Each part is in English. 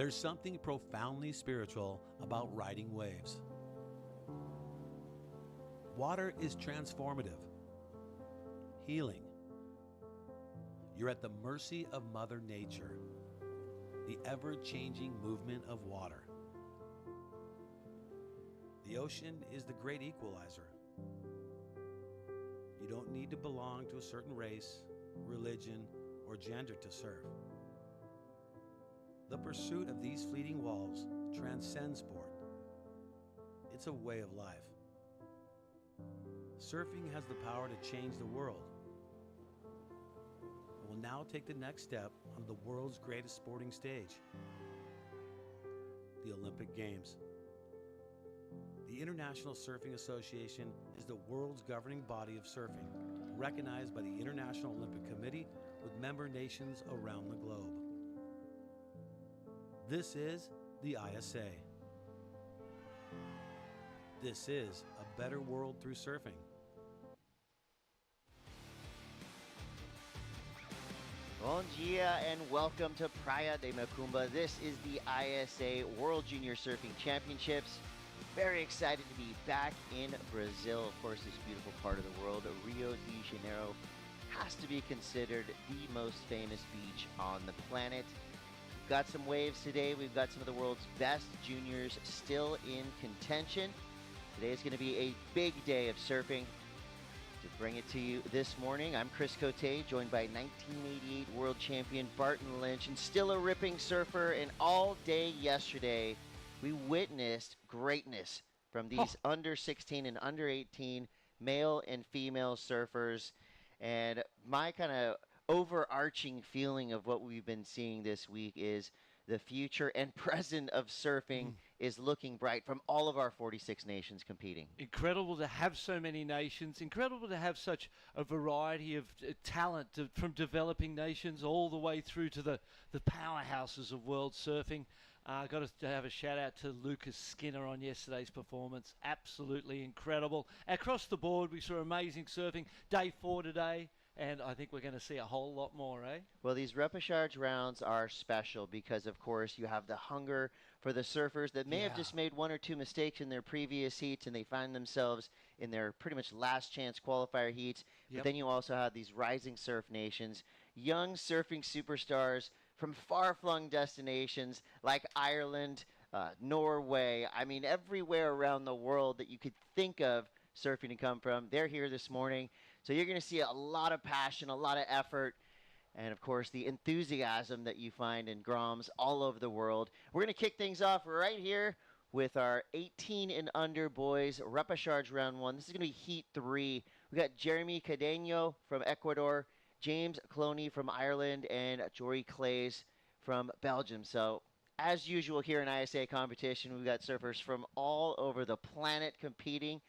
There's something profoundly spiritual about riding waves. Water is transformative, healing. You're at the mercy of Mother Nature, the ever-changing movement of water. The ocean is the great equalizer. You don't need to belong to a certain race, religion, or gender to surf. The pursuit of these fleeting walls transcends sport. It's a way of life. Surfing has the power to change the world. It will now take the next step on the world's greatest sporting stage, the Olympic Games. The International Surfing Association is the world's governing body of surfing, recognized by the International Olympic Committee with member nations around the globe. This is the ISA. This is a better world through surfing. Bom dia and welcome to Praia de Macumba. This is the ISA World Junior Surfing Championships. Very excited to be back in Brazil. Of course, this beautiful part of the world, Rio de Janeiro, has to be considered the most famous beach on the planet. We've got some waves today. We've got some of the world's best juniors still in contention. Today is going to be a big day of surfing. To bring it to you this morning, I'm Chris Cote, joined by 1988 world champion Barton Lynch, and still a ripping surfer. And all day yesterday, we witnessed greatness from these under 16 and under 18 male and female surfers. And my kind of overarching feeling of what we've been seeing this week is the future and present of surfing is looking bright from all of our 46 nations competing. Incredible to have so many nations. Incredible to have such a variety of talent from developing nations all the way through to the powerhouses of world surfing. Got to have a shout out to Lucas Skinner on yesterday's performance. Absolutely incredible. Across the board, we saw amazing surfing. Day 4 today. And I think we're going to see a whole lot more, eh? Well, these repechage rounds are special because, of course, you have the hunger for the surfers that may have just made one or two mistakes in their previous heats and they find themselves in their pretty much last chance qualifier heats. But then you also have these rising surf nations, young surfing superstars from far-flung destinations like Ireland, Norway. I mean, everywhere around the world that you could think of surfing to come from. They're here this morning. So you're going to see a lot of passion, a lot of effort, and of course the enthusiasm that you find in Groms all over the world. We're going to kick things off right here with our 18 and under boys repechage round 1. This is going to be heat 3. We got Jeremy Cadeno from Ecuador, James Cloney from Ireland, and Jory Clays from Belgium. So as usual here in ISA competition, we've got surfers from all over the planet competing.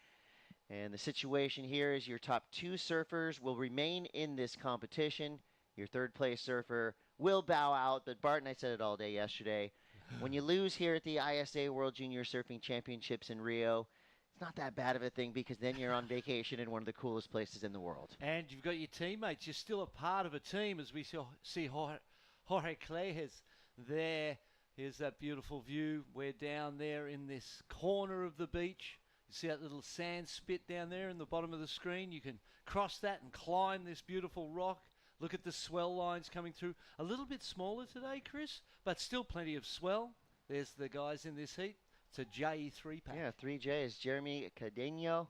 And the situation here is your top 2 surfers will remain in this competition. Your third place surfer will bow out. But Barton, I said it all day yesterday. When you lose here at the ISA World Junior Surfing Championships in Rio, it's not that bad of a thing because then you're on vacation in one of the coolest places in the world. And you've got your teammates. You're still a part of a team, as we see Jorge Clays there. Here's that beautiful view. We're down there in this corner of the beach. You see that little sand spit down there in the bottom of the screen? You can cross that and climb this beautiful rock. Look at the swell lines coming through. A little bit smaller today, Chris, but still plenty of swell. There's the guys in this heat. It's a J3 pack. Yeah, 3Js. Jeremy Cadeno,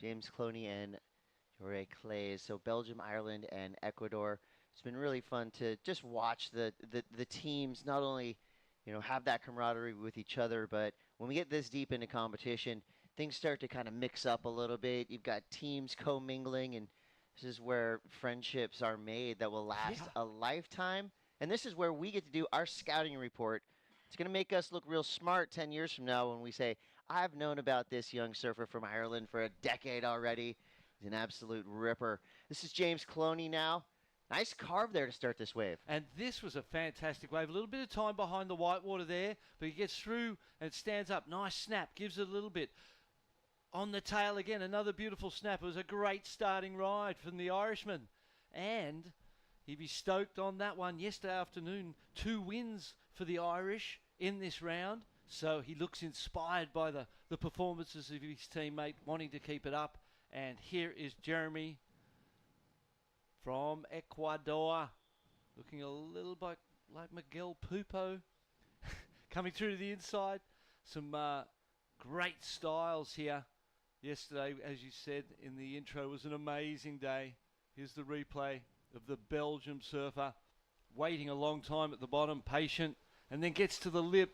James Cloney, and Jorge Clays. So Belgium, Ireland, and Ecuador. It's been really fun to just watch the teams not only have that camaraderie with each other, but when we get this deep into competition, things start to kind of mix up a little bit. You've got teams commingling, and this is where friendships are made that will last a lifetime. And this is where we get to do our scouting report. It's going to make us look real smart 10 years from now when we say, I've known about this young surfer from Ireland for a decade already. He's an absolute ripper. This is James Cloney now. Nice carve there to start this wave. And this was a fantastic wave. A little bit of time behind the whitewater there, but he gets through and stands up. Nice snap, gives it a little bit. On the tail again, another beautiful snap. It was a great starting ride from the Irishman. And he'd be stoked on that one. Yesterday afternoon, 2 wins for the Irish in this round. So he looks inspired by the performances of his teammate, wanting to keep it up. And here is Jeremy from Ecuador, looking a little bit like Miguel Pupo, coming through to the inside. Some great styles here. Yesterday, as you said in the intro, was an amazing day. Here's the replay of the Belgium surfer, waiting a long time at the bottom, patient, and then gets to the lip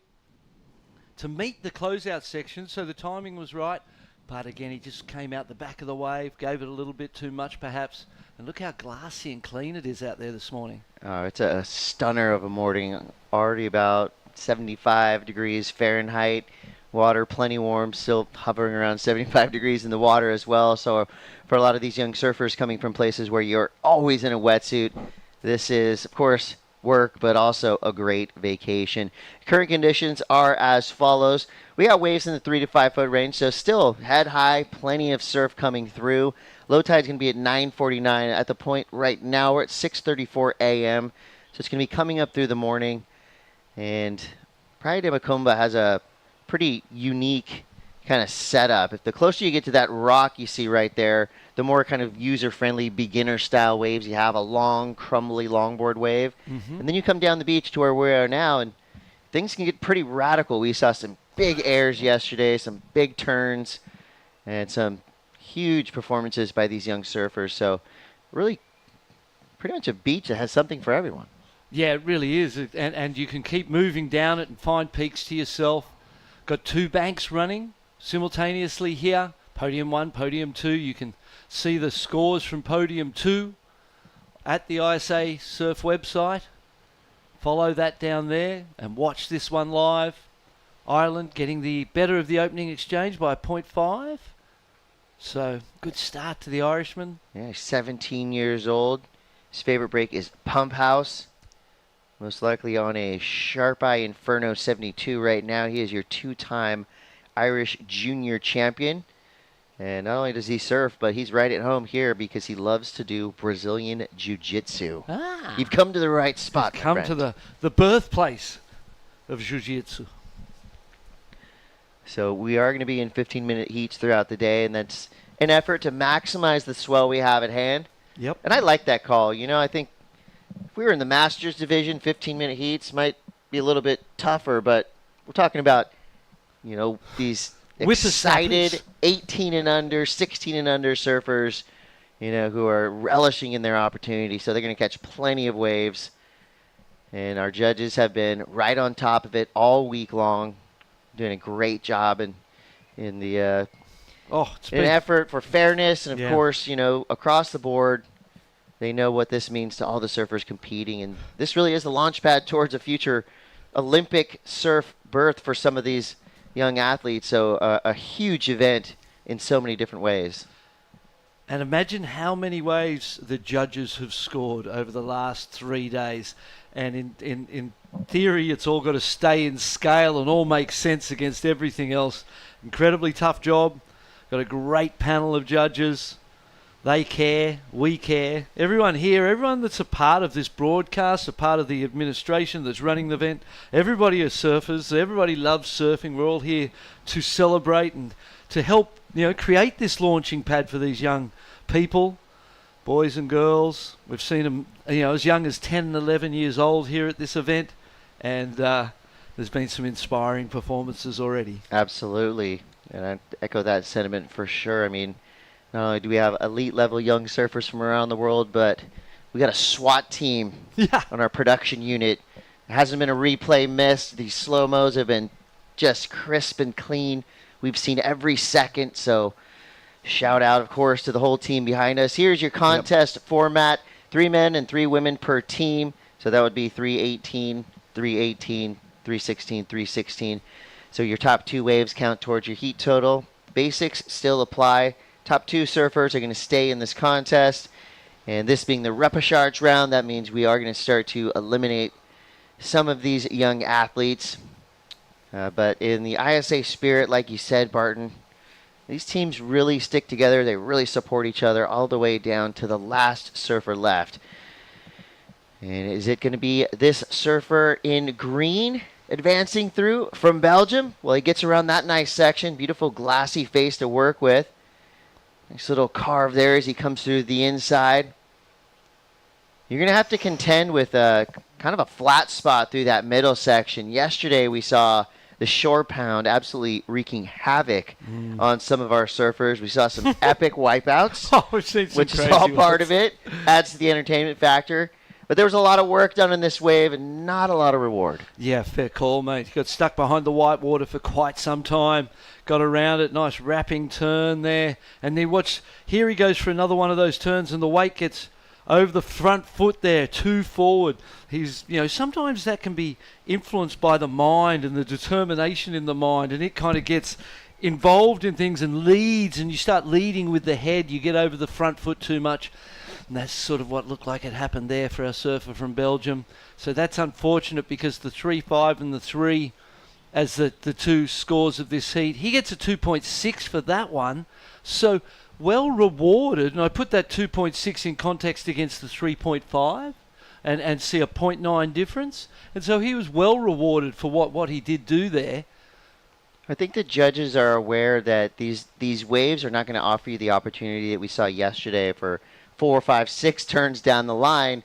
to meet the closeout section, so the timing was right. But again, he just came out the back of the wave, gave it a little bit too much perhaps. And look how glassy and clean it is out there this morning. Oh, it's a stunner of a morning. Already about 75 degrees Fahrenheit. Water plenty warm, still hovering around 75 degrees in the water as well. So for a lot of these young surfers coming from places where you're always in a wetsuit, this is, of course, work, but also a great vacation. Current conditions are as follows. We got waves in the 3 to 5 foot range, so still head high, plenty of surf coming through. Low tide's going to be at 9:49. At the point right now, we're at 6:34 a.m., so it's going to be coming up through the morning. And Praia de Macumba has a pretty unique kind of setup. If the closer you get to that rock you see right there, the more kind of user-friendly beginner-style waves you have, a long, crumbly longboard wave. And then you come down the beach to where we are now, and things can get pretty radical. We saw some big airs yesterday, some big turns, and some huge performances by these young surfers. So really pretty much a beach that has something for everyone. Yeah, it really is. And you can keep moving down it and find peaks to yourself. Got two banks running simultaneously here. Podium 1, Podium 2. You can see the scores from Podium 2 at the ISA Surf website. Follow that down there and watch this one live. Ireland getting the better of the opening exchange by 0.5. So, good start to the Irishman. Yeah, he's 17 years old. His favorite break is Pump House. Most likely on a Sharp Eye Inferno 72 right now. He is your two-time Irish junior champion. And not only does he surf, but he's right at home here because he loves to do Brazilian Jiu-Jitsu. You've come to the right spot, You've come to the birthplace of Jiu-Jitsu. So we are going to be in 15-minute heats throughout the day, and that's an effort to maximize the swell we have at hand. Yep. And I like that call. You know, I think if we were in the Masters division, 15-minute heats might be a little bit tougher, but we're talking about, you know, these excited 18 and under, 16 and under surfers, you know, who are relishing in their opportunity. So they're going to catch plenty of waves. And our judges have been right on top of it all week long, doing a great job in the an effort for fairness. And, of course, you know, across the board, they know what this means to all the surfers competing. And this really is the launch pad towards a future Olympic surf berth for some of these young athletes. So a huge event in so many different ways. And imagine how many waves the judges have scored over the last 3 days. And in theory, it's all got to stay in scale and all make sense against everything else. Incredibly tough job. Got a great panel of judges. They care, we care. Everyone here, everyone that's a part of this broadcast, a part of the administration that's running the event, everybody are surfers. Everybody loves surfing. We're all here to celebrate and to help, you know, create this launching pad for these young people, boys and girls. We've seen them, you know, as young as 10 and 11 years old here at this event, and there's been some inspiring performances already. Absolutely, and I echo that sentiment for sure. I mean, not only do we have elite level young surfers from around the world, but we got a SWAT team on our production unit. It hasn't been a replay miss. These slow-mos have been just crisp and clean. We've seen every second, so shout out, of course, to the whole team behind us. Here's your contest format. 3 men and 3 women per team. So that would be 318, 318, 316, 316. So your top 2 waves count towards your heat total. Basics still apply. Top 2 surfers are going to stay in this contest. And this being the repechage round, that means we are going to start to eliminate some of these young athletes. But in the ISA spirit, like you said, Barton, these teams really stick together. They really support each other all the way down to the last surfer left. And is it going to be this surfer in green? advancing through from Belgium. Well, he gets around that nice section. Beautiful glassy face to work with. Nice little carve there as he comes through the inside. You're going to have to contend with kind of a flat spot through that middle section. Yesterday we saw the shore pound absolutely wreaking havoc on some of our surfers. We saw some epic wipeouts, We've seen some which is crazy all part ones. of it. Adds to the entertainment factor. But there was a lot of work done in this wave and not a lot of reward. Yeah, fair call, mate. He got stuck behind the white water for quite some time. Got around it, nice wrapping turn there. And then here he goes for another one of those turns, and the weight gets over the front foot there, too forward. Sometimes that can be influenced by the mind and the determination in the mind, and it kind of gets involved in things and leads, and you start leading with the head. You get over the front foot too much. And that's sort of what looked like it happened there for our surfer from Belgium. So that's unfortunate because the 3.5 and the 3 as the two scores of this heat. He gets a 2.6 for that one. So well rewarded. And I put that 2.6 in context against the 3.5 and see a 0.9 difference. And so he was well rewarded for what he did do there. I think the judges are aware that these waves are not going to offer you the opportunity that we saw yesterday for 4, 5, 6 turns down the line.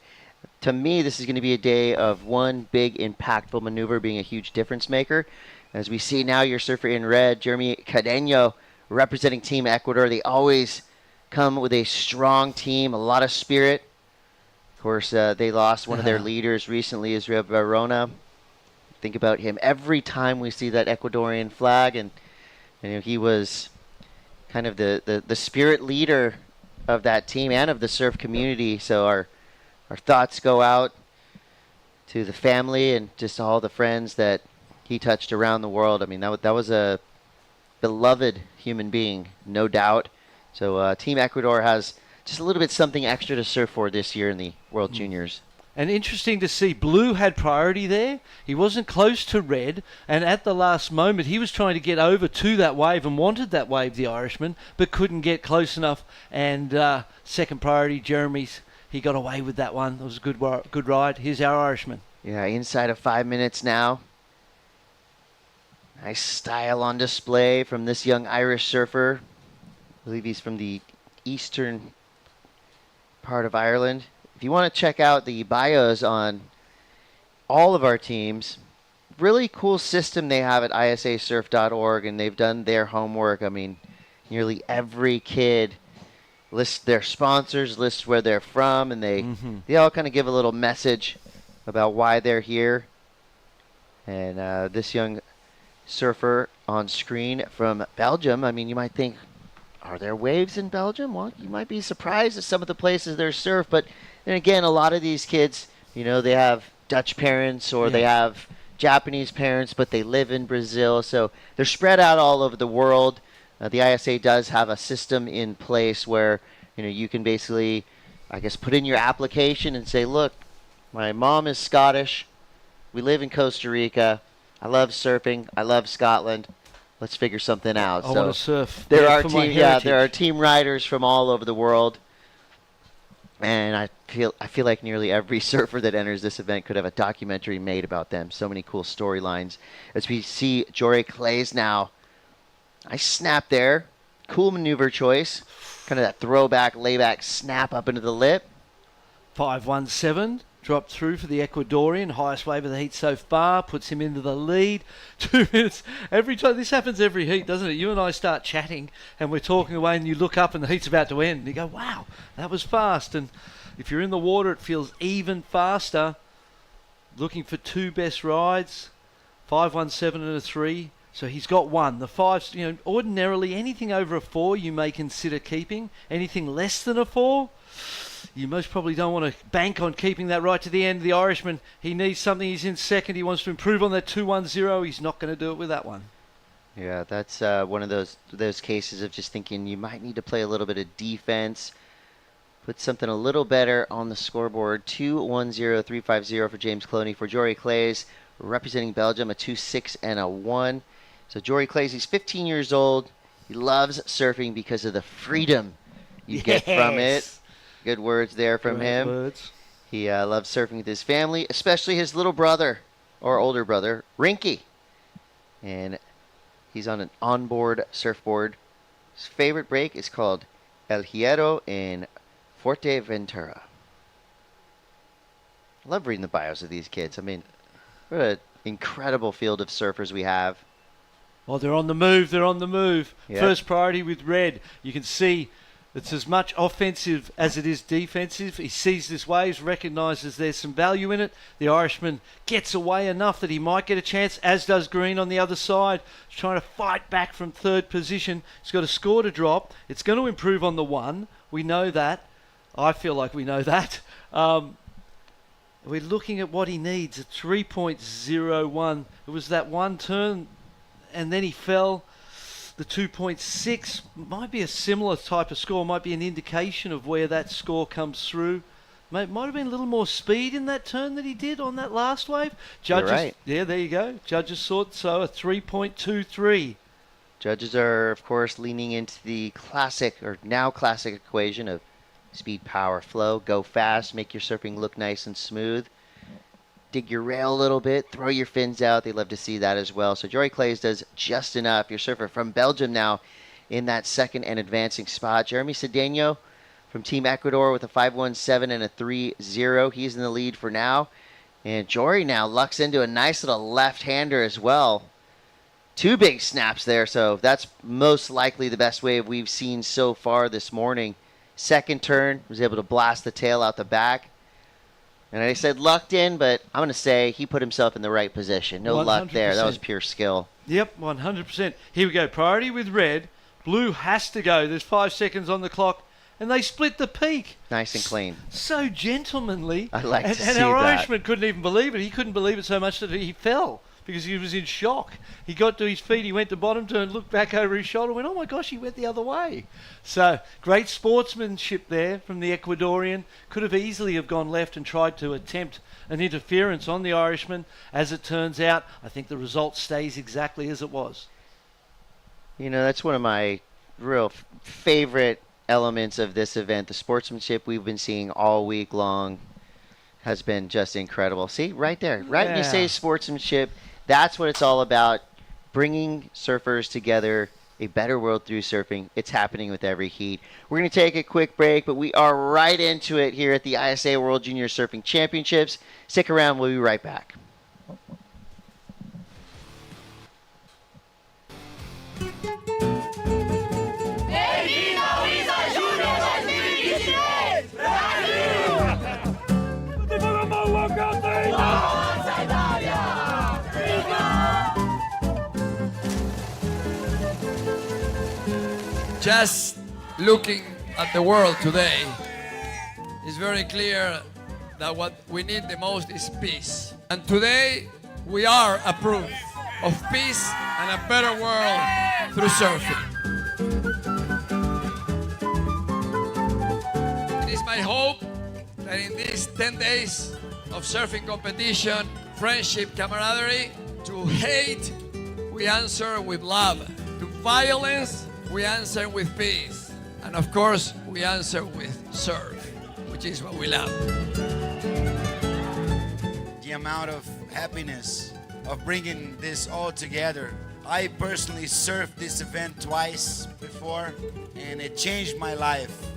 To me, this is going to be a day of one big impactful maneuver being a huge difference maker. As we see now, your surfer in red, Jeremy Cadeno, representing Team Ecuador. They always come with a strong team, a lot of spirit. Of course, they lost one of their leaders recently, Israel Barona. Think about him every time we see that Ecuadorian flag, and he was kind of the spirit leader of that team and of the surf community. So our thoughts go out to the family and just all the friends that he touched around the world. I mean, that was a beloved human being, no doubt. So Team Ecuador has just a little bit something extra to surf for this year in the World Juniors. And interesting to see, blue had priority there. He wasn't close to red, and at the last moment, he was trying to get over to that wave and wanted that wave, the Irishman, but couldn't get close enough. And second priority, Jeremy's, he got away with that one. It was a good ride. Here's our Irishman. Yeah, inside of 5 minutes now. Nice style on display from this young Irish surfer. I believe he's from the eastern part of Ireland. If you want to check out the bios on all of our teams, really cool system they have at ISAsurf.org, and they've done their homework. I mean, nearly every kid lists their sponsors, lists where they're from, and they all kind of give a little message about why they're here. And this young surfer on screen from Belgium, I mean, you might think, are there waves in Belgium? Well, you might be surprised at some of the places there's surf, but then again, a lot of these kids, they have Dutch parents or they have Japanese parents, but they live in Brazil. So they're spread out all over the world. The ISA does have a system in place where, you can basically, I guess, put in your application and say, look, my mom is Scottish. We live in Costa Rica. I love surfing. I love Scotland. Let's figure something out. I want to surf. There are team riders from all over the world. And I feel like nearly every surfer that enters this event could have a documentary made about them. So many cool storylines. As we see Jory Clays now. Nice snap there. Cool maneuver choice. Kind of that throwback, layback snap up into the lip. 5.17. Dropped through for the Ecuadorian. Highest wave of the heat so far. Puts him into the lead. 2 minutes. Every time. This happens every heat, doesn't it? You and I start chatting and we're talking away and you look up and the heat's about to end. And you go, wow, that was fast. And if you're in the water, it feels even faster. Looking for two best rides. 5.17 and a 3. So he's got one. The 5s, ordinarily anything over a 4 you may consider keeping. Anything less than a 4, you most probably don't want to bank on keeping that right to the end. The Irishman, he needs something. He's in second. He wants to improve on that 2.10. He's not going to do it with that one. Yeah, that's one of those cases of just thinking you might need to play a little bit of defense. Put something a little better on the scoreboard. 2.10, 3.50 for James Cloney. For Jory Clays, representing Belgium, a 2.6 and a 1. So Jory Clays, he's 15 years old. He loves surfing because of the freedom you get from it. Good words there from him. He loves surfing with his family, especially his little brother, or older brother, Rinky. And he's on an onboard surfboard. His favorite break is called El Hierro in Fuerteventura. I love reading the bios of these kids. I mean, what an incredible field of surfers we have. Well, they're on the move. They're on the move. Yep. First priority with Red. You can see it's as much offensive as it is defensive. He sees this wave, recognises there's some value in it. The Irishman gets away enough that he might get a chance, as does Green on the other side. He's trying to fight back from third position. He's got a score to drop. It's going to improve on the 1. We know that. I feel like we know that. We're looking at what he needs, a 3.01. It was that one turn, and then he fell. The 2.6 might be a similar type of score, might be an indication of where that score comes through. Might have been a little more speed in that turn that he did on that last wave. Judges, You're right. Yeah, there you go. Judges thought so, a 3.23. Judges are, of course, leaning into the classic, or now classic equation of speed, power, flow. Go fast, make your surfing look nice and smooth. Dig your rail a little bit, throw your fins out. They love to see that as well. So Jory Clays does just enough. Your surfer from Belgium now in that second and advancing spot. Jeremy Cedeno from Team Ecuador with a 5.17 and a 3.0. He's in the lead for now. And Jory now lucks into a nice little left-hander as well. 2 big snaps there, so that's most likely the best wave we've seen so far this morning. Second turn, was able to blast the tail out the back. And I said lucked in, but I'm going to say he put himself in the right position. No 100%. Luck there. That was pure skill. Yep, 100%. Here we go. Priority with Red. Blue has to go. There's 5 seconds on the clock. And they split the peak. Nice and clean. So gentlemanly. I like to see that. And our Irishman couldn't even believe it. He couldn't believe it so much that he fell because he was in shock. He got to his feet. He went to bottom turn, looked back over his shoulder, went, oh my gosh, he went the other way. So great sportsmanship there from the Ecuadorian. Could have easily have gone left and tried to attempt an interference on the Irishman. As it turns out, I think the result stays exactly as it was. You know, that's one of my real favorite elements of this event. The sportsmanship we've been seeing all week long has been just incredible. See, right there. Right when you say sportsmanship, that's what it's all about. Bringing surfers together, a better world through surfing. It's happening with every heat. We're going to take a quick break, but we are right into it here at the ISA World Junior Surfing Championships. Stick around. We'll be right back. Just looking at the world today, it's very clear that what we need the most is peace. And today, we are a proof of peace and a better world through surfing. It is my hope that in these 10 days of surfing competition, friendship, camaraderie, to hate, we answer with love. To violence, we answer with peace. And of course, we answer with surf, which is what we love. The amount of happiness of bringing this all together. I personally surfed this event twice before, and it changed my life,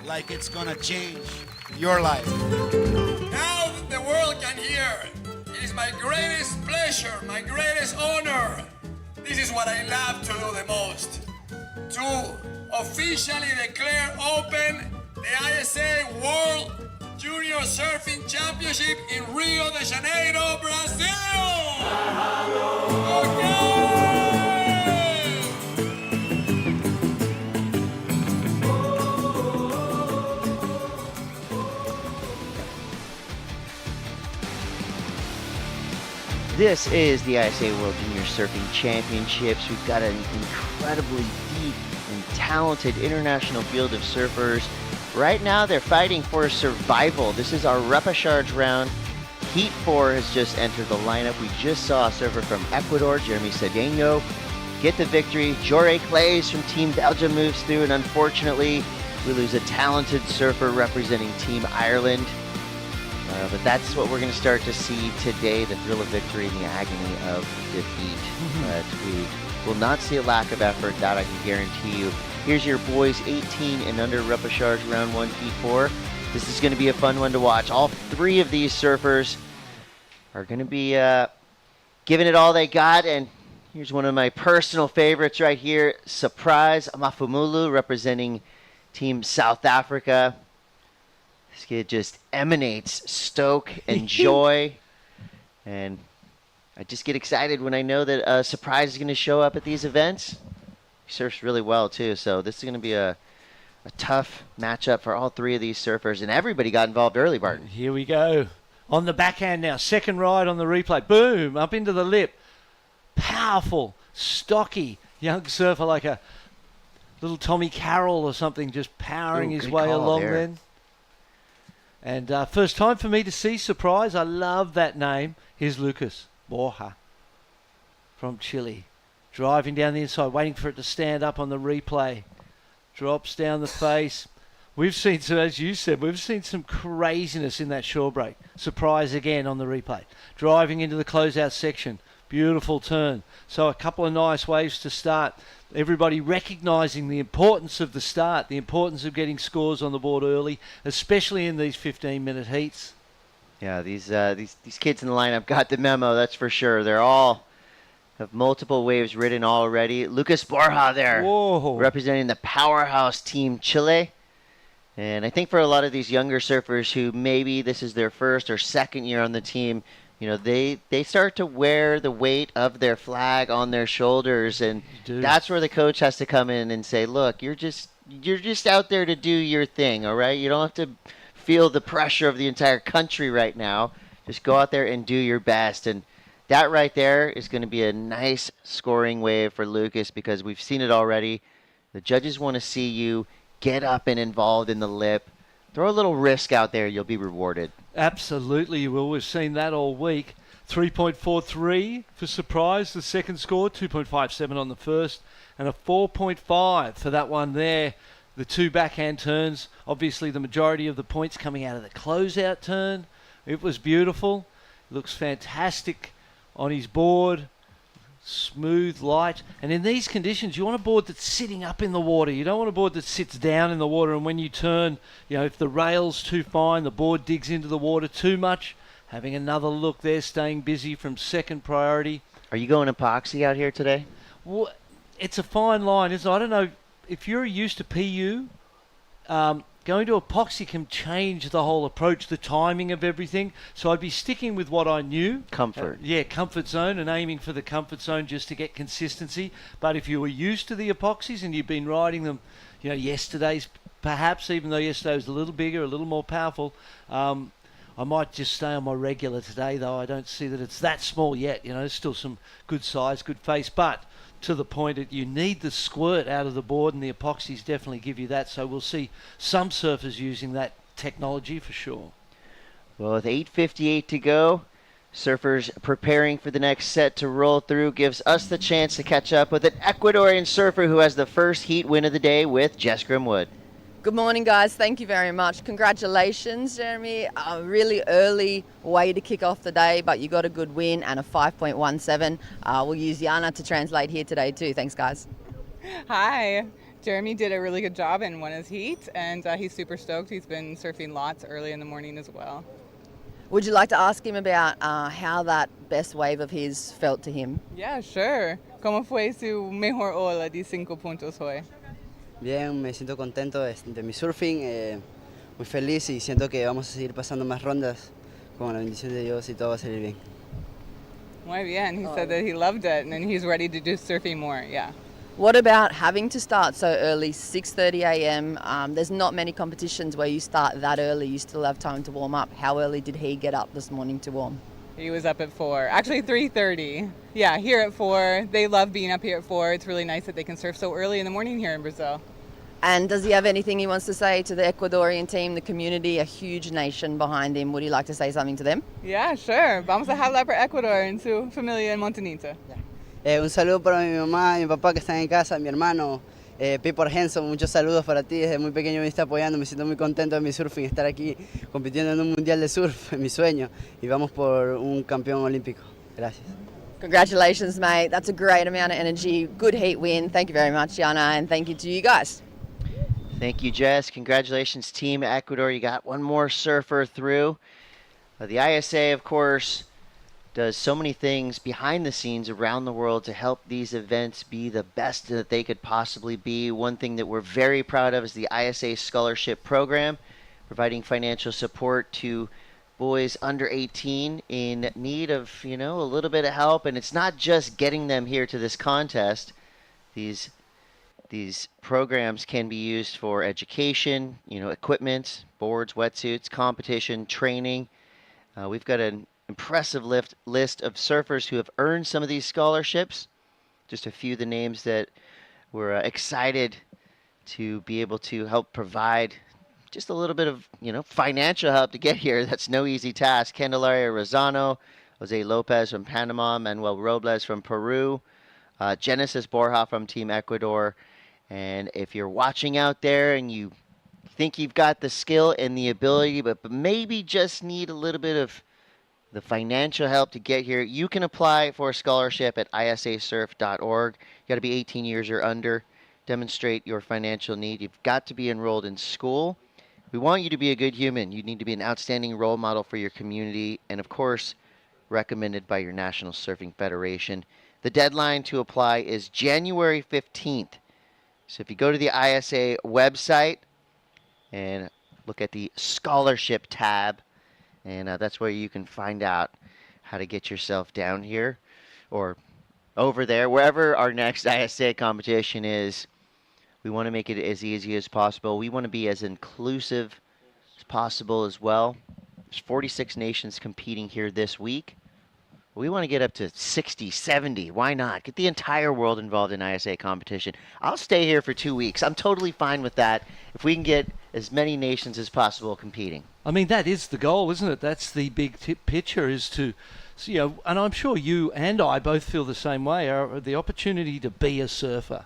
like it's gonna change your life. Now that the world can hear, it is my greatest pleasure, my greatest honor. This is what I love to do the most. To officially declare open the ISA World Junior Surfing Championship in Rio de Janeiro, Brazil! Okay! This is the ISA World Junior Surfing Championships. We've got an incredibly deep and talented international field of surfers. Right now, they're fighting for survival. This is our repechage round. Heat 4 has just entered the lineup. We just saw a surfer from Ecuador, Jeremy Cedeno, get the victory. Jory Clays from Team Belgium moves through, and unfortunately, we lose a talented surfer representing Team Ireland. But that's what we're going to start to see today, the thrill of victory and the agony of defeat. But we will not see a lack of effort, that I can guarantee you. Here's your boys 18 and under repechage round 1, heat 4. This is going to be a fun one to watch. All three of these surfers are going to be giving it all they got. And here's one of my personal favorites right here, Surprise Mafumulu, representing Team South Africa. This kid just emanates stoke and joy. And I just get excited when I know that Surprise is going to show up at these events. He surfs really well, too. So this is going to be a tough matchup for all three of these surfers. And everybody got involved early, Barton. Here we go. On the backhand now. Second ride on the replay. Boom. Up into the lip. Powerful, stocky young surfer like a little Tommy Carroll or something, just powering his way along then. And first time for me to see Surprise. I love that name. Here's Lucas Borja from Chile. Driving down the inside, waiting for it to stand up on the replay. Drops down the face. We've seen some, as you said, we've seen some craziness in that shore break. Surprise again on the replay. Driving into the closeout section. Beautiful turn. So a couple of nice waves to start. Everybody recognising the importance of the start, the importance of getting scores on the board early, especially in these 15-minute heats. Yeah, these kids in the lineup got the memo, that's for sure. They're all have multiple waves ridden already. Lucas Borja there, whoa, representing the powerhouse team Chile. And I think for a lot of these younger surfers who maybe this is their first or second year on the team, you know, they start to wear the weight of their flag on their shoulders, and that's where the coach has to come in and say, look, you're just out there to do your thing, all right? You don't have to feel the pressure of the entire country right now. Just go out there and do your best. And that right there is going to be a nice scoring wave for Lucas, because we've seen it already. The judges want to see you get up and involved in the lip. Throw a little risk out there, you'll be rewarded. Absolutely, you will. We've seen that all week. 3.43 for Surprise, the second score. 2.57 on the first. And a 4.5 for that one there. The two backhand turns. Obviously, the majority of the points coming out of the closeout turn. It was beautiful. Looks fantastic on his board. Smooth, light. And in these conditions, you want a board that's sitting up in the water. You don't want a board that sits down in the water, and when you turn, you know, if the rail's too fine, the board digs into the water too much. Having another look there, staying busy from second priority. Are you going epoxy out here today? Well, it's a fine line, isn't it? I don't know. If you're used to PU, going to epoxy can change the whole approach, the timing of everything. So I'd be sticking with what I knew. Comfort. Comfort zone, and aiming for the comfort zone just to get consistency. But if you were used to the epoxies and you've been riding them, you know, yesterday's perhaps, even though yesterday was a little bigger, a little more powerful, I might just stay on my regular today, though. I don't see that it's that small yet. You know, there's still some good size, good face. But to the point that you need the squirt out of the board, and the epoxies definitely give you that. So we'll see some surfers using that technology for sure. Well, with 8:58 to go, surfers preparing for the next set to roll through, gives us the chance to catch up with an Ecuadorian surfer who has the first heat win of the day with Jess Grimwood. Good morning, guys. Thank you very much. Congratulations, Jeremy. A really early way to kick off the day, but you got a good win and a 5.17. We'll use Yana to translate here today too. Thanks, guys. Hi. Jeremy did a really good job and won his heat, and he's super stoked. He's been surfing lots early in the morning as well. Would you like to ask him about how that best wave of his felt to him? Yeah, sure. ¿Cómo fue su mejor ola de 5 puntos hoy? Bien, me siento contento de mi surfing, muy feliz, y siento que vamos a seguir pasando más rondas con la bendición de Dios, y todo va a salir bien. Muy bien. He said that he loved it and he's ready to do surfing more. Yeah. What about having to start so early, 6:30 a.m.? There's not many competitions where you start that early. You still have time to warm up. How early did he get up this morning to warm? He was up at 4. Actually, 3:30. Yeah, here at 4. They love being up here at 4. It's really nice that they can surf so early in the morning here in Brazil. And does he have anything he wants to say to the Ecuadorian team, the community, a huge nation behind him? Would he like to say something to them? Yeah, sure. Vamos a hablar por Ecuador en su familia en Montanita. Un saludo para mi mamá y mi papá que están en casa, mi hermano, Piper Henson, muchos saludos para ti. Desde muy pequeño me está apoyando. Me siento muy contento de mi surfing, estar aquí compitiendo en un mundial de surf, es mi sueño. Y vamos por un campeón olímpico. Gracias. Congratulations, mate. That's a great amount of energy. Good heat win. Thank you very much, Yana, and thank you to you guys. Thank you, Jess. Congratulations, Team Ecuador. You got one more surfer through. The ISA, of course, does so many things behind the scenes around the world to help these events be the best that they could possibly be. One thing that we're very proud of is the ISA Scholarship Program, providing financial support to boys under 18 in need of, a little bit of help. And it's not just getting them here to this contest. These programs can be used for education, equipment, boards, wetsuits, competition, training. We've got an impressive list of surfers who have earned some of these scholarships. Just a few of the names that we're excited to be able to help provide just a little bit of, financial help to get here. That's no easy task. Candelaria Rosano, Jose Lopez from Panama, Manuel Robles from Peru, Genesis Borja from Team Ecuador. And if you're watching out there and you think you've got the skill and the ability, but maybe just need a little bit of the financial help to get here, you can apply for a scholarship at isasurf.org. You got to be 18 years or under, demonstrate your financial need. You've got to be enrolled in school. We want you to be a good human. You need to be an outstanding role model for your community, and of course, recommended by your National Surfing Federation. The deadline to apply is January 15th. So if you go to the ISA website and look at the scholarship tab, and that's where you can find out how to get yourself down here or over there, wherever our next ISA competition is. We want to make it as easy as possible. We want to be as inclusive as possible as well. There's 46 nations competing here this week. We want to get up to 60, 70. Why not? Get the entire world involved in ISA competition. I'll stay here for 2 weeks. I'm totally fine with that if we can get as many nations as possible competing. I mean, that is the goal, isn't it? That's the big picture, is to, and I'm sure you and I both feel the same way, the opportunity to be a surfer,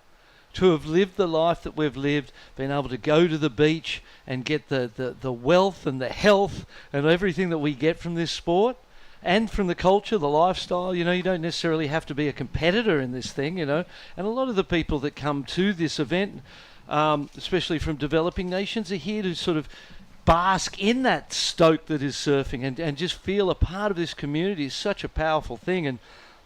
to have lived the life that we've lived, been able to go to the beach and get the wealth and the health and everything that we get from this sport. And from the culture, the lifestyle, you don't necessarily have to be a competitor in this thing, And a lot of the people that come to this event, especially from developing nations, are here to sort of bask in that stoke that is surfing and just feel a part of this community is such a powerful thing. And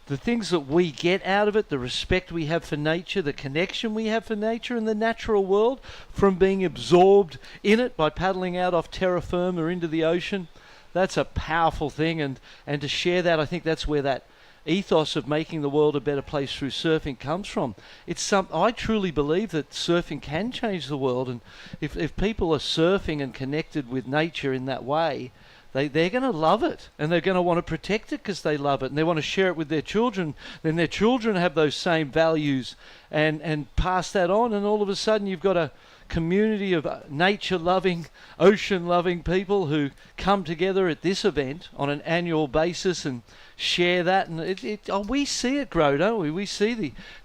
the things that we get out of it, the respect we have for nature, the connection we have for nature and the natural world from being absorbed in it by paddling out off terra firma into the ocean, that's a powerful thing, and to share that, I think that's where that ethos of making the world a better place through surfing comes from. I truly believe that surfing can change the world, and if people are surfing and connected with nature in that way, they're going to love it, and they're going to want to protect it because they love it, and they want to share it with their children. Then their children have those same values and pass that on, and all of a sudden you've got a community of nature-loving, ocean-loving people who come together at this event on an annual basis and share that. And we see it grow, don't we? We see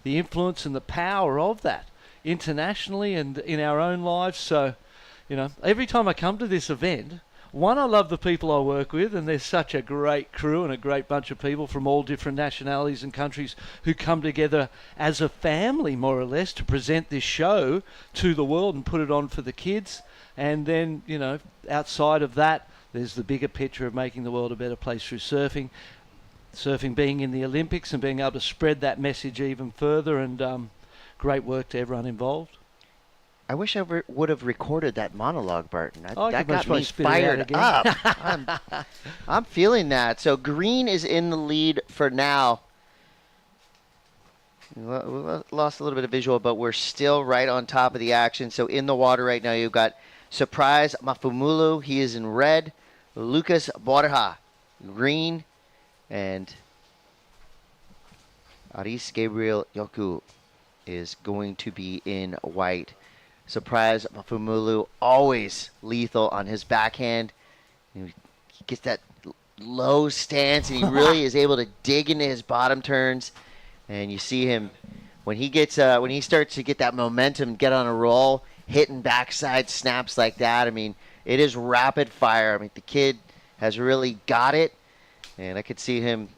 the influence and the power of that internationally and in our own lives. So, every time I come to this event, one, I love the people I work with, and there's such a great crew and a great bunch of people from all different nationalities and countries who come together as a family, more or less, to present this show to the world and put it on for the kids. And then, outside of that, there's the bigger picture of making the world a better place through surfing. Surfing being in the Olympics and being able to spread that message even further, and great work to everyone involved. I wish I would have recorded that monologue, Barton. That got me probably fired up. I'm feeling that. So green is in the lead for now. We lost a little bit of visual, but we're still right on top of the action. So in the water right now, you've got Surprise Mafumulu. He is in red. Lucas Borja, green. And Aris Gabriel Yoku is going to be in white. Surprise Mafumulu, always lethal on his backhand. He gets that low stance, and he really is able to dig into his bottom turns. And you see him when he starts to get that momentum, get on a roll, hitting backside snaps like that, I mean, it is rapid fire. I mean, the kid has really got it, and I could see him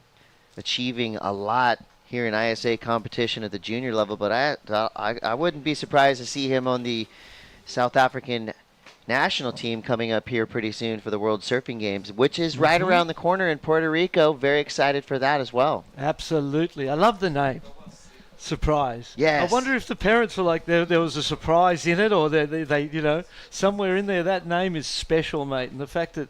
achieving a lot here in ISA competition at the junior level, but I wouldn't be surprised to see him on the South African national team coming up here pretty soon for the World Surfing Games, which is right around the corner in Puerto Rico. Very excited for that as well. Absolutely. I love the name. Surprise. Yes. I wonder if the parents were like, there was a surprise in it, or they you know, somewhere in there that name is special, mate. And the fact that,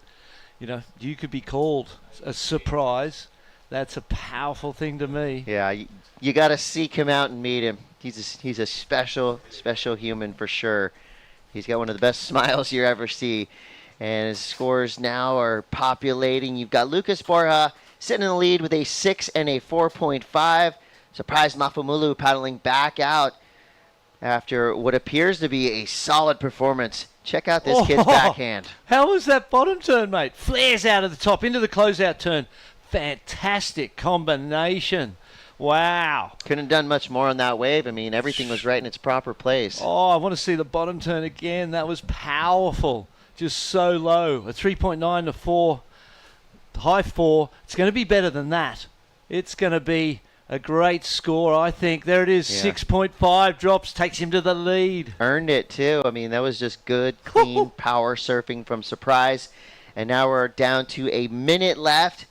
you know, you could be called a surprise, that's a powerful thing to me. Yeah, you got to seek him out and meet him. He's a special human for sure. He's got one of the best smiles you ever see. And his scores now are populating. You've got Lucas Borja sitting in the lead with a 6 and a 4.5. Surprise Mafumulu paddling back out after what appears to be a solid performance. Check out this kid's backhand. How was that bottom turn, mate? Flares out of the top into the closeout turn. Fantastic combination. Wow. Couldn't have done much more on that wave. I mean, everything was right in its proper place. Oh, I want to see the bottom turn again. That was powerful. Just so low. A 3.9 to 4. High 4. It's going to be better than that. It's going to be a great score, I think. There it is. Yeah. 6.5 drops. Takes him to the lead. Earned it, too. I mean, that was just good, clean power surfing from Surprise. And now we're down to a minute left.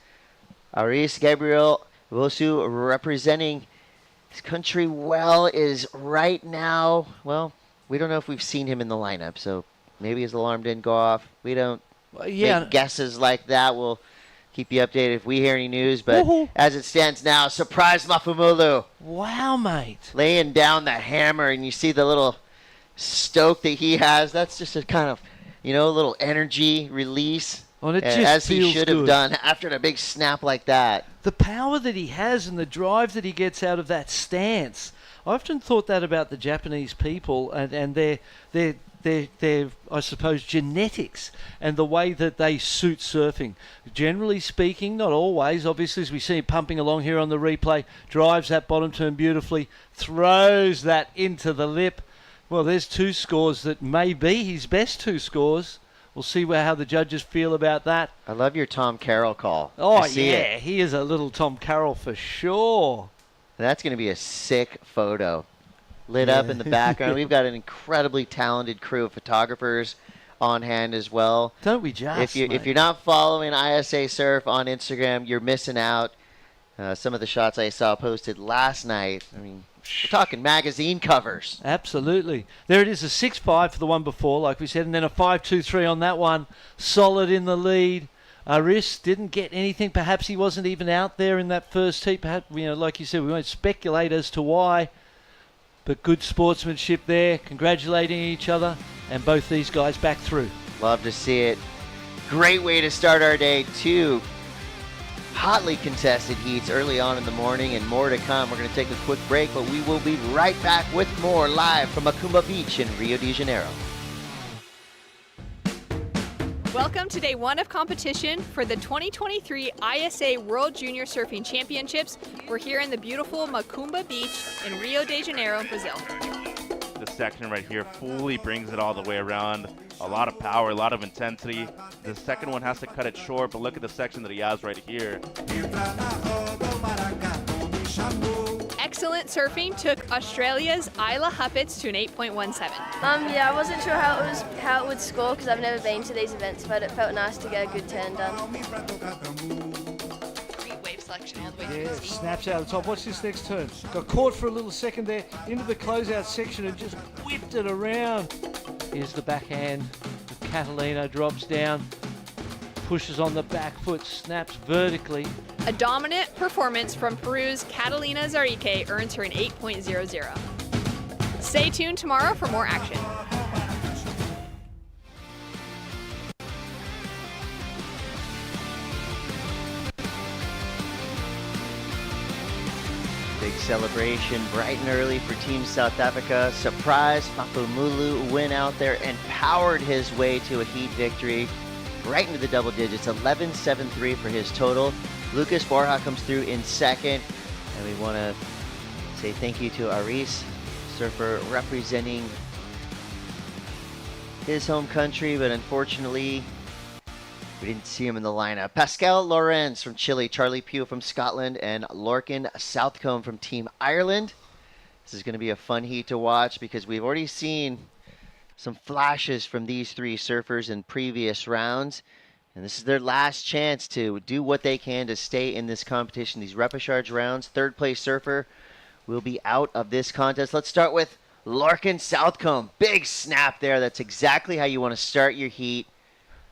Aris Gabriel Vosu, representing his country well, is right now, well, we don't know if we've seen him in the lineup, so maybe his alarm didn't go off. We don't make guesses like that. We'll keep you updated if we hear any news, but as it stands now, Surprise Mafumulu. Wow, mate. Laying down the hammer, and you see the little stoke that he has. That's just a kind of, you know, little energy release. Well, it just as he should have good. done after a big snap like that. The power that he has and the drive that he gets out of that stance. I often thought that about the Japanese people and their I suppose, genetics and the way that they suit surfing. Generally speaking, not always. Obviously, as we see him pumping along here on the replay, drives that bottom turn beautifully, throws that into the lip. Well, there's two scores that may be his best two scores. We'll see how the judges feel about that. I love your Tom Carroll call. Oh, yeah. He is a little Tom Carroll for sure. That's going to be a sick photo. Lit up in the background. We've got an incredibly talented crew of photographers on hand as well. Don't we just, if you're not following ISA Surf on Instagram, you're missing out. Some of the shots I saw posted last night, I mean, we're talking magazine covers. Absolutely. There it is, a 6.5 for the one before, like we said, and then a 5.23 on that one. Solid in the lead. Aris didn't get anything. Perhaps he wasn't even out there in that first heat. Perhaps, you know, like you said, we won't speculate as to why. But good sportsmanship there, congratulating each other, and both these guys back through. Love to see it. Great way to start our day, too. Hotly contested heats early on in the morning, and more to come. We're going to take a quick break, but we will be right back with more live from Macumba Beach in Rio de Janeiro. Welcome to day one of competition for the 2023 ISA World Junior Surfing Championships. We're here in the beautiful Macumba Beach in Rio de Janeiro, Brazil. This section right here fully brings it all the way around. A lot of power, a lot of intensity. The second one has to cut it short, but look at the section that he has right here. Excellent surfing took Australia's Isla Huppets to an 8.17. Yeah, I wasn't sure how it would score because I've never been to these events, but it felt nice to get a good turn done. Great wave selection all the way through Yeah, the seat. snaps out of the top. Watch this next turn. Got caught for a little second there into the closeout section and just whipped it around. Here's the backhand. Catalina drops down, pushes on the back foot, snaps vertically. A dominant performance from Peru's Catalina Zarike earns her an 8.00. Stay tuned tomorrow for more action. Big celebration bright and early for Team South Africa. Surprise, Mafumulu went out there and powered his way to a heat victory right into the double digits, 11.73 for his total. Lucas Borja comes through in second, and we want to Say thank you to Aris, surfer representing his home country, but unfortunately, we didn't see him in the lineup. Pascal Lorenz from Chile, Charlie Pugh from Scotland, and Lorcan Southcombe from Team Ireland. This is going to be a fun heat to watch because we've already seen some flashes from these three surfers in previous rounds. And this is their last chance to do what they can to stay in this competition. These repechage rounds, third place surfer will be out of this contest. Let's start with Lorcan Southcombe. Big snap there. That's exactly how you want to start your heat.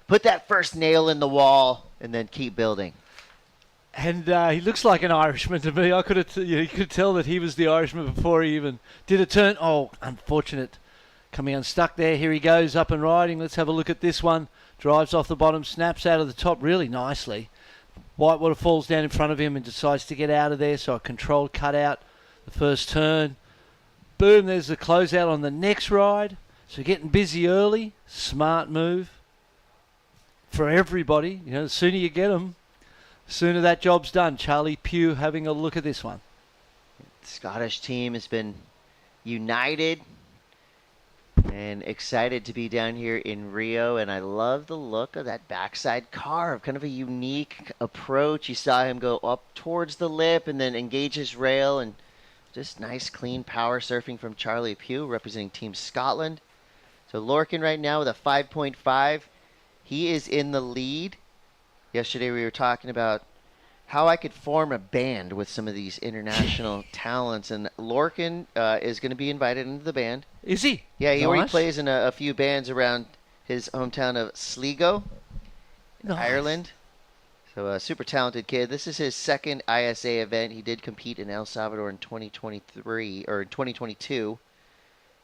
Put that first nail in the wall and then keep building. And he looks like an Irishman to me. You could tell that he was the Irishman before he even did a turn. Oh, unfortunate. Coming unstuck there. Here he goes, up and riding. Let's have a look at this one. Drives off the bottom, snaps out of the top really nicely. Whitewater falls down in front of him and decides to get out of there, so a controlled cutout. The first turn. Boom, there's the closeout on the next ride. So getting busy early. Smart move for everybody. You know, the sooner you get them, the sooner that job's done. Charlie Pugh having a look at this one. The Scottish team has been united and excited to be down here in Rio, and I love the look of that backside carve. Kind of a unique approach. You saw him go up towards the lip and then engage his rail, and just nice, clean power surfing from Charlie Pugh, representing Team Scotland. So Lorcan right now with a 5.5. He is in the lead. Yesterday we were talking about how I could form a band with some of these international talents, and Lorcan is going to be invited into the band. Is he? Yeah, he Nice. already plays in a few bands around his hometown of Sligo, Nice. Ireland. So a super talented kid. This is his second ISA event. He did compete in El Salvador in 2023 or in 2022,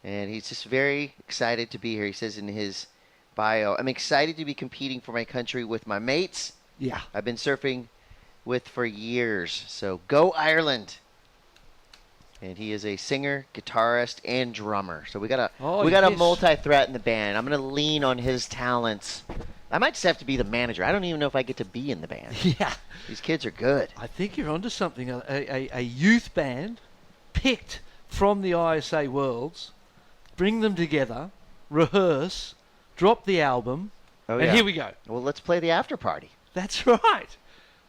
and he's just very excited to be here. He says in his bio, "I'm excited to be competing for my country with my mates. Yeah. I've been surfing with for years. So go Ireland." And he is a singer, guitarist, and drummer. So we got a multi-threat in the band. I'm gonna lean on his talents. I might just have to be the manager. I don't even know if I get to be in the band. Yeah. These kids are good. I think you're onto something. A youth band picked from the ISA Worlds, bring them together, rehearse, drop the album, and here we go. Well, let's play the after party. That's right.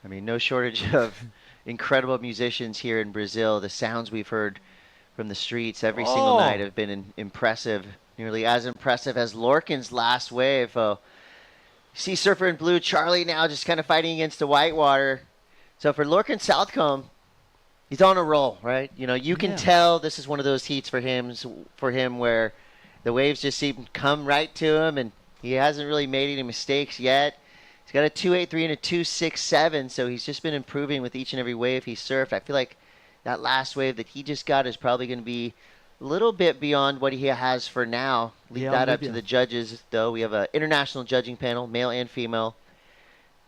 I mean, no shortage of incredible musicians here in Brazil. The sounds we've heard from the streets every single night have been impressive, nearly as impressive as Lorcan's last wave. See Surfer in Blue, Charlie now just kind of fighting against the whitewater. So for Lorcan Southcombe, he's on a roll, right? You know, you can tell this is one of those heats for him where the waves just seem to come right to him, and he hasn't really made any mistakes yet. He's got a 2.83 and a 2.67, so he's just been improving with each and every wave he surfed. I feel like that last wave that he just got is probably going to be a little bit beyond what he has for now. Leave that up to the judges, though. We have an international judging panel, male and female,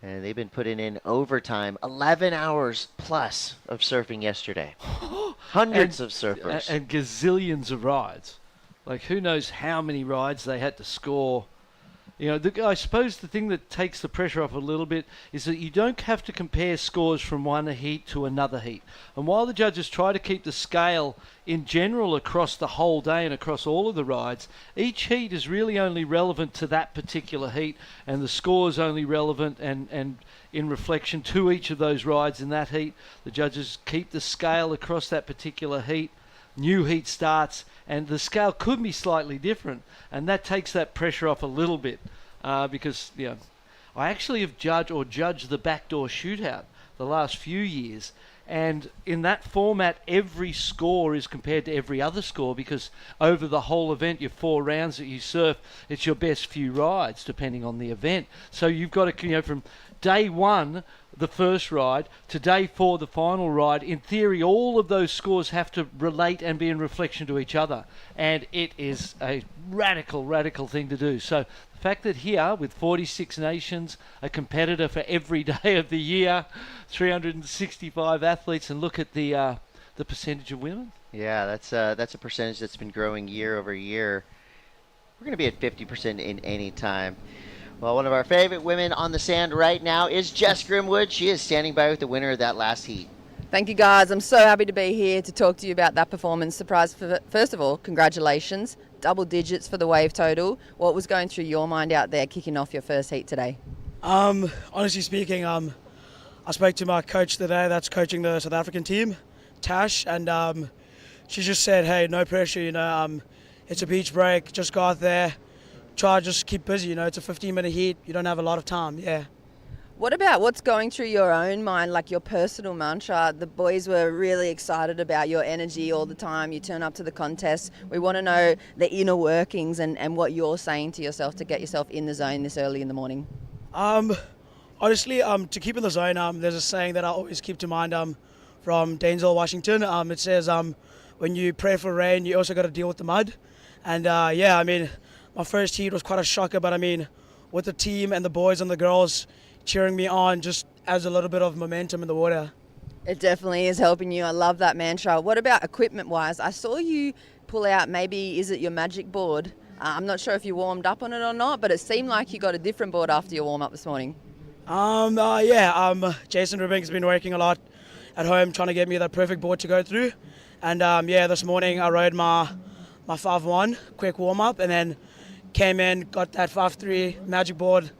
and they've been putting in overtime, 11 hours plus of surfing yesterday. Hundreds of surfers. And gazillions of rides. Like, who knows how many rides they had to score. You know, I suppose the thing that takes the pressure off a little bit is that you don't have to compare scores from one heat to another heat. And while the judges try to keep the scale in general across the whole day and across all of the rides, each heat is really only relevant to that particular heat, and the score is only relevant and in reflection to each of those rides in that heat. The judges keep the scale across that particular heat. New heat starts, and the scale could be slightly different, and that takes that pressure off a little bit because, you know, I actually have judged the backdoor shootout the last few years, and in that format every score is compared to every other score because over the whole event, your 4 rounds that you surf, it's your best few rides depending on the event. So you've got to, you know, from day 1, the first ride, to day 4, the final ride. In theory, all of those scores have to relate and be in reflection to each other, and it is a radical thing to do. So the fact that here, with 46 nations, a competitor for every day of the year, 365 athletes, and look at the percentage of women. Yeah, that's a percentage that's been growing year over year. We're going to be at 50% in any time. Well, one of our favorite women on the sand right now is Jess Grimwood. She is standing by with the winner of that last heat. Thank you, guys. I'm so happy to be here to talk to you about that performance. Surprise. First of all, congratulations. Double digits for the wave total. What was going through your mind out there kicking off your first heat today? Honestly speaking, I spoke to my coach today that's coaching the South African team, Tash, and she just said, hey, no pressure, it's a beach break, just go out there, try just keep busy, it's a 15-minute heat, you don't have a lot of time, yeah. What about what's going through your own mind, like your personal mantra? The boys were really excited about your energy all the time. You turn up to the contest. We want to know the inner workings and what you're saying to yourself to get yourself in the zone this early in the morning. Honestly, to keep in the zone, there's a saying that I always keep to mind from Denzel Washington. It says, when you pray for rain, you also got to deal with the mud. And my first heat was quite a shocker, but with the team and the boys and the girls cheering me on just adds a little bit of momentum in the water. It definitely is helping you. I love that mantra. What about equipment-wise? I saw you pull out, maybe, is it your magic board? I'm not sure if you warmed up on it or not, but it seemed like you got a different board after your warm-up this morning. Jason Rubin's been working a lot at home trying to get me that perfect board to go through. And this morning I rode my 5-1, quick warm-up, and then came in, got that 5-3 magic board.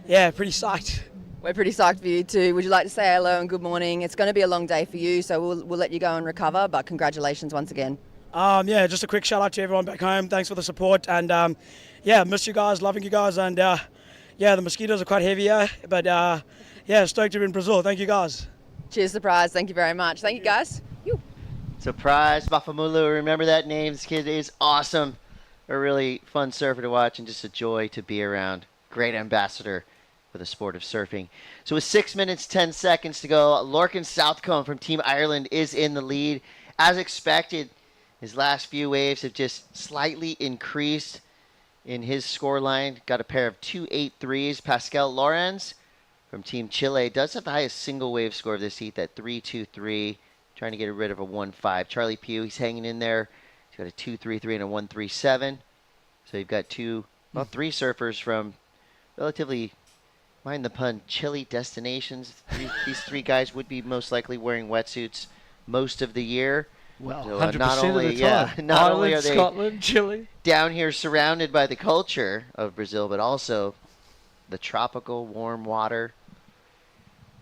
Yeah, pretty psyched. We're pretty psyched for you too. Would you like to say hello and good morning? It's going to be a long day for you, so we'll let you go and recover, but congratulations once again. Just a quick shout out to everyone back home. Thanks for the support, and miss you guys, loving you guys, and the mosquitoes are quite heavier, but stoked to be in Brazil. Thank you guys. Cheers, Surprise. Thank you very much. Thank you, guys. Surprise, Bafamulu. Remember that name. This kid is awesome. A really fun surfer to watch and just a joy to be around. Great ambassador for the sport of surfing. So with 6 minutes, 10 seconds to go, Lorcan Southcombe from Team Ireland is in the lead. As expected, his last few waves have just slightly increased in his scoreline. Got a pair of 2.83s. Pascal Lorenz from Team Chile does have the highest single wave score of this heat, that 3.23. Trying to get rid of a 1.5. Charlie Pugh, he's hanging in there. He's got a 2.33 and a 1.37. So you've got three surfers from relatively, mind the pun, chilly destinations. These three guys would be most likely wearing wetsuits most of the year. Well, so, 100% not only, of the time. not Ireland, only are they Scotland, Chile, down here surrounded by the culture of Brazil, but also the tropical warm water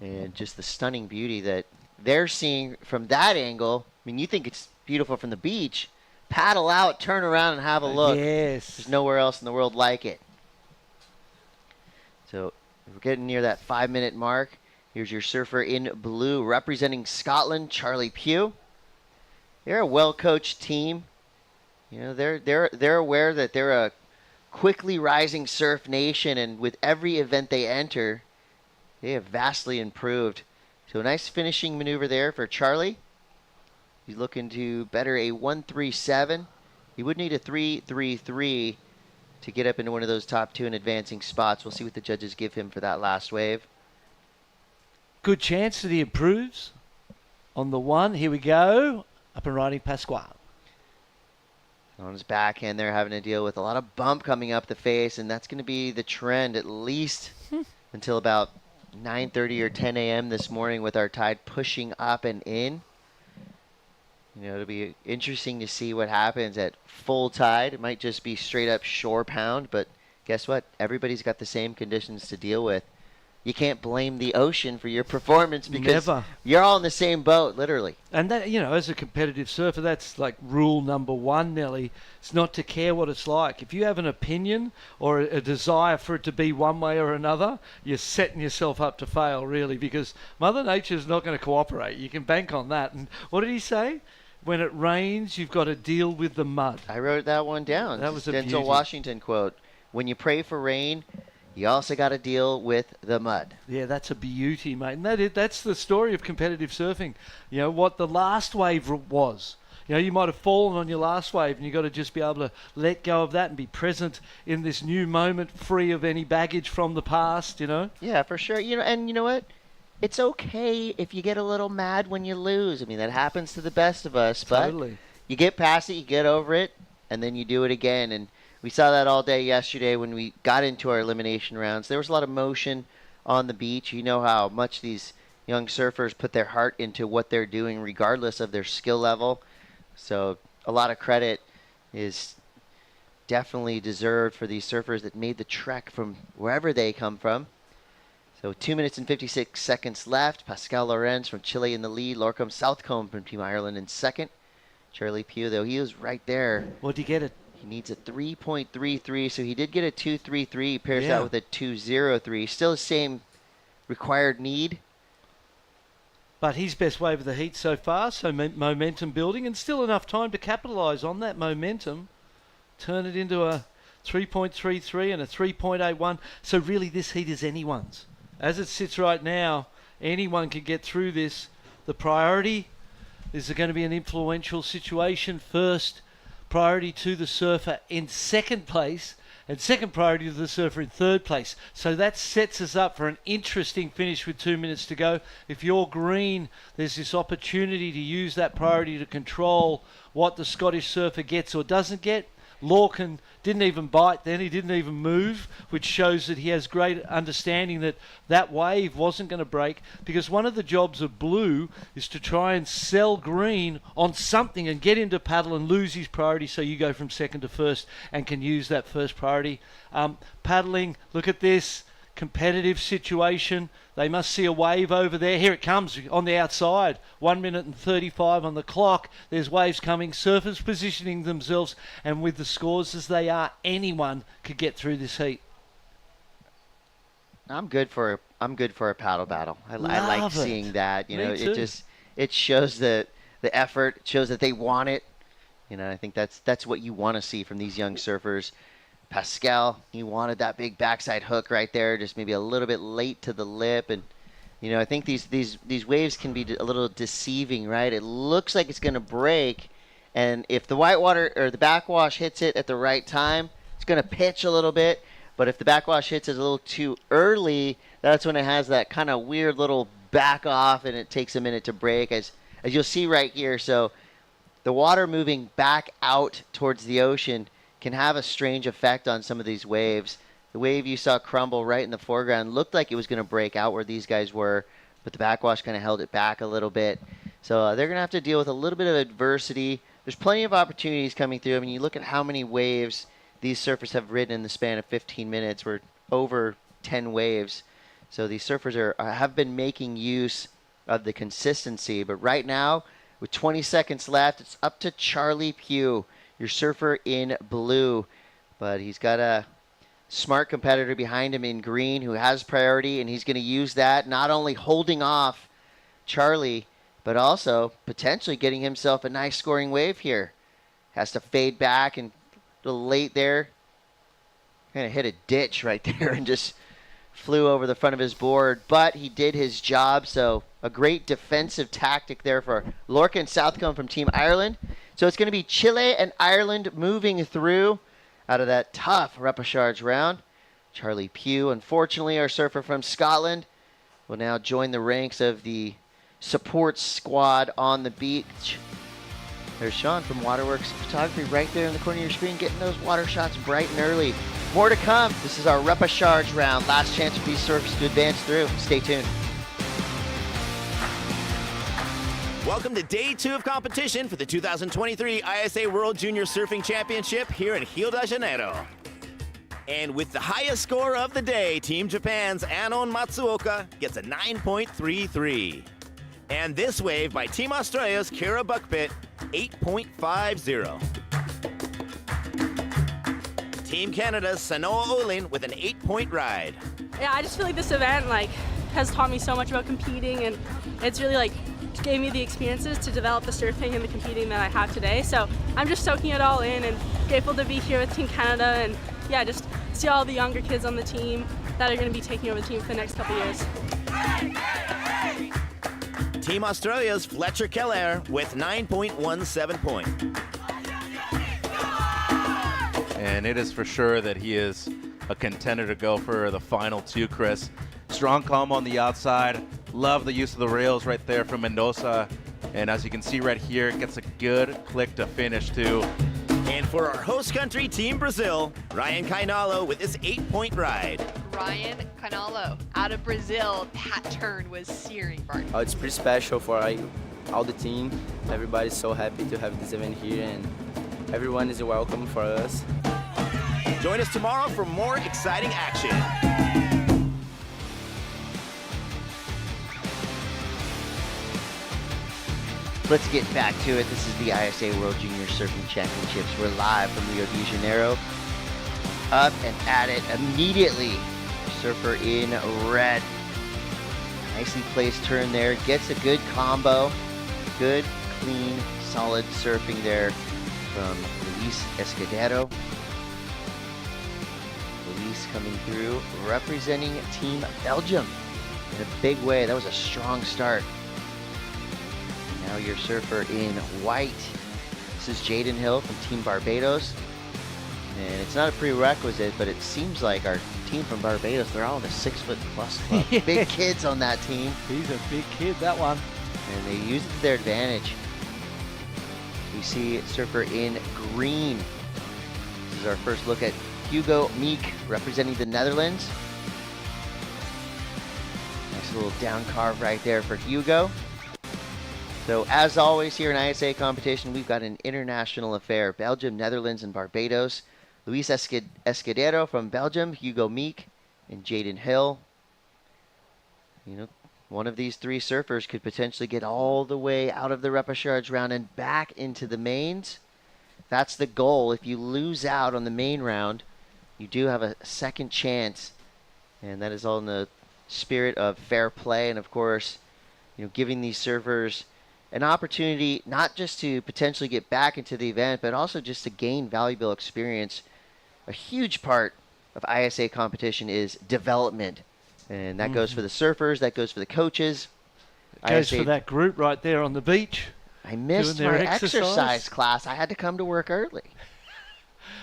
and just the stunning beauty that they're seeing from that angle. I mean, you think it's beautiful from the beach. Paddle out, turn around, and have a look. Yes. There's nowhere else in the world like it. So we're getting near that 5-minute mark. Here's your surfer in blue representing Scotland, Charlie Pugh. They're a well-coached team. They're aware that they're a quickly rising surf nation, and with every event they enter, they have vastly improved. So a nice finishing maneuver there for Charlie. He's looking to better a 1.37. He would need a 3.33 to get up into one of those top two in advancing spots. We'll see what the judges give him for that last wave. Good chance that he improves on the one. Here we go. Up and riding Pasquale. On his backhand, they're having to deal with a lot of bump coming up the face, and that's going to be the trend at least until about 9:30 or 10 a.m. this morning with our tide pushing up and in. It'll be interesting to see what happens at full tide. It might just be straight up shore pound, but guess what? Everybody's got the same conditions to deal with. You can't blame the ocean for your performance because you're all in the same boat, literally. And that, as a competitive surfer, that's like rule number one, Nelly. It's not to care what it's like. If you have an opinion or a desire for it to be one way or another, you're setting yourself up to fail, really, because Mother Nature's not going to cooperate. You can bank on that. And what did he say? When it rains, you've got to deal with the mud. I wrote that one down. That was a Denzel beauty. Washington quote. When you pray for rain, you also got to deal with the mud. Yeah, that's a beauty, mate. And that's the story of competitive surfing. What the last wave was. You might have fallen on your last wave, and you've got to just be able to let go of that and be present in this new moment, free of any baggage from the past, Yeah, for sure. And you know what? It's okay if you get a little mad when you lose. I mean, that happens to the best of us. Totally. But you get past it, you get over it, and then you do it again. And we saw that all day yesterday when we got into our elimination rounds. There was a lot of motion on the beach. You know how much these young surfers put their heart into what they're doing regardless of their skill level. So a lot of credit is definitely deserved for these surfers that made the trek from wherever they come from. So 2 minutes and 56 seconds left. Pascal Lorenz from Chile in the lead. Lorcombe Southcombe from Team Ireland in second. Charlie Pugh, though, he was right there. What did he get it? He needs a 3.33, so he did get a 2.33. He pairs that with a 2.03. Still the same required need. But his best wave of the heat so far, so momentum building, and still enough time to capitalise on that momentum. Turn it into a 3.33 and a 3.81. So really this heat is anyone's. As it sits right now, anyone can get through this. The priority is going to be an influential situation. First priority to the surfer in second place, and second priority to the surfer in third place. So that sets us up for an interesting finish with 2 minutes to go. If you're green, there's this opportunity to use that priority to control what the Scottish surfer gets or doesn't get. Lorcan didn't even bite then, he didn't even move, which shows that he has great understanding that that wave wasn't going to break, because one of the jobs of blue is to try and sell green on something and get him to paddle and lose his priority, so you go from second to first and can use that first priority. Paddling, look at this, competitive situation. They must see a wave over there. Here it comes on the outside. 1 minute and 35 on the clock. There's waves coming. Surfers positioning themselves, and with the scores as they are, anyone could get through this heat. I'm good for a paddle battle. I like seeing that. You know, it shows the effort. It shows that they want it. You know, I think that's what you want to see from these young surfers. Pascal, he wanted that big backside hook right there, just maybe a little bit late to the lip. And, you know, I think these waves can be a little deceiving, right? It looks like it's going to break, and if the whitewater or the backwash hits it at the right time, it's going to pitch a little bit. But if the backwash hits it a little too early, that's when it has that kind of weird little back off, and it takes a minute to break, as you'll see right here. So the water moving back out towards the ocean can have a strange effect on some of these waves. The wave you saw crumble right in the foreground looked like it was going to break out where these guys were, but the backwash kind of held it back a little bit. So they're going to have to deal with a little bit of adversity. There's plenty of opportunities coming through. I mean, you look at how many waves these surfers have ridden in the span of 15 minutes. We're over 10 waves. So these surfers have been making use of the consistency. But right now, with 20 seconds left, it's up to Charlie Pugh, your surfer in blue. But he's got a smart competitor behind him in green who has priority, and he's going to use that, not only holding off Charlie, but also potentially getting himself a nice scoring wave here. Has to fade back, and a little late there. Kind of hit a ditch right there and just flew over the front of his board, but he did his job. So a great defensive tactic there for Lorcan Southcombe from Team Ireland. So it's going to be Chile and Ireland moving through out of that tough repechage round. Charlie Pugh, unfortunately, our surfer from Scotland, will now join the ranks of the support squad on the beach. There's Sean from Waterworks Photography right there in the corner of your screen, getting those water shots bright and early. More to come. This is our repechage round. Last chance for these surfers to advance through. Stay tuned. Welcome to Day 2 of competition for the 2023 ISA World Junior Surfing Championship here in Rio de Janeiro. And with the highest score of the day, Team Japan's Anon Matsuoka gets a 9.33. And this wave by Team Australia's Kira Buckpit, 8.50. Team Canada's Sanoa Olin with an 8-point ride. Yeah, I just feel like this event has taught me so much about competing, and it's really gave me the experiences to develop the surfing and the competing that I have today. So I'm just soaking it all in and grateful to be here with Team Canada, and yeah, just see all the younger kids on the team that are going to be taking over the team for the next couple years. Team Australia's Fletcher Keller with 9.17 points. And it is for sure that he is a contender to go for the final two, Chris. Strong calm on the outside. Love the use of the rails right there from Mendoza. And as you can see right here, it gets a good click to finish too. And for our host country, Team Brazil, Ryan Kainalo with his 8-point ride. Ryan Canalo out of Brazil. That turn was searing, Bart. It's pretty special for all the team. Everybody's so happy to have this event here, and everyone is welcome for us. Join us tomorrow for more exciting action. Let's get back to it. This is the ISA World Junior Surfing Championships. We're live from Rio de Janeiro. Up and at it immediately. Surfer in red. Nicely placed turn there. Gets a good combo. Good, clean, solid surfing there from Luis Escudero. Luis coming through, representing Team Belgium in a big way. That was a strong start. Now your surfer in white. This is Jaden Hill from Team Barbados. And it's not a prerequisite, but it seems like our team from Barbados, they're all in the 6'+ club. Yeah. Big kids on that team. He's a big kid, that one. And they use it to their advantage. We see surfer in green. This is our first look at Hugo Meek representing the Netherlands. Nice little down carve right there for Hugo. So as always here in ISA competition, we've got an international affair. Belgium, Netherlands, and Barbados. Luis Escudero from Belgium, Hugo Meek, and Jaden Hill. You know, one of these three surfers could potentially get all the way out of the repechage round and back into the mains. That's the goal. If you lose out on the main round, you do have a second chance. And that is all in the spirit of fair play and, of course, you know, giving these surfers an opportunity not just to potentially get back into the event, but also just to gain valuable experience. A huge part of ISA competition is development. And that goes for the surfers, that goes for the coaches. It goes for that group right there on the beach. I missed my exercise class. I had to come to work early.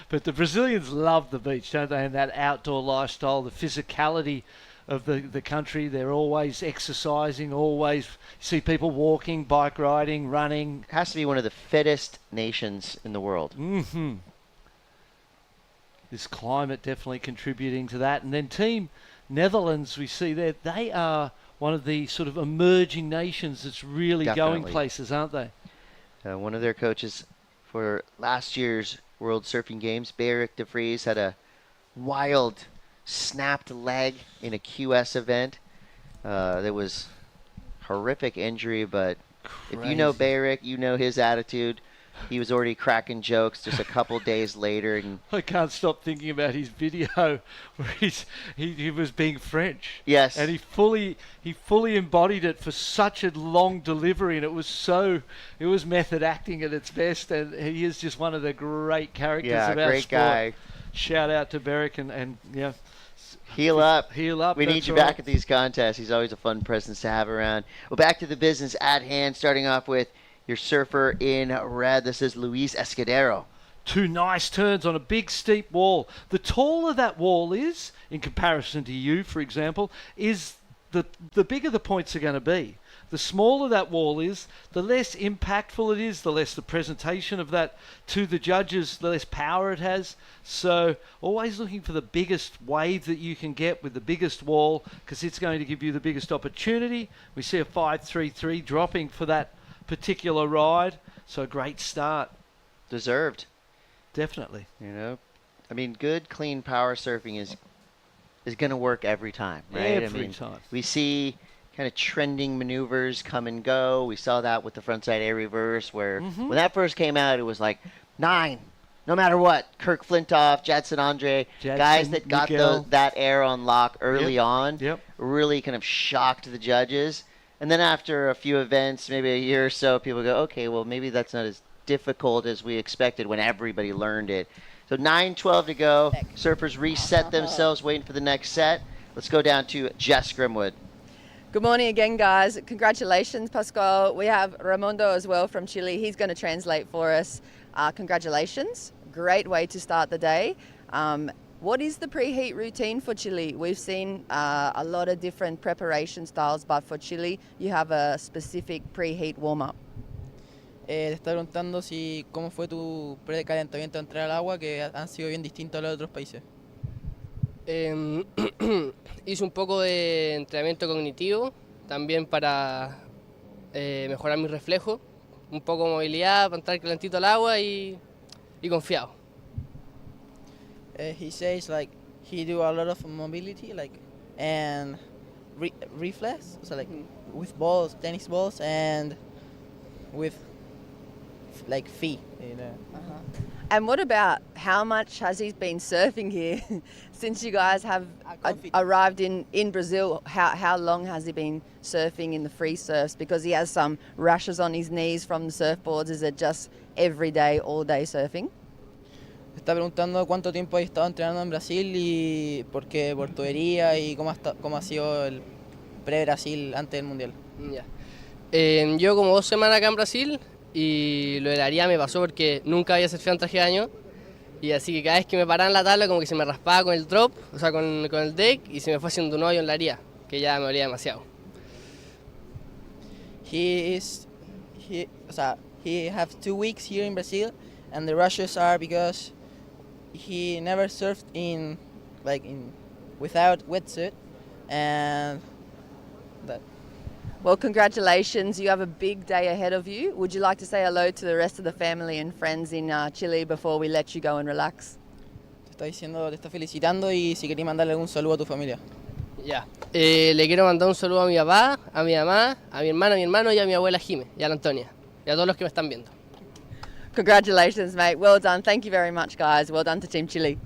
But the Brazilians love the beach, don't they? And that outdoor lifestyle, the physicality of the country. They're always exercising, always see people walking, bike riding, running. It has to be one of the fittest nations in the world. Mm-hmm. This climate definitely contributing to that. And then Team Netherlands, we see there, they are one of the sort of emerging nations that's really going places, aren't they? One of their coaches for last year's World Surfing Games, Beric de Vries, had a wild snapped leg in a QS event. There was horrific injury, but if you know Beric, you know his attitude. He was already cracking jokes just a couple days later. And I can't stop thinking about his video where he was being French. Yes. And he fully embodied it for such a long delivery, and it was method acting at its best, and he is just one of the great characters of our great sport. Guy. Shout out to Beric and yeah. Heal up. Heal up. We need you back at these contests. He's always a fun presence to have around. Well, back to the business at hand, starting off with your surfer in red. This is Luis Escudero. Two nice turns on a big steep wall. The taller that wall is, in comparison to you, for example, is the bigger the points are going to be. The smaller that wall is, the less impactful it is, the less the presentation of that to the judges, the less power it has. So always looking for the biggest wave that you can get with the biggest wall, because it's going to give you the biggest opportunity. We see a 5.33 dropping for that particular ride. So a great start. Deserved. Definitely. You know, I mean, good, clean power surfing is going to work every time, right? Every time. We see kind of trending maneuvers come and go. We saw that with the frontside air reverse, where when that first came out, it was like 9, no matter what. Kirk Flintoff, Jadson Andre, guys that got that air on lock early on, really kind of shocked the judges. And then after a few events, maybe a year or so, people go, okay, well, maybe that's not as difficult as we expected when everybody learned it. So 9:12 to go. Surfers reset themselves, waiting for the next set. Let's go down to Jess Grimwood. Good morning again, guys. Congratulations, Pascal. We have Raimondo as well from Chile. He's going to translate for us. Congratulations. Great way to start the day. What is the preheat routine for Chile? We've seen a lot of different preparation styles, but for Chile, you have a specific preheat warm-up. Te está preguntando si cómo fue tu precalentamiento de entrar al agua, que han sido bien distintos a los otros países. Hice un poco de entrenamiento cognitivo, también para mejorar mi reflejo, un poco de movilidad, para entrar calentito al agua y confiado. He says like he do a lot of mobility, like and reflex, so like with balls, tennis balls, and with like feet. You know. And what about how much has he been surfing here since you guys have arrived in Brazil? How long has he been surfing in the free surfs? Because he has some rashes on his knees from the surfboards. Is it just every day, all day surfing? Está preguntando cuánto tiempo he estado entrenando en Brasil y por qué, por tubería y cómo ha sido el pre-Brasil antes del Mundial. Ya. Llevo como 2 semanas acá en Brasil y lo de la herida me pasó porque nunca había surfeado en traje de baño y así que cada vez que me paraba en la tabla como que se me raspaba con el drop, o sea con el deck y se me fue haciendo un hoyo en la herida que ya me dolía demasiado. He have 2 weeks here in Brazil and the rashes are because he never surfed without wetsuit and that. Well, congratulations. You have a big day ahead of you. Would you like to say hello to the rest of the family and friends in Chile before we let you go and relax? Te está felicitando y si querías mandarle algún saludo a tu familia. Ya. Le quiero mandar un saludo a mi papá, a mi mamá, a mi hermana, a mi hermano y a mi abuela Jime y a la Antonia y a todos los que me están viendo. Congratulations, mate. Well done. Thank you very much, guys. Well done to Team Chile.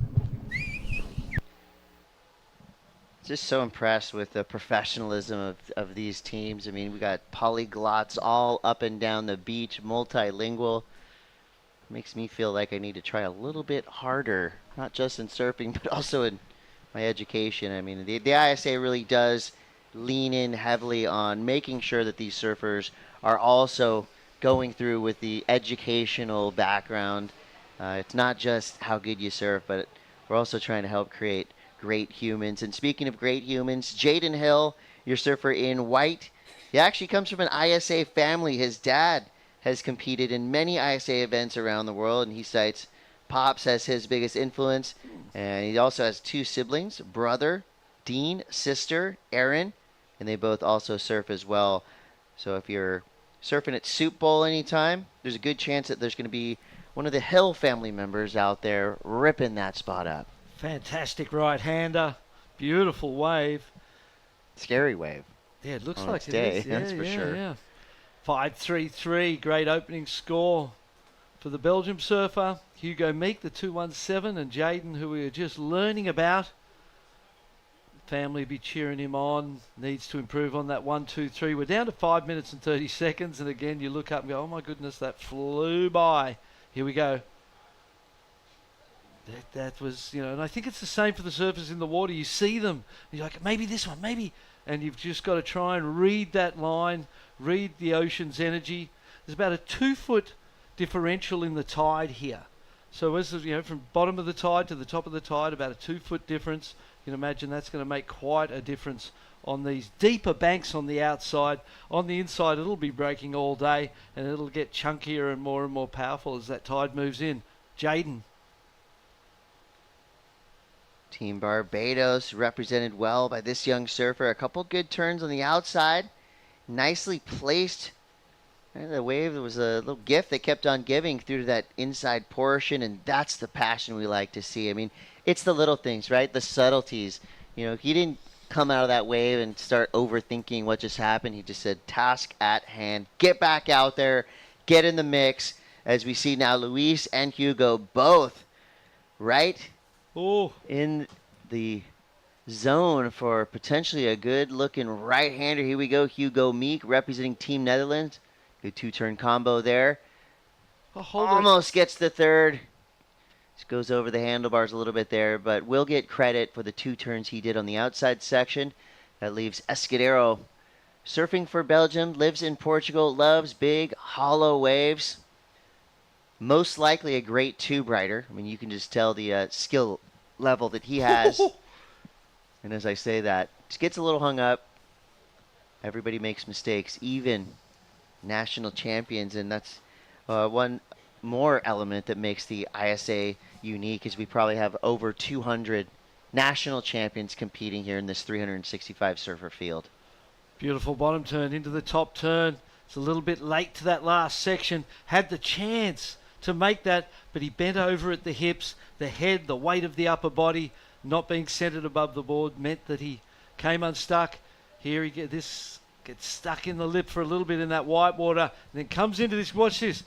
Just so impressed with the professionalism of these teams. I mean, we got polyglots all up and down the beach, multilingual. Makes me feel like I need to try a little bit harder, not just in surfing, but also in my education. I mean, the ISA really does lean in heavily on making sure that these surfers are also going through with the educational background. It's not just how good you surf, but we're also trying to help create great humans. And speaking of great humans, Jaden Hill, your surfer in white, he actually comes from an ISA family. His dad has competed in many ISA events around the world, and he cites Pops as his biggest influence. And he also has 2 siblings, brother Dean, sister Erin, and they both also surf as well. So if you're surfing at Soup Bowl anytime, there's a good chance that there's going to be one of the Hill family members out there ripping that spot up. Fantastic right-hander. Beautiful wave. Scary wave. Yeah, it looks on like its it day, is. Yeah, that's for sure. Yeah. 5.33, great opening score for the Belgium surfer. Hugo Meek, the 217, and Jaden, who we were just learning about. Family be cheering him on. Needs to improve on that 1-2-3. We're down to 5 minutes and 30 seconds, and again you look up and go, oh my goodness, that flew by. Here we go. That was, and I think it's the same for the surfers in the water. You see them, and you're like, maybe this one, maybe. And you've just got to try and read that line, read the ocean's energy. There's about a 2-foot differential in the tide here. So as from bottom of the tide to the top of the tide, about a 2-foot difference. You can imagine that's going to make quite a difference on these deeper banks on the outside. On the inside, it'll be breaking all day, and it'll get chunkier and more powerful as that tide moves in. Jaden. Team Barbados represented well by this young surfer. A couple good turns on the outside. Nicely placed. And the wave, there was a little gift they kept on giving through to that inside portion, and that's the passion we like to see. I mean, it's the little things, right? The subtleties. He didn't come out of that wave and start overthinking what just happened. He just said, task at hand. Get back out there. Get in the mix. As we see now, Luis and Hugo both right in the zone for potentially a good-looking right-hander. Here we go, Hugo Meek representing Team Netherlands. Good 2-turn combo there. Almost gets the third. Just goes over the handlebars a little bit there, but will get credit for the 2 turns he did on the outside section. That leaves Escudero surfing for Belgium, lives in Portugal, loves big, hollow waves. Most likely a great tube rider. I mean, you can just tell the skill level that he has. And as I say that, just gets a little hung up. Everybody makes mistakes, even national champions, and that's one more element that makes the ISA unique is we probably have over 200 national champions competing here in this 365 surfer field. Beautiful bottom turn into the top turn. It's a little bit late to that last section. Had the chance to make that, but he bent over at the hips. The head, the weight of the upper body not being centered above the board meant that he came unstuck. Here he gets stuck in the lip for a little bit in that white water, and then comes into this. Watch this.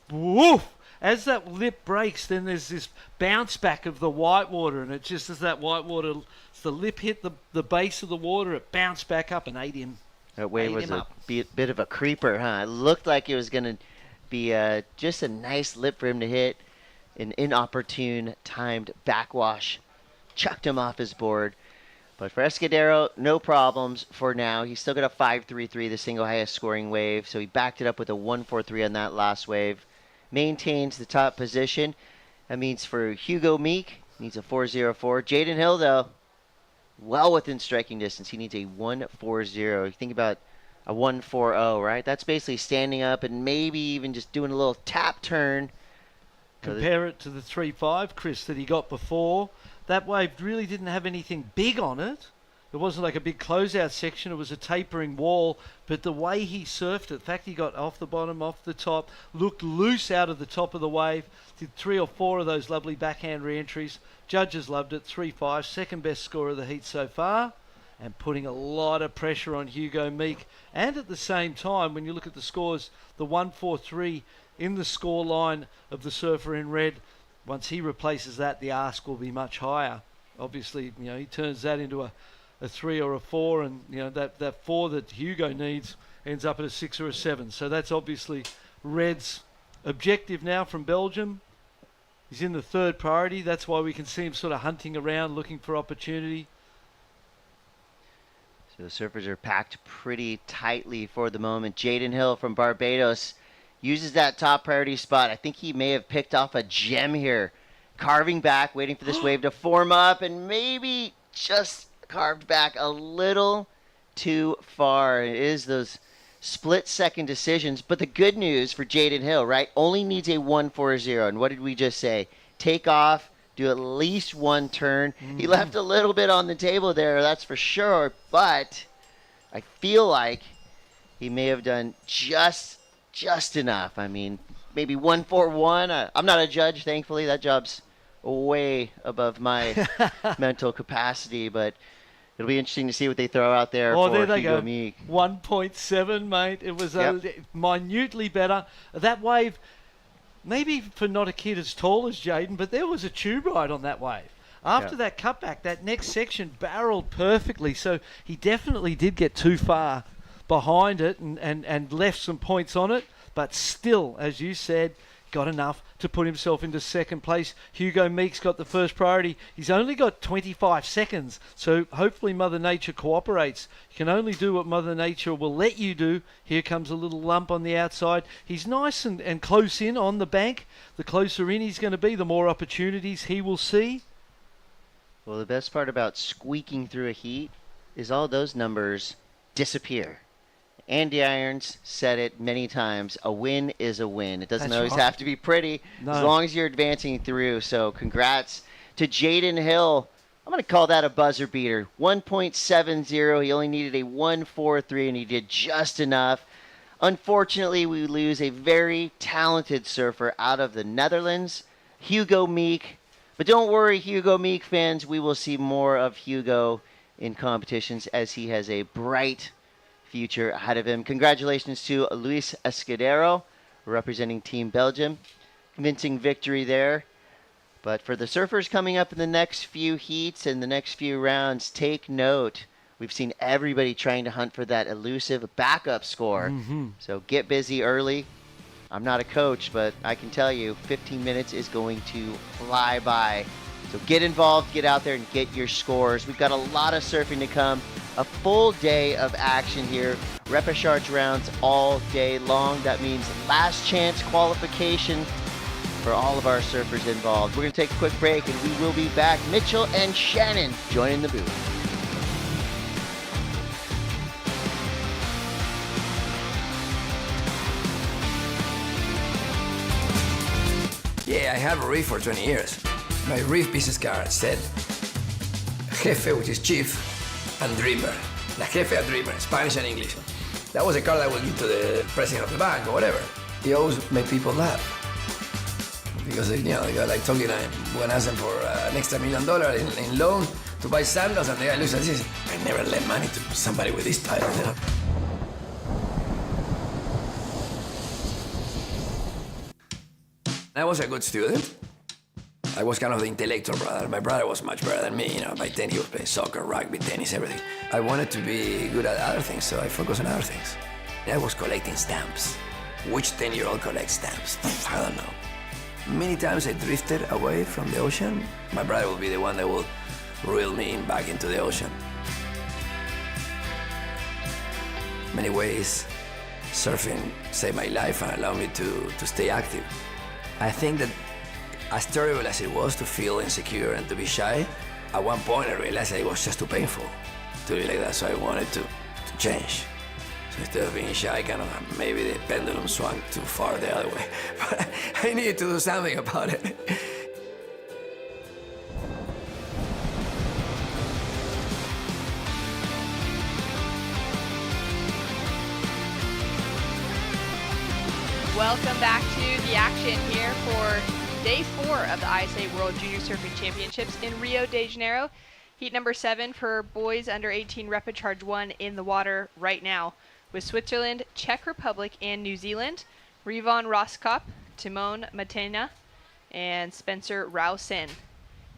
Woof! As that lip breaks, then there's this bounce back of the white water, and it just as that white water, as the lip hit the base of the water, it bounced back up and ate him. That wave was a bit of a creeper, huh? It looked like it was going to be just a nice lip for him to hit. An inopportune timed backwash chucked him off his board. But for Escudero, no problems for now. He's still got a 5.33, the single highest scoring wave. So he backed it up with a 1.43 on that last wave. Maintains the top position. That means for Hugo Meek, needs a 4.04. Jaden Hill, though, well within striking distance. He needs a 1.40. You think about a 1.40, right? That's basically standing up and maybe even just doing a little tap turn. Compare it to the 3.5, Chris, that he got before. That wave really didn't have anything big on it. It wasn't like a big closeout section. It was a tapering wall. But the way he surfed it, in fact, he got off the bottom, off the top, looked loose out of the top of the wave, did 3 or 4 of those lovely backhand re-entries. Judges loved it. 3.5, second best score of the heat so far, and putting a lot of pressure on Hugo Meek. And at the same time, when you look at the scores, the 1.43 in the score line of the surfer in red, once he replaces that, the ask will be much higher. Obviously, he turns that into a 3 or a 4, and that 4 that Hugo needs ends up at a 6 or a 7. So that's obviously Red's objective now from Belgium. He's in the third priority. That's why we can see him sort of hunting around, looking for opportunity. So the surfers are packed pretty tightly for the moment. Jaden Hill from Barbados uses that top priority spot. I think he may have picked off a gem here. Carving back, waiting for this wave to form up, and maybe just carved back a little too far. It is those split-second decisions. But the good news for Jaden Hill, right, only needs a 1.40. And what did we just say? Take off, do at least one turn. He left a little bit on the table there, that's for sure. But I feel like he may have done just enough. I mean, maybe 1.41. I'm not a judge, thankfully. That job's way above my mental capacity, but it'll be interesting to see what they throw out there for there they Hugo go. Meek. 1.7, mate. It was minutely better. That wave, maybe for not a kid as tall as Jaden, but there was a tube ride on that wave. After that cutback, that next section barreled perfectly, so he definitely did get too far behind it and left some points on it, but still, as you said, got enough to put himself into second place. Hugo Meek's got the first priority. He's only got 25 seconds, so hopefully Mother Nature cooperates. You can only do what Mother Nature will let you do. Here comes a little lump on the outside. He's nice and close in on the bank. The closer in he's going to be, the more opportunities he will see. Well, the best part about squeaking through a heat is all those numbers disappear. Andy Irons said it many times. A win is a win. It doesn't always have to be pretty, as long as you're advancing through. So congrats to Jaden Hill. I'm going to call that a buzzer beater. 1.70. He only needed a 1.43, and he did just enough. Unfortunately, we lose a very talented surfer out of the Netherlands, Hugo Meek. But don't worry, Hugo Meek fans. We will see more of Hugo in competitions as he has a bright future ahead of him. Congratulations to Luis Escudero, representing Team Belgium. Convincing victory there. But for the surfers coming up in the next few heats and the next few rounds, take note. We've seen everybody trying to hunt for that elusive backup score. So get busy early. I'm not a coach, but I can tell you 15 minutes is going to fly by. So get involved, get out there, and get your scores. We've got a lot of surfing to come. A full day of action here. Repechage rounds all day long. That means last chance qualification for all of our surfers involved. We're going to take a quick break, and we will be back. Mitchell and Shannon joining the booth. Yeah, I have a reef for 20 years. My reef business card said, Jefe, which is chief, and Dreamer. La Jefe and Dreamer, Spanish and English. That was a card I would give to the president of the bank or whatever. He always made people laugh. Because, the guy like talking, when I asked them for an extra $1 million in loan to buy sandals, and the guy looks at this, I never lend money to somebody with this title, I was a good student. I was kind of the intellectual brother. My brother was much better than me. By 10 he was playing soccer, rugby, tennis, everything. I wanted to be good at other things, so I focused on other things. I was collecting stamps. Which 10-year-old collects stamps? I don't know. Many times I drifted away from the ocean. My brother will be the one that will reel me back into the ocean. In many ways, surfing saved my life and allowed me to stay active. I think that as terrible as it was to feel insecure and to be shy, at one point I realized that it was just too painful to be like that, so I wanted to change. So instead of being shy, kind of maybe the pendulum swung too far the other way. But I needed to do something about it. Welcome back to the action here for Day 4 of the ISA World Junior Surfing Championships in Rio de Janeiro. Heat number 7 for boys under 18 Rapid Charge 1 in the water right now with Switzerland, Czech Republic, and New Zealand. Rivon Roskop, Timon Matena, and Spencer Rausen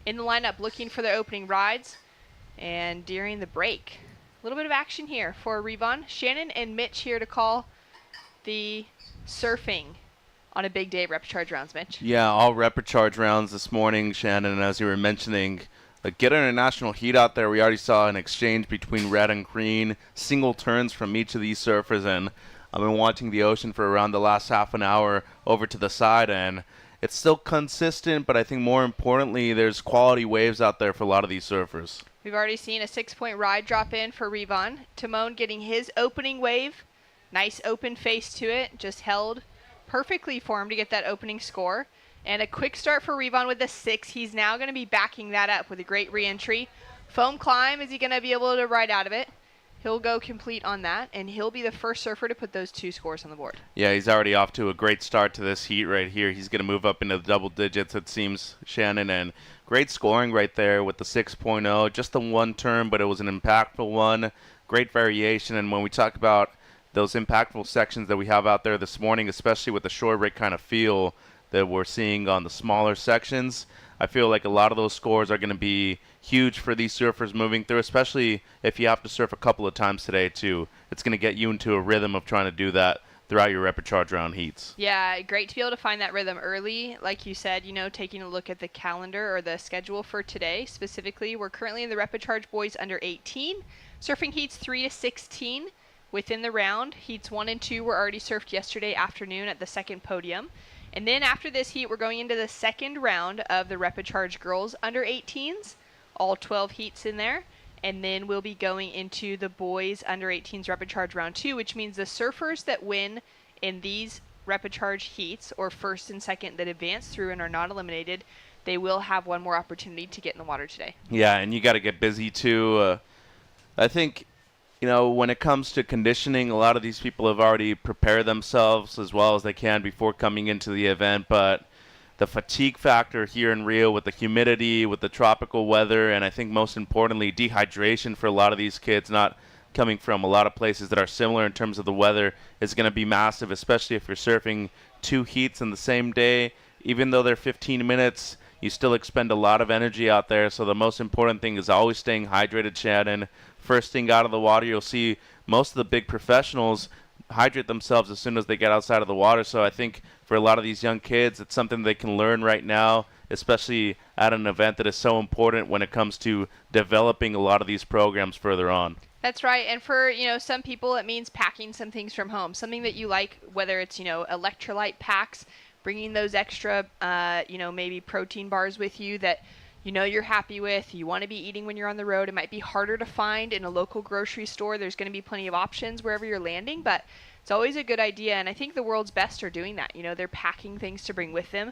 in the lineup looking for their opening rides. And during the break, a little bit of action here for Rivon. Shannon and Mitch here to call the surfing on a big day of Rapid Charge rounds, Mitch. Yeah, all Rapid Charge rounds this morning, Shannon, and as you were mentioning, get an international heat out there. We already saw an exchange between red and green, single turns from each of these surfers, and I've been watching the ocean for around the last half an hour over to the side, and it's still consistent, but I think more importantly, there's quality waves out there for a lot of these surfers. We've already seen a 6-point ride drop in for Rivon. Timon getting his opening wave. Nice open face to it, just held perfectly for him to get that opening score. And a quick start for Rivon with a 6. He's now going to be backing that up with a great re-entry. Foam climb, is he going to be able to ride out of it? He'll go complete on that, and he'll be the first surfer to put those 2 scores on the board. Yeah, he's already off to a great start to this heat right here. He's going to move up into the double digits, it seems, Shannon, and great scoring right there with the 6.0. Just the one turn, but it was an impactful one. Great variation, and when we talk about those impactful sections that we have out there this morning, especially with the shore break kind of feel that we're seeing on the smaller sections, I feel like a lot of those scores are going to be huge for these surfers moving through, especially if you have to surf a couple of times today too. It's going to get you into a rhythm of trying to do that throughout your Rapid Charge round heats. Yeah, great to be able to find that rhythm early. Like you said, taking a look at the calendar or the schedule for today specifically. We're currently in the Rapid Charge boys under 18. Surfing heats 3 to 16 within the round. Heats 1 and 2 were already surfed yesterday afternoon at the second podium. And then after this heat, we're going into the second round of the Rapid Charge girls under 18s, all 12 heats in there. And then we'll be going into the boys under 18s Rapid Charge round 2, which means the surfers that win in these Rapid Charge heats, or first and second that advance through and are not eliminated, they will have one more opportunity to get in the water today. Yeah, and you got to get busy too. I think, when it comes to conditioning, a lot of these people have already prepared themselves as well as they can before coming into the event, but the fatigue factor here in Rio with the humidity, with the tropical weather, and I think most importantly, dehydration for a lot of these kids not coming from a lot of places that are similar in terms of the weather is going to be massive, especially if you're surfing 2 heats in the same day. Even though they're 15 minutes, you still expend a lot of energy out there, so the most important thing is always staying hydrated, Shannon. First thing out of the water, you'll see most of the big professionals hydrate themselves as soon as they get outside of the water. So I think for a lot of these young kids, it's something they can learn right now, especially at an event that is so important when it comes to developing a lot of these programs further on. That's right. And for, some people, it means packing some things from home, something that you like, whether it's, electrolyte packs, bringing those extra, maybe protein bars with you that you're happy with, you want to be eating when you're on the road. It might be harder to find in a local grocery store. There's going to be plenty of options wherever you're landing, but it's always a good idea. And I think the world's best are doing that. They're packing things to bring with them.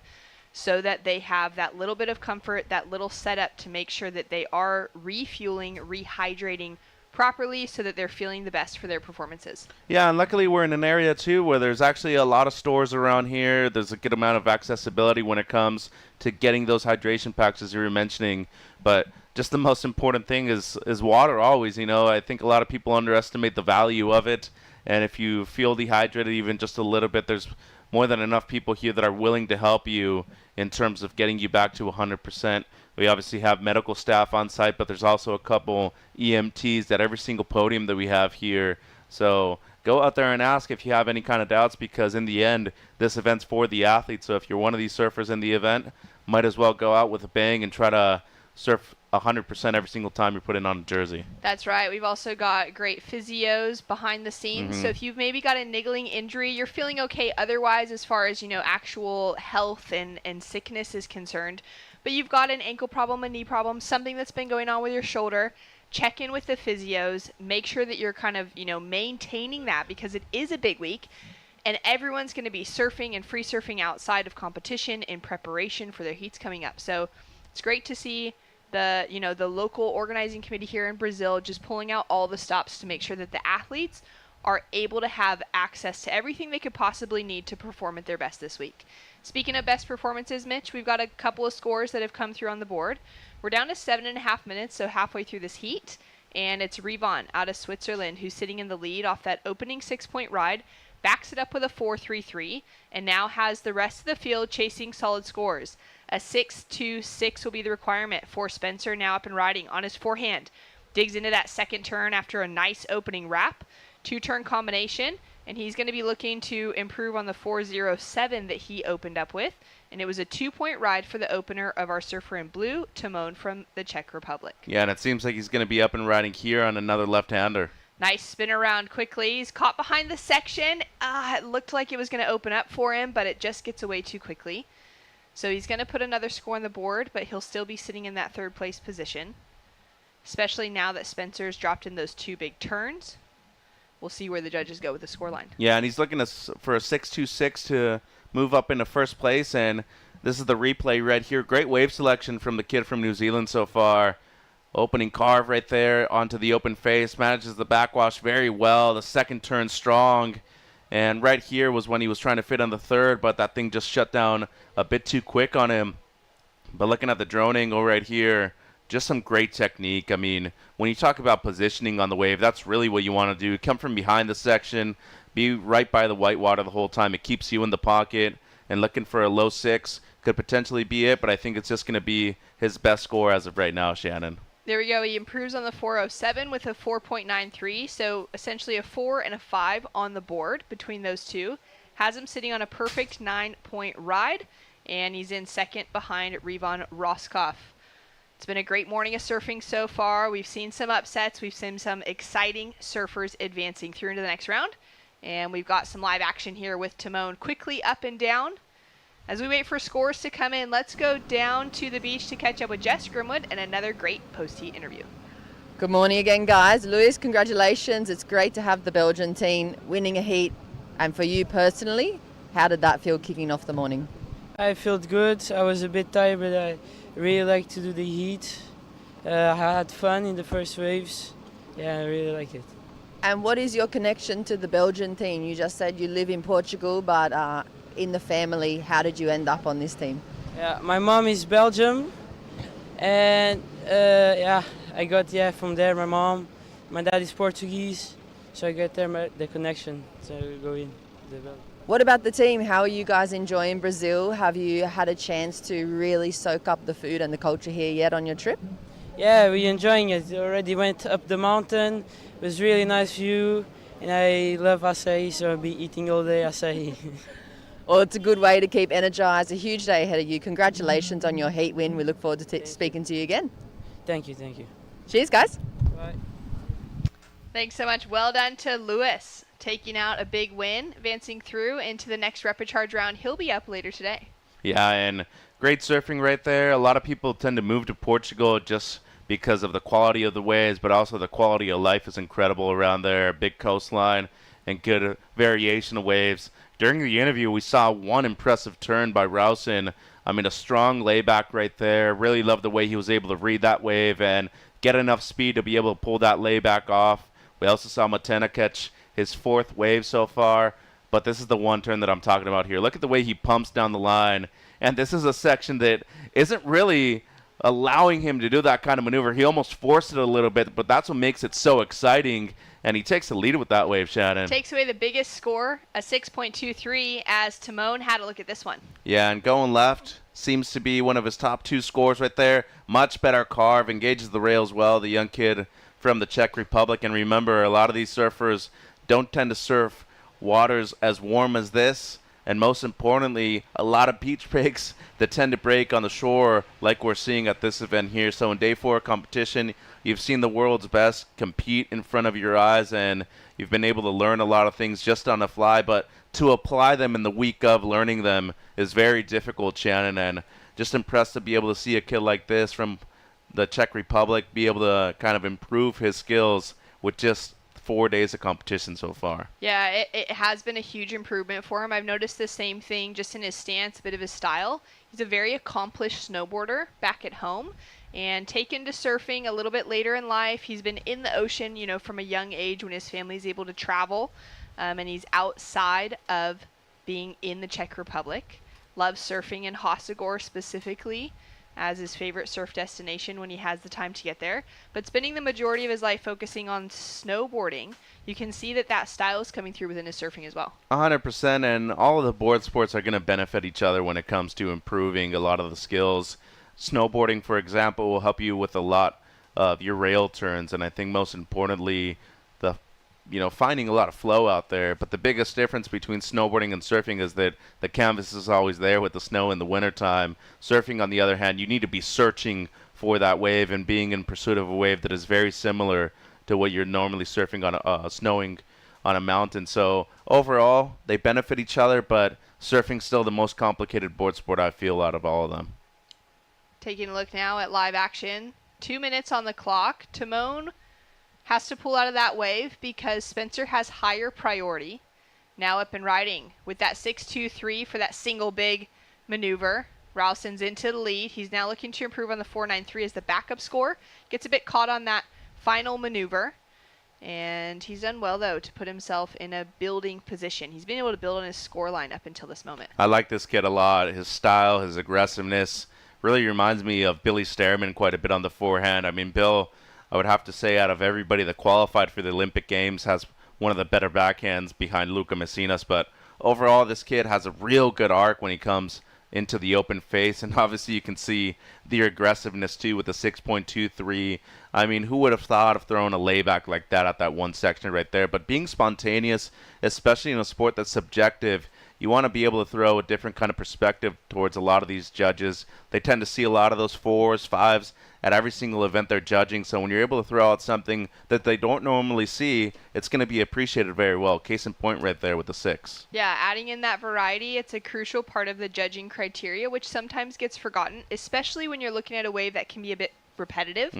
so that they have that little bit of comfort, that little setup to make sure that they are refueling, rehydrating properly so that they're feeling the best for their performances. Yeah, and luckily we're in an area too where there's actually a lot of stores around here. There's a good amount of accessibility when it comes to getting those hydration packs, as you were mentioning. But just the most important thing is water always. I think a lot of people underestimate the value of it. And if you feel dehydrated even just a little bit, there's more than enough people here that are willing to help you in terms of getting you back to 100%. We obviously have medical staff on site, but there's also a couple EMTs at every single podium that we have here. So go out there and ask if you have any kind of doubts, because in the end, this event's for the athletes. So if you're one of these surfers in the event, might as well go out with a bang and try to surf 100% every single time you're putting on a jersey. That's right. We've also got great physios behind the scenes. So if you've maybe got a niggling injury, you're feeling okay otherwise as far as, actual health and sickness is concerned, but you've got an ankle problem, a knee problem, something that's been going on with your shoulder, check in with the physios, make sure that you're kind of, maintaining that, because it is a big week. And everyone's going to be surfing and free surfing outside of competition in preparation for their heats coming up. So it's great to see the local organizing committee here in Brazil just pulling out all the stops to make sure that the athletes are able to have access to everything they could possibly need to perform at their best this week. Speaking of best performances, Mitch, we've got a couple of scores that have come through on the board. We're down to 7.5 minutes, so halfway through this heat, and it's Rivon out of Switzerland who's sitting in the lead off that opening 6-point ride, backs it up with a 4.33, and now has the rest of the field chasing solid scores. A 6.26 will be the requirement for Spencer, now up and riding on his forehand. Digs into that second turn after a nice opening wrap. 2-turn combination, and he's going to be looking to improve on the 4.07 that he opened up with. And it was a 2-point ride for the opener of our surfer in blue, Timon from the Czech Republic. Yeah, and it seems like he's going to be up and riding here on another left-hander. Nice spin around quickly. He's caught behind the section. It looked like it was going to open up for him, but it just gets away too quickly. So he's going to put another score on the board, but he'll still be sitting in that third place position, especially now that Spencer's dropped in those 2 big turns. We'll see where the judges go with the scoreline. Yeah, and he's looking for a 6.26 to move up into first place, and this is the replay right here. Great wave selection from the kid from New Zealand so far. Opening carve right there onto the open face, manages the backwash very well. The second turn strong, and right here was when he was trying to fit on the third, but that thing just shut down a bit too quick on him. But looking at the drone angle right here, just some great technique. I mean, when you talk about positioning on the wave, that's really what you want to do. Come from behind the section, be right by the whitewater the whole time. It keeps you in the pocket, and looking for a low 6 could potentially be it, but I think it's just going to be his best score as of right now, Shannon. There we go. He improves on the 4.07 with a 4.93, so essentially a 4 and a 5 on the board between those two. Has him sitting on a perfect 9-point ride, and he's in second behind Rivon Roskopf. It's been a great morning of surfing so far. We've seen some upsets. We've seen some exciting surfers advancing through into the next round, and we've got some live action here with Timon quickly up and down. As we wait for scores to come in, let's go down to the beach to catch up with Jess Grimwood and another great post-heat interview. Good morning again, guys. Luis, congratulations. It's great to have the Belgian team winning a heat. And for you personally, how did that feel kicking off the morning? I felt good. I was a bit tired, but I really like to do the heat. I had fun in the first waves. Yeah, I really like it. And what is your connection to the Belgian team? You just said you live in Portugal, but in the family, how did you end up on this team? Yeah, my mom is Belgium, and I got from there. My mom, my dad is Portuguese, so I got there the connection. So I go in the Belgium. What about the team? How are you guys enjoying Brazil? Have you had a chance to really soak up the food and the culture here yet on your trip? Yeah, we're enjoying it. Already went up the mountain. It was really nice view, and I love acai, so I'll be eating all day acai. Well, it's a good way to keep energized. A huge day ahead of you. Congratulations on your heat win. We look forward to speaking to you again. Thank you. Cheers, guys. Bye. Thanks so much. Well done to Luis, taking out a big win, advancing through into the next Rapid Charge round. He'll be up later today. Yeah, and great surfing right there. A lot of people tend to move to Portugal just because of the quality of the waves, but also the quality of life is incredible around there. Big coastline and good variation of waves. during the interview, we saw one impressive turn by Rausen. I mean, a strong layback right there. Really loved the way he was able to read that wave and get enough speed to be able to pull that layback off. We also saw Matena catch his 4th wave so far, but this is the one turn that I'm talking about here. Look at the way he pumps down the line, and this is a section that isn't really allowing him to do that kind of maneuver. He almost forced it a little bit, but that's what makes it so exciting, and he takes the lead with that wave, Shannon. Takes away the biggest score, a 6.23, as Timon had a look at this one. Yeah, and going left seems to be one of his top 2 scores right there. Much better carve, engages the rails well, the young kid from the Czech Republic. And remember, a lot of these surfers don't tend to surf waters as warm as this. And most importantly, a lot of beach breaks that tend to break on the shore like we're seeing at this event here. So in day 4 competition, you've seen the world's best compete in front of your eyes, and you've been able to learn a lot of things just on the fly. But to apply them in the week of learning them is very difficult, Shannon. And just impressed to be able to see a kid like this from the Czech Republic be able to kind of improve his skills with just 4 days of competition so far. Yeah, it has been a huge improvement for him. I've noticed the same thing just in his stance, a bit of his style. He's a very accomplished snowboarder back at home and taken to surfing a little bit later in life. He's been in the ocean, you know, from a young age when his family's able to travel, and he's outside of being in the Czech Republic. Loves surfing in Hossegor specifically as his favorite surf destination when he has the time to get there. But spending the majority of his life focusing on snowboarding, you can see that that style is coming through within his surfing as well. 100%, and all of the board sports are going to benefit each other when it comes to improving a lot of the skills. Snowboarding, for example, will help you with a lot of your rail turns, and I think most importantly, finding a lot of flow out there. But the biggest difference between snowboarding and surfing is that the canvas is always there with the snow in the wintertime. Surfing, on the other hand, you need to be searching for that wave and being in pursuit of a wave that is very similar to what you're normally surfing on snowing on a mountain. So overall, they benefit each other, but surfing's still the most complicated board sport I feel out of all of them. Taking a look now at live action. 2 minutes on the clock. Timon has to pull out of that wave because Spencer has higher priority. Now up and riding with that 6.23 for that single big maneuver. Rausen's into the lead. He's now looking to improve on the 4.93 as the backup score. Gets a bit caught on that final maneuver. And he's done well, though, to put himself in a building position. He's been able to build on his score line up until this moment. I like this kid a lot. His style, his aggressiveness really reminds me of Billy Stearman quite a bit on the forehand. I mean, Bill, I would have to say, out of everybody that qualified for the Olympic Games, has one of the better backhands behind Luca Messinas. But overall, this kid has a real good arc when he comes into the open face. And obviously, you can see the aggressiveness, too, with the 6.23. I mean, who would have thought of throwing a layback like that at that one section right there? But being spontaneous, especially in a sport that's subjective, you want to be able to throw a different kind of perspective towards a lot of these judges. They tend to see a lot of those 4s, 5s at every single event they're judging. So when you're able to throw out something that they don't normally see, it's going to be appreciated very well. Case in point right there with the 6. Yeah, adding in that variety, it's a crucial part of the judging criteria, which sometimes gets forgotten, especially when you're looking at a wave that can be a bit repetitive,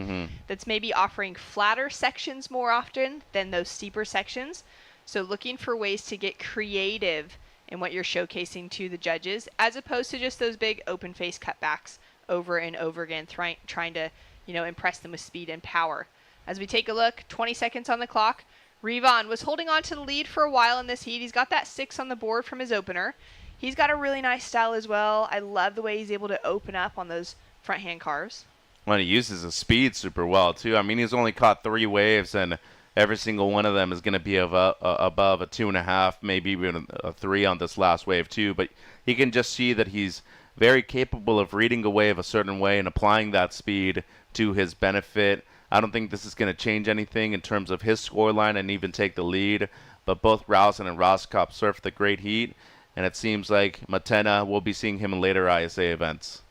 that's maybe offering flatter sections more often than those steeper sections. So looking for ways to get creative in what you're showcasing to the judges, as opposed to just those big open face cutbacks over and over again, trying to, impress them with speed and power. As we take a look, 20 seconds on the clock. Rivon was holding on to the lead for a while in this heat. He's got that 6 on the board from his opener. He's got a really nice style as well. I love the way he's able to open up on those front hand carves. Well, he uses his speed super well, too. I mean, he's only caught 3 waves, and every single one of them is going to be above a 2.5, maybe even a 3 on this last wave, too. But you can just see that he's very capable of reading a wave a certain way and applying that speed to his benefit. I don't think this is going to change anything in terms of his scoreline and even take the lead. But both Rausen and Roskopf surfed the great heat, and it seems like Matena, we'll be seeing him in later ISA events.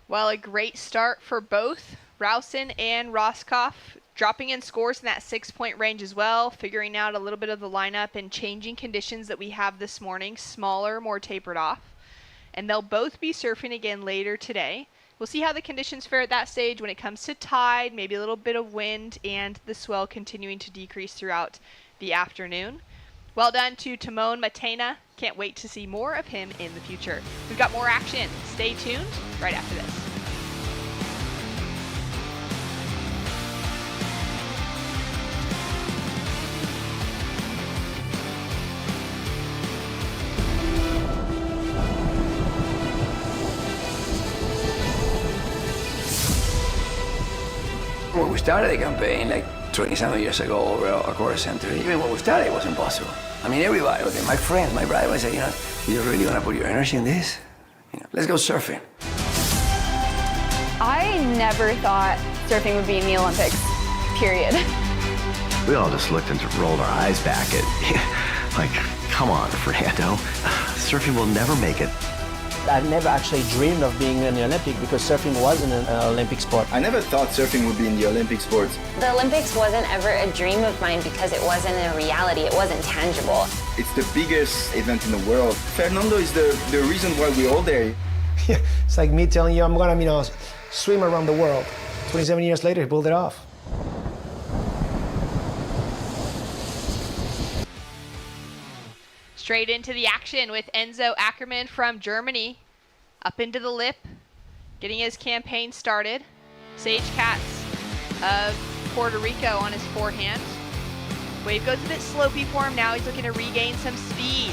Well, a great start for both Rausen and Roskopf, dropping in scores in that 6-point range as well, figuring out a little bit of the lineup and changing conditions that we have this morning, smaller, more tapered off. And they'll both be surfing again later today. We'll see how the conditions fare at that stage when it comes to tide, maybe a little bit of wind, and the swell continuing to decrease throughout the afternoon. Well done to Timon Matena. Can't wait to see more of him in the future. We've got more action. Stay tuned right after this. When we started the campaign, like 20-some years ago, over a course center, even when we started, it was impossible. I mean, everybody, okay, my friends, my brother was saying, you're really gonna put your energy in this? Let's go surfing. I never thought surfing would be in the Olympics, period. We all just looked and rolled our eyes back at, like, come on, Fernando. Surfing will never make it. I've never actually dreamed of being in the Olympics because surfing wasn't an Olympic sport. I never thought surfing would be in the Olympic sports. The Olympics wasn't ever a dream of mine because it wasn't a reality, it wasn't tangible. It's the biggest event in the world. Fernando is the reason why we're all there. Yeah, it's like me telling you I'm gonna, swim around the world. 27 years later, he pulled it off. Straight into the action with Enzo Ackermann from Germany. Up into the lip, getting his campaign started. Sage Katz of Puerto Rico on his forehand. Wave goes a bit slopey for him now. He's looking to regain some speed.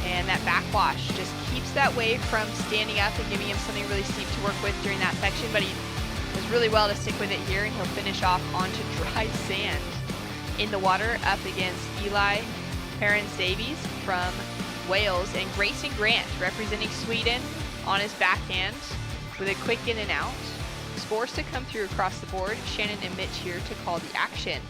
And that backwash just keeps that wave from standing up and giving him something really steep to work with during that section. But he does really well to stick with it here, and he'll finish off onto dry sand. In the water, up against Eli Perrins-Davies from Wales, and Grayson Grant representing Sweden on his backhand with a quick in and out. Scores to come through across the board. Shannon and Mitch here to call the action.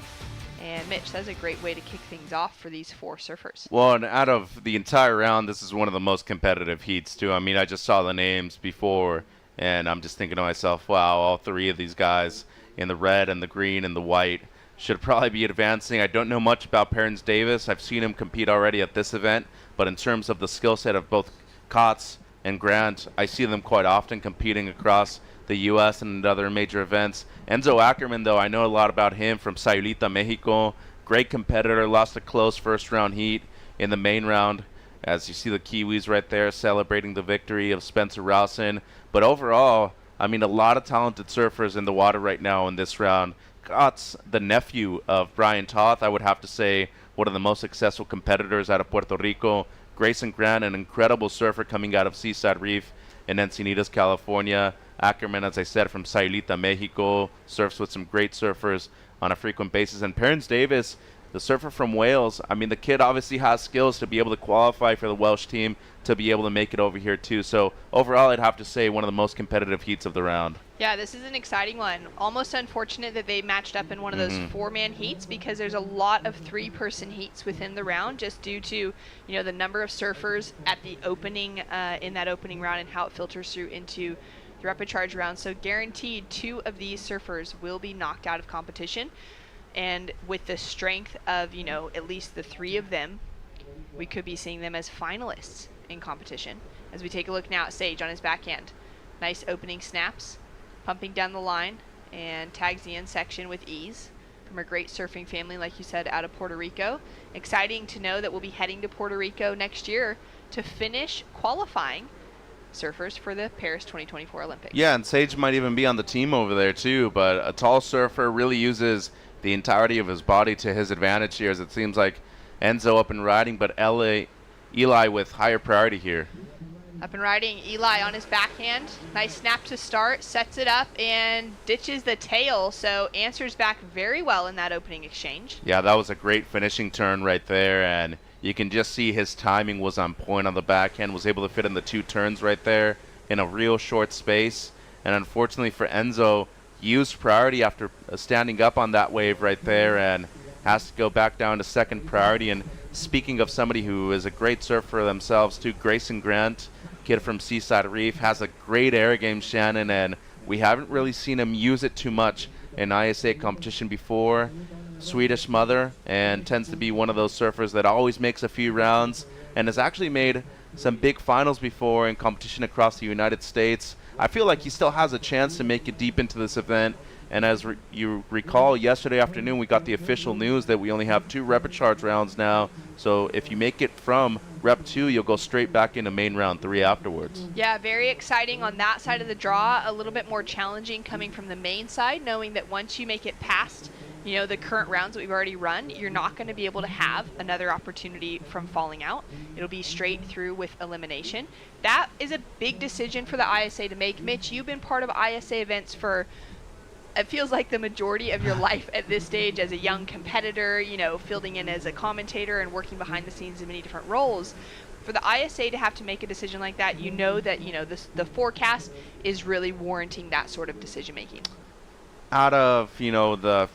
And Mitch, that's a great way to kick things off for these four surfers. Well, and out of the entire round, this is one of the most competitive heats, too. I mean, I just saw the names before, and I'm just thinking to myself, wow, all three of these guys in the red and the green and the white should probably be advancing. I don't know much about Perrins-Davies. I've seen him compete already at this event, but in terms of the skill set of both Katz and Grant, I see them quite often competing across the U.S. and other major events. Enzo Ackermann, though, I know a lot about him from Sayulita, Mexico. Great competitor, lost a close first-round heat in the main round. As you see the Kiwis right there celebrating the victory of Spencer Rowson. But overall, I mean, a lot of talented surfers in the water right now in this round. Katz, the nephew of Brian Toth, I would have to say one of the most successful competitors out of Puerto Rico. Grayson Grant, an incredible surfer coming out of Seaside Reef in Encinitas, California. Ackermann, as I said, from Sayulita, Mexico, surfs with some great surfers on a frequent basis. And Perrins-Davies, the surfer from Wales, I mean, the kid obviously has skills to be able to qualify for the Welsh team, to be able to make it over here too. So overall, I'd have to say one of the most competitive heats of the round. Yeah, this is an exciting one. Almost unfortunate that they matched up in one of those four-man heats, because there's a lot of three-person heats within the round, just due to the number of surfers at the opening in that opening round and how it filters through into the rapid charge round. So guaranteed 2 of these surfers will be knocked out of competition, and with the strength of at least the 3 of them, we could be seeing them as finalists in competition. As we take a look now at Sage on his backhand, nice opening snaps, pumping down the line, and tags the end section with ease from a great surfing family, like you said, out of Puerto Rico. Exciting to know that we'll be heading to Puerto Rico next year to finish qualifying surfers for the Paris 2024 Olympics. Yeah, and Sage might even be on the team over there too, but a tall surfer really uses the entirety of his body to his advantage here, as it seems like Enzo up and riding, but Eli with higher priority here. Up and riding, Eli on his backhand. Nice snap to start, sets it up, and ditches the tail, so answers back very well in that opening exchange. Yeah, that was a great finishing turn right there, and you can just see his timing was on point on the backhand, was able to fit in the 2 turns right there in a real short space. And unfortunately for Enzo, he used priority after standing up on that wave right there and has to go back down to second priority. And speaking of somebody who is a great surfer themselves too, Grayson Grant, kid from Seaside Reef, has a great air game, Shannon, and we haven't really seen him use it too much in ISA competition before. Swedish mother, and tends to be one of those surfers that always makes a few rounds and has actually made some big finals before in competition across the United States. I feel like he still has a chance to make it deep into this event And as you recall, yesterday afternoon we got the official news that we only have 2 repechage rounds now. So if you make it from Rep 2, you'll go straight back into main round 3 afterwards. Yeah, very exciting on that side of the draw. A little bit more challenging coming from the main side, knowing that once you make it past, you know, the current rounds that we've already run, you're not going to be able to have another opportunity from falling out. It'll be straight through with elimination. That is a big decision for the ISA to make. Mitch, you've been part of ISA events for, it feels like, the majority of your life at this stage as a young competitor, you know, fielding in as a commentator and working behind the scenes in many different roles. For the ISA to have to make a decision like that, you know that, you know, the forecast is really warranting that sort of decision making. Out of, you know, the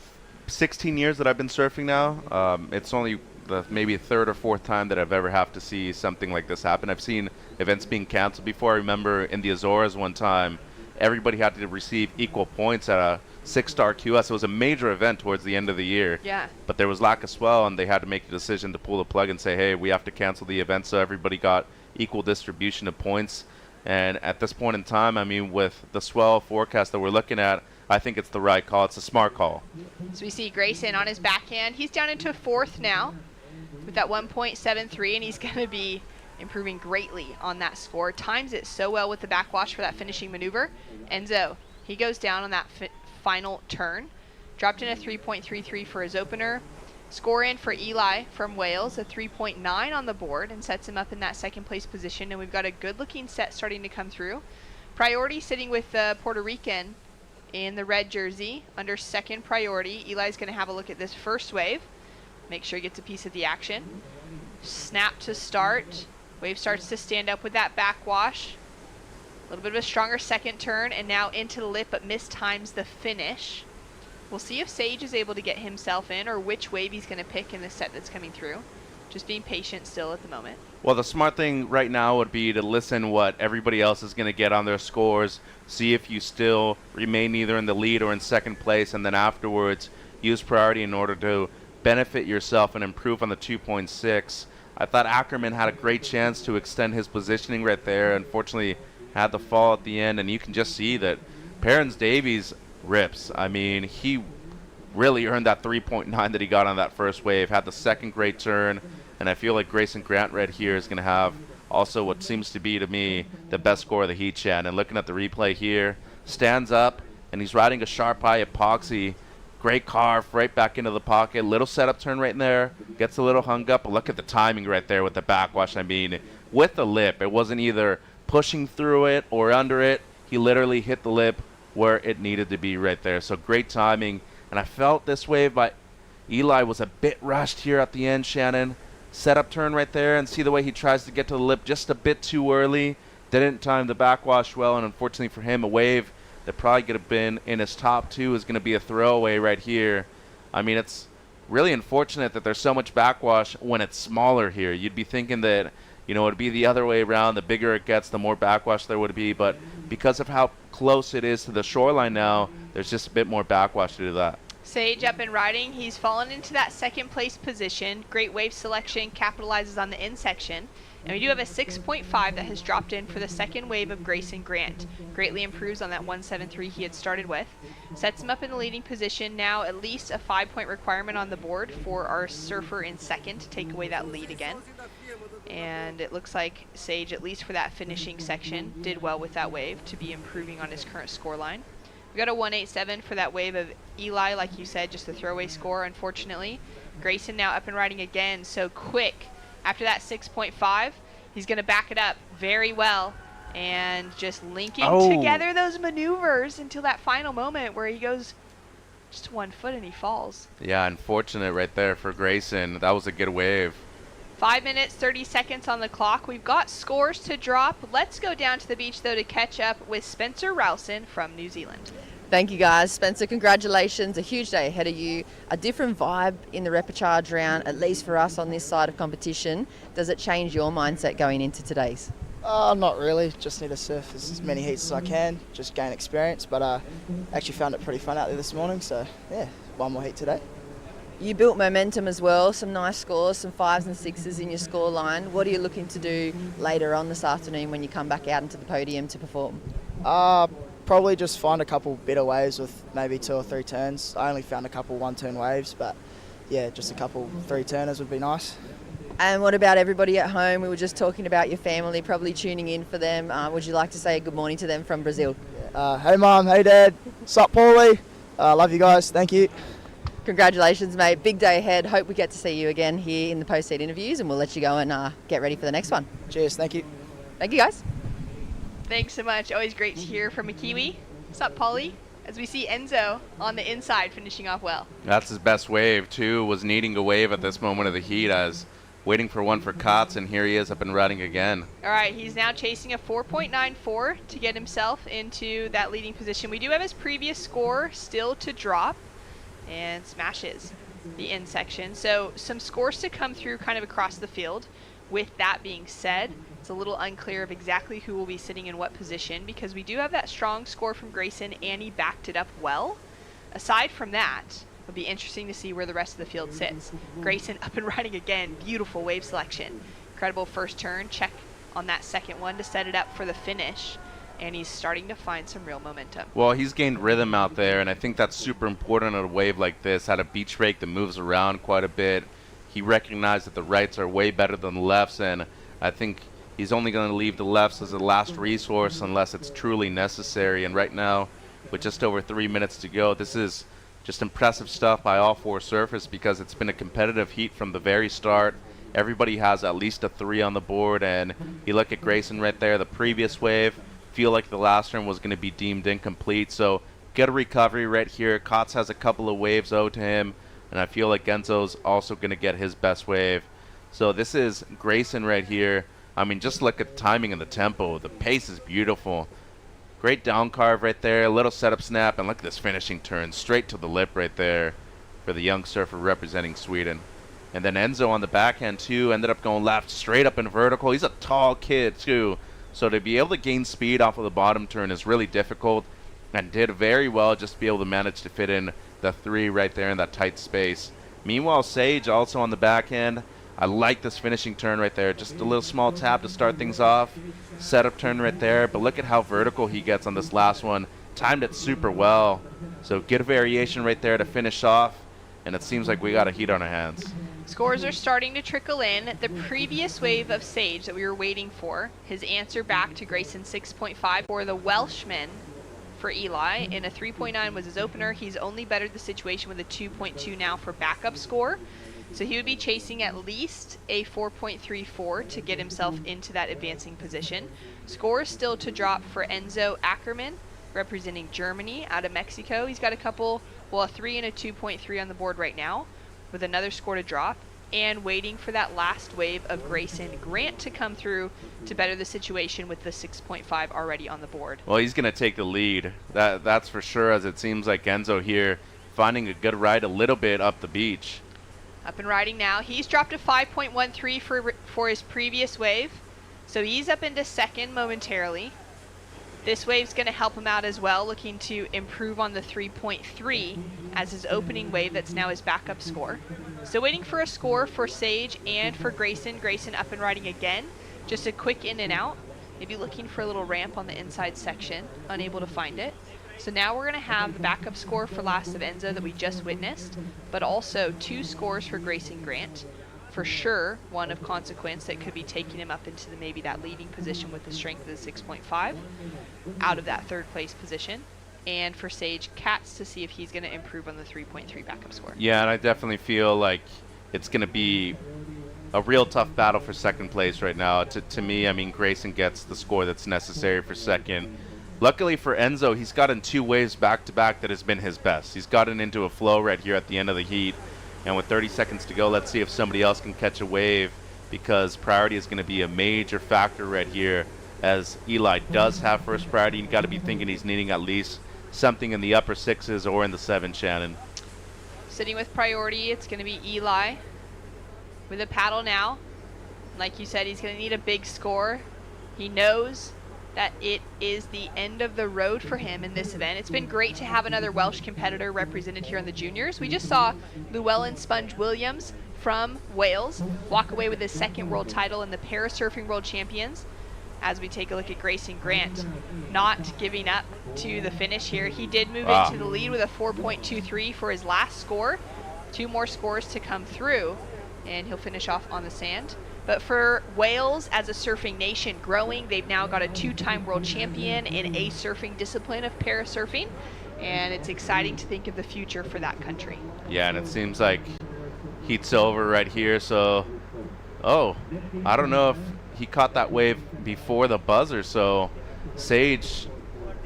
16 years that I've been surfing now, it's only the maybe 3rd or 4th time that I've ever have to see something like this happen. I've seen events being canceled before. I remember in the Azores one time, everybody had to receive equal points at a 6-star QS. It was a major event towards the end of the year. Yeah. But there was lack of swell, and they had to make the decision to pull the plug and say, hey, we have to cancel the event, so everybody got equal distribution of points. And at this point in time, I mean, with the swell forecast that we're looking at, I think it's the right call. It's a smart call. So we see Grayson on his backhand. He's down into 4th now with that 1.73, and he's going to be improving greatly on that score. Times it so well with the backwash for that finishing maneuver. Enzo, he goes down on that final turn. Dropped in a 3.33 for his opener. Score in for Eli from Wales, a 3.9 on the board, and sets him up in that 2nd place position. And we've got a good looking set starting to come through. Priority sitting with the Puerto Rican in the red jersey under 2nd priority. Eli's going to have a look at this first wave. Make sure he gets a piece of the action. Snap to start. Wave starts to stand up with that backwash. A little bit of a stronger 2nd turn, and now into the lip, but mistimes the finish. We'll see if Sage is able to get himself in, or which wave he's going to pick in the set that's coming through. Just being patient still at the moment. Well, the smart thing right now would be to listen what everybody else is going to get on their scores, see if you still remain either in the lead or in 2nd place, and then afterwards use priority in order to benefit yourself and improve on the 2.6. I thought Ackerman had a great chance to extend his positioning right there. Unfortunately, had the fall at the end, and you can just see that Perrins Davies rips. I mean, he really earned that 3.9 that he got on that first wave, had the 2nd great turn, and I feel like Grayson Grant right here is going to have also what seems to be, to me, the best score of the heat, Shan. And looking at the replay here, stands up, and he's riding a sharp high epoxy. Great carve right back into the pocket. Little setup turn right in there. Gets a little hung up, but look at the timing right there with the backwash. I mean, with the lip, it wasn't either pushing through it or under it. He literally hit the lip where it needed to be right there. So great timing. And I felt this wave by Eli was a bit rushed here at the end, Shannon. Setup turn right there, and see the way he tries to get to the lip just a bit too early. Didn't time the backwash well, and unfortunately for him, a wave that probably could have been in his top 2 is going to be a throwaway right here. I mean, it's really unfortunate that there's so much backwash when it's smaller here. You'd be thinking that, you know, it'd be the other way around. The bigger it gets, the more backwash there would be. But because of how close it is to the shoreline now, there's just a bit more backwash to do that. Sage up and riding. He's fallen into that 2nd place position. Great wave selection, capitalizes on the in section. And we do have a 6.5 that has dropped in for the 2nd wave of Grayson Grant. Greatly improves on that 1.73 he had started with. Sets him up in the leading position. Now at least a 5-point requirement on the board for our surfer in 2nd to take away that lead again. And it looks like Sage, at least for that finishing section, did well with that wave to be improving on his current scoreline. We got a 1.87 for that wave of Eli, like you said, just a throwaway score, unfortunately. Grayson now up and riding again, so quick. After that 6.5, he's going to back it up very well and just linking together those maneuvers until that final moment where he goes just 1 foot and he falls. Yeah, unfortunate right there for Grayson. That was a good wave. 5 minutes, 30 seconds on the clock. We've got scores to drop. Let's go down to the beach, though, to catch up with Spencer Rowson from New Zealand. Thank you, guys. Spencer, congratulations. A huge day ahead of you. A different vibe in the repechage round, at least for us on this side of competition. Does it change your mindset going into today's? Not really. Just need to surf as many heats as I can, just gain experience. But I actually found it pretty fun out there this morning, so yeah, 1 more heat today. You built momentum as well, some nice scores, some 5s and 6s in your score line. What are you looking to do later on this afternoon when you come back out into the podium to perform? probably just find a couple bitter waves with maybe 2 or 3 turns. I only found a couple 1-turn waves, but yeah, just a couple 3-turners would be nice. And what about everybody at home? We were just talking about your family, probably tuning in for them. Would you like to say good morning to them from Brazil? Hey Mum, hey Dad, sup Paulie, love you guys, thank you. Congratulations, mate. Big day ahead. Hope we get to see you again here in the post-heat interviews, and we'll let you go and get ready for the next one. Cheers, thank you. Thank you, guys. Thanks so much. Always great to hear from a Kiwi. Sup, Paulie? As we see Enzo on the inside finishing off well. That's his best wave, too. Was needing a wave at this moment of the heat as waiting for one for Kotz, and here he is up and running again. All right, he's now chasing a 4.94 to get himself into that leading position. We do have his previous score still to drop, and smashes the end section. So some scores to come through kind of across the field. With that being said, it's a little unclear of exactly who will be sitting in what position, because we do have that strong score from Grayson and he backed it up well. Aside from that, it'll be interesting to see where the rest of the field sits. Grayson up and running again. Beautiful wave selection. Incredible first turn. Check on that second one to set it up for the finish. And he's starting to find some real momentum. Well, he's gained rhythm out there, and I think that's super important on a wave like this. Had a beach rake that moves around quite a bit. He recognized that the rights are way better than the lefts, and I think he's only going to leave the lefts as a last resource unless it's truly necessary. And right now, with just over 3 minutes to go, this is just impressive stuff by all 4 surfers, because it's been a competitive heat from the very start. Everybody has at least a 3 on the board, and you look at Grayson right there, the previous wave, feel like the last turn was going to be deemed incomplete. So get a recovery right here. Kotz has a couple of waves owed to him, and I feel like Enzo's also going to get his best wave. So this is Grayson right here. I mean, just look at the timing and the tempo. The pace is beautiful. Great down carve right there, a little setup snap, and look at this finishing turn straight to the lip right there for the young surfer representing Sweden. And then Enzo on the backhand too, ended up going left straight up in vertical. He's a tall kid too, so to be able to gain speed off of the bottom turn is really difficult, and did very well just to be able to manage to fit in the 3 right there in that tight space. Meanwhile, Sage also on the backhand. I like this finishing turn right there. Just a little small tap to start things off. Setup turn right there, but look at how vertical he gets on this last one. Timed it super well. So good variation right there to finish off, and it seems like we got a heat on our hands. Scores are starting to trickle in. The previous wave of Sage that we were waiting for, his answer back to Grayson 6.5 for the Welshman for Eli, and a 3.9 was his opener. He's only bettered the situation with a 2.2 now for backup score. So he would be chasing at least a 4.34 to get himself into that advancing position. Scores still to drop for Enzo Ackermann, representing Germany out of Mexico. He's got a couple, well, a 3 and a 2.3 on the board right now, with another score to drop, and waiting for that last wave of Grayson Grant to come through to better the situation with the 6.5 already on the board. Well, he's going to take the lead. That's for sure, as it seems like Enzo here finding a good ride a little bit up the beach. Up and riding now. He's dropped a 5.13 for his previous wave, so he's up into second momentarily. This wave's going to help him out as well, looking to improve on the 3.3 as his opening wave. That's now his backup score. So waiting for a score for Sage and for Grayson. Grayson up and riding again. Just a quick in and out. Maybe looking for a little ramp on the inside section. Unable to find it. So now we're going to have the backup score for last of Enzo that we just witnessed, but also 2 scores for Grayson Grant. For sure, one of consequence that could be taking him up into maybe that leading position with the strength of the 6.5 out of that 3rd place position. And for Sage Katz to see if he's going to improve on the 3.3 backup score. Yeah, and I definitely feel like it's going to be a real tough battle for 2nd place right now. To me, I mean, Grayson gets the score that's necessary for 2nd. Luckily for Enzo, he's gotten 2 waves back-to-back that has been his best. He's gotten into a flow right here at the end of the heat. And with 30 seconds to go, let's see if somebody else can catch a wave, because priority is going to be a major factor right here, as Eli does have first priority. You've got to be thinking he's needing at least something in the upper 6s or in the 7, Shannon. Sitting with priority, it's going to be Eli with a paddle now. Like you said, he's going to need a big score. He knows that it is the end of the road for him in this event. It's been great to have another Welsh competitor represented here on the juniors. We just saw Llewellyn Sponge Williams from Wales walk away with his 2nd world title in the Parasurfing World Champions. as we take a look at Grayson Grant not giving up to the finish here. He did move Wow. into the lead with a 4.23 for his last score. 2 more scores to come through, and he'll finish off on the sand. But for Wales, as a surfing nation growing, they've now got a 2-time world champion in a surfing discipline of parasurfing, and it's exciting to think of the future for that country. Yeah, and it seems like heat silver right here, so I don't know if he caught that wave before the buzzer, so Sage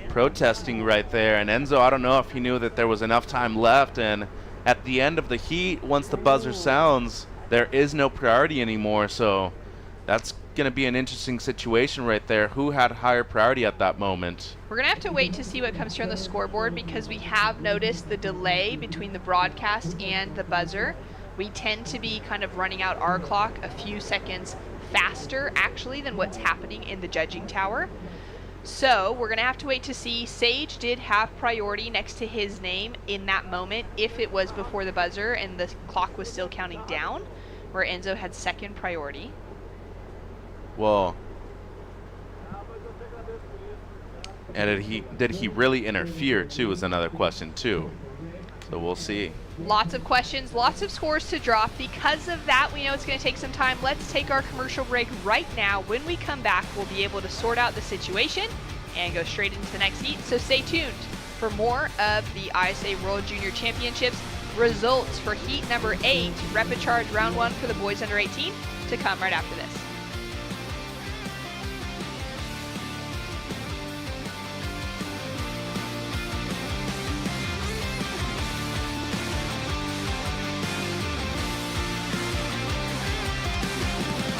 protesting right there, and Enzo, I don't know if he knew that there was enough time left, and at the end of the heat, once the buzzer sounds, there is no priority anymore, so that's going to be an interesting situation right there. Who had higher priority at that moment? We're going to have to wait to see what comes through on the scoreboard, because we have noticed the delay between the broadcast and the buzzer. We tend to be kind of running out our clock a few seconds faster, actually, than what's happening in the judging tower. So we're going to have to wait to see. Sage did have priority next to his name in that moment if it was before the buzzer and the clock was still counting down, where Enzo had second priority. Well, and did he really interfere too is another question too. So we'll see. Lots of questions, lots of scores to drop. Because of that, we know it's going to take some time. Let's take our commercial break right now. When we come back, we'll be able to sort out the situation and go straight into the next heat. So stay tuned for more of the ISA World Junior Championships results for heat number 8, Rapid Charge round 1 for the boys under 18, to come right after this.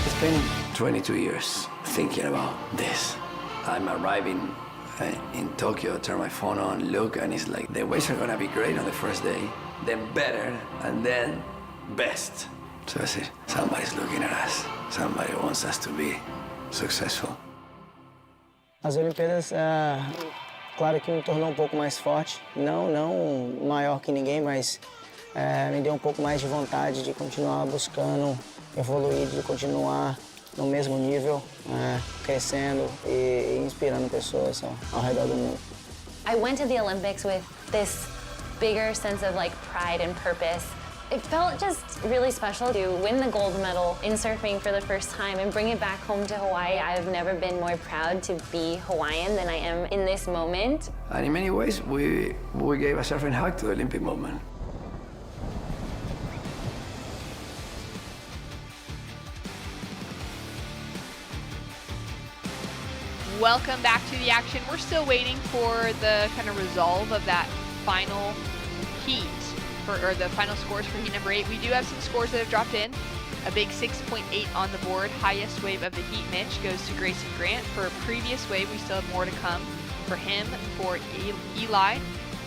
It's been 22 years thinking about this. I'm arriving in Tokyo, turn my phone on, look, and it's like the waves are gonna be great on the first day, then better, and then best. So I said, somebody's looking at us. Somebody wants us to be successful. As Olimpíadas, claro que me tornou um pouco mais forte. Não maior que ninguém, mas me deu um pouco mais de vontade de continuar buscando evoluir, de continuar no mesmo nível, crescendo e inspirando pessoas ao redor do mundo. I went to the Olympics with this bigger sense of like pride and purpose. It felt just really special to win the gold medal in surfing for the first time and bring it back home to Hawaii. I've never been more proud to be Hawaiian than I am in this moment. And in many ways, we gave a surfing hug to the Olympic moment. Welcome back to the action. We're still waiting for the kind of resolve of that final heat, or the final scores for heat number 8. We do have some scores that have dropped in. A big 6.8 on the board. Highest wave of the heat, Mitch, goes to Grayson Grant. For a previous wave, we still have more to come for him, for Eli,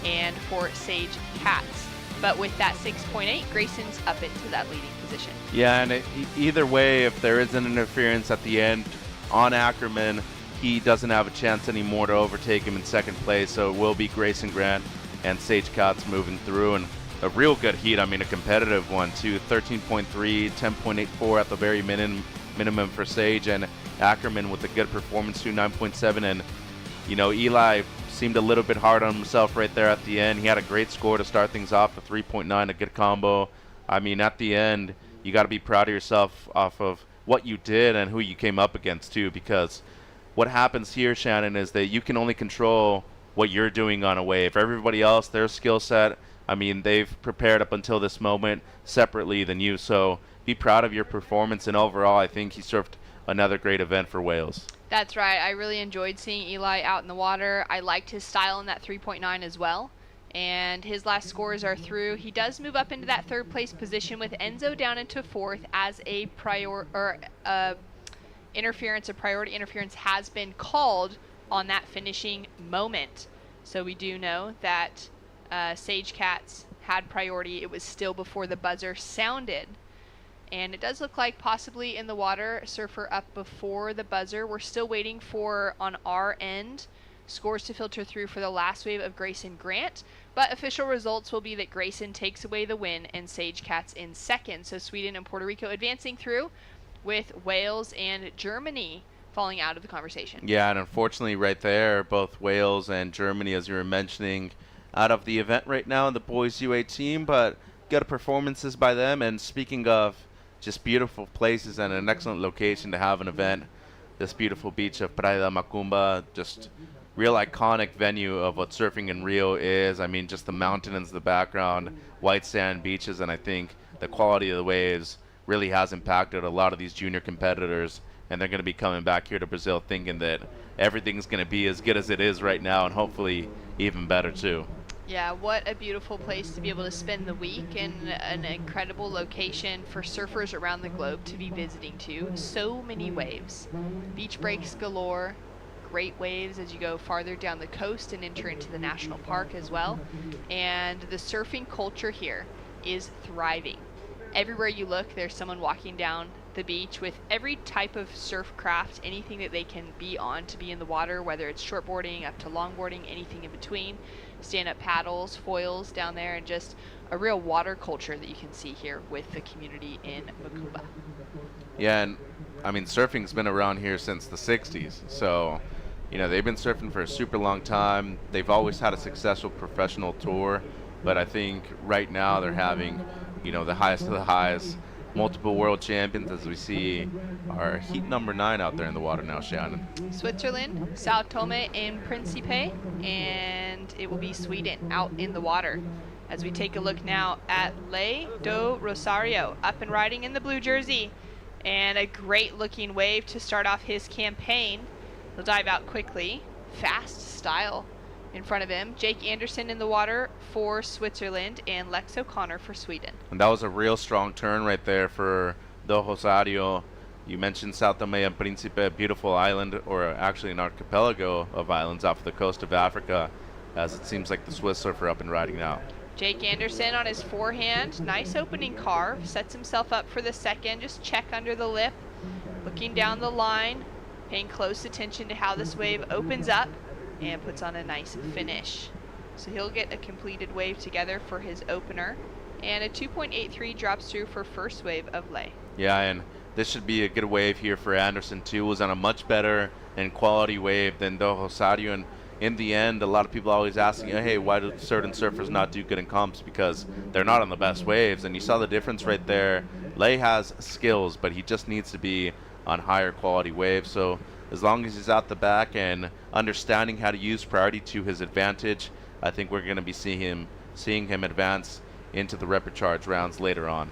and for Sage Katz. But with that 6.8, Grayson's up into that leading position. Yeah, and either way, if there is an interference at the end on Ackerman, he doesn't have a chance anymore to overtake him in second place, so it will be Grayson Grant and Sage Katz moving through, and a real good heat. I mean, a competitive one too. 13.3, 10.84 at the very minimum for Sage, and Ackerman with a good performance too, 9.7. And you know, Eli seemed a little bit hard on himself right there at the end. He had a great score to start things off, a 3.9, a good combo. I mean, at the end, you got to be proud of yourself off of what you did and who you came up against too, because what happens here, Shannon, is that you can only control what you're doing on a wave. For everybody else, their skill set, I mean, they've prepared up until this moment separately than you, so be proud of your performance, and overall, I think he surfed another great event for Wales. That's right. I really enjoyed seeing Eli out in the water. I liked his style in that 3.9 as well, and his last scores are through. He does move up into that third place position with Enzo down into fourth as a priority interference has been called on that finishing moment. So we do know that Sage Katz had priority. It was still before the buzzer sounded. And it does look like possibly in the water, surfer up before the buzzer. We're still waiting for, on our end, scores to filter through for the last wave of Grayson Grant. But official results will be that Grayson takes away the win and Sage Katz in second. So Sweden and Puerto Rico advancing through, with Wales and Germany falling out of the conversation. Yeah, and unfortunately right there, both Wales and Germany, as you were mentioning, out of the event right now in the boys U18, but good performances by them. And speaking of just beautiful places and an excellent location to have an event, this beautiful beach of Praia da Macumba, just real iconic venue of what surfing in Rio is. I mean, just the mountains in the background, white sand beaches, and I think the quality of the waves really has impacted a lot of these junior competitors, and they're going to be coming back here to Brazil thinking that everything's going to be as good as it is right now, and hopefully even better too. Yeah, what a beautiful place to be able to spend the week, and an incredible location for surfers around the globe to be visiting to. So many waves, beach breaks galore, great waves as you go farther down the coast and enter into the national park as well. And the surfing culture here is thriving. Everywhere you look, there's someone walking down the beach with every type of surf craft, anything that they can be on to be in the water, whether it's shortboarding up to longboarding, anything in between, stand-up paddles, foils down there, and just a real water culture that you can see here with the community in Macumba. Yeah, and I mean, surfing's been around here since the 60s, so you know, they've been surfing for a super long time. They've always had a successful professional tour, but I think right now they're having, you know, the highest of the highest, multiple world champions, as we see our heat number 9 out there in the water now, Shannon. Switzerland, Sao Tome and Principe, and it will be Sweden out in the water. As we take a look now at Lei do Rosario, up and riding in the blue jersey, and a great looking wave to start off his campaign. He'll dive out quickly, fast style in front of him. Jake Anderson in the water for Switzerland, and Lex O'Connor for Sweden. And that was a real strong turn right there for do Rosario. You mentioned Sao Tome and Principe, a beautiful island, or actually an archipelago of islands off the coast of Africa, as it seems like the Swiss surfer up and riding now. Jake Anderson on his forehand, nice opening carve, sets himself up for the second, just check under the lip, looking down the line, paying close attention to how this wave opens up and puts on a nice finish. So he'll get a completed wave together for his opener, and a 2.83 drops through for first wave of Lei. Yeah, and this should be a good wave here for Anderson too. Was on a much better and quality wave than do Rosario, and in the end, a lot of people are always asking, hey, why do certain surfers not do good in comps? Because they're not on the best waves, and you saw the difference right there. Lei has skills, but he just needs to be on higher quality waves. So as long as he's out the back and understanding how to use priority to his advantage, I think we're going to be seeing him advance into the repecharge rounds later on.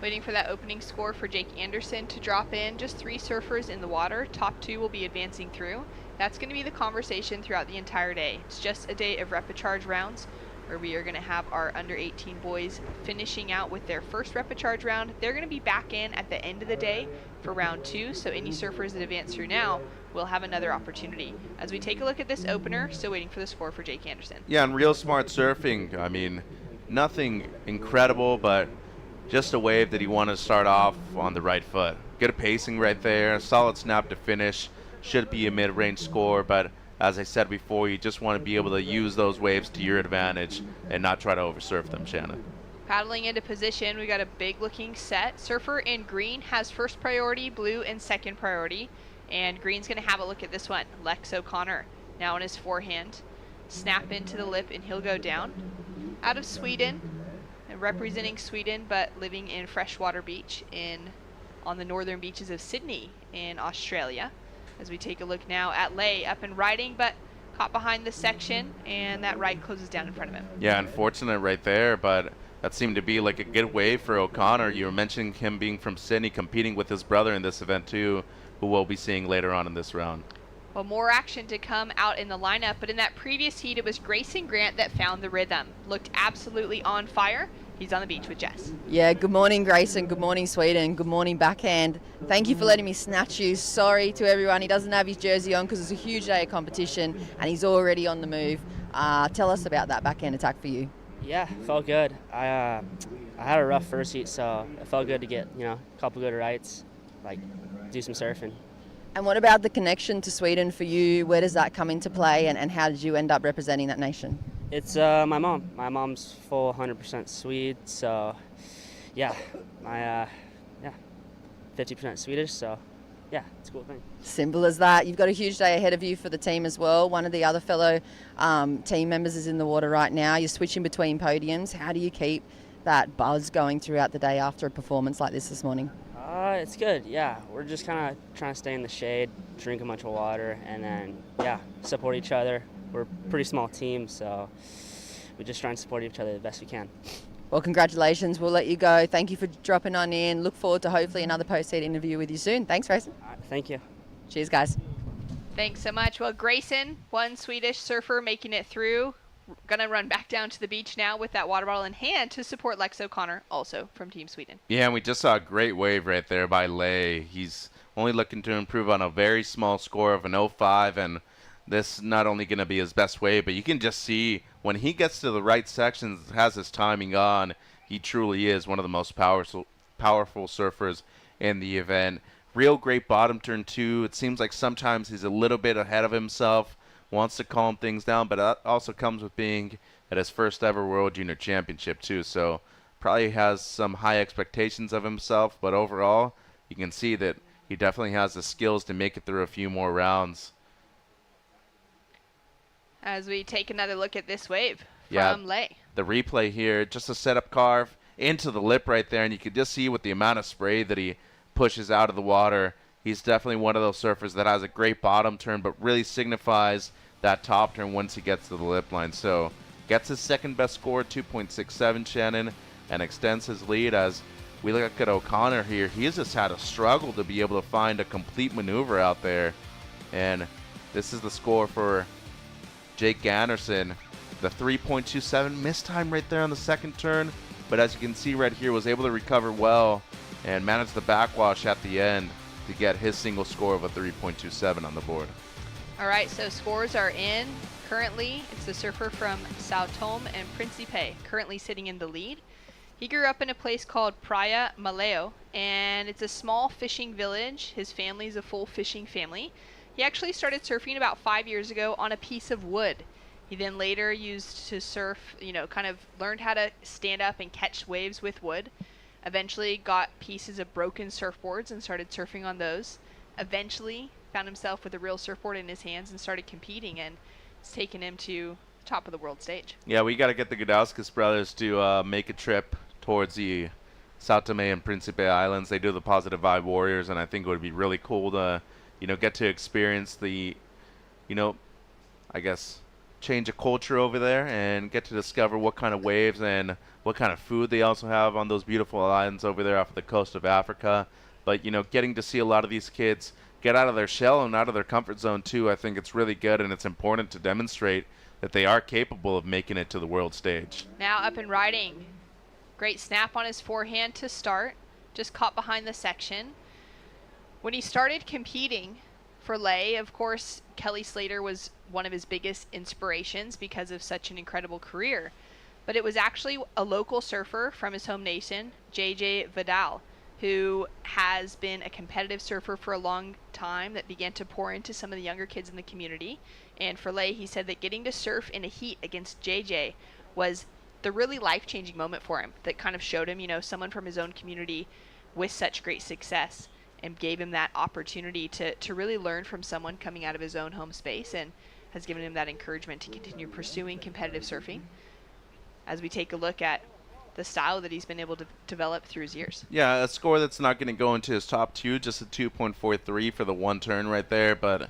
Waiting for that opening score for Jake Anderson to drop in. Just 3 surfers in the water. Top 2 will be advancing through. That's going to be the conversation throughout the entire day. It's just a day of repecharge rounds, where we are going to have our under 18 boys finishing out with their first repecharge round. They're going to be back in at the end of the day for round 2, so any surfers that advance through now will have another opportunity. As we take a look at this opener, still waiting for the score for Jake Anderson. Yeah, and real smart surfing. I mean, nothing incredible, but just a wave that he wanted to start off on the right foot. Good pacing right there, solid snap to finish. Should be a mid-range score, but as I said before, you just want to be able to use those waves to your advantage and not try to oversurf them, Shannon. Paddling into position, we got a big looking set. Surfer in green has first priority, blue in second priority, and green's going to have a look at this one. Lex O'Connor now on his forehand. Snap into the lip and he'll go down. Out of Sweden, representing Sweden but living in Freshwater Beach on the northern beaches of Sydney in Australia. As we take a look now at Lei, up and riding, but caught behind the section, and that right closes down in front of him. Yeah, unfortunate right there, but that seemed to be like a good wave for O'Connor. You were mentioning him being from Sydney, competing with his brother in this event too, who we'll be seeing later on in this round. Well, more action to come out in the lineup, but in that previous heat, it was Grayson Grant that found the rhythm. Looked absolutely on fire. He's on the beach with Jess. Yeah, good morning, Grayson. Good morning, Sweden. Good morning, backhand. Thank you for letting me snatch you. Sorry to everyone, he doesn't have his jersey on because it's a huge day of competition and he's already on the move. Tell us about that backhand attack for you. Yeah, felt good. I had a rough first heat, so it felt good to get, a couple good rights, like do some surfing. And what about the connection to Sweden for you? Where does that come into play, and how did you end up representing that nation? It's my mom. My mom's full 100% Swede, so yeah, 50% Swedish, so yeah, it's a cool thing. Simple as that. You've got a huge day ahead of you for the team as well. One of the other fellow team members is in the water right now. You're switching between podiums. How do you keep that buzz going throughout the day after a performance like this morning? It's good, yeah. We're just kind of trying to stay in the shade, drink a bunch of water, and then, yeah, support each other. We're a pretty small team, so we just try and support each other the best we can. Well, congratulations. We'll let you go. Thank you for dropping on in. Look forward to hopefully another post-heat interview with you soon. Thanks, Grayson. All right, thank you. Cheers, guys. Thanks so much. Well, Grayson, one Swedish surfer making it through. Gonna run back down to the beach now with that water bottle in hand to support Lex O'Connor, also from Team Sweden. Yeah, and we just saw a great wave right there by Lay. He's only looking to improve on a very small score of an 0.5, and this not only going to be his best wave, but you can just see when he gets to the right sections, has his timing on, he truly is one of the most powerful surfers in the event. Real great bottom turn, too. It seems like sometimes he's a little bit ahead of himself, wants to calm things down, but that also comes with being at his first ever World Junior Championship, too. So probably has some high expectations of himself, but overall, you can see that he definitely has the skills to make it through a few more rounds. As we take another look at this wave Yeah, from Lay. the replay here, just a setup carve into the lip right there, and you can just see with the amount of spray that he pushes out of the water, he's definitely one of those surfers that has a great bottom turn, but really signifies that top turn once he gets to the lip line. So gets his second best score, 2.67, Shannon, and extends his lead. As we look at O'Connor here, he's just had a struggle to be able to find a complete maneuver out there. And this is the score for Jake Ganderson. The 3.27 missed time right there on the second turn, but as you can see right here, was able to recover well and manage the backwash at the end to get his single score of a 3.27 on the board. All right, so scores are in. Currently, it's the surfer from Sao Tome and Principe, currently sitting in the lead. He grew up in a place called Praia Maleo, and it's a small fishing village. His family's a full fishing family. He actually started surfing about 5 years ago on a piece of wood. He then later used to surf, kind of learned how to stand up and catch waves with wood. Eventually got pieces of broken surfboards and started surfing on those. Eventually found himself with a real surfboard in his hands and started competing, and it's taken him to the top of the world stage. Yeah, we got to get the Gudauskas brothers to make a trip towards the Sao Tome and Principe Islands. They do the Positive Vibe Warriors, and I think it would be really cool to get to experience the, I guess, change of culture over there and get to discover what kind of waves and what kind of food they also have on those beautiful islands over there off the coast of Africa. But, getting to see a lot of these kids get out of their shell and out of their comfort zone too, I think it's really good, and it's important to demonstrate that they are capable of making it to the world stage. Now up and riding. Great snap on his forehand to start. Just caught behind the section. When he started competing for Lay, of course, Kelly Slater was one of his biggest inspirations because of such an incredible career. But it was actually a local surfer from his home nation, JJ Vidal, who has been a competitive surfer for a long time that began to pour into some of the younger kids in the community. And for Lay, he said that getting to surf in a heat against JJ was the really life-changing moment for him that kind of showed him, someone from his own community with such great success, and gave him that opportunity to really learn from someone coming out of his own home space, and has given him that encouragement to continue pursuing competitive surfing as we take a look at the style that he's been able to develop through his years. Yeah, a score that's not going to go into his top two, just a 2.43 for the one turn right there. But,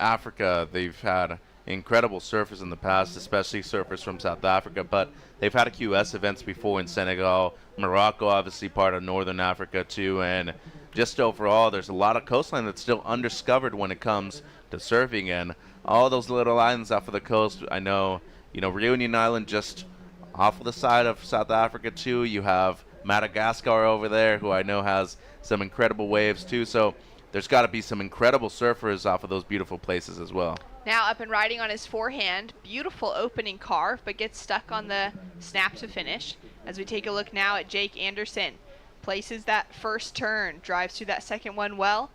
Africa, they've had incredible surfers in the past, especially surfers from South Africa. But they've had a QS events before in Senegal. Morocco, obviously part of Northern Africa too. And just overall, there's a lot of coastline that's still undiscovered when it comes to surfing. And all those little islands off of the coast, I know, Reunion Island just off of the side of South Africa too. You have Madagascar over there, who I know has some incredible waves too. So there's got to be some incredible surfers off of those beautiful places as well. Now up and riding on his forehand. Beautiful opening carve, but gets stuck on the snap to finish. As we take a look now at Jake Anderson. Places that first turn, drives through that second one well,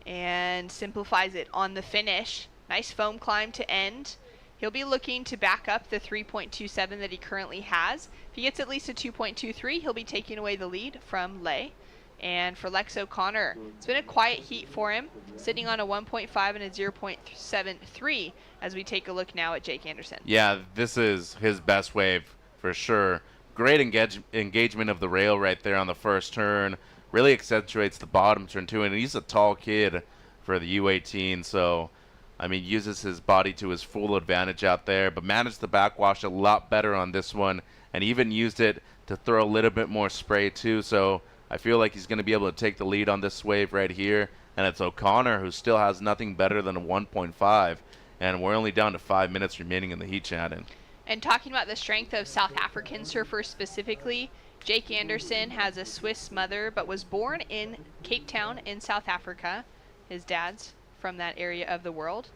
and simplifies it on the finish. Nice foam climb to end. He'll be looking to back up the 3.27 that he currently has. If he gets at least a 2.23, he'll be taking away the lead from Lay. And for Lex O'Connor, it's been a quiet heat for him, sitting on a 1.5 and a 0.73 as we take a look now at Jake Anderson. Yeah, this is his best wave for sure. Great engagement of the rail right there on the first turn. Really accentuates the bottom turn too, and he's a tall kid for the U18, so I mean uses his body to his full advantage out there, but managed the backwash a lot better on this one, and even used it to throw a little bit more spray too, so I feel like he's going to be able to take the lead on this wave right here, and it's O'Connor who still has nothing better than a 1.5, and we're only down to 5 minutes remaining in the heat, Shannon. And talking about the strength of South African surfers specifically, Jake Anderson has a Swiss mother but was born in Cape Town in South Africa. His dad's from that area of the world.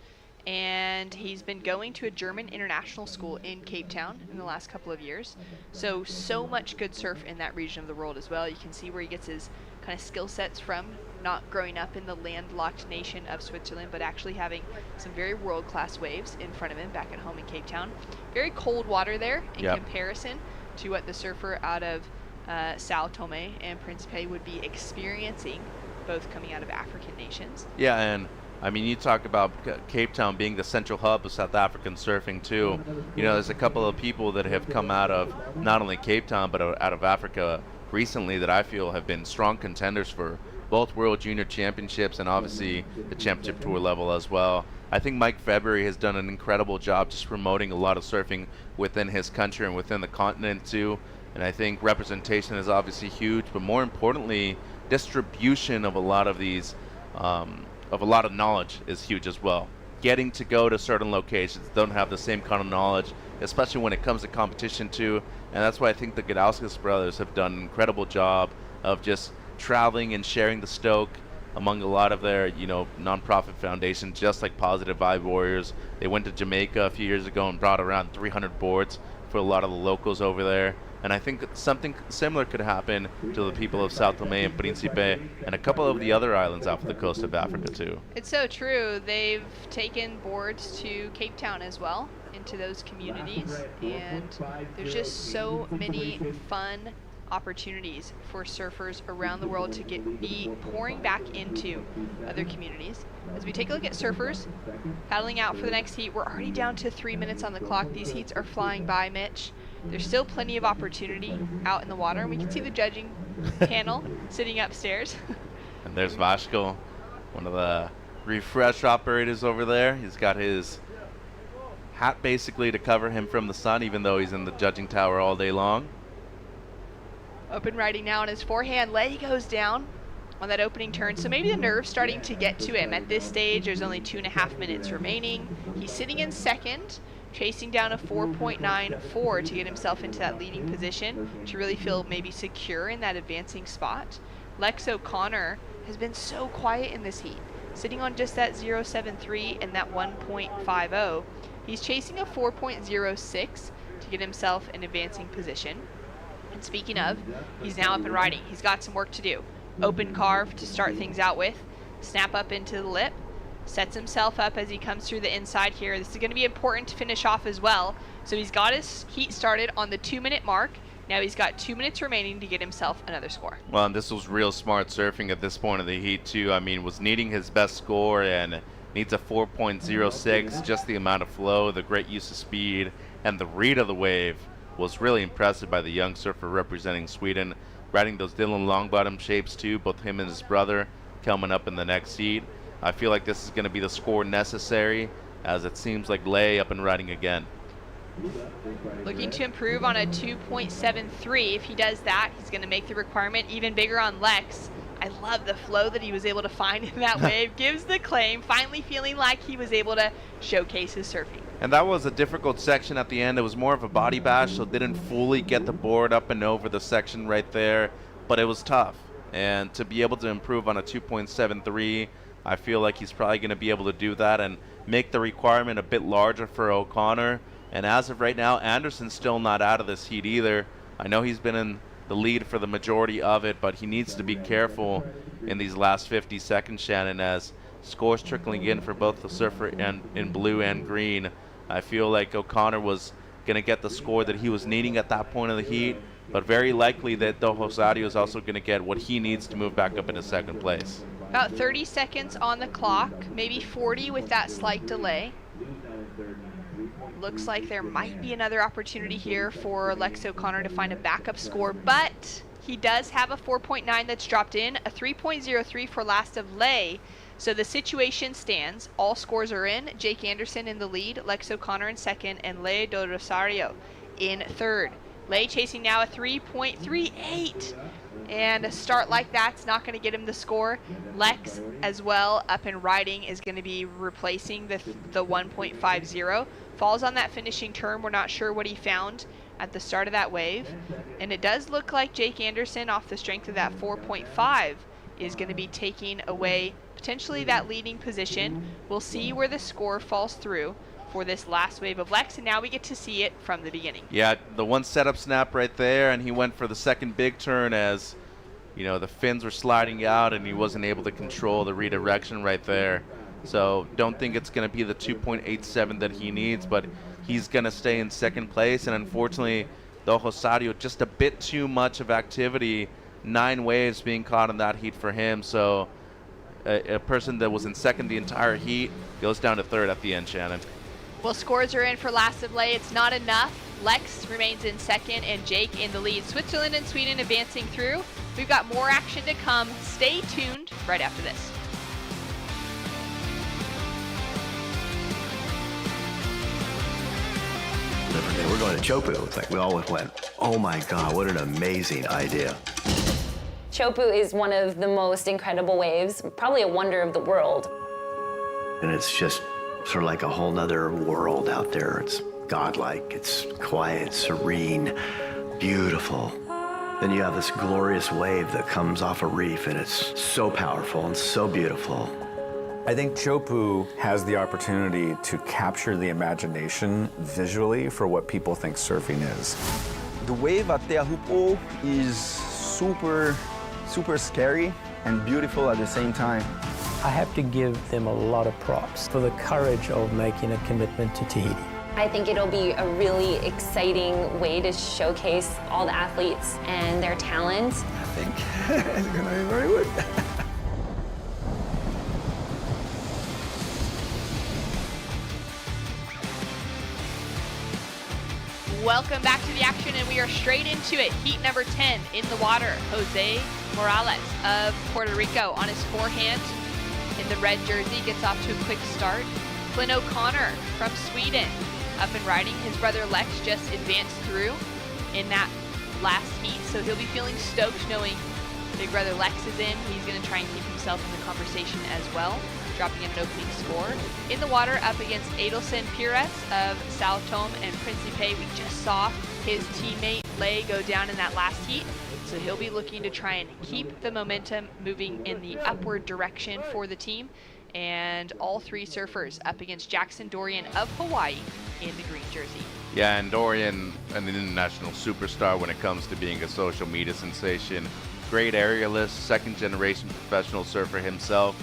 And he's been going to a German international school in Cape Town in the last couple of years. So much good surf in that region of the world as well. You can see where he gets his kind of skill sets from, not growing up in the landlocked nation of Switzerland, but actually having some very world-class waves in front of him back at home in Cape Town. Very cold water there in comparison to what the surfer out of Sao Tome and Principe would be experiencing, both coming out of African nations. Yeah, and I mean, you talk about Cape Town being the central hub of South African surfing too. You know, there's a couple of people that have come out of not only Cape Town but out of Africa recently that I feel have been strong contenders for both World Junior Championships and obviously the Championship Tour level as well. I think Mike February has done an incredible job just promoting a lot of surfing within his country and within the continent too. And I think representation is obviously huge, but more importantly, distribution of a lot of these of a lot of knowledge is huge as well. Getting to go to certain locations that don't have the same kind of knowledge, especially when it comes to competition too, and that's why I think the Gudauskas brothers have done an incredible job of just traveling and sharing the stoke among a lot of their, you know, non-profit foundations, just like Positive Vibe Warriors. They went to Jamaica a few years ago and brought around 300 boards for a lot of the locals over there. And I think something similar could happen to the people of Sao Tome and Principe and a couple of the other islands off the coast of Africa too. It's so true. They've taken boards to Cape Town as well, into those communities, and there's just so many fun opportunities for surfers around the world to be pouring back into other communities. As we take a look at surfers paddling out for the next heat, we're already down to 3 minutes on the clock. These heats are flying by, Mitch. There's still plenty of opportunity out in the water, and we can see the judging panel sitting upstairs. And there's Vashko, one of the refresh operators over there. He's got his hat basically to cover him from the sun, even though he's in the judging tower all day long. Open riding now on his forehand. Leg goes down on that opening turn, so maybe the nerve's starting to get to him. At this stage, there's only 2.5 minutes remaining. He's sitting in second, chasing down a 4.94 to get himself into that leading position, to really feel maybe secure in that advancing spot. Lex O'Connor has been so quiet in this heat, sitting on just that 0.73 and that 1.50. He's chasing a 4.06 to get himself an advancing position. And speaking of, he's now up and riding. He's got some work to do. Open carve to start things out with. Snap up into the lip. Sets himself up as he comes through the inside here. This is going to be important to finish off as well. So he's got his heat started on the 2-minute mark. Now he's got 2 minutes remaining to get himself another score. Well, and this was real smart surfing at this point of the heat too. I mean, was needing his best score and needs a 4.06, just the amount of flow, the great use of speed, and the read of the wave was really impressive by the young surfer representing Sweden, riding those Dylan Longbottom shapes too, both him and his brother coming up in the next heat. I feel like this is going to be the score necessary, as it seems like Lay up and riding again. Looking to improve on a 2.73. If he does that, he's going to make the requirement even bigger on Lex. I love the flow that he was able to find in that wave. Gives the claim, finally feeling like he was able to showcase his surfing. And that was a difficult section at the end. It was more of a body bash, so didn't fully get the board up and over the section right there, but it was tough. And to be able to improve on a 2.73, I feel like he's probably going to be able to do that and make the requirement a bit larger for O'Connor. And as of right now, Anderson's still not out of this heat either. I know he's been in the lead for the majority of it, but he needs to be careful in these last 50 seconds, Shannon, as scores trickling in for both the surfer and in blue and green. I feel like O'Connor was going to get the score that he was needing at that point of the heat, but very likely that Del Rosario is also going to get what he needs to move back up into second place. About 30 seconds on the clock, maybe 40 with that slight delay. Looks like there might be another opportunity here for Lex O'Connor to find a backup score, but he does have a 4.9 that's dropped in, a 3.03 for last of Lay. So the situation stands. All scores are in. Jake Anderson in the lead, Lex O'Connor in second, and Lay Del Rosario in third. Lay chasing now a 3.38. And a start like that's not going to get him the score. Lex as well up and riding is going to be replacing the 1.50. Falls on that finishing turn. We're not sure what he found at the start of that wave. And it does look like Jake Anderson, off the strength of that 4.5, is going to be taking away potentially that leading position. We'll see where the score falls through for this last wave of Lex, and now we get to see it from the beginning. Yeah, the one setup snap right there, and he went for the second big turn as, you know, the fins were sliding out and he wasn't able to control the redirection right there. So don't think it's going to be the 2.87 that he needs, but he's going to stay in second place. And unfortunately, Del Rosario, just a bit too much of activity, 9 waves being caught in that heat for him. So a person that was in second the entire heat goes down to third at the end, Shannon. Well, scores are in for last of Lay. It's not enough. Lex remains in second and Jake in the lead. Switzerland and Sweden advancing through. We've got more action to come. Stay tuned right after this. We're going to Chopu. It's like we all went, oh my God, what an amazing idea. Chopu is one of the most incredible waves, probably a wonder of the world. And it's just sort of like a whole nother world out there. It's godlike, it's quiet, serene, beautiful. Then you have this glorious wave that comes off a reef, and it's so powerful and so beautiful. I think Chopu has the opportunity to capture the imagination visually for what people think surfing is. The wave at Teahupo is super scary and beautiful at the same time. I have to give them a lot of props for the courage of making a commitment to Tahiti. I think it'll be a really exciting way to showcase all the athletes and their talent. I think it's going to be very good. Welcome back to the action, and we are straight into it. Heat number 10 in the water. Jose Morales of Puerto Rico on his forehand in the red jersey gets off to a quick start. Flynn O'Connor from Sweden up and riding. His brother Lex just advanced through in that last heat, so he'll be feeling stoked knowing big brother Lex is in. He's going to try and keep himself in the conversation as well, dropping in an opening score. In the water up against Adelson Pires of Sao Tome and Principe. We just saw his teammate Lay go down in that last heat, so he'll be looking to try and keep the momentum moving in the upward direction for the team. And all 3 surfers up against Jackson Dorian of Hawaii in the green jersey. Yeah, and Dorian, an international superstar when it comes to being a social media sensation. Great aerialist, second-generation professional surfer himself.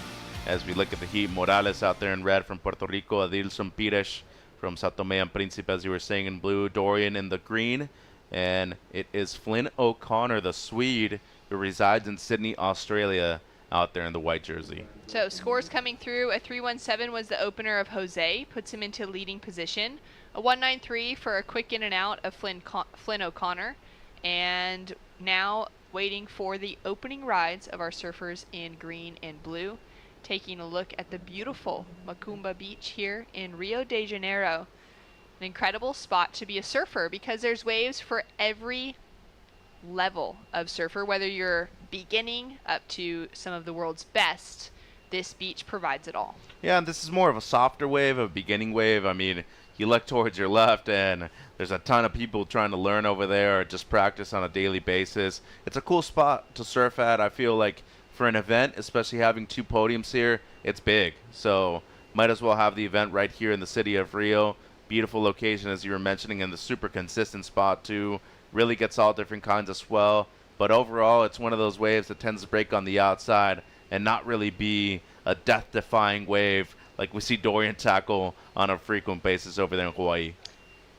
As we look at the heat, Morales out there in red from Puerto Rico, Adilson Pires from Sao Tome and Principe, as you were saying, in blue, Dorian in the green. And it is Flynn O'Connor, the Swede, who resides in Sydney, Australia, out there in the white jersey. So scores coming through. A 3.17 was the opener of Jose, puts him into leading position. A 1.93 for a quick in and out of Flynn O'Connor. And now waiting for the opening rides of our surfers in green and blue. Taking a look at the beautiful Macumba Beach here in Rio de Janeiro. An incredible spot to be a surfer because there's waves for every level of surfer, whether you're beginning up to some of the world's best. This beach provides it all. Yeah, and this is more of a softer wave, a beginning wave. I mean, you look towards your left and there's a ton of people trying to learn over there or just practice on a daily basis. It's a cool spot to surf at. I feel like for an event, especially having 2 podiums here, it's big. So might as well have the event right here in the city of Rio. Beautiful location, as you were mentioning, and the super consistent spot too. Really gets all different kinds of swell. But overall, it's one of those waves that tends to break on the outside and not really be a death-defying wave like we see Dorian tackle on a frequent basis over there in Hawaii.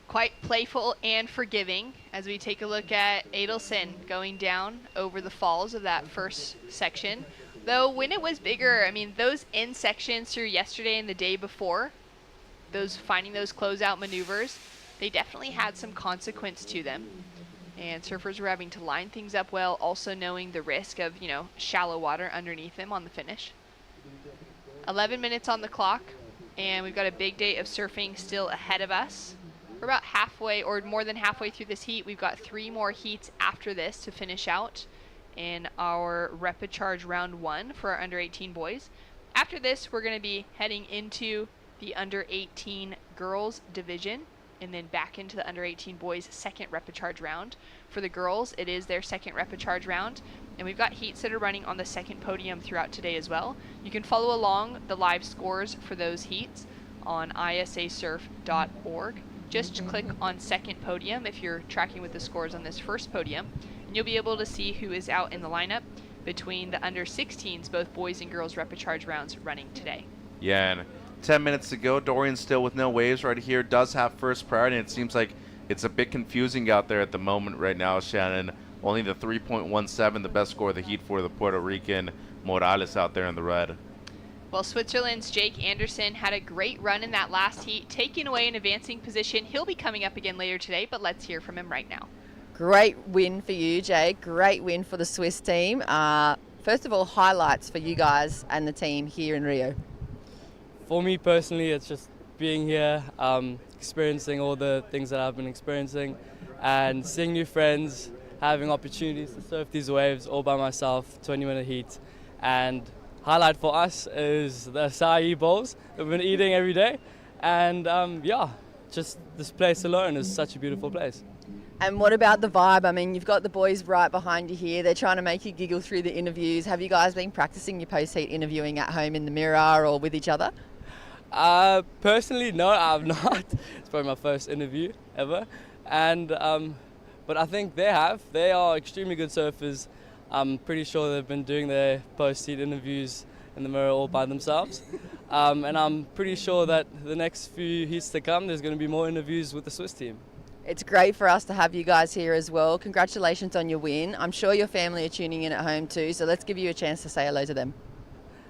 Quite playful and forgiving as we take a look at Adelson going down over the falls of that first section. Though when it was bigger, I mean, those end sections through yesterday and the day before, finding those closeout maneuvers, they definitely had some consequence to them. And surfers were having to line things up well, also knowing the risk of, shallow water underneath them on the finish. 11 minutes on the clock, and we've got a big day of surfing still ahead of us. We're about halfway or more than halfway through this heat. We've got 3 more heats after this to finish out in our Repicharge round 1 for our under 18 boys. After this, we're going to be heading into the under 18 girls division and then back into the under 18 boys second Repicharge round. For the girls, it is their second Repicharge round, and we've got heats that are running on the second podium throughout today as well. You can follow along the live scores for those heats on ISAsurf.org. Just click on second podium if you're tracking with the scores on this first podium, and you'll be able to see who is out in the lineup between the under 16s, both boys and girls Repicharge rounds running today. Yeah, and 10 minutes to go. Dorian still with no waves right here. Does have first priority, and it seems like it's a bit confusing out there at the moment right now, Shannon. Only the 3.17, the best score of the heat for the Puerto Rican Morales out there in the red. Well, Switzerland's Jake Anderson had a great run in that last heat, taking away an advancing position. He'll be coming up again later today, but let's hear from him right now. Great win for you, Jake. Great win for the Swiss team. First of all, highlights for you guys and the team here in Rio. For me personally, it's just being here, experiencing all the things that I've been experiencing and seeing new friends, having opportunities to surf these waves all by myself, 20-minute heat. And highlight for us is the acai bowls that we've been eating every day. And just this place alone is such a beautiful place. And what about the vibe? I mean, you've got the boys right behind you here. They're trying to make you giggle through the interviews. Have you guys been practicing your post-heat interviewing at home in the mirror or with each other? Personally, no, I've not. It's probably my first interview ever. And but I think they have. They are extremely good surfers. I'm pretty sure they've been doing their post-heat interviews in the mirror all by themselves. And I'm pretty sure that the next few heats to come, there's going to be more interviews with the Swiss team. It's great for us to have you guys here as well. Congratulations on your win. I'm sure your family are tuning in at home too, so let's give you a chance to say hello to them.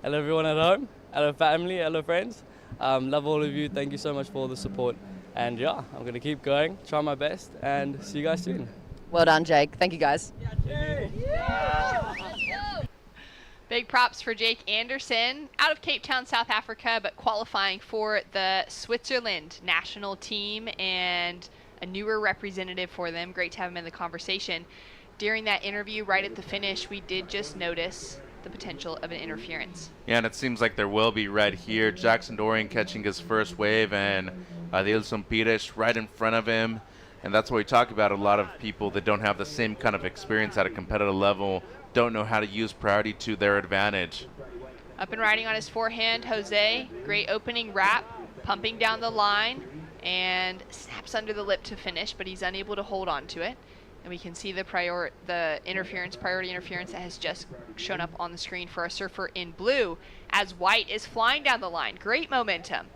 Hello everyone at home, hello family, hello friends. Love all of you. Thank you so much for all the support. And yeah, I'm going to keep going, try my best, and see you guys soon. Well done, Jake. Thank you, guys. Big props for Jake Anderson out of Cape Town, South Africa, but qualifying for the Switzerland national team and a newer representative for them. Great to have him in the conversation. During that interview, right at the finish, we did just notice the potential of an interference. Yeah, and it seems like there will be right here. Jackson Dorian catching his first wave, and Adilson Pires right in front of him. And that's what we talk about. A lot of people that don't have the same kind of experience at a competitive level don't know how to use priority to their advantage. Up and riding on his forehand, Jose. Great opening wrap, pumping down the line, and snaps under the lip to finish, but he's unable to hold on to it. And we can see the priority interference that has just shown up on the screen for our surfer in blue as White is flying down the line. Great momentum.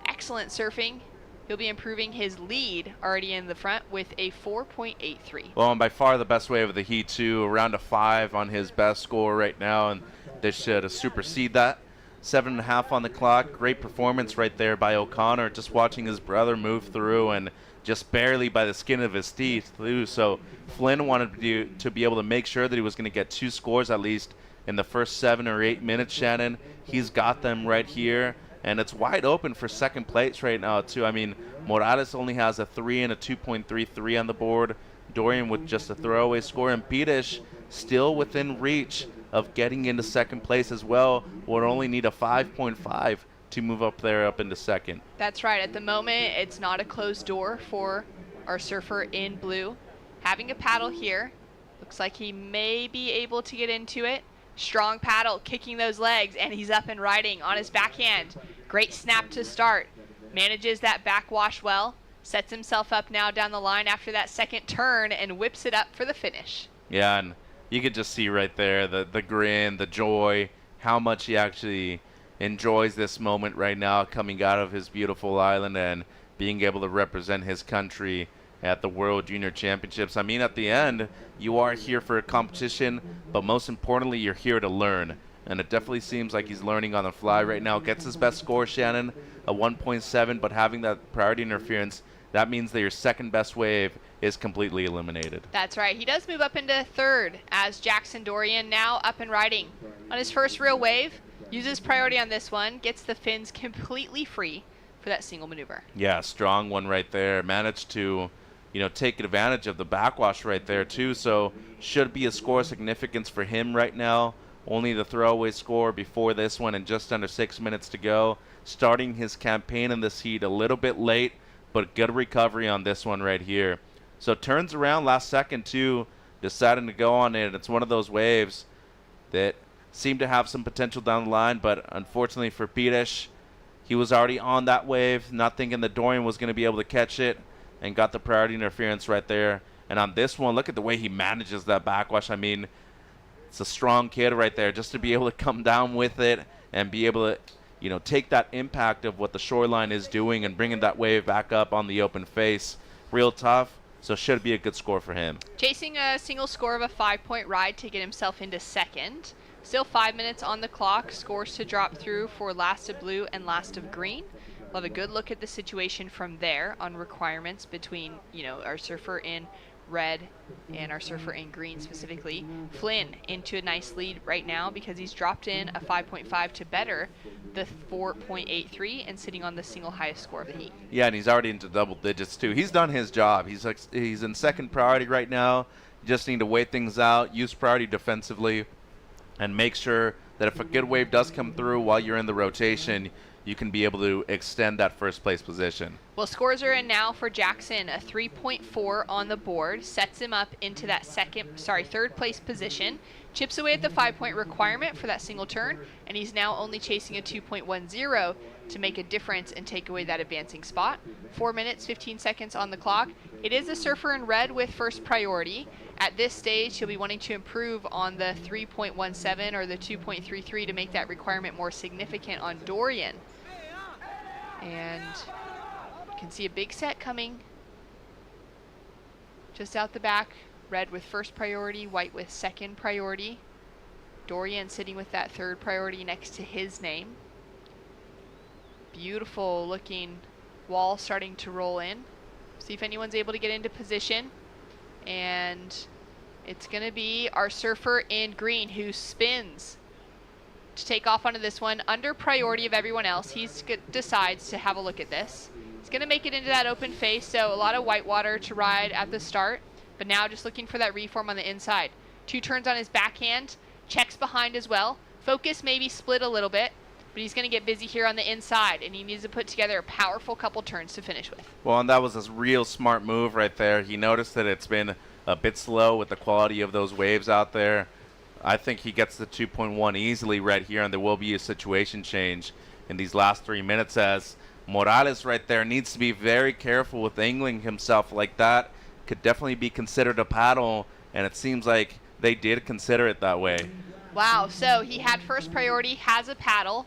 Excellent surfing. He'll be improving his lead already in the front with a 4.83. Well, and by far the best wave of the heat, too. Around a 5 on his best score right now, and this should supersede that. 7.5 on the clock. Great performance right there by O'Connor. Just watching his brother move through and just barely by the skin of his teeth, too. So Flynn wanted to be able to make sure that he was going to get 2 scores at least in the first 7 or 8 minutes, Shannon. He's got them right here. And it's wide open for second place right now, too. I mean, Morales only has a 3 and a 2.33 on the board. Dorian with just a throwaway score. And Pires still within reach of getting into second place as well. Would only need a 5.5 to move up there up into second. That's right. At the moment, it's not a closed door for our surfer in blue. Having a paddle here. Looks like he may be able to get into it. Strong paddle, kicking those legs, and he's up and riding on his backhand. Great snap to start. Manages that backwash well. Sets himself up now down the line after that second turn and whips it up for the finish. Yeah, and you could just see right there the grin, the joy, how much he actually enjoys this moment right now coming out of his beautiful island. And being able to represent his country at the World Junior Championships. I mean, at the end, you are here for a competition, but most importantly, you're here to learn. And it definitely seems like he's learning on the fly right now. Gets his best score, Shannon, a 1.7, but having that priority interference, that means that your second best wave is completely eliminated. That's right. He does move up into third as Jackson Dorian now up and riding on his first real wave. Uses priority on this one, gets the fins completely free for that single maneuver. Yeah, strong one right there. Managed to, take advantage of the backwash right there too. So should be a score of significance for him right now. Only the throwaway score before this one and just under 6 minutes to go. Starting his campaign in this heat a little bit late, but good recovery on this one right here. So turns around last second too, deciding to go on it. It's one of those waves that seem to have some potential down the line, but unfortunately for Pires, he was already on that wave, not thinking that Dorian was going to be able to catch it, and got the priority interference right there. And on this one, look at the way he manages that backwash. I mean, it's a strong kid right there, just to be able to come down with it and be able to, take that impact of what the shoreline is doing and bringing that wave back up on the open face. Real tough, so should be a good score for him. Chasing a single score of a 5-point ride to get himself into second. Still 5 minutes on the clock. Scores to drop through for last of blue and last of green. We'll have a good look at the situation from there on requirements between, our surfer in red and our surfer in green specifically. Flynn into a nice lead right now because he's dropped in a 5.5 to better the 4.83 and sitting on the single highest score of the heat. Yeah, and he's already into double digits too. He's done his job. He's in second priority right now. You just need to wait things out, use priority defensively, and make sure that if a good wave does come through while you're in the rotation, you can be able to extend that first place position. Well, scores are in now for Jackson. A 3.4 on the board sets him up into that third place position. Chips away at the 5-point requirement for that single turn, and he's now only chasing a 2.10 to make a difference and take away that advancing spot. 4 minutes, 15 seconds on the clock. It is a surfer in red with first priority. At this stage, he'll be wanting to improve on the 3.17 or the 2.33 to make that requirement more significant on Dorian. And you can see a big set coming just out the back. Red with first priority, white with second priority. Dorian sitting with that third priority next to his name. Beautiful looking wall starting to roll in. See if anyone's able to get into position. And it's going to be our surfer in green who spins to take off onto this one under priority of everyone else. He decides to have a look at this. He's going to make it into that open face, so a lot of white water to ride at the start, but now just looking for that reform on the inside. 2 turns on his backhand, checks behind as well. Focus maybe split a little bit, but he's going to get busy here on the inside, and he needs to put together a powerful couple turns to finish with. Well, and that was a real smart move right there. He noticed that it's been a bit slow with the quality of those waves out there. I think he gets the 2.1 easily right here, and there will be a situation change in these last 3 minutes as Morales right there needs to be very careful with angling himself like that. Could definitely be considered a paddle, and it seems like they did consider it that way. Wow, so he had first priority, has a paddle,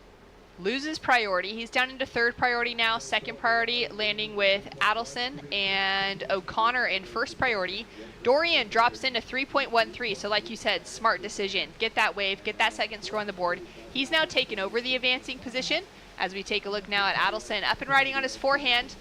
loses priority. He's down into third priority now, second priority landing with Adelson and O'Connor in first priority. Dorian drops into 3.13, so like you said, smart decision. Get that wave, get that second score on the board. He's now taken over the advancing position as we take a look now at Adelson up and riding on his forehand.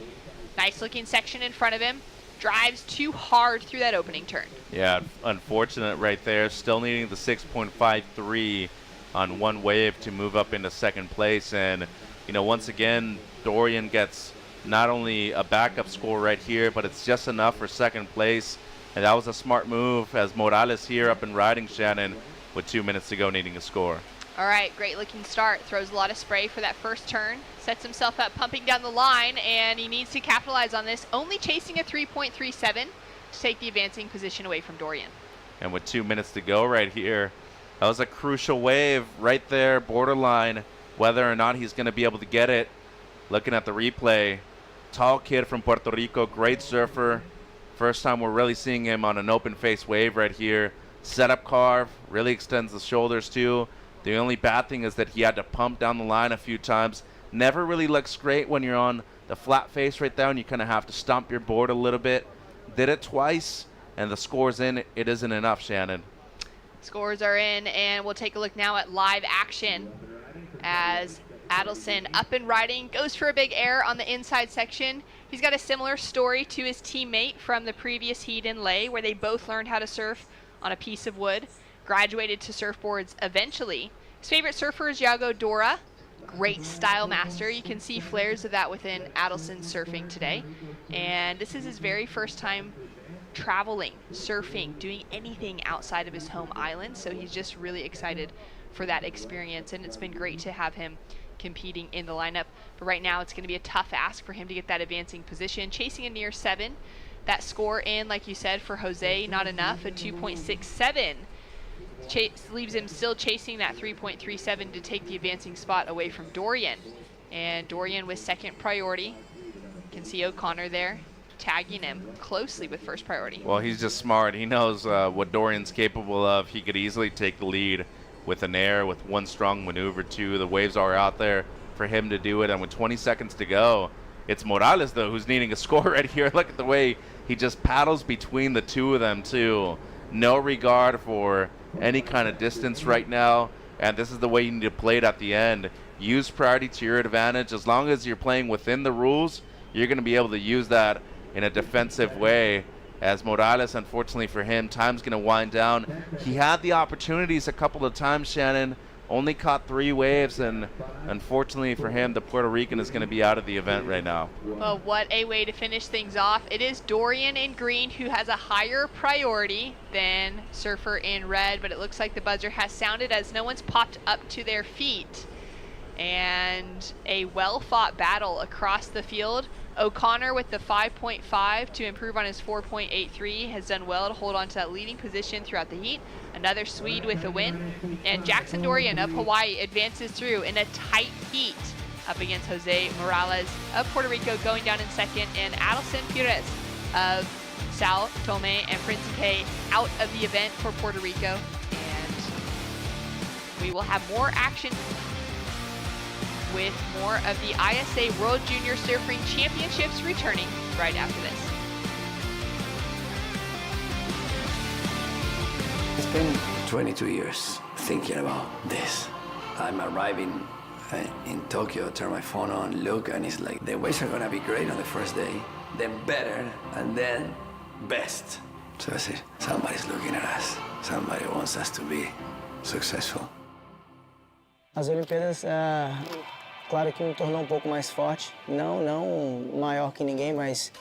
Nice looking section in front of him. Drives too hard through that opening turn. Yeah, unfortunate right there. Still needing the 6.53 on one wave to move up into second place. And, once again, Dorian gets not only a backup score right here, but it's just enough for second place. And that was a smart move as Morales here up and riding, Shannon, with 2 minutes to go needing a score. All right, great looking start. Throws a lot of spray for that first turn. Sets himself up pumping down the line, and he needs to capitalize on this. Only chasing a 3.37 to take the advancing position away from Dorian. And with 2 minutes to go right here, that was a crucial wave right there, borderline, whether or not he's going to be able to get it. Looking at the replay, tall kid from Puerto Rico, great surfer. First time we're really seeing him on an open face wave right here. Setup carve, really extends the shoulders too. The only bad thing is that he had to pump down the line a few times. Never really looks great when you're on the flat face right there, and you kind of have to stomp your board a little bit. Did it twice, and the score's in. It isn't enough, Shannon. Scores are in, and we'll take a look now at live action as Adelson up and riding, goes for a big air on the inside section. He's got a similar story to his teammate from the previous heat in Leh, where they both learned how to surf on a piece of wood, graduated to surfboards eventually. His favorite surfer is Yago Dora, great style master. You can see flares of that within Adelson's surfing today. And this is his very first time traveling, surfing, doing anything outside of his home island. So he's just really excited for that experience. And it's been great to have him competing in the lineup. But right now it's going to be a tough ask for him to get that advancing position. Chasing a near 7. That score in, like you said, for Jose, not enough, a 2.67. Leaves him still chasing that 3.37 to take the advancing spot away from Dorian. And Dorian with second priority. You can see O'Connor there tagging him closely with first priority. Well, he's just smart. He knows what Dorian's capable of. He could easily take the lead with an air, with one strong maneuver too. The waves are out there for him to do it. And with 20 seconds to go, it's Morales, though, who's needing a score right here. Look at the way he just paddles between the two of them, too. No regard for any kind of distance right now, and this is the way you need to play it at the end. Use priority to your advantage. As long as you're playing within the rules, you're going to be able to use that in a defensive way. As Morales, unfortunately for him, time's going to wind down. He had the opportunities a couple of times, Shannon, only caught 3 waves, and unfortunately for him, the Puerto Rican is going to be out of the event right now. Well, what a way to finish things off. It is Dorian in green who has a higher priority than Surfer in red, but it looks like the buzzer has sounded as no one's popped up to their feet. And a well-fought battle across the field. O'Connor with the 5.5 to improve on his 4.83 has done well to hold on to that leading position throughout the heat. Another Swede with the win. And Jackson Dorian of Hawaii advances through in a tight heat up against Jose Morales of Puerto Rico going down in second, and Adelson Pires of Sao Tome and Principe out of the event for Puerto Rico. And we will have more action with more of the ISA World Junior Surfing Championships returning right after this. It's been 22 years thinking about this. I'm arriving in Tokyo, turn my phone on, look, and it's like the waves are gonna be great on the first day, then better, and then best. So I said, somebody's looking at us. Somebody wants us to be successful. As Olimpíadas, claro que me tornou pouco mais forte. Não maior que ninguém, mas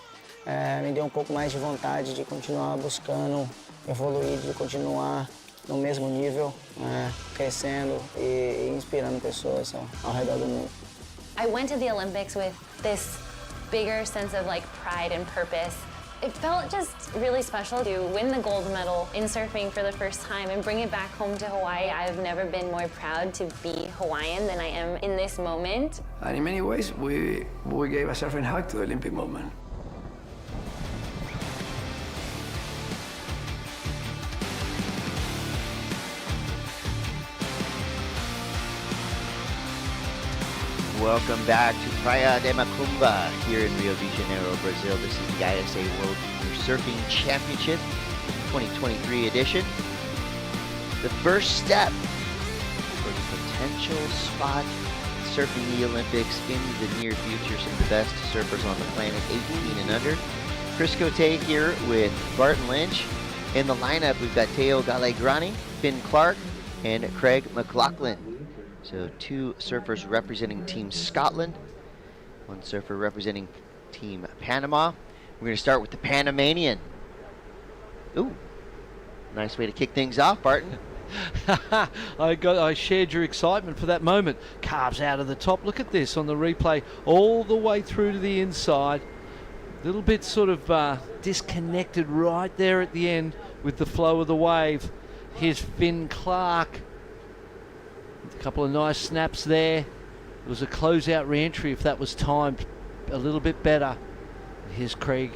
me deu pouco mais de vontade de continuar buscando evoluir, de continuar no mesmo nível, crescendo e inspirando pessoas ao redor do mundo. I went to the Olympics with this bigger sense of pride and purpose. It felt just really special to win the gold medal in surfing for the first time and bring it back home to Hawaii. I've never been more proud to be Hawaiian than I am in this moment. And in many ways, we gave a surfing hug to the Olympic movement. Welcome back to Praia de Macumba here in Rio de Janeiro, Brazil. This is the ISA World Junior Surfing Championship 2023 edition. The first step for the potential spot surfing the Olympics in the near future. Some of the best surfers on the planet, 18 and under. Chris Cote here with Barton Lynch. In the lineup, we've got Teo Galegrani, Finn Clark, and Craig McLaughlin. So 2 surfers representing Team Scotland, 1 surfer representing Team Panama. We're going to start with the Panamanian. Ooh, nice way to kick things off, Barton. I shared your excitement for that moment. Carves out of the top. Look at this on the replay, all the way through to the inside. A little bit sort of disconnected right there at the end with the flow of the wave. Here's Finn Clark. A couple of nice snaps there. It was a closeout re-entry if that was timed a little bit better. Here's Craig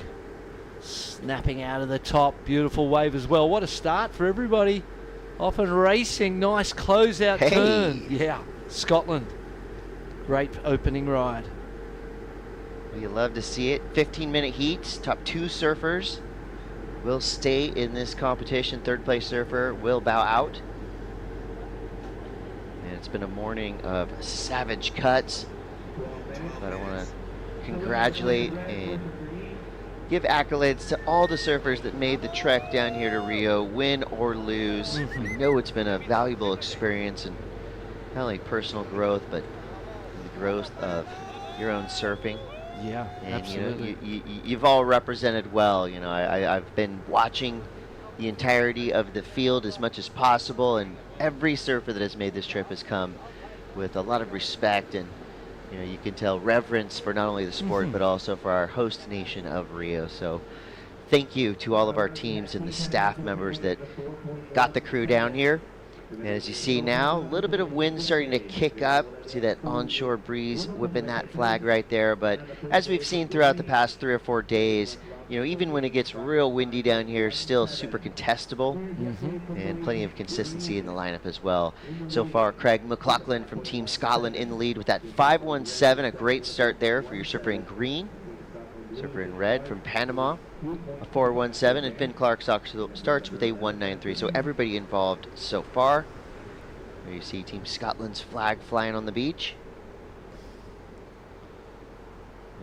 snapping out of the top. Beautiful wave as well. What a start for everybody. Off and racing. Nice closeout turn. Yeah, Scotland. Great opening ride. You love to see it. 15-minute heats. Top 2 surfers will stay in this competition. Third place surfer will bow out. And it's been a morning of savage cuts. But I want to congratulate and give accolades to all the surfers that made the trek down here to Rio, win or lose. We know it's been a valuable experience and not only personal growth, but the growth of your own surfing. Yeah, and absolutely. You've all represented well. I've been watching the entirety of the field as much as possible, and every surfer that has made this trip has come with a lot of respect, and you can tell reverence for not only the sport but also for our host nation of Rio. So thank you to all of our teams and the staff members that got the crew down here. And as you see now, a little bit of wind starting to kick up. See that onshore breeze whipping that flag right there. But as we've seen throughout the past 3 or 4 days, even when it gets real windy down here, still super contestable, and plenty of consistency in the lineup as well. So far, Craig McLaughlin from Team Scotland in the lead with that 5.17, a great start there for your surfer in green. Surfer in red from Panama, a 4.17, and Finn Clark starts with a 1.93. So everybody involved so far. There you see Team Scotland's flag flying on the beach.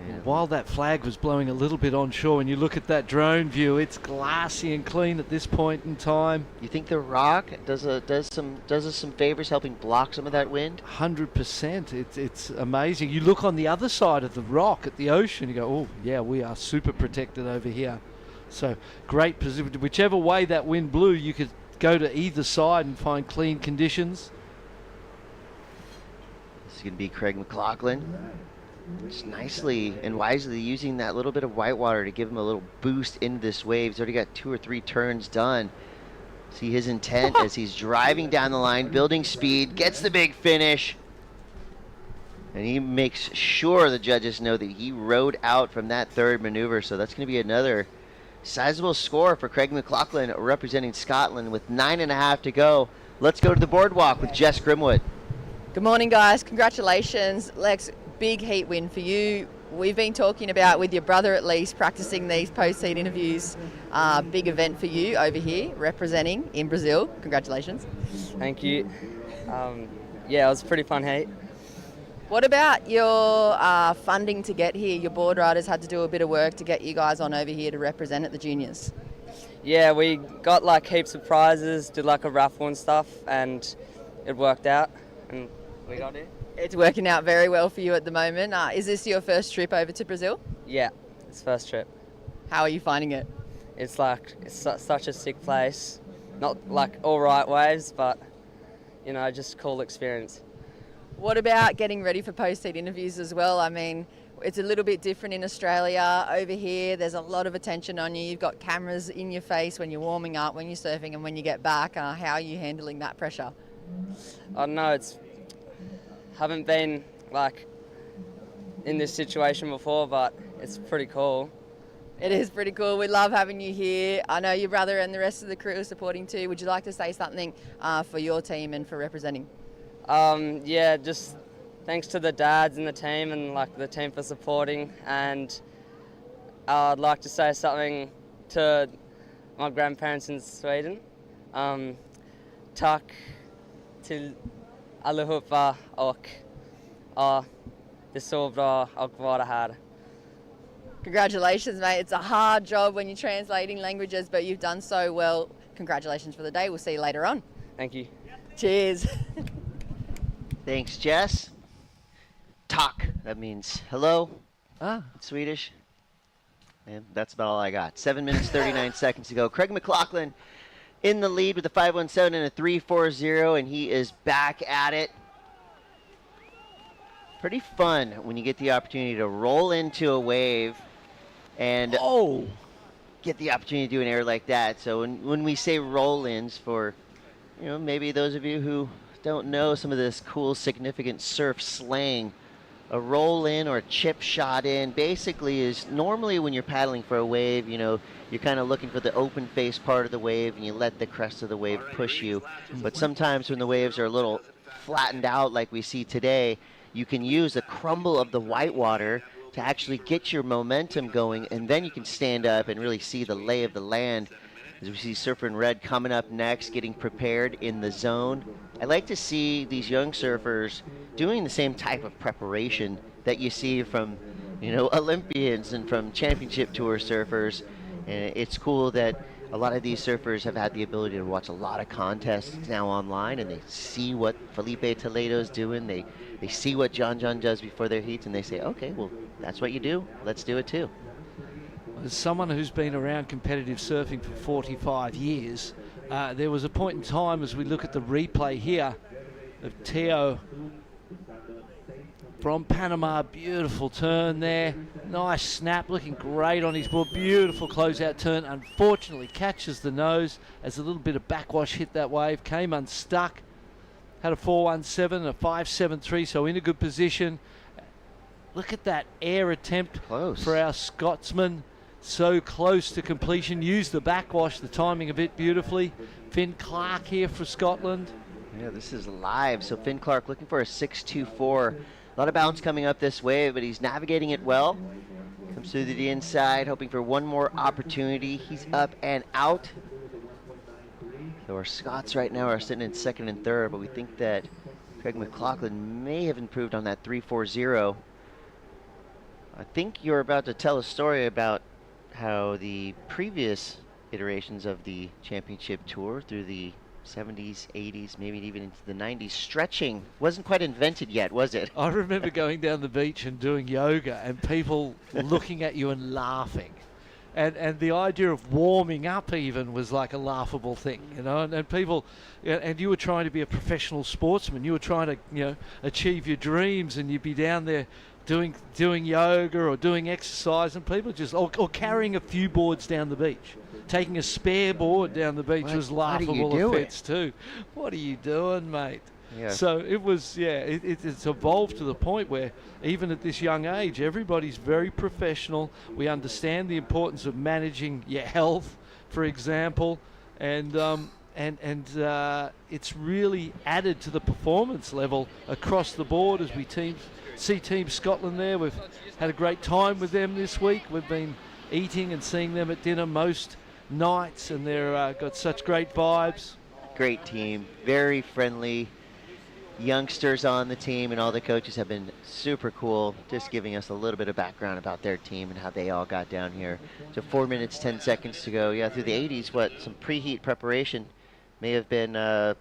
And while that flag was blowing a little bit onshore, when you look at that drone view, it's glassy and clean at this point in time. You think the rock does us some favors, helping block some of that wind? 100%. It's amazing. You look on the other side of the rock at the ocean, you go, oh yeah, we are super protected over here. So great position. Whichever way that wind blew, you could go to either side and find clean conditions. This is going to be Craig McLaughlin. Just nicely and wisely using that little bit of whitewater to give him a little boost into this wave. He's already got 2 or 3 turns done. See his intent as he's driving down the line, building speed, gets the big finish. And he makes sure the judges know that he rode out from that third maneuver. So that's going to be another sizable score for Craig McLaughlin representing Scotland with 9.5 to go. Let's go to the boardwalk with Jess Grimwood. Good morning, guys. Congratulations. Lex, big heat win for you. We've been talking about, with your brother at least, practicing these post-heat interviews. Big event for you over here, representing in Brazil. Congratulations. Thank you. Yeah, it was a pretty fun heat. What about your funding to get here? Your board riders had to do a bit of work to get you guys on over here to represent at the juniors. Yeah, we got like heaps of prizes, did like a raffle and stuff, and it worked out, and we got it. It's working out very well for you at the moment. Is this your first trip over to Brazil? Yeah, it's first trip. How are you finding it? It's such a sick place. Not like all right waves, but just cool experience. What about getting ready for post-heat interviews as well? I mean, it's a little bit different in Australia. Over here, there's a lot of attention on you. You've got cameras in your face when you're warming up, when you're surfing, and when you get back. How are you handling that pressure? I don't know, haven't been like in this situation before, but it's pretty cool. It is pretty cool. We love having you here. I know your brother and the rest of the crew are supporting too. Would you like to say something for your team and for representing? Yeah, just thanks to the dads and the team and like the team for supporting, and I'd like to say something to my grandparents in Sweden. Tack till allihopa och det är så bra att vara här. Congratulations, mate. It's a hard job when you're translating languages, but you've done so well. Congratulations for the day. We'll see you later on. Thank you. Cheers. Thanks, Jess. Tak, that means hello in Swedish. And that's about all I got. 7 minutes, 39 seconds to go. Craig McLaughlin in the lead with a 5.17 and a 3.40, and he is back at it. Pretty fun when you get the opportunity to roll into a wave and get the opportunity to do an air like that. So when we say roll-ins, for maybe those of you who don't know some of this cool, significant surf slang, a roll in or a chip shot in basically is normally when you're paddling for a wave, you're kind of looking for the open face part of the wave and you let the crest of the wave push you. But sometimes when the waves are a little flattened out like we see today, you can use a crumble of the whitewater to actually get your momentum going, and then you can stand up and really see the lay of the land. As we see Surfer in Red coming up next, getting prepared in the zone. I like to see these young surfers doing the same type of preparation that you see from, Olympians and from championship tour surfers. And it's cool that a lot of these surfers have had the ability to watch a lot of contests now online, and they see what Felipe Toledo's doing. They see what John does before their heats, and they say, okay, well, that's what you do. Let's do it too. As someone who's been around competitive surfing for 45 years, there was a point in time as we look at the replay here of Teo from Panama. Beautiful turn there. Nice snap, looking great on his board. Beautiful closeout turn. Unfortunately, catches the nose as a little bit of backwash hit that wave. Came unstuck. Had a 4.17 and a 5.73, so in a good position. Look at that air attempt for our Scotsman. So close to completion. Used the backwash, the timing of it beautifully. Finn Clark here for Scotland. Yeah, this is live. So Finn Clark looking for a 6.24. A lot of bounce coming up this wave, but he's navigating it well. Comes through to the inside, hoping for one more opportunity. He's up and out. So our Scots right now are sitting in second and third, but we think that Craig McLaughlin may have improved on that 3.40. I think you're about to tell a story about how the previous iterations of the championship tour through the 70s, 80s, maybe even into the 90s, stretching wasn't quite invented yet, was it? I remember going down the beach and doing yoga and people looking at you and laughing. And the idea of warming up even was like a laughable thing, and people, and you were trying to be a professional sportsman. You were trying to, achieve your dreams, and you'd be down there doing yoga or doing exercise, and people just, or carrying a few boards down the beach. Taking a spare board down the beach was laughable offense too. What are you doing, mate? Yeah. So it was, it's evolved to the point where even at this young age, everybody's very professional. We understand the importance of managing your health, for example, and it's really added to the performance level across the board as we see Team Scotland there. We've had a great time with them this week. We've been eating and seeing them at dinner most nights, and they're got such great vibes. Great team, very friendly. Youngsters on the team, and all the coaches have been super cool, just giving us a little bit of background about their team and how they all got down here. So 4 minutes, 10 seconds to go. Yeah, through the 80s, some preheat preparation may have been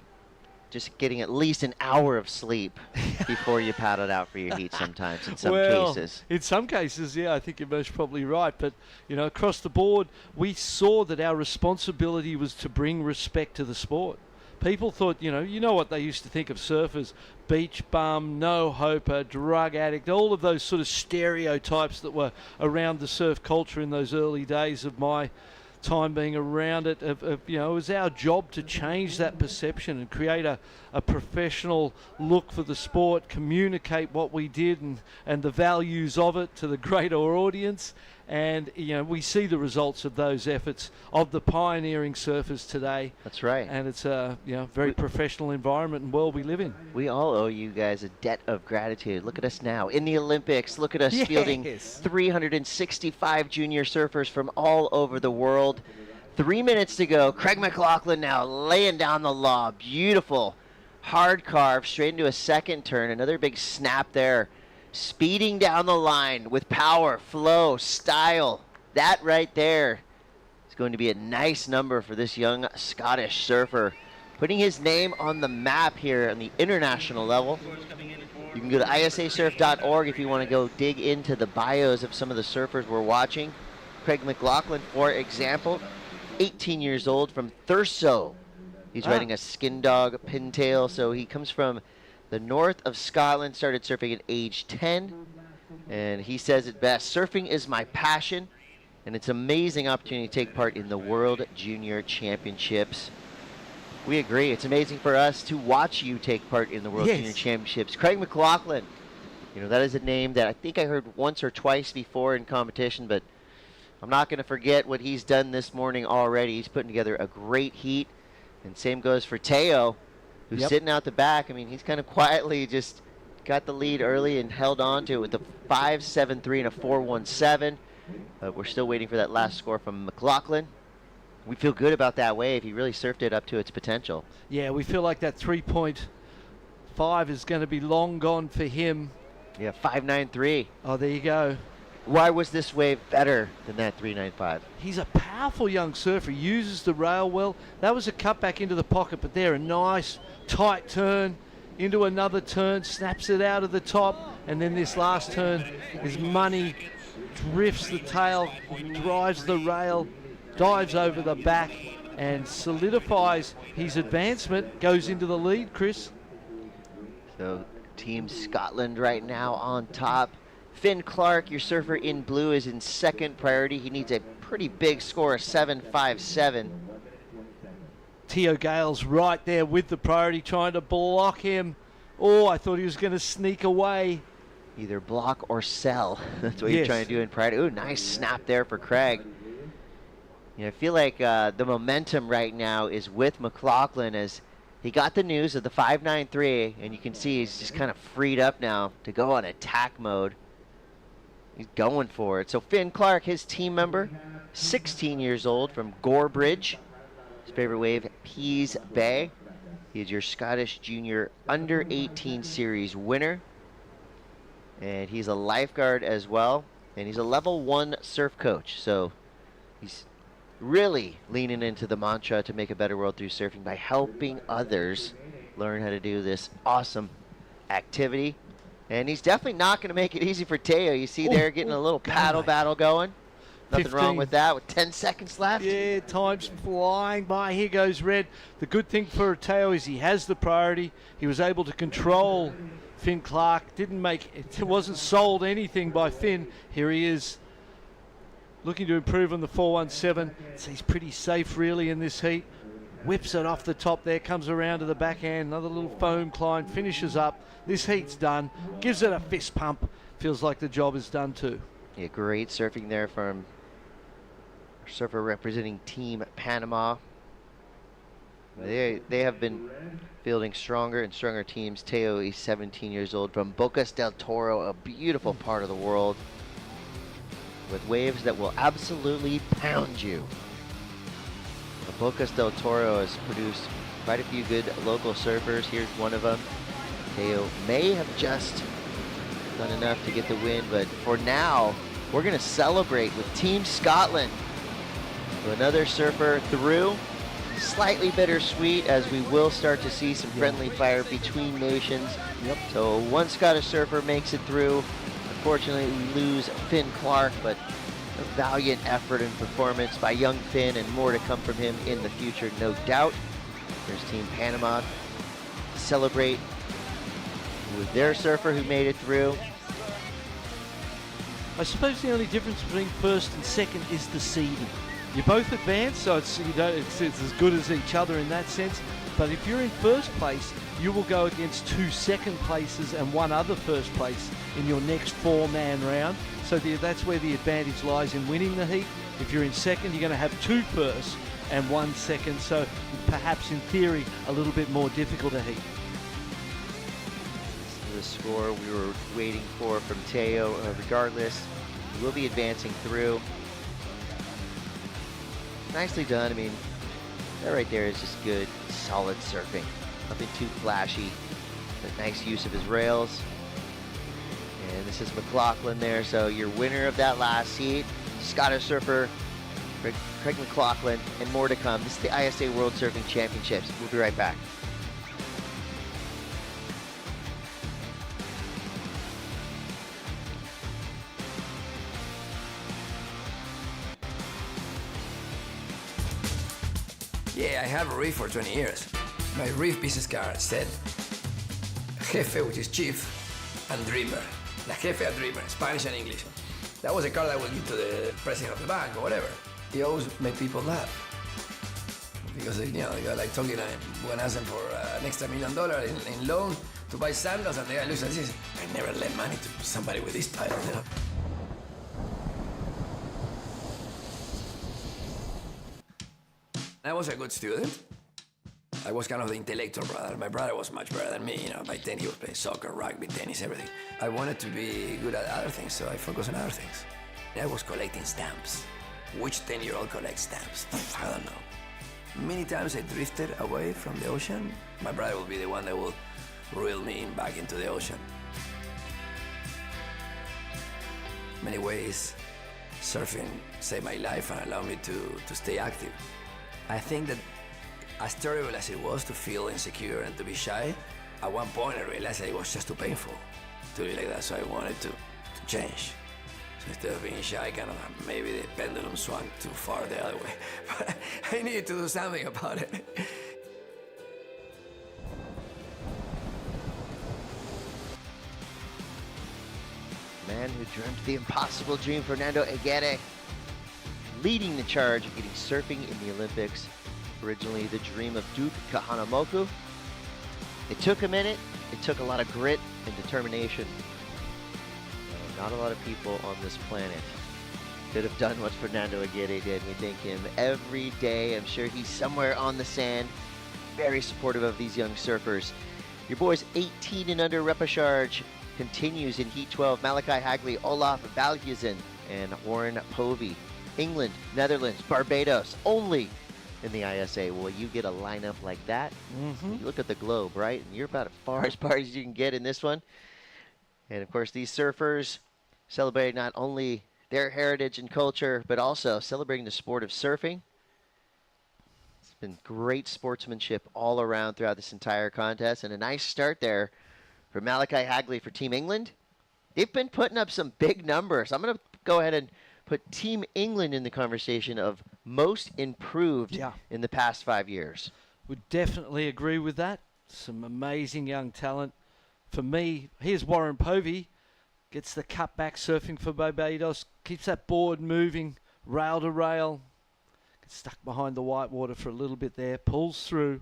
just getting at least an hour of sleep before you paddled out for your heat sometimes, in some cases. In some cases, yeah, I think you're most probably right. But, across the board, we saw that our responsibility was to bring respect to the sport. People thought, you know what they used to think of surfers, beach bum, no-hoper, drug addict, all of those sort of stereotypes that were around the surf culture in those early days of my time being around it. It was our job to change that perception and create a professional look for the sport, communicate what we did and the values of it to the greater audience. And, we see the results of those efforts of the pioneering surfers today. That's right. And it's a very professional environment and world we live in. We all owe you guys a debt of gratitude. Look at us now in the Olympics. Look at us fielding 365 junior surfers from all over the world. 3 minutes to go. Craig McLaughlin now laying down the law. Beautiful. Hard carve straight into a second turn. Another big snap there. Speeding down the line with power, flow, style. That right there is going to be a nice number for this young Scottish surfer. Putting his name on the map here on the international level. You can go to ISAsurf.org if you want to go dig into the bios of some of the surfers we're watching. Craig McLaughlin, for example, 18 years old from Thurso. He's riding a skin dog pintail, so he comes from the north of Scotland, started surfing at age 10, and he says it best: surfing is my passion, and it's an amazing opportunity to take part in the World Junior Championships. We agree. It's amazing for us to watch you take part in the World Junior Championships. Craig McLaughlin, that is a name that I think I heard once or twice before in competition, but I'm not going to forget what he's done this morning already. He's putting together a great heat, and same goes for Teo, who's sitting out the back. I mean, he's kind of quietly just got the lead early and held on to it with a 5.73 and a 4.17. But we're still waiting for that last score from McLaughlin. We feel good about that wave. He really surfed it up to its potential. Yeah, we feel like that 3.5 is going to be long gone for him. Yeah, 5.93. Oh, there you go. Why was this wave better than that 3.95? He's a powerful young surfer. He uses the rail well. That was a cut back into the pocket, but there, a nice tight turn into another turn, snaps it out of the top, and then this last turn is money, drifts the tail, drives the rail, dives over the back, and solidifies his advancement, goes into the lead, Chris. So Team Scotland right now on top. Finn Clark, your surfer in blue, is in second priority. He needs a pretty big score, a 7.57. Teo Gale's right there with the priority, trying to block him. Oh, I thought he was going to sneak away. Either block or sell. That's what you're trying to do in priority. Ooh, nice snap there for Craig. You know, I feel like the momentum right now is with McLaughlin as he got the news of the 5.93, and you can see he's just kind of freed up now to go on attack mode. He's going for it. So Finn Clark, his team member, 16 years old from Gorebridge. His favorite wave, Pease Bay. He is your Scottish Junior Under 18 Series winner. And he's a lifeguard as well. And he's a level 1 surf coach. So he's really leaning into the mantra to make a better world through surfing by helping others learn how to do this awesome activity. And he's definitely not going to make it easy for Teo. You see there getting a little paddle battle going. Nothing wrong with that with 10 seconds left. Yeah, time's flying by. Here goes Red. The good thing for Teo is he has the priority. He was able to control Finn Clark. It wasn't sold anything by Finn. Here he is looking to improve on the 4.17. So he's pretty safe really in this heat. Whips it off the top there, comes around to the backhand. Another little foam climb, finishes up. This heat's done. Gives it a fist pump. Feels like the job is done too. Yeah, great surfing there from our surfer representing Team Panama. They have been fielding stronger and stronger teams. Teo is 17 years old from Bocas del Toro, a beautiful part of the world with waves that will absolutely pound you. Bocas del Toro has produced quite a few good local surfers. Here's one of them. Teo may have just done enough to get the win, but for now, we're going to celebrate with Team Scotland. So another surfer through. Slightly bittersweet as we will start to see some friendly fire between nations. So one Scottish surfer makes it through. Unfortunately, we lose Finn Clark, but a valiant effort and performance by young Finn, and more to come from him in the future, no doubt. There's Team Panama to celebrate with their surfer who made it through. I suppose the only difference between first and second is the seeding. You're both advanced, so it's as good as each other in that sense. But if you're in first place, you will go against 2 second places and 1 other first place in your next 4-man round. So that's where the advantage lies in winning the heat. If you're in second, you're going to have 2 firsts and 1 second. So perhaps in theory, a little bit more difficult a heat. The score we were waiting for from Teo. Regardless, he will be advancing through. Nicely done. I mean, that right there is just good, solid surfing. Nothing too flashy, but nice use of his rails. And this is McLaughlin there, so your winner of that last heat, Scottish surfer Craig McLaughlin, and more to come. This is the ISA World Surfing Championships. We'll be right back. Yeah, I have a reef for 20 years. My reef business card said Jefe, which is chief, and dreamer. La Jefe and dreamer, Spanish and English. That was a card I would give to the president of the bank or whatever. He always made people laugh. Because, you know, the guy like talking, when asked him for an extra $1 million in loan to buy sandals, and the guy looks and says, I never lend money to somebody with this title, you know. I was a good student. I was kind of the intellectual brother. My brother was much better than me. You know, by 10 he was playing soccer, rugby, tennis, everything. I wanted to be good at other things, so I focused on other things. I was collecting stamps. Which 10-year-old collects stamps? I don't know. Many times I drifted away from the ocean. My brother will be the one that will reel me back into the ocean. Many ways, surfing saved my life and allowed me to stay active. I think that as terrible as it was to feel insecure and to be shy, at one point I realized that it was just too painful to be like that, so I wanted to change. So instead of being shy, kind of maybe the pendulum swung too far the other way. But I needed to do something about it. Man who dreamt the impossible dream, Fernando Aguirre, leading the charge of getting surfing in the Olympics. Originally the dream of Duke Kahanamoku. It took a minute. It took a lot of grit and determination. Not a lot of people on this planet could have done what Fernando Aguirre did. We thank him every day. I'm sure he's somewhere on the sand, very supportive of these young surfers. Your boys 18 and under repechage continues in Heat 12. Malachi Hagley, Olaf Valhuizen, and Warren Povey. England, Netherlands, Barbados, only in the ISA. Will you get a lineup like that? You look at the globe, right? And you're about as far as you can get in this one. And of course, these surfers celebrate not only their heritage and culture, but also celebrating the sport of surfing. It's been great sportsmanship all around throughout this entire contest, and a nice start there for Malachi Hagley for Team England. They've been putting up some big numbers. I'm going to go ahead and put Team England in the conversation of most improved in the past 5 years. Would definitely agree with that. Some amazing young talent. For me, here's Warren Povey. Gets the cutback surfing for Barbados. Keeps that board moving, rail to rail. Gets stuck behind the white water for a little bit there. Pulls through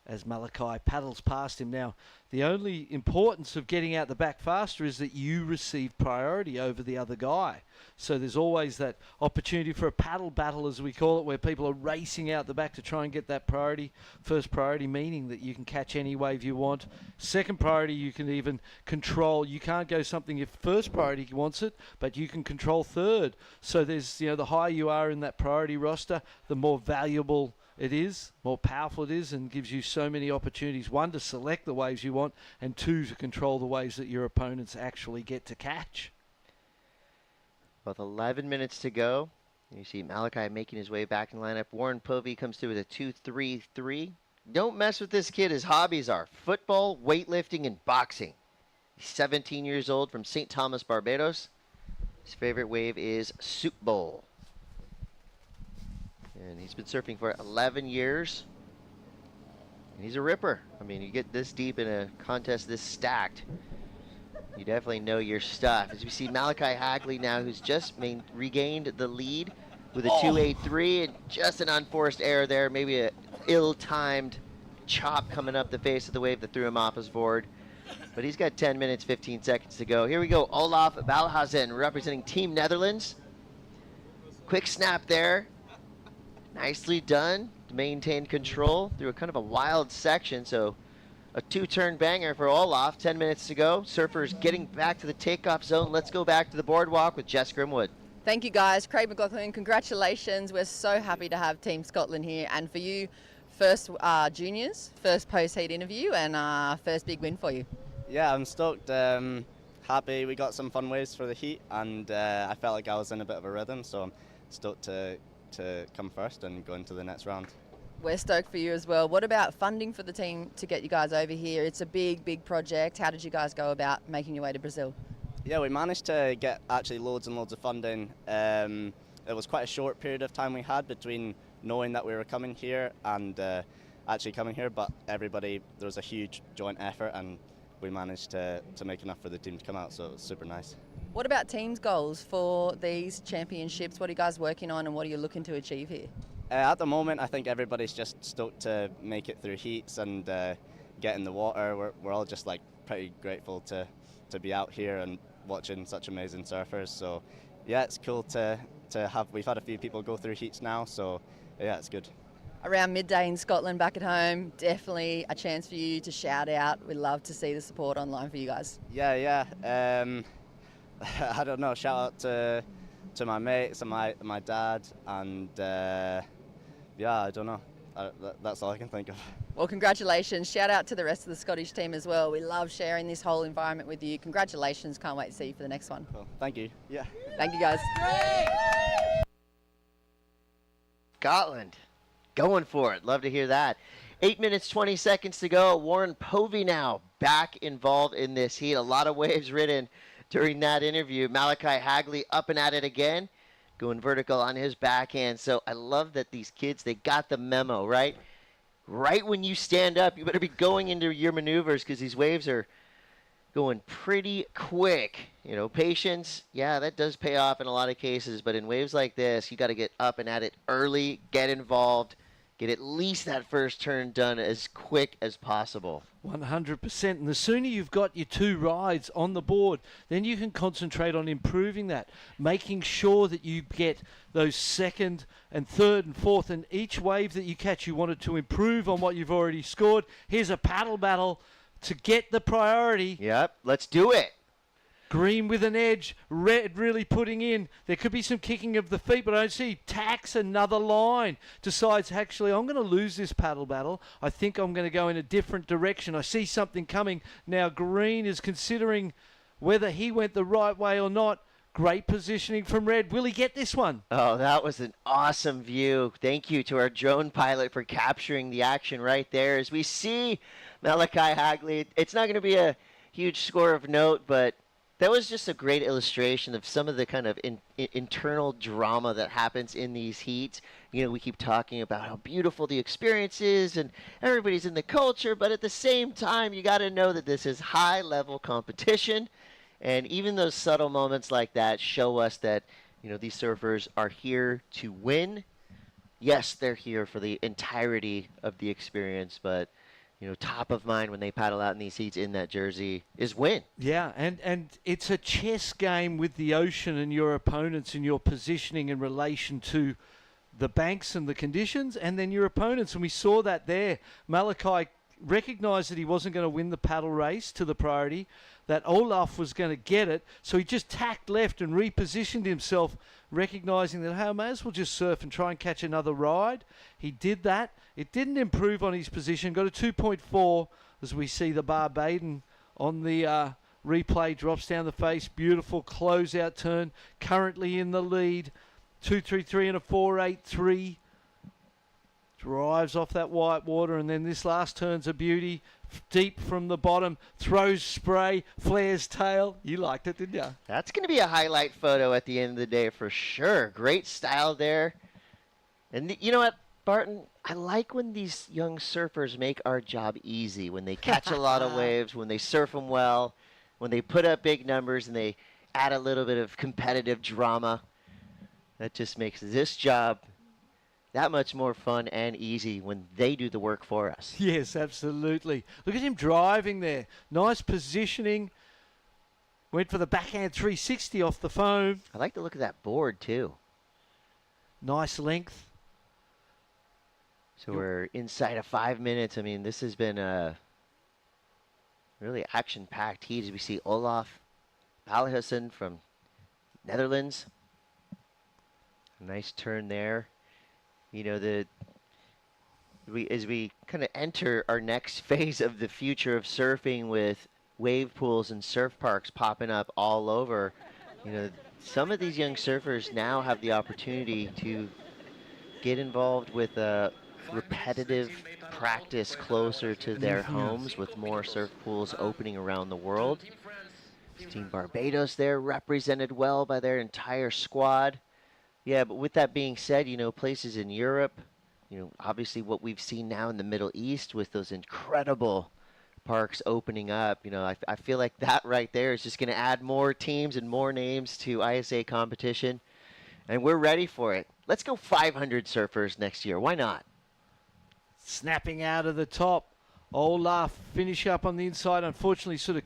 as Malachi paddles past him. Now, the only importance of getting out the back faster is that you receive priority over the other guy. So there's always that opportunity for a paddle battle, as we call it, where people are racing out the back to try and get that priority. First priority meaning that you can catch any wave you want. Second priority, you can even control. You can't go something if first priority wants it, but you can control third. So there's, the higher you are in that priority roster, the more valuable it is, more powerful it is, and gives you so many opportunities. One, to select the waves you want, and two, to control the waves that your opponents actually get to catch. With 11 minutes to go, you see Malachi making his way back in the lineup. Warren Povey comes through with a 2-3-3. Don't mess with this kid. His hobbies are football, weightlifting, and boxing. He's 17 years old from St. Thomas, Barbados. His favorite wave is Soup Bowl. And he's been surfing for 11 years. And he's a ripper. I mean, you get this deep in a contest this stacked, you definitely know your stuff. As we see Malachi Hagley now, who's just regained the lead with a 2.83, and just an unforced error there. Maybe a ill-timed chop coming up the face of the wave that threw him off his board. But he's got 10 minutes, 15 seconds to go. Here we go, Olaf Valhuizen representing Team Netherlands. Quick snap there. Nicely done to maintain control through a kind of a wild section. So a two-turn banger for Olaf. 10 minutes to go. Surfers getting back to the takeoff zone. Let's go back to the boardwalk with Jess Grimwood. Thank you, guys. Craig McLaughlin, congratulations. We're so happy to have Team Scotland here. And for you, first juniors, first post-heat interview, and first big win for you. Yeah, I'm stoked. Happy we got some fun waves for the heat, and I felt like I was in a bit of a rhythm, so I'm stoked to come first and go into the next round. We're stoked for you as well. What about funding for the team to get you guys over here? It's a big project. How did you guys go about making your way to Brazil? Yeah, we managed to get actually loads and loads of funding. It was quite a short period of time we had between knowing that we were coming here and actually coming here, but everybody, there was a huge joint effort, and we managed to make enough for the team to come out, so it was super nice. What about team's goals for these championships? What are you guys working on, and what are you looking to achieve here? At the moment, I think everybody's just stoked to make it through heats and get in the water. We're all just pretty grateful to be out here and watching such amazing surfers. So yeah, it's cool to have. We've had a few people go through heats now, so yeah, it's good. around midday in Scotland back at home. Definitely a chance for you to shout out. We'd love to see the support online for you guys. Yeah. I don't know. Shout out to my mates and my dad, and yeah, I don't know. That's all I can think of. Well, congratulations. Shout out to the rest of the Scottish team as well. We love sharing this whole environment with you. Congratulations. Can't wait to see you for the next one. Cool. Thank you. Yeah. Thank you, guys. Scotland, going for it. Love to hear that. 8 minutes, 20 seconds to go. Warren Povey now back involved in this heat. A lot of waves ridden during that interview. Malachi Hagley up and at it again, going vertical on his backhand. So I love that these kids, they got the memo, right? Right when you stand up, you better be going into your maneuvers because these waves are going pretty quick. You know, patience, yeah, that does pay off in a lot of cases. But in waves like this, you got to get up and at it early, get involved, get at least that first turn done as quick as possible. 100%. And the sooner you've got your 2 rides on the board, then you can concentrate on improving that, making sure that you get those second and third and fourth, and each wave that you catch, you wanted to improve on what you've already scored. Here's a paddle battle to get the priority. Yep, let's do it. Green with an edge, red really putting in. There could be some kicking of the feet, but I don't see. Tacks another line. Decides, actually, I'm going to lose this paddle battle. I think I'm going to go in a different direction. I see something coming. Now Green is considering whether he went the right way or not. Great positioning from Red. Will he get this one? Oh, that was an awesome view. Thank you to our drone pilot for capturing the action right there. As we see Malachi Hagley, it's not going to be a huge score of note, but that was just a great illustration of some of the kind of internal drama that happens in these heats. You know, we keep talking about how beautiful the experience is and everybody's in the culture, but at the same time, you got to know that this is high-level competition. And even those subtle moments like that show us that, you know, these surfers are here to win. Yes, they're here for the entirety of the experience, but you know, top of mind when they paddle out in these heats in that jersey is win. Yeah, and it's a chess game with the ocean and your opponents and your positioning in relation to the banks and the conditions, and then your opponents. And we saw that there. Malachi recognized that he wasn't going to win the paddle race to the priority, that Olaf was going to get it, so he just tacked left and repositioned himself, recognizing that, hey, I may as well just surf and try and catch another ride. He did that. It didn't improve on his position. Got a 2.4 as we see the Barbadian on the replay. Drops down the face. Beautiful closeout turn. Currently in the lead. 2.33 and a 4.83. Drives off that white water, and then this last turn's a beauty. Deep from the bottom. Throws spray. Flares tail. You liked it, didn't you? That's going to be a highlight photo at the end of the day for sure. Great style there. And you know what, Barton? I like when these young surfers make our job easy, when they catch a lot of waves, when they surf them well, when they put up big numbers and they add a little bit of competitive drama. That just makes this job that much more fun and easy when they do the work for us. Yes, absolutely. Look at him driving there. Nice positioning. Went for the backhand 360 off the foam. I like the look of that board too. Nice length. So we're inside of 5 minutes. I mean, this has been a really action-packed heat as we see Olaf Balhussen from Netherlands. A nice turn there. You know, as we kind of enter our next phase of the future of surfing with wave pools and surf parks popping up all over, you know, some of these young surfers now have the opportunity to get involved with repetitive practice closer to their homes with more surf pools opening around the world. Team Barbados there represented well by their entire squad. Yeah, but with that being said, you know, places in Europe, you know, obviously what we've seen now in the Middle East with those incredible parks opening up, you know, I feel like that right there is just going to add more teams and more names to ISA competition. And we're ready for it. Let's go 500 surfers next year. Why not? Snapping out of the top. Olaf finish up on the inside. Unfortunately, sort of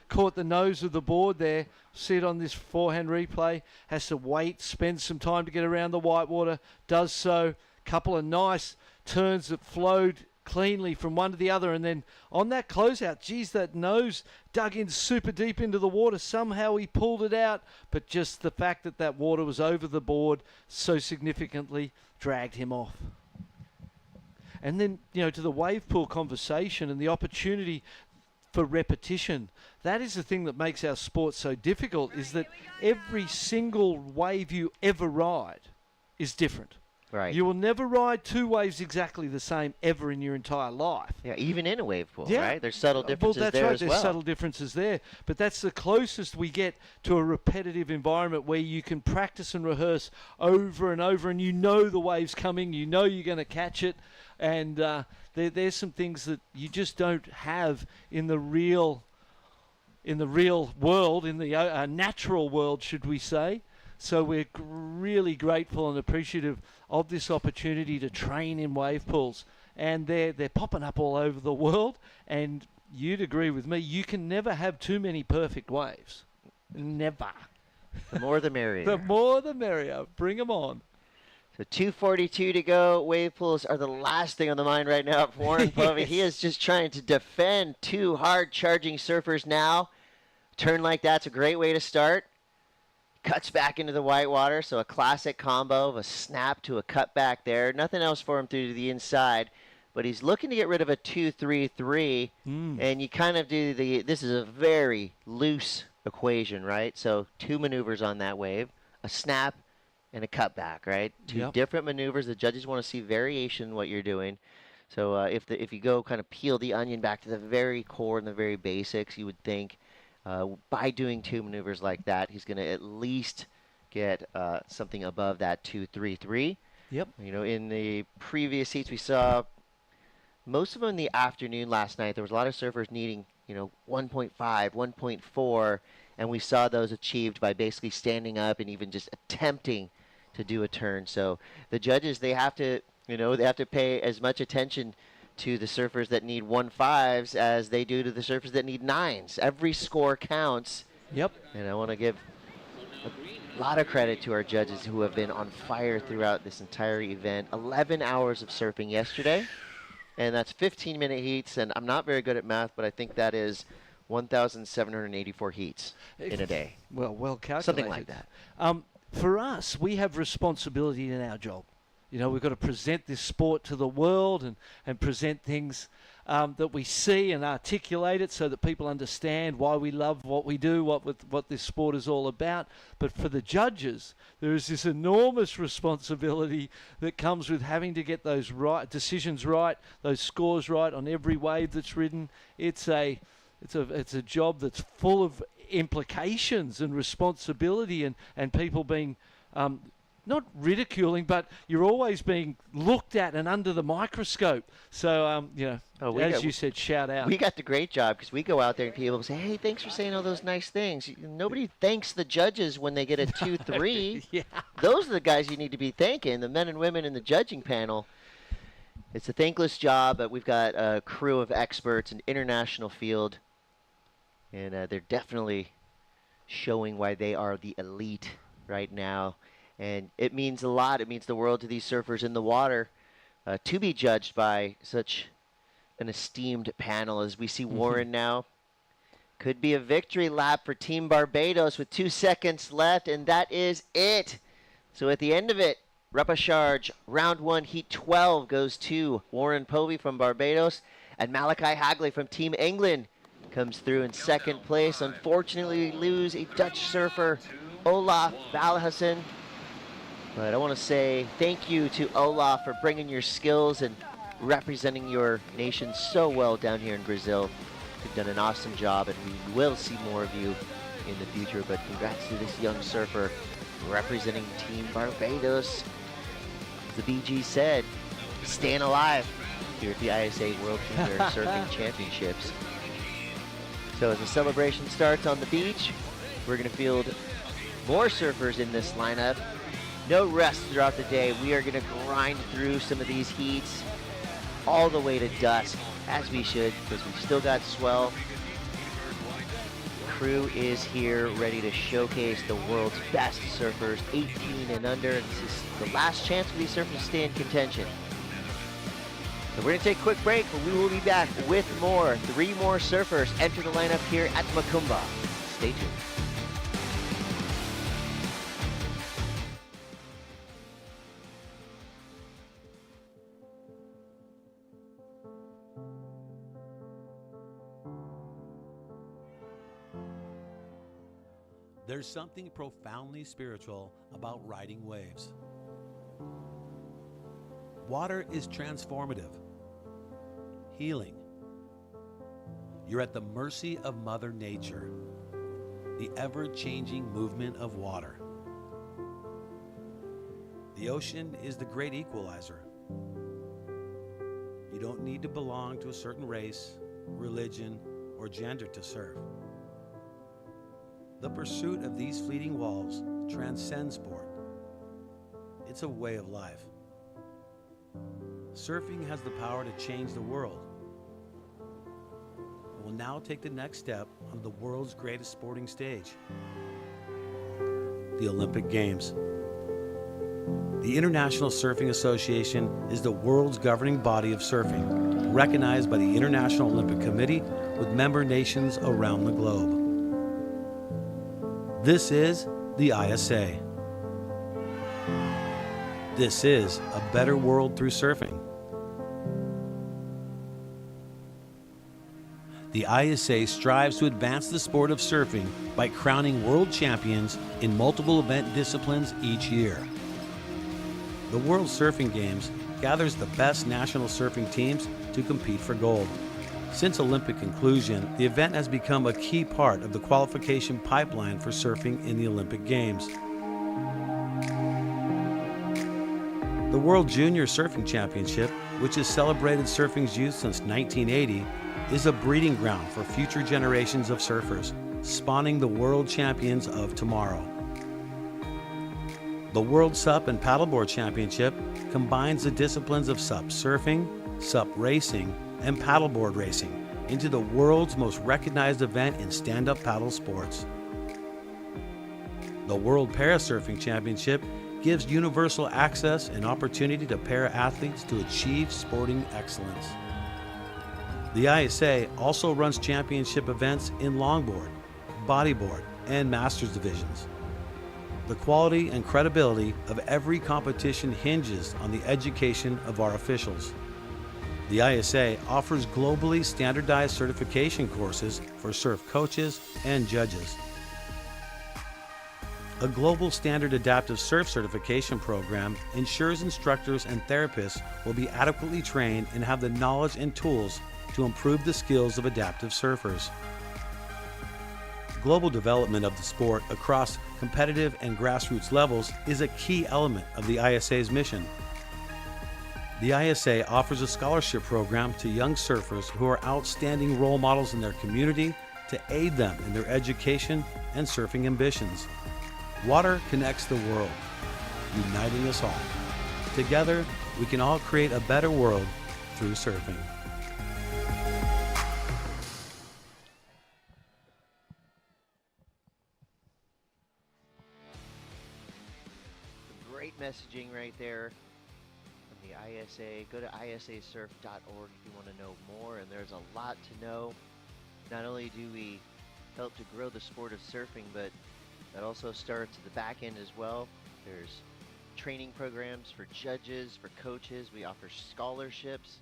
caught the nose of the board there. See it on this forehand replay. Has to wait, spend some time to get around the whitewater. Does so. Couple of nice turns that flowed cleanly from one to the other, and then on that closeout, geez, that nose dug in super deep into the water. Somehow he pulled it out, but just the fact that that water was over the board so significantly dragged him off. And then, to the wave pool conversation and the opportunity for repetition. That is the thing that makes our sport so difficult, is that every single wave you ever ride is different. Right. You will never ride 2 waves exactly the same ever in your entire life. Yeah, even in a wave pool, Yeah. right? There's subtle differences that's there right, as there's well. subtle differences there. But that's the closest we get to a repetitive environment where you can practice and rehearse over and over, and you know the wave's coming, you know you're going to catch it, and there's some things that you just don't have in the real world, in the natural world, should we say. So we're really grateful and appreciative of this opportunity to train in wave pools. And they're popping up all over the world. And you'd agree with me, you can never have too many perfect waves. Never. The more the merrier. The more the merrier. Bring them on. So 2:42 to go. Wave pools are the last thing on the mind right now for Warren Povey. Yes. He is just trying to defend 2 hard-charging surfers now. Turn like that's a great way to start. Cuts back into the white water, so a classic combo of a snap to a cut back there. Nothing else for him through to the inside, but he's looking to get rid of a 2-3-3, and you kind of do this is a very loose equation, right? So 2 maneuvers on that wave, a snap and a cut back, right? 2 different maneuvers. The judges want to see variation in what you're doing. So if you go kind of peel the onion back to the very core and the very basics, you would think by doing 2 maneuvers like that, he's going to at least get something above that 2-3-3. Yep. In the previous heats, we saw most of them in the afternoon last night. There was a lot of surfers needing, 1.5, 1.4, and we saw those achieved by basically standing up and even just attempting to do a turn. So the judges, they have to pay as much attention to the surfers that need 1.5s as they do to the surfers that need 9s. Every score counts. Yep. And I want to give a lot of credit to our judges who have been on fire throughout this entire event. 11 hours of surfing yesterday, and that's 15-minute heats, and I'm not very good at math, but I think that is 1,784 heats in a day. Well calculated. Something like that. For us, we have responsibility in our job. We've got to present this sport to the world and present things that we see and articulate it so that people understand why we love what we do, what this sport is all about. But for the judges, there is this enormous responsibility that comes with having to get those decisions right, those scores right on every wave that's ridden. It's a job that's full of implications and responsibility and people being not ridiculing, but you're always being looked at and under the microscope. So, as you said, shout out. We got the great job because we go out there and people say, hey, thanks for saying all those nice things. Nobody thanks the judges when they get a 2-3. Yeah. Those are the guys you need to be thanking, the men and women in the judging panel. It's a thankless job, but we've got a crew of experts, an international field, and they're definitely showing why they are the elite right now. And it means a lot. It means the world to these surfers in the water to be judged by such an esteemed panel. As we see Warren now, could be a victory lap for Team Barbados with 2 seconds left, and that is it. So at the end of it, Repechage, round 1, heat 12 goes to Warren Povey from Barbados, and Malachi Hagley from Team England comes through in second place. Unfortunately, we lose a Dutch surfer, Olaf Valhussen. But I want to say thank you to Olaf for bringing your skills and representing your nation so well down here in Brazil. You've done an awesome job, and we will see more of you in the future. But congrats to this young surfer representing Team Barbados. As the BG said, staying alive here at the ISA World Junior Surfing Championships. So as the celebration starts on the beach, we're going to field more surfers in this lineup. No rest throughout the day. We are going to grind through some of these heats all the way to dusk, as we should, because we've still got swell. The crew is here ready to showcase the world's best surfers, 18 and under. And this is the last chance for these surfers to stay in contention. So we're going to take a quick break, but we will be back with more. 3 more surfers enter the lineup here at Macumba. Stay tuned. There's something profoundly spiritual about riding waves. Water is transformative, healing. You're at the mercy of Mother Nature, the ever-changing movement of water. The ocean is the great equalizer. You don't need to belong to a certain race, religion, or gender to surf. The pursuit of these fleeting walls transcends sport. It's a way of life. Surfing has the power to change the world. It will now take the next step on the world's greatest sporting stage, the Olympic Games. The International Surfing Association is the world's governing body of surfing, recognized by the International Olympic Committee with member nations around the globe. This is the ISA. This is a better world through surfing. The ISA strives to advance the sport of surfing by crowning world champions in multiple event disciplines each year. The World Surfing Games gathers the best national surfing teams to compete for gold. Since Olympic conclusion, the event has become a key part of the qualification pipeline for surfing in the Olympic Games. The World Junior Surfing Championship, which has celebrated surfing's youth since 1980, is a breeding ground for future generations of surfers, spawning the world champions of tomorrow. The World SUP and Paddleboard Championship combines the disciplines of SUP surfing, SUP racing, and paddleboard racing into the world's most recognized event in stand-up paddle sports. The World Parasurfing Championship gives universal access and opportunity to para-athletes to achieve sporting excellence. The ISA also runs championship events in longboard, bodyboard, and masters divisions. The quality and credibility of every competition hinges on the education of our officials. The ISA offers globally standardized certification courses for surf coaches and judges. A global standard adaptive surf certification program ensures instructors and therapists will be adequately trained and have the knowledge and tools to improve the skills of adaptive surfers. Global development of the sport across competitive and grassroots levels is a key element of the ISA's mission. The ISA offers a scholarship program to young surfers who are outstanding role models in their community to aid them in their education and surfing ambitions. Water connects the world, uniting us all. Together, we can all create a better world through surfing. Great messaging right there from the ISA. Go to ISAsurf.org if you want to know more, and there's a lot to know. Not only do we help to grow the sport of surfing, but that also starts at the back end as well. There's training programs for judges, for coaches. We offer scholarships.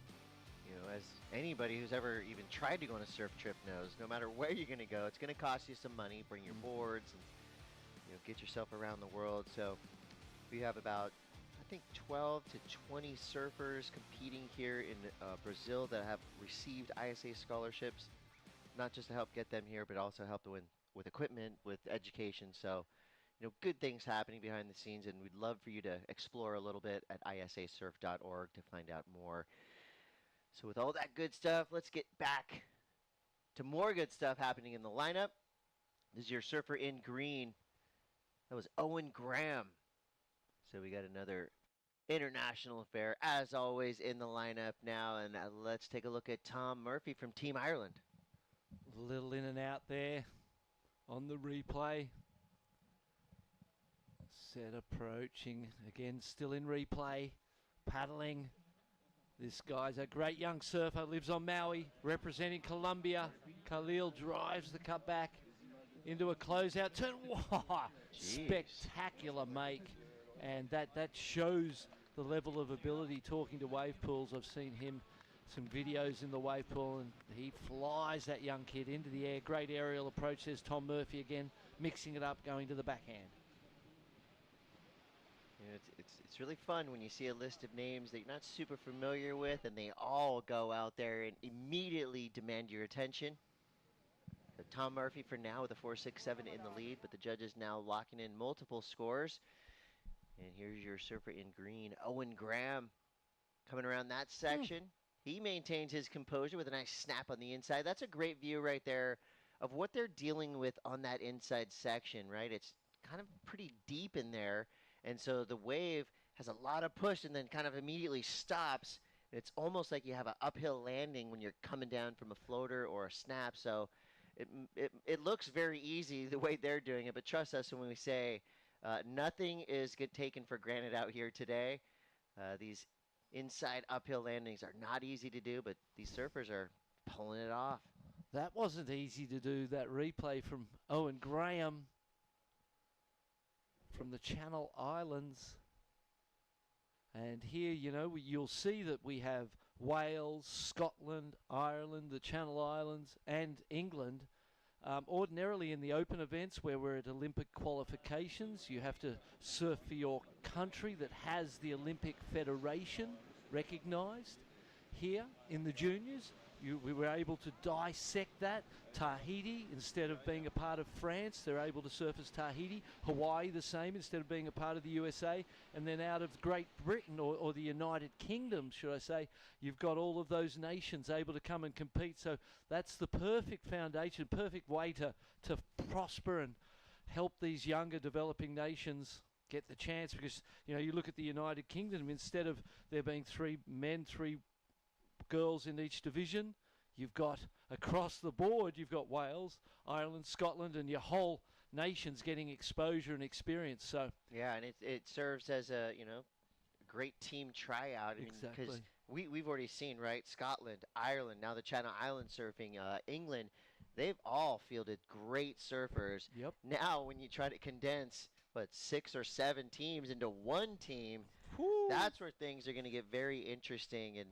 You know, as anybody who's ever even tried to go on a surf trip knows, no matter where you're going to go, it's going to cost you some money. Bring your boards and, you know, get yourself around the world. So we have about, I think, 12 to 20 surfers competing here in Brazil that have received ISA scholarships, not just to help get them here, but also help them with equipment, with education. So, you know, good things happening behind the scenes, and we'd love for you to explore a little bit at ISAsurf.org to find out more. So with all that good stuff, let's get back to more good stuff happening in the lineup. This is your surfer in green. That was Owen Graham. So we got another international affair, as always, in the lineup now. And let's take a look at Tom Murphy from Team Ireland. A little in and out there on the replay. Set approaching. Again, still in replay. Paddling. This guy's a great young surfer, lives on Maui, representing Colombia. Khalil drives the cut back into a closeout turn. Wow, spectacular make. And that shows the level of ability. Talking to wave pools, I've seen him, some videos in the wave pool, and he flies that young kid into the air. Great aerial approach. There's Tom Murphy again, mixing it up, going to the backhand. You know, it's really fun when you see a list of names that you're not super familiar with, and they all go out there and immediately demand your attention. So Tom Murphy for now with a 4.67 in the lead, but the judges now locking in multiple scores. And here's your surfer in green, Owen Graham, coming around that section. He maintains his composure with a nice snap on the inside. That's a great view right there of what they're dealing with on that inside section, right? It's kind of pretty deep in there. And so the wave has a lot of push and then kind of immediately stops. It's almost like you have an uphill landing when you're coming down from a floater or a snap. So it looks very easy the way they're doing it. But trust us when we say nothing is taken for granted out here today. These inside uphill landings are not easy to do, but these surfers are pulling it off. That wasn't easy to do, that replay from Owen Graham from the Channel Islands. And here, you know, you'll see that we have Wales, Scotland, Ireland, the Channel Islands, and England. Ordinarily in the open events where we're at Olympic qualifications, you have to surf for your country that has the Olympic Federation recognised. Here in the juniors, we were able to dissect that. Tahiti, instead of being a part of France, they're able to surf as Tahiti. Hawaii, the same, instead of being a part of the USA. And then out of Great Britain, or the United Kingdom, should I say, you've got all of those nations able to come and compete. So that's the perfect foundation, perfect way to prosper and help these younger developing nations get the chance. Because, you know, you look at the United Kingdom, instead of there being 3 men, 3 girls in each division, you've got across the board, you've got Wales, Ireland, Scotland, and your whole nation's getting exposure and experience. So yeah, and it serves as a great team tryout. Exactly. Because we've already seen, right, Scotland, Ireland, now the Channel Island surfing, England, they've all fielded great surfers. Yep. Now when you try to condense 6 or 7 teams into one team, that's where things are going to get very interesting. And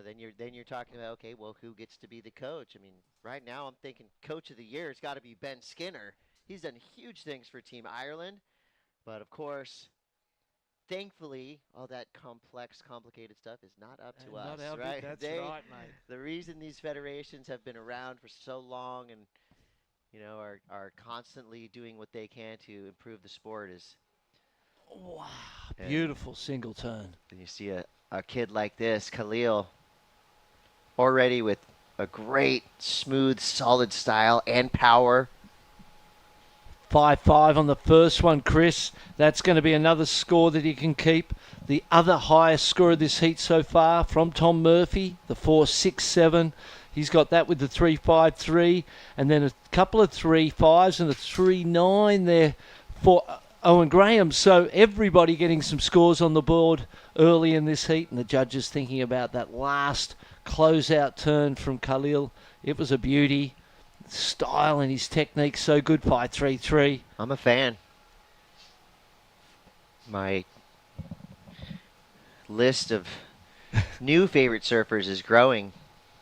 then you're talking about, okay, well, who gets to be the coach? I mean, right now I'm thinking coach of the year has got to be Ben Skinner. He's done huge things for Team Ireland. But, of course, thankfully, all that complicated stuff is not up to us, right? That's right, mate. The reason these federations have been around for so long and, are constantly doing what they can to improve the sport is... Wow, beautiful single turn. And you see a kid like this, Khalil, already with a great, smooth, solid style and power. 5.5 on the first one, Chris. That's going to be another score that he can keep. The other highest score of this heat so far from Tom Murphy, the 4.67. He's got that with the 3.53, and then a couple of 3.5s and a 3.9 there for Owen Graham. So everybody getting some scores on the board early in this heat, and the judges thinking about that last closeout turn from Khalil. It was a beauty. Style and his technique so good. 5.33. I'm a fan. My list of new favorite surfers is growing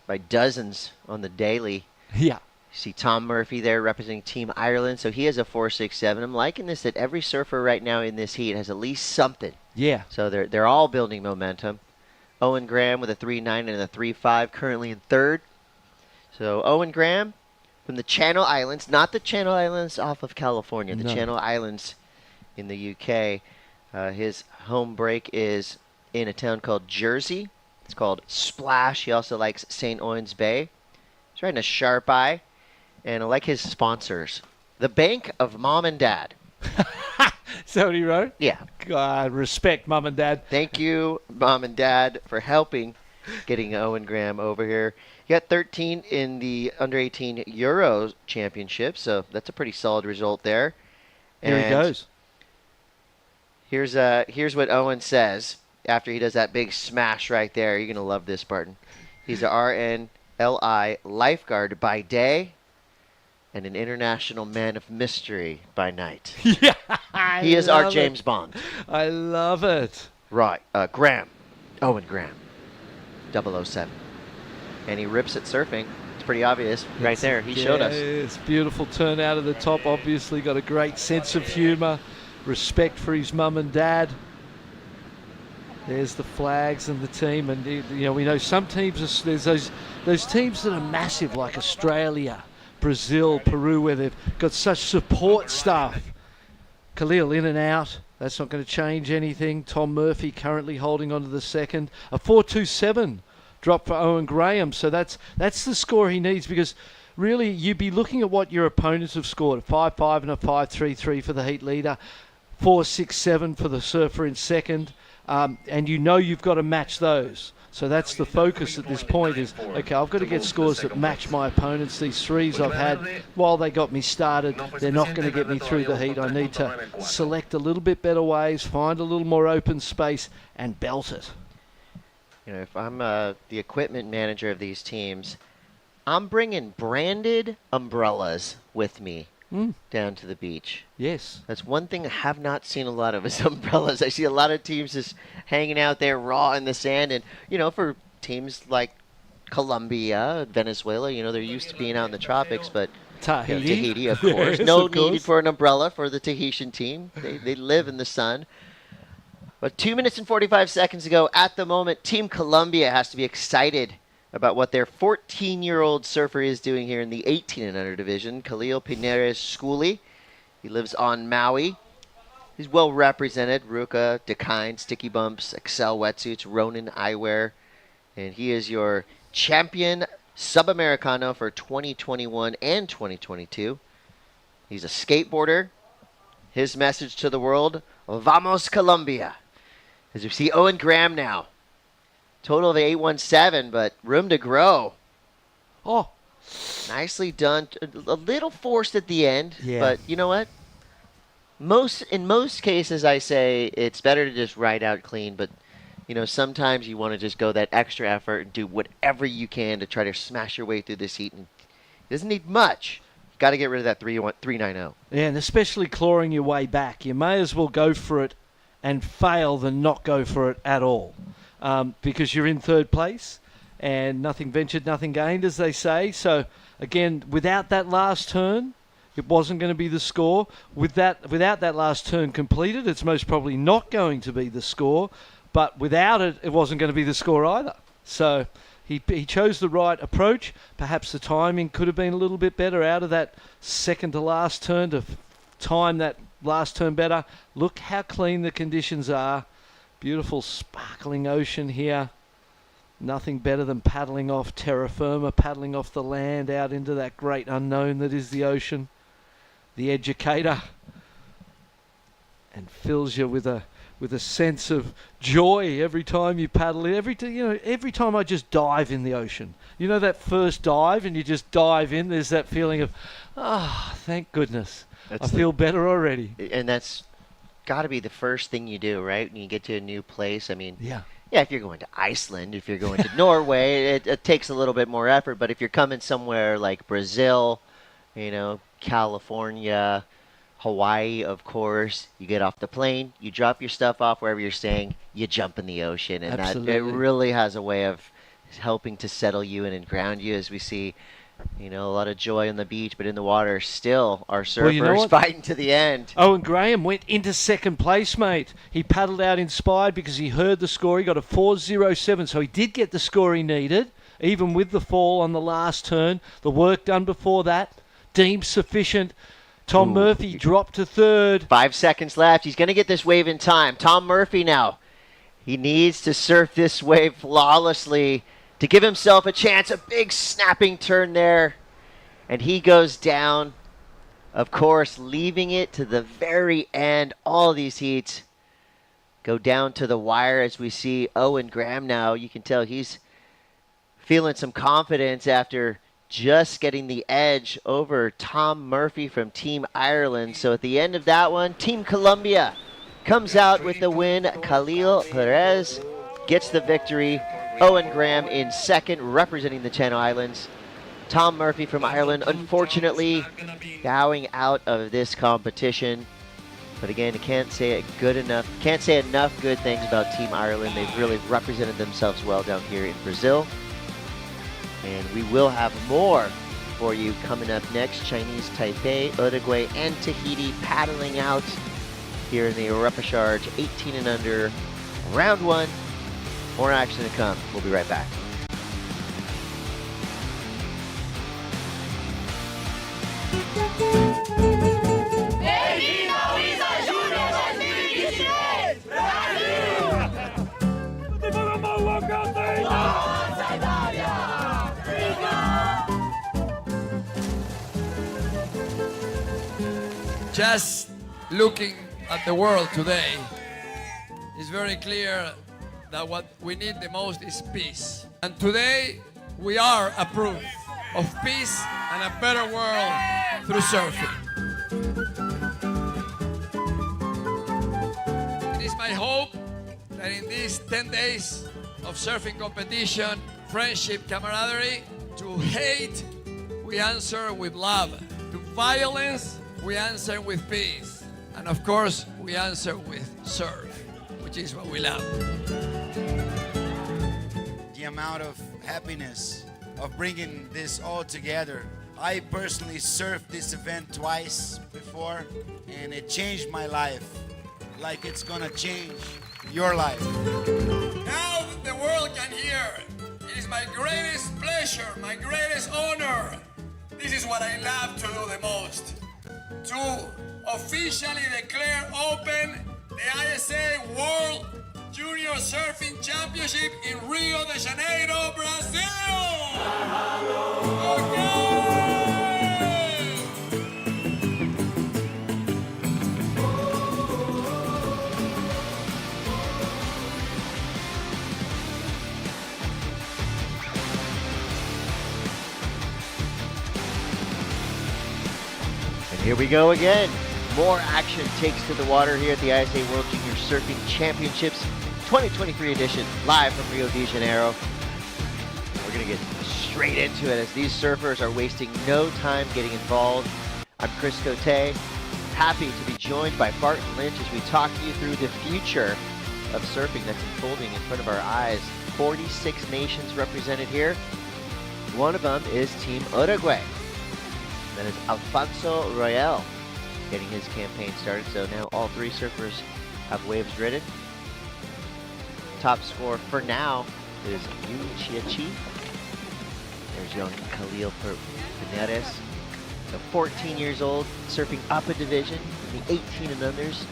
by dozens on the daily. Yeah. You see Tom Murphy there representing Team Ireland, so he has a 4.67. I'm liking this, that every surfer right now in this heat has at least something. Yeah. So they're all building momentum. Owen Graham with a 3.9 and a 3.5, currently in third. So Owen Graham from the Channel Islands, not the Channel Islands off of California, the Channel Islands in the UK. His home break is in a town called Jersey. It's called Splash. He also likes St. Owen's Bay. He's riding a Sharp Eye. And I like his sponsors. The Bank of Mom and Dad. Is that what he wrote? Yeah. God, respect, Mom and Dad. Thank you, Mom and Dad, for helping getting Owen Graham over here. He got 13 in the Under-18 Euro Championship, so that's a pretty solid result there. Here he goes. Here's what Owen says. after he does that big smash right there. You're going to love this, Barton. He's a RNLI lifeguard by day and an international man of mystery by night. Yeah, he is our James Bond. I love it. Right. Graham. Owen Graham. 007. And he rips at surfing. It's pretty obvious right there. He showed us. It's beautiful turn out of the top. Obviously got a great sense of humour, respect for his mum and dad. There's the flags and the team, and we know some teams. There's those teams that are massive, like Australia, Brazil, Peru, where they've got such support staff. Khalil in and out. That's not going to change anything. Tom Murphy currently holding on to the second. A 4.27 drop for Owen Graham. So that's the score he needs, because really you'd be looking at what your opponents have scored. A 5.5 and a 5.33 for the heat leader. 4.67 for the surfer in second. And you've got to match those. So that's the focus at this point is, okay, I've got to get scores that match my opponents. These threes I've had, while they got me started, they're not going to get me through the heat. I need to select a little bit better ways, find a little more open space, and belt it. If I'm the equipment manager of these teams, I'm bringing branded umbrellas with me down to the beach. Yes. That's one thing I have not seen a lot of is umbrellas. I see a lot of teams just hanging out there raw in the sand. And, for teams like Colombia, Venezuela, they're used to being out in the tropics. But Tahiti, of course. Yes, No of course. need for an umbrella for the Tahitian team. They live in the sun. But 2 minutes and 45 seconds ago, at the moment, Team Colombia has to be excited about what their 14-year-old surfer is doing here in the 18 and under division. Khalil Pineres Schooley. He lives on Maui. He's well represented. Ruka, Dakine, Sticky Bumps, Excel Wetsuits, Ronin Eyewear. And he is your champion Subamericano for 2021 and 2022. He's a skateboarder. His message to the world, Vamos Colombia. As we see Owen Graham now. Total of 817, but room to grow. Oh. Nicely done. A little forced at the end, Yeah. but you know what? In most cases, I say it's better to just ride out clean, but sometimes you want to just go that extra effort and do whatever you can to try to smash your way through this heat. And it doesn't need much. You've got to get rid of that 390. Yeah, and especially clawing your way back. You may as well go for it and fail than not go for it at all. Because you're in third place, and nothing ventured, nothing gained, as they say. So, again, without that last turn, it wasn't going to be the score. Without that last turn completed, it's most probably not going to be the score. But without it, it wasn't going to be the score either. So he chose the right approach. Perhaps the timing could have been a little bit better out of that second to last turn to time that last turn better. Look how clean the conditions are. Beautiful sparkling ocean here. Nothing better than paddling off terra firma, paddling off the land out into that great unknown that is the ocean. The educator. And fills you with a sense of joy every time you paddle in. Every time I just dive in the ocean. That first dive and you just dive in, there's that feeling of, thank goodness. I feel better already. And that's got to be the first thing you do, right? When you get to a new place. I mean, yeah, if you're going to Iceland, if you're going to Norway, it takes a little bit more effort. But if you're coming somewhere like Brazil, California, Hawaii, of course, you get off the plane, you drop your stuff off wherever you're staying, you jump in the ocean. And Absolutely. That it really has a way of helping to settle you in and ground you, as we see a lot of joy on the beach, but in the water, still our surfers fighting to the end. Owen Graham went into second place, mate. He paddled out inspired because he heard the score. He got a 4.07, so he did get the score he needed, even with the fall on the last turn. The work done before that deemed sufficient. Tom Murphy dropped to third. 5 seconds left. He's going to get this wave in time. Tom Murphy now. He needs to surf this wave flawlessly to give himself a chance. A big snapping turn there. And he goes down, of course, leaving it to the very end. All these heats go down to the wire as we see Owen Graham now. You can tell he's feeling some confidence after just getting the edge over Tom Murphy from Team Ireland. So at the end of that one, Team Colombia Comes out with the win. Khalil Perez gets the victory. Owen Graham in second, representing the Channel Islands. Tom Murphy from Ireland, unfortunately, bowing out of this competition. But again, can't say enough good things about Team Ireland. They've really represented themselves well down here in Brazil. And we will have more for you coming up next. Chinese Taipei, Uruguay, and Tahiti paddling out here in the repechage 18 and under, round one. More action to come. We'll be right back. Just looking at the world today, it's very clear that what we need the most is peace. And today, we are a proof of peace and a better world through surfing. It is my hope that in these 10 days of surfing competition, friendship, camaraderie, to hate, we answer with love. To violence, we answer with peace. And of course, we answer with surf, which is what we love. The amount of happiness of bringing this all together. I personally surfed this event twice before, and it changed my life, like it's gonna change your life. Now that the world can hear, it is my greatest pleasure, my greatest honor. This is what I love to do the most. To officially declare open the ISA World Junior Surfing Championship in Rio de Janeiro, Brazil! And here we go again. More action takes to the water here at the ISA World Junior Surfing Championships 2023 edition, live from Rio de Janeiro. We're going to get straight into it as these surfers are wasting no time getting involved. I'm Chris Cote, happy to be joined by Barton Lynch as we talk you through the future of surfing that's unfolding in front of our eyes. 46 nations represented here. One of them is Team Uruguay. That is Alfonso Royal getting his campaign started. So now all three surfers have waves ridden. Top score for now is Yu Chia-Chi. There's young Khalil Perez. So 14 years old, surfing up a division in the 18 and unders.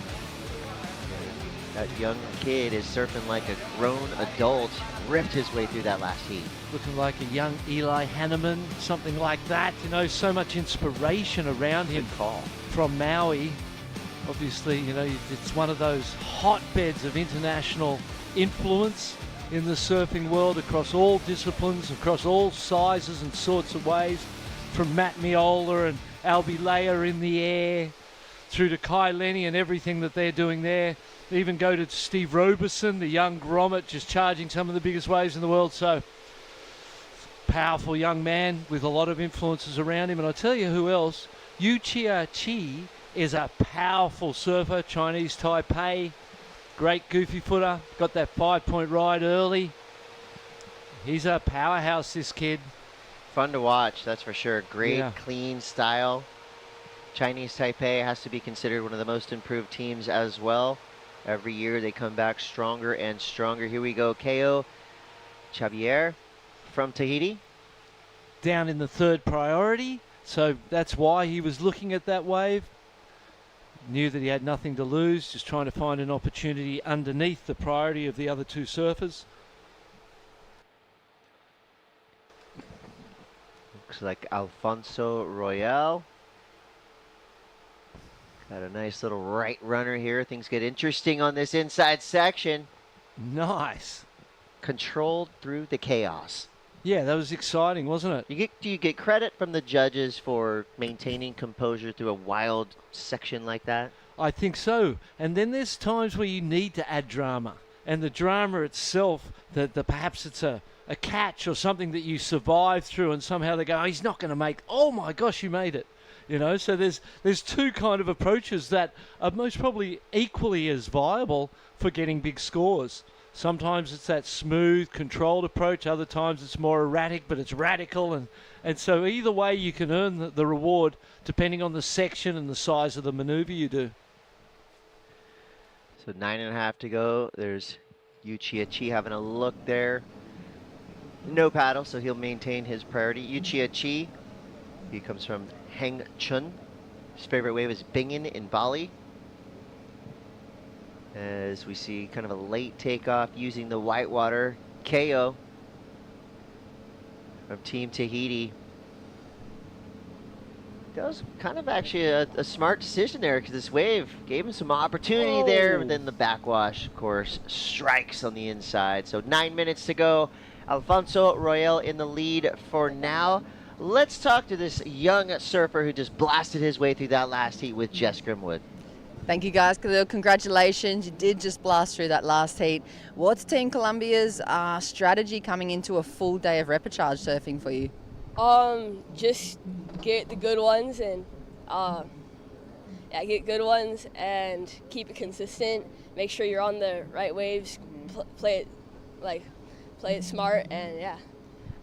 That young kid is surfing like a grown adult, ripped his way through that last heat. Looking like a young Eli Hanneman, something like that. You know, so much inspiration around him from Maui. Obviously, you know, it's one of those hotbeds of international influence in the surfing world across all disciplines, across all sizes and sorts of waves, from Matt Miola and Albie Leia in the air, through to Kai Lenny and everything that they're doing there. They even go to Steve Roberson, the young grommet, just charging some of the biggest waves in the world. So, powerful young man with a lot of influences around him. And I tell you who else, Yu Chia-Chi is a powerful surfer, Chinese Taipei. Great goofy footer, got that 5-point ride early. He's a powerhouse, this kid. Fun to watch, that's for sure. Great, Yeah. clean style. Chinese Taipei has to be considered one of the most improved teams as well. Every year they come back stronger and stronger. Here we go, Ko Xavier from Tahiti. Down in the third priority, so that's why he was looking at that wave. Knew that he had nothing to lose, just trying to find an opportunity underneath the priority of the other two surfers. Looks like Alfonso Royal. Got a nice little right runner here. Things get interesting on this inside section. Nice. Controlled through the chaos. Yeah, that was exciting, wasn't it? Do you get credit from the judges for maintaining composure through a wild section like that? I think so. And then there's times where you need to add drama. And the drama itself, that perhaps it's a catch or something that you survive through, and somehow they go, oh, he's not going to make, oh my gosh, you made it. You know, so there's two kind of approaches that are most probably equally as viable for getting big scores. Sometimes it's that smooth, controlled approach. Other times it's more erratic, but it's radical. And so either way you can earn the reward depending on the section and the size of the maneuver you do. So 9.5 to go. There's Yu Chia-Chi having a look there. No paddle, so he'll maintain his priority. Yu Chia-Chi, he comes from Heng Chun. His favorite wave is Bingin in Bali. As we see kind of a late takeoff using the whitewater. KO from Team Tahiti. That was kind of actually a smart decision there, because this wave gave him some opportunity there, but then the backwash, of course, strikes on the inside. So 9 minutes to go. Alfonso Royal in the lead for now. Let's talk to this young surfer who just blasted his way through that last heat with Jess Grimwood. Thank you guys, Khalil. Congratulations. You did just blast through that last heat. What's Team Columbia's strategy coming into a full day of repechage surfing for you? Just get the good ones and get good ones and keep it consistent. Make sure you're on the right waves. Play it smart, and yeah.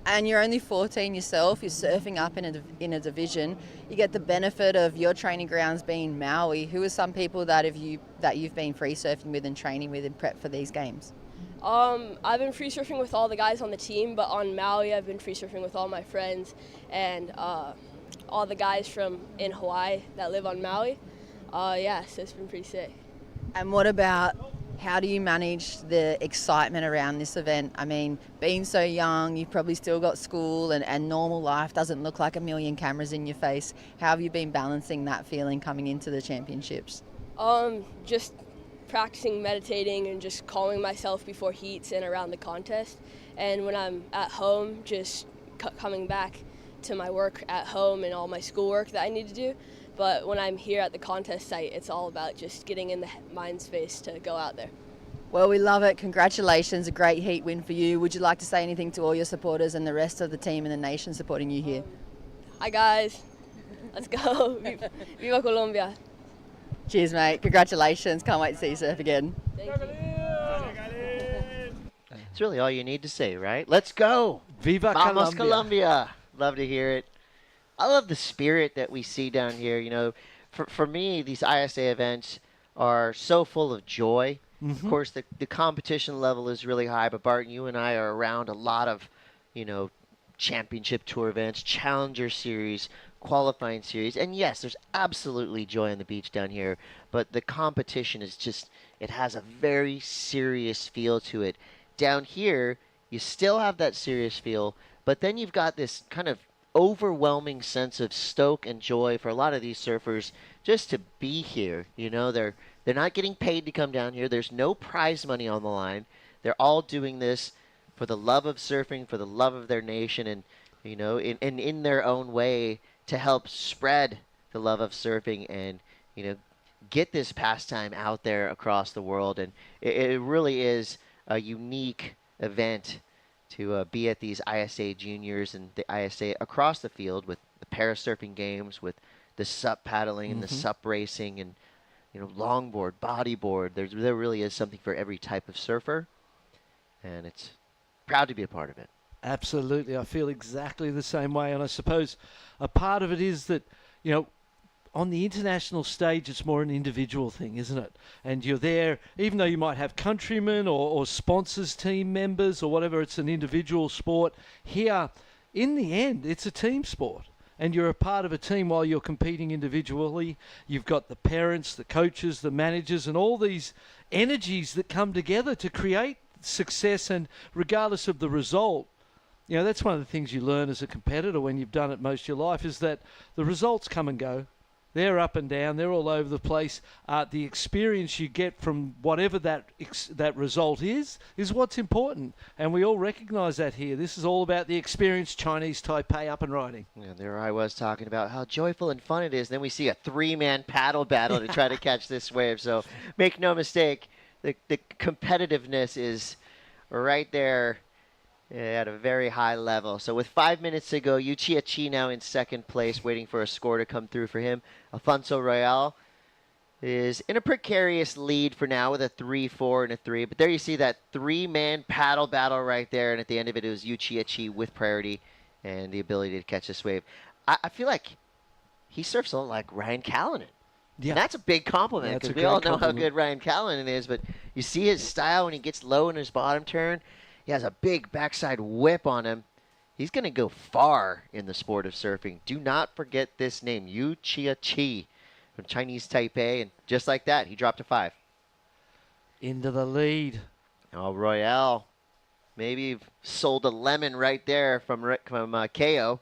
And you're only 14 yourself. You're surfing up in a division. You get the benefit of your training grounds being Maui. Who are some people that you've been free surfing with and training with in prep for these games? I've been free surfing with all the guys on the team, but on Maui I've been free surfing with all my friends and all the guys from in Hawaii that live on Maui. So it's been pretty sick. And what about, how do you manage the excitement around this event? I mean, being so young, you've probably still got school and normal life doesn't look like a million cameras in your face. How have you been balancing that feeling coming into the championships? Just practicing meditating and just calming myself before heats and around the contest. And when I'm at home, just coming back to my work at home and all my schoolwork that I need to do. But when I'm here at the contest site, it's all about just getting in the mind space to go out there. Well, we love it. Congratulations, a great heat win for you. Would you like to say anything to all your supporters and the rest of the team and the nation supporting you here? Hi guys, let's go. Viva Colombia. Cheers, mate. Congratulations. Can't wait to see you surf again. Thank you. It's really all you need to say, right? Let's go. Viva Vamos Colombia. Colombia. Love to hear it. I love the spirit that we see down here. You know, for me, these ISA events are so full of joy. Mm-hmm. Of course, the competition level is really high, but Barton, you and I are around a lot of, championship tour events, challenger series, qualifying series. And yes, there's absolutely joy on the beach down here, but the competition is just, it has a very serious feel to it. Down here, you still have that serious feel, but then you've got this kind of overwhelming sense of stoke and joy for a lot of these surfers just to be here. They're not getting paid to come down here. There's no prize money on the line. They're all doing this for the love of surfing, for the love of their nation, and in their own way to help spread the love of surfing and get this pastime out there across the world. And it really is a unique event to be at these ISA juniors and the ISA across the field with the parasurfing games, with the sup paddling and the sup racing and longboard, bodyboard. There really is something for every type of surfer, and it's proud to be a part of it. Absolutely. I feel exactly the same way. And I suppose a part of it is that, on the international stage, it's more an individual thing, isn't it? And you're there, even though you might have countrymen or sponsors, team members or whatever, it's an individual sport. Here, in the end, it's a team sport. And you're a part of a team while you're competing individually. You've got the parents, the coaches, the managers, and all these energies that come together to create success. And regardless of the result, that's one of the things you learn as a competitor when you've done it most of your life, is that the results come and go. They're up and down. They're all over the place. The experience you get from whatever that result is what's important. And we all recognise that here. This is all about the experienced Chinese Taipei up and riding. And there I was talking about how joyful and fun it is. Then we see a 3-man paddle battle to try to catch this wave. So make no mistake, the competitiveness is right there at a very high level. So with 5 minutes to go, Yu Chia-Chi now in second place, waiting for a score to come through for him. Alfonso Royal is in a precarious lead for now with a 3-4 and a 3. But there you see that 3-man paddle battle right there. And at the end of it, it was Yu Chia-Chi with priority and the ability to catch this wave. I feel like he surfs a lot like Ryan Callanan. Yeah. And that's a big compliment because we all know how good Ryan Callanan is. But you see his style when he gets low in his bottom turn. He has a big backside whip on him. He's going to go far in the sport of surfing. Do not forget this name, Yu Chia-Chi from Chinese Taipei. And just like that, he dropped to 5. Into the lead. Oh, Royale maybe sold a lemon right there from KO.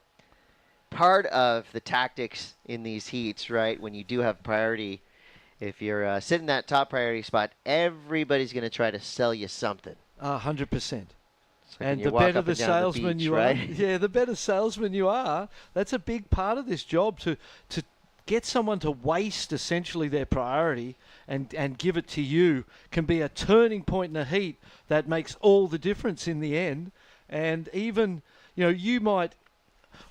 Part of the tactics in these heats, right, when you do have priority, if you're sitting in that top priority spot, everybody's going to try to sell you something. 100%. Like and the better the salesman you right? are, the better salesman you are, that's a big part of this job, to get someone to waste essentially their priority and give it to you can be a turning point in a heat that makes all the difference in the end. And even, you might,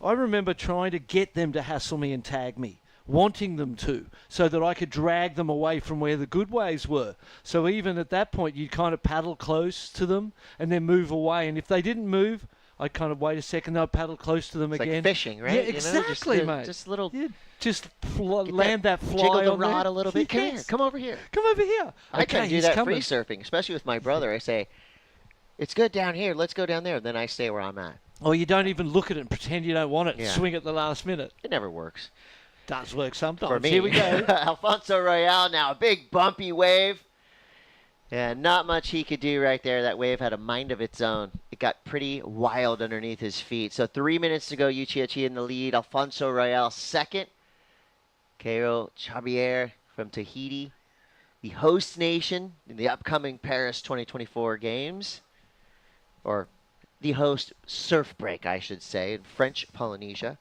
I remember trying to get them to hassle me and tag me, wanting them to, so that I could drag them away from where the good waves were. So even at that point, you'd kind of paddle close to them and then move away. And if they didn't move, I'd kind of wait a second, I'd paddle close to them it's again. Like fishing, right? Yeah, exactly, mate. Just little... Just land that fly jiggle the on rod there. a little bit. Come here. Come over here. Come over here. I try to do that coming. free surfing, especially with my brother. I say, it's good down here. Let's go down there. Then I stay where I'm at. Or you don't even look at it and pretend you don't want it. Yeah. Swing at the last minute. It never works. Does work sometimes. For me. Here we go. Alfonso Royal now, a big bumpy wave. And not much he could do right there. That wave had a mind of its own. It got pretty wild underneath his feet. So 3 minutes to go. Yu Chia-Chi in the lead. Alfonso Royal second. Cairo Chabier from Tahiti, the host nation in the upcoming Paris 2024 Games. Or the host surf break, I should say, in French Polynesia.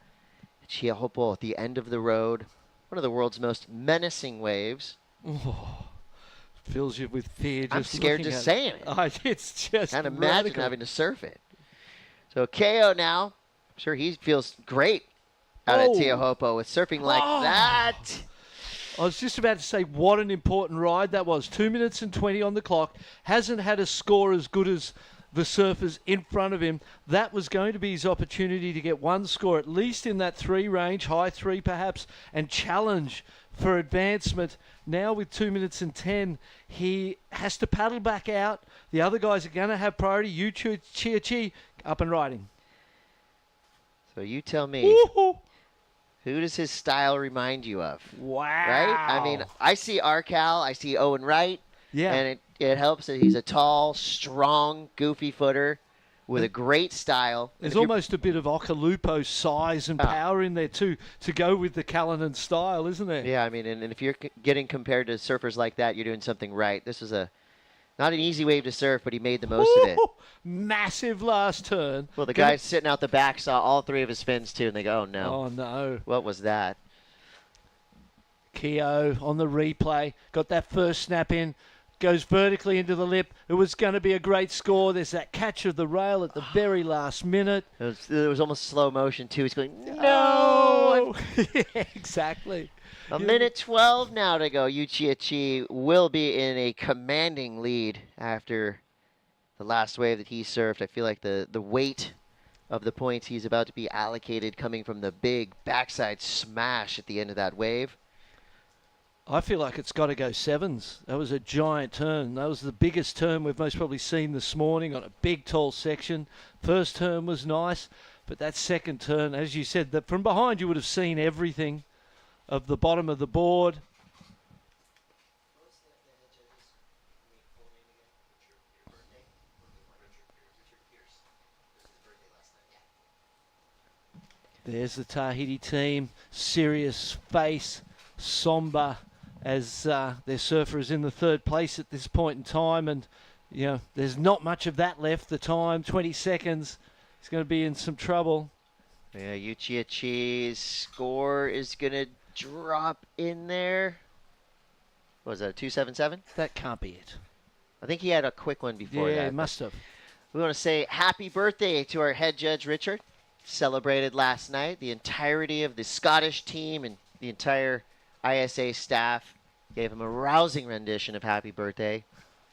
Chia Hopo at the end of the road. One of the world's most menacing waves. Oh, fills you with fear. I'm scared just saying it. It's just can't imagine radical. having to surf it. So KO now, I'm sure he feels great out at Teohopo with surfing like that. I was just about to say what an important ride that was. 2 minutes and 20 on the clock. Hasn't had a score as good as the surfers in front of him. That was going to be his opportunity to get one score, at least in that 3 range, high 3 perhaps, and challenge for advancement. Now with 2 minutes and 10, he has to paddle back out. The other guys are going to have priority. Yu Chia-Chi up and riding. So you tell me, who does his style remind you of? Wow. Right? I mean, I see Arcal, I see Owen Wright. Yeah. And it helps that he's a tall, strong, goofy footer with a great style. There's almost a bit of Okalupo size and power in there too to go with the Callanan style, isn't there? Yeah, I mean, and if you're getting compared to surfers like that, you're doing something right. This is not an easy wave to surf, but he made the most of it. Massive last turn. Well, the guy sitting out the back saw all 3 of his fins too, and they go, oh no. Oh no. What was that? Keogh on the replay. Got that first snap in. Goes vertically into the lip. It was going to be a great score. There's that catch of the rail at the very last minute. It was almost slow motion too. He's going, no! Oh! Yeah, exactly. A minute 12 now to go. Yu Chia-Chi will be in a commanding lead after the last wave that he surfed. I feel like the weight of the points he's about to be allocated coming from the big backside smash at the end of that wave. I feel like it's got to go 7s. That was a giant turn. That was the biggest turn we've most probably seen this morning on a big, tall section. First turn was nice, but that second turn, as you said, that from behind you would have seen everything of the bottom of the board. There's the Tahiti team. Serious face. somber as their surfer is in the third place at this point in time, and there's not much of that left. The time, 20 seconds. He's going to be in some trouble. Yeah, Yuchiachi's score is going to drop in there. What was that, a 277? That can't be it. I think he had a quick one before that. Yeah, must have. We want to say happy birthday to our head judge, Richard. Celebrated last night. The entirety of the Scottish team and the entire ISA staff gave him a rousing rendition of happy birthday.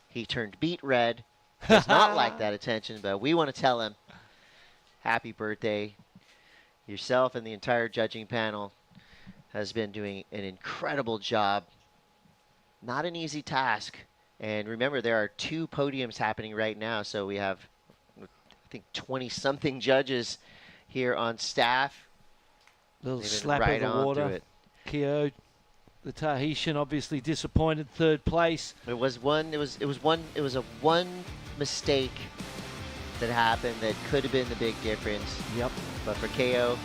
He turned beet red. Does not like that attention, but we want to tell him happy birthday. Yourself and the entire judging panel has been doing an incredible job. Not an easy task. And remember, there are 2 podiums happening right now, so we have, I think, 20-something judges here on staff. Little slap of the water. Keo, the Tahitian, obviously disappointed, third place. It was a one mistake that happened that could have been the big difference. Yep. But for Keo,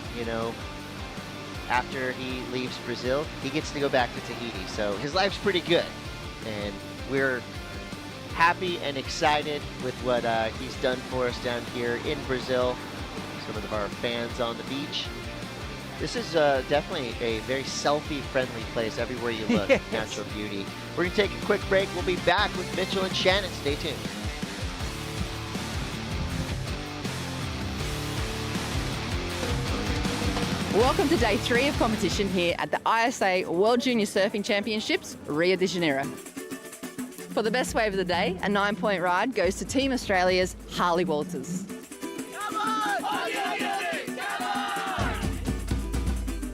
after he leaves Brazil, he gets to go back to Tahiti. So his life's pretty good. And we're happy and excited with what he's done for us down here in Brazil. Some of our fans on the beach. This is definitely a very selfie-friendly place everywhere you look. Yes. Natural beauty. We're going to take a quick break. We'll be back with Mitchell and Shannon. Stay tuned. Welcome to day 3 of competition here at the ISA World Junior Surfing Championships, Rio de Janeiro. For the best wave of the day, a 9-point ride goes to Team Australia's Harley Walters.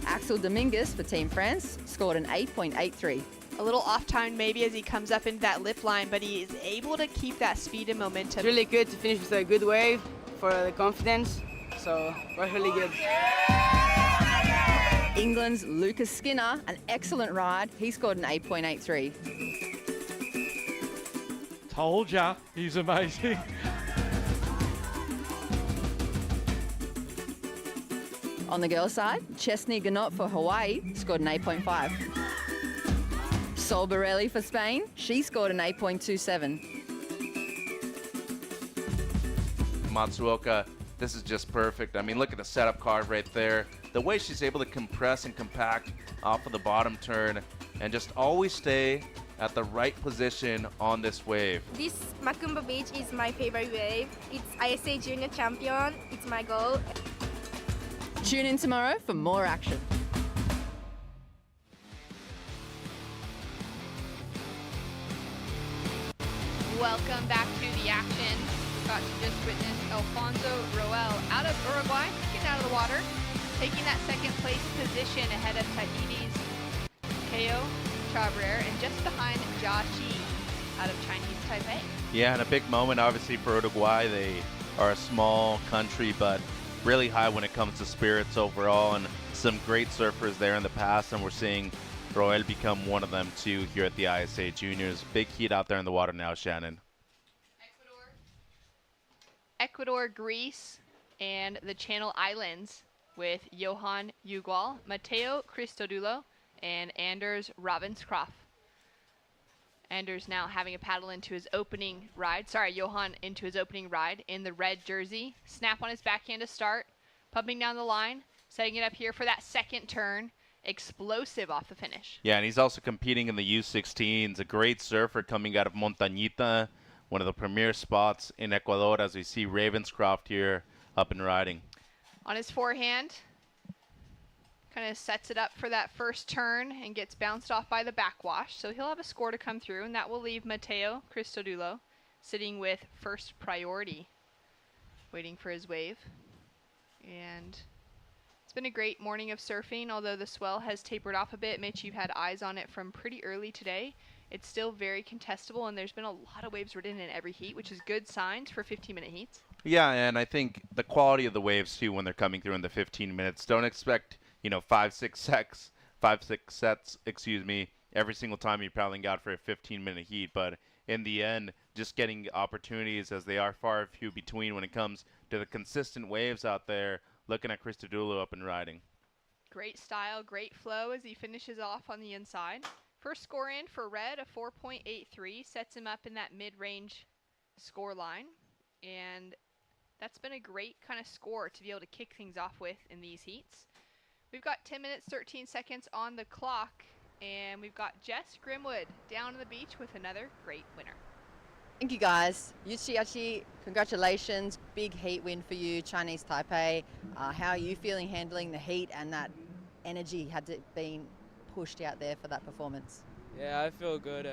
Axel Dominguez for Team France scored an 8.83. A little off time maybe as he comes up into that lip line, but he is able to keep that speed and momentum. It's really good to finish with a good wave for the confidence, so we're really good. England's Lucas Skinner, an excellent ride. He scored an 8.83. Told ya, he's amazing. On the girls' side, Chesney Ganot for Hawaii scored an 8.5. Sol Borelli for Spain, she scored an 8.27. Matsuoka, this is just perfect. I mean, look at the setup card right there. The way she's able to compress and compact off of the bottom turn and just always stay at the right position on this wave. This Macumba Beach is my favorite wave. It's ISA Junior Champion. It's my goal. Tune in tomorrow for more action. Welcome back to the action. We got to just witness Alfonso Roel out of Uruguay, getting out of the water, taking that second place position ahead of Tahiti's Keo Chabrer and just behind Jia Qi out of Chinese Taipei. Yeah, and a big moment obviously for Uruguay. They are a small country, but really high when it comes to spirits overall, and some great surfers there in the past, and we're seeing Roel become one of them too here at the ISA Juniors. Big heat out there in the water now, Shannon. Ecuador, Greece, and the Channel Islands with Johan Ugual, Mateo Christodoulou, and Anders Ravenscroft. Anders now having a paddle into his opening ride. Sorry, Johan into his opening ride in the red jersey. Snap on his backhand to start. Pumping down the line. Setting it up here for that second turn. Explosive off the finish. Yeah, and he's also competing in the U16s. A great surfer coming out of Montañita, one of the premier spots in Ecuador, as we see Ravenscroft here up and riding. On his forehand. Kind of sets it up for that first turn and gets bounced off by the backwash. So he'll have a score to come through, and that will leave Mateo Christodoulou sitting with first priority, waiting for his wave. And it's been a great morning of surfing, although the swell has tapered off a bit. Mitch, you've had eyes on it from pretty early today. It's still very contestable, and there's been a lot of waves ridden in every heat, which is good signs for 15-minute heats. Yeah, and I think the quality of the waves, too, when they're coming through in the 15 minutes. Don't expect, 5-6 sets, every single time you're paddling out for a 15-minute heat. But in the end, just getting opportunities, as they are far few between when it comes to the consistent waves out there, looking at Christodoulou up and riding. Great style, great flow as he finishes off on the inside. First score in for Red, a 4.83, sets him up in that mid-range score line. And that's been a great kind of score to be able to kick things off with in these heats. We've got 10 minutes, 13 seconds on the clock, and we've got Jess Grimwood down on the beach with another great winner. Thank you guys. Yuchiachi, congratulations. Big heat win for you, Chinese Taipei. How are you feeling handling the heat and that energy had to been pushed out there for that performance? Yeah, I feel good.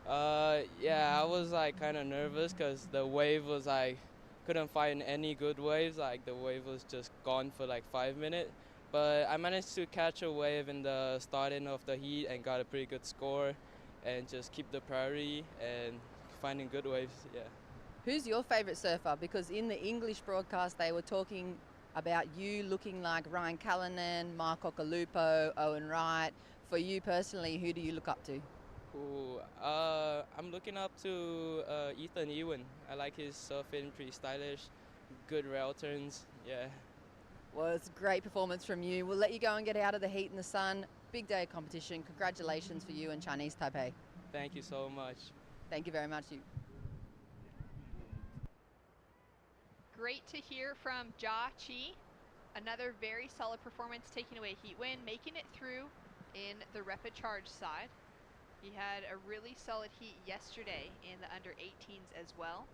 Yeah, I was like kind of nervous because the wave was like, couldn't find any good waves. Like the wave was just gone for like 5 minutes. But I managed to catch a wave in the starting of the heat and got a pretty good score and just keep the priority and finding good waves, yeah. Who's your favourite surfer? Because in the English broadcast they were talking about you looking like Ryan Callanan, Mark Okalupo, Owen Wright. For you personally, who do you look up to? Ooh, I'm looking up to Ethan Ewan. I like his surfing, pretty stylish, good rail turns, yeah. Well, it's a great performance from you. We'll let you go and get out of the heat and the sun. Big day of competition. Congratulations for you and Chinese Taipei. Thank you so much. Thank you very much. Great to hear from Jia Qi. Another very solid performance, taking away heat win, making it through in the rapid charge side. He had a really solid heat yesterday in the under 18s as well.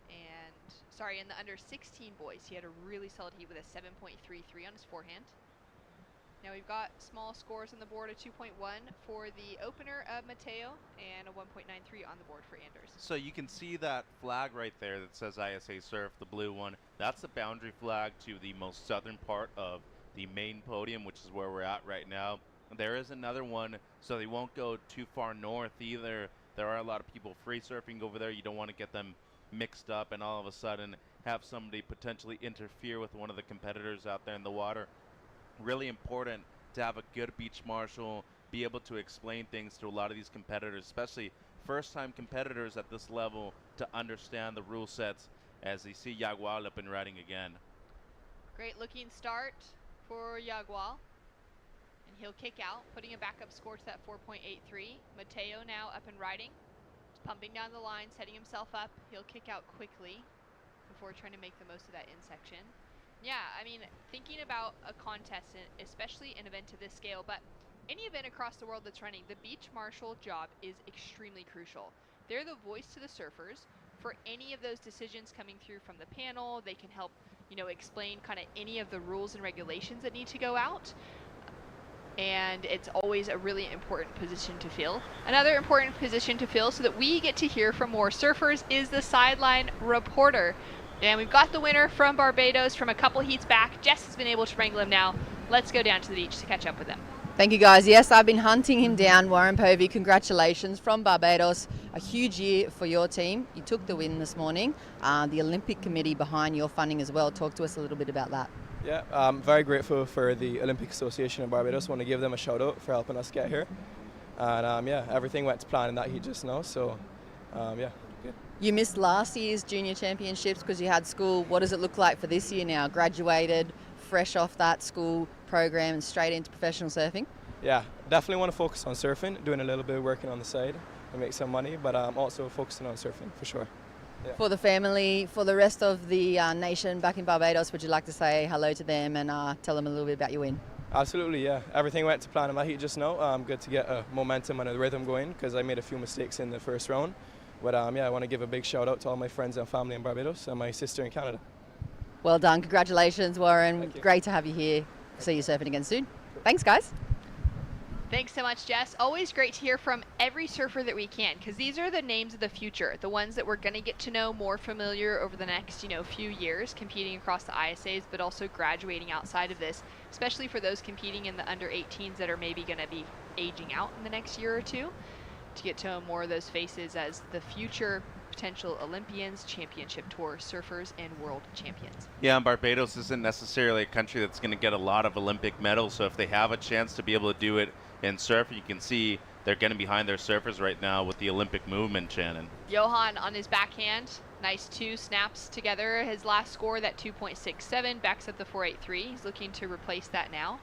And, sorry, in the under 16 boys, he had a really solid heat with a 7.33 on his forehand. Now we've got small scores on the board, a 2.1 for the opener of Mateo and a 1.93 on the board for Anders. So you can see that flag right there that says ISA Surf, the blue one. That's the boundary flag to the most southern part of the main podium, which is where we're at right now. There is another one, so they won't go too far north either. There are a lot of people free surfing over there. You don't want to get them mixed up and all of a sudden have somebody potentially interfere with one of the competitors out there in the water. Really important to have a good beach marshal, be able to explain things to a lot of these competitors, especially first-time competitors at this level, to understand the rule sets as they see Yagual up and riding again. Great looking start for Yagual. And he'll kick out, putting a backup score to that 4.83. Mateo now up and riding. Just pumping down the line, setting himself up. He'll kick out quickly before trying to make the most of that in section. Yeah, I mean, thinking about a contest, especially an event to this scale, but any event across the world that's running, the beach marshal job is extremely crucial. They're the voice to the surfers for any of those decisions coming through from the panel. They can help, you know, explain kind of any of the rules and regulations that need to go out. And it's always a really important position to fill. Another important position to fill so that we get to hear from more surfers is the sideline reporter. And we've got the winner from Barbados from a couple heats back. Jess has been able to wrangle him now. Let's go down to the beach to catch up with him. Thank you guys. Yes, I've been hunting him down. Warren Povey, congratulations from Barbados. A huge year for your team. You took the win this morning. The Olympic Committee behind your funding as well. Talk to us a little bit about that. Yeah, I'm very grateful for the Olympic Association of Barbados. I want to give them a shout out for helping us get here. And yeah, everything went to plan in that heat just now. So yeah, good. You missed last year's junior championships because you had school. What does it look like for this year now? Graduated, fresh off that school program and straight into professional surfing? Yeah, definitely want to focus on surfing, doing a little bit of working on the side and make some money, but I'm also focusing on surfing for sure. Yeah. For the family, for the rest of the nation back in Barbados, would you like to say hello to them and tell them a little bit about your win? Absolutely, yeah. Everything went to plan in my heat just now. Good to get a momentum and a rhythm going because I made a few mistakes in the first round. But yeah, I want to give a big shout out to all my friends and family in Barbados and my sister in Canada. Well done. Congratulations, Warren. Great to have you here. See you surfing again soon. Thanks, guys. Thanks so much, Jess. Always great to hear from every surfer that we can, because these are the names of the future, the ones that we're going to get to know more familiar over the next, few years, competing across the ISAs, but also graduating outside of this, especially for those competing in the under 18s that are maybe going to be aging out in the next year or two, to get to know more of those faces as the future potential Olympians, championship tour surfers, and world champions. Yeah, and Barbados isn't necessarily a country that's going to get a lot of Olympic medals, so if they have a chance to be able to do it in surf, you can see they're getting behind their surfers right now with the Olympic movement, Shannon. Johan on his backhand, nice two snaps together. His last score, that 2.67, backs up the 4.83. He's looking to replace that now.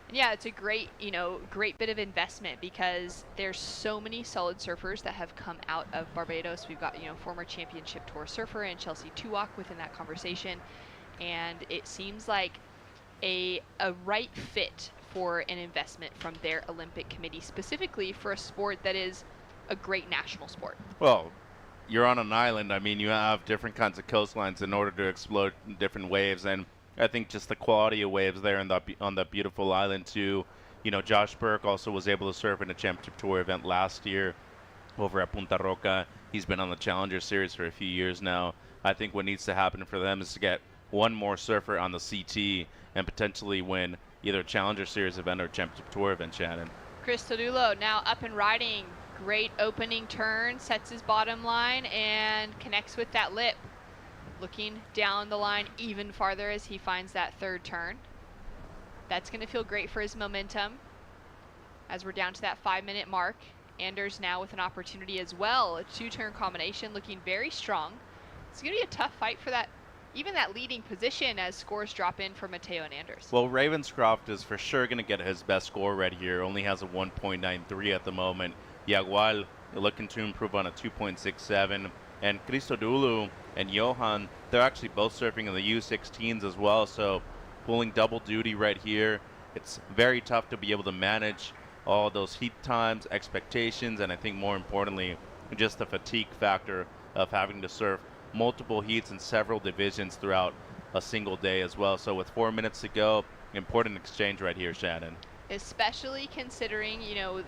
And yeah, it's a great, great bit of investment because there's so many solid surfers that have come out of Barbados. We've got, former championship tour surfer and Chelsea Tuwak within that conversation. And it seems like a right fit for an investment from their Olympic committee, specifically for a sport that is a great national sport. Well, you're on an island. I mean, you have different kinds of coastlines in order to explore different waves, and I think just the quality of waves there on that beautiful island too. Josh Burke also was able to surf in a championship tour event last year over at Punta Roca. He's been on the Challenger Series for a few years now. I think what needs to happen for them is to get one more surfer on the CT and potentially win either a Challenger Series event or a championship tour event, Shannon. Chris Todulo now up and riding. Great opening turn, sets his bottom line and connects with that lip. Looking down the line even farther as he finds that third turn. That's going to feel great for his momentum as we're down to that 5-minute mark. Anders now with an opportunity as well. A 2-turn combination looking very strong. It's going to be a tough fight for that, even that leading position as scores drop in for Mateo and Anders. Well, Ravenscroft is for sure going to get his best score right here. Only has a 1.93 at the moment. Yagual looking to improve on a 2.67. And Christodoulou and Johan, they're actually both surfing in the U16s as well, so pulling double duty right here. It's very tough to be able to manage all those heat times, expectations, and I think more importantly, just the fatigue factor of having to surf multiple heats in several divisions throughout a single day as well. So with 4 minutes to go, important exchange right here, Shannon. Especially considering,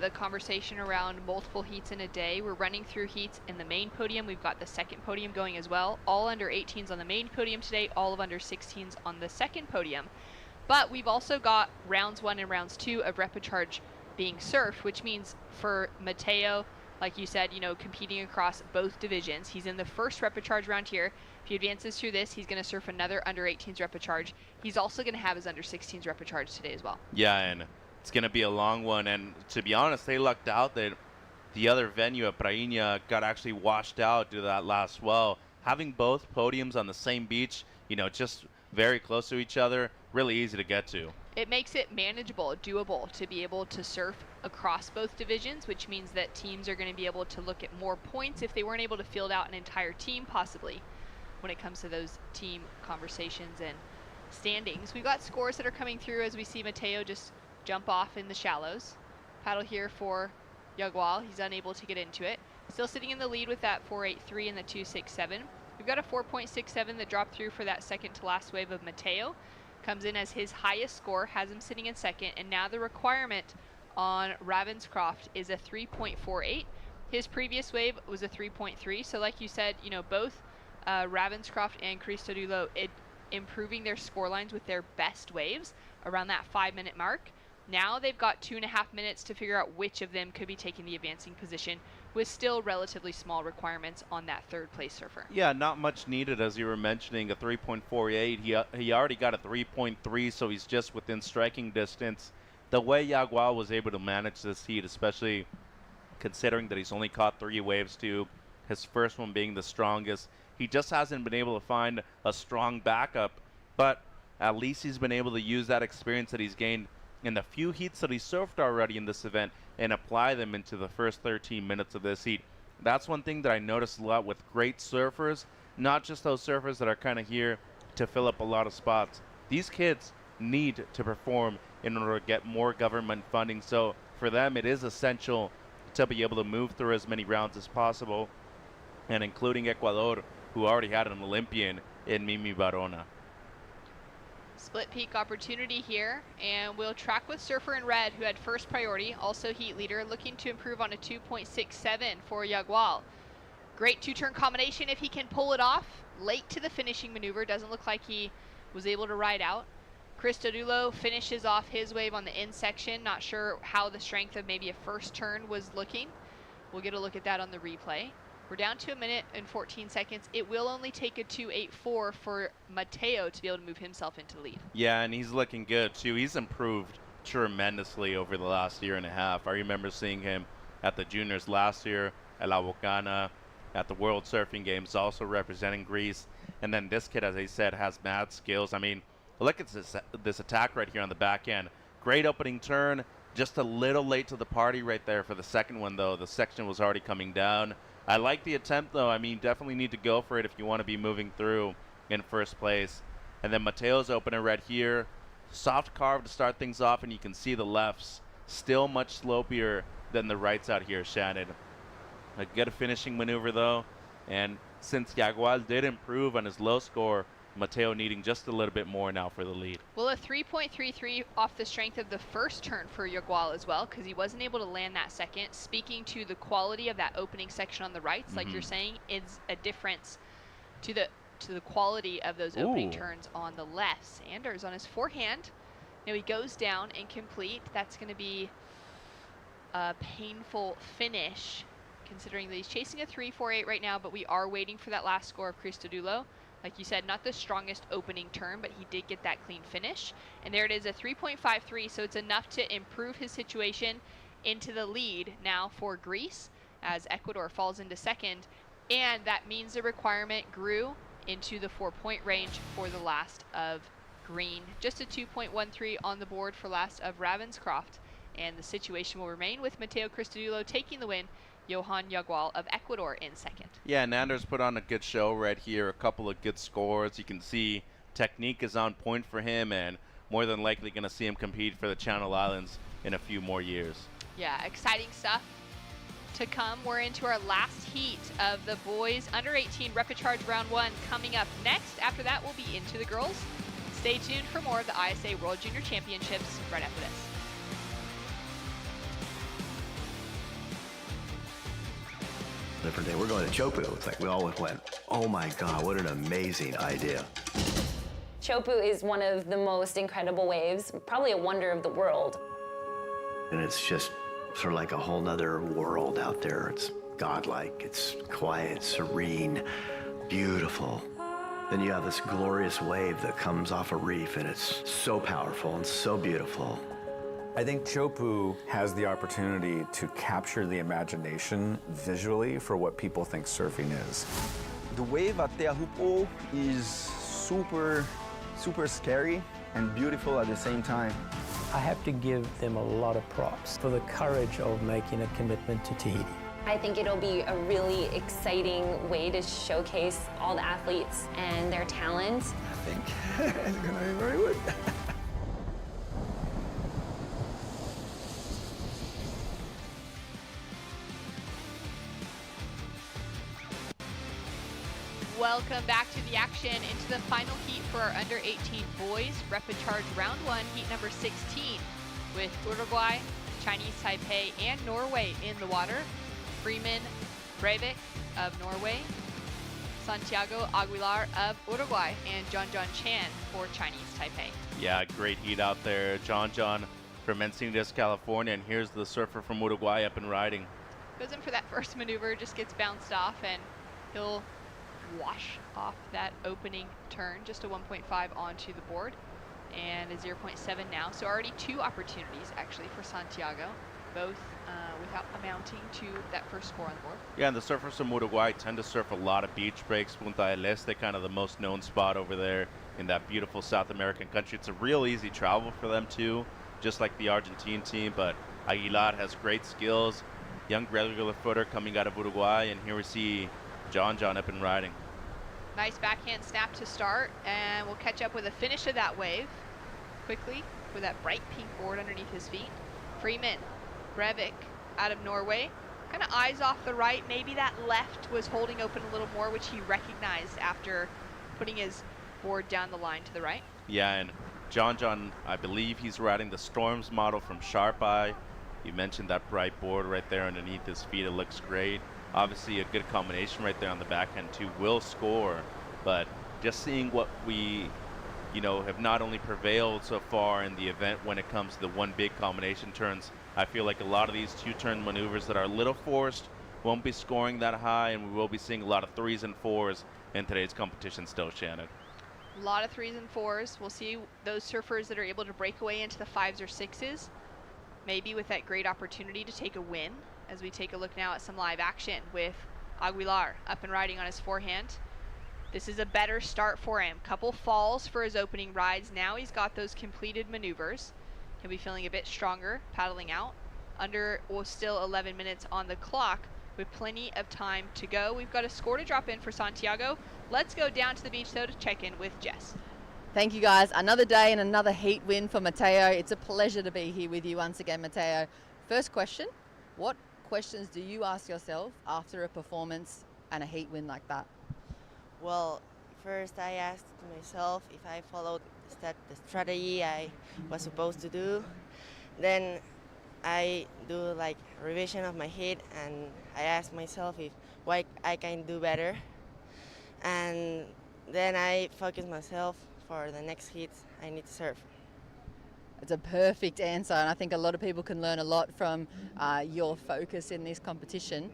the conversation around multiple heats in a day. We're running through heats in the main podium. We've got the second podium going as well. All under 18s on the main podium today, all of under 16s on the second podium. But we've also got rounds 1 and rounds 2 of repechage being surfed, which means for Mateo, like you said, competing across both divisions. He's in the first repechage round here. If he advances through this, he's going to surf another under 18s repechage. He's also going to have his under 16s repechage today as well. Yeah, and it's going to be a long one, and to be honest, they lucked out that the other venue at Prainha got actually washed out due to that last swell. Having both podiums on the same beach, just very close to each other, really easy to get to. It makes it manageable, doable to be able to surf across both divisions, which means that teams are going to be able to look at more points if they weren't able to field out an entire team possibly when it comes to those team conversations and standings. We've got scores that are coming through as we see Mateo just jump off in the shallows. Paddle here for Yagual. He's unable to get into it. Still sitting in the lead with that 4.83 and the 2.67. We've got a 4.67 that dropped through for that second to last wave of Mateo. Comes in as his highest score, has him sitting in second, and now the requirement on Ravenscroft is a 3.48. His previous wave was a 3.3, so like you said, both Ravenscroft and Christodoulou improving their score lines with their best waves around that 5-minute mark. Now they've got 2.5 minutes to figure out which of them could be taking the advancing position with still relatively small requirements on that third place surfer. Yeah, not much needed, as you were mentioning, a 3.48. He already got a 3.3, so he's just within striking distance. The way Yagual was able to manage this heat, especially considering that he's only caught 3 waves too, his first one being the strongest, he just hasn't been able to find a strong backup, but at least he's been able to use that experience that he's gained in the few heats that he surfed already in this event and apply them into the first 13 minutes of this heat. That's one thing that I noticed a lot with great surfers, not just those surfers that are kind of here to fill up a lot of spots. These kids need to perform in order to get more government funding, so for them it is essential to be able to move through as many rounds as possible, and including Ecuador, who already had an Olympian in Mimi Barona. Split peak opportunity here, and we'll track with surfer in red, who had first priority, also heat leader, looking to improve on a 2.67 for Yagual. Great 2-turn combination if he can pull it off. Late to the finishing maneuver, doesn't look like he was able to ride out. Christodoulou finishes off his wave on the in section. Not sure how the strength of maybe a first turn was looking. We'll get a look at that on the replay. We're down to 1 minute and 14 seconds. It will only take a 2.84 for Mateo to be able to move himself into the lead. Yeah, and he's looking good too. He's improved tremendously over the last year and a half. I remember seeing him at the juniors last year, at La Bocana, at the World Surfing Games, also representing Greece. And then this kid, as I said, has mad skills. I mean, look at this attack right here on the back end. Great opening turn. Just a little late to the party right there for the second one, though. The section was already coming down. I like the attempt, though. I mean, definitely need to go for it if you want to be moving through in first place. And then Mateo's opener right here. Soft carve to start things off, and you can see the lefts still much slopier than the rights out here, Shannon. A good finishing maneuver, though. And since Yagual did improve on his low score, Mateo needing just a little bit more now for the lead. Well, a 3.33 off the strength of the first turn for Yagual as well, because he wasn't able to land that second. Speaking to the quality of that opening section on the rights, like you're saying, is a difference to the quality of those opening turns on the left. Sanders on his forehand. Now he goes down incomplete. That's going to be a painful finish, considering that he's chasing a 3.48 right now, but we are waiting for that last score of Christodoulou. Like you said, not the strongest opening turn, but he did get that clean finish. And there it is, a 3.53, so it's enough to improve his situation into the lead now for Greece, as Ecuador falls into second. And that means the requirement grew into the 4-point range for the last of green. Just a 2.13 on the board for last of Ravenscroft. And the situation will remain with Mateo Christodoulou taking the win, Johan Yagual of Ecuador in second. Yeah, Nander's put on a good show right here. A couple of good scores. You can see technique is on point for him, and more than likely going to see him compete for the Channel Islands in a few more years. Yeah, exciting stuff to come. We're into our last heat of the boys under 18 Repicharge round 1 coming up next. After that, we'll be into the girls. Stay tuned for more of the ISA World Junior Championships right after this. Different day. We're going to Chopu. It's like we all went, oh my God, what an amazing idea. Chopu is one of the most incredible waves, probably a wonder of the world. And it's just sort of like a whole nother world out there. It's godlike, it's quiet, serene, beautiful. Then you have this glorious wave that comes off a reef, and it's so powerful and so beautiful. I think Chopu has the opportunity to capture the imagination visually for what people think surfing is. The wave at Teahupo is super scary and beautiful at the same time. I have to give them a lot of props for the courage of making a commitment to Tahiti. I think it'll be a really exciting way to showcase all the athletes and their talent. I think it's going to be very good. Welcome back to the action, into the final heat for our under 18 boys. Repicharge round 1, heat number 16, with Uruguay, Chinese Taipei, and Norway in the water. Freeman Breivik of Norway, Santiago Aguilar of Uruguay, and John Chan for Chinese Taipei. Yeah, great heat out there. John from Encinitas, California, and here's the surfer from Uruguay up and riding. Goes in for that first maneuver, just gets bounced off, and he'll wash off that opening turn. Just a 1.5 onto the board, and a 0.7 now. So already 2 opportunities actually for Santiago, both without amounting to that first score on the board. Yeah, and the surfers from Uruguay tend to surf a lot of beach breaks. Punta del Este, kind of the most known spot over there in that beautiful South American country. It's a real easy travel for them too, just like the Argentine team, but Aguilar has great skills. Young regular footer coming out of Uruguay, and here we see John up and riding. Nice backhand snap to start, and we'll catch up with a finish of that wave quickly with that bright pink board underneath his feet. Freeman Breivik out of Norway, kind of eyes off the right. Maybe that left was holding open a little more, which he recognized after putting his board down the line to the right. Yeah, and John, I believe he's riding the Storms model from Sharp Eye. You mentioned that bright board right there underneath his feet. It looks great. Obviously a good combination right there on the backhand too. Will score, but just seeing what we, have not only prevailed so far in the event when it comes to the one big combination turns, I feel like a lot of these 2-turn maneuvers that are a little forced won't be scoring that high, and we will be seeing a lot of 3s and 4s in today's competition still, Shannon. A lot of 3s and 4s. We'll see those surfers that are able to break away into the 5s or 6s, maybe with that great opportunity to take a win, as we take a look now at some live action with Aguilar up and riding on his forehand. This is a better start for him. Couple falls for his opening rides. Now he's got those completed maneuvers. He'll be feeling a bit stronger paddling out. Still 11 minutes on the clock with plenty of time to go. We've got a score to drop in for Santiago. Let's go down to the beach though to check in with Jess. Thank you guys. Another day and another heat win for Matteo. It's a pleasure to be here with you once again, Matteo. First question, what questions do you ask yourself after a performance and a heat win like that? Well, first I asked myself if I followed the strategy I was supposed to do. Then I do like revision of my heat, and I ask myself if what I can do better. And then I focus myself for the next hits I need to surf. It's a perfect answer, and I think a lot of people can learn a lot from your focus in this competition.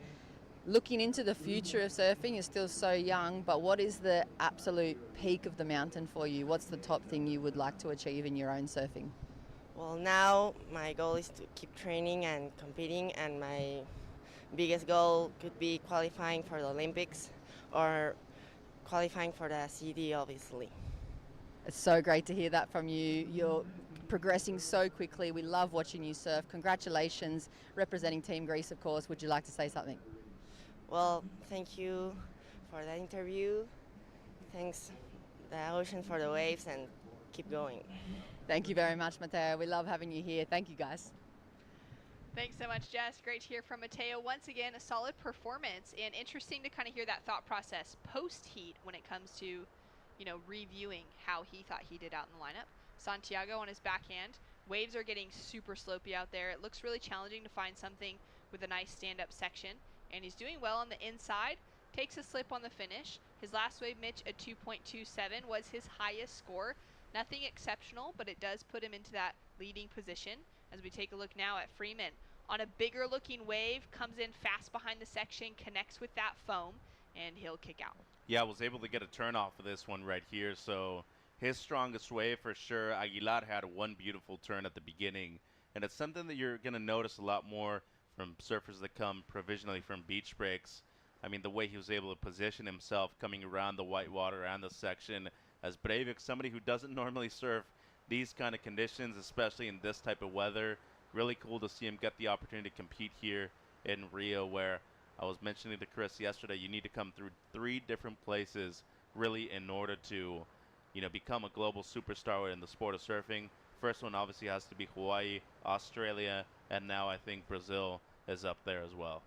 Looking into the future of surfing, you're still so young, but what is the absolute peak of the mountain for you? What's the top thing you would like to achieve in your own surfing? Well, now my goal is to keep training and competing, and my biggest goal could be qualifying for the Olympics or qualifying for the CD, obviously. It's so great to hear that from you. You're progressing so quickly. We love watching you surf. Congratulations, representing Team Greece, of course. Would you like to say something? Well, thank you for the interview. Thanks the ocean for the waves, and keep going. Thank you very much, Matteo. We love having you here. Thank you, guys. Thanks so much, Jess. Great to hear from Matteo. Once again, a solid performance, and interesting to kind of hear that thought process post-heat when it comes to, you know, reviewing how he thought he did out in the lineup. Santiago on his backhand. Waves are getting super slopey out there. It looks really challenging to find something with a nice stand-up section, and he's doing well on the inside. Takes a slip on the finish. His last wave Mitch at 2.27 was his highest score. Nothing exceptional, but it does put him into that leading position. As we take a look now at Freeman. On a bigger looking wave, comes in fast behind the section, connects with that foam, and he'll kick out. Yeah, I was able to get a turn off of this one right here. So his strongest wave for sure. Aguilar had one beautiful turn at the beginning. And it's something that you're going to notice a lot more from surfers that come provisionally from beach breaks. I mean, the way he was able to position himself coming around the whitewater and the section as Breivik, somebody who doesn't normally surf these kind of conditions, especially in this type of weather. Really cool to see him get the opportunity to compete here in Rio, where I was mentioning to Chris yesterday, you need to come through 3 different places really in order to, you know, become a global superstar in the sport of surfing. First one obviously has to be Hawaii, Australia, and now I think Brazil is up there as well.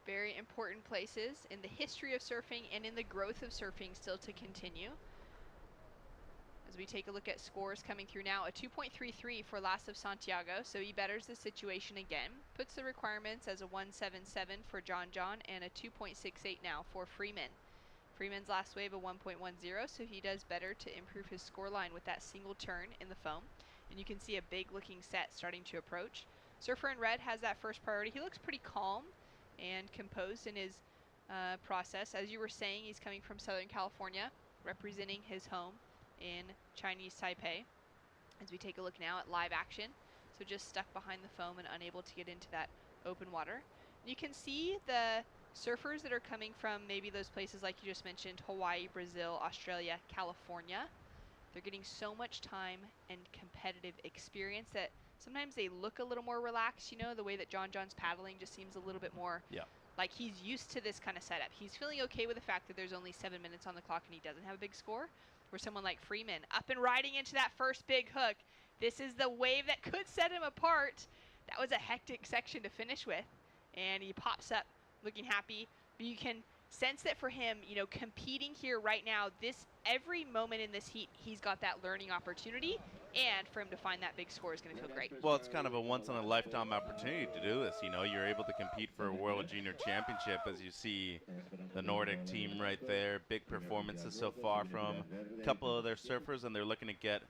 Very important places in the history of surfing and in the growth of surfing still to continue. As we take a look at scores coming through now, a 2.33 for Lasso of Santiago, so he betters the situation again. Puts the requirements as a 1.77 for John and a 2.68 now for Freeman. Freeman's last wave a 1.10, so he does better to improve his scoreline with that single turn in the foam. And you can see a big looking set starting to approach. Surfer in red has that first priority. He looks pretty calm and composed in his process. As you were saying, he's coming from Southern California, representing his home in Chinese Taipei. As we take a look now at live action, so just stuck behind the foam and unable to get into that open water. You can see the surfers that are coming from maybe those places like you just mentioned, Hawaii, Brazil, Australia, California. They're getting so much time and competitive experience that sometimes they look a little more relaxed. You know, the way that John's paddling just seems a little bit more like he's used to this kind of setup. He's feeling okay with the fact that there's only 7 minutes on the clock and he doesn't have a big score. Where someone like Freeman up and riding into that first big hook. This is the wave that could set him apart. That was a hectic section to finish with. And he pops up looking happy. But you can sense that for him, you know, competing here right now, every moment in this heat, he's got that learning opportunity. And for him to find that big score is going to feel great. Well, it's kind of a once-in-a-lifetime opportunity to do this. You know, you're able to compete for a World Junior Championship, as you see the Nordic team right there. Big performances so far from a couple of their surfers, and they're looking to get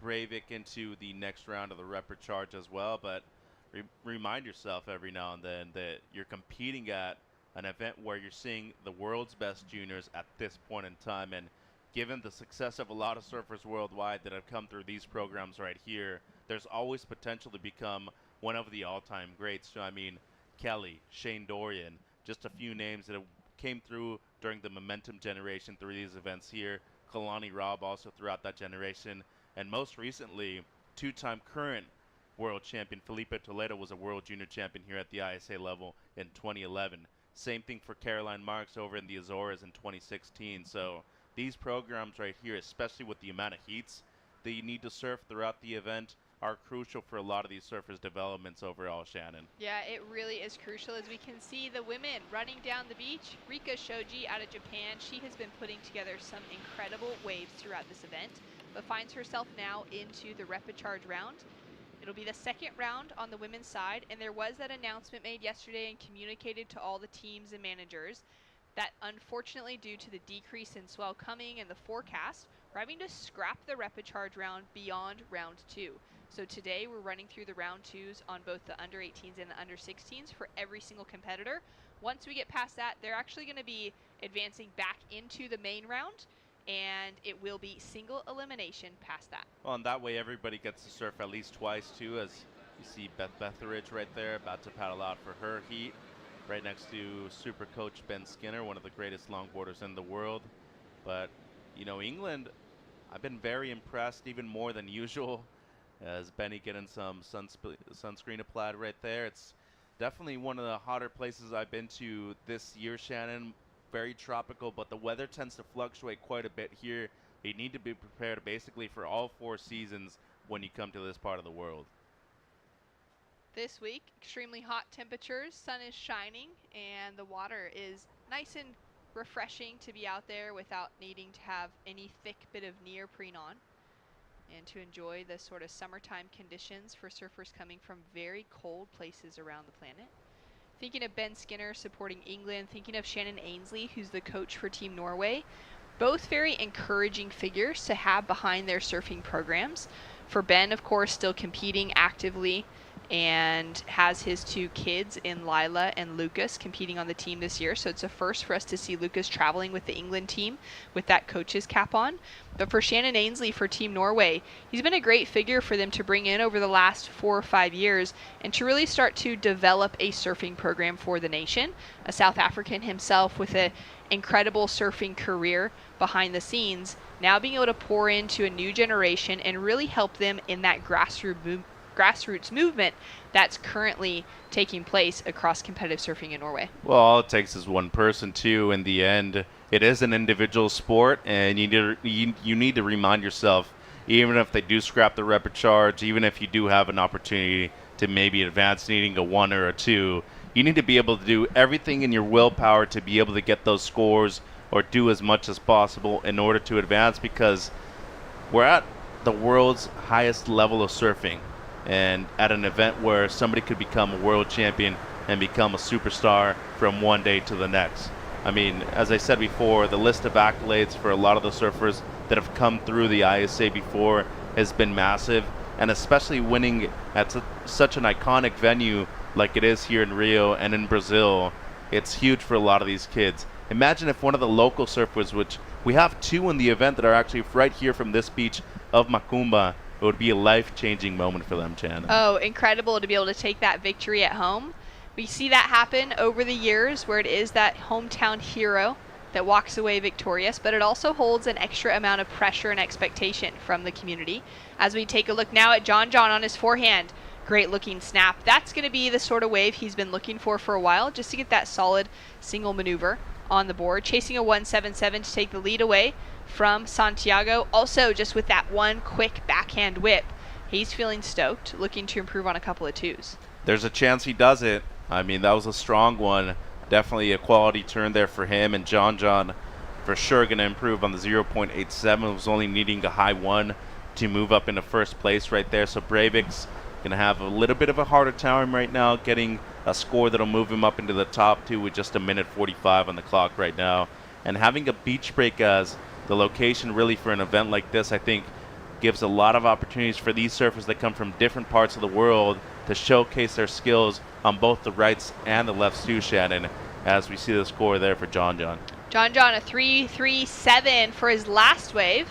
Breivik into the next round of the Reprecharge as well. But remind yourself every now and then that you're competing at an event where you're seeing the world's best juniors at this point in time. And given the success of a lot of surfers worldwide that have come through these programs right here, there's always potential to become one of the all-time greats. So, I mean, Kelly, Shane Dorian, just a few names that came through during the momentum generation through these events here. Kalani Robb also throughout that generation. And most recently, two-time current world champion Felipe Toledo was a world junior champion here at the ISA level in 2011. Same thing for Caroline Marks over in the Azores in 2016. So these programs right here, especially with the amount of heats that you need to surf throughout the event, are crucial for a lot of these surfers' developments overall, Shannon. Yeah, it really is crucial. As we can see the women running down the beach, Rika Shoji out of Japan, she has been putting together some incredible waves throughout this event, but finds herself now into the repechage round. It'll be the second round on the women's side, and there was that announcement made yesterday and communicated to all the teams and managers that unfortunately due to the decrease in swell coming and the forecast, we're having to scrap the repechage round beyond round 2. So today we're running through the round 2s on both the under 18s and the under 16s for every single competitor. Once we get past that, they're actually going to be advancing back into the main round, and it will be single elimination past that. Well, and that way everybody gets to surf at least twice too, as you see Beth Betheridge right there about to paddle out for her heat, right next to super coach Ben Skinner, one of the greatest longboarders in the world. But, you know, England, I've been very impressed, even more than usual, as Benny getting some sunscreen applied right there. It's definitely one of the hotter places I've been to this year, Shannon. Very tropical, but the weather tends to fluctuate quite a bit here. You need to be prepared basically for all 4 seasons when you come to this part of the world. This week, extremely hot temperatures, sun is shining, and the water is nice and refreshing to be out there without needing to have any thick bit of neoprene on, and to enjoy the sort of summertime conditions for surfers coming from very cold places around the planet. Thinking of Ben Skinner supporting England, thinking of Shannon Ainsley, who's the coach for Team Norway. Both very encouraging figures to have behind their surfing programs. For Ben, of course, still competing actively and has his 2 kids in Lila and Lucas competing on the team this year. So it's a first for us to see Lucas traveling with the England team with that coach's cap on. But for Shannon Ainsley for Team Norway, he's been a great figure for them to bring in over the last 4 or 5 years and to really start to develop a surfing program for the nation. A South African himself with an incredible surfing career behind the scenes, now being able to pour into a new generation and really help them in that grassroots movement that's currently taking place across competitive surfing in Norway. Well, all it takes is one person too. In the end, it is an individual sport, and you need to remind yourself, even if they do scrap the repechage, even if you do have an opportunity to maybe advance needing a 1 or a 2, you need to be able to do everything in your willpower to be able to get those scores or do as much as possible in order to advance, because we're at the world's highest level of surfing, and at an event where somebody could become a world champion and become a superstar from one day to the next. I mean, as I said before, the list of accolades for a lot of the surfers that have come through the ISA before has been massive, and especially winning at such an iconic venue like it is here in Rio and in Brazil, it's huge for a lot of these kids. Imagine if one of the local surfers, which we have 2 in the event that are actually right here from this beach of Macumba, it would be a life-changing moment for them, Chan. Oh, incredible to be able to take that victory at home. We see that happen over the years where it is that hometown hero that walks away victorious, but it also holds an extra amount of pressure and expectation from the community. As we take a look now at John on his forehand, great looking snap. That's going to be the sort of wave he's been looking for a while, just to get that solid single maneuver on the board. Chasing a 177 to take the lead away from Santiago. Also, just with that one quick backhand whip, he's feeling stoked, looking to improve on a couple of 2s. There's a chance he does it. I mean, that was a strong one. Definitely a quality turn there for him, and John for sure going to improve on the 0.87. Was only needing a high 1 to move up into first place right there. So Breivik's going to have a little bit of a harder time right now, getting a score that'll move him up into the top 2 with just 1:45 on the clock right now. And having a beach break as the location really for an event like this, I think, gives a lot of opportunities for these surfers that come from different parts of the world to showcase their skills on both the rights and the lefts too, Shannon, as we see the score there for John. John, a 3.37 for his last wave,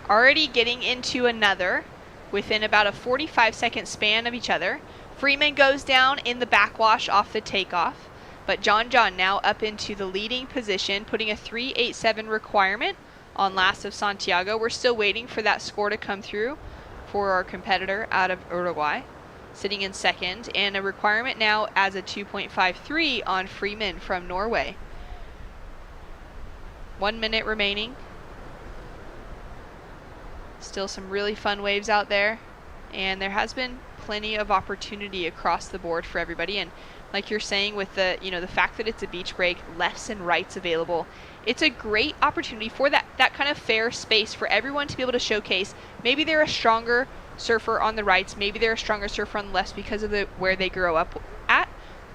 already getting into another within about a 45-second span of each other. Freeman goes down in the backwash off the takeoff, but John now up into the leading position, putting a 3.87 requirement on last of Santiago. We're still waiting for that score to come through for our competitor out of Uruguay, sitting in second, and a requirement now as a 2.53 on Freeman from Norway. 1 minute remaining. Still some really fun waves out there, and there has been plenty of opportunity across the board for everybody. And like you're saying, with the the fact that it's a beach break, lefts and rights available, it's a great opportunity for that kind of fair space for everyone to be able to showcase. Maybe they're a stronger surfer on the rights, maybe they're a stronger surfer on the lefts because of where they grow up at,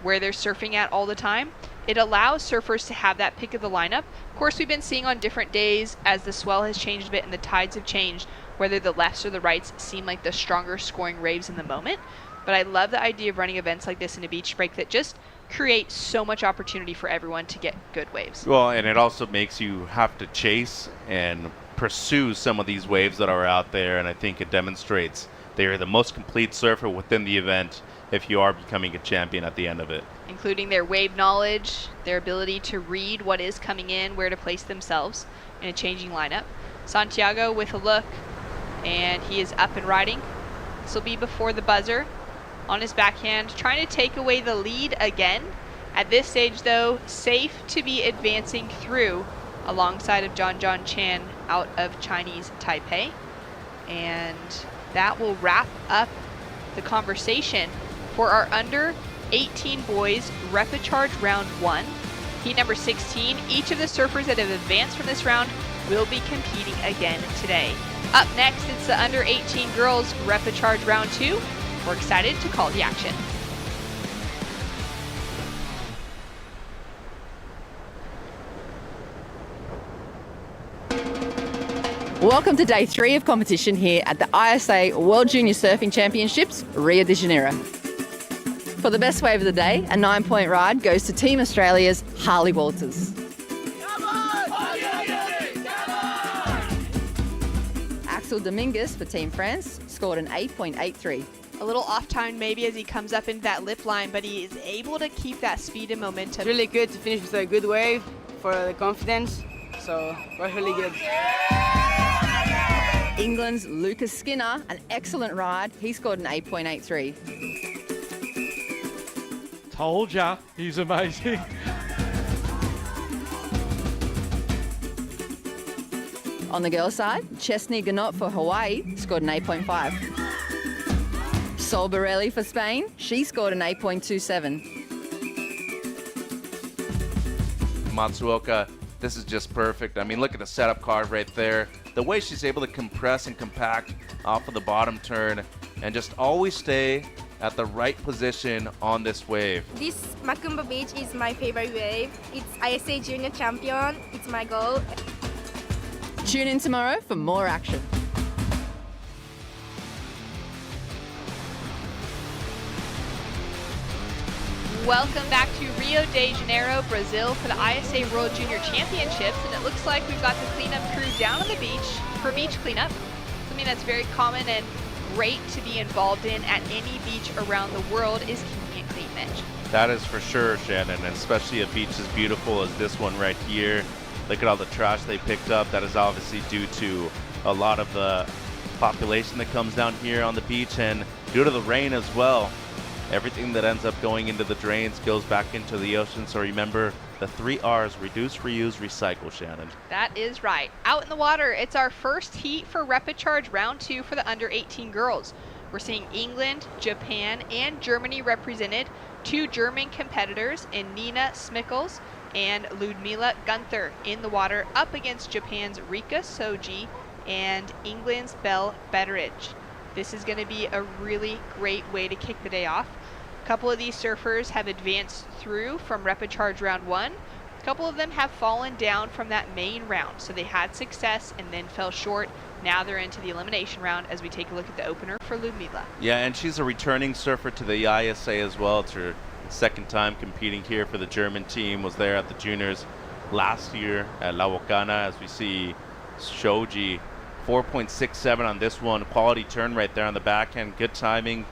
where they're surfing at all the time. It allows surfers to have that pick of the lineup. Of course, we've been seeing on different days as the swell has changed a bit and the tides have changed, whether the lefts or the rights seem like the stronger scoring waves in the moment. But I love the idea of running events like this in a beach break that just create so much opportunity for everyone to get good waves. Well, and it also makes you have to chase and pursue some of these waves that are out there, and I think it demonstrates they are the most complete surfer within the event if you are becoming a champion at the end of it. Including their wave knowledge, their ability to read what is coming in, where to place themselves in a changing lineup. Santiago with a look, and he is up and riding. This will be before the buzzer. On his backhand, trying to take away the lead again. At this stage though, safe to be advancing through alongside of John Chan out of Chinese Taipei. And that will wrap up the conversation for our under 18 boys repechage round 1. Heat number 16, each of the surfers that have advanced from this round will be competing again today. Up next, it's the under 18 girls repechage round 2. We're excited to call the action. Welcome to day 3 of competition here at the ISA World Junior Surfing Championships, Rio de Janeiro. For the best wave of the day, a 9-point ride goes to Team Australia's Harley Walters. Axel Dominguez for Team France scored an 8.83. A little off time maybe as he comes up into that lip line, but he is able to keep that speed and momentum. It's really good to finish with a good wave for the confidence, so we're really good. England's Lucas Skinner, an excellent ride. He scored an 8.83. Told ya, he's amazing. On the girls' side, Chesney Ganot for Hawaii scored an 8.5. Sol Borelli for Spain, she scored an 8.27. Matsuoka, this is just perfect. I mean, look at the setup card right there. The way she's able to compress and compact off of the bottom turn and just always stay at the right position on this wave. This Macumba Beach is my favorite wave. It's ISA Junior Champion. It's my goal. Tune in tomorrow for more action. Welcome back to Rio de Janeiro, Brazil for the ISA World Junior Championships, and it looks like we've got the cleanup crew down on the beach for beach cleanup, something that's very common and great to be involved in at any beach around the world is keeping it clean, Mitch. That is for sure, Shannon, and especially a beach as beautiful as this one right here. Look at all the trash they picked up. That is obviously due to a lot of the population that comes down here on the beach and due to the rain as well. Everything that ends up going into the drains goes back into the ocean. So remember the 3 R's: reduce, reuse, recycle, Shannon. That is right. Out in the water, it's our first heat for repechage round 2 for the under 18 girls. We're seeing England, Japan, and Germany represented. 2 German competitors in Nina Smickles and Ludmila Gunther in the water up against Japan's Rika Soji and England's Belle Betteridge. This is going to be a really great way to kick the day off. A couple of these surfers have advanced through from repechage round 1. A couple of them have fallen down from that main round, so they had success and then fell short. Now they're into the elimination round as we take a look at the opener for Ludmila. Yeah, and she's a returning surfer to the ISA as well. It's her second time competing here for the German team. Was there at the juniors last year at La Bocana. As we see Shoji 4.67 on this one. Quality turn right there on the backhand. Good timing.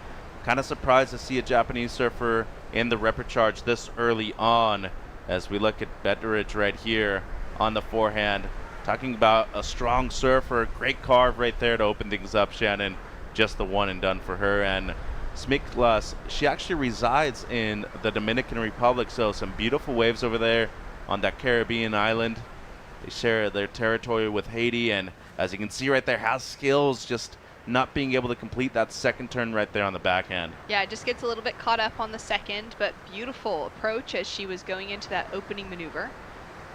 Kind of surprised to see a Japanese surfer in the repechage this early on, as we look at Betteridge right here on the forehand. Talking about a strong surfer. Great carve right there to open things up, Shannon. just the one and done for her. And Smiklas, she actually resides in the Dominican Republic, so some beautiful waves over there on that Caribbean island. They share their territory with Haiti, and as you can see right there, has skills, just not being able to complete that second turn right there on the backhand. Yeah, it just gets a little bit caught up on the second, but beautiful approach as she was going into that opening maneuver.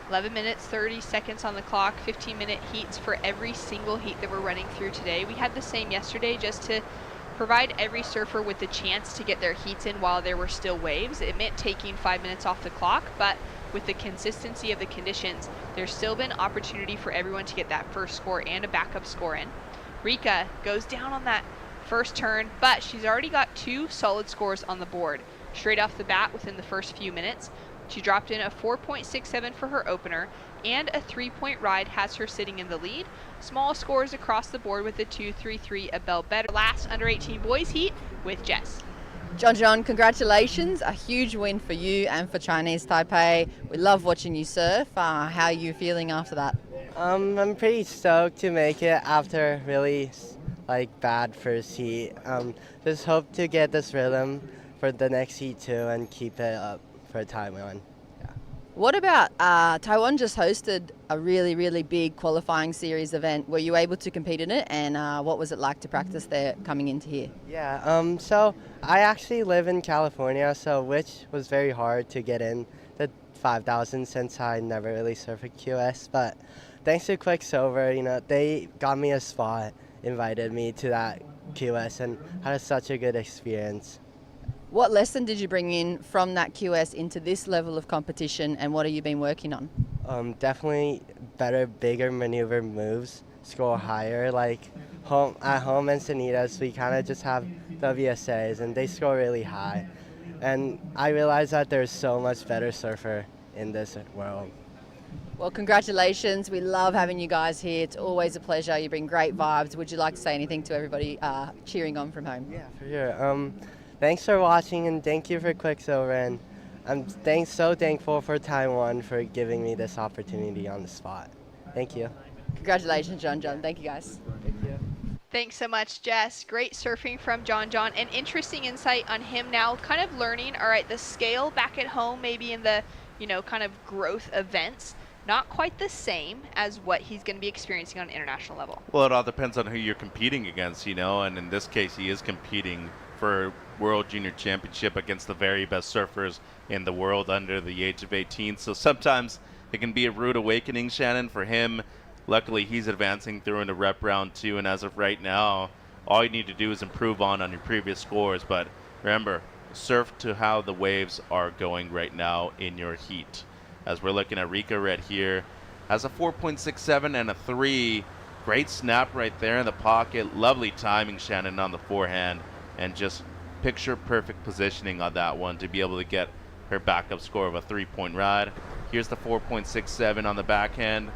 11 minutes, 30 seconds on the clock, 15-minute heats for every single heat that we're running through today. We had the same yesterday just to provide every surfer with the chance to get their heats in while there were still waves. It meant taking 5 minutes off the clock, but with the consistency of the conditions, there's still been opportunity for everyone to get that first score and a backup score in. Rika goes down on that first turn, but she's already got 2 solid scores on the board. Straight off the bat within the first few minutes, she dropped in a 4.67 for her opener, and a 3-point ride has her sitting in the lead. Small scores across the board with the 2.33 a bell better. Last under 18 boys heat with Jess. John, congratulations. A huge win for you and for Chinese Taipei. We love watching you surf. How are you feeling after that? I'm pretty stoked to make it after really bad first heat. Just hope to get this rhythm for the next heat too and keep it up for Taiwan. What about Taiwan just hosted a really, really big qualifying series event. Were you able to compete in it, and what was it like to practice there coming into here? Yeah, so I actually live in California, so which was very hard to get in the 5,000 since I never really surfed a QS, but thanks to Quicksilver, they got me a spot, invited me to that QS, and had such a good experience. What lesson did you bring in from that QS into this level of competition, and what have you been working on? Definitely better, bigger maneuver moves, score higher. At home in Sanitas, we kind of just have WSAs, and they score really high. And I realized that there's so much better surfer in this world. Well, congratulations. We love having you guys here. It's always a pleasure. You bring great vibes. Would you like to say anything to everybody cheering on from home? Yeah, for sure. Thanks for watching, and thank you for Quicksilver, and I'm so thankful for Taiwan for giving me this opportunity on the spot. Thank you. Congratulations, John. Thank you, guys. Thank you. Thanks so much, Jess. Great surfing from John. An interesting insight on him now, kind of learning, all right, the scale back at home, maybe in the, kind of growth events, not quite the same as what he's going to be experiencing on an international level. Well, it all depends on who you're competing against, and in this case, he is competing for World Junior Championship against the very best surfers in the world under the age of 18. So sometimes it can be a rude awakening, Shannon, for him. Luckily, he's advancing through into rep round 2, and as of right now, all you need to do is improve on your previous scores. But remember, surf to how the waves are going right now in your heat. As we're looking at Rika right here, has a 4.67 and a 3. Great snap right there in the pocket. Lovely timing, Shannon, on the forehand, and just picture perfect positioning on that one to be able to get her backup score of a 3-point ride. Here's the 4.67 on the backhand.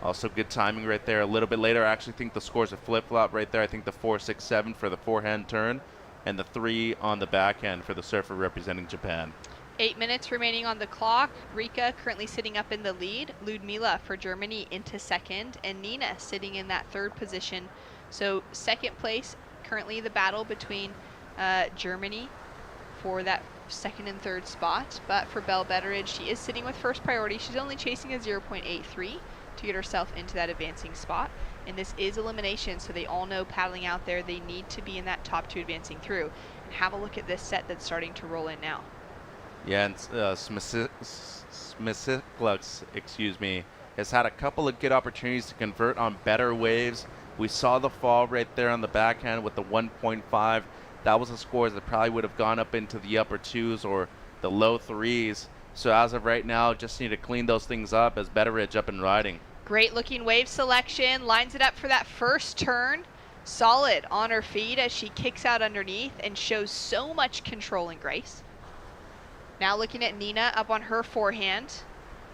Also good timing right there. A little bit later, I actually think the scores are flip-flop right there. I think the 4.67 for the forehand turn and the 3 on the backhand for the surfer representing Japan. 8 minutes remaining on the clock. Rika currently sitting up in the lead. Ludmila for Germany into second, and Nina sitting in that third position. So second place, currently the battle between Germany for that second and third spot. But for Belle Betteridge, she is sitting with first priority. She's only chasing a 0.83 to get herself into that advancing spot. And this is elimination, so they all know paddling out there, they need to be in that top 2 advancing through. And have a look at this set that's starting to roll in now. Yeah, and Smisiklux, has had a couple of good opportunities to convert on better waves. We saw the fall right there on the backhand with the 1.5. That was a score that probably would have gone up into the upper 2s or the low 3s. So as of right now, just need to clean those things up as Betteridge up and riding. Great looking wave selection, lines it up for that first turn. Solid on her feet as she kicks out underneath and shows so much control and grace. Now looking at Nina up on her forehand.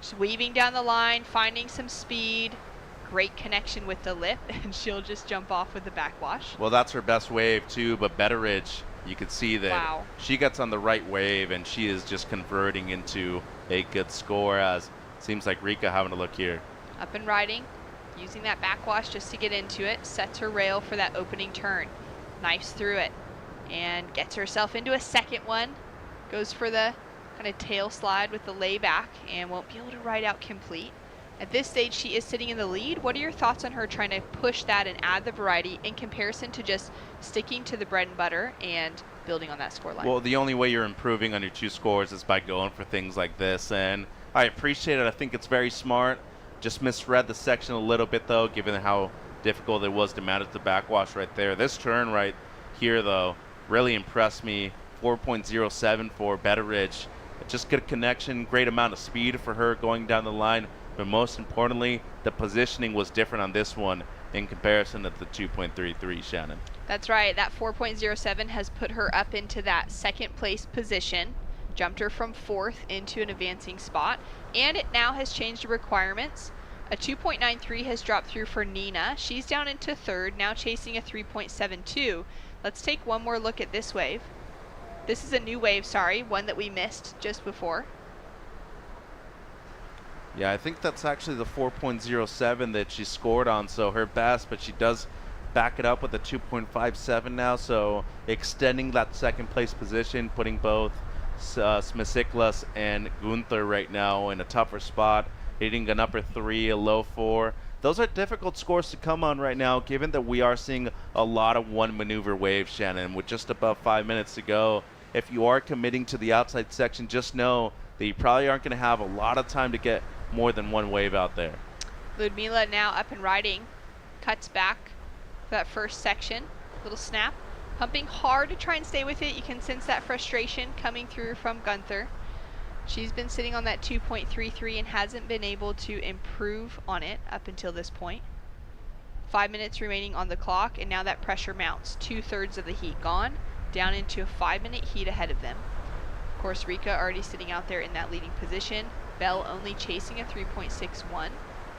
Just weaving down the line, finding some speed. Great connection with the lip, and she'll just jump off with the backwash. Well, that's her best wave too, but Betteridge, you can see that she gets on the right wave and she is just converting into a good score, as it seems like Rika having a look here. Up and riding. Using that backwash just to get into it, sets her rail for that opening turn. Knifes through it and gets herself into a second one. Goes for the kind of tail slide with the layback and won't be able to ride out complete. At this stage, she is sitting in the lead. What are your thoughts on her trying to push that and add the variety in comparison to just sticking to the bread and butter and building on that score line? Well, the only way you're improving on your 2 scores is by going for things like this, and I appreciate it. I think it's very smart. Just misread the section a little bit, though, given how difficult it was to manage the backwash right there. This turn right here, though, really impressed me. 4.07 for Betteridge. Just good connection, great amount of speed for her going down the line, but most importantly, the positioning was different on this one in comparison to the 2.33, Shannon. That's right. That 4.07 has put her up into that second place position, jumped her from 4th into an advancing spot, and it now has changed the requirements. A 2.93 has dropped through for Nina. She's down into 3rd, now chasing a 3.72. Let's take one more look at this wave. This is a new wave, one that we missed just before. Yeah, I think that's actually the 4.07 that she scored on, so her best, but she does back it up with a 2.57 now, so extending that second place position, putting both Smisiklas and Gunther right now in a tougher spot, hitting an upper 3, a low 4. Those are difficult scores to come on right now, given that we are seeing a lot of one maneuver waves, Shannon, with just about 5 minutes to go. If you are committing to the outside section, just know that you probably aren't going to have a lot of time to get more than one wave out there. Ludmila now up and riding, cuts back for that first section, little snap, pumping hard to try and stay with it. You can sense that frustration coming through from Gunther. She's been sitting on that 2.33 and hasn't been able to improve on it up until this point. 5 minutes remaining on the clock, and now that pressure mounts. 2/3 of the heat gone, down into a 5-minute heat ahead of them. Of course, Rika already sitting out there in that leading position. Bell only chasing a 3.61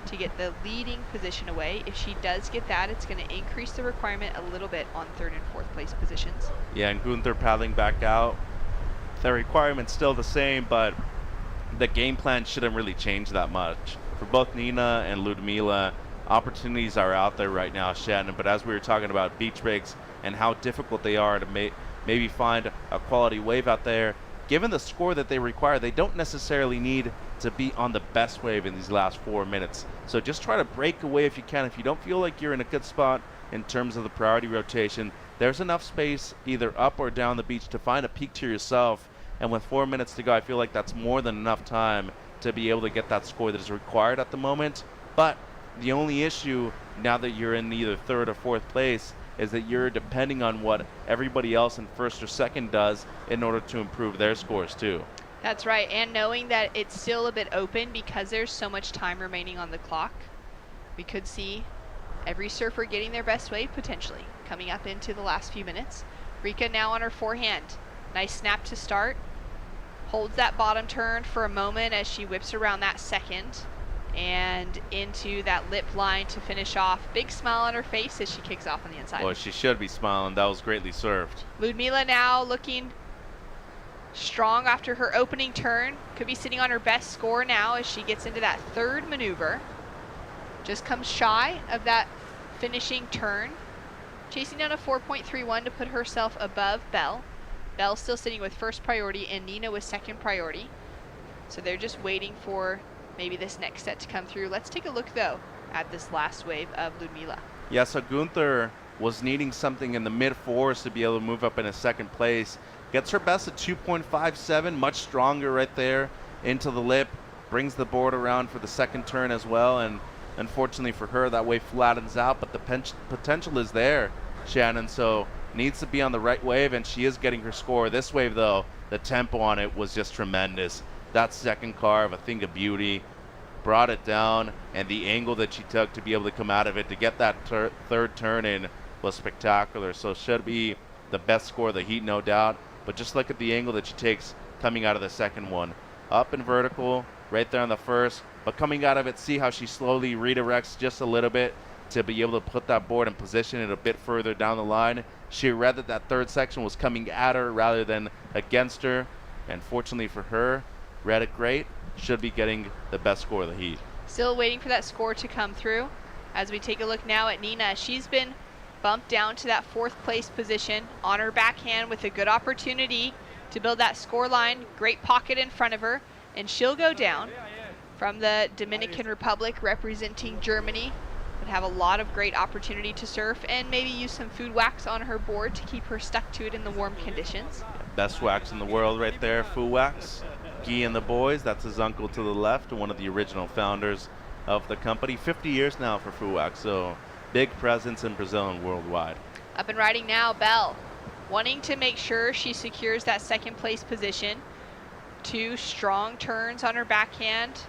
to get the leading position away. If she does get that, it's going to increase the requirement a little bit on 3rd and 4th place positions. Yeah, and Gunther paddling back out. The requirement's still the same, but the game plan shouldn't really change that much. For both Nina and Ludmila, opportunities are out there right now, Shannon, but as we were talking about beach rigs and how difficult they are to maybe find a quality wave out there, given the score that they require, they don't necessarily need to be on the best wave in these last 4 minutes. So just try to break away if you can. If you don't feel like you're in a good spot in terms of the priority rotation, there's enough space either up or down the beach to find a peak to yourself. And with 4 minutes to go, I feel like that's more than enough time to be able to get that score that is required at the moment. But the only issue now that you're in either 3rd or 4th place is that you're depending on what everybody else in 1st or 2nd does in order to improve their scores too. That's right, and knowing that it's still a bit open because there's so much time remaining on the clock, we could see every surfer getting their best wave potentially coming up into the last few minutes. Rika now on her forehand. Nice snap to start. Holds that bottom turn for a moment as she whips around that second and into that lip line to finish off. Big smile on her face as she kicks off on the inside. Well, she should be smiling. That was greatly served. Ludmila now looking strong after her opening turn. Could be sitting on her best score now as she gets into that 3rd maneuver. Just comes shy of that finishing turn. Chasing down a 4.31 to put herself above Bell. Bell still sitting with 1st priority and Nina with 2nd priority. So they're just waiting for maybe this next set to come through. Let's take a look though at this last wave of Ludmila. Yeah, so Gunther was needing something in the mid-4s to be able to move up in a 2nd place. Gets her best at 2.57, much stronger right there into the lip. Brings the board around for the 2nd turn as well, and unfortunately for her, that wave flattens out, but the potential is there, Shannon, so needs to be on the right wave, and she is getting her score. This wave, though, the tempo on it was just tremendous. That 2nd carve, a thing of beauty, brought it down, and the angle that she took to be able to come out of it to get that 3rd turn in was spectacular. So should be the best score of the heat, no doubt, but just look at the angle that she takes coming out of the 2nd one. Up and vertical, right there on the 1st, but coming out of it, see how she slowly redirects just a little bit to be able to put that board and position it a bit further down the line. She read that that 3rd section was coming at her rather than against her, and fortunately for her, read it great, should be getting the best score of the heat. Still waiting for that score to come through. As we take a look now at Nina, she's been bumped down to that 4th place position on her backhand with a good opportunity to build that score line. Great pocket in front of her, and she'll go down. From the Dominican Republic, representing Germany, would have a lot of great opportunity to surf and maybe use some food wax on her board to keep her stuck to it in the warm conditions. Best wax in the world right there, Fu Wax. Guy and the boys, that's his uncle to the left, one of the original founders of the company. 50 years now for Fu Wax, so big presence in Brazil and worldwide. Up and riding now, Belle, wanting to make sure she secures that 2nd place position. 2 strong turns on her backhand.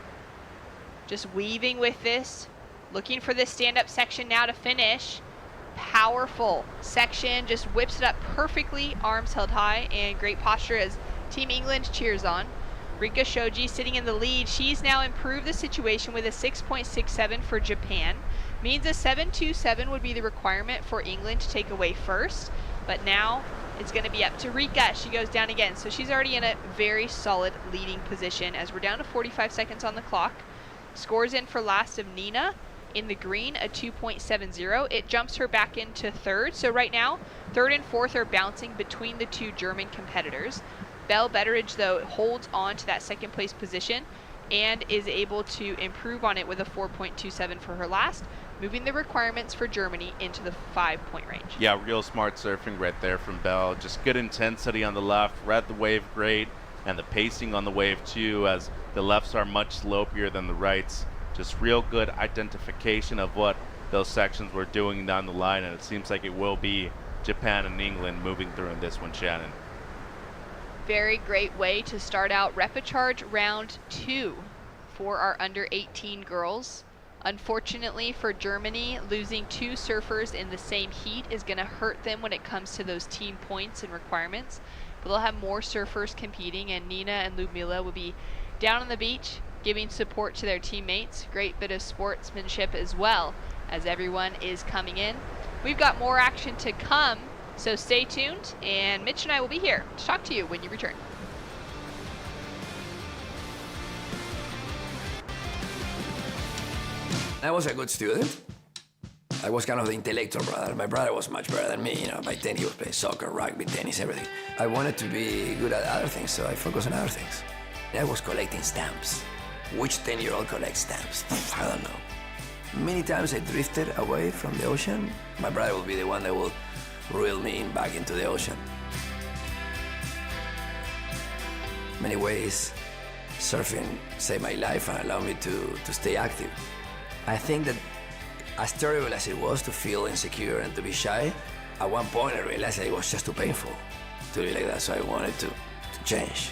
Just weaving with this, looking for this stand-up section now to finish. Powerful section, just whips it up perfectly, arms held high, and great posture as Team England cheers on. Rika Shoji sitting in the lead. She's now improved the situation with a 6.67 for Japan. Means a 7.27 would be the requirement for England to take away first, but now it's going to be up to Rika. She goes down again, so she's already in a very solid leading position as we're down to 45 seconds on the clock. Scores in for last of Nina in the green, a 2.70. It jumps her back into 3rd. So right now, 3rd and 4th are bouncing between the 2 German competitors. Belle Betteridge, though, holds on to that 2nd place position and is able to improve on it with a 4.27 for her last, moving the requirements for Germany into the 5-point range. Yeah, real smart surfing right there from Belle. Just good intensity on the left, read the wave great, and the pacing on the wave too, as the lefts are much slopier than the rights. Just real good identification of what those sections were doing down the line, and it seems like it will be Japan and England moving through in this one, Shannon. Very great way to start out repechage round 2 for our under 18 girls. Unfortunately for Germany, losing 2 surfers in the same heat is going to hurt them when it comes to those team points and requirements. But they'll have more surfers competing, and Nina and Ludmila will be down on the beach giving support to their teammates. Great bit of sportsmanship as well as everyone is coming in. We've got more action to come, so stay tuned, and Mitch and I will be here to talk to you when you return. I was a good student. I was kind of the intellectual brother. My brother was much better than me. You know, by 10 he was playing soccer, rugby, tennis, everything. I wanted to be good at other things, so I focused on other things. I was collecting stamps. Which 10-year-old collects stamps? I don't know. Many times I drifted away from the ocean. My brother will be the one that will reel me back into the ocean. In many ways, surfing saved my life and allowed me to stay active. I think that as terrible as it was to feel insecure and to be shy, at one point I realized that it was just too painful to be like that, so I wanted to change.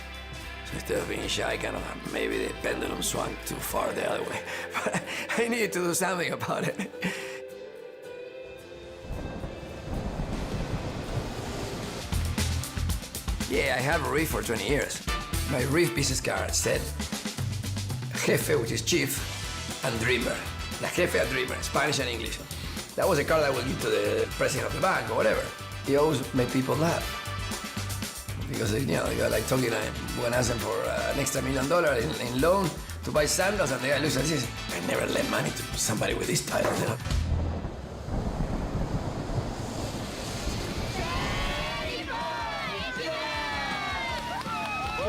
So instead of being shy, kind of maybe the pendulum swung too far the other way. But I needed to do something about it. Yeah, I have a reef for 20 years. My reef business card said Jefe, which is chief, and dreamer. La Jefe and dreamer, Spanish and English. That was a card I would give to the president of the bank or whatever. He always made people laugh. Because, you know, the guy like talking, when I asked him for an extra $1 million in loan to buy sandals, and the guy looks and says, I never lend money to somebody with this title, you know.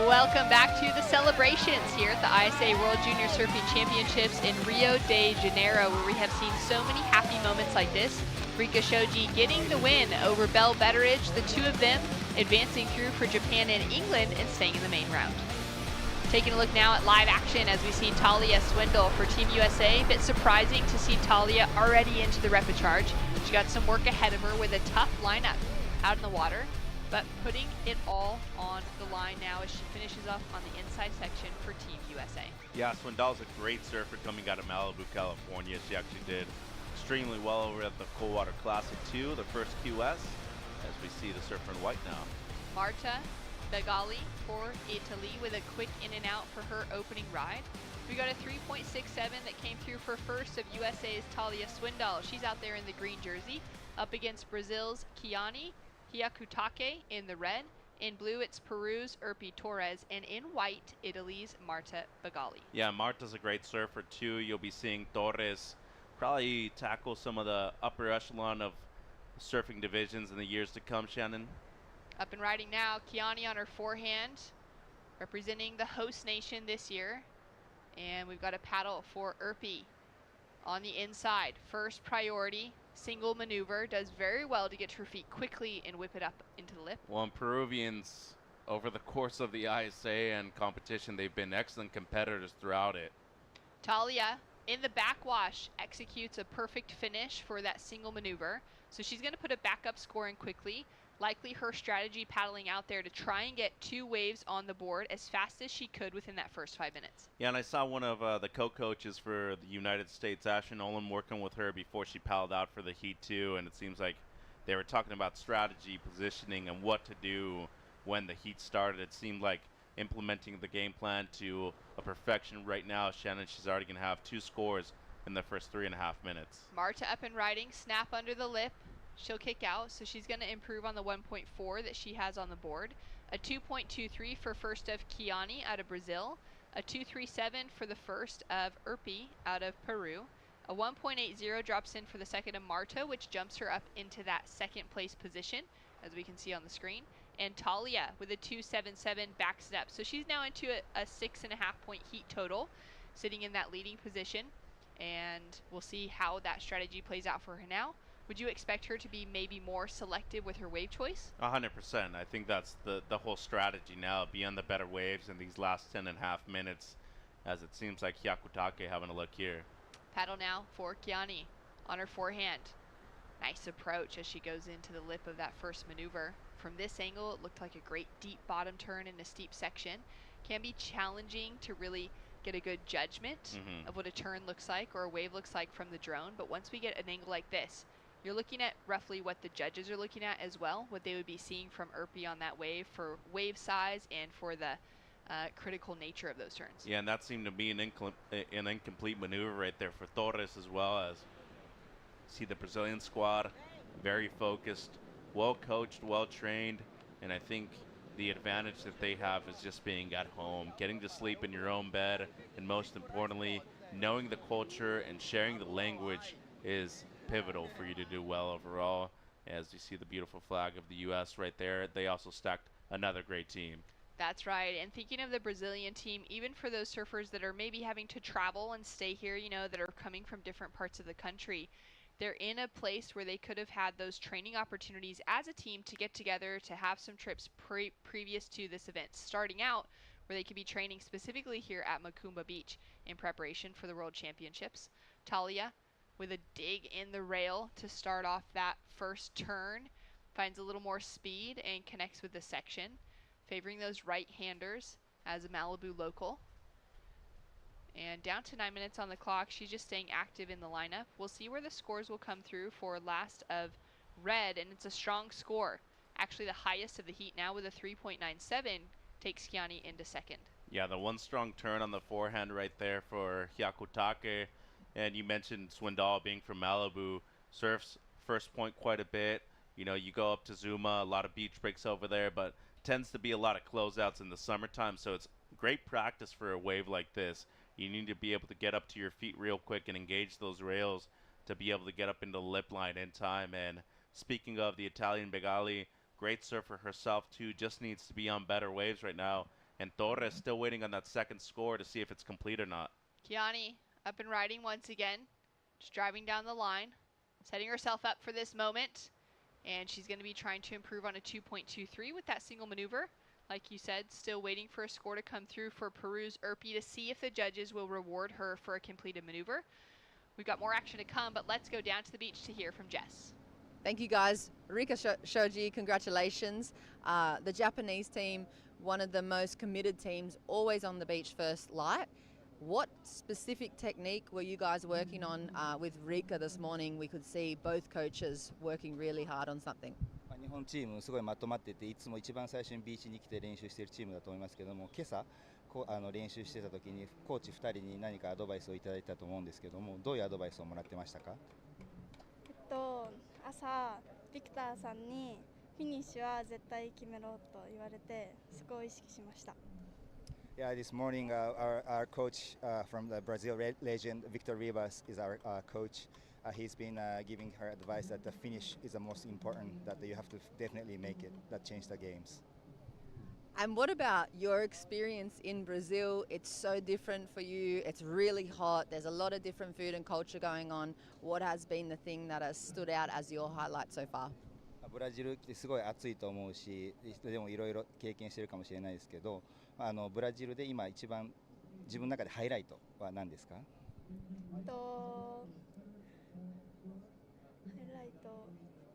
Welcome back to the celebrations here at the ISA World Junior Surfing Championships in Rio de Janeiro, where we have seen so many happy moments like this. Rika Shoji getting the win over Belle Betteridge, the two of them advancing through for Japan and England and staying in the main round. Taking a look now at live action as we see Talia Swindle for Team USA. A bit surprising to see Talia already into the repechage. She got some work ahead of her with a tough lineup out in the water, but putting it all on the line now as she finishes off on the inside section for Team USA. Yeah, Swindell's a great surfer coming out of Malibu, California. She actually did extremely well over at the Coldwater Classic 2, the first QS, as we see the surfer in white now. Marta Begali for Italy with a quick in and out for her opening ride. We got a 3.67 that came through for first of USA's Talia Swindell. She's out there in the green jersey, up against Brazil's Kiani Hyakutake in the red. In blue, it's Peru's Urpi Torres, and in white, Italy's Marta Begali. Yeah, Marta's a great surfer too. You'll be seeing Torres probably tackle some of the upper echelon of surfing divisions in the years to come, Shannon. Up and riding now, Kiani on her forehand, representing the host nation this year. And we've got a paddle for Erpy on the inside. First priority, single maneuver, does very well to get to her feet quickly and whip it up into the lip. Well, Peruvians, over the course of the ISA and competition, they've been excellent competitors throughout it. Talia, in the backwash, executes a perfect finish for that single maneuver. So she's going to put a backup score in quickly. Likely her strategy paddling out there to try and get 2 waves on the board as fast as she could within that first 5 minutes. Yeah, and I saw one of the co-coaches for the United States, Ashley Nolan, working with her before she paddled out for the heat too, and it seems like they were talking about strategy, positioning, and what to do when the heat started. It seemed like implementing the game plan to a perfection right now. Shannon, she's already going to have 2 scores in the first 3.5 minutes. Marta up and riding, snap under the lip. She'll kick out, so she's going to improve on the 1.4 that she has on the board. A 2.23 for first of Kiani out of Brazil. A 2.37 for the first of Erpy out of Peru. A 1.80 drops in for the second of Marta, which jumps her up into that second place position, as we can see on the screen. And Talia with a 2.77 backs it up. So she's now into a 6.5 point heat total, sitting in that leading position. And we'll see how that strategy plays out for her now. Would you expect her to be maybe more selective with her wave choice? 100%. I think that's the whole strategy now, be on the better waves in these last 10.5 minutes, as it seems like Hyakutake having a look here. Paddle now for Kiani on her forehand. Nice approach as she goes into the lip of that first maneuver. From this angle, it looked like a great deep bottom turn in a steep section. Can be challenging to really get a good judgment of what a turn looks like or a wave looks like from the drone, but once we get an angle like this, you're looking at roughly what the judges are looking at as well, what they would be seeing from Erpy on that wave for wave size and for the critical nature of those turns. Yeah, and that seemed to be an incomplete maneuver right there for Torres as well. As see the Brazilian squad, very focused, well coached, well trained, and I think the advantage that they have is just being at home, getting to sleep in your own bed, and most importantly, knowing the culture and sharing the language is pivotal for you to do well overall. As you see the beautiful flag of the U.S. right there, they also stacked another great team. That's right, and thinking of the Brazilian team, even for those surfers that are maybe having to travel and stay here, you know, that are coming from different parts of the country, they're in a place where they could have had those training opportunities as a team to get together, to have some trips previous to this event, starting out where they could be training specifically here at Macumba Beach in preparation for the World Championships. Talia with a dig in the rail to start off that first turn, finds a little more speed and connects with the section, favoring those right-handers as a Malibu local. And down to 9 minutes on the clock, she's just staying active in the lineup. We'll see where the scores will come through for last of red, and it's a strong score. Actually the highest of the heat now with a 3.97 takes Kiani into second. Yeah, the one strong turn on the forehand right there for Hyakutake. And you mentioned Swindoll being from Malibu, surfs first point quite a bit. You know, you go up to Zuma, a lot of beach breaks over there, but tends to be a lot of closeouts in the summertime, so it's great practice for a wave like this. You need to be able to get up to your feet real quick and engage those rails to be able to get up into the lip line in time. And speaking of the Italian Begali, great surfer herself too, just needs to be on better waves right now. And Torres still waiting on that second score to see if it's complete or not. Kiani up and riding once again, just driving down the line, setting herself up for this moment, and she's going to be trying to improve on a 2.23 with that single maneuver. Like you said, still waiting for a score to come through for Peru's Erpy to see if the judges will reward her for a completed maneuver. We've got more action to come, but let's go down to the beach to hear from Jess. Thank you, guys. Rika Shoji, congratulations. The Japanese team, one of the most committed teams, always on the beach first light. What specific technique were you guys working on with Rika this morning? We could see both coaches working really hard on something. 日本チームすごいまとまってて、いつも一番最初にビーチに来て練習しているチームだと思いますけども、今朝練習してた時にコーチ2人に何かアドバイスをいただいたと思うんですけども、どういうアドバイスをもらってましたか？朝ビクターさんにフィニッシュは絶対決めろと言われて、そこを意識しました。Yeah, this morning our coach from the Brazil legend, Victor Ribas, is our coach. He's been giving her advice that the finish is the most important, that you have to definitely make it. That changed the games. And what about your experience in Brazil? It's so different for you. It's really hot. There's a lot of different food and culture going on. What has been the thing that has stood out as your highlight so far? ブラジルってすごい暑いと思うし、でもいろいろ経験してるかもしれないですけど、ブラジルで今一番自分の中でハイライトは何ですか？ハイライト、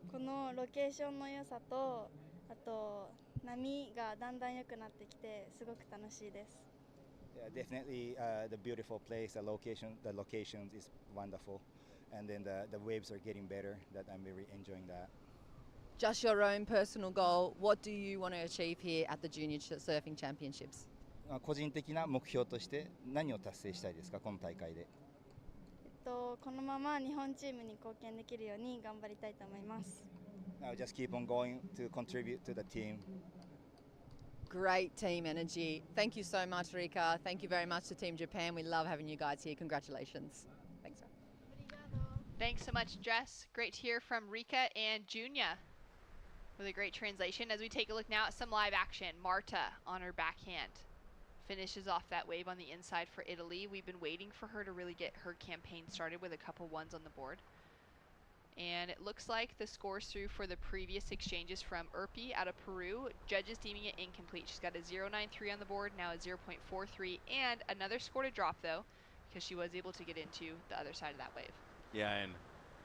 このロケーションの良さと、あと波がだんだん良くなってきてすごく楽しいです。Yeah, definitely the beautiful place, the locations is wonderful, and then the waves are getting better. That I'm very enjoying that. Just your own personal goal, what do you want to achieve here at the Junior Surfing Championships? 個人的な目標として何を達成したいですか、この大会で。このまま日本チームに貢献できるように頑張りたいと思います。Now just keep on going to contribute to the team. Great team energy. Thank you so much, Rika. Thank you very much to Team Japan. We love having you guys here. Congratulations. Thanks. Thanks so much, Jess. Great to hear from Rika and Junya with a great translation. As we take a look now at some live action, Marta on her backhand finishes off that wave on the inside for Italy. We've been waiting for her to really get her campaign started with a couple ones on the board. And it looks like the scores through for the previous exchanges from Urpi out of Peru. Judges deeming it incomplete. She's got a 0.93 on the board, now a 0.43, and another score to drop though, because she was able to get into the other side of that wave. Yeah, and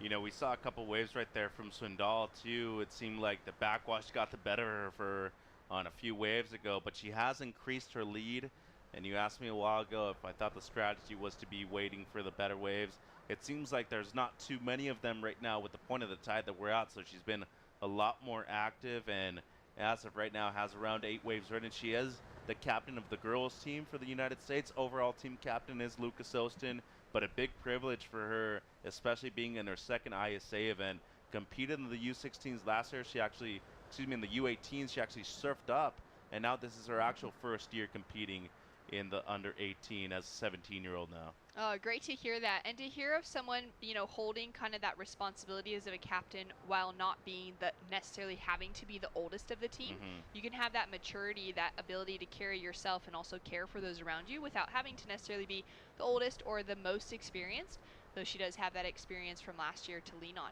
you know, we saw a couple waves right there from Swindal too. It seemed like the backwash got the better of her on a few waves ago, but she has increased her lead. And you asked me a while ago if I thought the strategy was to be waiting for the better waves. It seems like there's not too many of them right now with the point of the tide that we're at, so she's been a lot more active, and as of right now has around 8 waves ridden. She is the captain of the girls team for the United States. Overall team captain is Lucas Ostin, but a big privilege for her, especially being in her second ISA event. Competed in the U16s last year. She actually, in the U18s, she actually surfed up, and now this is her actual first year competing in the under 18 as a 17-year-old now. Oh, great to hear that. And to hear of someone, you know, holding kind of that responsibility as of a captain while not being necessarily having to be the oldest of the team. You can have that maturity, that ability to carry yourself and also care for those around you without having to necessarily be the oldest or the most experienced, though she does have that experience from last year to lean on.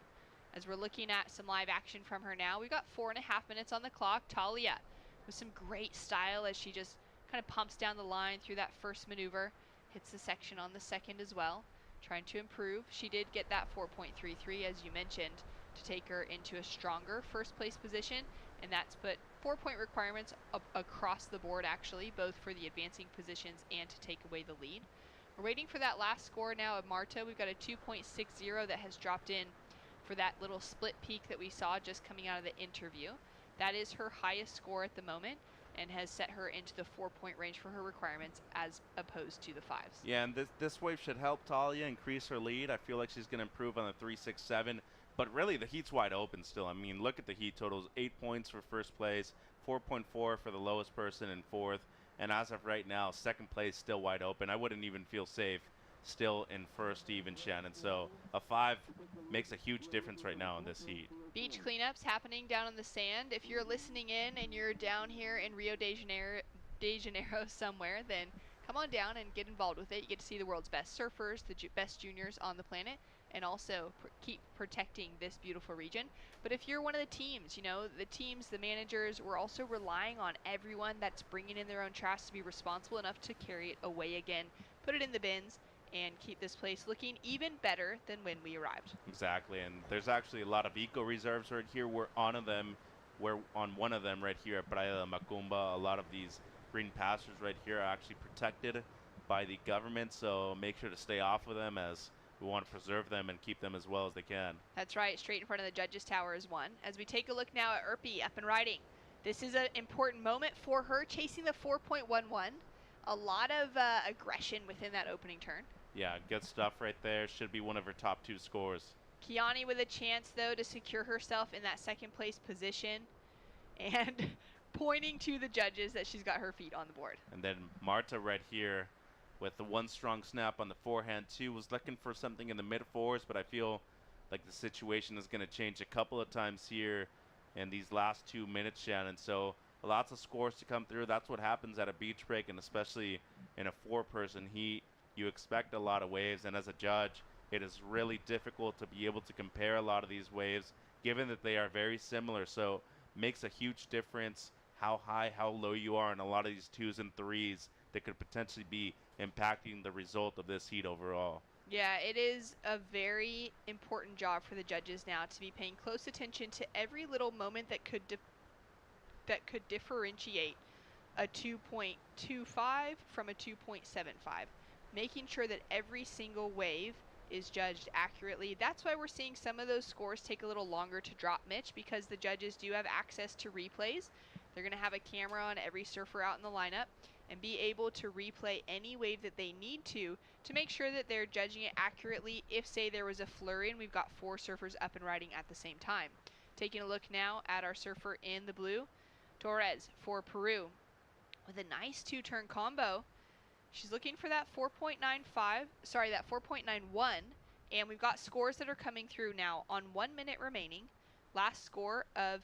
As we're looking at some live action from her now, we've got 4.5 minutes on the clock. Talia with some great style as she just kind of pumps down the line through that first maneuver, hits the section on the second as well, trying to improve. She did get that 4.33, as you mentioned, to take her into a stronger first place position, and that's put 4-point requirements across the board actually, both for the advancing positions and to take away the lead. We're waiting for that last score now of Marta. We've got a 2.60 that has dropped in for that little split peak that we saw just coming out of the interview. That is her highest score at the moment, and has set her into the 4-point range for her requirements as opposed to the 5s. Yeah, and this wave should help Talia increase her lead. I feel like she's going to improve on the 3.67, but really the heat's wide open still. I mean, look at the heat totals: 8 points for first place, 4.4 for the lowest person in fourth, and as of right now, second place still wide open. I wouldn't even feel safe still in first even, Shannon. So a 5 makes a huge difference right now in this heat. Beach cleanups happening down on the sand. If you're listening in and you're down here in Rio de Janeiro somewhere, then come on down and get involved with it. You get to see the world's best surfers, the best juniors on the planet, and also keep protecting this beautiful region. But if you're one of the teams, you know, the teams, the managers, we're also relying on everyone that's bringing in their own trash to be responsible enough to carry it away again, put it in the bins, and keep this place looking even better than when we arrived. Exactly, and there's actually a lot of eco reserves right here. We're on one of them right here at Praia de Macumba. A lot of these green pastures right here are actually protected by the government, so make sure to stay off of them, as we want to preserve them and keep them as well as they can. That's right, straight in front of the judges tower is one. As we take a look now at Urpi up and riding, this is an important moment for her, chasing the 4.11. A lot of aggression within that opening turn. Yeah, good stuff right there. Should be one of her top 2 scores. Kiani with a chance, though, to secure herself in that second place position. And pointing to the judges that she's got her feet on the board. And then Marta right here with the one strong snap on the forehand too, was looking for something in the mid fours, but I feel like the situation is going to change a couple of times here in these last 2 minutes, Shannon. So lots of scores to come through. That's what happens at a beach break, and especially in a four-person heat. You expect a lot of waves, and as a judge, it is really difficult to be able to compare a lot of these waves, given that they are very similar. So makes a huge difference how high, how low you are in a lot of these twos and threes that could potentially be impacting the result of this heat overall. Yeah, it is a very important job for the judges now to be paying close attention to every little moment that could differentiate a 2.25 from a 2.75, making sure that every single wave is judged accurately. That's why we're seeing some of those scores take a little longer to drop, Mitch, because the judges do have access to replays. They're going to have a camera on every surfer out in the lineup and be able to replay any wave that they need to make sure that they're judging it accurately. If, say, there was a flurry and we've got 4 surfers up and riding at the same time. Taking a look now at our surfer in the blue, Torres for Peru, with a nice 2-turn combo. She's looking for that 4.91, and we've got scores that are coming through now on 1 minute remaining. Last score of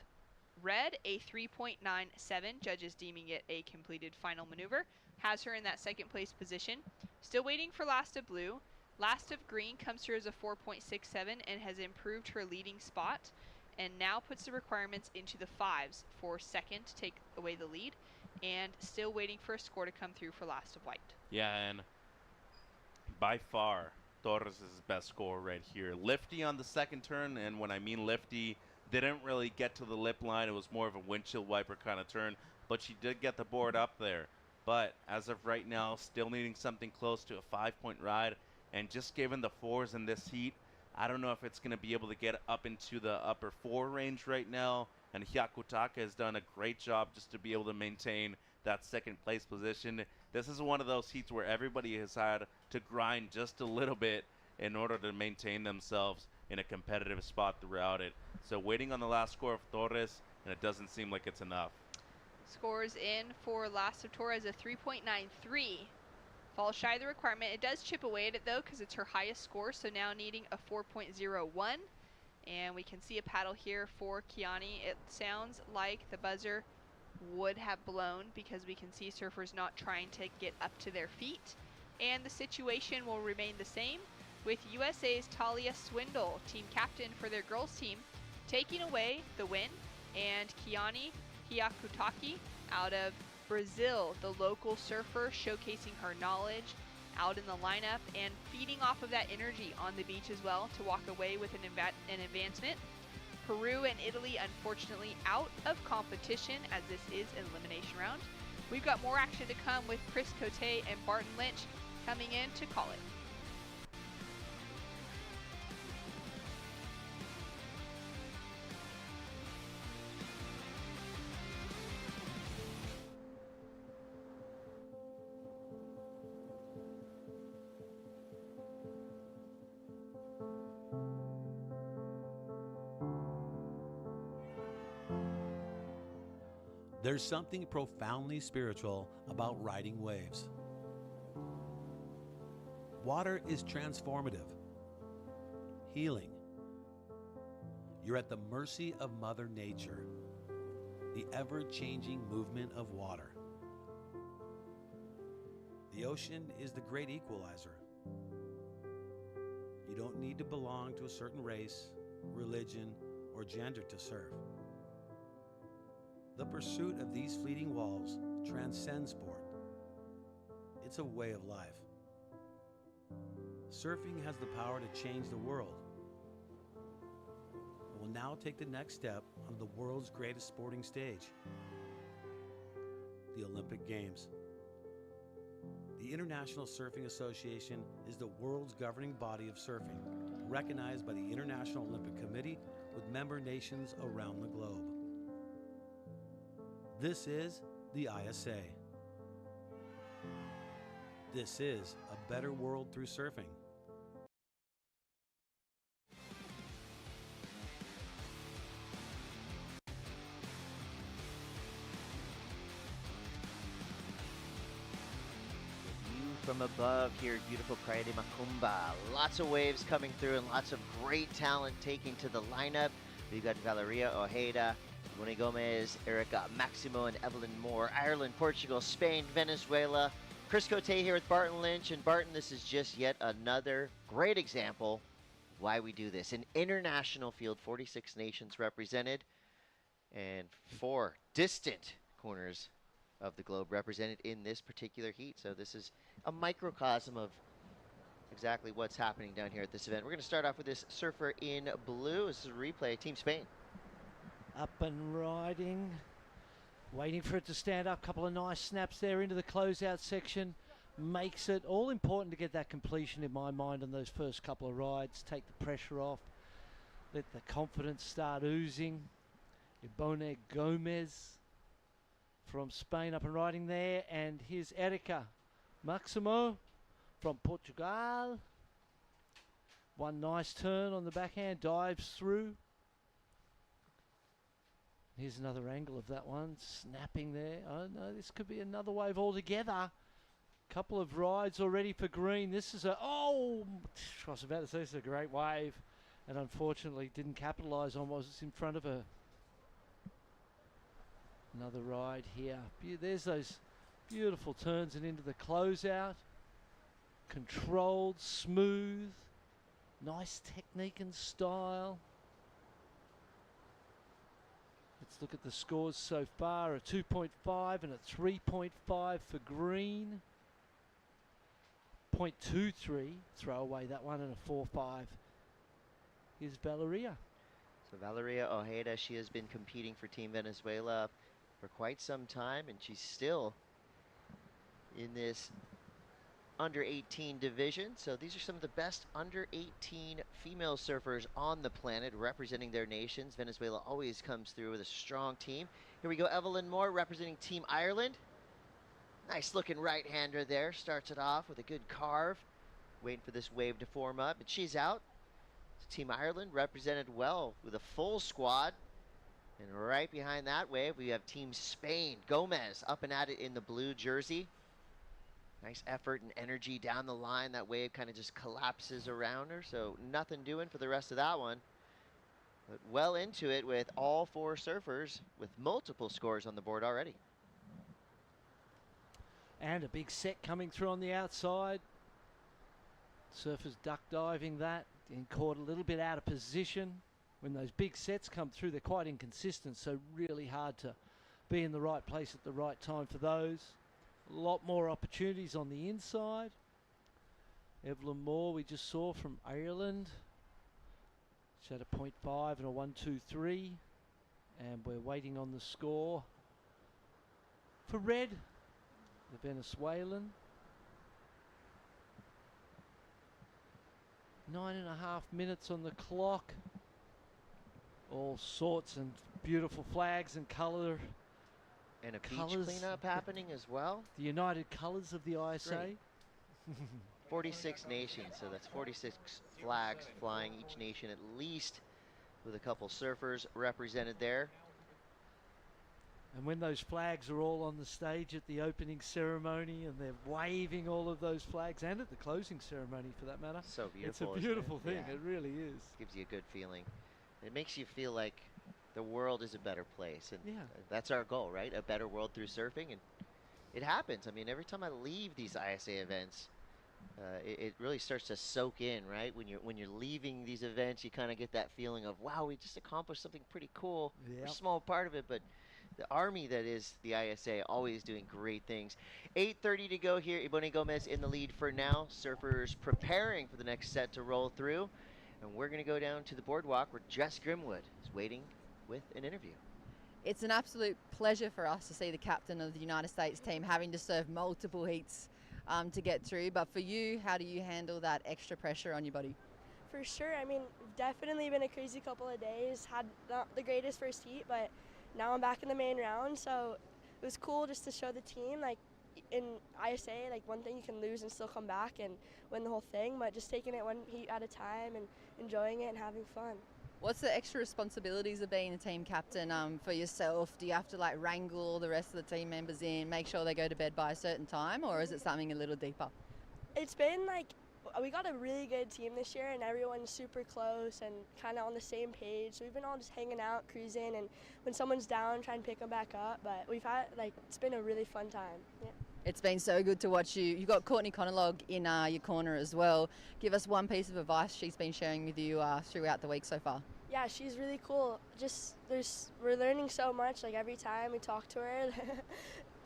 red, a 3.97, judges deeming it a completed final maneuver, has her in that second place position. Still waiting for last of blue. Last of green comes through as a 4.67 and has improved her leading spot, and now puts the requirements into the 5s for second to take away the lead, and still waiting for a score to come through for last of white. Yeah, and by far, Torres' best score right here. Lifty on the second turn, and when I mean lifty, didn't really get to the lip line. It was more of a windshield wiper kind of turn, but she did get the board up there. But as of right now, still needing something close to a 5-point ride, and just given the 4s in this heat, I don't know if it's going to be able to get up into the upper 4 range right now, and Hyakutaka has done a great job just to be able to maintain that second place position. This is one of those heats where everybody has had to grind just a little bit in order to maintain themselves in a competitive spot throughout it. So waiting on the last score of Torres, and it doesn't seem like it's enough. Scores in for last of Torres a 3.93. Falls shy of the requirement. It does chip away at it though, because it's her highest score, so now needing a 4.01. And we can see a paddle here for Kiani. It sounds like the buzzer would have blown because we can see surfers not trying to get up to their feet. And the situation will remain the same, with USA's Talia Swindle, team captain for their girls team, taking away the win, and Kiani Hyakutaki out of Brazil, the local surfer, showcasing her knowledge out in the lineup and feeding off of that energy on the beach as well to walk away with an advancement. Peru and Italy unfortunately out of competition, as this is an elimination round. We've got more action to come with Chris Cote and Barton Lynch coming in to call it. There's something profoundly spiritual about riding waves. Water is transformative, healing. You're at the mercy of Mother Nature, the ever-changing movement of water. The ocean is the great equalizer. You don't need to belong to a certain race, religion, or gender to surf. The pursuit of these fleeting walls transcends sport. It's a way of life. Surfing has the power to change the world. It will now take the next step on the world's greatest sporting stage, the Olympic Games. The International Surfing Association is the world's governing body of surfing, recognized by the International Olympic Committee with member nations around the globe. This is the ISA. This is a better world through surfing. from above here at beautiful Praia de Macumba. Lots of waves coming through and lots of great talent taking to the lineup. We've got Valeria Ojeda, Moni Gomez, Erica Maximo, and Evelyn Moore. Ireland, Portugal, Spain, Venezuela. Chris Cote here with Barton Lynch. And Barton, this is just yet another great example of why we do this. An international field, 46 nations represented, and 4 distant corners of the globe represented in this particular heat. So this is a microcosm of exactly what's happening down here at this event. We're going to start off with this surfer in blue. This is a replay, Team Spain. Up and riding, waiting for it to stand up. Couple of nice snaps there into the closeout section. Makes it all important to get that completion in my mind on those first couple of rides. Take the pressure off. Let the confidence start oozing. Ibone Gomez from Spain up and riding there, and here's Erica Maximo from Portugal. One nice turn on the backhand, dives through. Here's another angle of that one, snapping there. Oh no, this could be another wave altogether. Couple of rides already for green. This is I was about to say this is a great wave, and unfortunately didn't capitalize on what was in front of her. Another ride here. There's those beautiful turns and into the closeout. Controlled, smooth, nice technique and style. Let's look at the scores so far. A 2.5 and a 3.5 for green. 0.23, throw away that one, and a 4.5 is Valeria. So Valeria Ojeda, she has been competing for Team Venezuela for quite some time, and she's still in this under 18 division. So these are some of the best under 18 female surfers on the planet representing their nations. Venezuela always comes through with a strong team. Here we go, Evelyn Moore representing Team Ireland. Nice looking right-hander there. Starts it off with a good carve. Waiting for this wave to form up, but she's out. So Team Ireland represented well with a full squad. And right behind that wave, we have Team Spain. Gomez up and at it in the blue jersey. Nice effort and energy down the line. That wave kind of just collapses around her, so nothing doing for the rest of that one. But well into it with all 4 surfers with multiple scores on the board already. And a big set coming through on the outside. Surfers duck diving that and caught a little bit out of position. When those big sets come through, they're quite inconsistent, so really hard to be in the right place at the right time for those. A lot more opportunities on the inside. Evelyn Moore, we just saw from Ireland. She had a 0.5 and a 1.23. And we're waiting on the score for Red, the Venezuelan. 9.5 minutes on the clock. All sorts and beautiful flags and colour. And a beach cleanup happening as well. The united colours of the ISA. 46 nations, so that's 46 flags flying, each nation at least with a couple surfers represented there. And when those flags are all on the stage at the opening ceremony and they're waving all of those flags, and at the closing ceremony for that matter. So beautiful. It's a beautiful thing, Yeah. it really is. Gives you a good feeling. It makes you feel like the world is a better place, and Yeah. that's our goal, right? A better world through surfing, and it happens. I mean, every time I leave these ISA events, it really starts to soak in, right? When you're leaving these events, you kind of get that feeling of, wow, we just accomplished something pretty cool. We're a small part of it, but the army that is the ISA always doing great things. 8:30 to go here. Ibone Gomez in the lead for now. Surfers preparing for the next set to roll through. And we're going to go down to the boardwalk where Jess Grimwood is waiting with an interview. It's an absolute pleasure for us to see the captain of the United States team having to surf multiple heats to get through. But for you, how do you handle that extra pressure on your body? For sure. I mean, definitely been a crazy couple of days. Had not the greatest first heat, but now I'm back in the main round. So it was cool just to show the team, like in ISA, like one thing you can lose and still come back and win the whole thing, but just taking it one heat at a time and enjoying it and having fun. What's the extra responsibilities of being a team captain for yourself? Do you have to like wrangle the rest of the team members in, make sure they go to bed by a certain time, or is it something a little deeper? It's been like, we got a really good team this year, and everyone's super close and kind of on the same page. So we've been all just hanging out, cruising, and when someone's down, try and pick them back up. But we've had, like, it's been a really fun time. Yeah. It's been so good to watch you. You've got Courtney Conolog in your corner as well. Give us one piece of advice she's been sharing with you throughout the week so far. Yeah, she's really cool. We're learning so much, like every time we talk to her,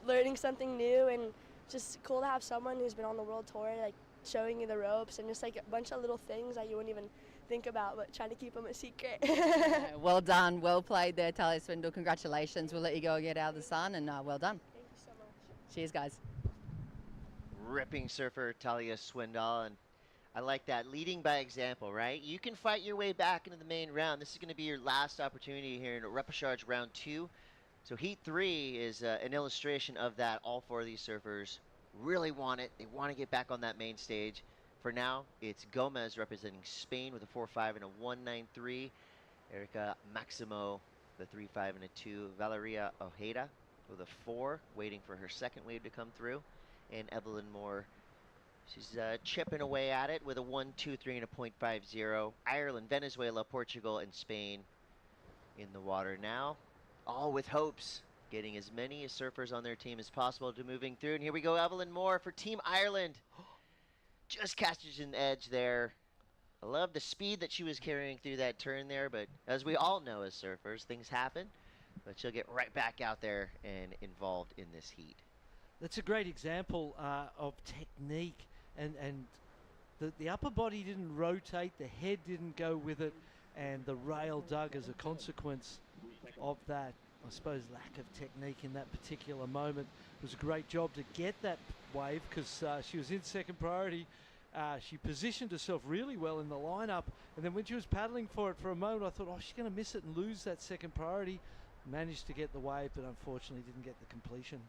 learning something new, and just cool to have someone who's been on the world tour, like showing you the ropes and just like a bunch of little things that you wouldn't even think about, but trying to keep them a secret. Yeah, well done, well played there, Talia Swindle. Congratulations. We'll let you go and get out of the sun, and well done. Thank you so much. Cheers, guys. Ripping surfer Talia Swindle, and I like that, leading by example, right? You can fight your way back into the main round. This is going to be your last opportunity here in repechage round 2. So heat 3 is an illustration of that. All 4 of these surfers really want it. They want to get back on that main stage. For now, it's Gomez representing Spain with a 4.5 and a 1.93. Erica Maximo, the 3.5 and a 2. Valeria Ojeda with a 4, waiting for her second wave to come through. And Evelyn Moore, she's chipping away at it with a 1.23 and a 0.50. Ireland, Venezuela, Portugal, and Spain in the water now. All with hopes, getting as many surfers on their team as possible to moving through. And here we go, Evelyn Moore for Team Ireland. Just catches an edge there. I love the speed that she was carrying through that turn there, but as we all know as surfers, things happen. But she'll get right back out there and involved in this heat. That's a great example of technique, and the upper body didn't rotate, the head didn't go with it, and the rail dug as a consequence of that, I suppose, lack of technique in that particular moment. It was a great job to get that wave because she was in second priority. She positioned herself really well in the lineup, and then when she was paddling for it for a moment, I thought, oh, she's going to miss it and lose that second priority. Managed to get the wave, but unfortunately didn't get the completion.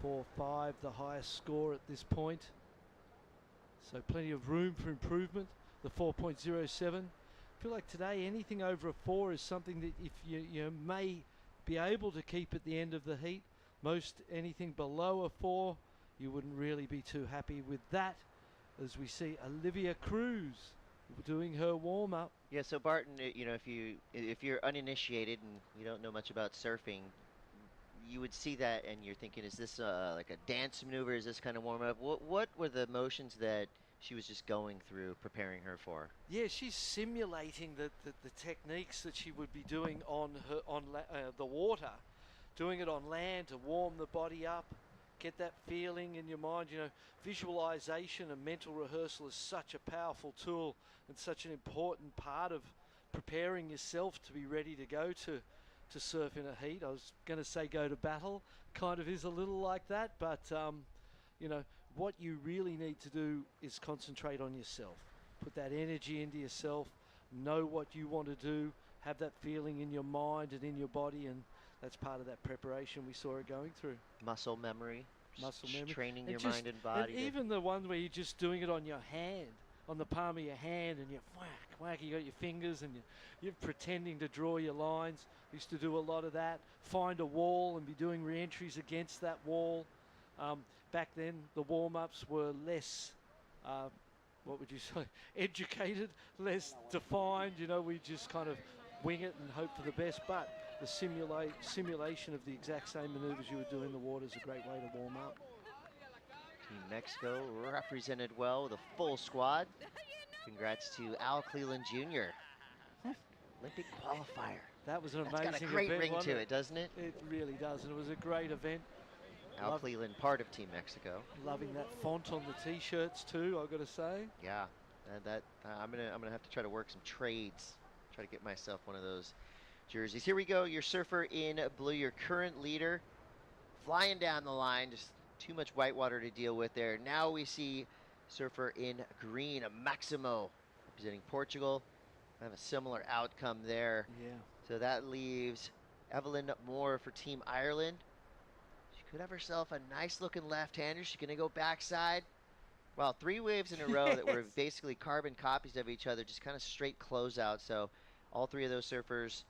4.5, the highest score at this point. So plenty of room for improvement. The 4.07. I feel like today anything over a 4 is something that if you may be able to keep at the end of the heat. Most anything below a 4, you wouldn't really be too happy with that. As we see Olivia Cruz doing her warm-up. Yeah, so Barton, if you're uninitiated and you don't know much about surfing, you would see that and you're thinking, is this like a dance maneuver? Is this kind of warm-up? What were the motions that she was just going through, preparing her for? Yeah, she's simulating the techniques that she would be doing on the water, doing it on land to warm the body up, get that feeling in your mind. Visualization and mental rehearsal is such a powerful tool and such an important part of preparing yourself to be ready to go to surf in a heat. I was going to say go to battle, kind of is a little like that, but what you really need to do is concentrate on yourself. Put that energy into yourself, know what you want to do, have that feeling in your mind and in your body, and that's part of that preparation we saw her going through. Muscle memory, training your mind and body. And even the one where you're just doing it on your hand, on the palm of your hand, and you whack, you got your fingers and you're pretending to draw your lines. Used to do a lot of that. Find a wall and be doing re-entries against that wall. Back then, the warm-ups were less, what would you say, educated, less defined. We just kind of wing it and hope for the best. But the simulation of the exact same maneuvers you would do in the water is a great way to warm up. Team Mexico represented well with a full squad. Congrats to Al Cleland Jr. Olympic qualifier. That was an amazing event. It's got a great event, ring to it, doesn't it? It really does, and it was a great event. Al Cleland, part of Team Mexico. Loving that font on the t-shirts too, I've got to say. Yeah, and I'm gonna have to try to work some trades. Try to get myself one of those jerseys. Here we go. Your surfer in blue, your current leader, flying down the line. Just too much whitewater to deal with there. Now we see surfer in green, a Maximo, representing Portugal. I have a similar outcome there. Yeah. So that leaves Evelyn Moore for Team Ireland. She could have herself a nice looking left-hander. She's going to go backside. Well, 3 waves in a row that were basically carbon copies of each other, just kind of straight closeout. So all 3 of those surfers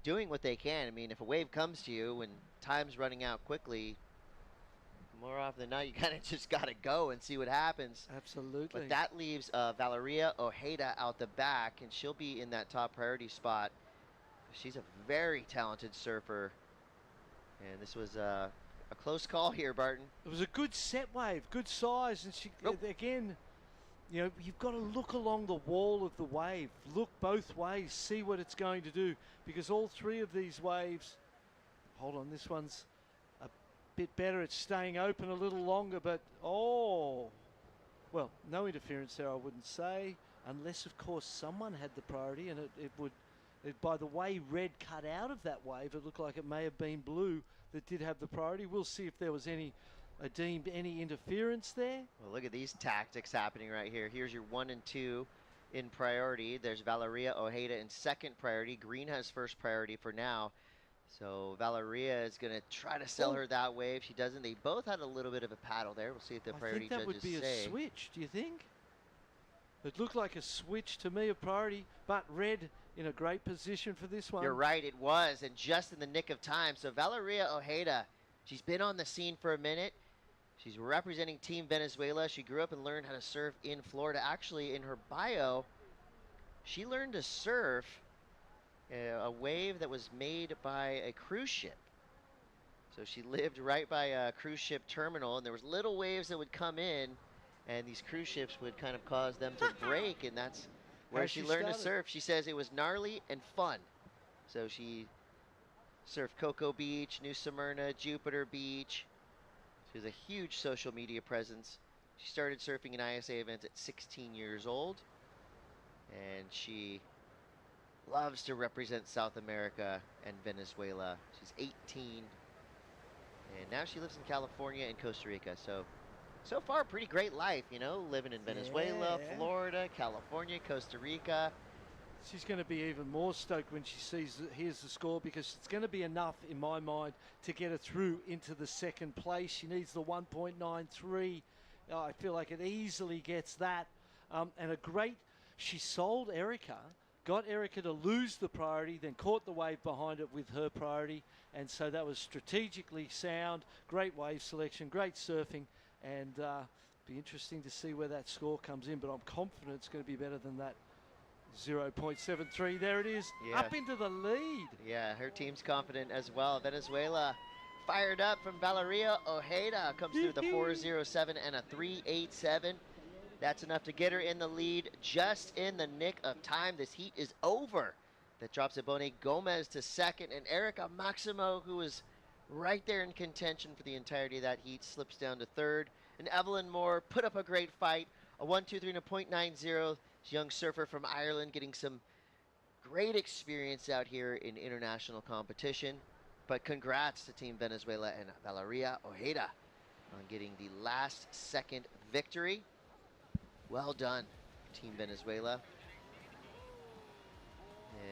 doing what they can. I mean, if a wave comes to you when time's running out quickly, more often than not, you kind of just got to go and see what happens. Absolutely. But that leaves Valeria Ojeda out the back, and she'll be in that top priority spot. She's a very talented surfer. And this was a close call here, Barton. It was a good set wave, good size, and she again, you know, you've got to look along the wall of the wave, look both ways, see what it's going to do, because all three of these waves, hold on, this one's a bit better, it's staying open a little longer, but well, no interference there, I wouldn't say, unless of course someone had the priority, and it would, by the way red cut out of that wave, it looked like it may have been blue that did have the priority. We'll see if there was deemed any interference there. Well, look at these tactics happening right here. Here's your 1 and 2 in priority. There's Valeria Ojeda in second priority. Green has first priority for now. So Valeria is going to try to sell her that wave. She doesn't. They both had a little bit of a paddle there. We'll see if the priority judges say. I think that would be a switch, do you think? It looked like a switch to me of priority, but red in a great position for this one. You're right, it was, and just in the nick of time. So Valeria Ojeda, she's been on the scene for a minute. She's representing Team Venezuela. She grew up and learned how to surf in Florida. Actually, in her bio, she learned to surf a wave that was made by a cruise ship. So she lived right by a cruise ship terminal, and there was little waves that would come in, and these cruise ships would kind of cause them to break, and that's where she learned to surf. She says it was gnarly and fun. So she surfed Cocoa Beach, New Smyrna, Jupiter Beach. She has a huge social media presence. She started surfing in ISA events at 16 years old, and she loves to represent South America and Venezuela. She's 18, and now she lives in California and Costa Rica. So far, pretty great life, you know, living in Venezuela, Florida, California, Costa Rica. She's going to be even more stoked when she hears the score, because it's going to be enough, in my mind, to get her through into the second place. She needs the 1.93. I feel like it easily gets that. And she sold Erica, got Erica to lose the priority, then caught the wave behind it with her priority. And so that was strategically sound, great wave selection, great surfing. And be interesting to see where that score comes in, but I'm confident it's going to be better than that 0.73. There it is, up into the lead. Yeah, her team's confident as well. Venezuela fired up from Valeria Ojeda, comes through the 4.07 and a 3.87. That's enough to get her in the lead just in the nick of time. This heat is over. That drops Ebony Gomez to second, and Erica Maximo, who is right there in contention for the entirety of that heat, slips down to third. And Evelyn Moore put up a great fight, a 1.23 and a 0.90. Young surfer from Ireland, getting some great experience out here in international competition. But congrats to Team Venezuela and Valeria Ojeda on getting the last second victory. Well done, Team Venezuela.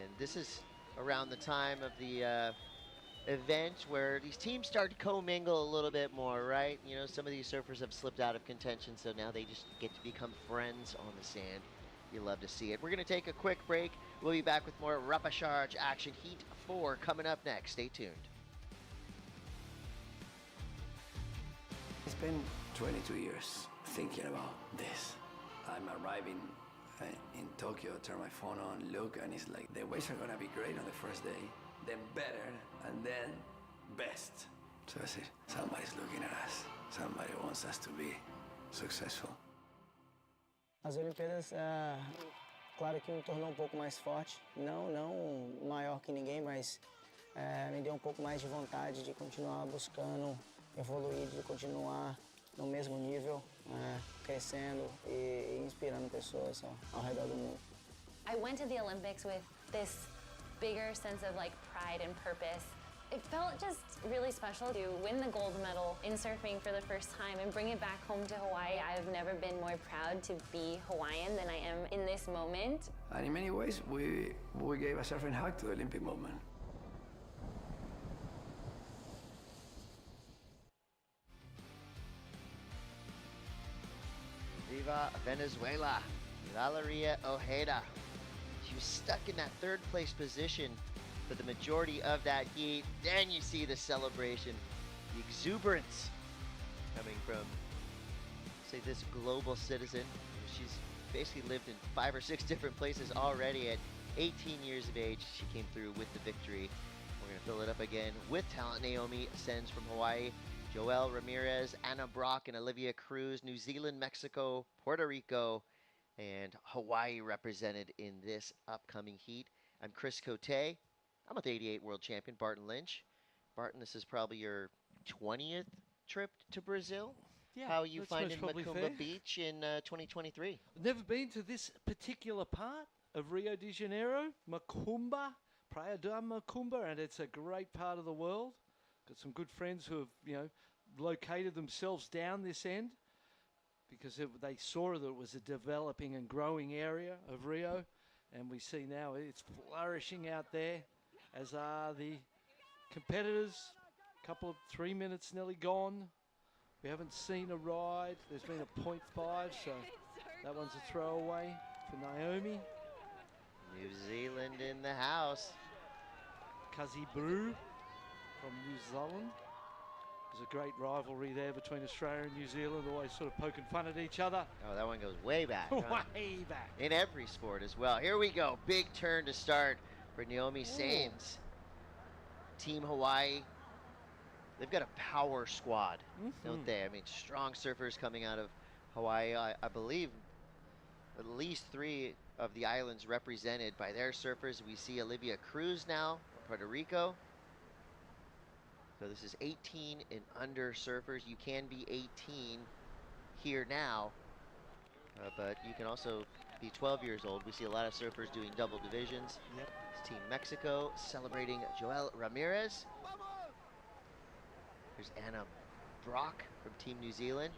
And this is around the time of the event where these teams start to commingle a little bit more, right? You know, some of these surfers have slipped out of contention, so now they just get to become friends on the sand. You love to see it. We're going to take a quick break. We'll be back with more Repechage action. Heat 4 coming up next. Stay tuned. It's been 22 years thinking about this. I'm arriving in Tokyo, turn my phone on, look, and it's like the waves are going to be great on the first day, then better, and then best. So I said, somebody's looking at us. Somebody wants us to be successful. As Olimpíadas, claro que me tornou pouco mais forte. Não maior que ninguém, mas me deu pouco mais de vontade de continuar buscando evoluir, de continuar no mesmo nível, crescendo e inspirando pessoas ao redor do mundo. I went to the Olympics with this bigger sense of pride and purpose. It felt just really special to win the gold medal in surfing for the first time and bring it back home to Hawaii. I've never been more proud to be Hawaiian than I am in this moment. And in many ways, we gave a surfing hug to the Olympic movement. Viva Venezuela, Valeria Ojeda. She was stuck in that third place position for the majority of that heat. Then you see the celebration, the exuberance coming from, say, this global citizen. She's basically lived in 5 or 6 different places already. At 18 years of age, she came through with the victory. We're going to fill it up again with talent. Naomi sends from Hawaii, Joelle Ramirez, Anna Brock, and Olivia Cruz. New Zealand, Mexico, Puerto Rico, and Hawaii represented in this upcoming heat. I'm Chris Cote. I'm with 88 world champion Barton Lynch. Barton, this is probably your 20th trip to Brazil. Yeah, How are you that's finding most probably Macumba fair. Beach in 2023? I've never been to this particular part of Rio de Janeiro, Macumba, Praia da Macumba, and it's a great part of the world. Got some good friends who have, located themselves down this end because they saw that it was a developing and growing area of Rio, and we see now it's flourishing out there, as are the competitors. Couple of 3 minutes nearly gone. We haven't seen a ride. There's been a 0.5, so that one's a throwaway for Naomi. New Zealand in the house. Kazi Brew from New Zealand. There's a great rivalry there between Australia and New Zealand, always sort of poking fun at each other. Oh, that one goes way back. Huh? Way back. In every sport as well. Here we go. Big turn to start for Naomi Sains. Team Hawaii. They've got a power squad, don't they? I mean, strong surfers coming out of Hawaii. I believe at least 3 of the islands represented by their surfers. We see Olivia Cruz now from Puerto Rico. So this is 18 and under surfers. You can be 18 here now, but you can also be 12 years old. We see a lot of surfers doing double divisions. Yep. It's Team Mexico celebrating Joelle Ramirez. There's Anna Brock from Team New Zealand.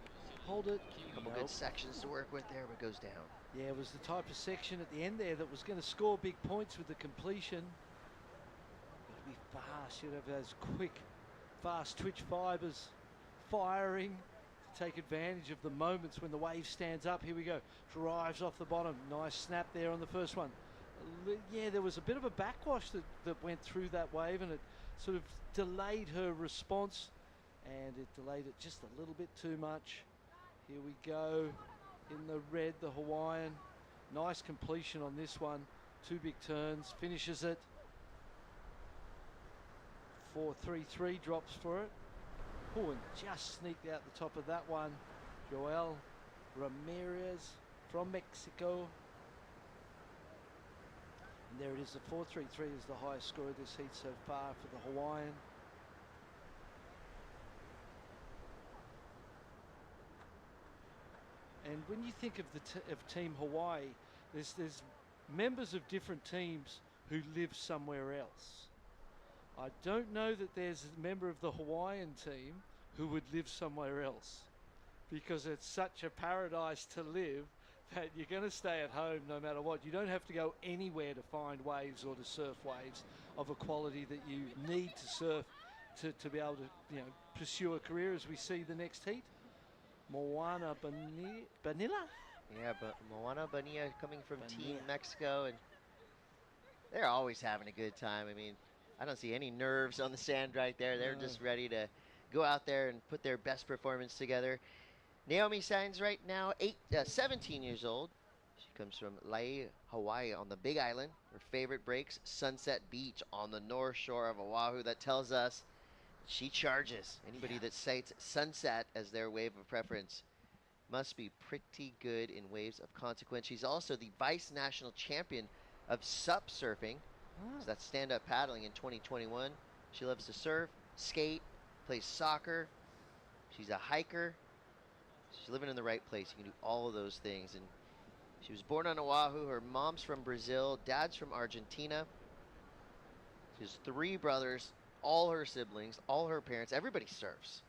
Hold it. A couple good sections to work with there, but goes down. Yeah, it was the type of section at the end there that was going to score big points with the completion. Got to be fast. You'd have those quick, fast twitch fibers firing to take advantage of the moments when the wave stands up. Here we go. Drives off the bottom. Nice snap there on the first one. Yeah, there was a bit of a backwash that went through that wave, and it sort of delayed her response, and it delayed it just a little bit too much. Here we go in the red, the Hawaiian. Nice completion on this one. 2 big turns, finishes it. 4.33 drops for it. Oh, and just sneaked out the top of that one. Joelle Ramirez from Mexico. And there it is, the 4.33 is the highest score of this heat so far for the Hawaiian. And when you think of of Team Hawaii, there's members of different teams who live somewhere else. I don't know that there's a member of the Hawaiian team who would live somewhere else, because it's such a paradise to live that you're going to stay at home no matter what. You don't have to go anywhere to find waves or to surf waves of a quality that you need to surf to be able to pursue a career, as we see the next heat. Moana Bonilla? Yeah, but Moana Bonilla coming from Team Mexico, and they're always having a good time. I mean, I don't see any nerves on the sand right there. They're just ready to go out there and put their best performance together. Naomi Sains right now, 17 years old. She comes from Lae, Hawaii, on the Big Island. Her favorite breaks, Sunset Beach on the north shore of Oahu. That tells us she charges. Anybody that cites Sunset as their wave of preference must be pretty good in waves of consequence. She's also the vice national champion of SUP surfing. So that's stand-up paddling in 2021. She loves to surf, skate, plays soccer. She's a hiker. She's living in the right place. You can do all of those things. And she was born on Oahu. Her mom's from Brazil. Dad's from Argentina. She has 3 brothers, all her siblings, all her parents. Everybody surfs.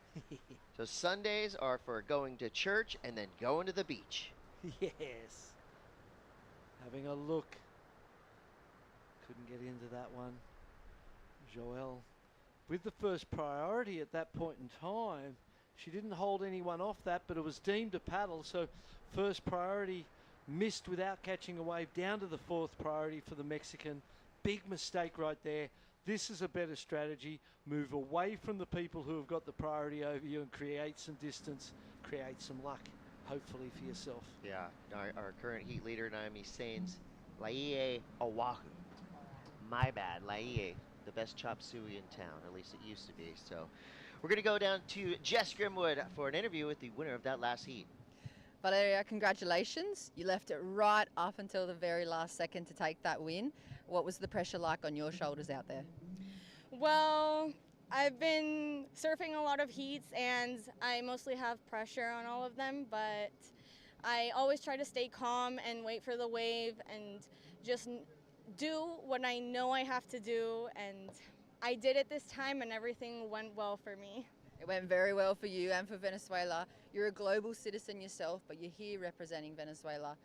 So Sundays are for going to church and then going to the beach. Yes. Having a look. Couldn't get into that one. Joelle with the first priority at that point in time. She didn't hold anyone off that, but it was deemed a paddle, so first priority missed without catching a wave, down to the 4th priority for the Mexican. Big mistake right there. This is a better strategy. Move away from the people who have got the priority over you and create some distance, create some luck, hopefully for yourself. Yeah, our current heat leader, Naomi Sains, Laie Oahu. My bad, Laie, the best chop suey in town, at least it used to be. So we're going to go down to Jess Grimwood for an interview with the winner of that last heat. Valeria, congratulations. You left it right up until the very last second to take that win. What was the pressure like on your shoulders out there? Well, I've been surfing a lot of heats and I mostly have pressure on all of them, but I always try to stay calm and wait for the wave and just do what I know I have to do, and I did it this time and everything went well for me. It went very well for you and for Venezuela. You're a global citizen yourself, but you're here representing Venezuela.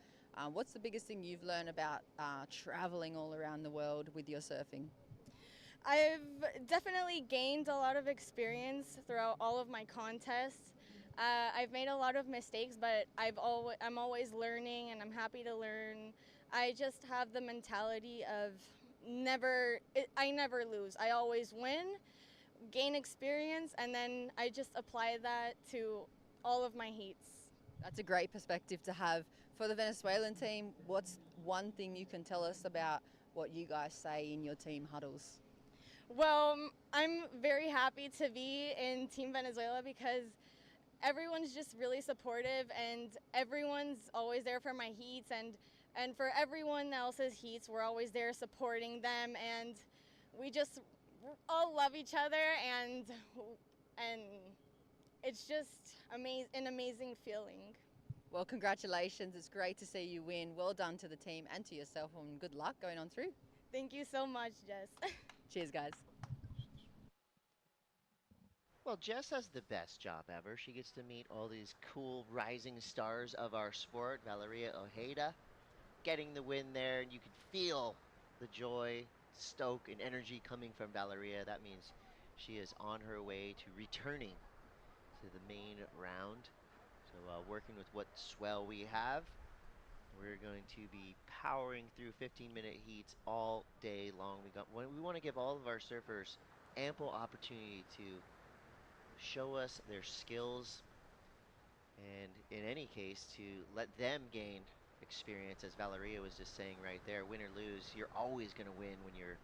What's the biggest thing you've learned about traveling all around the world with your surfing? I've definitely gained a lot of experience throughout all of my contests. I've made a lot of mistakes, but I'm always learning and I'm happy to learn. I just have the mentality of I never lose. I always win, gain experience, and then I just apply that to all of my heats. That's a great perspective to have. For the Venezuelan team, what's one thing you can tell us about what you guys say in your team huddles? Well, I'm very happy to be in Team Venezuela because everyone's just really supportive and everyone's always there for my heats, and for everyone else's heats, we're always there supporting them, and we just all love each other, and it's just an amazing feeling. Well, congratulations. It's great to see you win. Well done to the team and to yourself, and good luck going on through. Thank you so much, Jess. Cheers, guys. Well, Jess has the best job ever. She gets to meet all these cool rising stars of our sport. Valeria Ojeda getting the win there, and you can feel the joy, stoke, and energy coming from Valeria. That means she is on her way to returning to the main round. So working with what swell we have, we're going to be powering through 15-minute heats all day long. We want to give all of our surfers ample opportunity to show us their skills, and in any case, to let them gain experience. As Valeria was just saying right there, win or lose, you're always going to win when you're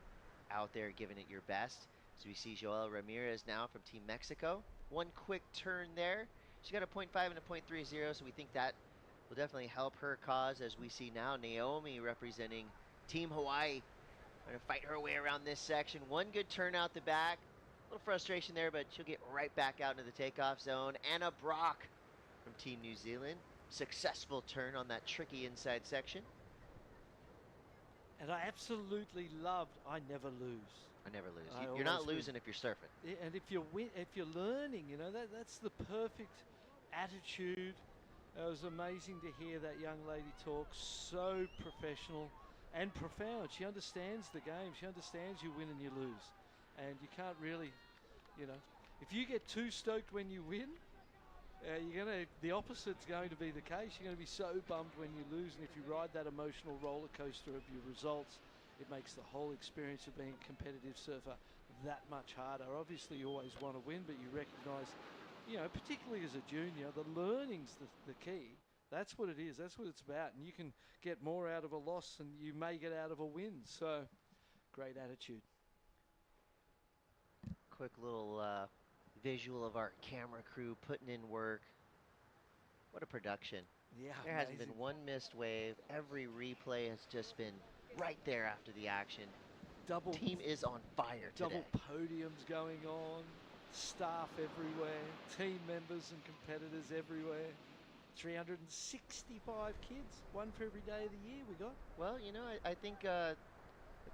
out there giving it your best. So we see Joel Ramirez now from Team Mexico. One quick turn there. She got a 0.5 and a 0.30, so we think that will definitely help her cause. As we see now, Naomi representing Team Hawaii, trying to fight her way around this section. One good turn out the back. A little frustration there, but she'll get right back out into the takeoff zone. Anna Brock from Team New Zealand. Successful turn on that tricky inside section. And I absolutely loved I never lose. I never lose. You're not losing if you're surfing. Yeah, and if you're learning, you know, that's the perfect attitude. It was amazing to hear that young lady talk. So professional and profound. She understands the game. She understands you win and you lose. And you can't really, you know, if you get too stoked when you win, the opposite's going to be the case. You're going to be so bummed when you lose, and if you ride that emotional roller coaster of your results, it makes the whole experience of being a competitive surfer that much harder. Obviously, you always want to win, but you recognise, you know, particularly as a junior, the learning's the key. That's what it is. That's what it's about. And you can get more out of a loss than you may get out of a win. So, great attitude. Quick little visual of our camera crew putting in work. What a production. Yeah, there hasn't been one missed wave. Every replay has just been right there after the action. Team is on fire today. Double podiums going on, staff everywhere, team members and competitors everywhere. 365 kids, one for every day of the year we got. Well, you know, I think the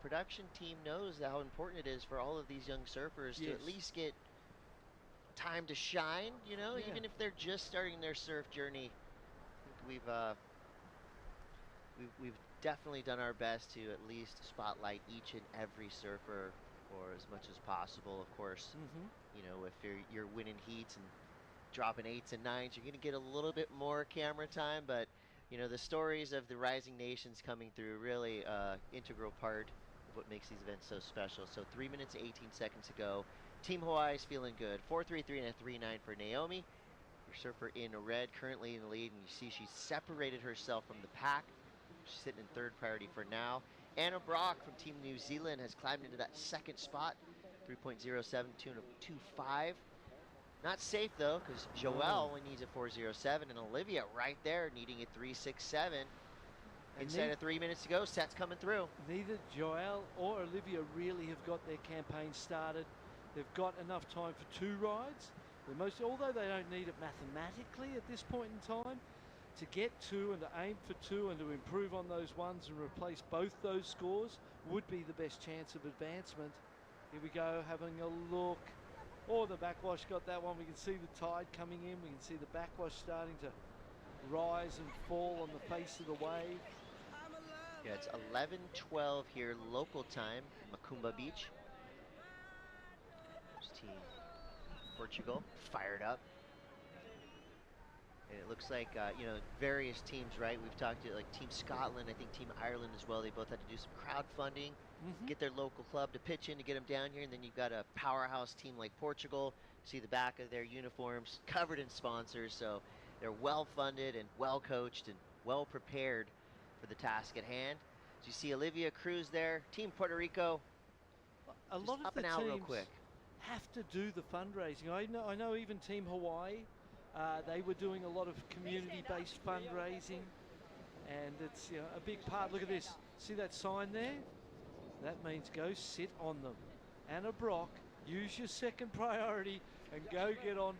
production team knows how important it is for all of these young surfers to at least get time to shine, you know, even if they're just starting their surf journey. I think we've definitely done our best to at least spotlight each and every surfer for as much as possible. Of course, you know, if you're winning heats and dropping 8s and 9s, you're going to get a little bit more camera time, but you know, the stories of the rising nations coming through, really integral part of what makes these events so special. So 3 minutes, 18 seconds to go. Team Hawaii's feeling good. 4.33 and a 3.9 for Naomi. Your surfer in red, currently in the lead, and you see she's separated herself from the pack. She's sitting in third priority for now. Anna Brock from Team New Zealand has climbed into that second spot. 3.07, 2.25. Not safe though, because Joelle only needs a 4.07, and Olivia right there needing a 3.67. Inside of 3 minutes to go, set's coming through. Neither Joelle or Olivia really have got their campaign started. They've got enough time for 2 rides. Although they don't need it mathematically at this point in time, to get 2 and to aim for 2 and to improve on those ones and replace both those scores would be the best chance of advancement. Here we go, having a look. Oh, the backwash got that one. We can see the tide coming in. We can see the backwash starting to rise and fall on the face of the wave. Yeah, it's 11:12 here, local time, Macumba Beach. There's Team Portugal fired up. And it looks like, various teams, right? We've talked to like Team Scotland, I think Team Ireland as well. They both had to do some crowdfunding, get their local club to pitch in to get them down here. And then you've got a powerhouse team like Portugal. See the back of their uniforms covered in sponsors. So they're well funded and well coached and well prepared for the task at hand. So you see Olivia Cruz there, Team Puerto Rico. A lot of up the and out real teams quick. have to do the fundraising. I know even Team Hawaii, they were doing a lot of community-based fundraising, and it's a big part. Look at this. See that sign there? That means go sit on them. Anna Brock, use your second priority and go get on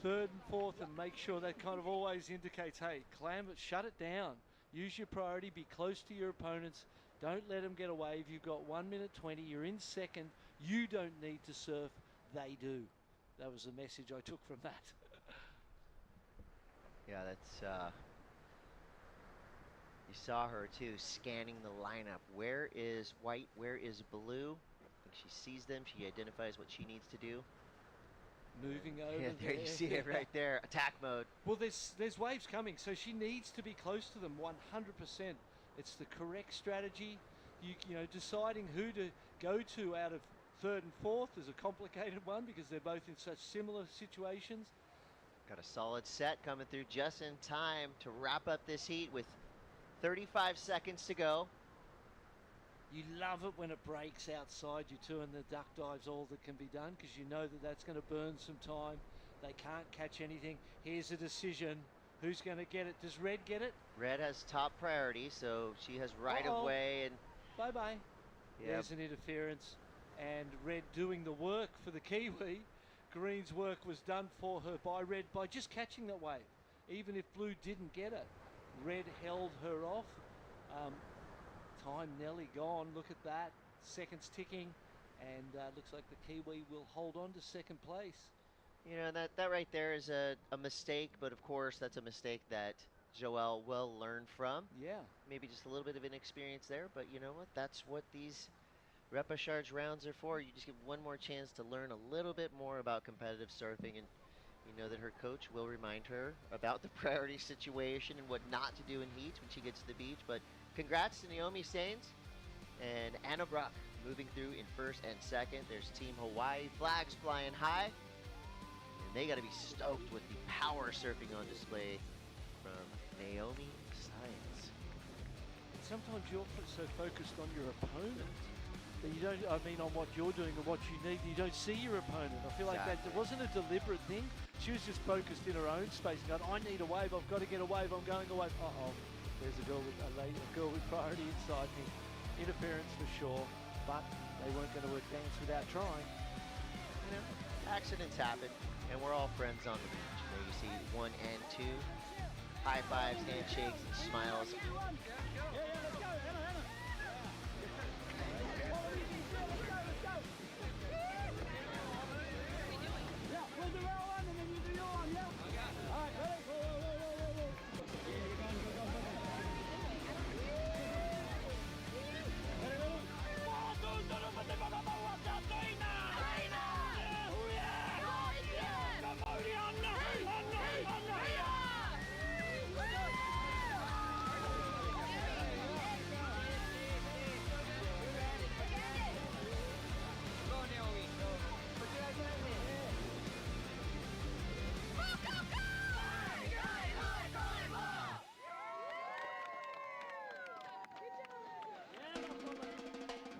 third and fourth, and make sure that kind of always indicates, hey, clam it, shut it down. Use your priority, be close to your opponents. Don't let them get away. If you've got 1 minute 20, you're in second. You don't need to surf, they do. That was the message I took from that. Yeah, that's, you saw her too, scanning the lineup. Where is white? Where is blue? I think she sees them. She identifies what she needs to do. Moving over. Yeah, there you see it right there. Attack mode. Well, there's waves coming, so she needs to be close to them 100%. It's the correct strategy. You know, deciding who to go to out of third and fourth is a complicated one because they're both in such similar situations. Got a solid set coming through just in time to wrap up this heat with 35 seconds to go. You love it when it breaks outside you too, and the duck dive's all that can be done because you know that that's going to burn some time. They can't catch anything. Here's a decision. Who's going to get it? Does Red get it? Red has top priority, so she has right of way. And bye-bye. Yep. There's an interference. And Red doing the work for the Kiwi. Green's work was done for her by Red by just catching that wave. Even if Blue didn't get it, Red held her off. Time nearly gone. Look at that. Seconds ticking. And looks like the Kiwi will hold on to second place. You know, that right there is a mistake, but of course that's a mistake that Joelle will learn from. Yeah. Maybe just a little bit of inexperience there, but you know what? That's what these repechage rounds are for. You just get one more chance to learn a little bit more about competitive surfing, and you know that her coach will remind her about the priority situation and what not to do in heats when she gets to the beach. But congrats to Naomi Sainz and Anna Brock moving through in first and second. There's Team Hawaii, flags flying high. And they got to be stoked with the power surfing on display from Naomi Sainz. Sometimes you're so focused on your opponent that you don't, on what you're doing and what you need, you don't see your opponent. I feel like that it wasn't a deliberate thing. She was just focused in her own space and going, I need a wave, I've got to get a wave, I'm going away. Uh-oh, there's a girl with priority inside me. Interference for sure, but they weren't going to advance without trying. You know, accidents happen, and we're all friends on the beach. You know, you see 1 and 2, high fives, handshakes, and smiles.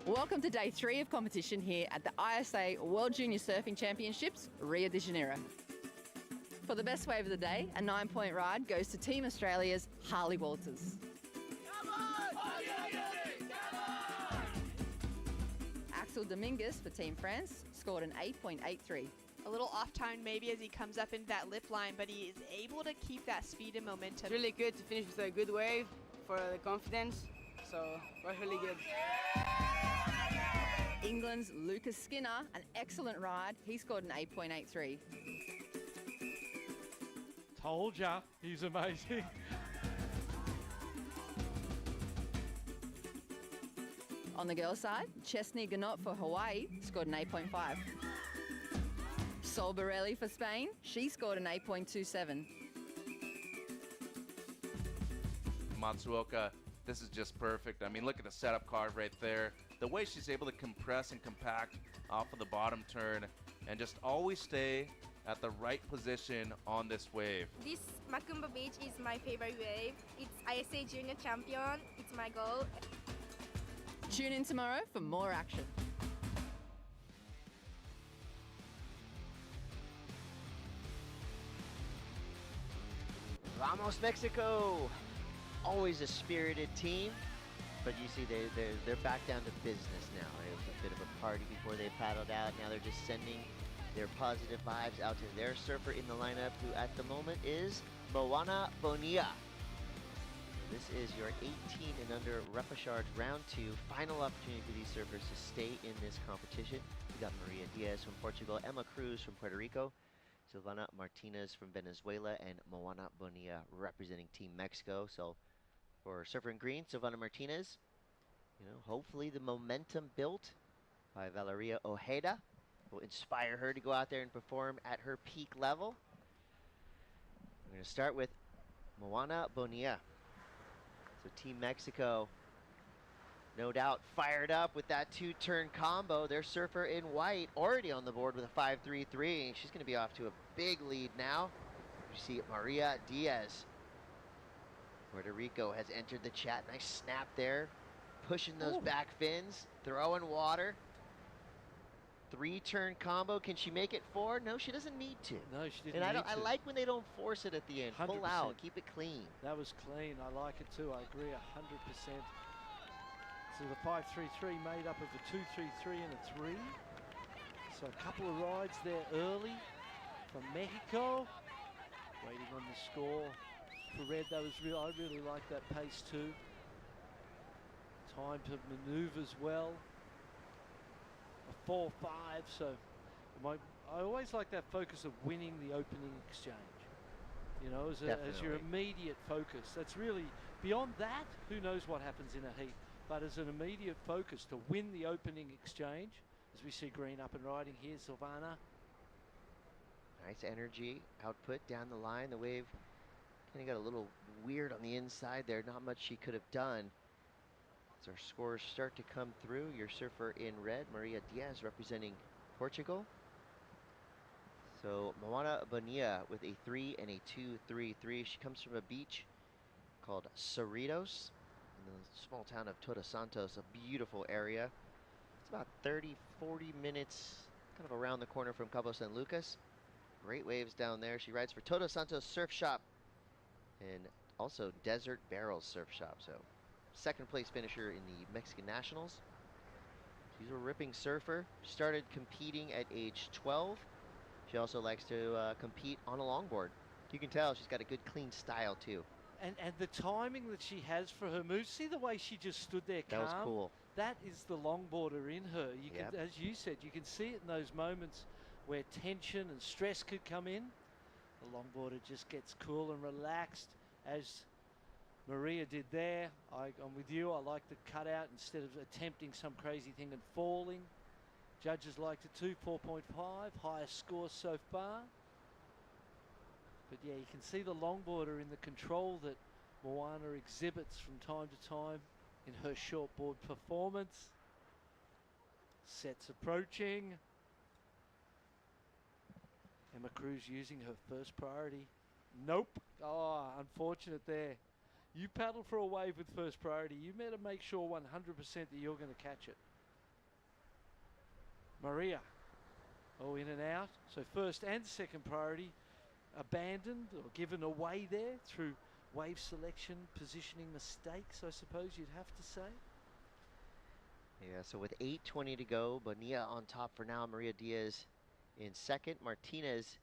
Welcome to day 3 of competition here at the ISA World Junior Surfing Championships, Rio de Janeiro. For the best wave of the day, a 9-point ride goes to Team Australia's Harley Walters. Axel Dominguez for Team France scored an 8.83. A little off time maybe as he comes up into that lip line, but he is able to keep that speed and momentum. It's really good to finish with a good wave for the confidence, so it was really good. England's Lucas Skinner, an excellent ride. He scored an 8.83. Told ya, he's amazing. On the girls' side, Chesney Ganot for Hawaii scored an 8.5. Sol Borelli for Spain, she scored an 8.27. Matsuoka, this is just perfect. I mean, look at the setup card right there. The way she's able to compress and compact off of the bottom turn and just always stay at the right position on this wave. This Macumba Beach is my favorite wave. It's ISA Junior Champion. It's my goal. Tune in tomorrow for more action. Vamos Mexico! Always a spirited team, but you see they're back down to business now. It was a bit of a party before they paddled out. Now they're just sending their positive vibes out to their surfer in the lineup, who at the moment is Moana Bonilla. This is your 18 and under repechage round 2. Final opportunity for these surfers to stay in this competition. We got Maria Diaz from Portugal, Emma Cruz from Puerto Rico, Silvana Martinez from Venezuela, and Moana Bonilla representing Team Mexico. So for surfer in green, Silvana Martinez, hopefully the momentum built by Valeria Ojeda will inspire her to go out there and perform at her peak level. We're going to start with Moana Bonilla. So Team Mexico, no doubt fired up with that 2-turn combo. Their surfer in white already on the board with a 5.33. She's going to be off to a big lead now. You see Maria Diaz. Puerto Rico has entered the chat. Nice snap there. Pushing those back fins, throwing water. 3-turn combo. Can she make it 4? No, she doesn't need to. No, she didn't And need to. I like when they don't force it at the end. 100%. Pull out, keep it clean. That was clean. I like it too. I agree 100%. So the 5.33 made up of a 2.33 and a 3. So a couple of rides there early from Mexico. Waiting on the score. For red, that was real. I really like that pace too. Time to maneuver as well. A 4.5. So I always like that focus of winning the opening exchange. As your immediate focus. That's really, beyond that, who knows what happens in a heat. But as an immediate focus to win the opening exchange, as we see green up and riding here, Silvana. Nice energy output down the line. The wave kind of got a little weird on the inside there. Not much she could have done. As our scores start to come through, your surfer in red, Maria Diaz, representing Portugal. So Moana Bonilla with a 3 and a 2.33. She comes from a beach called Cerritos in the small town of Todos Santos, a beautiful area. It's about 30, 40 minutes kind of around the corner from Cabo San Lucas. Great waves down there. She rides for Todos Santos Surf Shop and also Desert Barrels Surf Shop. So second place finisher in the Mexican Nationals. She's a ripping surfer. She started competing at age 12. She also likes to compete on a longboard. You can tell she's got a good clean style too. And the timing that she has for her moves. See the way she just stood there calm? That was cool. That is the longboarder in her. You Yep. can, as you said, you can see it in those moments where tension and stress could come in. The longboarder just gets cool and relaxed, as Maria did there. I'm with you. I like the cutout instead of attempting some crazy thing and falling. Judges liked it too, 4.5, highest score so far. But yeah, you can see the longboarder in the control that Moana exhibits from time to time in her shortboard performance. Sets approaching. Emma Cruz using her first priority. Nope. Oh, unfortunate there. You paddle for a wave with first priority. You better make sure 100% that you're going to catch it. Maria. Oh, in and out. So first and second priority abandoned or given away there through wave selection, positioning mistakes, I suppose you'd have to say. Yeah, so with 8:20 to go, Bonilla on top for now. Maria Diaz in second. Martinez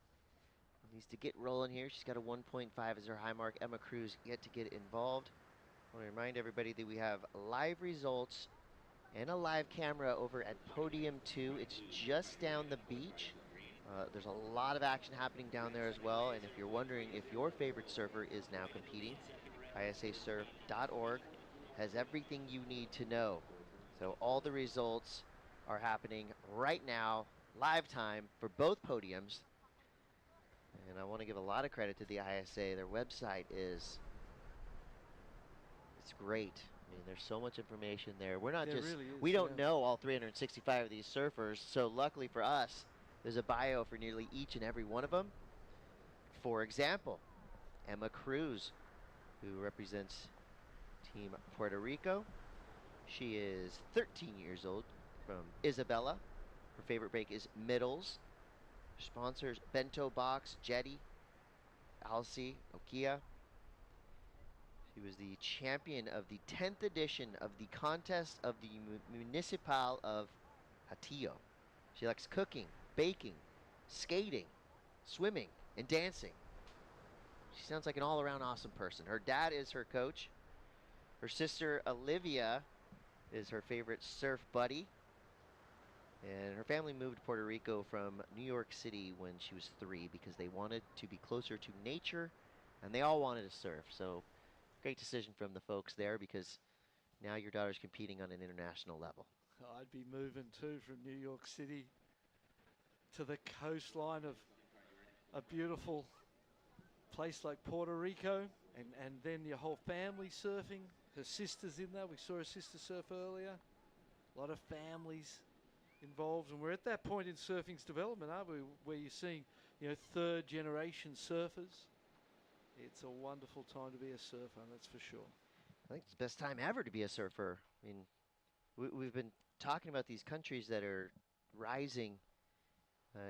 needs to get rolling here. She's got a 1.5 as her high mark. Emma Cruz yet to get involved. I want to remind everybody that we have live results and a live camera over at Podium 2. It's just down the beach. There's a lot of action happening down there as well. And if you're wondering if your favorite surfer is now competing, ISAsurf.org has everything you need to know. So all the results are happening right now, live time for both podiums. And I want to give a lot of credit to the ISA. Their website it's great. I mean, there's so much information there. We're not There just, really is, we don't yeah. know all 365 of these surfers. So luckily for us, there's a bio for nearly each and every one of them. For example, Emma Cruz, who represents Team Puerto Rico. She is 13 years old, from Isabela. Her favorite break is middles. Sponsors Bento Box, Jetty, Alci, Nokia. She was the champion of the 10th edition of the contest of the Municipal of Hatillo. She likes cooking, baking, skating, swimming, and dancing. She sounds like an all-around awesome person. Her dad is her coach. Her sister Olivia is her favorite surf buddy. And her family moved to Puerto Rico from New York City when she was 3 because they wanted to be closer to nature, and they all wanted to surf. So great decision from the folks there, because now your daughter's competing on an international level. I'd be moving too from New York City to the coastline of a beautiful place like Puerto Rico, and then your whole family surfing. Her sister's in there. We saw her sister surf earlier. A lot of families involved, and we're at that point in surfing's development, aren't we, where you're seeing, third generation surfers. It's a wonderful time to be a surfer, that's for sure. I think it's the best time ever to be a surfer. I mean, we've been talking about these countries that are rising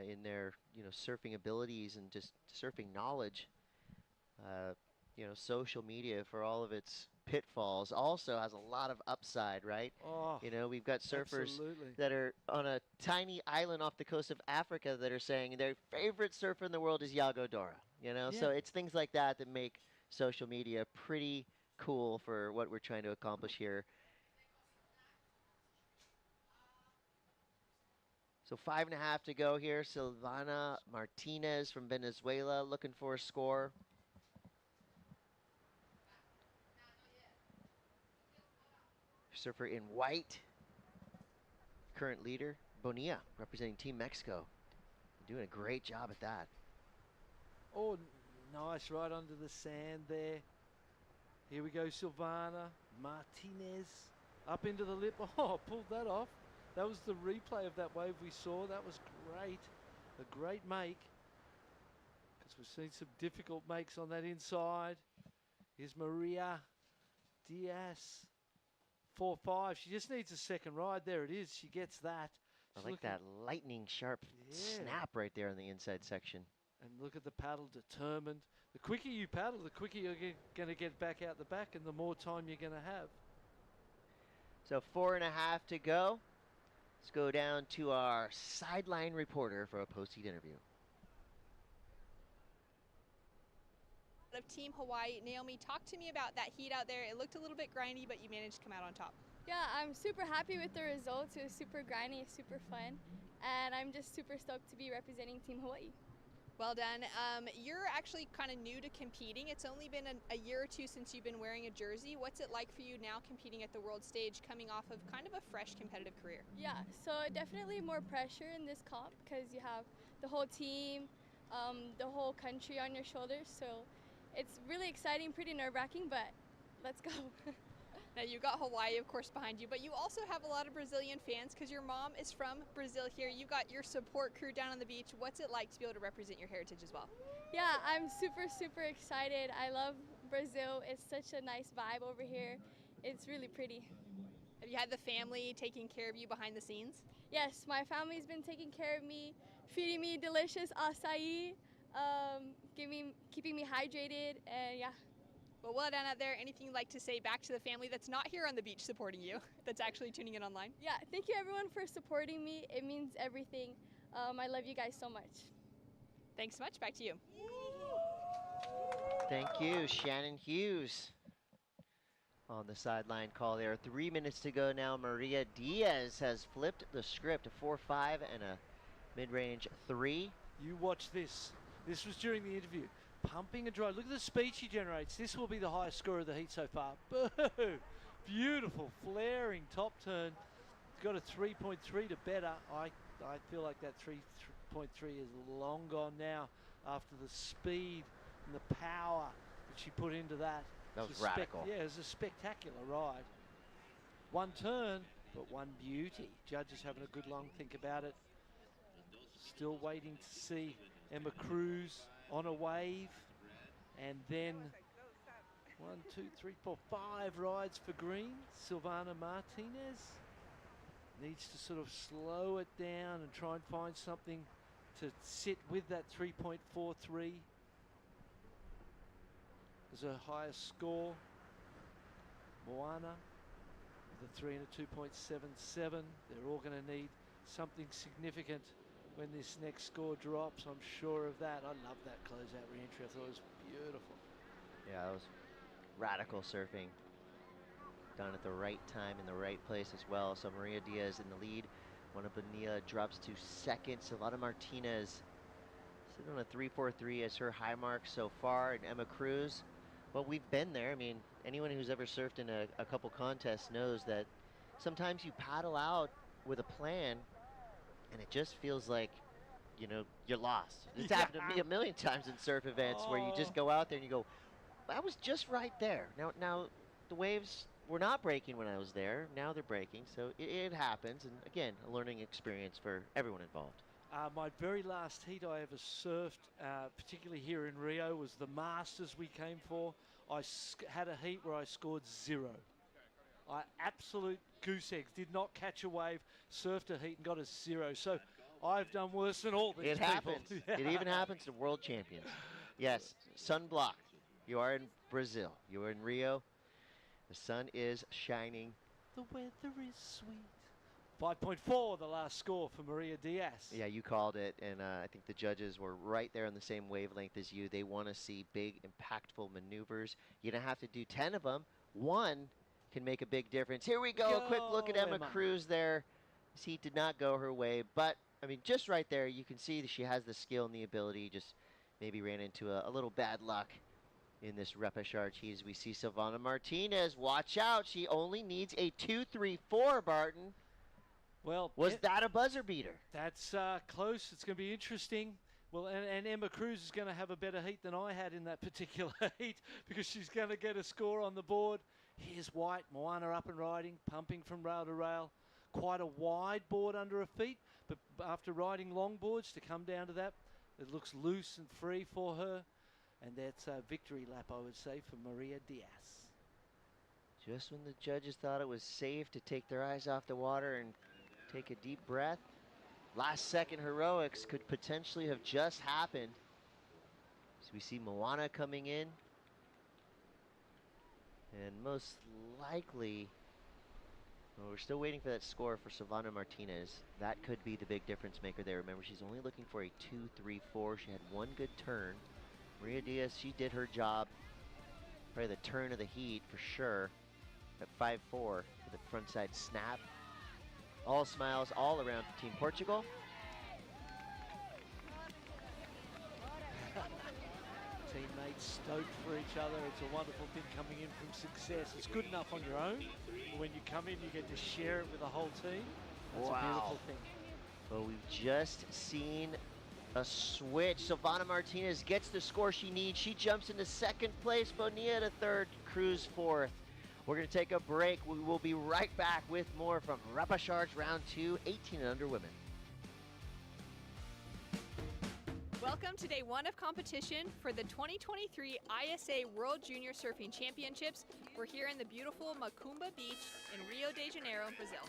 in their, surfing abilities and just surfing knowledge. Social media, for all of its pitfalls, also has a lot of upside, right? Oh, we've got surfers absolutely. that are on a tiny island off the coast of Africa that are saying their favorite surfer in the world is Yago Dora. So it's things like that that make social media pretty cool for what we're trying to accomplish here. So 5.5 to go here. Silvana Martinez from Venezuela looking for a score. Surfer in white, current leader, Bonilla, representing Team Mexico. Doing a great job at that. Oh, nice, right under the sand there. Here we go, Silvana Martinez, up into the lip. Oh, pulled that off. That was the replay of that wave we saw. That was great, a great make. Because we've seen some difficult makes on that inside. Here's Maria Diaz. 4-5. She just needs a second ride. There it is. She gets that. I like that lightning sharp snap right there in the inside section. And look at the paddle, determined. The quicker you paddle, the quicker you're going to get back out the back, and the more time you're going to have. So 4.5 to go. Let's go down to our sideline reporter for a post-heat interview. Of Team Hawaii, Naomi, talk to me about that heat out there. It looked a little bit grindy, but you managed to come out on top. Yeah, I'm super happy with the results. It was super grindy, super fun, and I'm just super stoked to be representing Team Hawaii. Well done. You're actually kind of new to competing. It's only been a year or two since you've been wearing a jersey. What's it like for you now competing at the world stage, coming off of kind of a fresh competitive career? Yeah, so definitely more pressure in this comp because you have the whole team, the whole country on your shoulders. So it's really exciting, pretty nerve-wracking, but let's go. Now, you've got Hawaii, of course, behind you, but you also have a lot of Brazilian fans because your mom is from Brazil here. You got your support crew down on the beach. What's it like to be able to represent your heritage as well? Yeah, I'm super, super excited. I love Brazil. It's such a nice vibe over here. It's really pretty. Have you had the family taking care of you behind the scenes? Yes, my family's been taking care of me, feeding me delicious acai, keeping me hydrated, and yeah. Well, well done out there. Anything you'd like to say back to the family that's not here on the beach supporting you, that's actually tuning in online? Yeah, thank you everyone for supporting me. It means everything. I love you guys so much. Thanks so much. Back to you. Thank you, Shannon Hughes. On the sideline call there. 3 minutes to go now. Maria Diaz has flipped the script. A 4-5 and a mid-range 3. You watch this. This was during the interview. Pumping and dry. Look at the speed she generates. This will be the highest score of the heat so far. Boo! Beautiful, flaring top turn. Got a 3.3 to better. I feel like that 3.3 is long gone now after the speed and the power that she put into that. That was radical. Yeah, it was a spectacular ride. One turn, but one beauty. Judges having a good long think about it. Still waiting to see Emma Cruz on a wave. And then 1, 2, 3, 4, 5 rides for green. Silvana Martinez needs to sort of slow it down and try and find something to sit with that 3.43 as her highest score. Moana with a 3 and a 2.77. They're all going to need something significant when this next score drops. I'm sure of that. I love that closeout re-entry. I thought it was beautiful. Yeah, that was radical surfing. Done at the right time in the right place as well. So Maria Diaz in the lead. Juana Bonilla drops to second. Silvana Martinez sitting on a 3.43 as her high mark so far. And Emma Cruz, well, we've been there. I mean, anyone who's ever surfed in a couple contests knows that sometimes you paddle out with a plan and it just feels like, you know, you're lost. It's happened to me a million times in surf events where you just go out there and you go, that was just right there. Now the waves were not breaking when I was there. Now they're breaking, so it happens. And again, a learning experience for everyone involved. My very last heat I ever surfed, particularly here in Rio, was the Masters we came for. I had a heat where I scored 0. Absolute goose eggs, did not catch a wave, surfed a heat and got a 0. So I've done worse than all these people. Happens. It even happens to world champions. Yes, sunblock. You are in Brazil. You are in Rio. The sun is shining. The weather is sweet. 5.4 the last score for Maria Diaz. Yeah, you called it, and I think the judges were right there on the same wavelength as you. They want to see big, impactful maneuvers. You don't have to do 10 of them. One can make a big difference. Here we go. A quick look at Emma Cruz there. This heat did not go her way, but, I mean, just right there, you can see that she has the skill and the ability. Just maybe ran into a little bad luck in this repechage heat as we see Silvana Martinez. Watch out. She only needs a 2-3-4, Barton. Well, was that a buzzer beater? That's close. It's going to be interesting. Well, and Emma Cruz is going to have a better heat than I had in that particular heat because she's going to get a score on the board. Here's White, Moana up and riding, pumping from rail to rail. Quite a wide board under her feet, but after riding long boards to come down to that, it looks loose and free for her. And that's a victory lap, I would say, for Maria Diaz. Just when the judges thought it was safe to take their eyes off the water and take a deep breath, last second heroics could potentially have just happened. So we see Moana coming in. And most likely, well, we're still waiting for that score for Silvana Martinez. That could be the big difference maker there. Remember, she's only looking for a 2-3-4. She had one good turn. Maria Diaz, she did her job. Probably the turn of the heat for sure. At 5-4 with a frontside snap. All smiles all around for Team Portugal. Teammates stoked for each other. It's a wonderful thing coming in from success. It's good enough on your own. But when you come in, you get to share it with the whole team. That's a beautiful thing. Well, we've just seen a switch. Silvana Martinez gets the score she needs. She jumps into second place. Bonilla to third. Cruz fourth. We're going to take a break. We will be right back with more from repechage round 2, 18 and under women. Welcome to day one of competition for the 2023 ISA World Junior Surfing Championships. We're here in the beautiful Macumba Beach in Rio de Janeiro, Brazil.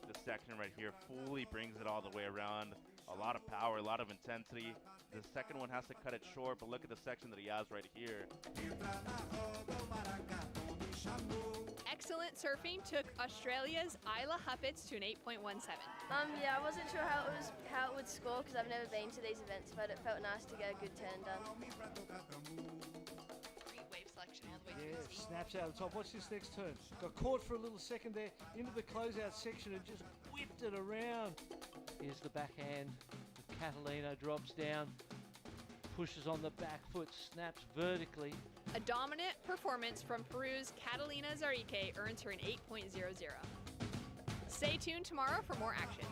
This section right here fully brings it all the way around. A lot of power, a lot of intensity. The second one has to cut it short, but look at the section that he has right here. Excellent surfing took Australia's Isla Huppets to an 8.17. Yeah, I wasn't sure how it would score because I've never been to these events, but it felt nice to get a good turn done. Great wave selection all the way through Yeah, the seat. snaps out of the top. Watch this next turn. Got caught for a little second there into the closeout section and just whipped it around. Here's the backhand. Catalina drops down, pushes on the back foot, snaps vertically. A dominant performance from Peru's Catalina Zarike earns her an 8.00. Stay tuned tomorrow for more action.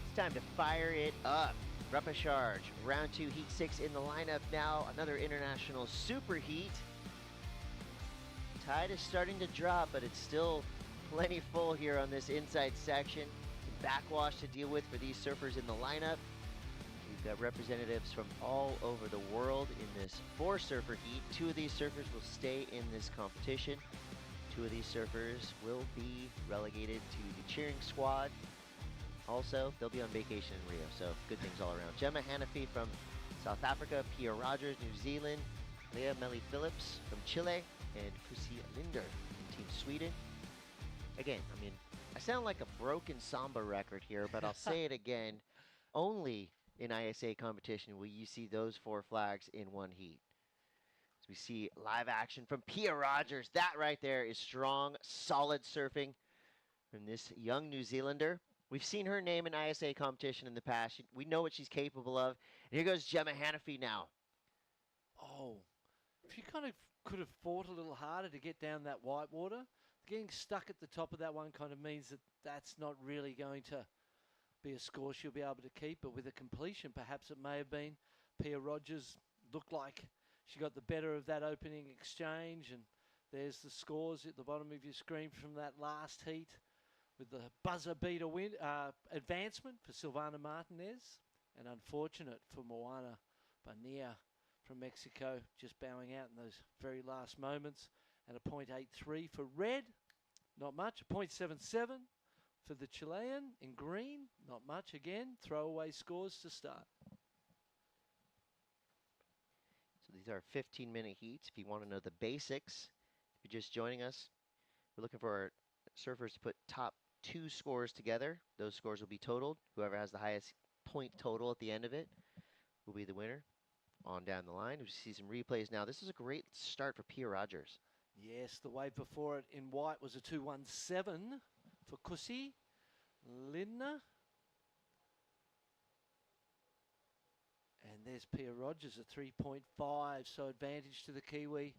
It's time to fire it up. Repechage, round 2, heat 6 in the lineup now. Another international super heat. Tide is starting to drop, but it's still plenty full here on this inside section. Some backwash to deal with for these surfers in the lineup. We've got representatives from all over the world in this 4-surfer heat. 2 of these surfers will stay in this competition. 2 of these surfers will be relegated to the cheering squad. Also, they'll be on vacation in Rio, so good things all around. Gemma Hanafi from South Africa, Pia Rogers, New Zealand, Leah Melly Phillips from Chile, and Kusi Linder from Team Sweden. Again, I mean, I sound like a broken samba record here, but I'll say it again. Only in ISA competition will you see those 4 flags in one heat. So we see live action from Pia Rogers. That right there is strong, solid surfing from this young New Zealander. We've seen her name in ISA competition in the past. We know what she's capable of. And here goes Gemma Hanafi now. Oh, if you kind of could have fought a little harder to get down that white water, getting stuck at the top of that one kind of means that that's not really going to be a score she'll be able to keep. But with a completion, perhaps it may have been. Pia Rogers looked like she got the better of that opening exchange. And there's the scores at the bottom of your screen from that last heat, with the buzzer beater advancement for Silvana Martinez, and unfortunate for Moana Bonilla from Mexico, just bowing out in those very last moments. And a .83 for red, not much. A .77 for the Chilean in green, not much again. Throwaway scores to start. So these are 15-minute heats. If you want to know the basics, if you're just joining us, we're looking for our surfers to put top 2 scores together. Those scores will be totaled. Whoever has the highest point total at the end of it will be the winner. On down the line, we see some replays now. This is a great start for Pia Rogers. Yes, the wave before it in white was a 2.17 for Kusi Linna. And there's Pia Rogers, a 3.5, so advantage to the Kiwi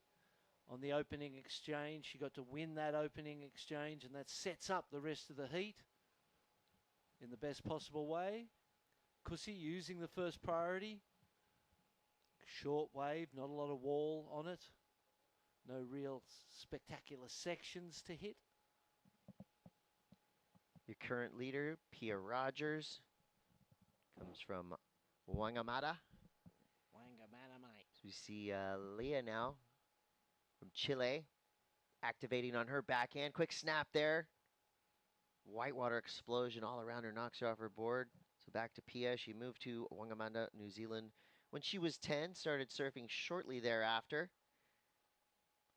on the opening exchange. She got to win that opening exchange, and that sets up the rest of the heat in the best possible way. Kusi using the first priority. Short wave, not a lot of wall on it. No real spectacular sections to hit. Your current leader, Pia Rogers, comes from Wangamata. Wangamata, mate. So we see Leah now from Chile, activating on her backhand. Quick snap there. Whitewater explosion all around her, knocks her off her board. So back to Pia. She moved to Wangamata, New Zealand when she was 10, started surfing shortly thereafter.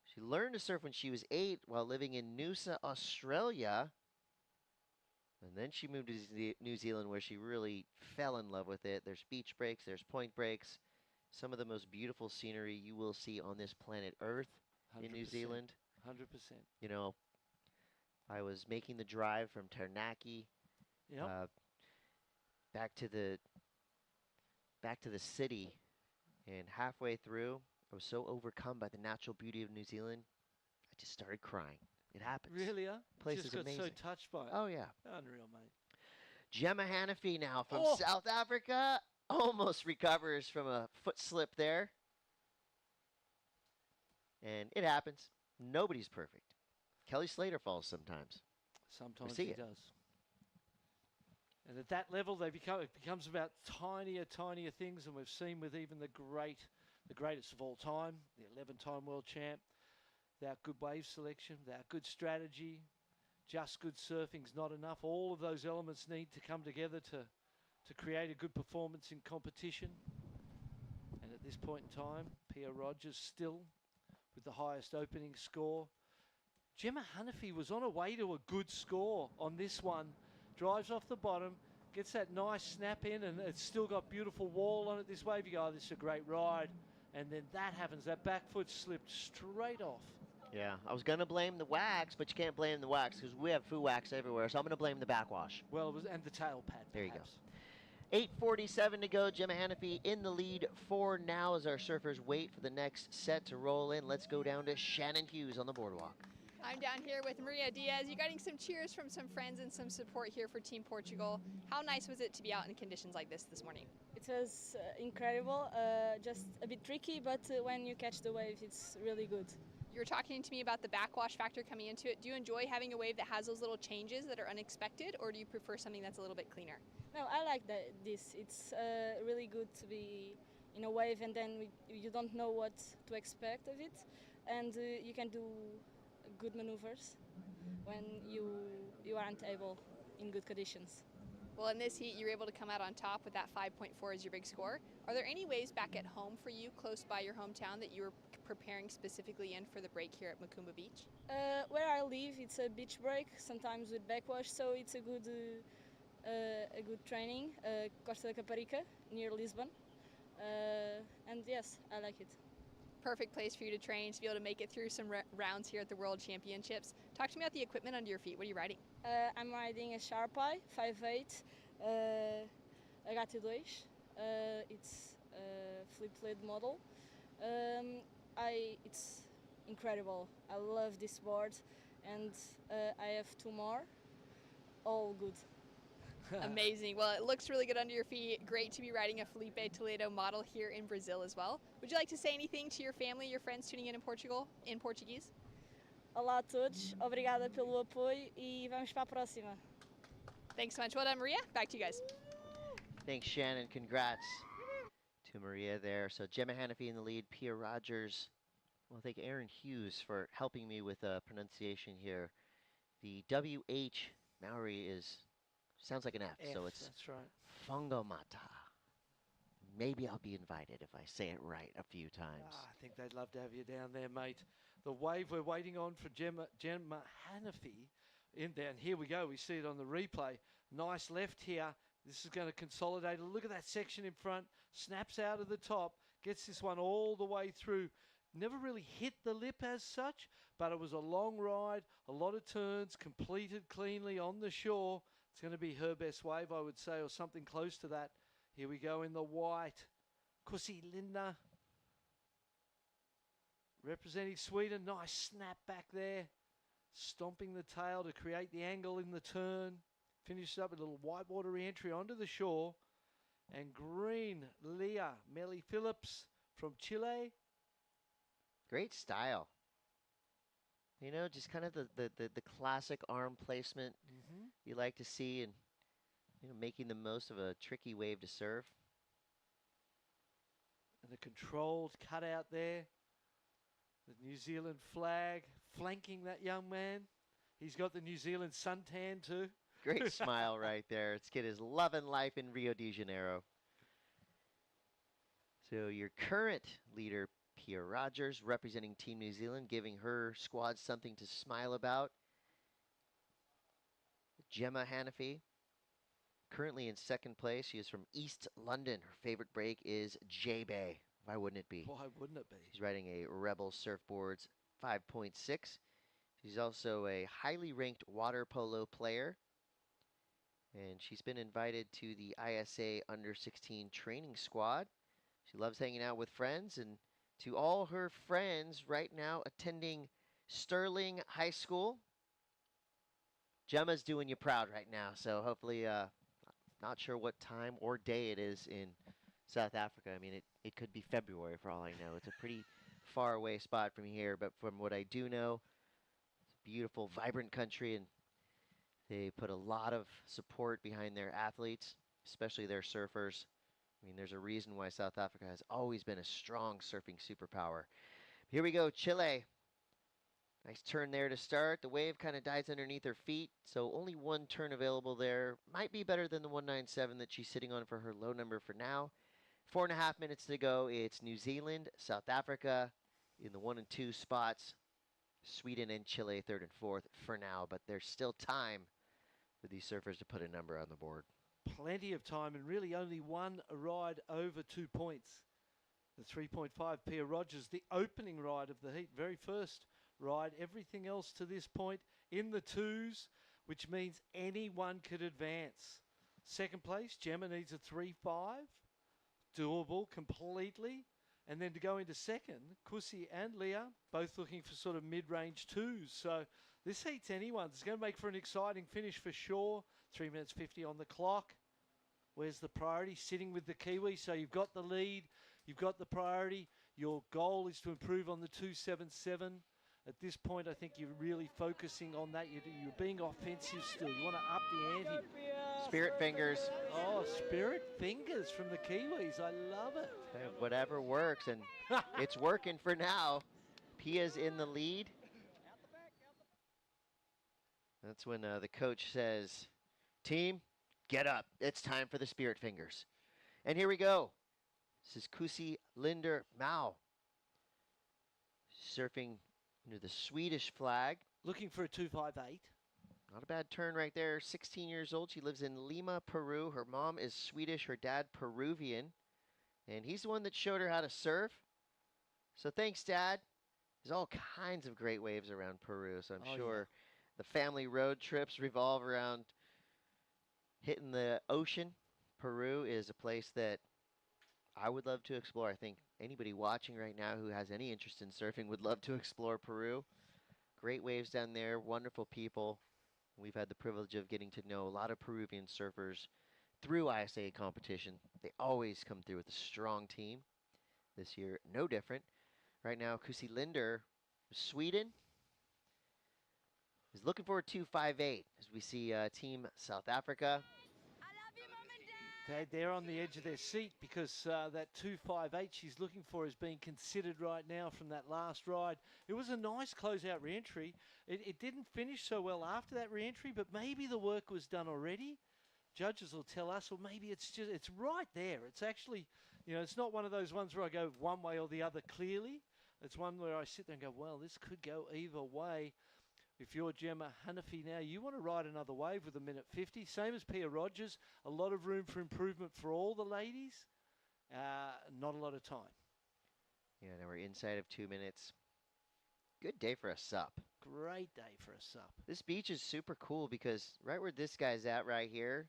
She learned to surf when she was 8 while living in Noosa, Australia. And then she moved to New Zealand, where she really fell in love with it. There's beach breaks, there's point breaks. Some of the most beautiful scenery you will see on this planet Earth in New Zealand. 100%. You know, I was making the drive from Taranaki back to the city, and halfway through, I was so overcome by the natural beauty of New Zealand, I just started crying. It happens. Really, huh? Place Just is got amazing. so touched by it. Oh, yeah. Unreal, mate. Gemma Hanafi now from Oh! South Africa. Almost recovers from a foot slip there. And it happens. Nobody's perfect. Kelly Slater falls sometimes. Sometimes see he it. does. And at that level, it becomes about tinier things, and we've seen with even the greatest of all time, the 11-time world champ, without good wave selection, without good strategy, just good surfing's not enough. All of those elements need to come together to create a good performance in competition. And at this point in time, Pia Rogers still with the highest opening score. Gemma Hanafi was on her way to a good score on this one. Drives off the bottom, gets that nice snap in, and it's still got beautiful wall on it this wave. You go, oh, this is a great ride. And then that happens. That back foot slipped straight off. Yeah, I was going to blame the wax, but you can't blame the wax because we have foo wax everywhere, so I'm going to blame the backwash. Well, it was, and the tail pad, There you go. perhaps. 8:47 to go. Gemma Hanafi in the lead for now as our surfers wait for the next set to roll in. Let's go down to Shannon Hughes on the boardwalk. I'm down here with Maria Diaz. You're getting some cheers from some friends and some support here for Team Portugal. How nice was it to be out in conditions like this morning? It was incredible, just a bit tricky, but when you catch the wave, it's really good. You were talking to me about the backwash factor coming into it. Do you enjoy having a wave that has those little changes that are unexpected, or do you prefer something that's a little bit cleaner? No, I like this. It's really good to be in a wave and then you don't know what to expect of it, and you can do good maneuvers when you aren't able in good conditions. Well, in this heat, you were able to come out on top with that 5.4 as your big score. Are there any waves back at home for you, close by your hometown, that you were preparing specifically in for the break here at Macumba Beach? Where I live, it's a beach break, sometimes with backwash, so it's a good training. Costa da Caparica, near Lisbon, and yes, I like it. Perfect place for you to train, to be able to make it through some rounds here at the World Championships. Talk to me about the equipment under your feet. What are you riding? I'm riding a Sharpeye 5.8 HT2. It's a flip-lid model. It's incredible. I love this board, and I have two more. All good. Amazing. Well, it looks really good under your feet. Great to be riding a Felipe Toledo model here in Brazil as well. Would you like to say anything to your family, your friends tuning in Portugal in Portuguese? Olá a todos. Obrigada pelo apoio e vamos para a próxima. Thanks so much. Well done, Maria. Back to you guys. Thanks, Shannon. Congrats to Maria there. So Gemma Hanafi in the lead, Pia Rogers. Well, thank Aaron Hughes for helping me with pronunciation here. The WH Maori sounds like an F, so it's that's right. Fungomata. Maybe I'll be invited if I say it right a few times. I think they'd love to have you down there, mate. The wave we're waiting on for Gemma Hanafi in there, and here we go. We see it on the replay. Nice left here. This is going to consolidate. Look at that section in front. Snaps out of the top. Gets this one all the way through. Never really hit the lip as such, but it was a long ride, a lot of turns, completed cleanly on the shore. It's going to be her best wave, I would say, or something close to that. Here we go in the white. Kussi Linda. Representing Sweden. Nice snap back there. Stomping the tail to create the angle in the turn. Finishes up with a little whitewater re-entry onto the shore. And green Leah Melly Phillips from Chile. Great style. You know, just kind of the classic arm placement you like to see, and making the most of a tricky wave to surf. And the controlled cutout there. The New Zealand flag flanking that young man. He's got the New Zealand suntan too. Great smile right there. This kid is loving life in Rio de Janeiro. So your current leader, Pia Rogers, representing Team New Zealand, giving her squad something to smile about. Gemma Hanafi, currently in second place. She is from East London. Her favorite break is J-Bay. Why wouldn't it be? Why wouldn't it be? She's riding a Rebel Surfboards 5.6. She's also a highly ranked water polo player. And she's been invited to the ISA Under-16 training squad. She loves hanging out with friends, and to all her friends right now attending Sterling High School, Gemma's doing you proud right now. So hopefully, not sure what time or day it is in South Africa. I mean, it could be February for all I know. It's a pretty far away spot from here, but from what I do know, beautiful, vibrant country, and they put a lot of support behind their athletes, especially their surfers. I mean, there's a reason why South Africa has always been a strong surfing superpower. Here we go, Chile. Nice turn there to start. The wave kind of dies underneath her feet, so only one turn available there. Might be better than the 197 that she's sitting on for her low number for now. 4.5 minutes to go. It's New Zealand, South Africa in the 1 and 2 spots. Sweden and Chile 3rd and 4th for now, but there's still time for these surfers to put a number on the board. Plenty of time, and really only one ride over 2 points. The 3.5 Pia Rogers, the opening ride of the heat, very first ride. Everything else to this point in the 2s, which means anyone could advance. Second place, Gemma needs a 3.5. Doable completely. And then to go into second, Kusi and Leah, both looking for sort of mid-range 2s. So this heat's anyone's. It's going to make for an exciting finish for sure. 3 minutes 50 on the clock. Where's the priority? Sitting with the Kiwi. So you've got the lead. You've got the priority. Your goal is to improve on the 277. At this point, I think you're really focusing on that. You're being offensive still. You want to up the ante. Spirit fingers. Oh, spirit fingers from the Kiwis. I love it. Whatever works, and it's working for now. Pia's in the lead. That's when the coach says, team, get up. It's time for the spirit fingers. And here we go. This is Kusi Linder Mao. Surfing under the Swedish flag. Looking for a 258. Not a bad turn right there. 16 years old. She lives in Lima, Peru. Her mom is Swedish, her dad Peruvian. And he's the one that showed her how to surf. So thanks, Dad. There's all kinds of great waves around Peru, so I'm sure the family road trips revolve around hitting the ocean. Peru is a place that I would love to explore. I think anybody watching right now who has any interest in surfing would love to explore Peru. Great waves down there, wonderful people. We've had the privilege of getting to know a lot of Peruvian surfers through ISA competition. They always come through with a strong team. This year, no different. Right now, Kusi Linder, Sweden, is looking for a 258 as we see Team South Africa. They're on the edge of their seat because that 258 she's looking for is being considered right now from that last ride. It was a nice closeout re-entry. It didn't finish so well after that re-entry, but maybe the work was done already. Judges will tell us, or maybe it's right there. It's actually, it's not one of those ones where I go one way or the other clearly. It's one where I sit there and go, well, this could go either way. If you're Gemma Hanafi now, you want to ride another wave with a minute 50. Same as Pia Rogers. A lot of room for improvement for all the ladies. Not a lot of time. Yeah, now we're inside of 2 minutes. Good day for a sup. Great day for a sup. This beach is super cool because right where this guy's at right here,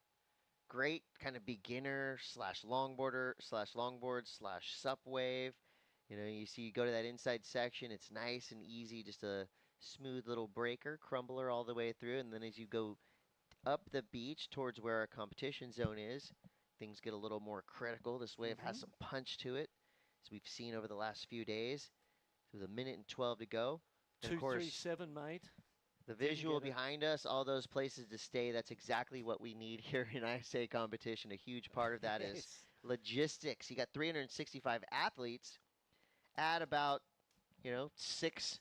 great kind of beginner slash longboarder slash longboard slash sup wave. You see you go to that inside section, it's nice and easy, just a smooth little breaker, crumbler all the way through, and then as you go up the beach towards where our competition zone is, things get a little more critical. This wave has some punch to it, as we've seen over the last few days. So with 1:12 to go. 237, mate. The visual behind us, all those places to stay, that's exactly what we need here in ISA competition. A huge part of that is logistics. You got 365 athletes, add about, 6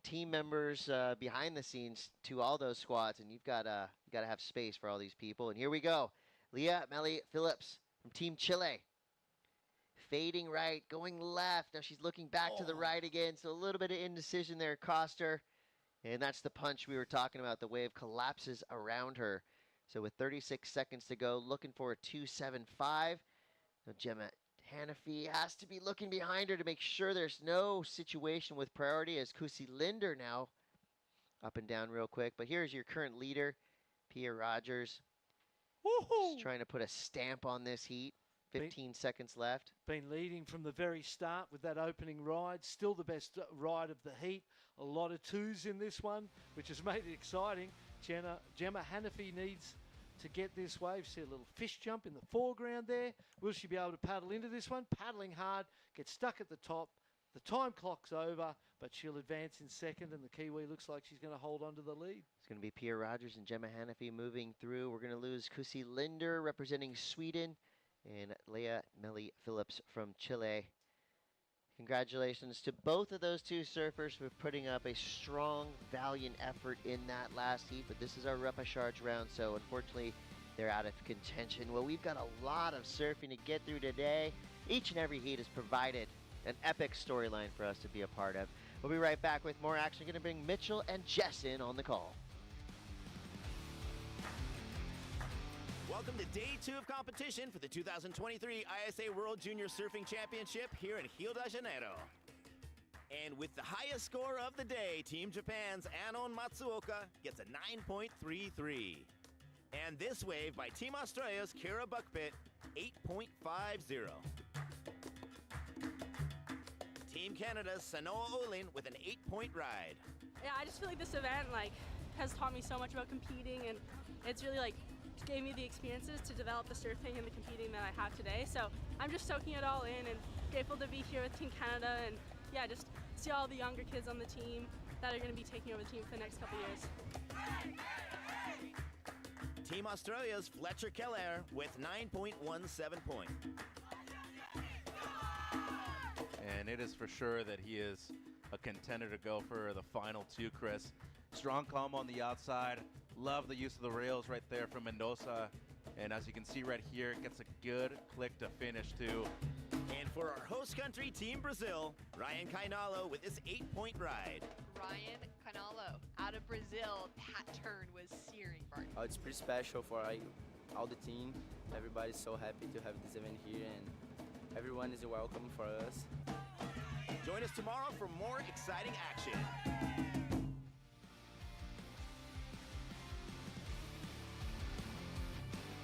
team members behind the scenes to all those squads, and you've got to have space for all these people. And here we go. Leah Melly Phillips from Team Chile. Fading right, going left. Now she's looking back to the right again, so a little bit of indecision there cost her. And that's the punch we were talking about. The wave collapses around her. So with 36 seconds to go, looking for a 275. Now Gemma Hanafi has to be looking behind her to make sure there's no situation with priority as Kusi Linder now up and down real quick. But here's your current leader, Pia Rogers. Just trying to put a stamp on this heat. 15 seconds left. Been leading from the very start with that opening ride. Still the best ride of the heat. A lot of 2s in this one, which has made it exciting. Gemma Hanafi needs to get this wave. See a little fish jump in the foreground there. Will she be able to paddle into this one? Paddling hard, gets stuck at the top. The time clock's over, but she'll advance in second, and the Kiwi looks like she's going to hold on to the lead. It's going to be Pia Rogers and Gemma Hanafi moving through. We're going to lose Kusi Linder representing Sweden and Leah Melly Phillips from Chile. Congratulations to both of those two surfers for putting up a strong, valiant effort in that last heat, but this is our repechage round, so unfortunately they're out of contention. Well, we've got a lot of surfing to get through today. Each and every heat has provided an epic storyline for us to be a part of. We'll be right back with more action. We're going to bring Mitchell and Jess in on the call. Welcome to day 2 of competition for the 2023 ISA World Junior Surfing Championship here in Rio de Janeiro. And with the highest score of the day, Team Japan's Anon Matsuoka gets a 9.33. And this wave by Team Australia's Kira Buckpit, 8.50. Team Canada's Sanoa Olin with an 8-point ride. Yeah, I just feel like this event has taught me so much about competing, and it's really gave me the experiences to develop the surfing and the competing that I have today. So I'm just soaking it all in and grateful to be here with Team Canada, and yeah, just see all the younger kids on the team that are going to be taking over the team for the next couple years. Team Australia's Fletcher Keller with 9.17 points. And it is for sure that he is a contender to go for the final 2, Chris. Strong calm on the outside. Love the use of the rails right there from Mendoza. And as you can see right here, it gets a good click to finish too. And for our host country, Team Brazil, Ryan Kainalo with his 8-point ride. Ryan Canalo out of Brazil. That turn was searing. It's pretty special for all the team. Everybody's so happy to have this event here, and everyone is welcome for us. Join us tomorrow for more exciting action.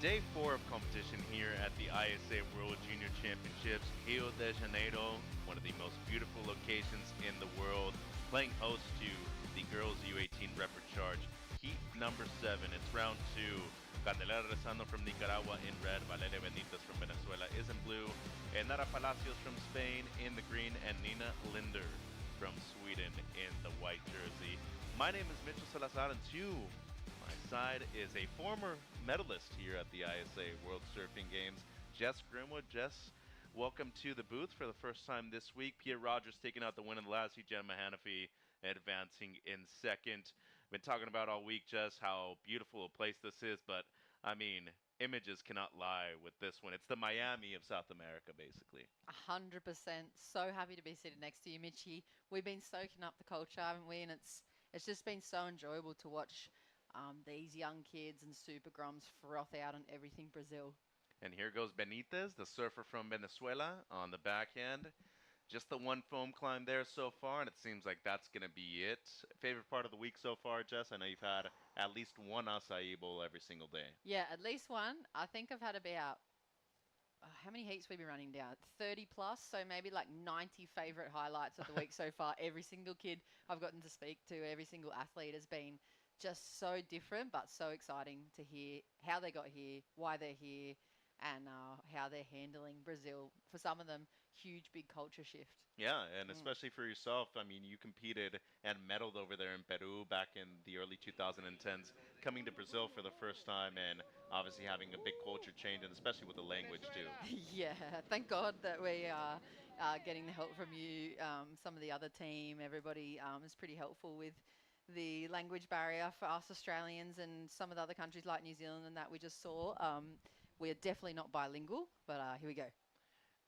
Day 4 of competition here at the ISA World Junior Championships, Rio de Janeiro, one of the most beautiful locations in the world, playing host to the girls U18 Repechage heat number 7. It's round 2. Candelaria Rezano from Nicaragua in red, Valeria Benitez from Venezuela is in blue, and Nara Palacios from Spain in the green, and Nina Linder from Sweden in the white jersey. My name is Mitchell Salazar, and to my side is a former medalist here at the ISA World Surfing Games, Jess Grimwood. Jess, welcome to the booth for the first time this week. Pia Rogers taking out the win in the last heat, Gemma Hanafi advancing in second. Been talking about all week, Jess, how beautiful a place this is, but I mean, images cannot lie with this one. It's the Miami of South America, basically. 100%. So happy to be sitting next to you, Mitchie. We've been soaking up the culture, haven't we? And it's just been so enjoyable to watch these young kids and super grums froth out on everything Brazil. And here goes Benitez, the surfer from Venezuela, on the backhand. Just the one foam climb there so far, and it seems like that's going to be it. Favorite part of the week so far, Jess? I know you've had at least one acai bowl every single day. Yeah, at least one. I think I've had about, how many heats we've been running down? 30 plus, so maybe like 90 favorite highlights of the week so far. Every single kid I've gotten to speak to, every single athlete has been just so different, but so exciting to hear how they got here, why they're here, and how they're handling Brazil. For some of them, huge, big culture shift. Yeah, and especially for yourself. I mean, you competed and medaled over there in Peru back in the early 2010s, coming to Brazil for the first time, and obviously having a big culture change, and especially with the language too. Yeah, thank God that we are getting the help from you. Some of the other team, everybody is pretty helpful with the language barrier for us Australians and some of the other countries like New Zealand and that we just saw. We're definitely not bilingual, but here we go.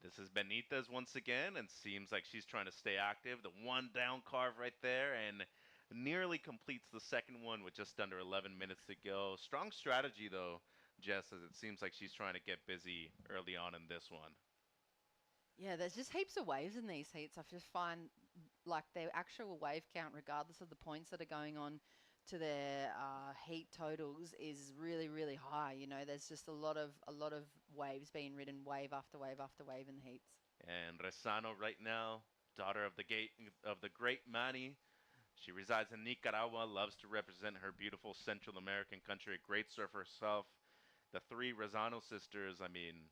This is Benitez once again, and seems like she's trying to stay active. The one down carve right there, and nearly completes the second one with just under 11 minutes to go. Strong strategy, though, Jess, as it seems like she's trying to get busy early on in this one. Yeah, there's just heaps of waves in these heats. I just find like their actual wave count, regardless of the points that are going on to their heat totals, is really, really high. You know, there's just a lot of waves being ridden, wave after wave after wave in the heats. And Rezano right now, daughter of the great Manny. She resides in Nicaragua, loves to represent her beautiful Central American country, a great surfer herself. The three Rezano sisters, I mean,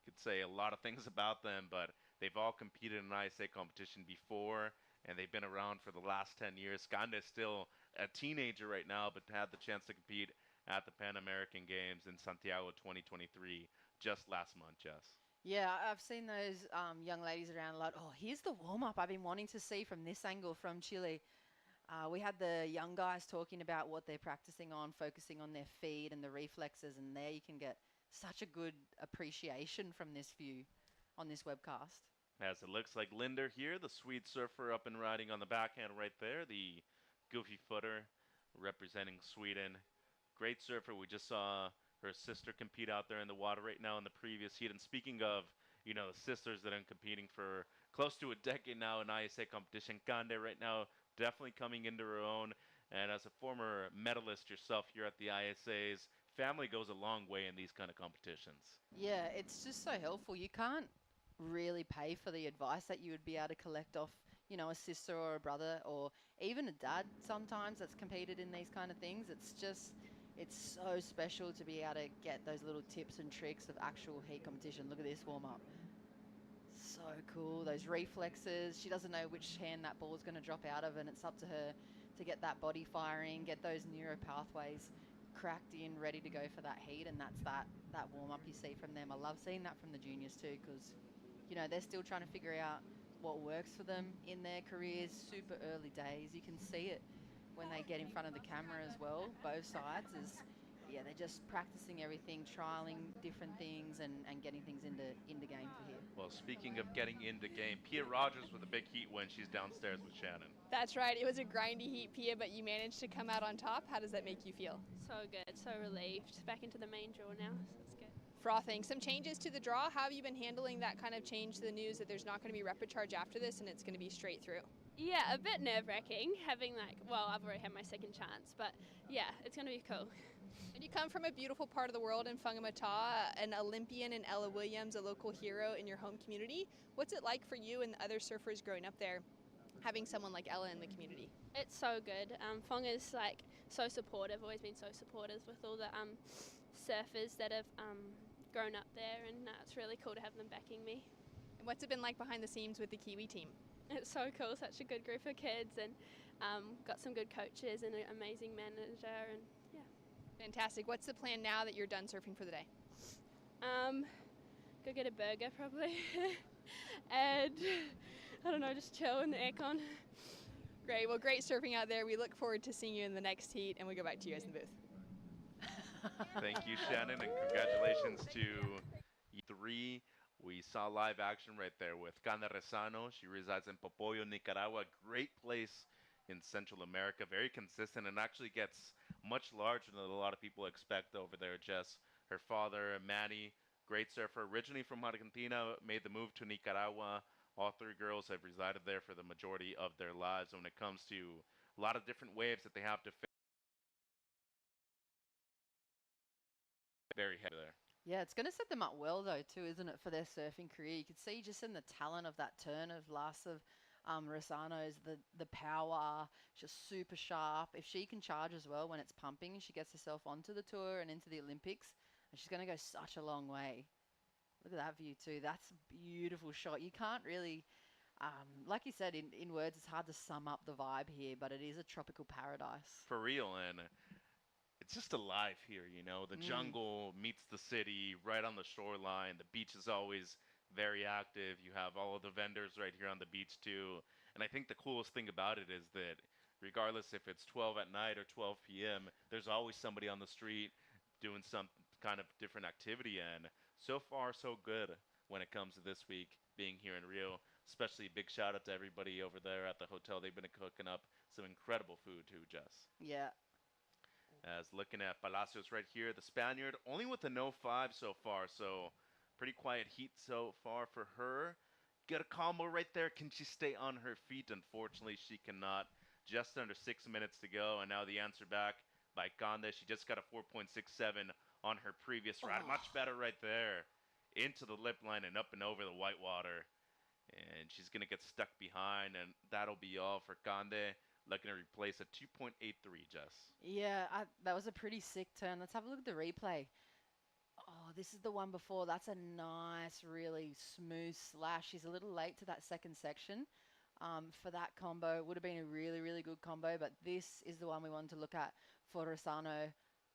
could say a lot of things about them, but they've all competed in ISA competition before, and they've been around for the last 10 years. Kande is still a teenager right now, but had the chance to compete at the Pan American Games in Santiago 2023 just last month, Jess. Yeah, I've seen those young ladies around a lot. Oh, here's the warm-up I've been wanting to see from this angle from Chile. We had the young guys talking about what they're practicing on, focusing on their feet and the reflexes, and there you can get such a good appreciation from this view on this webcast. As it looks like Linder here, the Swede surfer up and riding on the backhand right there, the goofy footer representing Sweden. Great surfer. We just saw her sister compete out there in the water right now in the previous heat. And speaking of, you know, the sisters that are competing for close to a decade now in ISA competition, Kande right now definitely coming into her own. And as a former medalist yourself here at the ISAs, family goes a long way in these kind of competitions. Yeah, it's just so helpful. You can't really pay for the advice that you would be able to collect off, you know, a sister or a brother or even a dad sometimes that's competed in these kind of things. It's so special to be able to get those little tips and tricks of actual heat competition. Look at this warm-up. So cool. Those reflexes. She doesn't know which hand that ball is going to drop out of, and it's up to her to get that body firing, get those neuro pathways cracked in, ready to go for that heat, and that's that warm-up you see from them. I love seeing that from the juniors too, because, you know, they're still trying to figure out what works for them in their careers. Super early days. You can see it when they get in front of the camera as well, both sides, is, yeah, they're just practicing everything, trialing different things and getting things into game for here. Well, speaking of getting into game, Pia Rogers with a big heat win. She's downstairs with Shannon. That's right. It was a grindy heat, Pia, but you managed to come out on top. How does that make you feel? So good, so relieved. Back into the main draw now, so it's good. Frothing. Some changes to the draw. How have you been handling that kind of change to the news that there's not going to be rapid charge after this and it's going to be straight through? Yeah, a bit nerve-wracking having well, I've already had my second chance, but yeah, it's going to be cool. And you come from a beautiful part of the world in Whangamata, an Olympian in Ella Williams, a local hero in your home community. What's it like for you and the other surfers growing up there, having someone like Ella in the community? It's so good. Whanga's so supportive, always been so supportive with all the surfers that have grown up there, and it's really cool to have them backing me. And what's it been like behind the scenes with the Kiwi team? It's so cool, such a good group of kids, and got some good coaches and an amazing manager, and yeah. Fantastic. What's the plan now that you're done surfing for the day? Go get a burger probably, and I don't know, just chill in the aircon. Great. Well, great surfing out there. We look forward to seeing you in the next heat, and we go back to you guys in the booth. Thank you, Shannon, and congratulations to E3. We saw live action right there with Kande Rezano. She resides in Popoyo, Nicaragua. Great place in Central America. Very consistent and actually gets much larger than a lot of people expect over there. Jess, her father, Manny, great surfer, originally from Argentina, made the move to Nicaragua. All three girls have resided there for the majority of their lives. When it comes to a lot of different waves that they have to fit, very heavy there. Yeah, it's going to set them up well, though, too, isn't it, for their surfing career? You could see just in the talent of that turn of Lassa Rezano's, the power, just super sharp. If she can charge as well when it's pumping, she gets herself onto the tour and into the Olympics, and she's going to go such a long way. Look at that view, too. That's a beautiful shot. You can't really, like you said, in words, it's hard to sum up the vibe here, but it is a tropical paradise. For real, and it's just alive here, you know. The jungle meets the city right on the shoreline. The beach is always very active. You have all of the vendors right here on the beach too. And I think the coolest thing about it is that regardless if it's 12 at night or 12 p.m., there's always somebody on the street doing some kind of different activity. And so far, so good when it comes to this week being here in Rio. Especially big shout out to everybody over there at the hotel. They've been cooking up some incredible food too, Jess. Yeah. As looking at Palacios right here, the Spaniard, only with a no 5 so far, so pretty quiet heat so far for her. Get a combo right there. Can she stay on her feet? Unfortunately, she cannot. Just under 6 minutes to go, and now the answer back by Kande. She just got a 4.67 on her previous ride. Much better right there. Into the lip line and up and over the white water. And she's going to get stuck behind, and that'll be all for Kande. Looking to replace a 2.83, Jess. Yeah, that was a pretty sick turn. Let's have a look at the replay. Oh, this is the one before. That's a nice, really smooth slash. She's a little late to that second section. for that combo. It would have been a really, really good combo, but this is the one we wanted to look at for Rosano.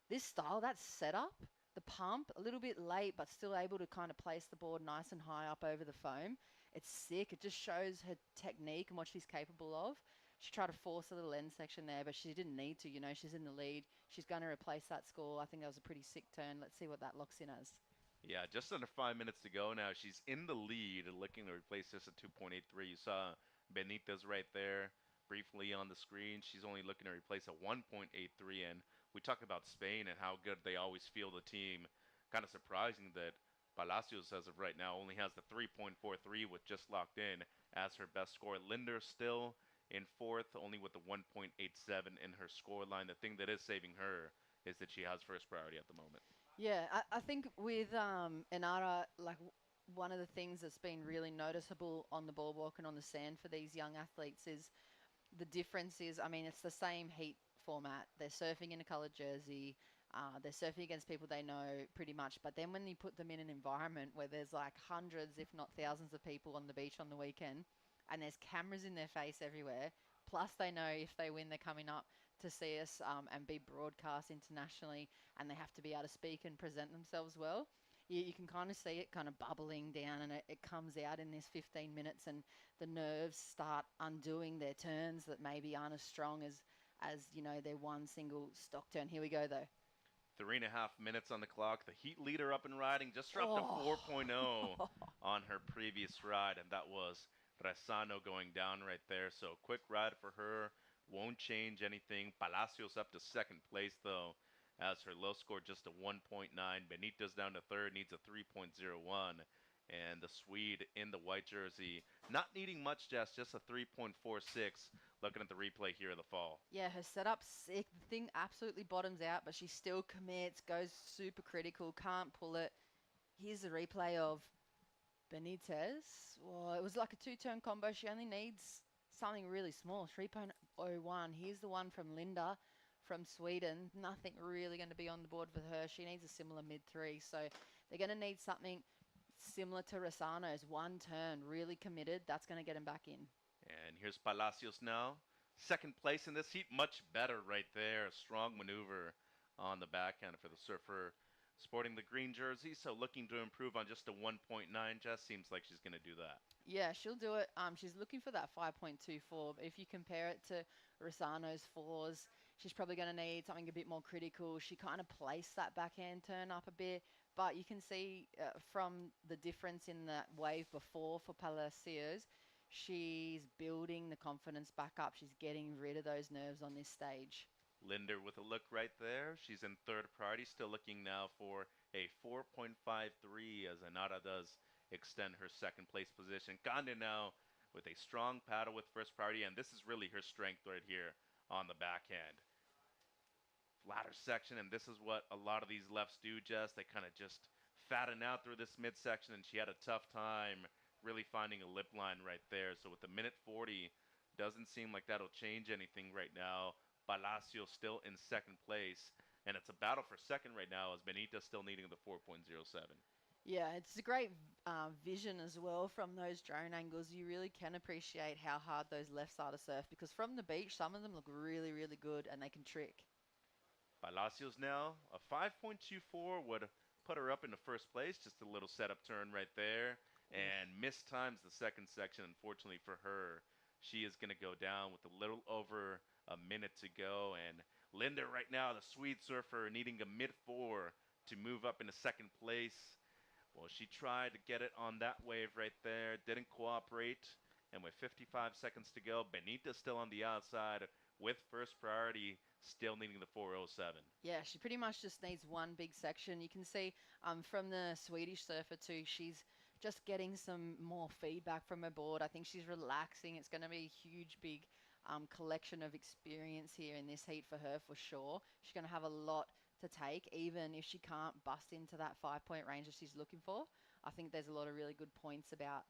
This style, that setup, the pump, a little bit late, but still able to kind of place the board nice and high up over the foam. It's sick. It just shows her technique and what she's capable of. She tried to force a little end section there, but she didn't need to. You know, she's in the lead. She's going to replace that score. I think that was a pretty sick turn. Let's see what that locks in as. Yeah, just under 5 minutes to go now. She's in the lead, looking to replace this at 2.83. You saw Benitez right there briefly on the screen. She's only looking to replace a 1.83. And we talk about Spain and how good they always feel the team. Kind of surprising that Palacios, as of right now, only has the 3.43 with just locked in as her best score. Linder still in fourth, only with the 1.87 in her score line. The thing that is saving her is that she has first priority at the moment. Yeah, I think with Enara, like one of the things that's been really noticeable on the boardwalk and on the sand for these young athletes is the difference is, I mean, it's the same heat format. They're surfing in a coloured jersey. They're surfing against people they know pretty much. But then when you put them in an environment where there's like hundreds, if not thousands of people on the beach on the weekend, and there's cameras in their face everywhere, plus they know if they win, they're coming up to see us and be broadcast internationally, and they have to be able to speak and present themselves well. You can kind of see it kind of bubbling down, and it comes out in this 15 minutes, and the nerves start undoing their turns that maybe aren't as strong as you know, their one single stock turn. Here we go, though. 3.5 minutes on the clock. The heat leader up and riding, just dropped a 4.0 on her previous ride, and that was Resano going down right there. So quick ride for her. Won't change anything. Palacios up to second place, though, as her low score just a 1.9. Benitez down to third, needs a 3.01. And the Swede in the white jersey, not needing much, just a 3.46. Looking at the replay here of the fall. Yeah, her setup's sick. The thing absolutely bottoms out, but she still commits, goes super critical, can't pull it. Here's the replay of Benitez. Well, it was like a two-turn combo. She only needs something really small, 3.01. Here's the one from Linda from Sweden. Nothing really going to be on the board for her. She needs a similar mid-3. So they're going to need something similar to Rosano's. One turn, really committed. That's going to get him back in. And here's Palacios now. Second place in this heat. Much better right there. A strong maneuver on the backhand for the surfer sporting the green jersey. So looking to improve on just a 1.9. Just seems like she's going to do that. Yeah, she'll do it. She's looking for that 5.24. But if you compare it to Rosano's 4s, she's probably going to need something a bit more critical. She kind of placed that backhand turn up a bit. But you can see from the difference in that wave before for Palacios, she's building the confidence back up. She's getting rid of those nerves on this stage. Linder with a look right there. She's in third priority, still looking now for a 4.53 as Anara does extend her second place position. Ganda now with a strong paddle with first priority, and this is really her strength right here on the backhand. Flatter section, and this is what a lot of these lefts do, Jess. They kind of just fatten out through this midsection, and she had a tough time really finding a lip line right there. So with the minute 40, doesn't seem like that'll change anything right now. Palacio still in second place, and it's a battle for second right now as Benita still needing the 4.07. Yeah, it's a great vision as well from those drone angles. You really can appreciate how hard those lefts are to surf, because from the beach, some of them look really, really good, and they can trick. Palacios now, a 5.24 would put her up into first place. Just a little setup turn right there. And mistimes the second section, unfortunately for her. She is going to go down with a little over a minute to go. And Linda right now, the Swede surfer, needing a mid-4 to move up into second place. Well, she tried to get it on that wave right there. Didn't cooperate. And with 55 seconds to go, Benita's still on the outside with first priority, still needing the 407. Yeah, she pretty much just needs one big section. You can see from the Swedish surfer too, she's just getting some more feedback from her board. I think she's relaxing. It's going to be a huge, big collection of experience here in this heat for her, for sure. She's going to have a lot to take, even if she can't bust into that 5-point range that she's looking for. I think there's a lot of really good points about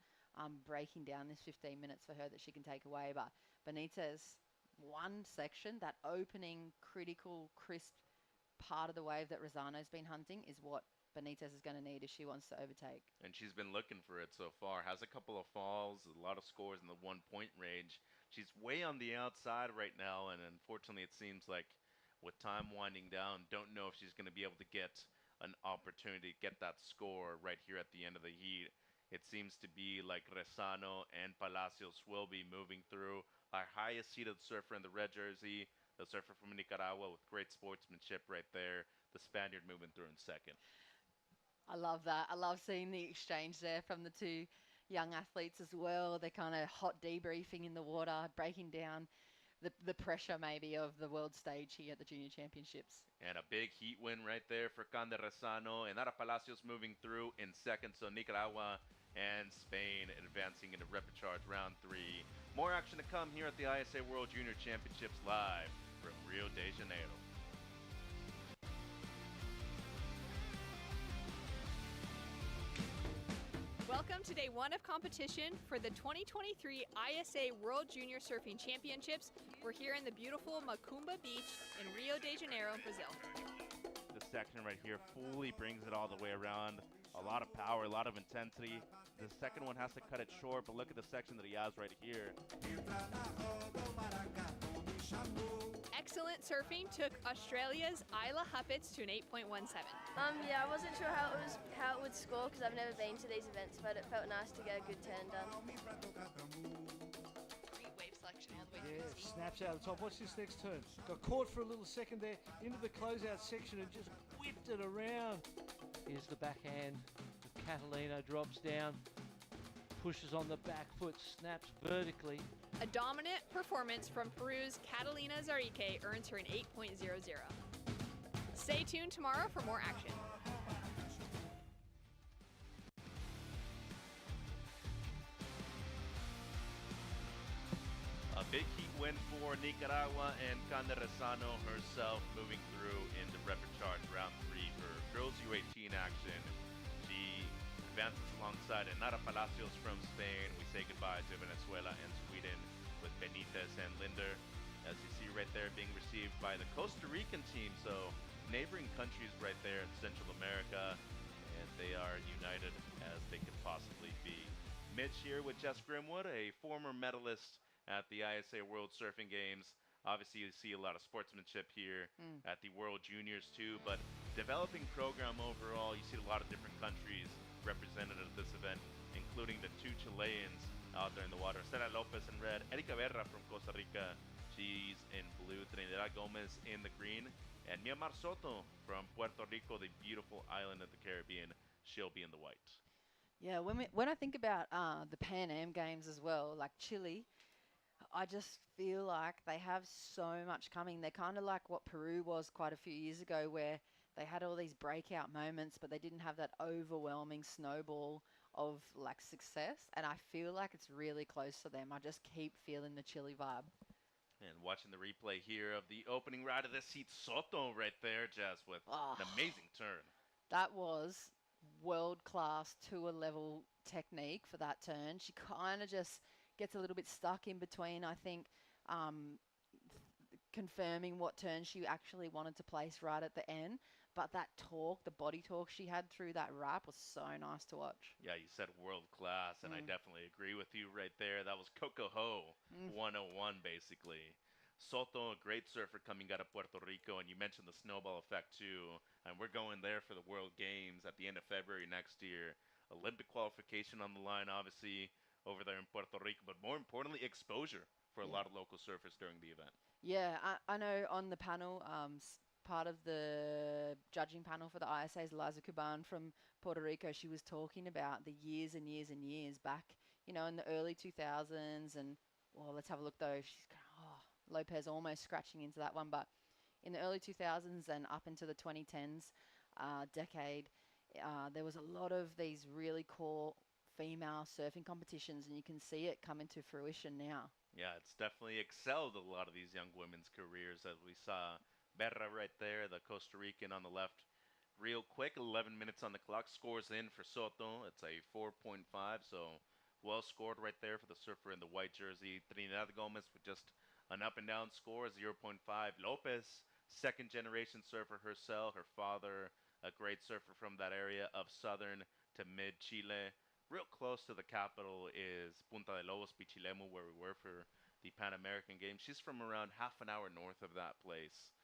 breaking down this 15 minutes for her that she can take away. But Benitez, one section, that opening, critical, crisp part of the wave that Rosano's been hunting is what Benitez is going to need if she wants to overtake. And she's been looking for it so far. Has a couple of falls, a lot of scores in the 1-point range. She's way on the outside right now, and unfortunately it seems like with time winding down, don't know if she's going to be able to get an opportunity to get that score right here at the end of the heat. It seems to be like Rezano and Palacios will be moving through. Our highest seeded surfer in the red jersey, the surfer from Nicaragua with great sportsmanship right there. The Spaniard moving through in second. I love that. I love seeing the exchange there from the two young athletes as well. They're kind of hot debriefing in the water, breaking down the pressure maybe of the world stage here at the Junior Championships. And a big heat win right there for Cande Rezano. And Nara Palacios moving through in second. So Nicaragua and Spain advancing into repechage round 3. More action to come here at the ISA World Junior Championships live from Rio de Janeiro. Welcome to day 1 of competition for the 2023 ISA World Junior Surfing Championships. We're here in the beautiful Macumba Beach in Rio de Janeiro, Brazil. This section right here fully brings it all the way around. A lot of power, a lot of intensity. The second one has to cut it short, but look at the section that he has right here. Excellent surfing took Australia's Isla Huppets to an 8.17. Yeah, I wasn't sure how it would score because I've never been to these events, but it felt nice to get a good turn done. Great wave selection all the way Yeah, through the sea. snaps out of the top. Watch this next turn. Got caught for a little second there into the closeout section and just whipped it around. Here's the backhand. Catalina drops down, pushes on the back foot, snaps vertically. A dominant performance from Peru's Catalina Zarike earns her an 8.00. Stay tuned tomorrow for more action. A big heat win for Nicaragua, and Cande Rezano herself moving through into repechage round 3 for girls U18 action. She advances alongside Nara Palacios from Spain. We say goodbye to Venezuela and Sweden with Benitez and Linder. As you see right there, being received by the Costa Rican team. So neighboring countries right there in Central America, and they are united as they could possibly be. Mitch here with Jess Grimwood, a former medalist at the ISA World Surfing Games. Obviously, you see a lot of sportsmanship here at the World Juniors too, but developing program overall, you see a lot of different countries represented at this event, including the 2 Chileans out there in the water. Stella Lopez in red, Erika Berra from Costa Rica, she's in blue, Trinidad Gomez in the green, and Miamar Soto from Puerto Rico, the beautiful island of the Caribbean, she'll be in the white. Yeah, when I think about the Pan Am Games as well, like Chile, I just feel like they have so much coming. They're kind of like what Peru was quite a few years ago, where they had all these breakout moments, but they didn't have that overwhelming snowball of like success. And I feel like it's really close to them. I just keep feeling the Chile vibe. And watching the replay here of the opening ride of this heat, Soto right there, Jess, with an amazing turn. That was world-class tour level technique for that turn. She kind of just gets a little bit stuck in between, I think, confirming what turn she actually wanted to place right at the end. But that torque, the body torque she had through that wrap was so nice to watch. Yeah, you said world class, and I definitely agree with you right there. That was Coco Ho 101, basically. Soto, a great surfer coming out of Puerto Rico, and you mentioned the snowball effect too. And we're going there for the World Games at the end of February next year. Olympic qualification on the line, obviously, over there in Puerto Rico, but more importantly, exposure for a lot of local surfers during the event. Yeah, I know on the panel, part of the judging panel for the ISA's Liza Cuban from Puerto Rico, she was talking about the years and years and years back, you know, in the early 2000s. And, well, let's have a look though. She's Lopez almost scratching into that one, but in the early 2000s and up into the 2010s decade, there was a lot of these really cool female surfing competitions, and you can see it come into fruition now. Yeah, it's definitely excelled a lot of these young women's careers, as we saw Berra right there, the Costa Rican on the left. Real quick, 11 minutes on the clock, scores in for Soto. It's a 4.5, so well scored right there for the surfer in the white jersey. Trinidad Gomez with just an up and down score, 0.5. Lopez, second generation surfer herself. Her father, a great surfer from that area of southern to mid Chile. Real close to the capital is Punta de Lobos, Pichilemu, where we were for the Pan American Games. She's from around half an hour north of that place.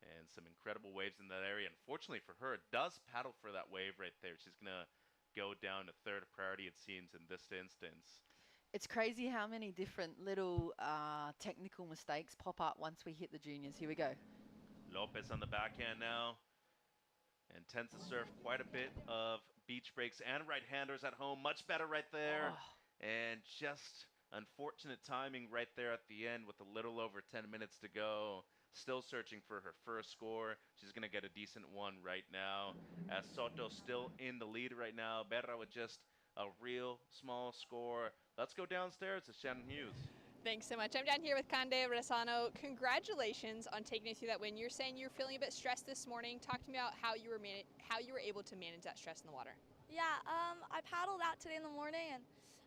And some incredible waves in that area. Unfortunately for her, does paddle for that wave right there. She's going to go down to third priority, it seems, in this instance. It's crazy how many different little technical mistakes pop up once we hit the juniors. Here we go. Lopez on the backhand now. And tends to surf quite a bit of beach breaks and right-handers at home. Much better right there. Oh. And just unfortunate timing right there at the end with a little over 10 minutes to go. Still searching for her first score. She's going to get a decent one right now. As Soto still in the lead right now. Berra with just a real small score. Let's go downstairs to Shannon Hughes. Thanks so much. I'm down here with Cande Rezano. Congratulations on taking us through that win. You're saying you're feeling a bit stressed this morning. Talk to me about how you were able to manage that stress in the water. Yeah, I paddled out today in the morning, and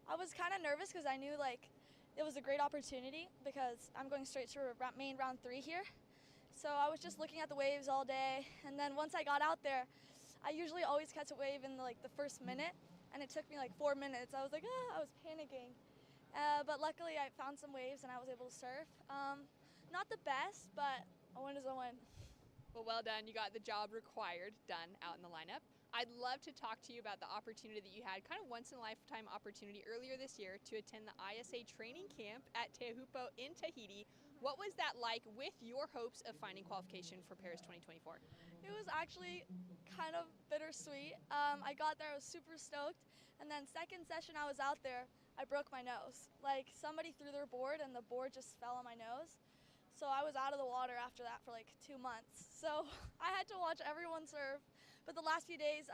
I was kind of nervous because I knew it was a great opportunity because I'm going straight to main round 3 here. So I was just looking at the waves all day, and then once I got out there, I usually always catch a wave in the first minute, and it took me 4 minutes. I was I was panicking. But luckily I found some waves and I was able to surf. Not the best, but a win is a win. Well done. You got the job required done out in the lineup. I'd love to talk to you about the opportunity that you had, kind of once-in-a-lifetime opportunity earlier this year to attend the ISA training camp at Teahupo in Tahiti. What was that like with your hopes of finding qualification for Paris 2024? It was actually kind of bittersweet. I got there, I was super stoked, and then second session I was out there, I broke my nose. Somebody threw their board and the board just fell on my nose. So I was out of the water after that for 2 months. So I had to watch everyone surf. But the last few days,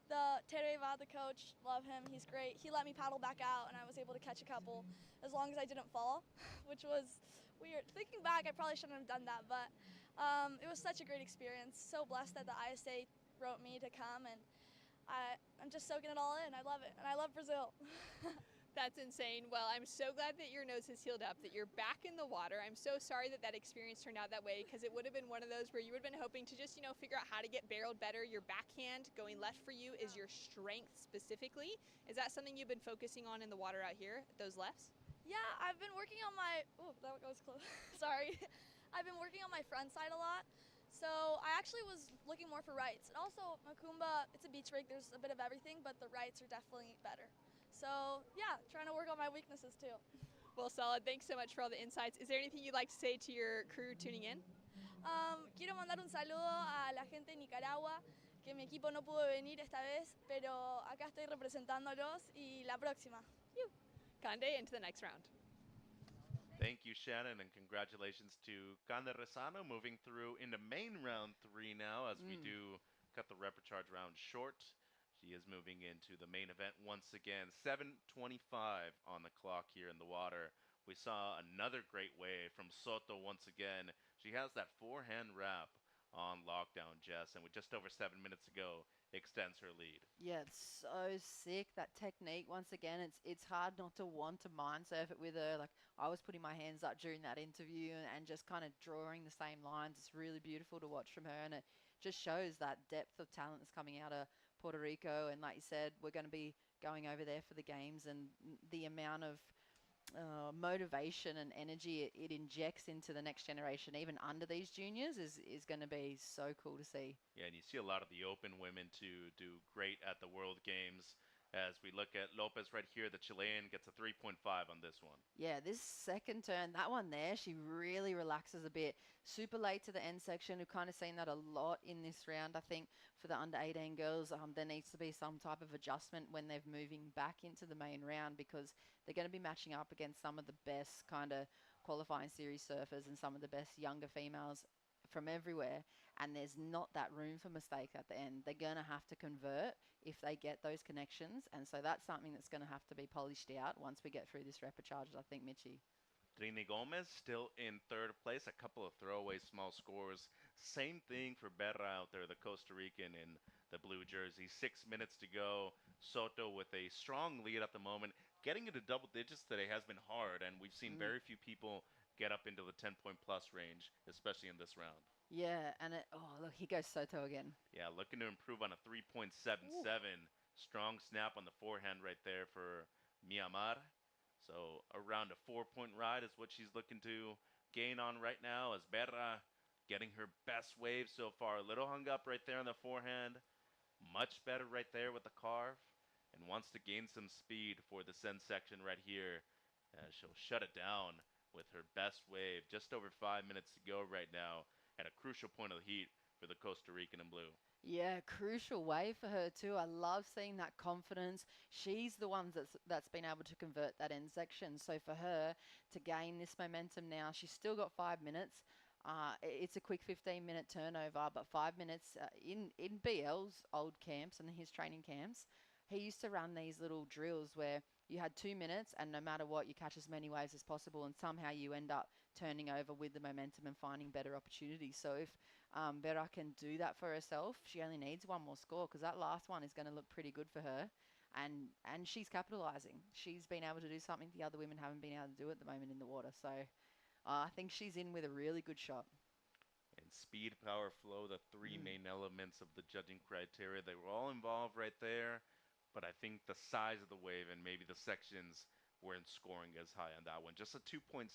the Tereva, the coach, love him, he's great. He let me paddle back out and I was able to catch a couple as long as I didn't fall, which was weird. Thinking back, I probably shouldn't have done that, but it was such a great experience. So blessed that the ISA wrote me to come, and I'm just soaking it all in. I love it, and I love Brazil. That's insane. Well, I'm so glad that your nose has healed up, that you're back in the water. I'm so sorry that that experience turned out that way, because it would have been one of those where you would have been hoping to just, figure out how to get barreled better. Your backhand going left for you is your strength specifically. Is that something you've been focusing on in the water out here, those lefts? Yeah, I've been working on my, oh, that was close. Sorry. I've been working on my front side a lot. So I actually was looking more for rights. And also, Macumba, it's a beach break, there's a bit of everything, but the rights are definitely better. So yeah, trying to work on my weaknesses too. Well, solid. Thanks so much for all the insights. Is there anything you'd like to say to your crew tuning in? Quiero mandar un saludo a la gente de Nicaragua, que mi equipo no pudo venir esta vez, pero acá estoy representándolos y la próxima. Cande, into the next round. Thank you, Shannon, and congratulations to Cande Rezano moving through into main round 3 now as we do cut the reprecharge round short. She is moving into the main event once again. 7:25 on the clock here in the water. We saw another great wave from Soto once again. She has that forehand wrap on lockdown, Jess, and with just over 7 minutes to go, extends her lead. Yeah, it's so sick, that technique. Once again, it's hard not to want to mind surf it with her. I was putting my hands up during that interview and just kind of drawing the same lines. It's really beautiful to watch from her, and it just shows that depth of talent that's coming out of Puerto Rico. And like you said, we're going to be going over there for the games, and the amount of motivation and energy it injects into the next generation, even under these juniors, is going to be so cool to see. Yeah, and you see a lot of the open women to do great at the World Games. As we look at Lopez right here, the Chilean gets a 3.5 on this one. Yeah, this second turn, that one there, she really relaxes a bit. Super late to the end section. We've kind of seen that a lot in this round. I think for the under 18 girls, there needs to be some type of adjustment when they're moving back into the main round, because they're going to be matching up against some of the best kind of qualifying series surfers and some of the best younger females from everywhere, and there's not that room for mistake at the end. They're going to have to convert if they get those connections, and so that's something that's going to have to be polished out once we get through this reprecharge, I think, Mitchie. Trini Gomez still in third place, a couple of throwaway small scores. Same thing for Berra out there, the Costa Rican in the blue jersey. 6 minutes to go. Soto with a strong lead at the moment. Getting into double digits today has been hard, and we've seen very few people get up into the 10-point plus range, especially in this round. Yeah, and oh, look, he goes Soto again. Yeah, looking to improve on a 3.77. Strong snap on the forehand right there for Myanmar. So around a 4-point ride is what she's looking to gain on right now, as Berra getting her best wave so far. A little hung up right there on the forehand. Much better right there with the carve, and wants to gain some speed for the send section right here. She'll shut it down with her best wave. Just over 5 minutes to go right now at a crucial point of the heat for the Costa Rican in blue. Yeah, crucial wave for her too. I love seeing that confidence. She's the one that's been able to convert that end section. So for her to gain this momentum now, she's still got 5 minutes. It's a quick 15-minute turnover, but 5 minutes in BL's old camps and his training camps, he used to run these little drills where you had 2 minutes and no matter what, you catch as many waves as possible, and somehow you end up turning over with the momentum and finding better opportunities. So if Berra can do that for herself, she only needs one more score, because that last one is going to look pretty good for her. And she's capitalizing. She's been able to do something the other women haven't been able to do at the moment in the water. So I think she's in with a really good shot. And speed, power, flow, the three main elements of the judging criteria, they were all involved right there. But I think the size of the wave and maybe the sections weren't scoring as high on that one. Just a 2.63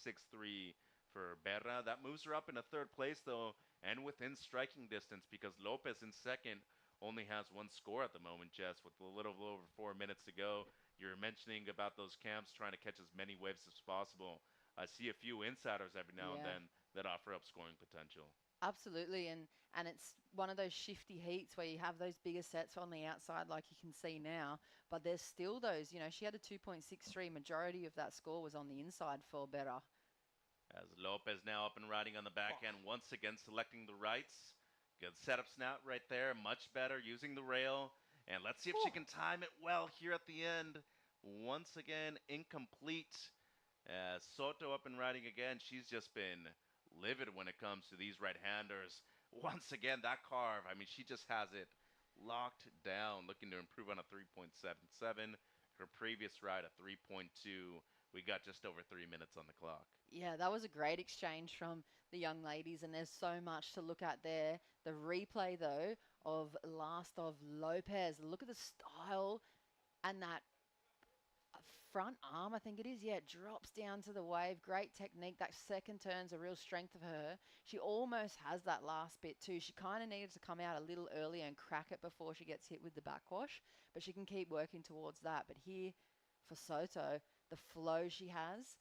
for Berra. That moves her up into third place, though, and within striking distance, because Lopez in second only has one score at the moment, Jess, with a little over 4 minutes to go. You're mentioning about those camps trying to catch as many waves as possible. I see a few insiders every now and then that offer up scoring potential. Absolutely, and it's one of those shifty heats where you have those bigger sets on the outside like you can see now, but there's still those, she had a 2.63, majority of that score was on the inside for Berra. As Lopez now up and riding on the backhand, once again selecting the rights. Good setup snap right there, much better using the rail, and let's see if she can time it well here at the end. Once again, incomplete. Soto up and riding again. She's just been livid when it comes to these right-handers. Once again, that carve, I mean, she just has it locked down, looking to improve on a 3.77. Her previous ride, a 3.2. We got just over 3 minutes on the clock. Yeah, that was a great exchange from the young ladies, and there's so much to look at there. The replay, though, of last of Lopez. Look at the style and that front arm, I think it is. Yeah, it drops down to the wave. Great technique. That second turn's a real strength of her. She almost has that last bit too. She kind of needed to come out a little earlier and crack it before she gets hit with the backwash, but she can keep working towards that. But here for Soto, the flow she has,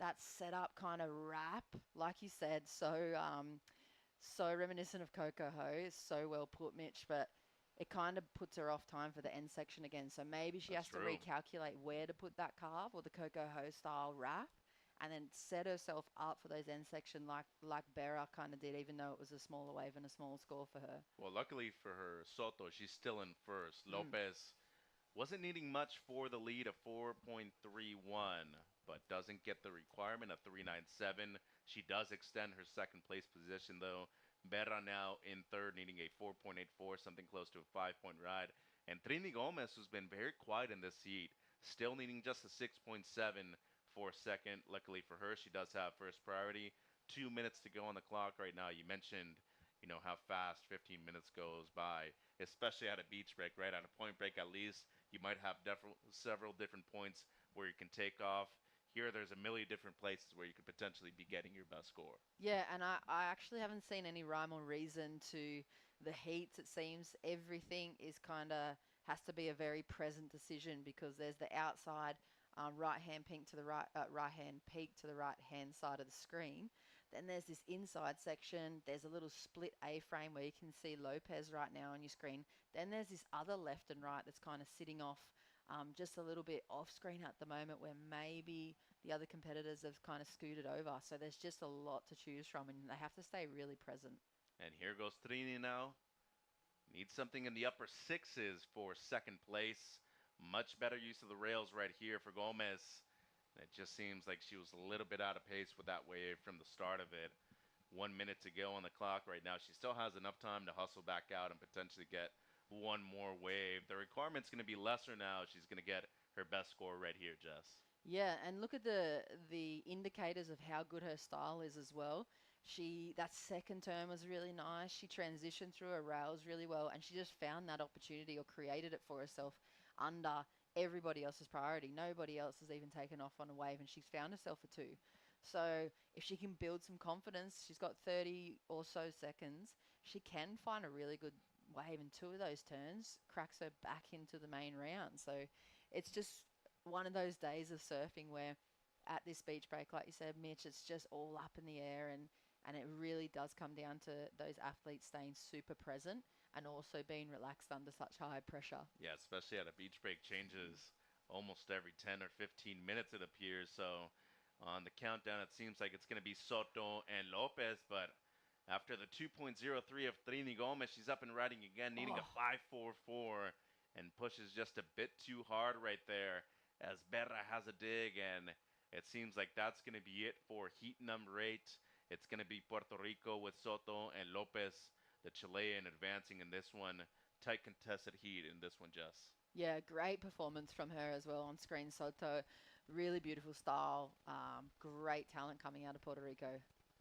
that setup kind of wrap, like you said, so reminiscent of Coco Ho. Is so well put, Mitch, but it kind of puts her off time for the end section again. So maybe she has to recalculate where to put that carve or the Coco Ho style wrap, and then set herself up for those end section like Berra kind of did, even though it was a smaller wave and a small score for her. Well, luckily for her, Soto, she's still in first. Lopez wasn't needing much for the lead of 4.31, but doesn't get the requirement of 3.97. She does extend her second place position, though. Berra now in third, needing a 4.84, something close to a 5-point ride. And Trini Gomez, who's been very quiet in this heat, still needing just a 6.7 for second. Luckily for her, she does have first priority. 2 minutes to go on the clock right now. You mentioned, how fast 15 minutes goes by, especially at a beach break, right? At a point break, at least, you might have several different points where you can take off. Here, there's a million different places where you could potentially be getting your best score. Yeah, and I actually haven't seen any rhyme or reason to the heats. It seems everything is kind of has to be a very present decision, because there's the outside right-hand peak to the right-hand peak to the right-hand side of the screen. Then there's this inside section. There's a little split A-frame where you can see Lopez right now on your screen. Then there's this other left and right that's kind of sitting off just a little bit off screen at the moment, where maybe the other competitors have kind of scooted over. So there's just a lot to choose from, and they have to stay really present. And here goes Trini now. Needs something in the upper sixes for second place. Much better use of the rails right here for Gomez. It just seems like she was a little bit out of pace with that wave from the start of it. 1 minute to go on the clock right now. She still has enough time to hustle back out and potentially get one more wave. The requirement's going to be lesser now. She's going to get her best score right here, Jess. Yeah, and look at the indicators of how good her style is as well. That second turn was really nice. She transitioned through her rails really well, and she just found that opportunity or created it for herself under everybody else's priority. Nobody else has even taken off on a wave, and she's found herself a two. So if she can build some confidence, she's got 30 or so seconds. She can find a really good wave, and two of those turns cracks her back into the main round. So it's just one of those days of surfing where at this beach break, like you said, Mitch, it's just all up in the air, and it really does come down to those athletes staying super present and also being relaxed under such high pressure. Yeah, especially at a beach break, changes almost every 10 or 15 minutes, it appears. So on the countdown, it seems like it's going to be Soto and Lopez, but after the 2.03 of Trini Gomez, she's up and riding again, needing a 5.44, and pushes just a bit too hard right there as Berra has a dig, and it seems like that's going to be it for heat number 8. It's going to be Puerto Rico with Soto and Lopez, the Chilean, advancing in this one. Tight contested heat in this one, Jess. Yeah, great performance from her as well on screen. Soto, really beautiful style, great talent coming out of Puerto Rico.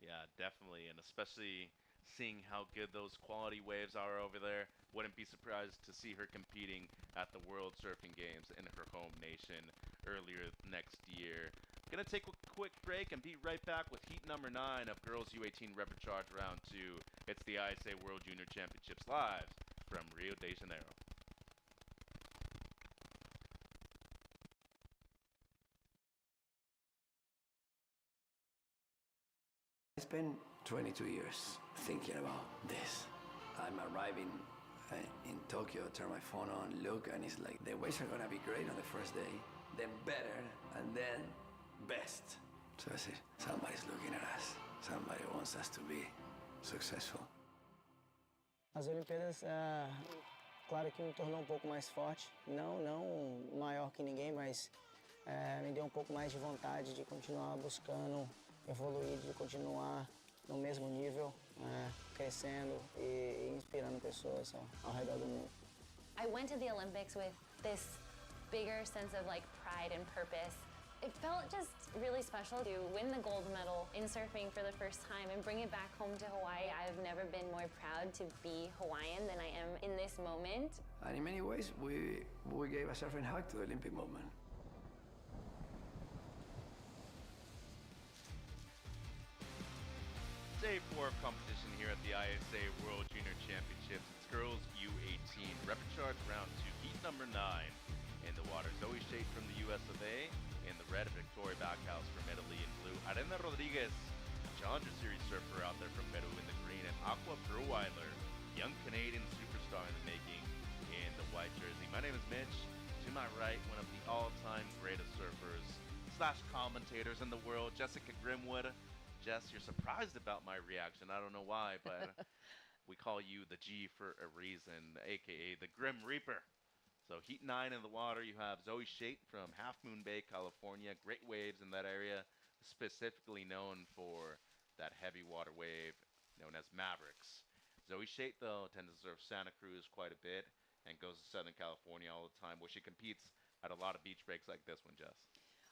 Yeah, definitely, and especially seeing how good those quality waves are over there. Wouldn't be surprised to see her competing at the World Surfing Games in her home nation earlier next year. Gonna take a quick break and be right back with heat number 9 of Girls U18 Repechage Round 2. It's the ISA World Junior Championships live from Rio de Janeiro. I spent 22 years thinking about this. I'm arriving in Tokyo, turn my phone on, look, and it's like the waves are gonna be great on the first day, then better, and then best. So I said, somebody's looking at us. Somebody wants us to be successful. As Olimpíadas, claro que me tornou pouco mais forte. Não maior que ninguém, mas me deu pouco mais de vontade de continuar buscando evoluir, de continuar no mesmo nível, crescendo e inspirando pessoas ao redor do mundo. I went to the Olympics with this bigger sense of pride and purpose. It felt just really special to win the gold medal in surfing for the first time and bring it back home to Hawaii. I've never been more proud to be Hawaiian than I am in this moment. And in many ways, we gave a surfing hug to the Olympic movement. Day 4 of competition here at the ISA World Junior Championships. It's Girls U18 Repechage Round 2, heat number 9. In the water, Zoe Shade from the US of A. In the red, Victoria Backhouse from Italy. In blue, Arena Rodriguez, Challenger Series surfer out there from Peru. In the green, and Aqua Breweiler, young Canadian superstar in the making, in the white jersey. My name is Mitch. To my right, one of the all-time greatest surfers / commentators in the world, Jessica Grimwood. Jess, you're surprised about my reaction. I don't know why, but we call you the G for a reason, a.k.a. the Grim Reaper. So heat 9 in the water, you have Zoe Shate from Half Moon Bay, California. Great waves in that area, specifically known for that heavy water wave known as Mavericks. Zoe Shate, though, tends to surf Santa Cruz quite a bit and goes to Southern California all the time, where she competes at a lot of beach breaks like this one, Jess.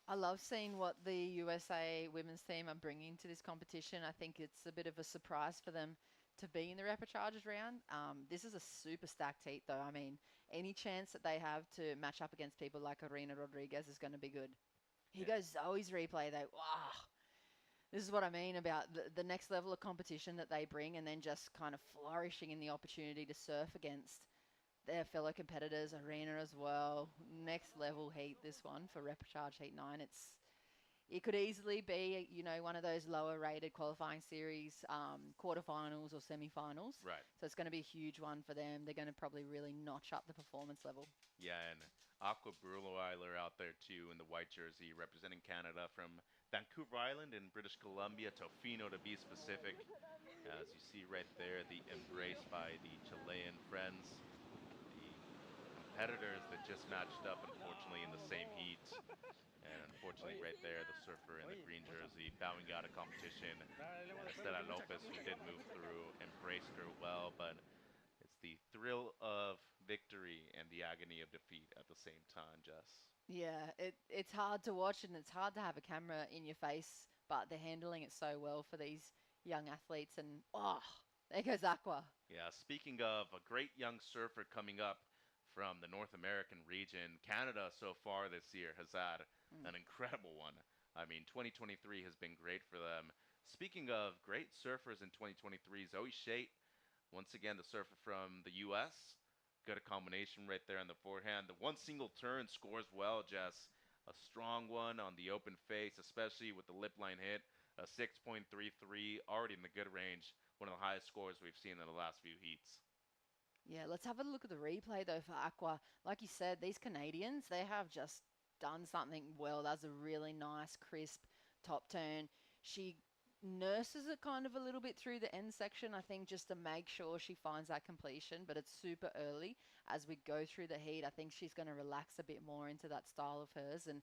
I love seeing what the USA women's team are bringing to this competition. I think it's a bit of a surprise for them to be in the Repechages round. This is a super stacked heat, though. I mean, any chance that they have to match up against people like Arena Rodriguez is going to be good. Here goes Zoe's replay, though. Wow. This is what I mean about the next level of competition that they bring, and then just kind of flourishing in the opportunity to surf against their fellow competitors, Arena as well. Next level heat, this one for Repechage Heat 9. It could easily be, one of those lower rated qualifying series, quarterfinals or semifinals. Right. So it's going to be a huge one for them. They're going to probably really notch up the performance level. Yeah, and Aqua Breweiler out there too in the white jersey, representing Canada from Vancouver Island in British Columbia, Tofino to be specific. As you see right there, the embrace by the Chilean friends. Competitors that just matched up, unfortunately, in the same heat. And unfortunately, right there, the surfer in the green jersey bowing out of competition. And Estela Lopez, who did move through, embraced her well, but it's the thrill of victory and the agony of defeat at the same time, Jess. Yeah, it's hard to watch and it's hard to have a camera in your face, but they're handling it so well for these young athletes. And there goes Aqua. Yeah, speaking of a great young surfer coming up from the North American region, Canada so far this year has had an incredible one. I mean, 2023 has been great for them. Speaking of great surfers in 2023, Zoe Shate, once again, the surfer from the U.S., got a combination right there on the forehand. The one single turn scores well, Jess. A strong one on the open face, especially with the lip line hit. A 6.33, already in the good range. One of the highest scores we've seen in the last few heats. Yeah, let's have a look at the replay though for Aqua. Like you said, these Canadians, they have just done something well. That's a really nice, crisp top turn. She nurses it kind of a little bit through the end section, I think, just to make sure she finds that completion, but it's super early. As we go through the heat, I think she's going to relax a bit more into that style of hers, and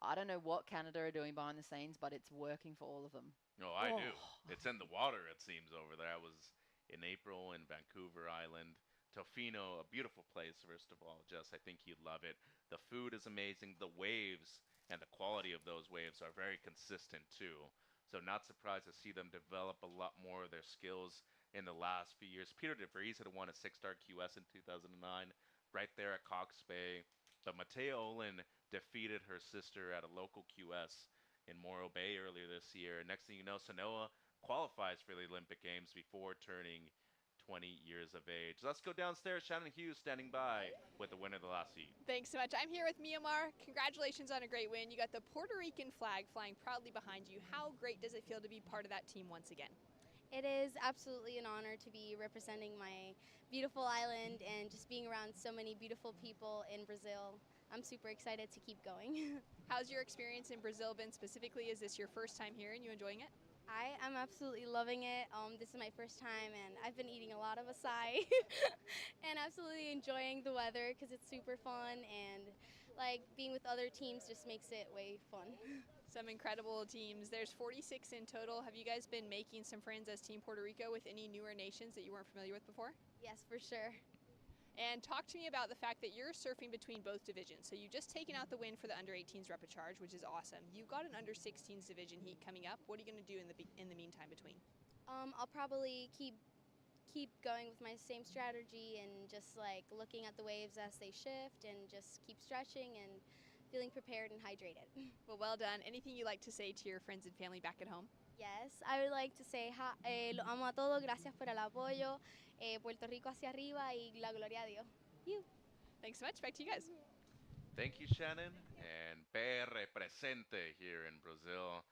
I don't know what Canada are doing behind the scenes, but it's working for all of them. No, I do. It's in the water, it seems, over there. I was in April in Vancouver Island. Tofino, a beautiful place, first of all. Jess, I think you'd love it. The food is amazing. The waves and the quality of those waves are very consistent, too. So not surprised to see them develop a lot more of their skills in the last few years. Peter DeVries had won a 6-star QS in 2009, right there at Cox Bay. But Mateo Olin defeated her sister at a local QS in Morro Bay earlier this year. Next thing you know, Sanoa qualifies for the Olympic Games before turning 20 years of age. Let's go downstairs. Shannon Hughes standing by with the winner of the last heat. Thanks so much. I'm here with Myanmar. Congratulations on a great win. You got the Puerto Rican flag flying proudly behind you. How great does it feel to be part of that team once again? It is absolutely an honor to be representing my beautiful island and just being around so many beautiful people in Brazil. I'm super excited to keep going. How's your experience in Brazil been specifically? Is this your first time here and you enjoying it? I am absolutely loving it. This is my first time and I've been eating a lot of acai and absolutely enjoying the weather because it's super fun, and like being with other teams just makes it way fun. Some incredible teams. There's 46 in total. Have you guys been making some friends as Team Puerto Rico with any newer nations that you weren't familiar with before? Yes, for sure. And talk to me about the fact that you're surfing between both divisions. So you've just taken out the win for the under-18s repechage, which is awesome. You've got an under-16s division heat coming up. What are you going to do in the meantime between? I'll probably keep going with my same strategy and just like looking at the waves as they shift and just keep stretching and feeling prepared and hydrated. Well done. Anything you'd like to say to your friends and family back at home? Yes, I would like to say lo amo a todos, gracias por el apoyo, Puerto Rico hacia arriba y la gloria a Dios. You. Thanks so much. Back to you guys. Thank you, Shannon. And PR presente here in Brazil.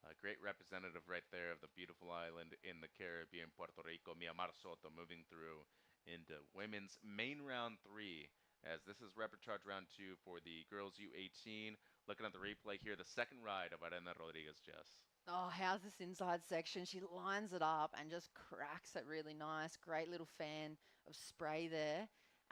A great representative right there of the beautiful island in the Caribbean, Puerto Rico. Myanmar Soto moving through into women's main round 3, as this is repechage round 2 for the girls U18. Looking at the replay here, the second ride of Arena Rodriguez, Jess. Oh, how's this inside section? She lines it up and just cracks it really nice. Great little fan of spray there.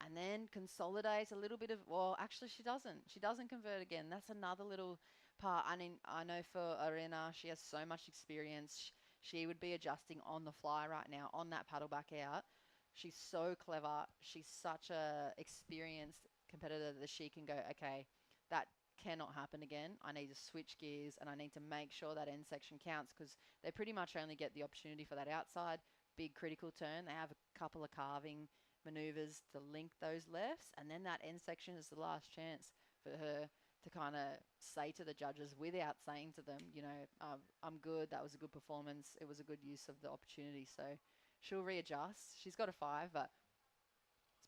And then consolidates a little bit of, well, actually she doesn't. She doesn't convert again. That's another little part. I mean, I know for Arena, she has so much experience. She would be adjusting on the fly right now on that paddle back out. She's so clever. She's such a experienced competitor that she can go, okay, that cannot happen again. I need to switch gears and I need to make sure that end section counts, because they pretty much only get the opportunity for that outside big critical turn. They have a couple of carving maneuvers to link those lefts, and then that end section is the last chance for her to kind of say to the judges without saying to them, you know, I'm good, that was a good performance, it was a good use of the opportunity. So she'll readjust. She's got a 5, but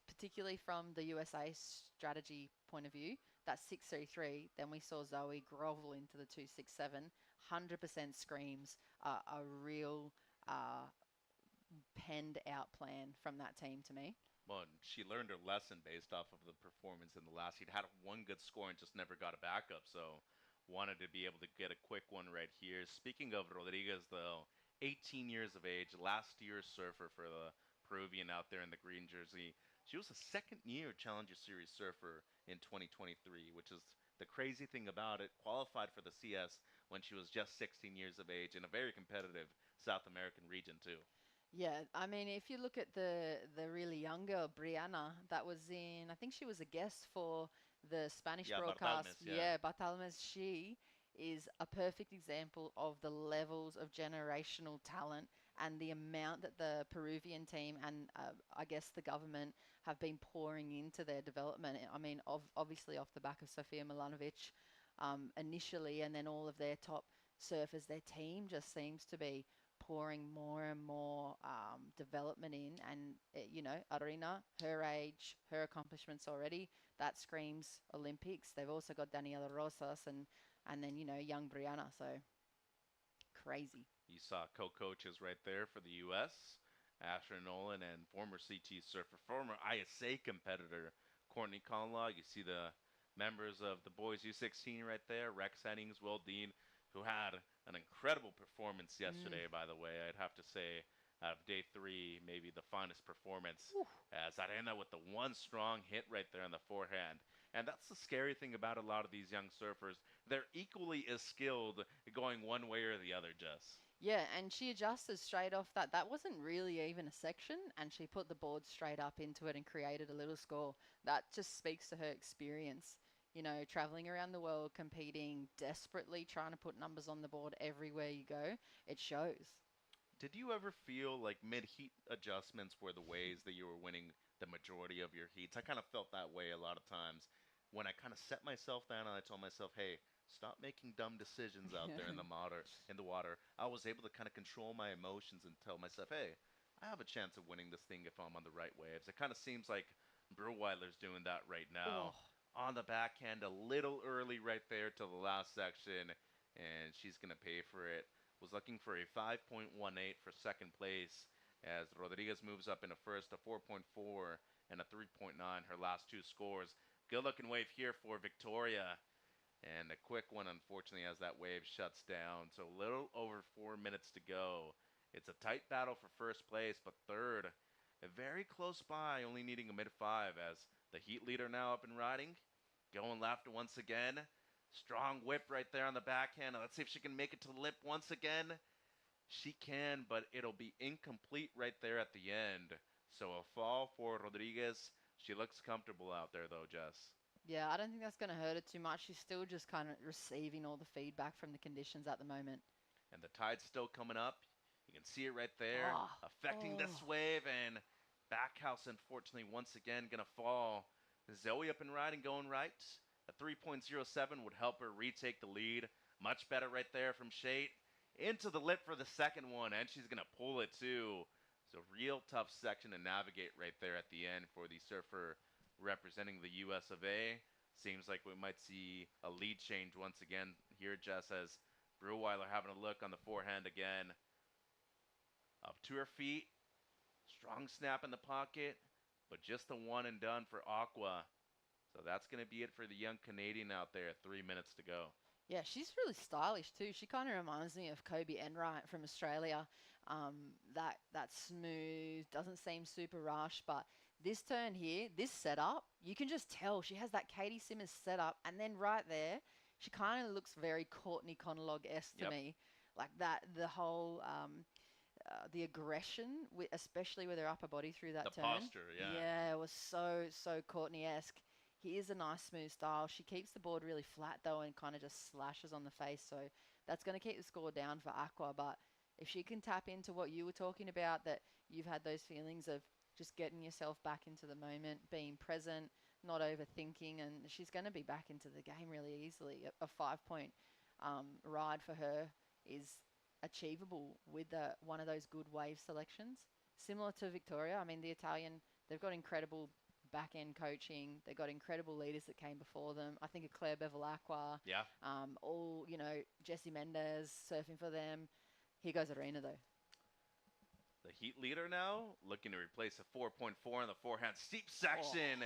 particularly from the USA strategy point of view, that 633, then we saw Zoe grovel into the 267. 100% screams a real penned out plan from that team to me. Well, she learned her lesson based off of the performance in the last heat. Had one good score and just never got a backup, so wanted to be able to get a quick one right here. Speaking of Rodriguez, though, 18 years of age, last year's surfer for the Peruvian out there in the green jersey. She was a second-year Challenger Series surfer in 2023, which is the crazy thing about it. Qualified for the CS when she was just 16 years of age in a very competitive South American region, too. Yeah, I mean, if you look at the really young girl, Brianna, that was in, I think she was a guest for the Spanish Yeah, broadcast. Barthelmes, yeah. Barthelmes, she is a perfect example of the levels of generational talent and the amount that the Peruvian team and I guess the government have been pouring into their development. I mean, obviously off the back of Sofia Milanovic initially, and then all of their top surfers, their team just seems to be pouring more and more development in. And, Arina, her age, her accomplishments already, that screams Olympics. They've also got Daniela Rosas and then, young Brianna. So crazy. You saw co-coaches right there for the U.S., Asher Nolan and former CT surfer, former ISA competitor, Courtney Conlaw. You see the members of the boys U16 right there, Rex Hennings, Will Dean, who had an incredible performance yesterday, by the way. I'd have to say, out of day 3, maybe the finest performance, as Arena with the one strong hit right there on the forehand. And that's the scary thing about a lot of these young surfers. They're equally as skilled going one way or the other, Jess. Yeah, and she adjusted straight off that. That wasn't really even a section, and she put the board straight up into it and created a little score. That just speaks to her experience. Traveling around the world, competing, desperately trying to put numbers on the board everywhere you go. It shows. Did you ever feel like mid-heat adjustments were the ways that you were winning the majority of your heats? I kind of felt that way a lot of times when I kind of set myself down and I told myself, hey, stop making dumb decisions out there in the water. I was able to kind of control my emotions and tell myself, hey, I have a chance of winning this thing if I'm on the right waves. It kind of seems like Breweiler's doing that right now. Oh. On the backhand a little early right there to the last section, and she's going to pay for it. Was looking for a 5.18 for second place as Rodriguez moves up in a first, a 4.4 and a 3.9, her last 2 scores. Good looking wave here for Victoria. And a quick one, unfortunately, as that wave shuts down. So a little over 4 minutes to go. It's a tight battle for first place, but third, very close by, only needing a mid-5 as the heat leader now up and riding. Going left once again. Strong whip right there on the backhand. Let's see if she can make it to the lip once again. She can, but it'll be incomplete right there at the end. So a fall for Rodriguez. She looks comfortable out there, though, Jess. Yeah, I don't think that's going to hurt her too much. She's still just kind of receiving all the feedback from the conditions at the moment. And the tide's still coming up. You can see it right there, affecting this wave. And Backhouse, unfortunately, once again, going to fall. Zoe up and riding, going right. A 3.07 would help her retake the lead. Much better right there from Shate. Into the lip for the second one, and she's going to pull it too. So real tough section to navigate right there at the end for the surfer representing the US of A. Seems like we might see a lead change once again here, Jess, as Breweiler having a look on the forehand again. Up to her feet. Strong snap in the pocket, but just the one and done for Aqua. So that's going to be it for the young Canadian out there. 3 minutes to go. Yeah, she's really stylish too. She kind of reminds me of Kobe Enright from Australia. That smooth, doesn't seem super rushed, but this turn here, this setup, you can just tell she has that Katie Simmons setup, and then right there, she kind of looks very Courtney Conlog-esque to me. Like that, the whole the aggression, especially with her upper body through that turn. The posture, yeah. Yeah, it was so Courtney-esque. He is a nice smooth style. She keeps the board really flat though and kind of just slashes on the face. So that's going to keep the score down for Aqua. But if she can tap into what you were talking about, that you've had those feelings of just getting yourself back into the moment, being present, not overthinking, and she's going to be back into the game really easily. A 5-point ride for her is achievable with one of those good wave selections. Similar to Victoria, I mean, the Italian, they've got incredible back-end coaching. They've got incredible leaders that came before them. I think of Claire Bevilacqua. Yeah. All, Jessie Mendez surfing for them. Here goes Arena, though. The heat leader now looking to replace a 4.4 on the forehand steep section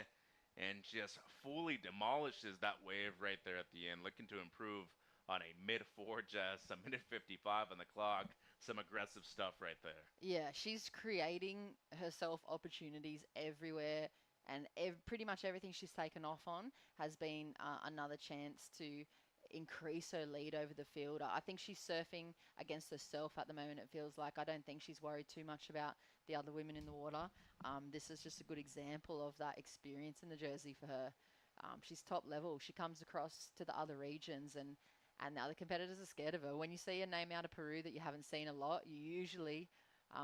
and just fully demolishes that wave right there at the end. Looking to improve on a mid-4, Jess, a minute 55 on the clock. Some aggressive stuff right there. Yeah, she's creating herself opportunities everywhere. And pretty much everything she's taken off on has been another chance to increase her lead over the field. I think she's surfing against herself at the moment, it feels like. I don't think she's worried too much about the other women in the water. This is just a good example of that experience in the jersey for her. she's top level. She comes across to the other regions, and the other competitors are scared of her. When you see a name out of Peru that you haven't seen a lot, you usually,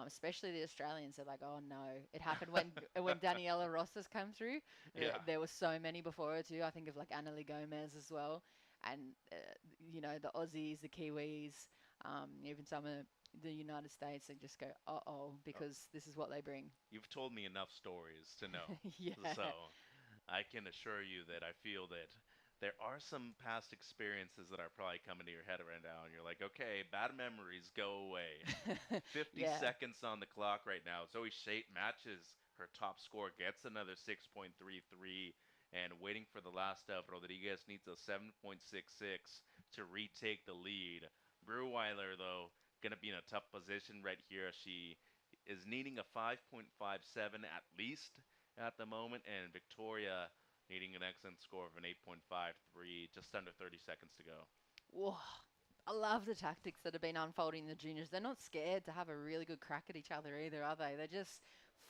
especially the Australians, are like, oh no. It happened when when Daniela Rosas came through. Yeah. There were so many before her too. I think of like Annalie Gomez as well. And, you know, the Aussies, the Kiwis, even some of the United States, they just go, uh-oh, because this is what they bring. You've told me enough stories to know. Yeah. So I can assure you that I feel that there are some past experiences that are probably coming to your head right now, and you're like, okay, bad memories, go away. 50 Yeah. seconds on the clock right now. Zoe Shate matches her top score, gets another 6.33, and waiting for the last up, Rodriguez needs a 7.66 to retake the lead. Breweiler, though, going to be in a tough position right here. She is needing a 5.57 at least at the moment, and Victoria needing an excellent score of an 8.53, just under 30 seconds to go. Whoa. I love the tactics that have been unfolding in the juniors. They're not scared to have a really good crack at each other either, are they? They're just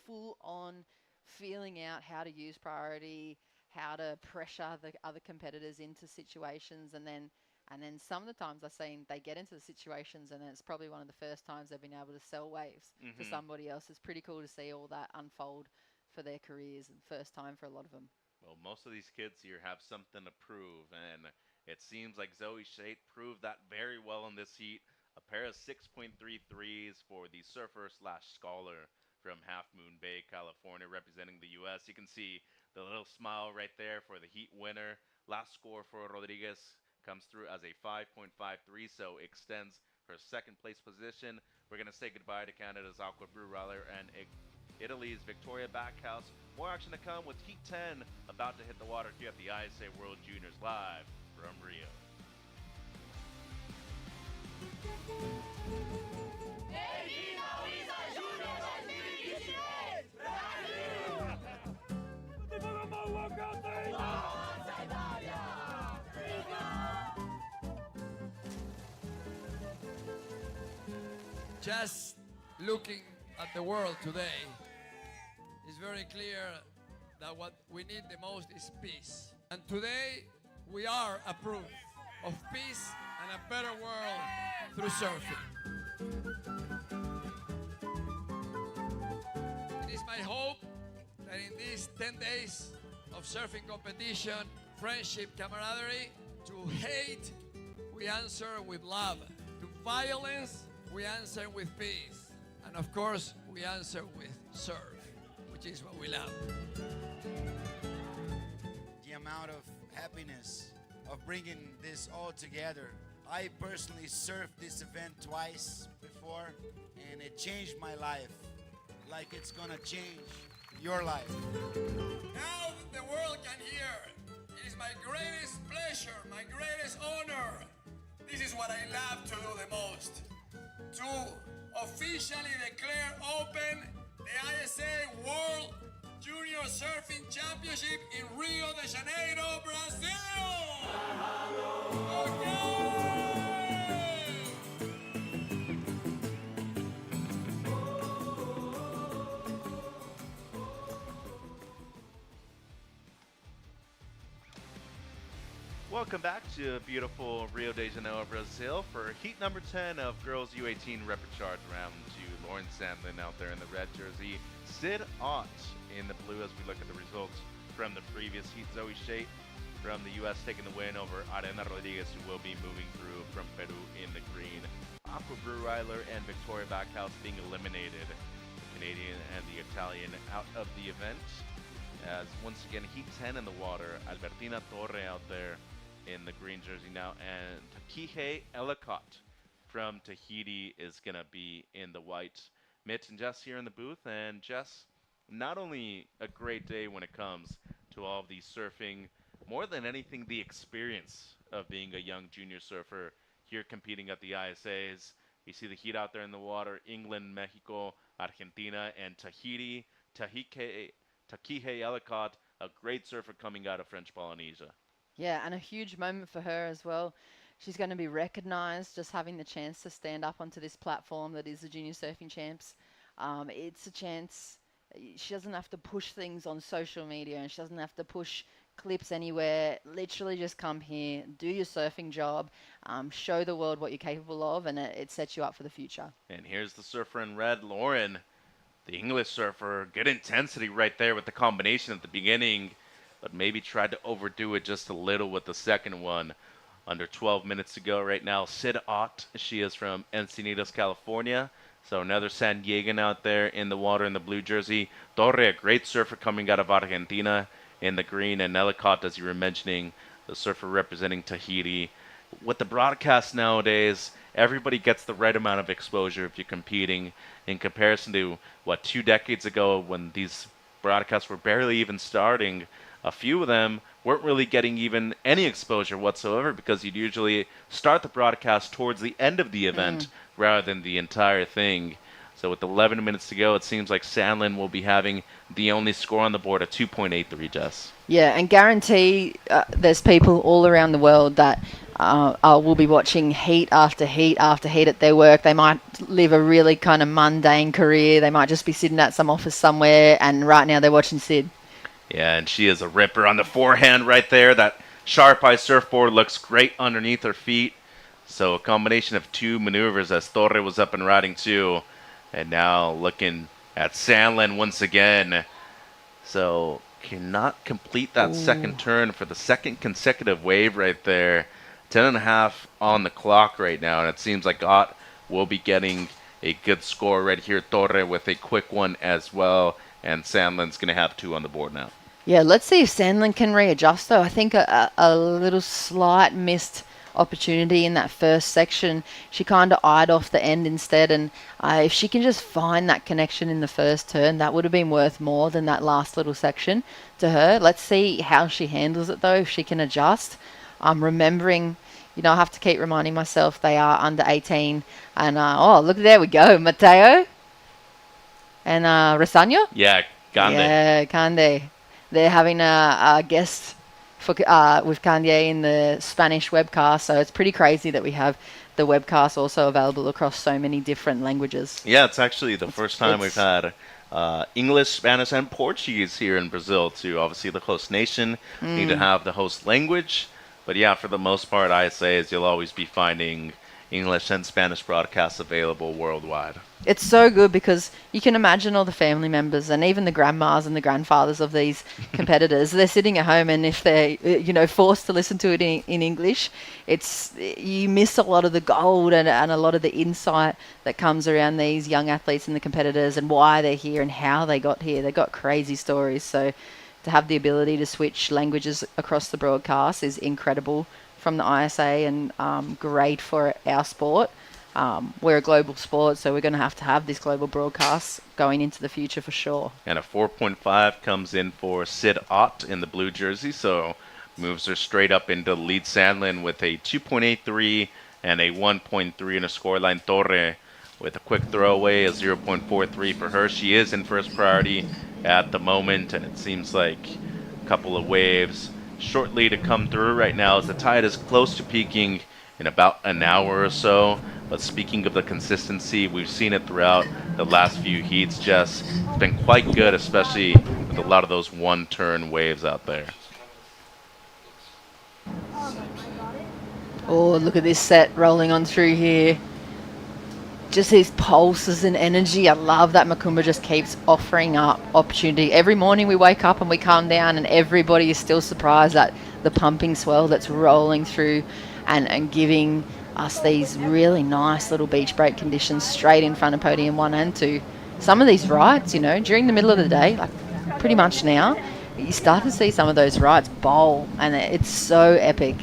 full on feeling out how to use priority, how to pressure the other competitors into situations, and then some of the times I've seen they get into the situations, and then it's probably one of the first times they've been able to sell waves to somebody else. It's pretty cool to see all that unfold for their careers, and first time for a lot of them. Well, most of these kids here have something to prove, and it seems like Zoe Shate proved that very well in this heat. A pair of 6.33s for the surfer/scholar from Half Moon Bay, California, representing the U.S. You can see the little smile right there for the heat winner. Last score for Rodriguez comes through as a 5.53, so extends her second place position. We're going to say goodbye to Canada's Aqua Breweiler and Italy's Victoria Backhouse. More action to come with Heat 10 about to hit the water here at the ISA World Juniors live from Rio. Just looking at the world today, it's very clear that what we need the most is peace. And today, we are a proof of peace and a better world through surfing. It is my hope that in these 10 days of surfing competition, friendship, camaraderie, to hate, we answer with love. To violence, we answer with peace. And of course, we answer with surf, which is what we love. The amount of happiness of bringing this all together. I personally surfed this event twice before, and it changed my life, like it's gonna change your life. Now that the world can hear, it is my greatest pleasure, my greatest honor. This is what I love to do the most. To officially declare open the ISA World Junior Surfing Championship in Rio de Janeiro, Brazil! Okay! Welcome back to beautiful Rio de Janeiro, Brazil for heat number 10 of girls U18 Repechage round 2. Lauren Sandlin out there in the red jersey. Sid Ott in the blue as we look at the results from the previous heat. Zoe Shate from the U.S. taking the win over Arena Rodriguez, who will be moving through from Peru in the green. Aqua Breweiler and Victoria Backhouse being eliminated. The Canadian and the Italian out of the event. As once again, heat 10 in the water. Albertina Torre out there in the green jersey now, and Takihei Ellicott from Tahiti is going to be in the white. Mitch and Jess here in the booth, and Jess, not only a great day when it comes to all of the surfing, more than anything, the experience of being a young junior surfer here competing at the ISAs. You see the heat out there in the water, England, Mexico, Argentina, and Tahiti. Takihei Ellicott, a great surfer coming out of French Polynesia. Yeah, and a huge moment for her as well. She's going to be recognised, just having the chance to stand up onto this platform that is the Junior Surfing Champs. It's a chance. She doesn't have to push things on social media, and she doesn't have to push clips anywhere. Literally just come here, do your surfing job, show the world what you're capable of, and it sets you up for the future. And here's the surfer in red, Lauren, the English surfer. Good intensity right there with the combination at the beginning, but maybe tried to overdo it just a little with the second one. Under 12 minutes to go right now. Sid Ott, she is from Encinitas, California. So another San Diegan out there in the water in the blue jersey. Torre, a great surfer coming out of Argentina in the green. And Ellicott, as you were mentioning, the surfer representing Tahiti. With the broadcast nowadays, everybody gets the right amount of exposure if you're competing in comparison to, 2 decades ago when these broadcasts were barely even starting. A few of them weren't really getting even any exposure whatsoever because you'd usually start the broadcast towards the end of the event rather than the entire thing. So with 11 minutes to go, it seems like Sandlin will be having the only score on the board at 2.83, Jess. Yeah, and guarantee there's people all around the world that will be watching heat after heat after heat at their work. They might live a really kind of mundane career. They might just be sitting at some office somewhere, and right now they're watching Sid. Yeah, and she is a ripper on the forehand right there. That sharp eye surfboard looks great underneath her feet. So a combination of two maneuvers as Torre was up and riding too. And now looking at Sandlin once again. So cannot complete that second turn for the second consecutive wave right there. 10.5 on the clock right now. And it seems like Ott will be getting a good score right here. Torre with a quick one as well. And Sandlin's going to have 2 on the board now. Yeah, let's see if Sandlin can readjust, though. I think a little slight missed opportunity in that first section. She kind of eyed off the end instead, and if she can just find that connection in the first turn, that would have been worth more than that last little section to her. Let's see how she handles it, though, if she can adjust. I'm remembering, I have to keep reminding myself they are under 18. And, look, there we go, Mateo. And Rosaño? Yeah, Cande. Yeah, Cande. They're having a guest with Cande in the Spanish webcast, so it's pretty crazy that we have the webcast also available across so many different languages. Yeah, it's actually the first time we've had English, Spanish, and Portuguese here in Brazil, too. Obviously, the host nation need to have the host language. But yeah, for the most part, ISAs, you'll always be finding English and Spanish broadcasts available worldwide. It's so good because you can imagine all the family members and even the grandmas and the grandfathers of these competitors. They're sitting at home, and if they're forced to listen to it in English, you miss a lot of the gold and a lot of the insight that comes around these young athletes and the competitors and why they're here and how they got here. They've got crazy stories. So to have the ability to switch languages across the broadcast is incredible from the ISA and great for our sport. We're a global sport, so we're going to have this global broadcast going into the future for sure. And a 4.5 comes in for Sid Ott in the blue jersey, so moves her straight up into lead. Sandlin with a 2.83 and a 1.3 in a scoreline. Torre with a quick throwaway, a 0.43 for her. She is in first priority at the moment, and it seems like a couple of waves shortly to come through right now as the tide is close to peaking in about an hour or so. But speaking of the consistency, we've seen it throughout the last few heats, Jess. It's been quite good, especially with a lot of those one-turn waves out there. Oh, look at this set rolling on through here. Just these pulses and energy. I love that Macumba just keeps offering up opportunity. Every morning we wake up and we calm down and everybody is still surprised at the pumping swell that's rolling through and giving us these really nice little beach break conditions straight in front of podium 1 and 2. Some of these rides, during the middle of the day, like pretty much now, you start to see some of those rides bowl, and it's so epic.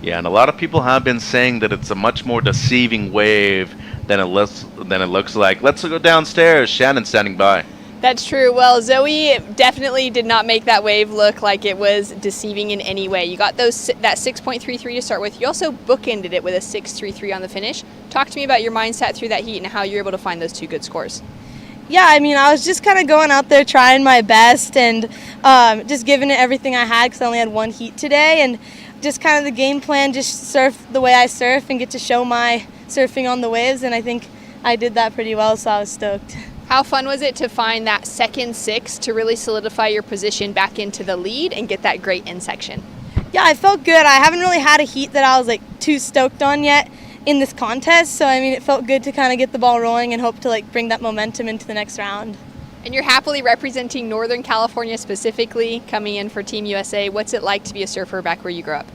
Yeah, and a lot of people have been saying that it's a much more deceiving wave than it looks like. Let's go downstairs. Shannon's standing by. That's true. Well, Zoe definitely did not make that wave look like it was deceiving in any way. You got that 6.33 to start with. You also bookended it with a 6.33 on the finish. Talk to me about your mindset through that heat and how you're able to find those 2 good scores. Yeah, I was just kind of going out there trying my best and just giving it everything I had because I only had 1 heat today, and just kind of the game plan, just surf the way I surf and get to show my surfing on the waves, and I think I did that pretty well, so I was stoked. How fun was it to find that second six to really solidify your position back into the lead and get that great end section? Yeah, I felt good. I haven't really had a heat that I was like too stoked on yet in this contest, so I mean it felt good to kind of get the ball rolling and hope to like bring that momentum into the next round. And you're happily representing Northern California specifically, coming in for Team USA. What's it like to be a surfer back where you grew up?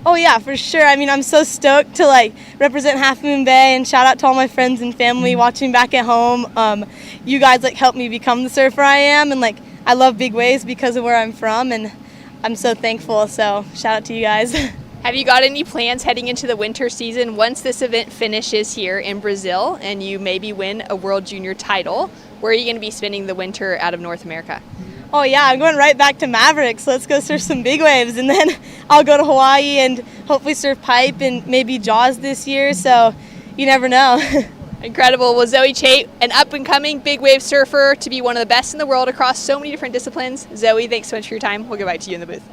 Oh yeah, for sure. I mean, I'm so stoked to like represent Half Moon Bay, and shout out to all my friends and family watching back at home. You guys like helped me become the surfer I am, and like I love big waves because of where I'm from, and I'm so thankful. So shout out to you guys. Have you got any plans heading into the winter season once this event finishes here in Brazil and you maybe win a World Junior title? Where are you going to be spending the winter out of North America? Oh yeah, I'm going right back to Mavericks. Let's go surf some big waves, and then I'll go to Hawaii and hopefully surf pipe and maybe Jaws this year, so you never know. Incredible. Well, Zoe Chait, an up-and-coming big wave surfer to be one of the best in the world across so many different disciplines. Zoe, thanks so much for your time. We'll get back to you in the booth.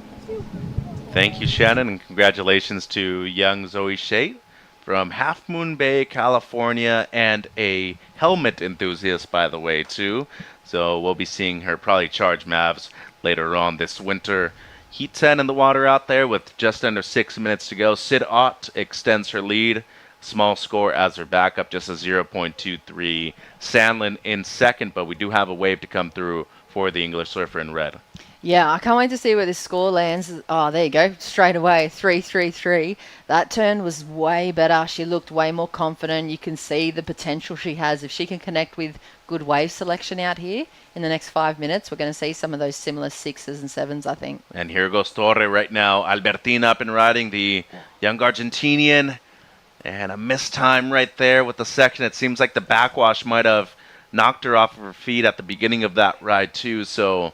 Thank you, Shannon, and congratulations to young Zoe Shate from Half Moon Bay, California, and a helmet enthusiast, by the way, too. So we'll be seeing her probably charge Mavs later on this winter. Heat 10 in the water out there with just under 6 minutes to go. Sid Ott extends her lead. Small score as her backup, just a 0.23. Sandlin in second, but we do have a wave to come through for the English surfer in red. Yeah, I can't wait to see where this score lands. Oh, there you go. Straight away, 3-3-3. That turn was way better. She looked way more confident. You can see the potential she has. If she can connect with good wave selection out here in the next 5 minutes, we're going to see some of those similar 6s and 7s, I think. And here goes Torre right now. Albertina up and riding, the young Argentinian. And a missed time right there with the section. It seems like the backwash might have knocked her off of her feet at the beginning of that ride, too. So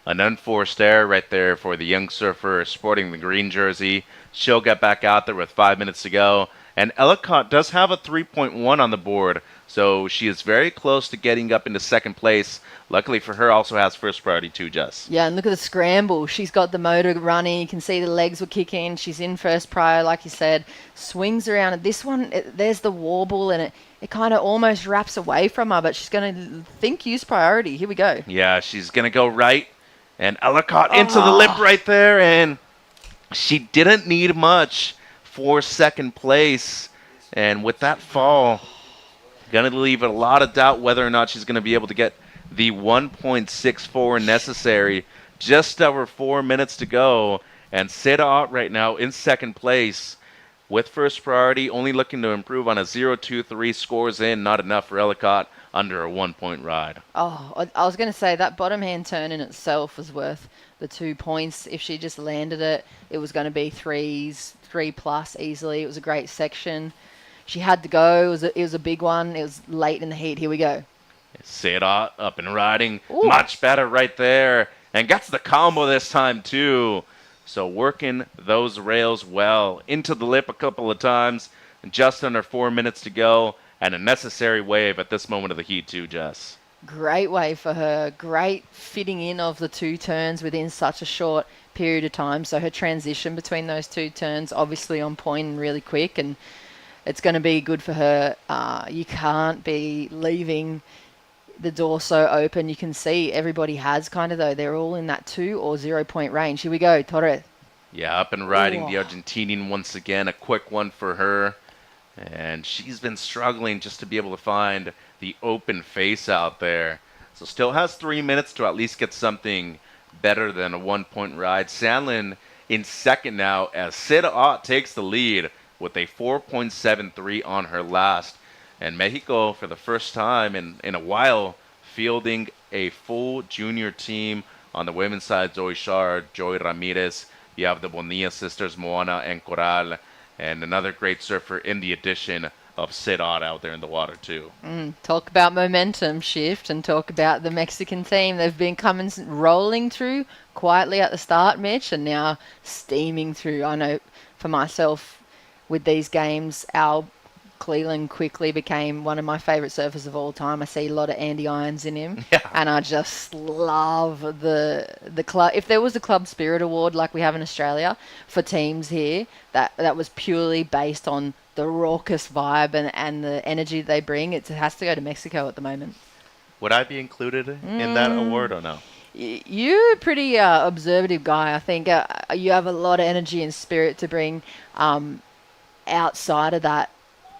an unforced error right there for the young surfer sporting the green jersey. She'll get back out there with 5 minutes to go. And Ellicott does have a 3.1 on the board, so she is very close to getting up into second place. Luckily for her, also has first priority too, Jess. Yeah, and look at the scramble. She's got the motor running. You can see the legs were kicking. She's in first prior, like you said. Swings around. And this one, there's the warble, and it kind of almost wraps away from her, but she's going to use priority. Here we go. Yeah, she's going to go right. And Ellicott into the lip right there, and she didn't need much for second place. And with that fall, going to leave a lot of doubt whether or not she's going to be able to get the 1.64 necessary. Just over 4 minutes to go. And Seda Ott right now in second place with first priority, only looking to improve on a 0.23 scores in. Not enough for Ellicott under a 1-point ride. Oh, I was going to say that bottom hand turn in itself was worth the 2 points. If she just landed it, it was going to be 3+ easily. It was a great section. She had to go. It was a big one. It was late in the heat. Here we go. Seda up and riding. Ooh. Much better right there. And gets the combo this time too. So working those rails well. Into the lip a couple of times. And just under 4 minutes to go. And a necessary wave at this moment of the heat too, Jess. Great wave for her. Great fitting in of the two turns within such a short period of time. So her transition between those two turns obviously on point and really quick. And it's going to be good for her. You can't be leaving the door so open. You can see everybody has kind of, though. They're all in that 2 or 0 point range. Here we go, Torre. Yeah, up and riding the Argentinian once again. A quick one for her. And she's been struggling just to be able to find the open face out there. So still has 3 minutes to at least get something better than a 1-point ride. Sandlin in second now as Seda Ott takes the lead with a 4.73 on her last. And Mexico, for the first time in a while, fielding a full junior team. On the women's side, Zoe Shard, Joy Ramirez. You have the Bonilla sisters, Moana and Coral. And another great surfer in the addition of Sid Ott out there in the water, too. Talk about momentum shift and talk about the Mexican team. They've been rolling through quietly at the start, Mitch, and now steaming through. I know for myself, with these games, our Cleland quickly became one of my favourite surfers of all time. I see a lot of Andy Irons in him. Yeah. And I just love the club. If there was a Club Spirit Award like we have in Australia for teams here, that was purely based on the raucous vibe and the energy they bring, it has to go to Mexico at the moment. Would I be included in that award or no? You're a pretty observative guy. I think you have a lot of energy and spirit to bring outside of that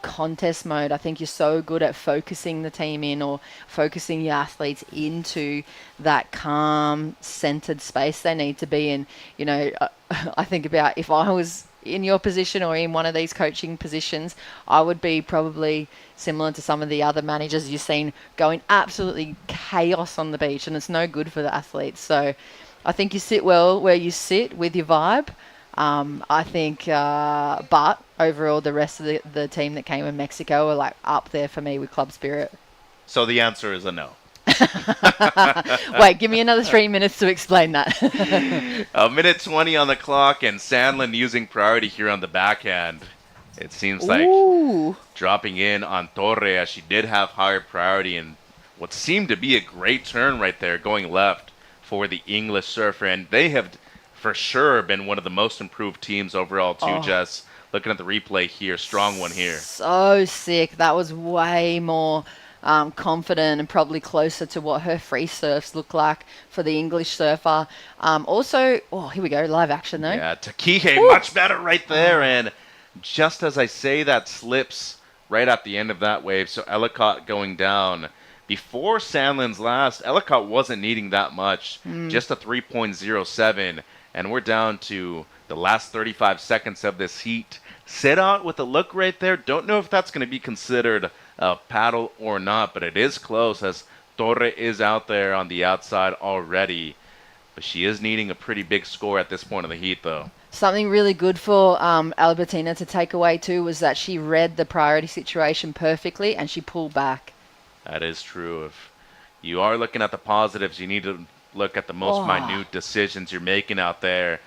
contest mode. I think you're so good at focusing the team in, or focusing your athletes into that calm, centered space they need to be in. You know, I think about if I was in your position or in one of these coaching positions, I would be probably similar to some of the other managers you've seen going absolutely chaos on the beach, and it's no good for the athletes. So I think you sit well where you sit with your vibe. I think, but overall, the rest of the team that came in Mexico are like up there for me with club spirit. So the answer is a no. Wait, give me another 3 minutes to explain that. A minute 20 on the clock, and Sandlin using priority here on the backhand. It seems like dropping in on Torre, as she did have higher priority, and what seemed to be a great turn right there going left for the English surfer. And they have for sure been one of the most improved teams overall too, Jess. Looking at the replay here, strong one here. So sick. That was way more confident and probably closer to what her free surfs look like for the English surfer. Also, here we go, live action though. Yeah, Takihe, much better right there. And just as I say that, slips right at the end of that wave. So Ellicott going down. Before Sandlin's last, Ellicott wasn't needing that much, just a 3.07. And we're down to the last 35 seconds of this heat. Sit out with a look right there. Don't know if that's going to be considered a paddle or not, but it is close, as Torre is out there on the outside already. But she is needing a pretty big score at this point of the heat, though. Something really good for Albertina to take away too was that she read the priority situation perfectly and she pulled back. That is true. If you are looking at the positives, you need to look at the most minute decisions you're making out there.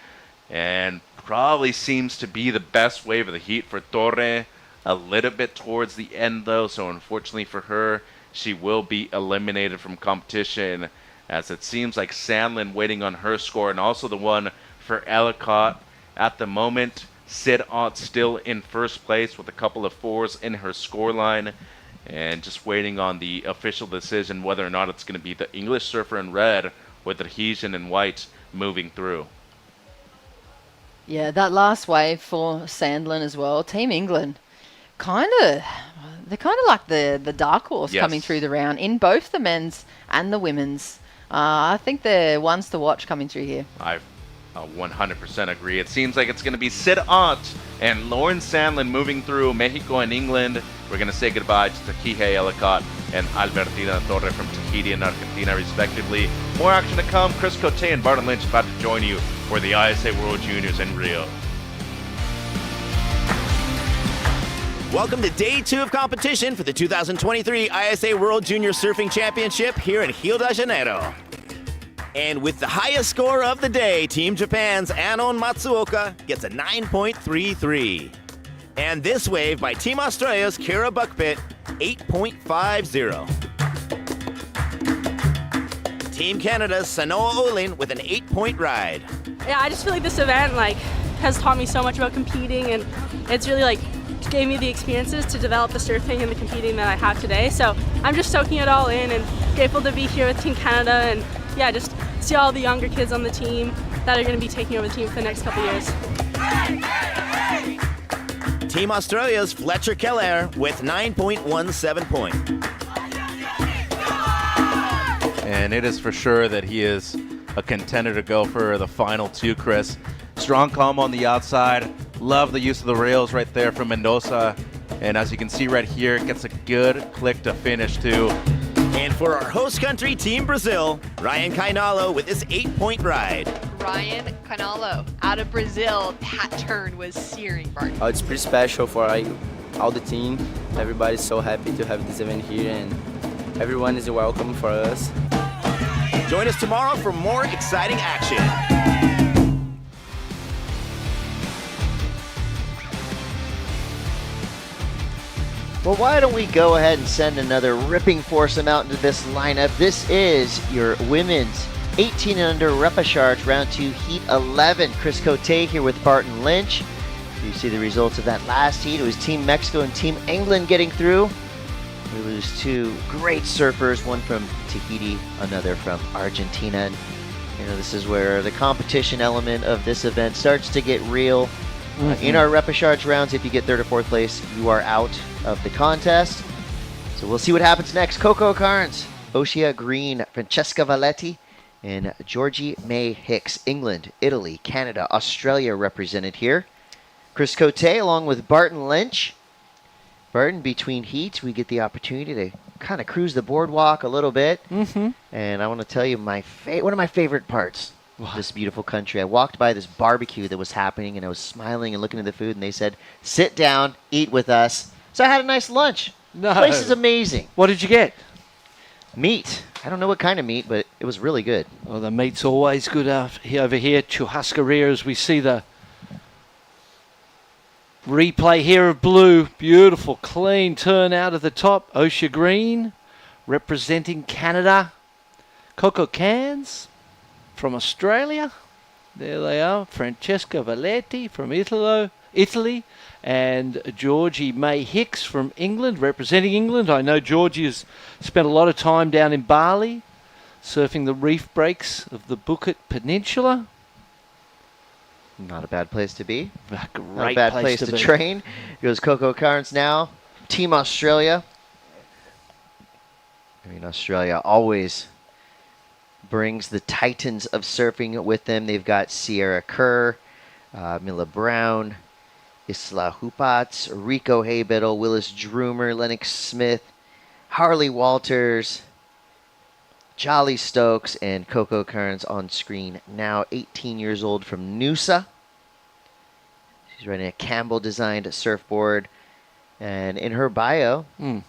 And probably seems to be the best wave of the heat for Torre. A little bit towards the end, though, so unfortunately for her, she will be eliminated from competition, as it seems like Sandlin waiting on her score, and also the one for Ellicott. At the moment, Sid-Ott still in first place with a couple of 4s in her scoreline, and just waiting on the official decision whether or not it's going to be the English surfer in red with adhesion in white moving through. Yeah, that last wave for Sandlin as well. Team England, they're kind of like the dark horse coming through the round in both the men's and the women's. I think they're ones to watch coming through here. I 100% agree. It seems like it's going to be Sid-Ott and Lauren Sandlin moving through Mexico and England. We're going to say goodbye to Takihe Ellicott and Albertina Torre from Tahiti and Argentina, respectively. More action to come. Chris Cote and Barton Lynch about to join you for the ISA World Juniors in Rio. Welcome to Day 2 of competition for the 2023 ISA World Junior Surfing Championship here in Rio de Janeiro. And with the highest score of the day, Team Japan's Anon Matsuoka gets a 9.33. And this wave by Team Australia's Kira Buckpit, 8.50. Team Canada's Sanoa Olin with an 8-point ride. Yeah, I just feel like this event has taught me so much about competing, and it's really gave me the experiences to develop the surfing and the competing that I have today. So I'm just soaking it all in and grateful to be here with Team Canada, and just see all the younger kids on the team that are going to be taking over the team for the next couple years. Team Australia's Fletcher Keller with 9.17 point. And it is for sure that he is a contender to go for the final 2, Chris. Strong calm on the outside. Love the use of the rails right there from Mendoza. And as you can see right here, it gets a good click to finish too. And for our host country, Team Brazil, Ryan Kainalo with his 8-point ride. Ryan Canalo out of Brazil. That turn was searing, Barton. It's pretty special for all the team. Everybody's so happy to have this event here, and everyone is welcome for us. Join us tomorrow for more exciting action. Well, why don't we go ahead and send another ripping foursome out into this lineup. This is your women's 18 and under repechage round 2 heat 11. Chris Cote here with Barton Lynch. You see the results of that last heat. It was Team Mexico and Team England getting through. We lose two great surfers, one from Tahiti, another from Argentina. And, you know, this is where the competition element of this event starts to get real. In our repechage rounds, if you get third or fourth place, you are out of the contest. So we'll see what happens next. Coco Carnes, Oshia Green, Francesca Valetti, and Georgie May Hicks. England, Italy, Canada, Australia represented here. Chris Cote along with Barton Lynch. Barton, between heats, we get the opportunity to kind of cruise the boardwalk a little bit. And I want to tell you one of my favorite parts of this beautiful country. I walked by this barbecue that was happening, and I was smiling and looking at the food, and they said, sit down, eat with us. So I had a nice lunch. No. The place is amazing. What did you get? Meat. I don't know what kind of meat, but it was really good. Well, the meat's always good over here. Churrascaria, as we see the replay here of blue. Beautiful, clean turn out of the top. Oshia Green representing Canada. Coco Cans from Australia. There they are. Francesca Valetti from Italy. And Georgie May Hicks from England, representing England. I know Georgie has spent a lot of time down in Bali, surfing the reef breaks of the Bukit Peninsula. Not a bad place to be. Great Not a bad place to be. train. Goes Coco Carnes now. Team Australia. I mean, Australia always brings the titans of surfing with them. They've got Sierra Kerr, Mila Brown, Isla Hupats, Rico Haybiddle, Willis Droomer, Lennox Smith, Harley Walters, Jolly Stokes, and Coco Carnes on screen now, 18 years old from Noosa. She's riding a Campbell-designed surfboard. And in her bio,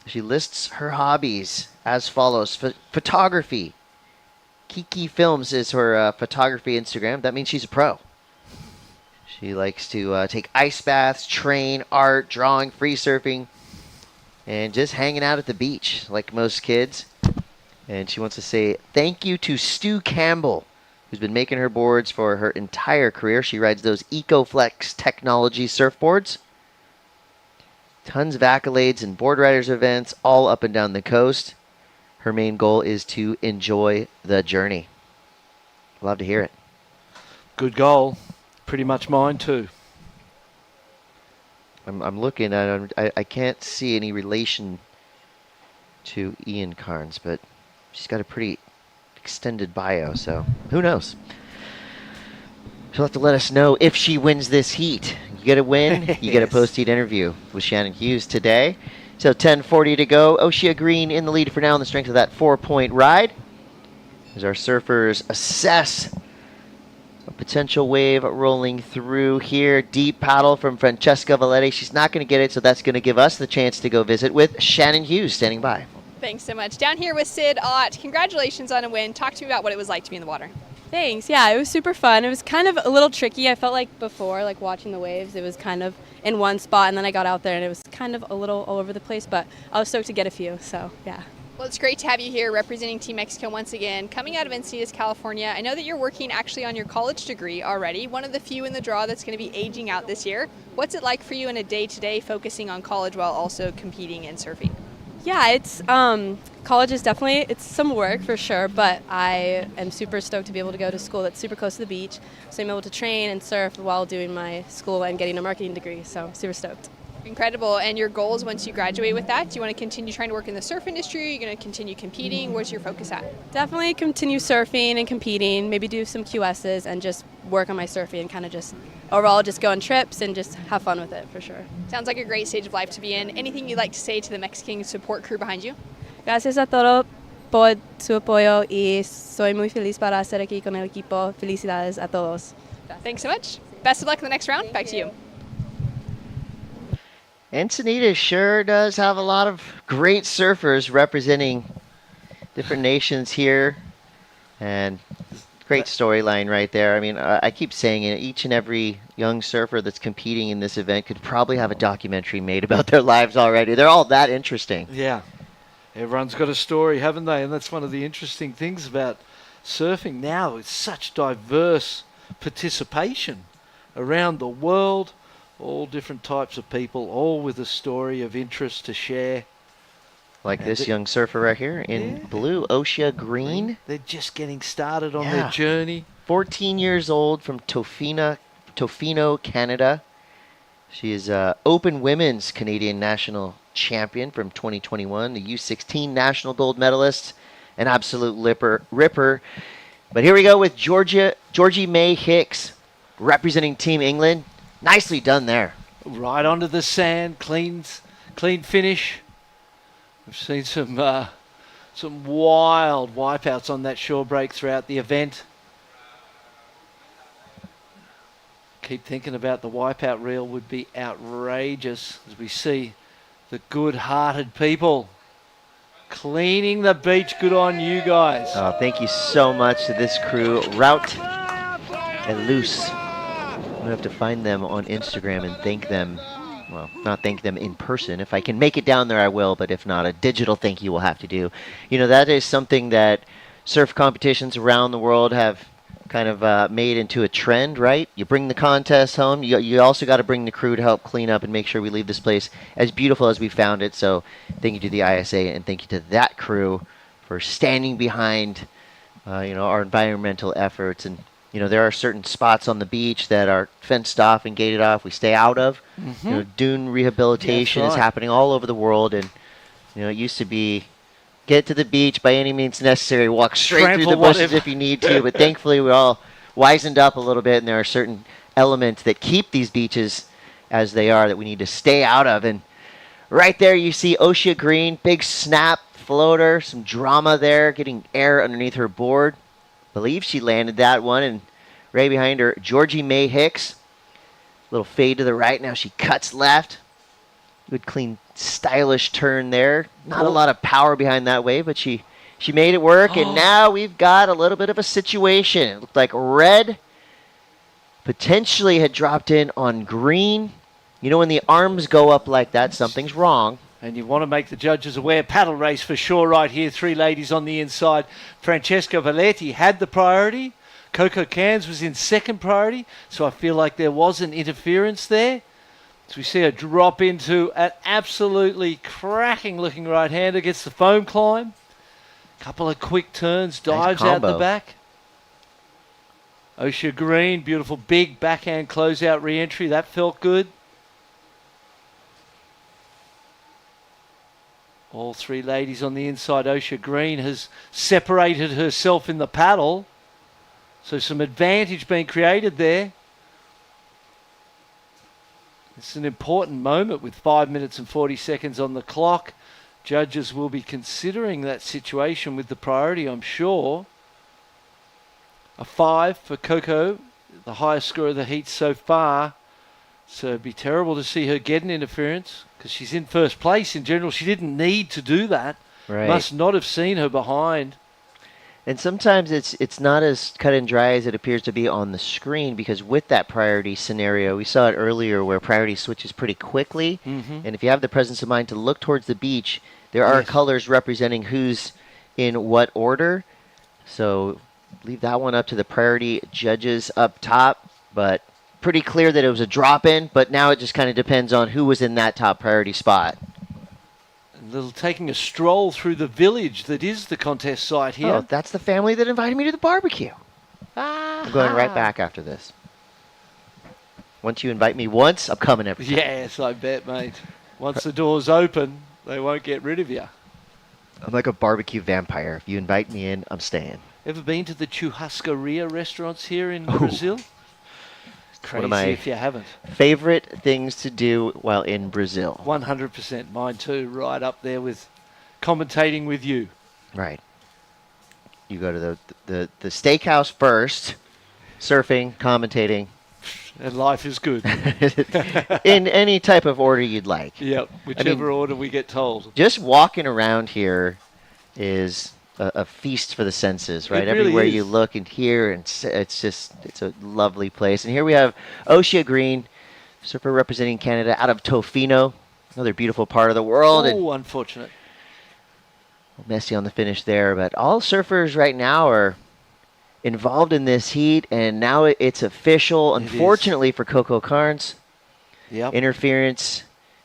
she lists her hobbies as follows. Photography. Kiki Films is her photography Instagram. That means she's a pro. She likes to take ice baths, train, art, drawing, free surfing, and just hanging out at the beach like most kids. And she wants to say thank you to Stu Campbell, who's been making her boards for her entire career. She rides those EcoFlex technology surfboards. Tons of accolades and board riders events all up and down the coast. Her main goal is to enjoy the journey. Love to hear it. Good goal. Pretty much mine too. I'm looking at it. I can't see any relation to Ian Carnes, but she's got a pretty extended bio, so who knows? She'll have to let us know if she wins this heat. You get a win, you get a post-heat interview with Shannon Hughes today. So 10:40 to go. Oshia Green in the lead for now on the strength of that 4-point ride. As our surfers assess a potential wave rolling through here. Deep paddle from Francesca Valetti. She's not going to get it, so that's going to give us the chance to go visit with Shannon Hughes standing by. Thanks so much. Down here with Sid Ott. Congratulations on a win. Talk to me about what it was like to be in the water. Thanks. Yeah, it was super fun. It was kind of a little tricky. I felt like before, like watching the waves, it was kind of in one spot, and then I got out there and it was kind of a little all over the place, but I was stoked to get a few, so yeah. Well, it's great to have you here representing Team Mexico once again. Coming out of Encinitas, California, I know that you're working actually on your college degree already, one of the few in the draw that's going to be aging out this year. What's it like for you in a day-to-day focusing on college while also competing in surfing? Yeah, it's college is definitely, it's some work for sure, but I am super stoked to be able to go to school that's super close to the beach, so I'm able to train and surf while doing my school and getting a marketing degree, so I'm super stoked. Incredible. And your goals once you graduate with that? Do you want to continue trying to work in the surf industry? Are you going to continue competing? Where's your focus at? Definitely continue surfing and competing, maybe do some QSs and just work on my surfing and kind of just overall just go on trips and just have fun with it for sure. Sounds like a great stage of life to be in. Anything you'd like to say to the Mexican support crew behind you? Gracias a todos por su apoyo y soy muy feliz para estar aquí con el equipo. Felicidades a todos. Thanks so much. Best of luck in the next round. Back to you. Encinitas sure does have a lot of great surfers representing different nations here, and great storyline right there. I mean, I keep saying it, each and every young surfer that's competing in this event could probably have a documentary made about their lives already. They're all that interesting. Yeah. Everyone's got a story, haven't they? And that's one of the interesting things about surfing now. It's such diverse participation around the world. All different types of people, all with a story of interest to share. Like And this young surfer right here in blue, Oshia Green. They're just getting started on Yeah. their journey. 14 years old from Tofino, Canada. She is Open Women's Canadian National Champion from 2021, the U16 National Gold Medalist, an absolute ripper. But here we go with Georgie May Hicks, representing Team England. Nicely done there. Right onto the sand, clean finish. We've seen some wild wipeouts on that shore break throughout the event. Keep thinking about the wipeout reel would be outrageous as we see the good-hearted people cleaning the beach. Good on you guys. Oh, thank you so much to this crew. Route and Loose. I'm going to have to find them on Instagram and thank them. Well, not thank them in person. If I can make it down there, I will. But if not, a digital thank you will have to do. You know, that is something that surf competitions around the world have kind of made into a trend, right? You bring the contest home. You also got to bring the crew to help clean up and make sure we leave this place as beautiful as we found it. So thank you to the ISA and thank you to that crew for standing behind, our environmental efforts. And, there are certain spots on the beach that are fenced off and gated off we stay out of. Dune rehabilitation is happening all over the world. And, it used to be get to the beach by any means necessary, walk straight through the bushes if you need to. But thankfully, we're all wizened up a little bit, and there are certain elements that keep these beaches as they are that we need to stay out of. And right there, you see Oshia Green, big snap floater, some drama there, getting air underneath her board. Believe she landed that one, and right behind her, Georgie May Hicks. Little fade to the right. Now she cuts left. Good, clean, stylish turn there. Not a lot of power behind that wave, but she made it work. And now we've got a little bit of a situation. It looked like red potentially had dropped in on green. When the arms go up like that, something's wrong. And you want to make the judges aware. Paddle race for sure right here. 3 ladies on the inside. Francesca Valetti had the priority. Coco Cans was in second priority. So I feel like there was an interference there. So we see her drop into an absolutely cracking looking right-hander. Gets the foam climb. Couple of quick turns. Dives out the back. Oshia Green. Beautiful big backhand closeout re-entry. That felt good. All 3 ladies on the inside. Oshia Green has separated herself in the paddle. So some advantage being created there. It's an important moment with 5 minutes and 40 seconds on the clock. Judges will be considering that situation with the priority, I'm sure. A 5 for Coco, the highest score of the heat so far. So it'd be terrible to see her get an interference because she's in first place in general. She didn't need to do that. Right. Must not have seen her behind. And sometimes it's not as cut and dry as it appears to be on the screen, because with that priority scenario, we saw it earlier where priority switches pretty quickly. And if you have the presence of mind to look towards the beach, there are colors representing who's in what order. So leave that one up to the priority judges up top. But pretty clear that it was a drop-in, but now it just kind of depends on who was in that top priority spot. Taking a stroll through the village that is the contest site here. Oh, that's the family that invited me to the barbecue. I'm going right back after this. Once you invite me once, I'm coming every time. Yes, I bet, mate. Once the doors open, they won't get rid of you. I'm like a barbecue vampire. If you invite me in, I'm staying. Ever been to the churrascaria restaurants here in Brazil? Crazy one of my if you haven't. Favorite things to do while in Brazil. 100%. Mine too. Right up there with commentating with you. Right. You go to the steakhouse first, surfing, commentating. And life is good. In any type of order you'd like. Yep, whichever order we get told. Just walking around here is a feast for the senses, right? It really Everywhere is. you look and hear, and it's a lovely place. And here we have Oshia Green, surfer representing Canada out of Tofino, another beautiful part of the world. Oh, unfortunate. Messy on the finish there, but all surfers right now are involved in this heat, and now it's official. Unfortunately for Coco Carnes, interference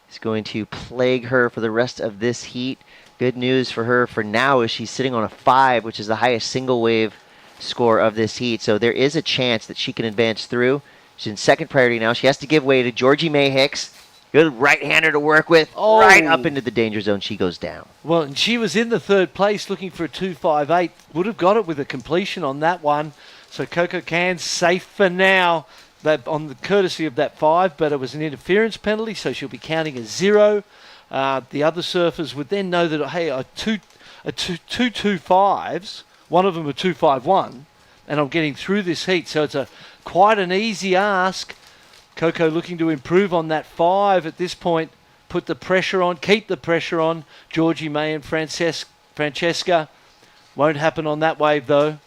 is going to plague her for the rest of this heat. Good news for her for now is she's sitting on a 5, which is the highest single wave score of this heat. So there is a chance that she can advance through. She's in second priority now. She has to give way to Georgie May Hicks. Good right-hander to work with. Oh. Right up into the danger zone. She goes down. Well, and she was in the third place looking for a 2.58. Would have got it with a completion on that one. So Coco Cairns safe for now. That on the courtesy of that 5, but it was an interference penalty, so she'll be counting as 0. The other surfers would then know that, hey, two 2.25s, one of them a 2.51, and I'm getting through this heat. So it's quite an easy ask. Coco looking to improve on that 5 at this point. Put the pressure on, keep the pressure on. Georgie May and Francesca. Won't happen on that wave, though.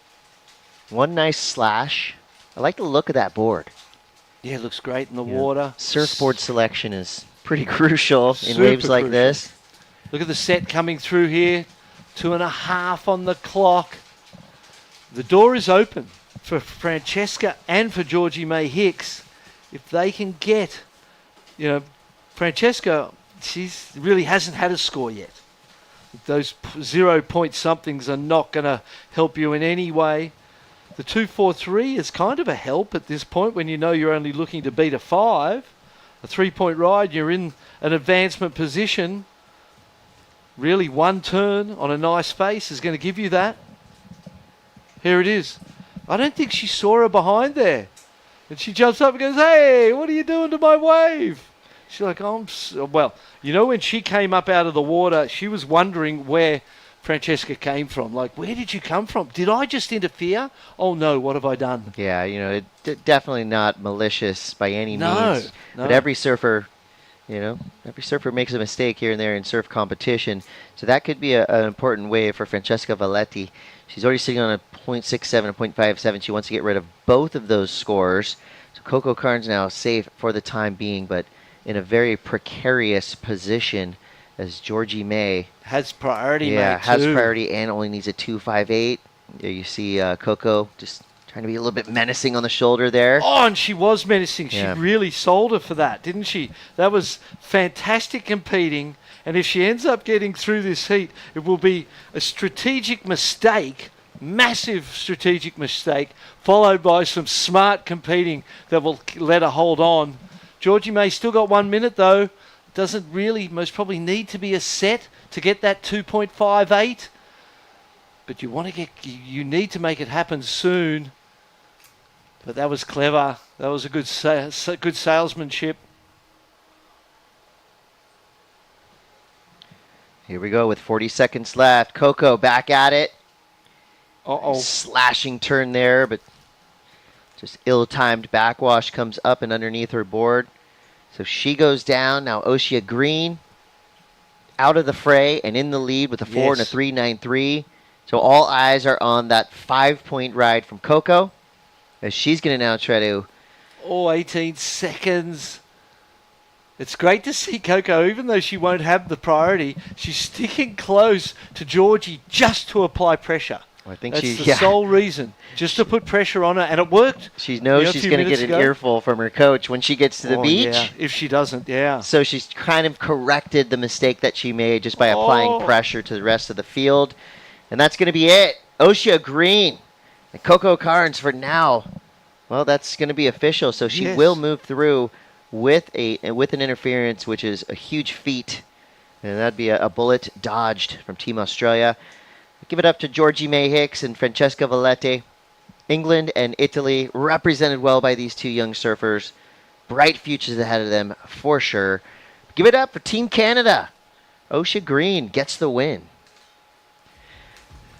One nice slash. I like the look of that board. Yeah, it looks great in the water. Surfboard selection is pretty crucial in waves like this. Look at the set coming through here. 2.5 on the clock. The door is open for Francesca and for Georgie May Hicks. If they can get, Francesca, she's really hasn't had a score yet. Those 0 point somethings are not going to help you in any way. The 2.43 is kind of a help at this point when you know you're only looking to beat a 5. A 3-point ride, you're in an advancement position. Really, one turn on a nice face is going to give you that. Here it is. I don't think she saw her behind there. And she jumps up and goes, hey, what are you doing to my wave? She's like, well, when she came up out of the water, she was wondering where Francesca came from. Like, where did you come from? Did I just interfere? Oh, no, what have I done? Yeah, definitely not malicious by any means. No. But every surfer, makes a mistake here and there in surf competition. So that could be an important wave for Francesca Valetti. She's already sitting on a 0.67, a 0.57. She wants to get rid of both of those scores. So Coco Cairns now safe for the time being, but in a very precarious position as Georgie May has priority. Yeah, has priority and only needs a 2.58. There you see Coco just trying to be a little bit menacing on the shoulder there. Oh, and she was menacing. Yeah. She really sold her for that, didn't she? That was fantastic competing. And if she ends up getting through this heat, it will be a strategic mistake, massive strategic mistake, followed by some smart competing that will let her hold on. Georgie May still got 1 minute, though. Doesn't really most probably need to be a set to get that 2.58. But you need to make it happen soon. But that was clever. That was a good salesmanship. Here we go with 40 seconds left. Coco back at it. Uh-oh. Slashing turn there, but just ill-timed backwash comes up and underneath her board. So she goes down. Now Oshia Green out of the fray and in the lead with a 4 and a 3.93. So all eyes are on that 5-point ride from Coco as she's going to now try to... 18 seconds. It's great to see Coco, even though she won't have the priority, she's sticking close to Georgie just to apply pressure. I think that's the sole reason, just to put pressure on her, and it worked. She knows she's going to get an earful from her coach when she gets to the beach. Yeah. If she doesn't, yeah. So she's kind of corrected the mistake that she made just by applying pressure to the rest of the field. And that's going to be it. Oshia Green and Coco Cairns for now. Well, that's going to be official, so she will move through with an interference, which is a huge feat. And that'd be a bullet dodged from Team Australia. Give it up to Georgie May Hicks and Francesca Valetti. England and Italy represented well by these two young surfers. Bright futures ahead of them for sure. Give it up for Team Canada. Oshia Green gets the win.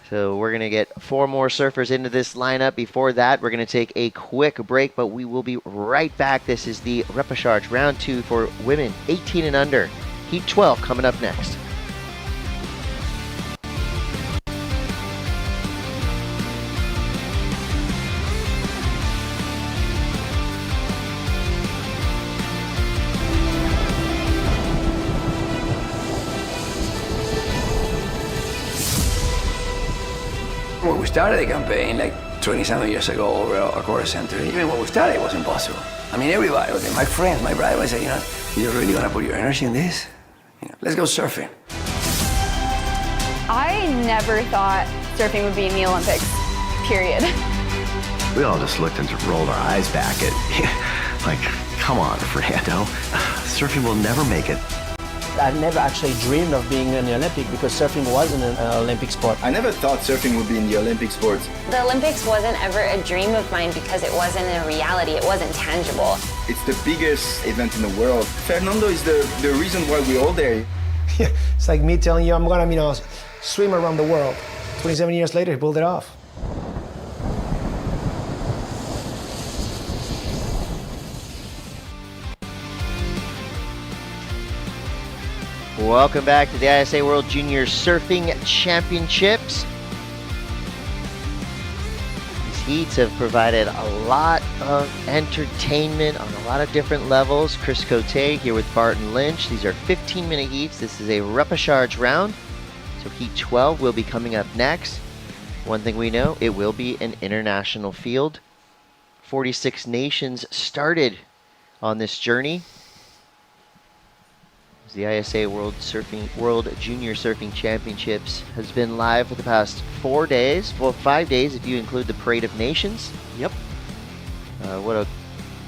So we're going to get 4 more surfers into this lineup. Before that, we're going to take a quick break, but we will be right back. This is the Repechage Round 2 for women 18 and under. Heat 12 coming up next. When we started the campaign, like 20-something years ago, over a quarter century, even when we started, it was impossible. I mean, everybody, okay, my friends, my brother would say, you're really gonna put your energy in this? Let's go surfing. I never thought surfing would be in the Olympics, period. We all just looked and just rolled our eyes back at, like, come on, Fernando. Surfing will never make it. I've never actually dreamed of being in the Olympic because surfing wasn't an Olympic sport. I never thought surfing would be in the Olympic sports. The Olympics wasn't ever a dream of mine because it wasn't a reality, it wasn't tangible. It's the biggest event in the world. Fernando is the reason why we're all there. It's like me telling you I'm gonna, swim around the world. 27 years later, he pulled it off. Welcome back to the ISA World Junior Surfing Championships. These heats have provided a lot of entertainment on a lot of different levels. Chris Cote here with Barton Lynch. These are 15-minute heats. This is a repechage round. So heat 12 will be coming up next. One thing we know, it will be an international field. 46 nations started on this journey. The ISA World Junior Surfing Championships has been live for the past 4 days. Well, 5 days if you include the Parade of Nations. Yep. What a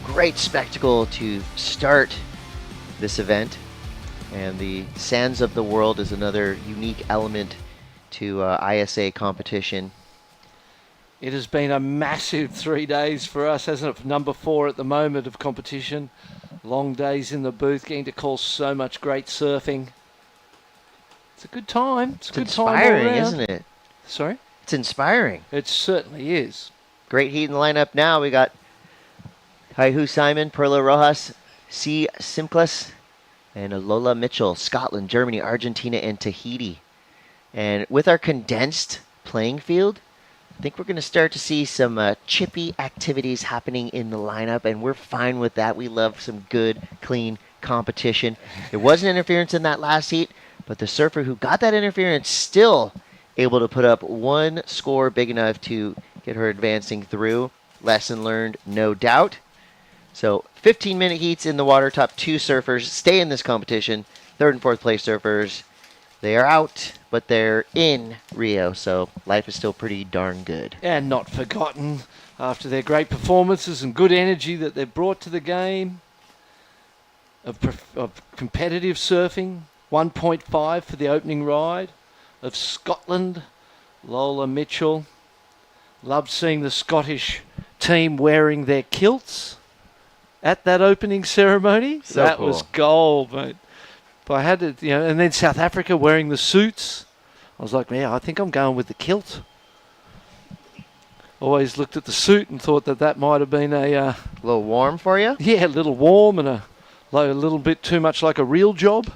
great spectacle to start this event. And the Sands of the World is another unique element to ISA competition. It has been a massive 3 days for us, hasn't it? Number 4 at the moment of competition. Long days in the booth, getting to call so much great surfing. It's a good time. It's a good time all inspiring, around. isn't it? Sorry? It's inspiring. It certainly is. Great heat in the lineup now. We got Haihu Simon, Perla Rojas, C. Simclas, and Lola Mitchell, Scotland, Germany, Argentina, and Tahiti. And with our condensed playing field, I think we're going to start to see some chippy activities happening in the lineup, and we're fine with that. We love some good, clean competition. There was an interference in that last heat, but the surfer who got that interference still able to put up one score big enough to get her advancing through. Lesson learned, no doubt. So 15-minute heats in the water. Top 2 surfers stay in this competition. 3rd and 4th place surfers, they are out, but they're in Rio, so life is still pretty darn good. And not forgotten after their great performances and good energy that they've brought to the game of competitive surfing. 1.5 for the opening ride of Scotland. Lola Mitchell. Loved seeing the Scottish team wearing their kilts at that opening ceremony. So that cool. was gold, mate. But I had to, and then South Africa wearing the suits. I was like, I think I'm going with the kilt. Always looked at the suit and thought that might have been a little warm for you. Yeah, a little warm and a little bit too much like a real job.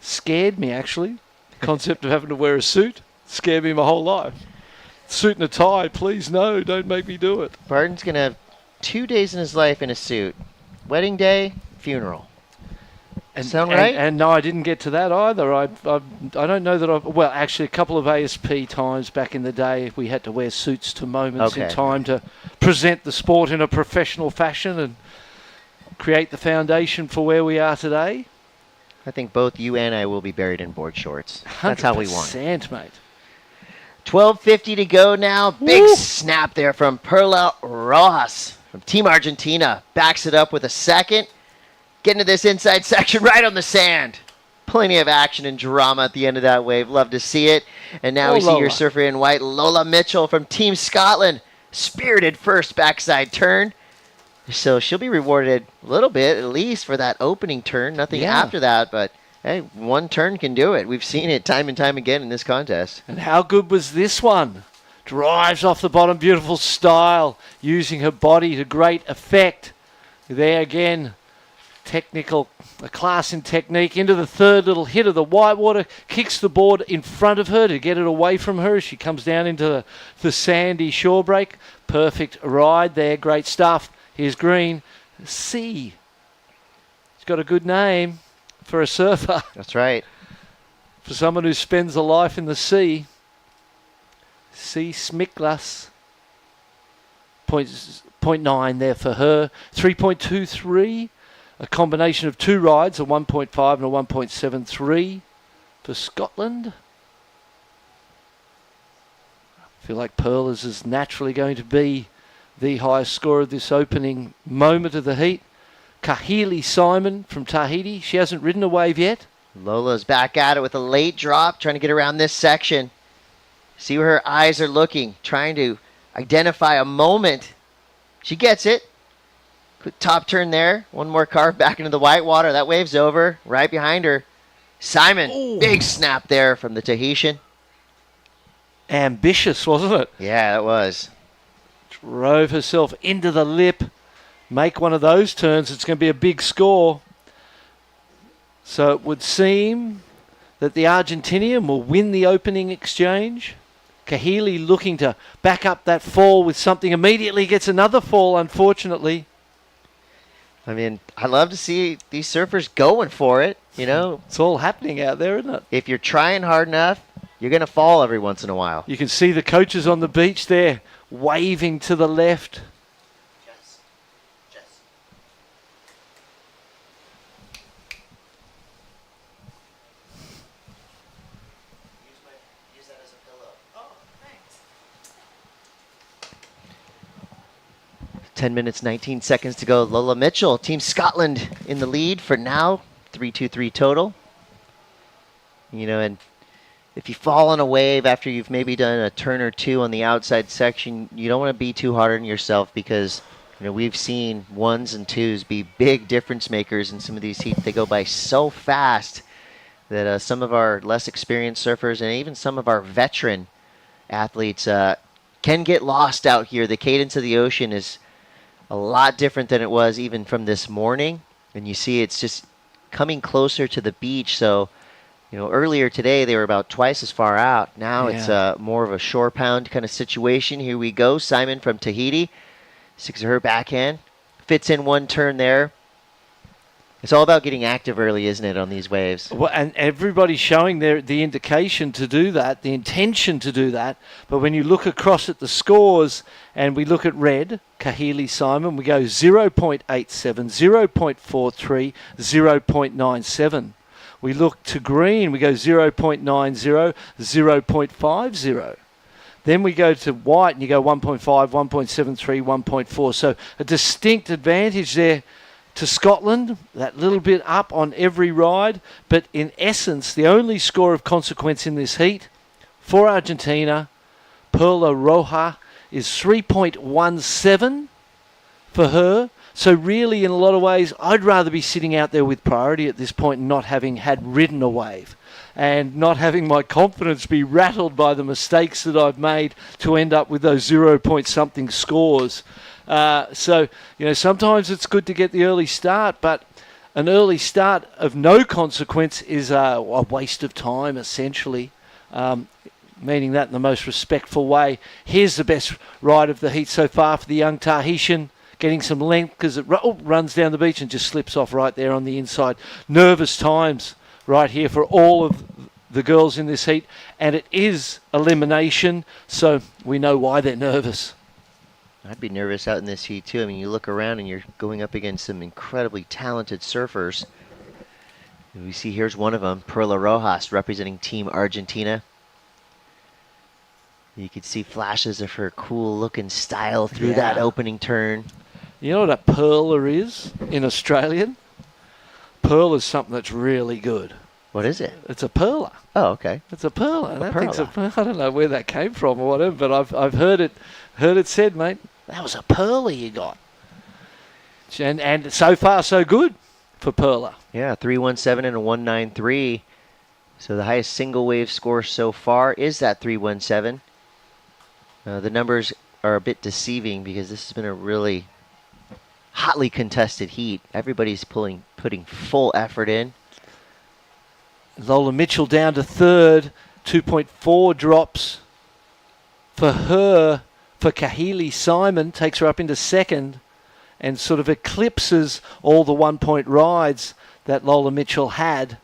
Scared me actually. The concept of having to wear a suit scared me my whole life. Suit and a tie, please no, don't make me do it. Barton's gonna have 2 days in his life in a suit: wedding day, funeral. Sound right? And no, I didn't get to that either. I don't know that well, actually, a couple of ASP times back in the day, we had to wear suits to moments in time to present the sport in a professional fashion and create the foundation for where we are today. I think both you and I will be buried in board shorts. That's how we want it. 100%, mate. 12:50 to go now. Big snap there from Perla Rojas from Team Argentina. Backs it up with a second. Getting to this inside section right on the sand. Plenty of action and drama at the end of that wave. Love to see it. And now we see your surfer in white, Lola Mitchell from Team Scotland. Spirited first backside turn. So she'll be rewarded a little bit, at least, for that opening turn. Nothing after that, but hey, one turn can do it. We've seen it time and time again in this contest. And how good was this one? Drives off the bottom, beautiful style, using her body to great effect. There again. Technical, a class in technique, into the third little hit of the whitewater, kicks the board in front of her to get it away from her as she comes down into the sandy shore break. Perfect ride there, great stuff. Here's Green. C. He's got a good name for a surfer. That's right. For someone who spends a life in the sea. C. Smiklas. 0.9 there for her. 3.23. A combination of 2 rides, a 1.5 and a 1.73 for Scotland. feel like Perla's is naturally going to be the highest scorer of this opening moment of the heat. Kahili Simon from Tahiti. She hasn't ridden a wave yet. Lola's back at it with a late drop, trying to get around this section. See where her eyes are looking, trying to identify a moment. She gets it. Quick top turn there. One more carve back into the white water. That wave's over. Right behind her. Simon, Ooh. Big snap there from the Tahitian. Ambitious, wasn't it? Yeah, it was. Drove herself into the lip. Make one of those turns, it's going to be a big score. So it would seem that the Argentinian will win the opening exchange. Kahili looking to back up that fall with something. Immediately gets another fall, unfortunately. I mean, I love to see these surfers going for it, you know. It's all happening out there, isn't it? If you're trying hard enough, you're going to fall every once in a while. You can see the coaches on the beach there waving to the left. Use that as a pillow. Oh, thanks. 10 minutes, 19 seconds to go. Lola Mitchell, Team Scotland in the lead for now. 3-2-3 total. You know, and if you fall on a wave after you've maybe done a turn or two on the outside section, you don't want to be too hard on yourself because, you know, we've seen ones and twos be big difference makers in some of these heats. They go by so fast that some of our less experienced surfers and even some of our veteran athletes can get lost out here. The cadence of the ocean is a lot different than it was even from this morning. And you see it's just coming closer to the beach. So, you know, earlier today they were about twice as far out. Now it's more of a shore pound kind of situation. Here we go. Simon from Tahiti. Six of her backhand. Fits in one turn there. It's all about getting active early, isn't it, on these waves? Well, and everybody's showing the indication to do that, the intention to do that. But when you look across at the scores and we look at red, Kahili Simon, we go 0.87, 0.43, 0.97. We look to green, we go 0.90, 0.50. Then we go to white and you go 1.5, 1.73, 1.4. So a distinct advantage there to Scotland, that little bit up on every ride. But in essence, the only score of consequence in this heat for Argentina, Perla Roja, is 3.17 for her. So really, in a lot of ways, I'd rather be sitting out there with priority at this point and not having had ridden a wave and not having my confidence be rattled by the mistakes that I've made to end up with those 0-point-something scores. So, you know, sometimes it's good to get the early start, but an early start of no consequence is a waste of time, essentially, meaning that in the most respectful way. Here's the best ride of the heat so far for the young Tahitian, getting some length because it runs down the beach and just slips off right there on the inside. Nervous times right here for all of the girls in this heat, and it is elimination, so we know why they're nervous. I'd be nervous out in this heat too. I mean, you look around and you're going up against some incredibly talented surfers. And we see here's one of them, Perla Rojas, representing Team Argentina. You can see flashes of her cool-looking style through that opening turn. You know what a perla is in Australian? Perla is something that's really good. What is it? It's a perla. Oh, okay. It's a perla. A perla. I don't know where that came from or whatever, but I've heard it said, mate. That was a perla you got. And so far so good for Perla. Yeah, 317 and a 193. So the highest single wave score so far is that 317. The numbers are a bit deceiving because this has been a really hotly contested heat. Everybody's putting full effort in. Lola Mitchell down to third, 2.4 drops for her. For Kahili Simon, takes her up into second and sort of eclipses all the 1-point rides that Lola Mitchell had.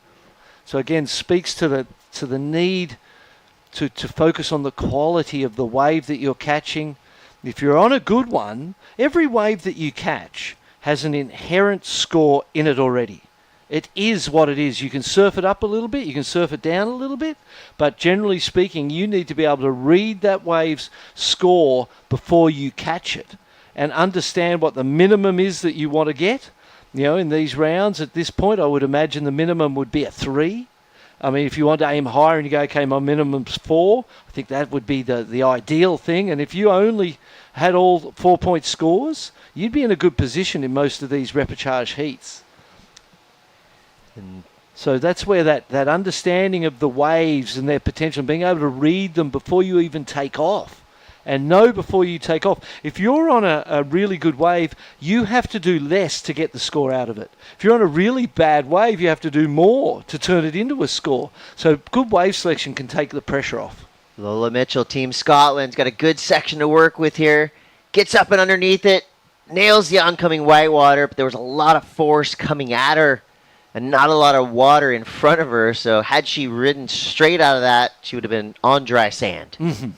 So again, speaks to the need to focus on the quality of the wave that you're catching. If you're on a good one, every wave that you catch has an inherent score in it already. It is what it is. You can surf it up a little bit, you can surf it down a little bit, but generally speaking, you need to be able to read that wave's score before you catch it and understand what the minimum is that you want to get. You know, in these rounds at this point, I would imagine the minimum would be a 3. I mean, if you want to aim higher and you go, okay, my minimum's 4, I think that would be the ideal thing. And if you only had all 4-point scores, you'd be in a good position in most of these repechage heats. So that's where that understanding of the waves and their potential, being able to read them before you even take off, and know before you take off. If you're on a really good wave, you have to do less to get the score out of it. If you're on a really bad wave, you have to do more to turn it into a score. So good wave selection can take the pressure off. Lola Mitchell, Team Scotland's got a good section to work with here. Gets up and underneath it, nails the oncoming whitewater, but there was a lot of force coming at her and not a lot of water in front of her. So had she ridden straight out of that, she would have been on dry sand. Mm-hmm.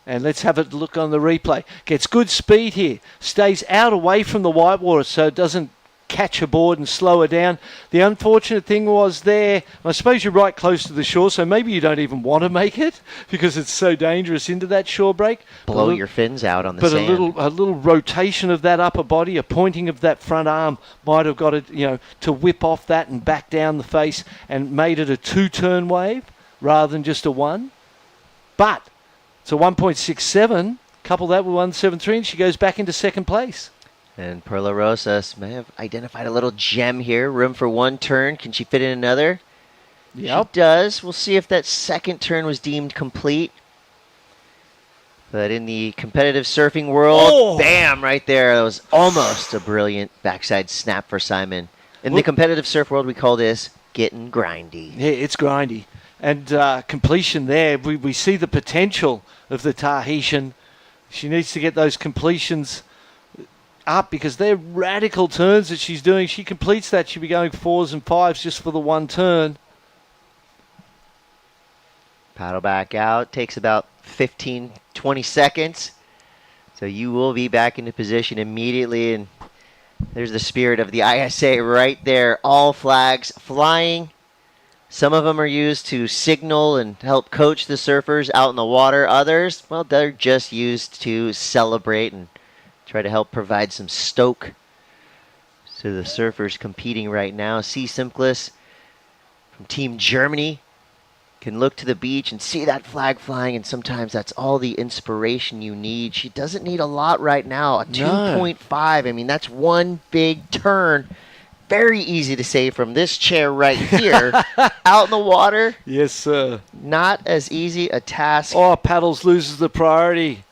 And let's have a look on the replay. Gets good speed here. Stays out away from the whitewater so it doesn't catch her board and slow her down. The unfortunate thing was there, I suppose you're right close to the shore, so maybe you don't even want to make it because it's so dangerous into that shore break. Blow your fins out on the sand. But a little rotation of that upper body, a pointing of that front arm might have got it, to whip off that and back down the face and made it a 2-turn wave rather than just a 1. But it's a 1.67. Couple that with 1.73, and she goes back into second place. And Perla Rosas may have identified a little gem here. Room for 1 turn. Can she fit in another? Yep. She does. We'll see if that second turn was deemed complete. But in the competitive surfing world, bam, right there. That was almost a brilliant backside snap for Simon. In the competitive surf world, we call this getting grindy. Yeah, it's grindy. And completion there, we see the potential of the Tahitian. She needs to get those completions up because they're radical turns that she's doing. She completes that, she'll be going 4s and 5s just for the 1 turn. Paddle back out. Takes about 15, 20 seconds. So you will be back into position immediately. And there's the spirit of the ISA right there. All flags flying. Some of them are used to signal and help coach the surfers out in the water. Others, well, they're just used to celebrate and try to help provide some stoke to the surfers competing right now. Sea Simpless from Team Germany can look to the beach and see that flag flying, and sometimes that's all the inspiration you need. She doesn't need a lot right now. A 2.5, I mean, that's 1 big turn. Very easy to say from this chair right here. Out in the water. Yes, sir. Not as easy a task. Oh, paddles loses the priority.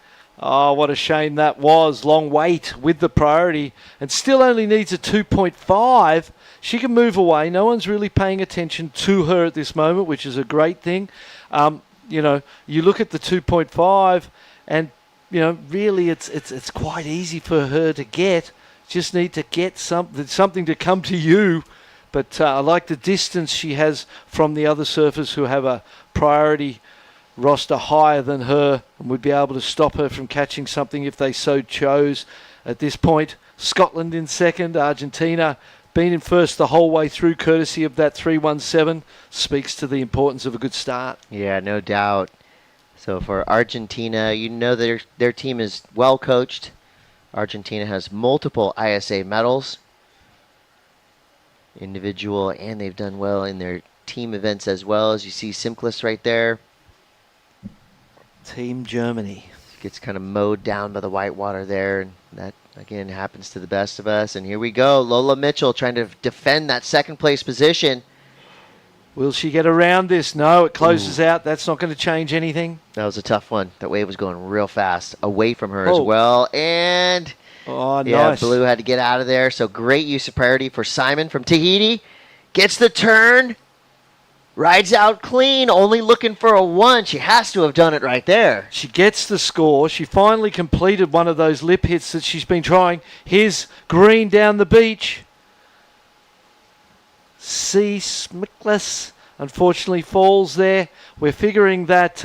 Oh, what a shame that was. Long wait with the priority. And still only needs a 2.5. She can move away. No one's really paying attention to her at this moment, which is a great thing. You look at the 2.5 and, really it's quite easy for her to get. Just need to get something to come to you. But I like the distance she has from the other surfers who have a priority roster higher than her and would be able to stop her from catching something if they so chose. At this point, Scotland in second, Argentina been in first the whole way through courtesy of that 3.17. Speaks to the importance of a good start. Yeah, no doubt. So for Argentina, their team is well coached. Argentina has multiple ISA medals, individual, and they've done well in their team events as well. As you see Simpless right there. Team Germany. Gets kind of mowed down by the whitewater there, and that, again, happens to the best of us. And here we go. Lola Mitchell trying to defend that second place position. Will she get around this? No, it closes out. That's not going to change anything. That was a tough one. That wave was going real fast away from her as well. And nice. Blue had to get out of there. So great use of priority for Simon from Tahiti. Gets the turn. Rides out clean. Only looking for a 1. She has to have done it right there. She gets the score. She finally completed one of those lip hits that she's been trying. Here's green down the beach. Sea Smickless unfortunately falls there. We're figuring that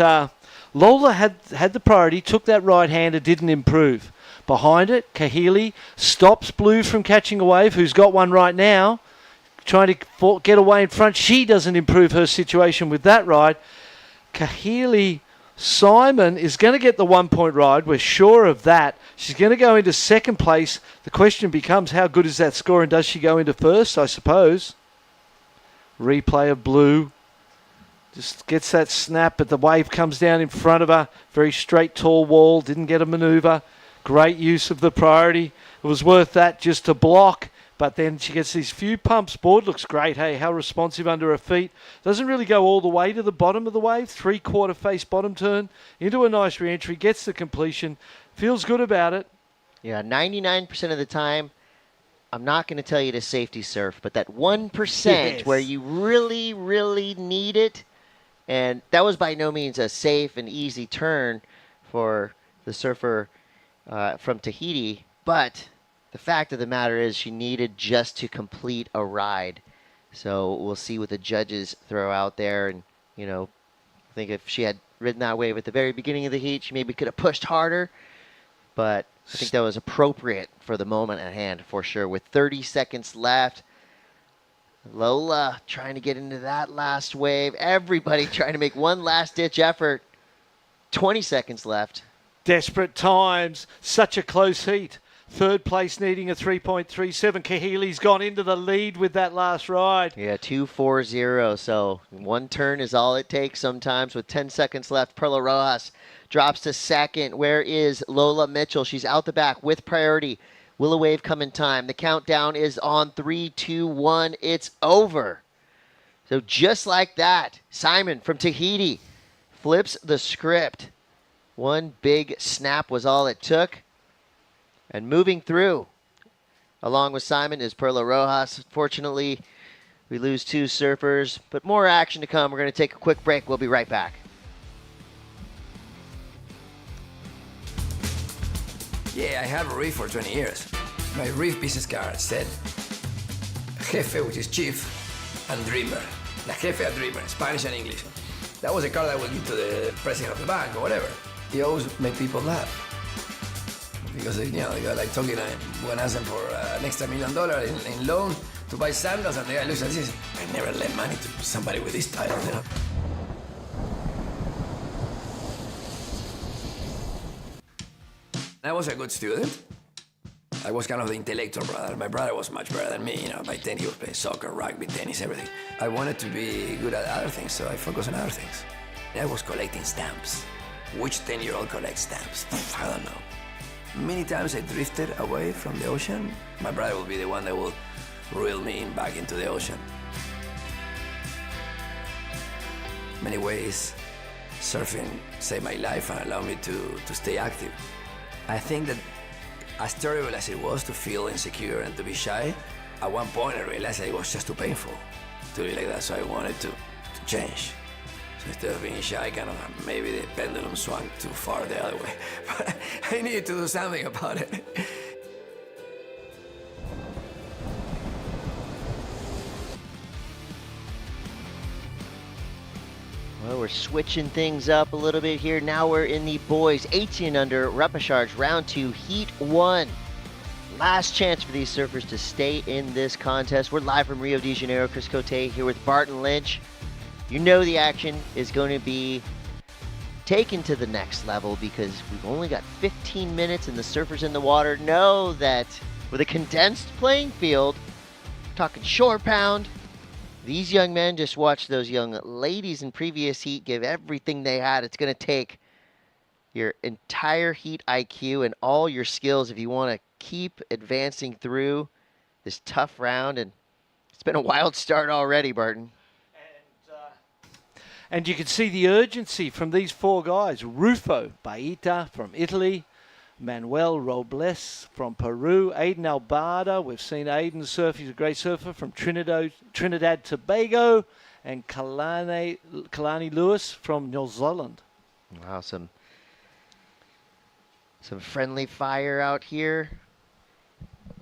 Lola had the priority, took that right-hander, didn't improve. Behind it, Kahili stops Blue from catching a wave, who's got one right now. trying to get away in front. She doesn't improve her situation with that ride. Kahili Simon is going to get the 1 point ride. We're sure of that. She's going to go into second place. The question becomes, how good is that score, and does she go into first, I suppose? Replay of blue. Just gets that snap, but the wave comes down in front of her. Very straight, tall wall. Didn't get a manoeuvre. Great use of the priority. It was worth that just to block. But then she gets these few pumps. Board looks great. Hey, how responsive under her feet. Doesn't really go all the way to the bottom of the wave. 3/4 face bottom turn into a nice re-entry. Gets the completion. Feels good about it. Yeah, 99% of the time, I'm not going to tell you to safety surf, but that 1% where you really, really need it, and that was by no means a safe and easy turn for the surfer from Tahiti, but the fact of the matter is she needed just to complete a ride. So we'll see what the judges throw out there. And, you know, I think if she had ridden that wave at the very beginning of the heat, she maybe could have pushed harder. But I think that was appropriate for the moment at hand, for sure. With 30 seconds left, Lola trying to get into that last wave. Everybody trying to make one last-ditch effort. 20 seconds left. Desperate times. Such a close heat. Third place needing a 3.37. Kahili's gone into the lead with that last ride. Yeah, 2.40. So one turn is all it takes sometimes. With 10 seconds left, Perla Rojas drops to second. Where is Lola Mitchell? She's out the back with priority. Will a wave come in time? The countdown is on 3, 2, 1. It's over. So just like that, Simon from Tahiti flips the script. One big snap was all it took. And moving through, along with Simon, is Perla Rojas. Fortunately, we lose two surfers, but more action to come. We're going to take a quick break. We'll be right back. Yeah, I have a reef for 20 years. My reef business card said Jefe, which is chief, and dreamer. La Jefe a dreamer, Spanish and English. That was a card I would give to the president of the bank or whatever. He always made people laugh. Because, you know, the guy like talking, when I asked him for an extra $1 million in loan to buy sandals, and the guy looks and says, I never lent money to somebody with this title, you know. I was a good student. I was kind of the intellectual brother. My brother was much better than me, you know. By 10, he was playing soccer, rugby, tennis, everything. I wanted to be good at other things, so I focused on other things. I was collecting stamps. Which 10-year-old collects stamps? I don't know. Many times I drifted away from the ocean. My brother will be the one that will reel me back into the ocean. Many ways, surfing saved my life and allowed me to stay active. I think that as terrible as it was to feel insecure and to be shy, at one point I realized that it was just too painful to be like that, so I wanted to change. So instead of being shy, kind of maybe the pendulum swung too far the other way. But I needed to do something about it. Well, we're switching things up a little bit here. Now we're in the boys 18 under repechage round 2, heat 1. Last chance for these surfers to stay in this contest. We're live from Rio de Janeiro. Chris Cote here with Barton Lynch. You know the action is going to be taken to the next level because we've only got 15 minutes and the surfers in the water know that with a condensed playing field, talking shore pound, these young men just watched those young ladies in previous heat give everything they had. It's going to take your entire heat IQ and all your skills if you want to keep advancing through this tough round. And it's been a wild start already, Barton. And you can see the urgency from these four guys. Rufo Baita from Italy, Manuel Robles from Peru, Aiden Albada. We've seen Aiden surf. He's a great surfer from Trinidad Tobago, and Kalani Lewis from New Zealand. Wow, some friendly fire out here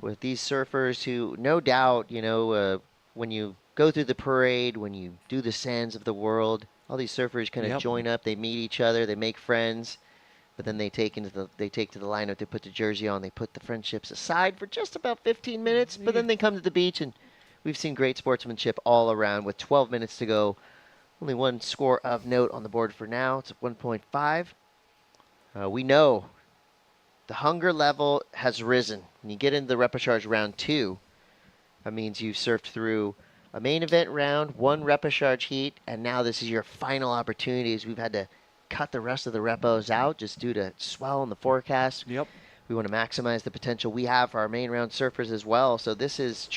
with these surfers who, no doubt, you know, when you go through the parade, when you do the sands of the world, all these surfers kind of join up, they meet each other, they make friends, but then they take to the lineup, they put the jersey on, they put the friendships aside for just about 15 minutes, but then they come to the beach and we've seen great sportsmanship all around with 12 minutes to go. Only one score of note on the board for now. It's 1.5. We know the hunger level has risen. When you get into the repechage round 2, that means you've surfed through a main event round, 1 repechage heat, and now this is your final opportunities. We've had to cut the rest of the repos out just due to swell in the forecast. Yep. We want to maximize the potential we have for our main round surfers as well. So this is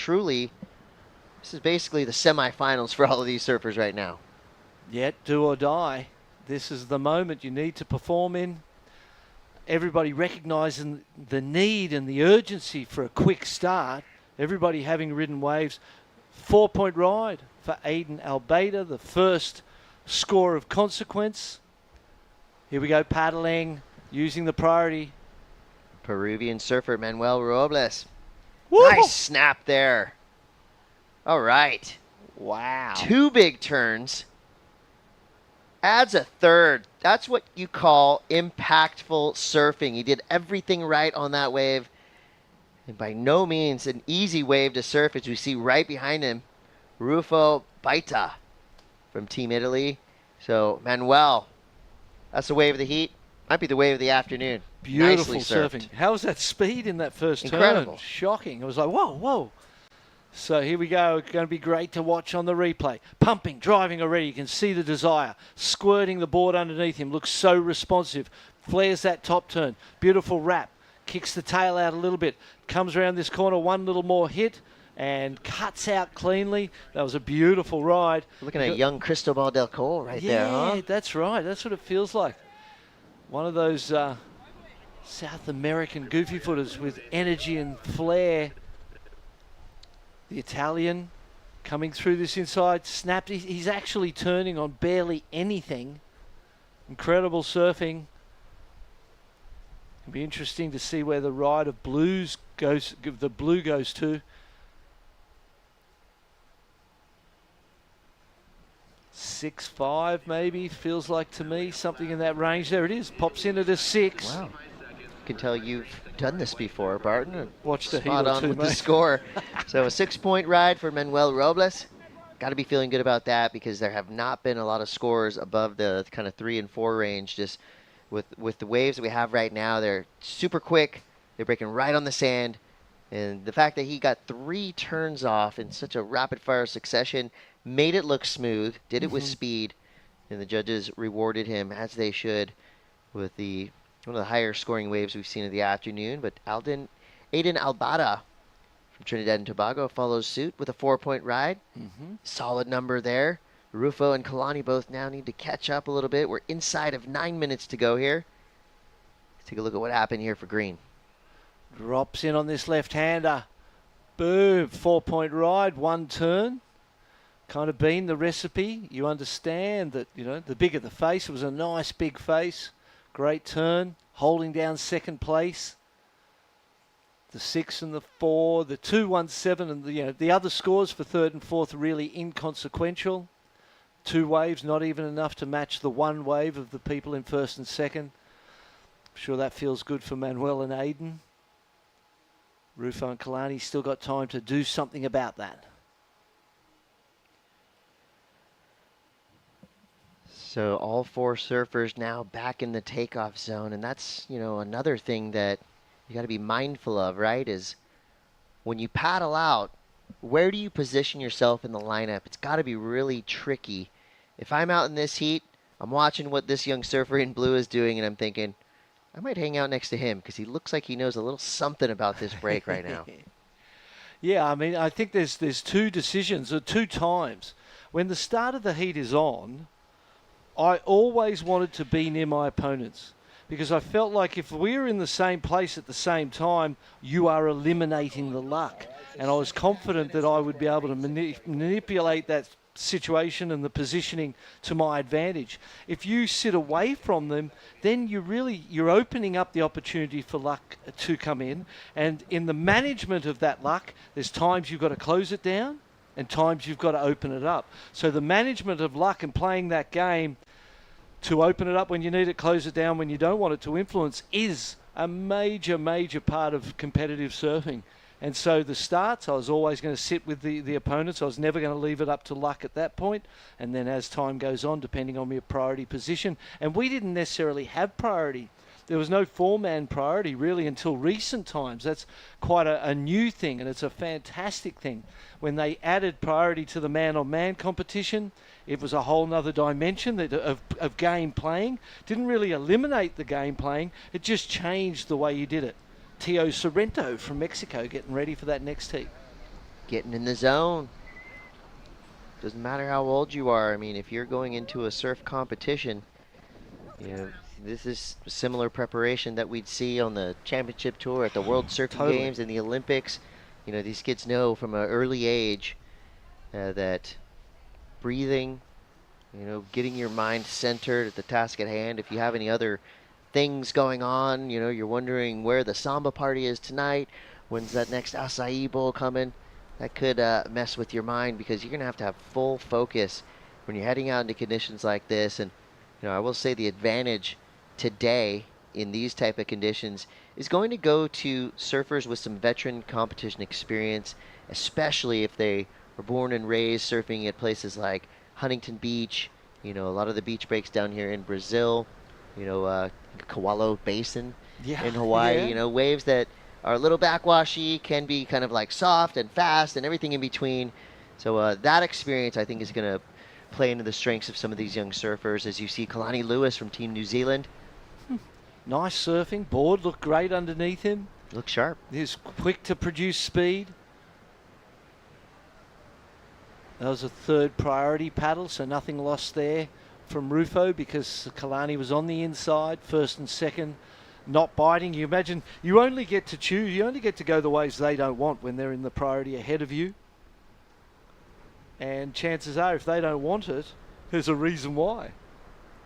basically the semifinals for all of these surfers right now. Yet, do or die. This is the moment you need to perform in. Everybody recognizing the need and the urgency for a quick start. Everybody having ridden waves. 4-point ride for Aiden Albeida, the first score of consequence. Here we go, paddling, using the priority. Peruvian surfer Manuel Robles. Woo! Nice snap there. All right. Wow. 2 big turns. Adds a third. That's what you call impactful surfing. He did everything right on that wave. And by no means an easy wave to surf, as we see right behind him, Rufo Baita from Team Italy. So, Manuel, that's the wave of the heat. Might be the wave of the afternoon. Beautiful Nicely surfed. surfing. How was that speed in that first Incredible. turn? Shocking. It was like, whoa, whoa. So here we go. It's going to be great to watch on the replay. Pumping, driving already. You can see the desire. Squirting the board underneath him. Looks so responsive. Flares that top turn. Beautiful wrap. Kicks the tail out a little bit. Comes around this corner. One little more hit. And cuts out cleanly. That was a beautiful ride. Looking at young Cristobal del Col right there, huh? Yeah, that's right. That's what it feels like. One of those South American goofy footers with energy and flair. The Italian coming through this inside, snapped. He's actually turning on barely anything. Incredible surfing. It'll be interesting to see where the ride of blues goes. The blue goes to. 6.5 maybe, feels like to me, something in that range. There it is, pops in at a 6. Wow. You can tell you've done this before, Barton. Watched a heat spot or on two, with mate. the score. So a 6-point ride for Manuel Robles. Got to be feeling good about that because there have not been a lot of scores above the kind of 3 and 4 range. Just with the waves that we have right now, they're super quick. They're breaking right on the sand. And the fact that he got 3 turns off in such a rapid-fire succession made it look smooth, did it with speed, and the judges rewarded him, as they should, with one of the higher scoring waves we've seen of the afternoon. But Aiden Albada from Trinidad and Tobago follows suit with a 4-point ride. Solid number there. Rufo and Kalani both now need to catch up a little bit. We're inside of 9 minutes to go here. Let's take a look at what happened here for Green. Drops in on this left-hander. Boom, 4-point ride, 1 turn. Kind of been the recipe. You understand that, the bigger the face, it was a nice big face. Great turn, holding down second place. The 6 and the 4, the 2-1-7, and the other scores for third and fourth are really inconsequential. 2 waves, not even enough to match the 1 wave of the people in first and second. I'm sure that feels good for Manuel and Aiden. Rufo and Kalani still got time to do something about that. So all 4 surfers now back in the takeoff zone, and that's, another thing that you got to be mindful of, right? Is when you paddle out, where do you position yourself in the lineup? It's got to be really tricky. If I'm out in this heat, I'm watching what this young surfer in blue is doing, and I'm thinking, I might hang out next to him because he looks like he knows a little something about this break right now. Yeah, I mean, I think there's 2 decisions, or 2 times. When the start of the heat is on, I always wanted to be near my opponents because I felt like if we were in the same place at the same time, you are eliminating the luck. And I was confident that I would be able to manipulate that situation and the positioning to my advantage. If you sit away from them, then you're opening up the opportunity for luck to come in. And in the management of that luck, there's times you've got to close it down and times you've got to open it up. So the management of luck and playing that game to open it up when you need it, close it down when you don't want it to influence, is a major, major part of competitive surfing. And so the starts, I was always going to sit with the opponents. I was never going to leave it up to luck at that point. And then as time goes on, depending on your priority position. And we didn't necessarily have priority. There was no four-man priority really until recent times. That's quite a new thing, and it's a fantastic thing. When they added priority to the man-on-man competition, it was a whole nother dimension of game playing. Didn't really eliminate the game playing. It just changed the way you did it. Tio Sorrento from Mexico getting ready for that next heat. Getting in the zone. Doesn't matter how old you are. I mean, if you're going into a surf competition, you know, this is similar preparation that we'd see on the championship tour, at the World Surfing Games and the Olympics. You know, these kids know from an early age that breathing, you know, getting your mind centered at the task at hand. If you have any other things going on, you know, you're wondering where the samba party is tonight, when's that next acai bowl coming, that could mess with your mind, because you're going to have full focus when you're heading out into conditions like this. And, you know, I will say the advantage today in these type of conditions is going to go to surfers with some veteran competition experience, especially if they were born and raised surfing at places like Huntington Beach, you know, a lot of the beach breaks down here in Brazil, you know, Kewalo Basin in Hawaii, you know, waves that are a little backwashy, can be kind of like soft and fast and everything in between. So that experience, I think, is going to play into the strengths of some of these young surfers, as you see Kalani Lewis from Team New Zealand. Nice surfing. Board looked great underneath him. Looked sharp. He's quick to produce speed. That was a third priority paddle, so nothing lost there from Rufo, because Kalani was on the inside, first and second, not biting. You imagine you only get to choose, you only get to go the ways they don't want when they're in the priority ahead of you. And chances are, if they don't want it, there's a reason why.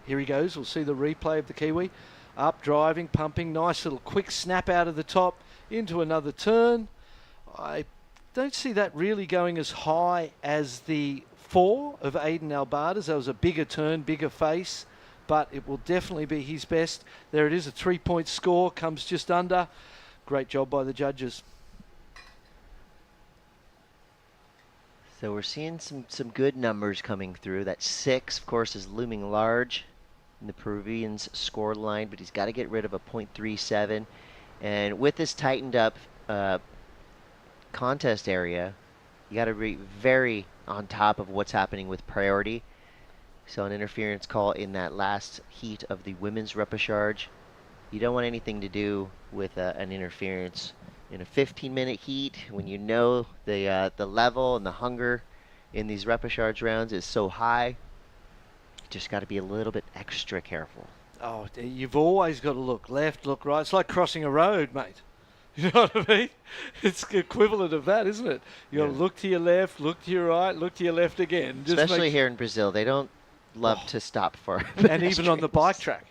Here he goes. We'll see the replay of the Kiwi. Up, driving, pumping. Nice little quick snap out of the top into another turn. I don't see that really going as high as the 4 of Aiden Albarda's. That was a bigger turn, bigger face, but it will definitely be his best. There it is, a 3-point score, comes just under. Great job by the judges. So we're seeing some good numbers coming through. That 6, of course, is looming large in the Peruvian's score line, but he's got to get rid of a .37. And with this tightened up contest area, you got to be very on top of what's happening with priority. So an interference call in that last heat of the women's repechage. You don't want anything to do with an interference in a 15-minute heat when you know the level and the hunger in these repechage rounds is so high. You just got to be a little bit extra careful. Oh, you've always got to look left, look right. It's like crossing a road, mate. You know what I mean? It's equivalent of that, isn't it? You got to look to your left, look to your right, look to your left again. Just especially here in Brazil, they don't love to stop for and even on the bike track.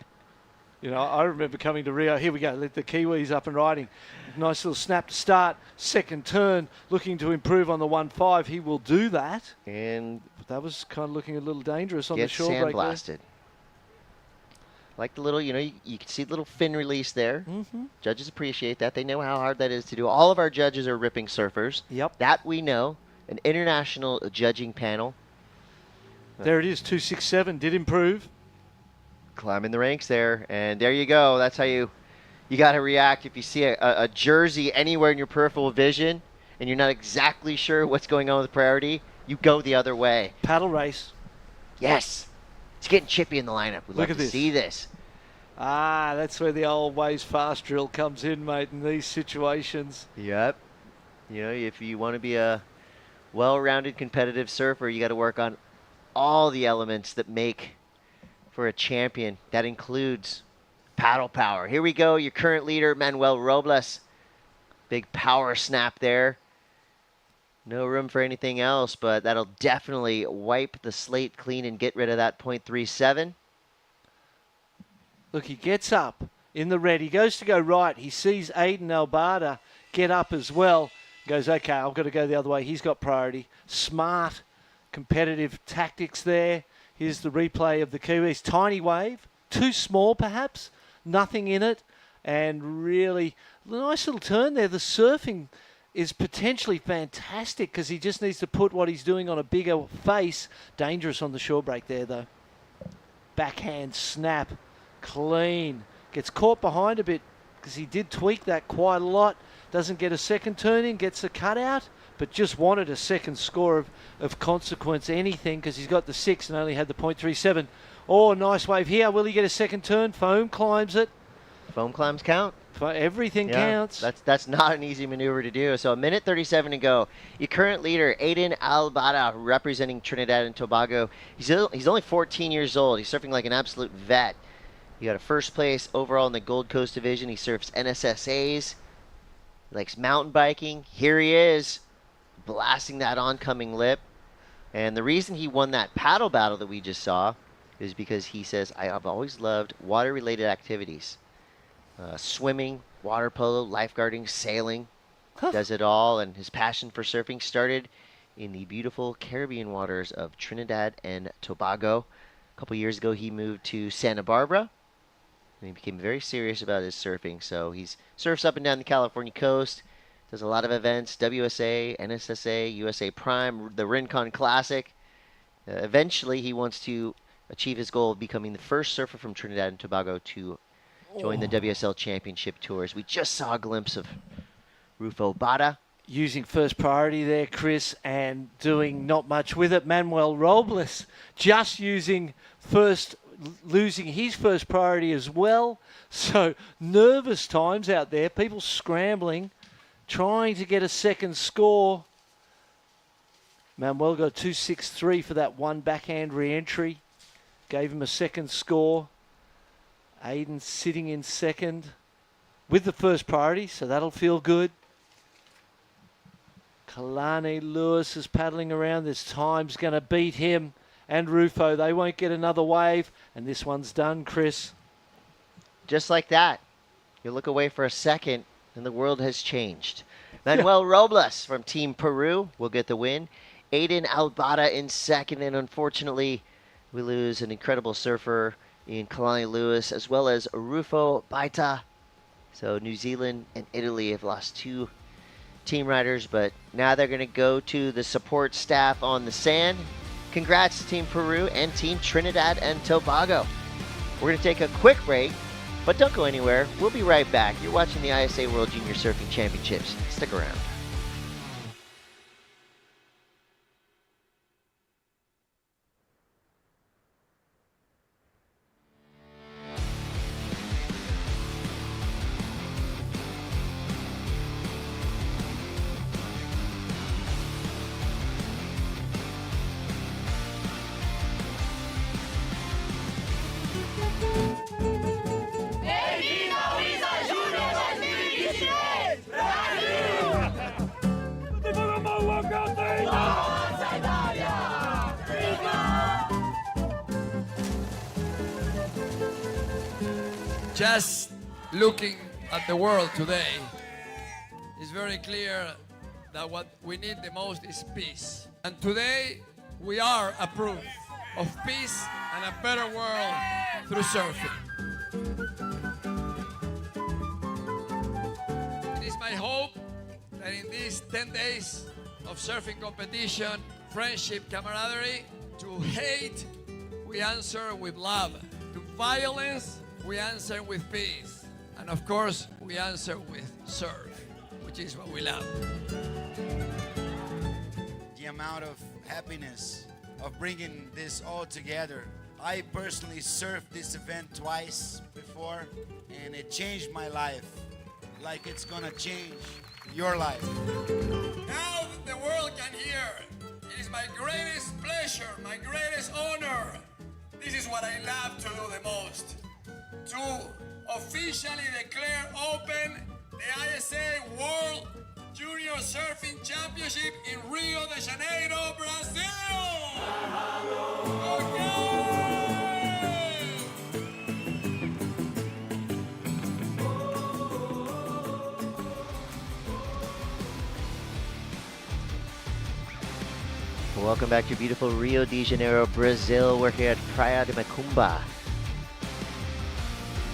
You know, I remember coming to Rio. Here we go. Let the Kiwis up and riding. Nice little snap to start. Second turn, looking to improve on the 1.5. He will do that. And that was kind of looking a little dangerous on the get shore break. Sandblasted. Like the little, you know, you can see the little fin release there. Mm-hmm. Judges appreciate that. They know how hard that is to do. All of our judges are ripping surfers. Yep. That we know. An international judging panel. There it is. 267 did improve. Climbing the ranks there, and there you go. That's how you got to react if you see a jersey anywhere in your peripheral vision and you're not exactly sure what's going on with priority. You go the other way. Paddle race. Yes. It's getting chippy in the lineup. We'd Look love at to see this. Ah, that's where the old ways fast drill comes in, mate, in these situations. Yep. You know, if you want to be a well-rounded competitive surfer, you got to work on all the elements that make for a champion. That includes paddle power. Here we go, your current leader, Manuel Robles. Big power snap there. No room for anything else, but that'll definitely wipe the slate clean and get rid of that .37. Look, he gets up in the red. He goes to go right. He sees Aiden Albarda get up as well. Goes, okay, I've got to go the other way. He's got priority. Smart, competitive tactics there. Here's the replay of the Kiwis. Tiny wave, too small perhaps, nothing in it, and really nice little turn there. The surfing is potentially fantastic because he just needs to put what he's doing on a bigger face. Dangerous on the shore break there, though. Backhand snap. Clean. Gets caught behind a bit because he did tweak that quite a lot. Doesn't get a second turn in, gets a cutout, but just wanted a second score of consequence, anything, because he's got the 6 and only had the .37. Oh, nice wave here. Will he get a second turn? Foam climbs it. Foam climbs count. Everything counts. That's not an easy maneuver to do. So 1:37 to go. Your current leader, Aiden Albada, representing Trinidad and Tobago. He's only 14 years old. He's surfing like an absolute vet. He got a first place overall in the Gold Coast division. He surfs NSSAs. He likes mountain biking. Here he is, blasting that oncoming lip. And the reason he won that paddle battle that we just saw is because he says, I have always loved water-related activities. Swimming, water polo, lifeguarding, sailing, does it all. And his passion for surfing started in the beautiful Caribbean waters of Trinidad and Tobago. A couple years ago, he moved to Santa Barbara, and he became very serious about his surfing. So he surfs up and down the California coast, does a lot of events, WSA, NSSA, USA Prime, the Rincon Classic. Eventually, he wants to achieve his goal of becoming the first surfer from Trinidad and Tobago to join the WSL Championship Tours. We just saw a glimpse of Rufo Bada. Using first priority there, Chris, and doing not much with it. Manuel Robles just losing his first priority as well. So nervous times out there. People scrambling, trying to get a second score. Manuel got 2.63 for that one backhand re-entry. Gave him a second score. Aiden sitting in second with the first priority, so that'll feel good. Kalani Lewis is paddling around. This time's going to beat him and Rufo. They won't get another wave, and this one's done, Chris. Just like that. You look away for a second, and the world has changed. Manuel Robles from Team Peru will get the win. Aiden Albada in second, and unfortunately, we lose an incredible surfer in Kalani Lewis, as well as Rufo Baita. So New Zealand and Italy have lost 2 team riders, but now they're going to go to the support staff on the sand. Congrats to Team Peru and Team Trinidad and Tobago. We're going to take a quick break, but don't go anywhere. We'll be right back. You're watching the ISA World Junior Surfing Championships. Stick around. Just looking at the world today, it's very clear that what we need the most is peace. And today, we are a proof of peace and a better world through surfing. It is my hope that in these 10 days of surfing competition, friendship, camaraderie, to hate, we answer with love. To violence, we answer with peace. And of course, we answer with surf, which is what we love. The amount of happiness of bringing this all together. I personally surfed this event twice before, and it changed my life like it's gonna change your life. Now that the world can hear, it is my greatest pleasure, my greatest honor. This is what I love to do the most. To officially declare open the ISA World Junior Surfing Championship in Rio de Janeiro, Brazil! Welcome back to beautiful Rio de Janeiro, Brazil. We're here at Praia de Macumba,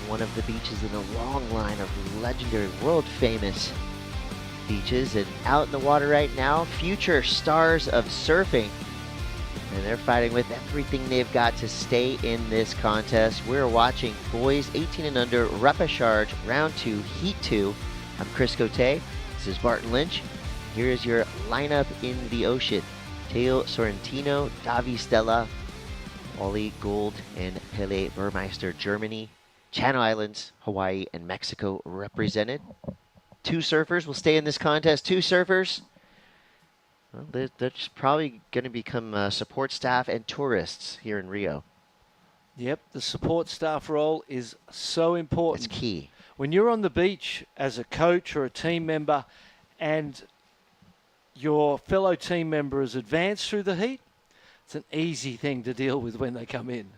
one of the beaches in a long line of legendary, world-famous beaches, and out in the water right now, future stars of surfing. And they're fighting with everything they've got to stay in this contest. We're watching boys 18 and under repechage round 2, heat 2. I'm Chris Cote. This is Barton Lynch. Here is your lineup in the ocean. Teo Sorrentino, Davi Stella, Ollie Gold, and Pele Burmeister, Germany. Channel Islands, Hawaii, and Mexico represented. 2 surfers will stay in this contest. 2 surfers. Well, they're just probably going to become support staff and tourists here in Rio. Yep, the support staff role is so important. It's key. When you're on the beach as a coach or a team member and your fellow team member has advanced through the heat, it's an easy thing to deal with when they come in.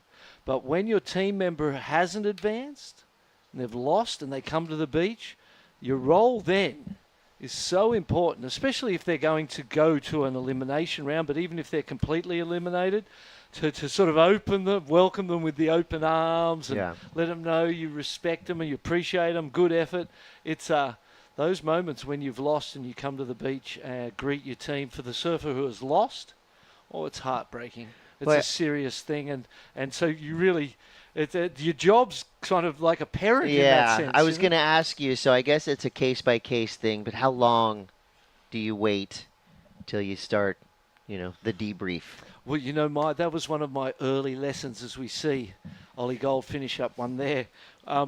But when your team member hasn't advanced and they've lost and they come to the beach, your role then is so important, especially if they're going to go to an elimination round, but even if they're completely eliminated, to sort of welcome them with the open arms and let them know you respect them and you appreciate them, good effort. It's those moments when you've lost and you come to the beach and greet your team. For the surfer who has lost, it's heartbreaking. It's a serious thing, and so you really... your job's kind of like a parent in that sense. I was going to ask you, so I guess it's a case-by-case thing, but how long do you wait till you start, the debrief? Well, that was one of my early lessons as we see Ollie Gold finish up one there. I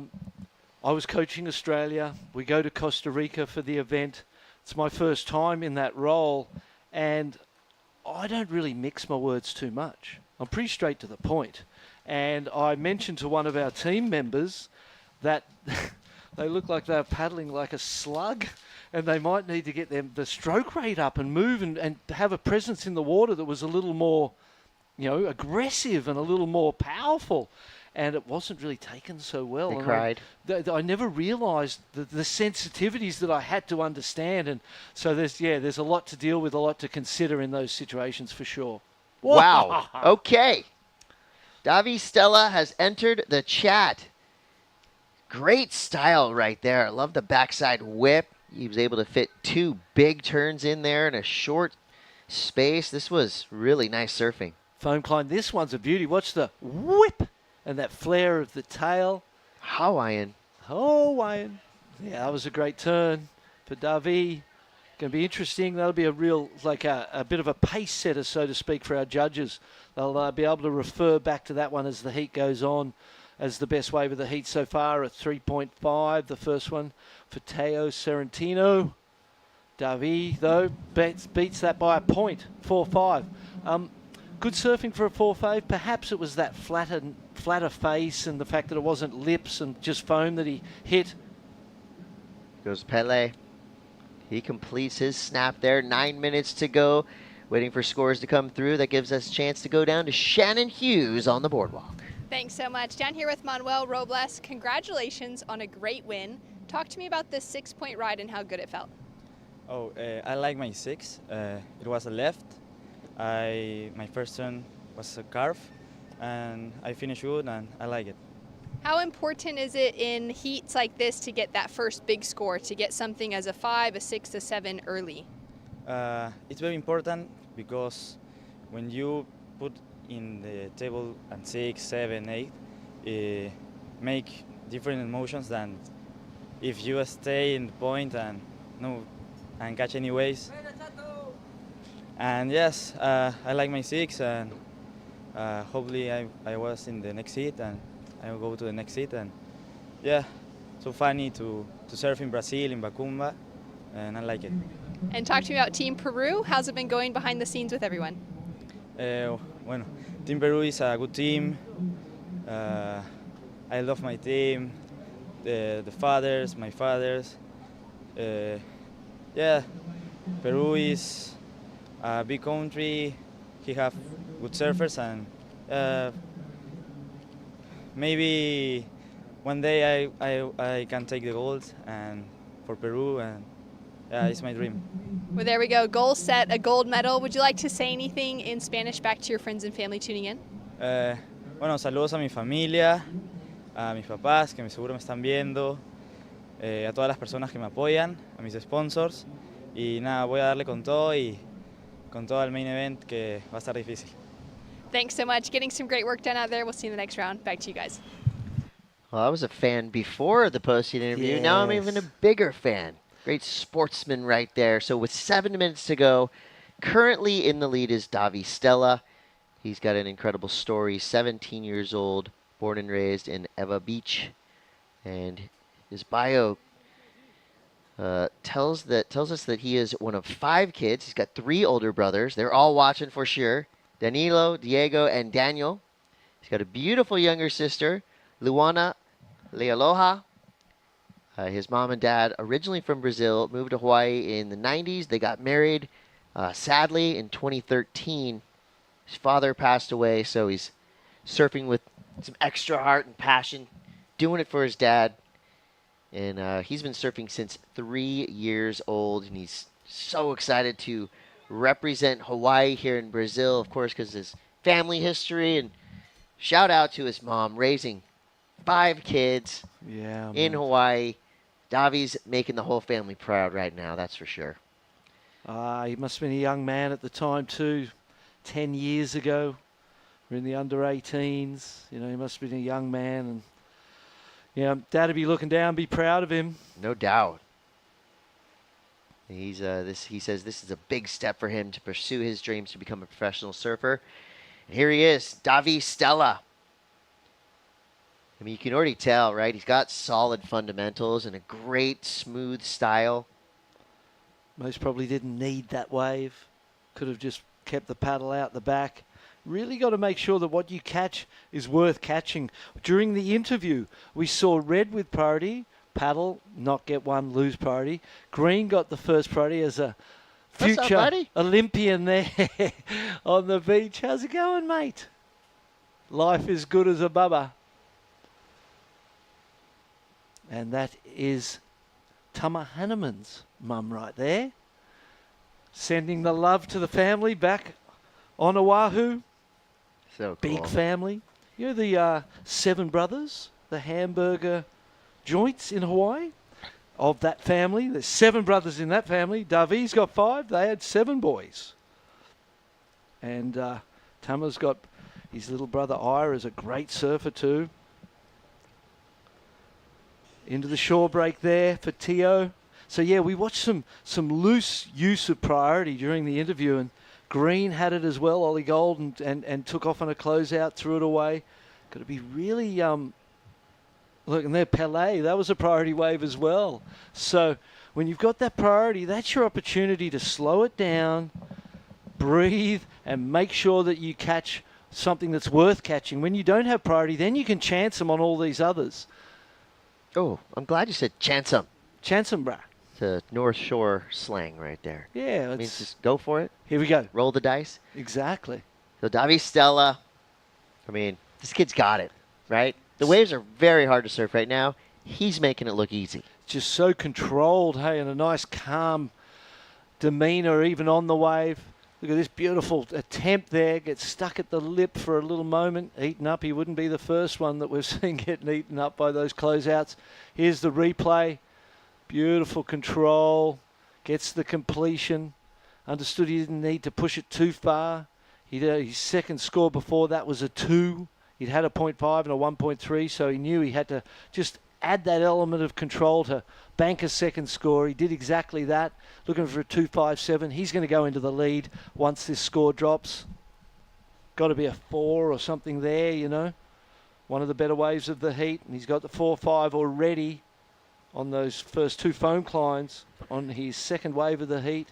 was coaching Australia. We go to Costa Rica for the event. It's my first time in that role, and I don't really mix my words too much. I'm pretty straight to the point. And I mentioned to one of our team members that they look like they're paddling like a slug and they might need to get the stroke rate up and move and have a presence in the water that was a little more, aggressive and a little more powerful. And it wasn't really taken so well. They cried. I never realised the sensitivities that I had to understand. And so there's a lot to deal with, a lot to consider in those situations for sure. Wow. Okay. Davi Stella has entered the chat. Great style right there. I love the backside whip. He was able to fit 2 big turns in there in a short space. This was really nice surfing. Foam climb. This one's a beauty. Watch the whip and that flare of the tail. Hawaiian. Yeah, that was a great turn for Davi. Going to be interesting. That'll be a real, a bit of a pace setter, so to speak, for our judges. They'll be able to refer back to that one as the heat goes on, as the best wave of the heat so far at 3.5. The first one for Teo Sorrentino. Davi, though, beats that by a point, 4.5. Good surfing for a 4.5. Perhaps it was that flatter face and the fact that it wasn't lips and just foam that he hit. Goes Pele. He completes his snap there. 9 minutes to go. Waiting for scores to come through. That gives us a chance to go down to Shannon Hughes on the boardwalk. Thanks so much. Down here with Manuel Robles. Congratulations on a great win. Talk to me about this 6-point ride and how good it felt. I like my 6. It was a left. My first turn was a carve, and I finished good, and I like it. How important is it in heats like this to get that first big score, to get something as a 5, a 6, a 7 early? It's very important because when you put in the table at 6, 7, 8, make different emotions than if you stay in the point and catch any waves. And yes, I like my 6, and hopefully I was in the next heat and I will go to the next heat. And yeah, so funny to surf in Brazil, in Bacumba, and I like it. And talk to me about Team Peru. How's it been going behind the scenes with everyone? Team Peru is a good team. I love my team, my fathers. Peru is a big country. He have good surfers, and maybe one day I can take the gold and for Peru, and it's my dream. Well, there we go. Goal set, a gold medal. Would you like to say anything in Spanish back to your friends and family tuning in? Saludos a mi familia, a mis papás que seguro me están viendo, a todas las personas que me apoyan, a mis sponsors, Y nada, voy a darle con todo y con todo al main event que va a estar difícil. Thanks so much. Getting some great work done out there. We'll see you in the next round. Back to you guys. Well, I was a fan before the postseason interview. Now I'm even a Yes. bigger fan. Great sportsman right there. So with 7 minutes to go, currently in the lead is Davi Stella. He's got an incredible story. 17 years old, born and raised in Eva Beach, and his bio tells us that he is one of 5 kids. He's got 3 older brothers. They're all watching for sure. Danilo, Diego, and Daniel. He's got a beautiful younger sister, Luana Lealoha. His mom and dad, originally from Brazil, moved to Hawaii in the 90s. They got married, sadly, in 2013. His father passed away, so he's surfing with some extra heart and passion, doing it for his dad. And he's been surfing since 3 years old, and he's so excited to represent Hawaii here in Brazil, of course, because of his family history. And shout out to his mom, raising 5 kids in Hawaii. Davi's making the whole family proud right now, that's for sure. He must have been a young man at the time too, 10 years ago. We're in the under-18s. You know, he must have been a young man. And yeah, Dad would be looking down, be proud of him. No doubt. He says this is a big step for him to pursue his dreams to become a professional surfer. And here he is, Davi Stella. I mean, you can already tell, right? He's got solid fundamentals and a great, smooth style. Most probably didn't need that wave. Could have just kept the paddle out the back. Really got to make sure that what you catch is worth catching. During the interview, we saw red with priority, paddle, not get one, lose priority. Green got the first priority as a future Olympian there on the beach. How's it going, mate? Life is good as a bubba. And that is Tama Hanneman's mum right there. Sending the love to the family back on Oahu. So Big cool. family. You know the 7 brothers, the hamburger joints in Hawaii? Of that family. There's 7 brothers in that family. Davi's got 5. They had 7 boys. And Tama's got his little brother Ira's a great surfer too. Into the shore break there for Tio. So yeah, we watched some loose use of priority during the interview, and Green had it as well, Ollie Gold, and took off on a closeout, threw it away. Got to be really look, and there Pele, that was a priority wave as well. So when you've got that priority, that's your opportunity to slow it down, breathe, and make sure that you catch something that's worth catching. When you don't have priority, then you can chance them on all these others. Oh, I'm glad you said chance 'em. Chance 'em, brah. It's a North Shore slang right there. Yeah. It means just go for it. Here we go. Roll the dice. Exactly. So Davi Stella, I mean, this kid's got it, right? The waves are very hard to surf right now. He's making it look easy. Just so controlled, hey, and a nice calm demeanor even on the wave. Look at this beautiful attempt there. Gets stuck at the lip for a little moment. Eaten up. He wouldn't be the first one that we've seen getting eaten up by those closeouts. Here's the replay. Beautiful control. Gets the completion. Understood he didn't need to push it too far. His second score before that was a 2. He'd had a 0.5 and a 1.3, so he knew he had to just add that element of control to bank a second score. He did exactly that, looking for a 2.57. He's going to go into the lead once this score drops. Got to be a 4 or something there, you know. One of the better waves of the heat, and he's got the 4.5 already on those first 2 foam climbs on his second wave of the heat.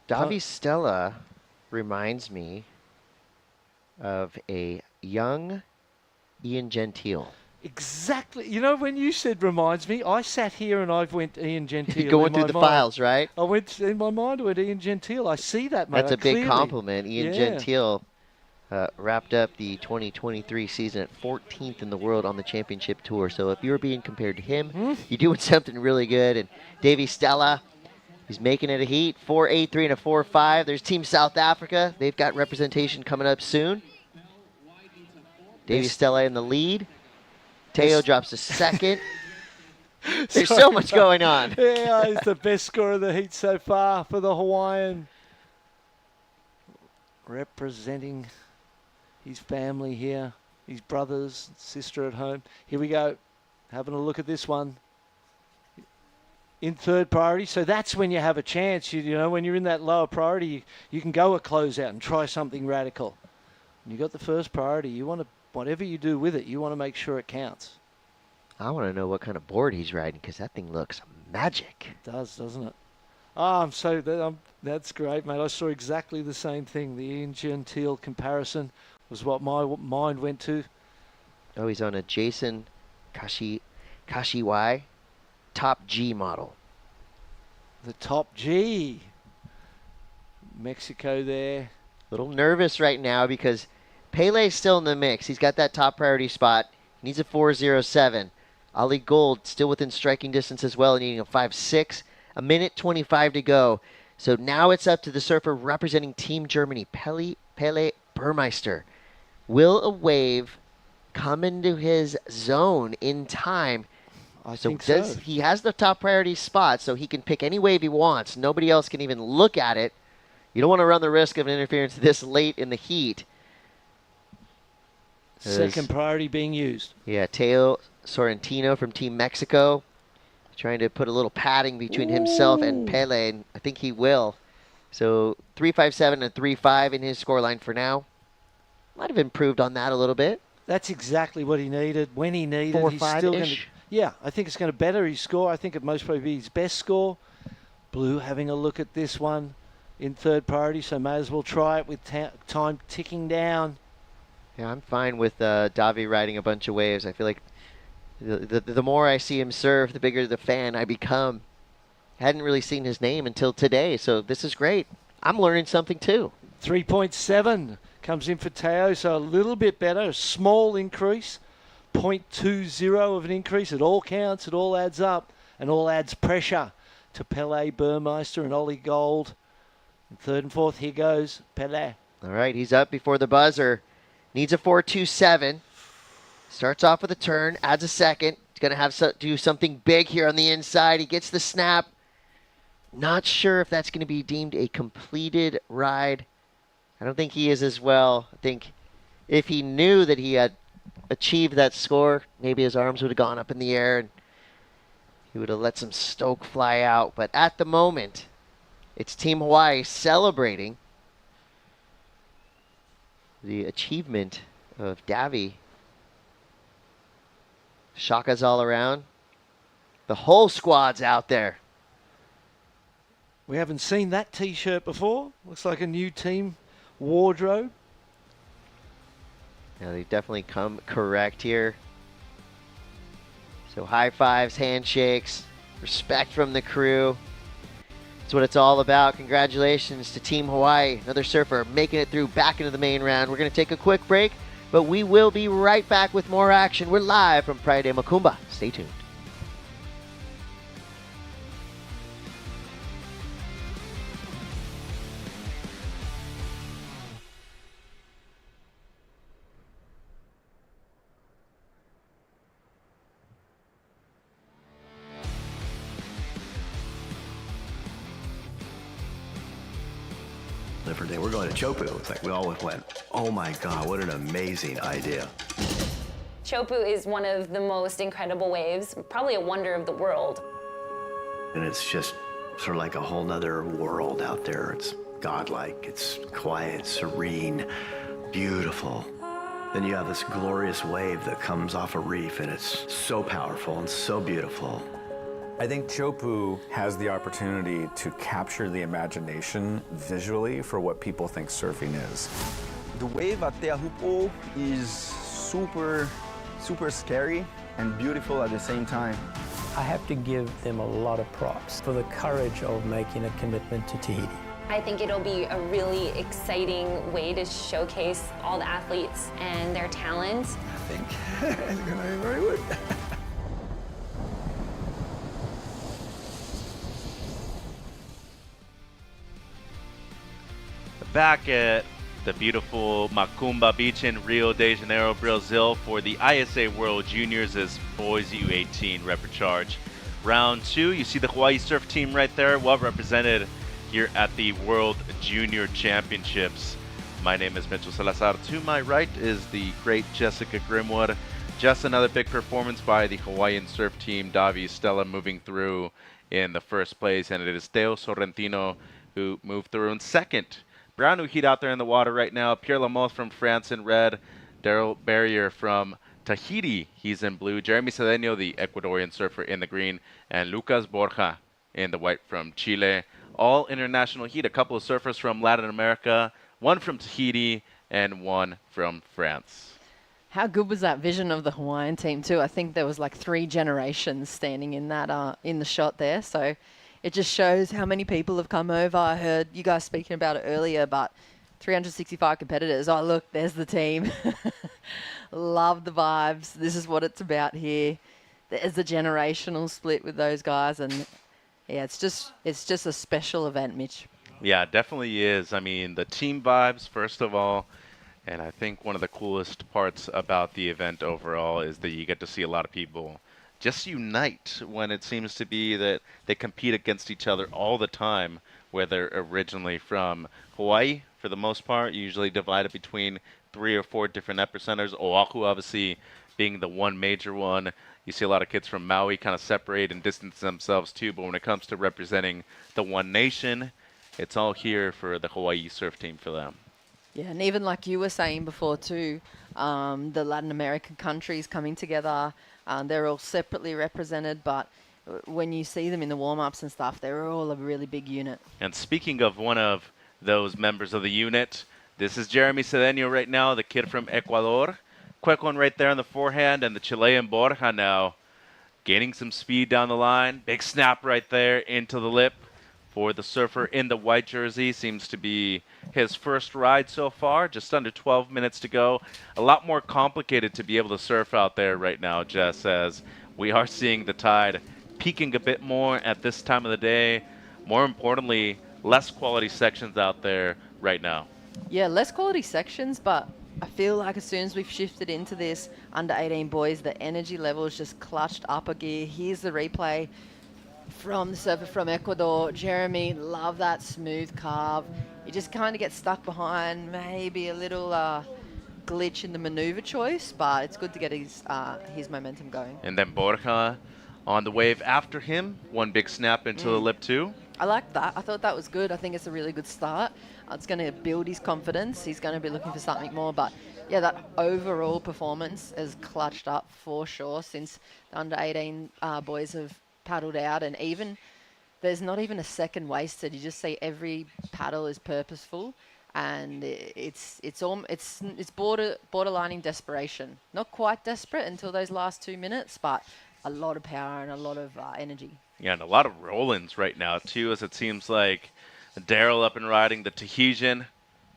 Davi Stella reminds me of a young Ian Gentile. Exactly. You know, when you said reminds me, I sat here and I went Ian Gentile. Going through the files, right? I went in my mind with Ian Gentile. I see that, mate. That's a big clearly. compliment. Ian Gentile wrapped up the 2023 season at 14th in the world on the championship tour. So if you were being compared to him, you're doing something really good. And Davi Stella, he's making it a heat. 4.83 and a 4.5. There's Team South Africa. They've got representation coming up soon. Davi Stella in the lead. Teo drops to second. There's so much going on. Yeah, he's the best scorer of the heat so far for the Hawaiian. Representing his family here, his brothers, sister at home. Here we go. Having a look at this one. In third priority, so that's when you have a chance. You know, when you're in that lower priority, you can go a closeout and try something radical. When you got the first priority, you want to, whatever you do with it, you want to make sure it counts. I want to know what kind of board he's riding because that thing looks magic. It does, doesn't it? Oh, that's great, mate. I saw exactly the same thing. The Ian Gentile comparison was what my mind went to. Oh, he's on a Jason Kashiwai Top G model. The Top G. Mexico there. A little nervous right now because Pele's still in the mix. He's got that top priority spot. He needs a 4.07. Ali Gold still within striking distance as well, needing a 5.6. A minute 25 to go. So now it's up to the surfer representing Team Germany, Pele Burmeister. Will a wave come into his zone in time? I think so. He has the top priority spot, so he can pick any wave he wants. Nobody else can even look at it. You don't want to run the risk of an interference this late in the heat. Second priority being used. Yeah, Teo Sorrentino from Team Mexico trying to put a little padding between himself and Pele, and I think he will. So 3.57 and 3.5 in his scoreline for now. Might have improved on that a little bit. That's exactly what he needed when he needed. 4.5-ish. He's still going to. Yeah, I think it's going to better his score. I think it most probably be his best score. Blue having a look at this one in third priority, so may as well try it with time ticking down. Yeah, I'm fine with Davi riding a bunch of waves. I feel like the more I see him serve, the bigger the fan I become. Hadn't really seen his name until today, so this is great. I'm learning something too. 3.7 comes in for Teo, so a little bit better, a small increase. 0.20 of an increase. It all counts. It all adds up. And all adds pressure to Pele Burmeister and Ollie Gold. And third and fourth, here goes Pele. All right, he's up before the buzzer. Needs a 4.27. Starts off with a turn, adds a second. He's going to have to do something big here on the inside. He gets the snap. Not sure if that's going to be deemed a completed ride. I don't think he is as well. I think if he knew that he had achieved that score, maybe his arms would have gone up in the air and he would have let some stoke fly out. But at the moment, it's Team Hawaii celebrating the achievement of Davi. Shaka's all around. The whole squad's out there. We haven't seen that T-shirt before. Looks like a new team wardrobe. Yeah, they definitely come correct here. So high fives, handshakes, respect from the crew. That's what it's all about. Congratulations to Team Hawaii. Another surfer making it through back into the main round. We're going to take a quick break, but we will be right back with more action. We're live from Praia de Macumba. Stay tuned. Different day. We're going to Chopu. It's like we all went, oh my God, what an amazing idea. Chopu is one of the most incredible waves, probably a wonder of the world. And it's just sort of like a whole nother world out there. It's godlike, it's quiet, serene, beautiful. Then you have this glorious wave that comes off a reef, and it's so powerful and so beautiful. I think Chopu has the opportunity to capture the imagination visually for what people think surfing is. The wave at Teahupo is super scary and beautiful at the same time. I have to give them a lot of props for the courage of making a commitment to Tahiti. I think it'll be a really exciting way to showcase all the athletes and their talent. I think it's gonna be very good. Back at the beautiful Macumba Beach in Rio de Janeiro, Brazil for the ISA World Juniors as boys U18 Reprecharge. round 2. You see the Hawaii Surf team right there, well represented here at the World Junior Championships. My name is Mitchell Salazar. To my right is the great Jessica Grimwood. Just another big performance by the Hawaiian surf team. Davi Stella moving through in the first place, and it is Teo Sorrentino who moved through in second. Brand new heat out there in the water right now. Pierre Lamoth from France in red. Daryl Barrier from Tahiti, he's in blue. Jeremy Cedeno, the Ecuadorian surfer, in the green. And Lucas Borja in the white from Chile. All international heat. A couple of surfers from Latin America. One from Tahiti and one from France. How good was that vision of the Hawaiian team too? I think there was like 3 generations standing in that in the shot there. So it just shows how many people have come over. I heard you guys speaking about it earlier, but 365 competitors. Oh, look, there's the team. Love the vibes. This is what it's about here. There's the generational split with those guys, and yeah, it's just a special event, Mitch. Yeah, it definitely is. I mean, the team vibes, first of all. And I think one of the coolest parts about the event overall is that you get to see a lot of people just unite when it seems to be that they compete against each other all the time, where they're originally from Hawaii, for the most part, usually divided between 3 or 4 different epicenters. Oahu, obviously, being the one major one. You see a lot of kids from Maui kind of separate and distance themselves too, but when it comes to representing the one nation, it's all here for the Hawaii surf team for them. Yeah, and even like you were saying before too, the Latin American countries coming together, they're all separately represented, but when you see them in the warm-ups and stuff, they're all a really big unit. And speaking of one of those members of the unit, this is Jeremy Cedeno right now, the kid from Ecuador. Quick one right there on the forehand, and the Chilean Borja now gaining some speed down the line. Big snap right there into the lip for the surfer in the white jersey. Seems to be his first ride so far, just under 12 minutes to go. A lot more complicated to be able to surf out there right now, Jess, as we are seeing the tide peaking a bit more at this time of the day. More importantly, less quality sections out there right now. Yeah, less quality sections, but I feel like as soon as we've shifted into this under 18 boys, the energy level is just clutched up a gear. Here's the replay from the surfer from Ecuador. Jeremy, love that smooth carve. You just kind of get stuck behind maybe a little glitch in the maneuver choice, but it's good to get his momentum going. And then Borja on the wave after him. One big snap into the lip too. I like that. I thought that was good. I think it's a really good start. It's going to build his confidence. He's going to be looking for something more, but yeah, that overall performance has clutched up for sure since the under 18 boys have paddled out, and even there's not even a second wasted. You just see every paddle is purposeful, and it's borderlining desperation. Not quite desperate until those last 2 minutes, but a lot of power and a lot of energy. Yeah, and a lot of roll-ins right now too, as it seems like Daryl up and riding the Tahitian.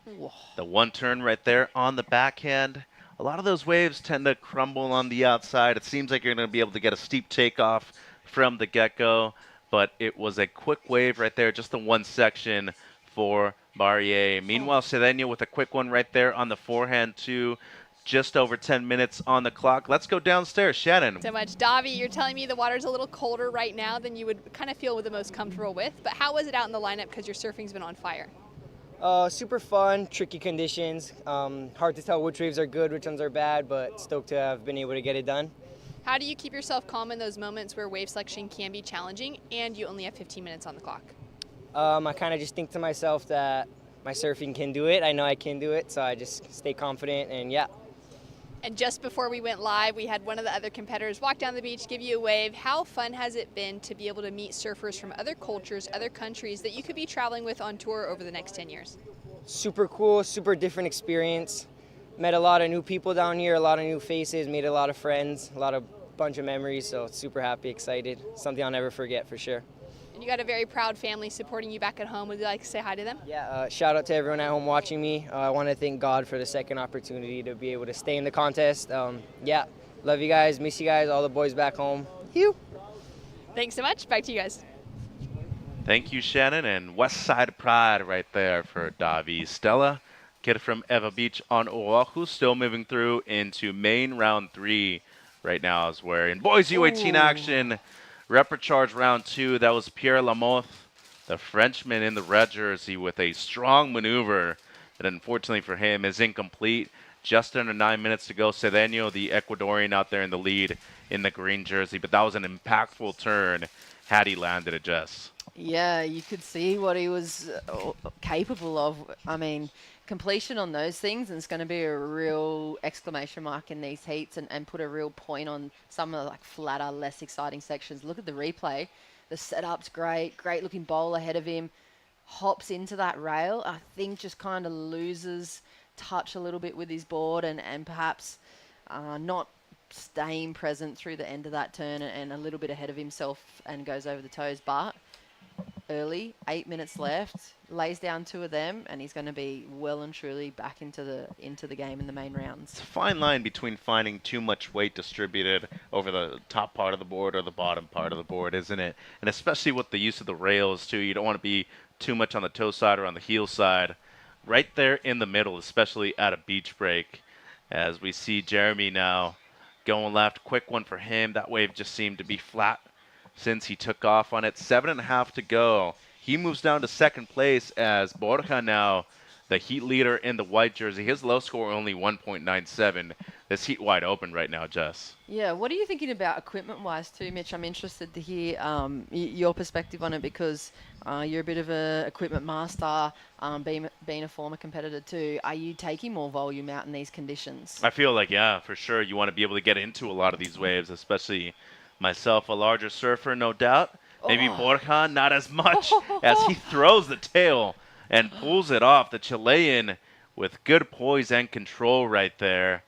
Whoa. The one turn right there on the backhand. A lot of those waves tend to crumble on the outside. It seems like you're going to be able to get a steep takeoff from the get-go, but it was a quick wave right there, just the one section for Barrier. Meanwhile, Cedeno with a quick one right there on the forehand too. Just over 10 minutes on the clock. Let's go downstairs. Shannon. So much. Davi, you're telling me the water's a little colder right now than you would kind of feel the most comfortable with, but how was it out in the lineup because your surfing's been on fire? Super fun, tricky conditions. Hard to tell which waves are good, which ones are bad, but stoked to have been able to get it done. How do you keep yourself calm in those moments where wave selection can be challenging and you only have 15 minutes on the clock? I kind of just think to myself that my surfing can do it. I know I can do it, so I just stay confident, and yeah. And just before we went live, we had one of the other competitors walk down the beach, give you a wave. How fun has it been to be able to meet surfers from other cultures, other countries that you could be traveling with on tour over the next 10 years? Super cool, super different experience. Met a lot of new people down here, a lot of new faces, made a lot of friends, bunch of memories, so super happy, excited. Something I'll never forget for sure. And you got a very proud family supporting you back at home. Would you like to say hi to them? Yeah, shout out to everyone at home watching me. I want to thank God for the second opportunity to be able to stay in the contest. Yeah, love you guys, miss you guys, all the boys back home. You. Thanks so much. Back to you guys. Thank you, Shannon, and West Side Pride right there for Davi Stella. Kid from Eva Beach on Oahu, still moving through into main round 3 right now, as we're in boys U18 action Reprecharge round 2. That was Pierre Lamotte, the Frenchman in the red jersey, with a strong maneuver that unfortunately for him is incomplete. Just under 9 minutes to go. Cedeno, the Ecuadorian, out there in the lead in the green jersey. But that was an impactful turn had he landed it, Jess. Yeah, you could see what he was capable of. I mean, completion on those things, and it's going to be a real exclamation mark in these heats and put a real point on some of the like flatter, less exciting sections. Look at the replay. The setup's great. Great looking bowl ahead of him. Hops into that rail. I think just kind of loses touch a little bit with his board and perhaps not staying present through the end of that turn and a little bit ahead of himself and goes over the toes. But early, 8 minutes left, lays down 2 of them, and he's going to be well and truly back into the game in the main rounds. It's a fine line between finding too much weight distributed over the top part of the board or the bottom part of the board, isn't it? And especially with the use of the rails, too. You don't want to be too much on the toe side or on the heel side. Right there in the middle, especially at a beach break, as we see Jeremy now going left. Quick one for him. That wave just seemed to be flat since he took off on it. 7.5 to go. He moves down to second place as Borja now, the heat leader in the white jersey. His low score only 1.97. This heat wide open right now, Jess. Yeah, what are you thinking about equipment-wise too, Mitch? I'm interested to hear your perspective on it because you're a bit of a equipment master, being a former competitor too. Are you taking more volume out in these conditions? I feel like, yeah, for sure. You want to be able to get into a lot of these waves, especially myself, a larger surfer, no doubt. Maybe Borja, not as much as he throws the tail and pulls it off. The Chilean with good poise and control right there.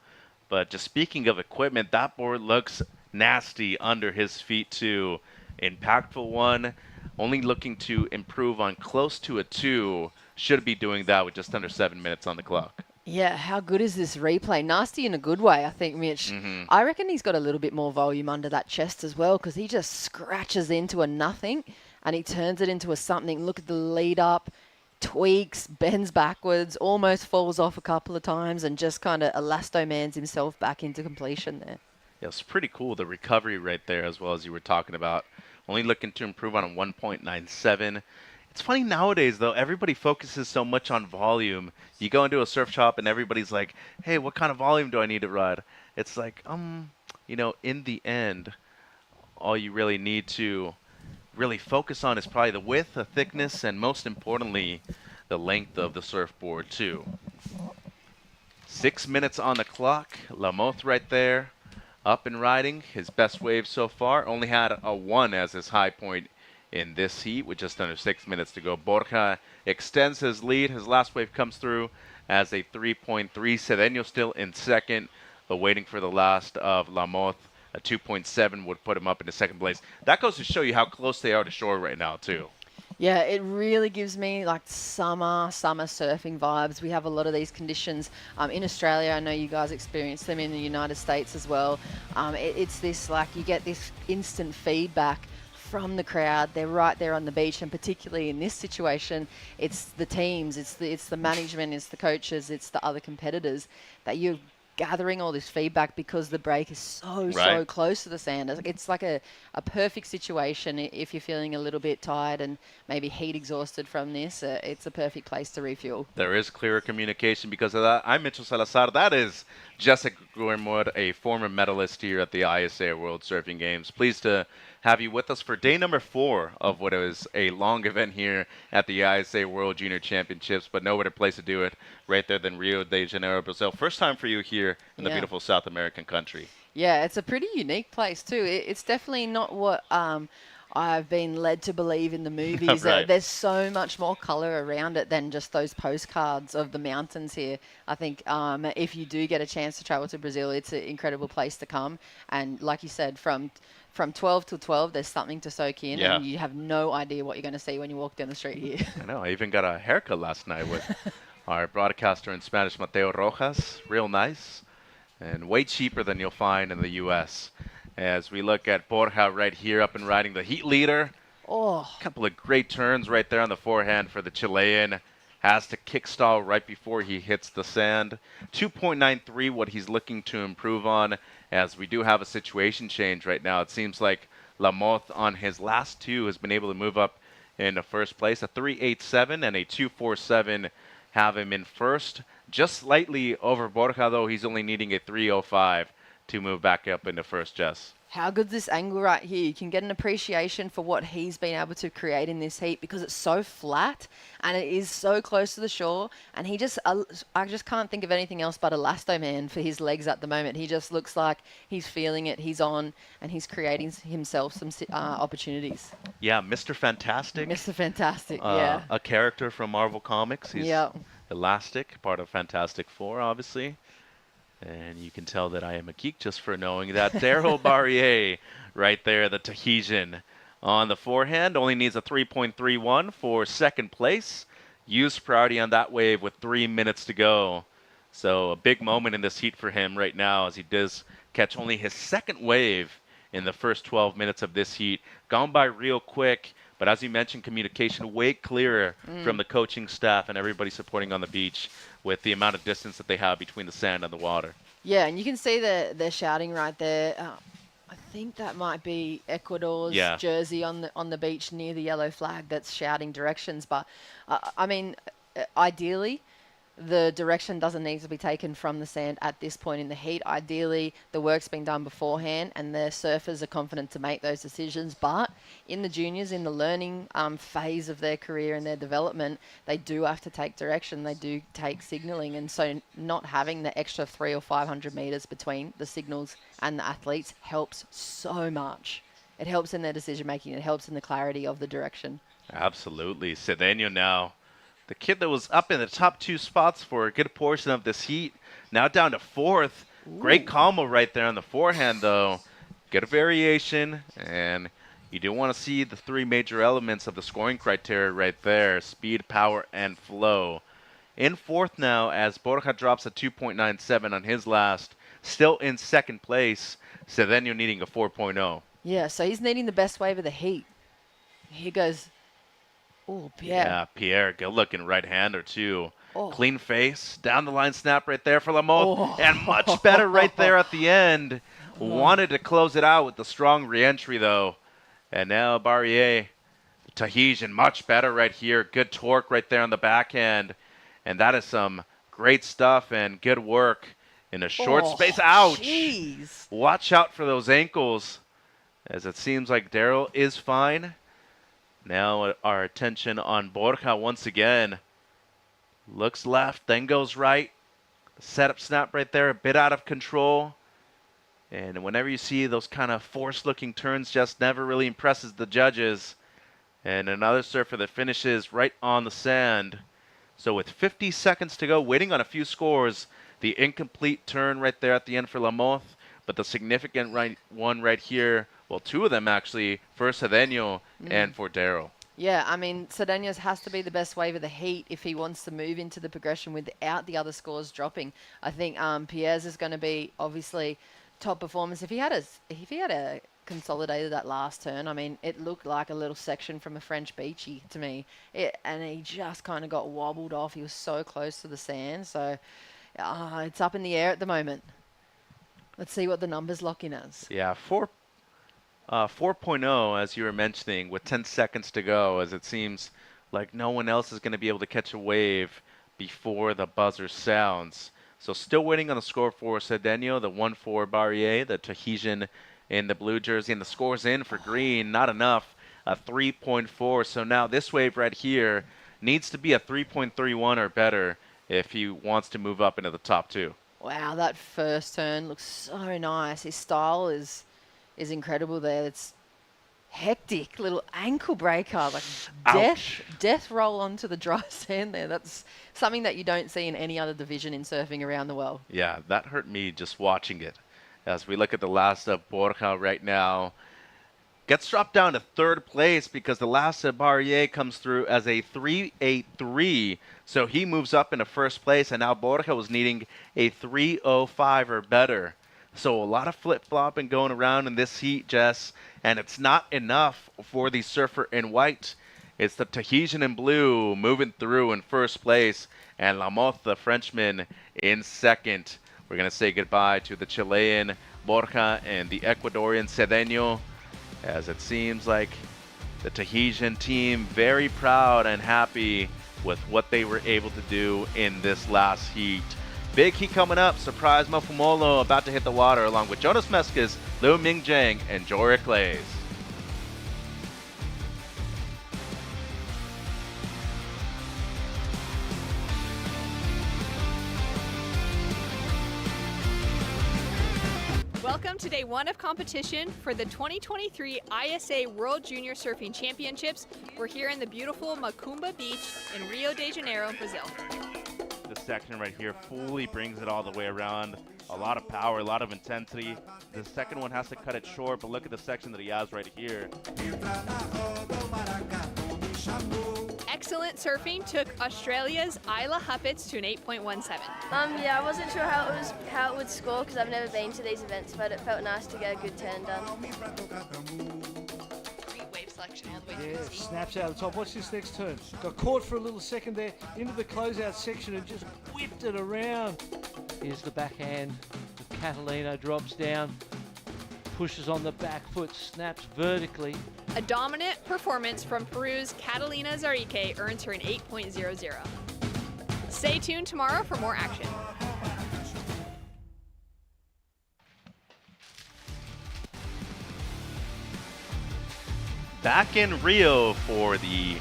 But just speaking of equipment, that board looks nasty under his feet too. Impactful one, only looking to improve on close to a 2. Should be doing that with just under 7 minutes on the clock. Yeah, how good is this replay? Nasty in a good way, I think, Mitch. I reckon he's got a little bit more volume under that chest as well because he just scratches into a nothing and he turns it into a something. Look at the lead up, tweaks, bends backwards, almost falls off a couple of times and just kind of elastomans himself back into completion there. Yeah, it's pretty cool, the recovery right there as well as you were talking about. Only looking to improve on a 1.97. It's funny nowadays, though, everybody focuses so much on volume. You go into a surf shop and everybody's like, hey, what kind of volume do I need to ride? It's like, you know, in the end, all you really need to really focus on is probably the width, the thickness, and most importantly, the length of the surfboard, too. 6 minutes on the clock. Lamotte right there, up and riding. His best wave so far. Only had a 1 as his high point in this heat with just under 6 minutes to go. Borja extends his lead. His last wave comes through as a 3.3. Cedeno still in second, but waiting for the last of Lamotte. A 2.7 would put him up into second place. That goes to show you how close they are to shore right now, too. Yeah, it really gives me like summer surfing vibes. We have a lot of these conditions in Australia. I know you guys experience them in the United States as well. It's this like you get this instant feedback from the crowd. They're right there on the beach, and particularly in this situation, it's the teams, it's the management, it's the coaches, it's the other competitors that you're gathering all this feedback because the break is so close to the sand. It's like a perfect situation if you're feeling a little bit tired and maybe heat exhausted from this. It's a perfect place to refuel. There is clearer communication because of that. I'm Mitchell Salazar. That is Jessica Guermod, a former medalist here at the ISA World Surfing Games. Pleased to have you with us for day number 4 of what is a long event here at the ISA World Junior Championships, but no better place to do it right there than Rio de Janeiro, Brazil. First time for you here in the beautiful South American country. Yeah, it's a pretty unique place too. It's definitely not what I've been led to believe in the movies. There's so much more color around it than just those postcards of the mountains here. I think if you do get a chance to travel to Brazil, it's an incredible place to come. And like you said, from 12 till 12, there's something to soak in, and you have no idea what you're going to see when you walk down the street here. I know. I even got a haircut last night with our broadcaster in Spanish, Mateo Rojas. Real nice and way cheaper than you'll find in the U.S. As we look at Borja right here up and riding, the heat leader. A couple of great turns right there on the forehand for the Chilean. Has to kickstall right before he hits the sand. 2.93 what he's looking to improve on, as we do have a situation change right now. It seems like Lamoth on his last two has been able to move up in the first place. A 3.87 and a 2.47 have him in first. Just slightly over Borja, though. He's only needing a 3.05 to move back up into first, Jess. How good's this angle right here? You can get an appreciation for what he's been able to create in this heat because it's so flat and it is so close to the shore. And he just, I just can't think of anything else but Elastoman for his legs at the moment. He just looks like he's feeling it, he's on, and he's creating himself some opportunities. Yeah, Mr. Fantastic. Mr. Fantastic, yeah. A character from Marvel Comics. He's Yep. Elastic, part of Fantastic Four, obviously. And you can tell that I am a geek just for knowing that. Daryl Barrier right there, the Tahitian on the forehand. Only needs a 3.31 for second place. Use priority on that wave with 3 minutes to go. So a big moment in this heat for him right now as he does catch only his second wave in the first 12 minutes of this heat. Gone by real quick. But as you mentioned, communication way clearer from the coaching staff and everybody supporting on the beach with the amount of distance that they have between the sand and the water. Yeah, and you can see they're shouting right there. I think that might be Ecuador's jersey on the beach near the yellow flag that's shouting directions. But, I mean, ideally, the direction doesn't need to be taken from the sand at this point in the heat. Ideally, the work's been done beforehand and the surfers are confident to make those decisions. But in the juniors, in the learning phase of their career and their development, they do have to take direction. They do take signaling. And so not having the extra 300 or 500 meters between the signals and the athletes helps so much. It helps in their decision making. It helps in the clarity of the direction. Absolutely. Cedeno now. The kid that was up in the top two spots for a good portion of this heat, now down to fourth. Ooh. Great combo right there on the forehand, though. Good variation, and you do want to see the three major elements of the scoring criteria right there, speed, power, and flow. In fourth now as Borja drops a 2.97 on his last. Still in second place, Cedeno needing a 4.0. Yeah, so he's needing the best wave of the heat. Here goes... Oh, Pierre. Yeah, Pierre, good-looking right-hander, too. Oh. Clean face, down-the-line snap right there for Lamoth, and much better right there at the end. Wanted to close it out with the strong re-entry, though. And now Barrier, Tahitian, much better right here. Good torque right there on the backhand. And that is some great stuff and good work in a short space. Ouch! Geez. Watch out for those ankles, as it seems like Daryl is fine. Now our attention on Borja once again. Looks left, then goes right. Setup snap right there, a bit out of control. And whenever you see those kind of forced-looking turns, just never really impresses the judges. And another surfer that finishes right on the sand. So with 50 seconds to go, waiting on a few scores, the incomplete turn right there at the end for Lamoth, but the significant one right here, well, two of them actually, for Cedeno and for Daryl. Yeah, I mean, Cedeno's has to be the best wave of the heat if he wants to move into the progression without the other scores dropping. I think Pierre's is going to be obviously top performance. If he had consolidated that last turn, I mean, it looked like a little section from a French beachy to me. And he just kind of got wobbled off. He was so close to the sand. So it's up in the air at the moment. Let's see what the numbers lock in as. Yeah, 4.0, as you were mentioning, with 10 seconds to go, as it seems like no one else is going to be able to catch a wave before the buzzer sounds. So still waiting on the score for Cedeno, the 1-4 Barrier, the Tahitian in the blue jersey, and the score's in for green. Not enough, a 3.4. So now this wave right here needs to be a 3.31 or better if he wants to move up into the top two. Wow, that first turn looks so nice. His style is incredible there. It's hectic, little ankle breaker, like death roll onto the dry sand there. That's something that you don't see in any other division in surfing around the world. Yeah, that hurt me just watching it. As we look at the last of Borja right now, gets dropped down to third place because the last of Barrier comes through as a 3.83. So he moves up into first place, and now Borja was needing a 3.05 or better. So a lot of flip-flopping going around in this heat, Jess, and it's not enough for the surfer in white. It's the Tahitian in blue moving through in first place, and Lamoth, the Frenchman, in second. We're going to say goodbye to the Chilean Borja and the Ecuadorian Cedeno. as it seems like the Tahitian team very proud and happy with what they were able to do in this last heat. Big heat coming up. Surprise Mafumolo about to hit the water along with Jonas Meskis, Liu Mingjang, and Jorik Clays. Welcome to day one of competition for the 2023 ISA World Junior Surfing Championships. We're here in the beautiful Macumba Beach in Rio de Janeiro, Brazil. This section right here fully brings it all the way around. A lot of power, a lot of intensity. The second one has to cut it short, but look at the section that he has right here. Excellent surfing took Australia's Isla Huppets to an 8.17. Yeah, I wasn't sure how it would score because I've never been to these events, but it felt nice to get a good turn done. Great wave selection all the way Yeah, through the heat. snaps out of the top. Watch this next turn. Got caught for a little second there into the closeout section and just whipped it around. Here's the backhand of Catalina, drops down, pushes on the back foot, snaps vertically. A dominant performance from Peru's Catalina Zarike earns her an 8.00. Stay tuned tomorrow for more action. Back in Rio for the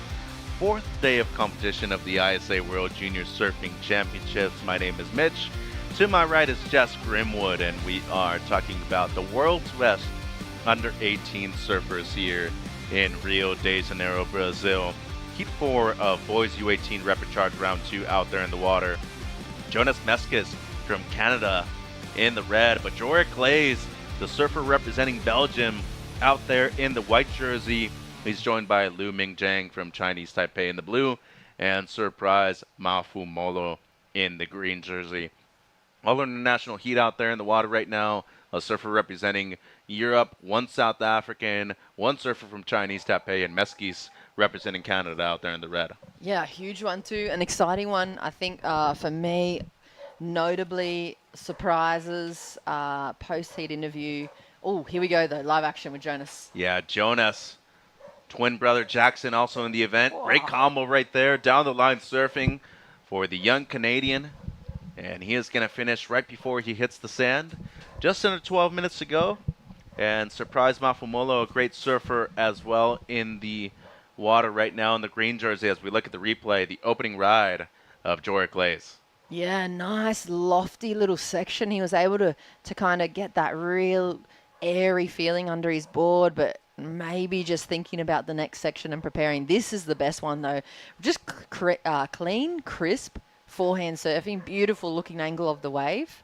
fourth day of competition of the ISA World Junior Surfing Championships. My name is Mitch. To my right is Jess Grimwood, and we are talking about the world's best under 18 surfers here in Rio de Janeiro, Brazil. Heat 4 of Boys U18 Repechage Round 2 out there in the water. Jonas Meskis from Canada in the red, but Jorik Clays, the surfer representing Belgium, out there in the white jersey. He's joined by Liu Mingjang from Chinese Taipei in the blue, and Surprise Mafumolo in the green jersey. All international heat out there in the water right now. A surfer representing Europe, one South African, one surfer from Chinese Taipei, and Meskis representing Canada out there in the red. Yeah, huge one too. An exciting one, I think, for me. Notably, surprises, post-heat interview. Oh, here we go, though. Live action with Jonas. Yeah, Jonas. Twin brother Jackson also in the event. Great combo right there. Down the line surfing for the young Canadian. And he is going to finish right before he hits the sand. Just under 12 minutes to go. And Surprise Mafumolo, a great surfer as well in the water right now in the green jersey as we look at the replay, the opening ride of Jorik Clays. Yeah, nice lofty little section. He was able to kind of get that real airy feeling under his board, but maybe just thinking about the next section and preparing. This is the best one, though. Just clean, crisp, forehand surfing, beautiful looking angle of the wave.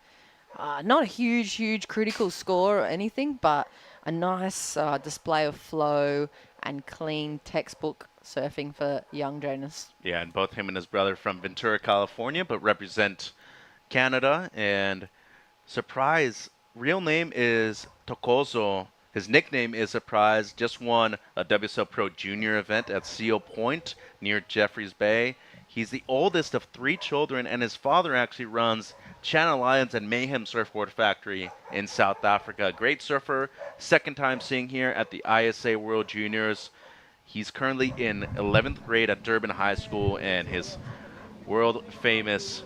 Not a huge critical score or anything, but a nice display of flow and clean textbook surfing for young Jonas. Yeah, and both him and his brother from Ventura, California, but represent Canada. And Surprise, real name is Tokozo. His nickname is Surprise. Just won a WSL Pro Junior event at Seal Point near Jeffreys Bay. He's the oldest of 3 children, and his father actually runs Channel Islands and Mayhem Surfboard Factory in South Africa. Great surfer, second time seeing here at the ISA World Juniors. He's currently in 11th grade at Durban High School, and his world-famous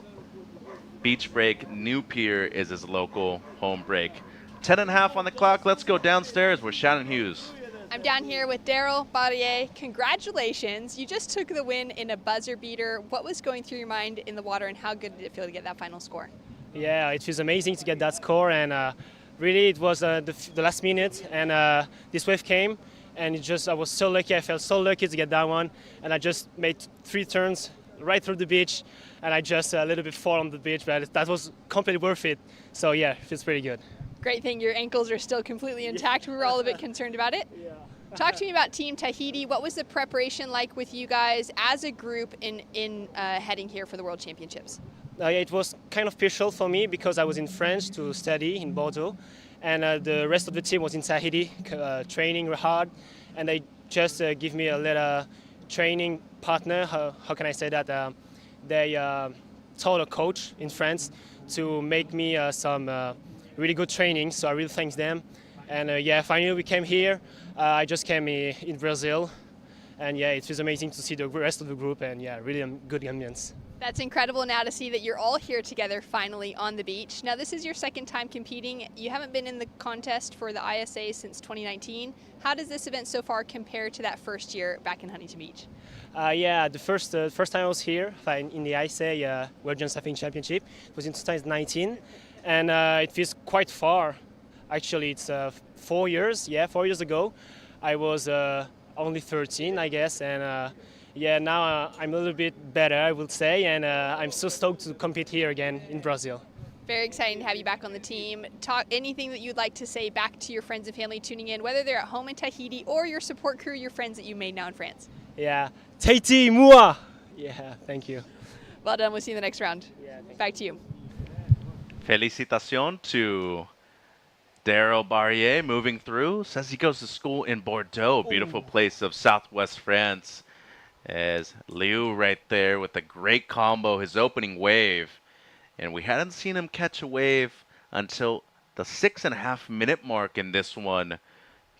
beach break, New Pier, is his local home break. 10.5 on the clock. Let's go downstairs with Shannon Hughes. I'm down here with Daryl Barrier. Congratulations. You just took the win in a buzzer beater. What was going through your mind in the water, and how good did it feel to get that final score? Yeah, it was amazing to get that score, and really it was the last minute, and this wave came, and I was so lucky. I felt so lucky to get that one, and I just made 3 turns right through the beach, and I just a little bit fall on the beach, but that was completely worth it. So yeah, it feels pretty good. Great thing your ankles are still completely intact. We were all a bit concerned about it. Yeah. Talk to me about Team Tahiti. What was the preparation like with you guys as a group in heading here for the World Championships? It was kind of special for me because I was in France to study in Bordeaux, and the rest of the team was in Tahiti training hard, and they just give me a little training partner. How can I say that? They told a coach in France to make me some really good training, so I really thank them. And yeah, finally we came here. I just came in Brazil, and yeah, it was amazing to see the rest of the group, and yeah, really good ambience. That's incredible now to see that you're all here together finally on the beach. Now, this is your second time competing. You haven't been in the contest for the ISA since 2019. How does this event so far compare to that first year back in Huntington Beach? Yeah, the first time I was here in the ISA World Junior Surfing Championship, it was in 2019, and it feels quite far. Actually, it's 4 years. Yeah, 4 years ago, I was only 13, I guess, and yeah, now I'm a little bit better, I would say, and I'm so stoked to compete here again in Brazil. Very exciting to have you back on the team. Talk anything that you'd like to say back to your friends and family tuning in, whether they're at home in Tahiti or your support crew, your friends that you made now in France. Yeah, Tahiti, mua! Yeah, thank you. Well done. We'll see you in the next round. Yeah, back to you. Felicitación to Daryl Barrier moving through. Says he goes to school in Bordeaux, beautiful place of southwest France. As Liu right there with a great combo, his opening wave. And we hadn't seen him catch a wave until the 6.5 minute mark in this one,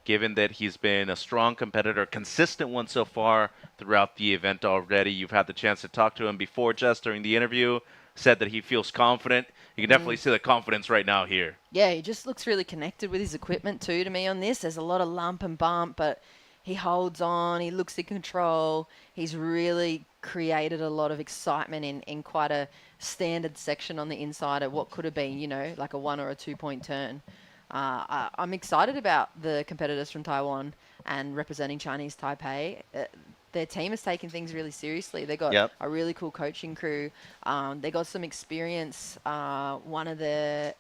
given that he's been a strong competitor, consistent one so far throughout the event already. You've had the chance to talk to him before, Jess, during the interview. Said that he feels confident. You can definitely see the confidence right now here. Yeah, he just looks really connected with his equipment too to me on this. There's a lot of lump and bump, but he holds on, he looks in control. He's really created a lot of excitement in quite a standard section on the inside of what could have been, you know, like a 1 or a 2 point turn. I'm excited about the competitors from Taiwan and representing Chinese Taipei. Their team is taking things really seriously. They got a really cool coaching crew. They got some experience. One of the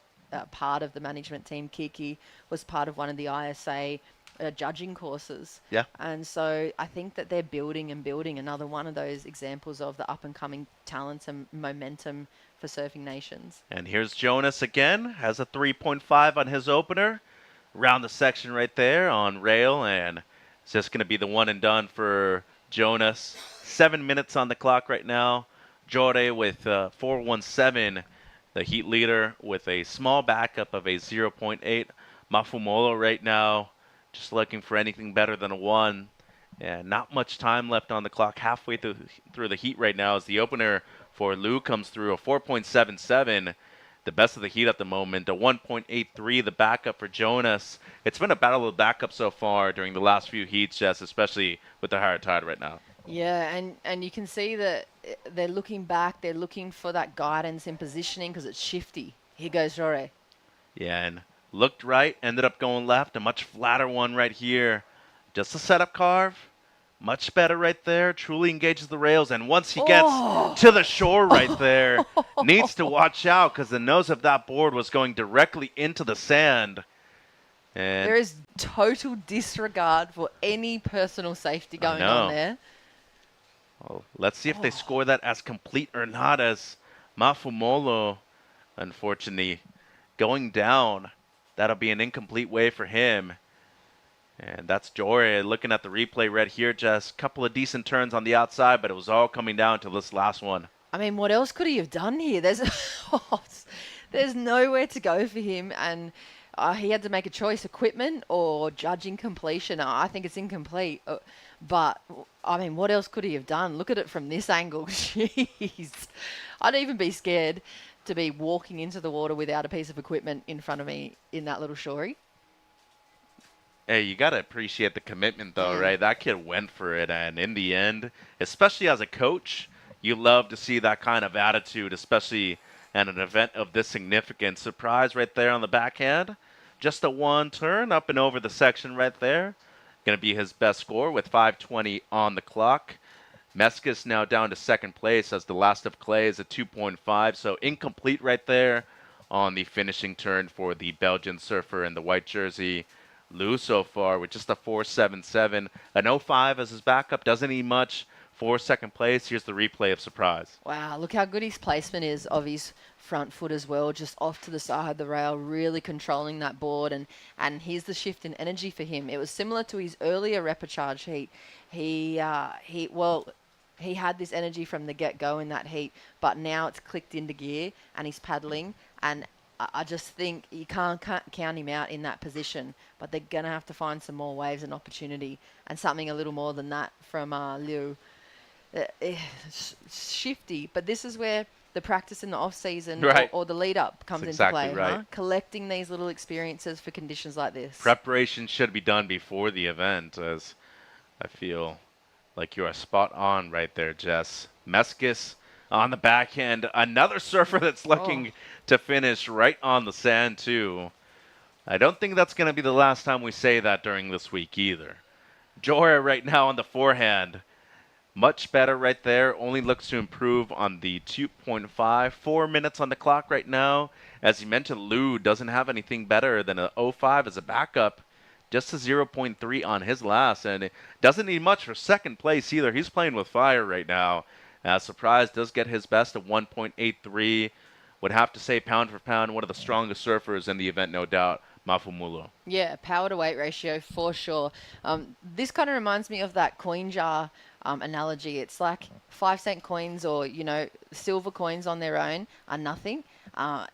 part of the management team, Kiki, was part of one of the ISA judging courses. Yeah. And so I think that they're building another one of those examples of the up and coming talents and momentum for surfing nations. And here's Jonas again, has a 3.5 on his opener. Around the section right there on rail, and it's just going to be the one and done for Jonas. 7 minutes on the clock right now. Jore with 4.17, the heat leader with a small backup of a 0.8. Mafumolo right now just looking for anything better than a 1. And not much time left on the clock. Halfway through the heat right now as the opener for Liu comes through, a 4.77. The best of the heat at the moment, a 1.83, the backup for Jonas. It's been a battle of backup so far during the last few heats, Jess, especially with the higher tide right now. Yeah, and you can see that they're looking back, they're looking for that guidance in positioning because it's shifty. Here goes Jore. Yeah, and looked right, ended up going left, a much flatter one right here. Just a setup carve. Much better right there. Truly engages the rails. And once he gets to the shore right there, needs to watch out because the nose of that board was going directly into the sand. And there is total disregard for any personal safety going on there. Well, let's see if they score that as complete or not, as Mafumolo, unfortunately, going down. That'll be an incomplete wave for him. And that's Jore looking at the replay right here. Just a couple of decent turns on the outside, but it was all coming down to this last one. I mean, what else could he have done here? There's nowhere to go for him, and he had to make a choice, equipment or judging completion. I think it's incomplete. But, I mean, what else could he have done? Look at it from this angle. Jeez. I'd even be scared to be walking into the water without a piece of equipment in front of me in that little shorey. Hey, you got to appreciate the commitment, though, right? That kid went for it, and in the end, especially as a coach, you love to see that kind of attitude, especially at an event of this significance. Surprise right there on the backhand. Just a 1 turn up and over the section right there. Going to be his best score with 5:20 on the clock. Meskis now down to second place as the last of Clay is a 2.5, so incomplete right there on the finishing turn for the Belgian surfer in the white jersey. Liu so far with just a 4.77, an 0.5 as his backup. Doesn't need much for second place. Here's the replay of Surprise. Wow, look how good his placement is of his front foot as well, just off to the side of the rail, really controlling that board. And here's the shift in energy for him. It was similar to his earlier repechage heat. He had this energy from the get-go in that heat, but now it's clicked into gear and he's paddling. And I just think you can't count him out in that position, but they're going to have to find some more waves and opportunity and something a little more than that from Liu. Shifty, but this is where the practice in the off season Right. or the lead up comes That's into exactly play. right. Huh? Collecting these little experiences for conditions like this. Preparation should be done before the event, as I feel like you are spot on right there, Jess. Meskis on the backhand, another surfer that's looking to finish right on the sand too. I don't think that's going to be the last time we say that during this week either. Jorah right now on the forehand. Much better right there. Only looks to improve on the 2.5. 4 minutes on the clock right now. As you mentioned, Liu doesn't have anything better than a 0.5 as a backup. Just a 0.3 on his last. And it doesn't need much for second place either. He's playing with fire right now. Surprise does get his best at 1.83. Would have to say pound for pound, one of the strongest surfers in the event, no doubt. Mafumulo. Yeah, power to weight ratio for sure. This kind of reminds me of that coin jar analogy. It's like 5-cent coins or, silver coins on their own are nothing.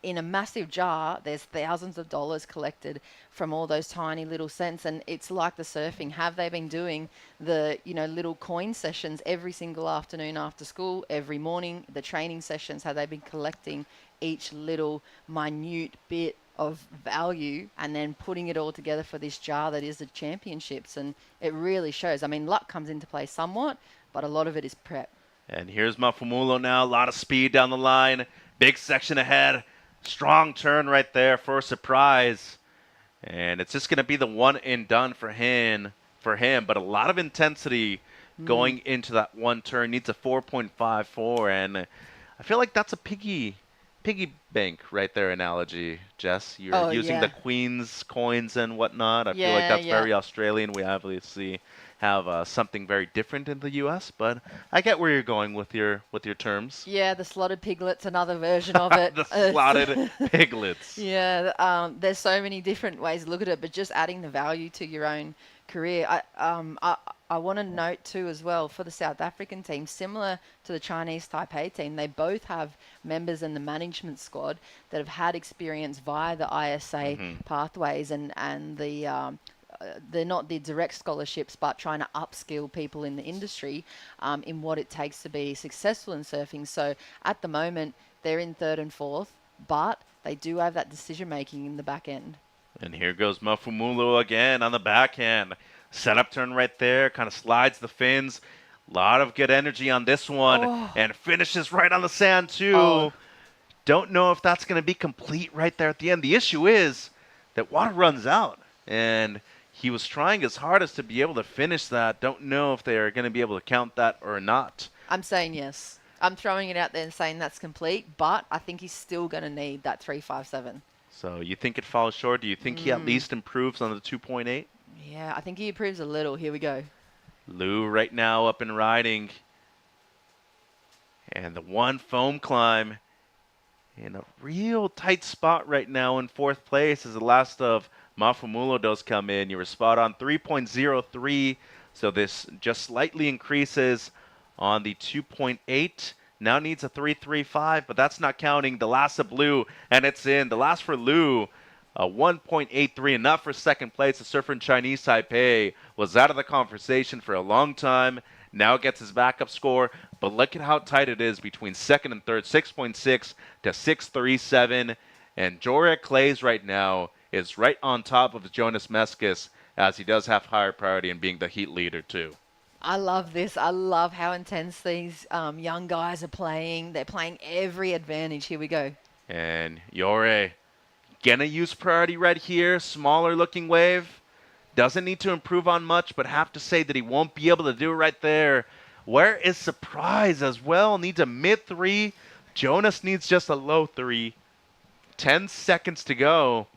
In a massive jar, there's thousands of dollars collected from all those tiny little cents. And it's like the surfing. Have they been doing the, little coin sessions every single afternoon after school, every morning, the training sessions? Have they been collecting each little minute bit of value and then putting it all together for this jar that is the championships? And it really shows. I mean, luck comes into play somewhat, but a lot of it is prep. And here's Mafumulo now. A lot of speed down the line. Big section ahead. Strong turn right there for a surprise. And it's just going to be the one and done for him. But a lot of intensity going into that one turn. Needs a 4.54. And I feel like that's a piggy bank right there analogy, Jess. You're using the Queen's coins and whatnot. I feel like that's very Australian. We obviously have something very different in the U.S., but I get where you're going with your terms. Yeah, the slotted piglets, another version of it. The slotted piglets. Yeah, there's so many different ways to look at it, but just adding the value to your own career. I want to note too as well for the South African team, similar to the Chinese Taipei team, they both have members in the management squad that have had experience via the ISA pathways and the they're not the direct scholarships, but trying to upskill people in the industry in what it takes to be successful in surfing. So at the moment, they're in 3rd and 4th, but they do have that decision making in the back end. And here goes Mafumulo again on the backhand. Setup turn right there, kind of slides the fins. A lot of good energy on this one, and finishes right on the sand too. Don't know if that's going to be complete right there at the end. The issue is that water runs out, and he was trying his hardest to be able to finish that. Don't know if they are going to be able to count that or not. I'm saying yes. I'm throwing it out there and saying that's complete, but I think he's still going to need that 3.57. So you think it falls short? Do you think he at least improves on the 2.8? Yeah, I think he improves a little. Here we go. Liu right now up and riding. And the one foam climb in a real tight spot right now in 4th place as the last of Mafumulo does come in. You were spot on 3.03. So this just slightly increases on the 2.8. Now needs a 3.35, but that's not counting the last of Liu, and it's in. The last for Liu, a 1.83, enough for second place. The surfer in Chinese Taipei was out of the conversation for a long time. Now gets his backup score, but look at how tight it is between second and third, 6.6 to 6.37. And Jorah Clays right now is right on top of Jonas Meskis, as he does have higher priority in being the heat leader too. I love this. I love how intense these young guys are playing. They're playing every advantage. Here we go. And Jorah gonna use priority right here. Smaller looking wave. Doesn't need to improve on much, but have to say that he won't be able to do it right there. Where is Surprise as well? Needs a mid 3. Jonas needs just a low 3. 10 seconds to go.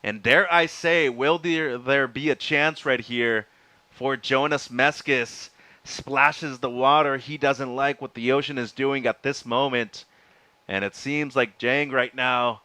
And dare I say, will there be a chance right here for Jonas Meskis? Splashes the water. He doesn't like what the ocean is doing at this moment. And it seems like Jang right now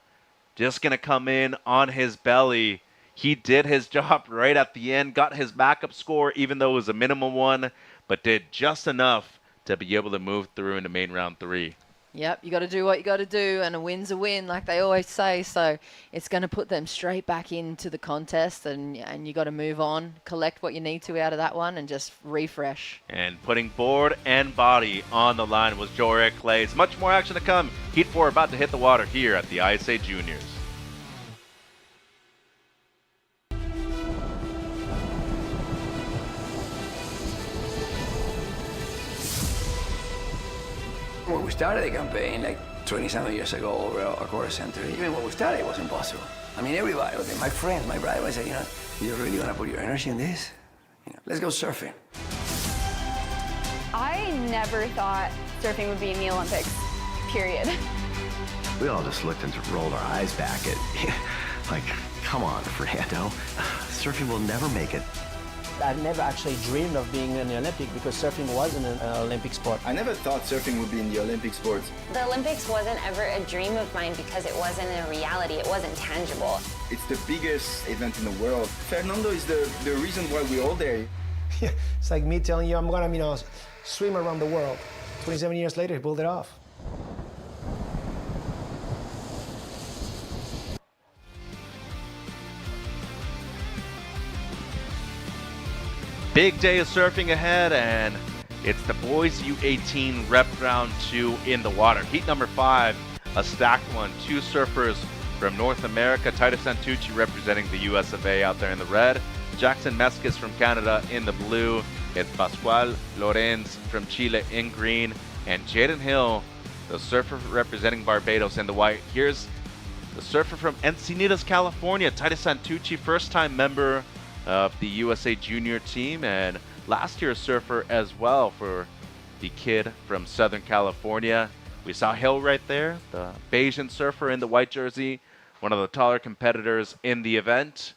just going to come in on his belly. He did his job right at the end, got his backup score, even though it was a minimum one, but did just enough to be able to move through into main round 3. Yep, you got to do what you got to do, and a win's a win, like they always say. So it's going to put them straight back into the contest, and you got to move on, collect what you need to out of that one, and just refresh. And putting board and body on the line was Jorge Clays. Much more action to come. Heat 4 about to hit the water here at the ISA Juniors. When we started the campaign, like 20-some years ago, over a quarter century, even when we started, it was impossible. I mean, everybody, okay, my friends, my brother, I said, you're really gonna put your energy in this? Let's go surfing. I never thought surfing would be in the Olympics, period. We all just looked and rolled our eyes back at, like, come on, Fernando. Surfing will never make it. I've never actually dreamed of being in the Olympic because surfing wasn't an Olympic sport. I never thought surfing would be in the Olympic sports. The Olympics wasn't ever a dream of mine because it wasn't a reality, it wasn't tangible. It's the biggest event in the world. Fernando is the reason why we're all there. Yeah, it's like me telling you I'm gonna, swim around the world. 27 years later, he pulled it off. Big day of surfing ahead, and it's the boys U18 rep round 2 in the water. Heat number 5, a stacked one. 2 surfers from North America. Titus Santucci representing the US of A out there in the red. Jackson Meskis from Canada in the blue. It's Pascual Lorenz from Chile in green. And Jaden Hill, the surfer representing Barbados in the white. Here's the surfer from Encinitas, California. Titus Santucci, first-time member of the USA Junior team, and last year's surfer as well for the kid from Southern California. We saw Hill right there, the Bayesian surfer in the white jersey, one of the taller competitors in the event.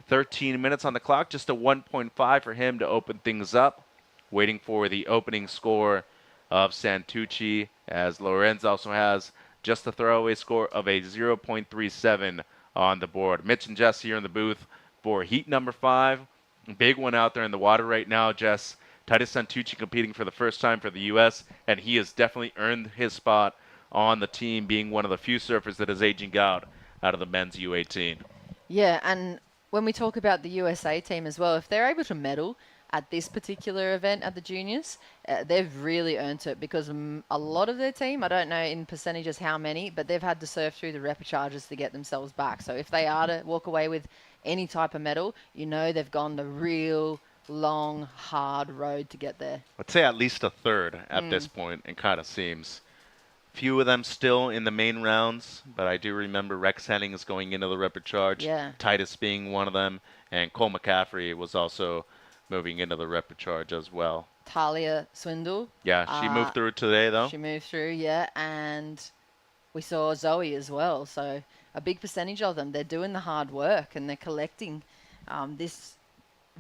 13 minutes on the clock, just a 1.5 for him to open things up. Waiting for the opening score of Santucci, as Lorenz also has just a throwaway score of a 0.37 on the board. Mitch and Jess here in the booth for heat number 5. Big one out there in the water right now, Jess. Titus Santucci competing for the first time for the U.S., and he has definitely earned his spot on the team, being one of the few surfers that is aging out of the men's U18. Yeah, and when we talk about the USA team as well, if they're able to medal at this particular event at the juniors, they've really earned it, because a lot of their team, I don't know in percentages how many, but they've had to surf through the repechage to get themselves back. So if they are to walk away with any type of medal, they've gone the real long, hard road to get there. I'd say at least a third at this point, it kind of seems. Few of them still in the main rounds, but I do remember Rex Henning is going into the repechage. Yeah. Titus being one of them, and Cole McCaffrey was also moving into the repechage as well. Talia Swindle. Yeah, she moved through today, though. She moved through, yeah, and we saw Zoe as well. So a big percentage of them, they're doing the hard work, and they're collecting this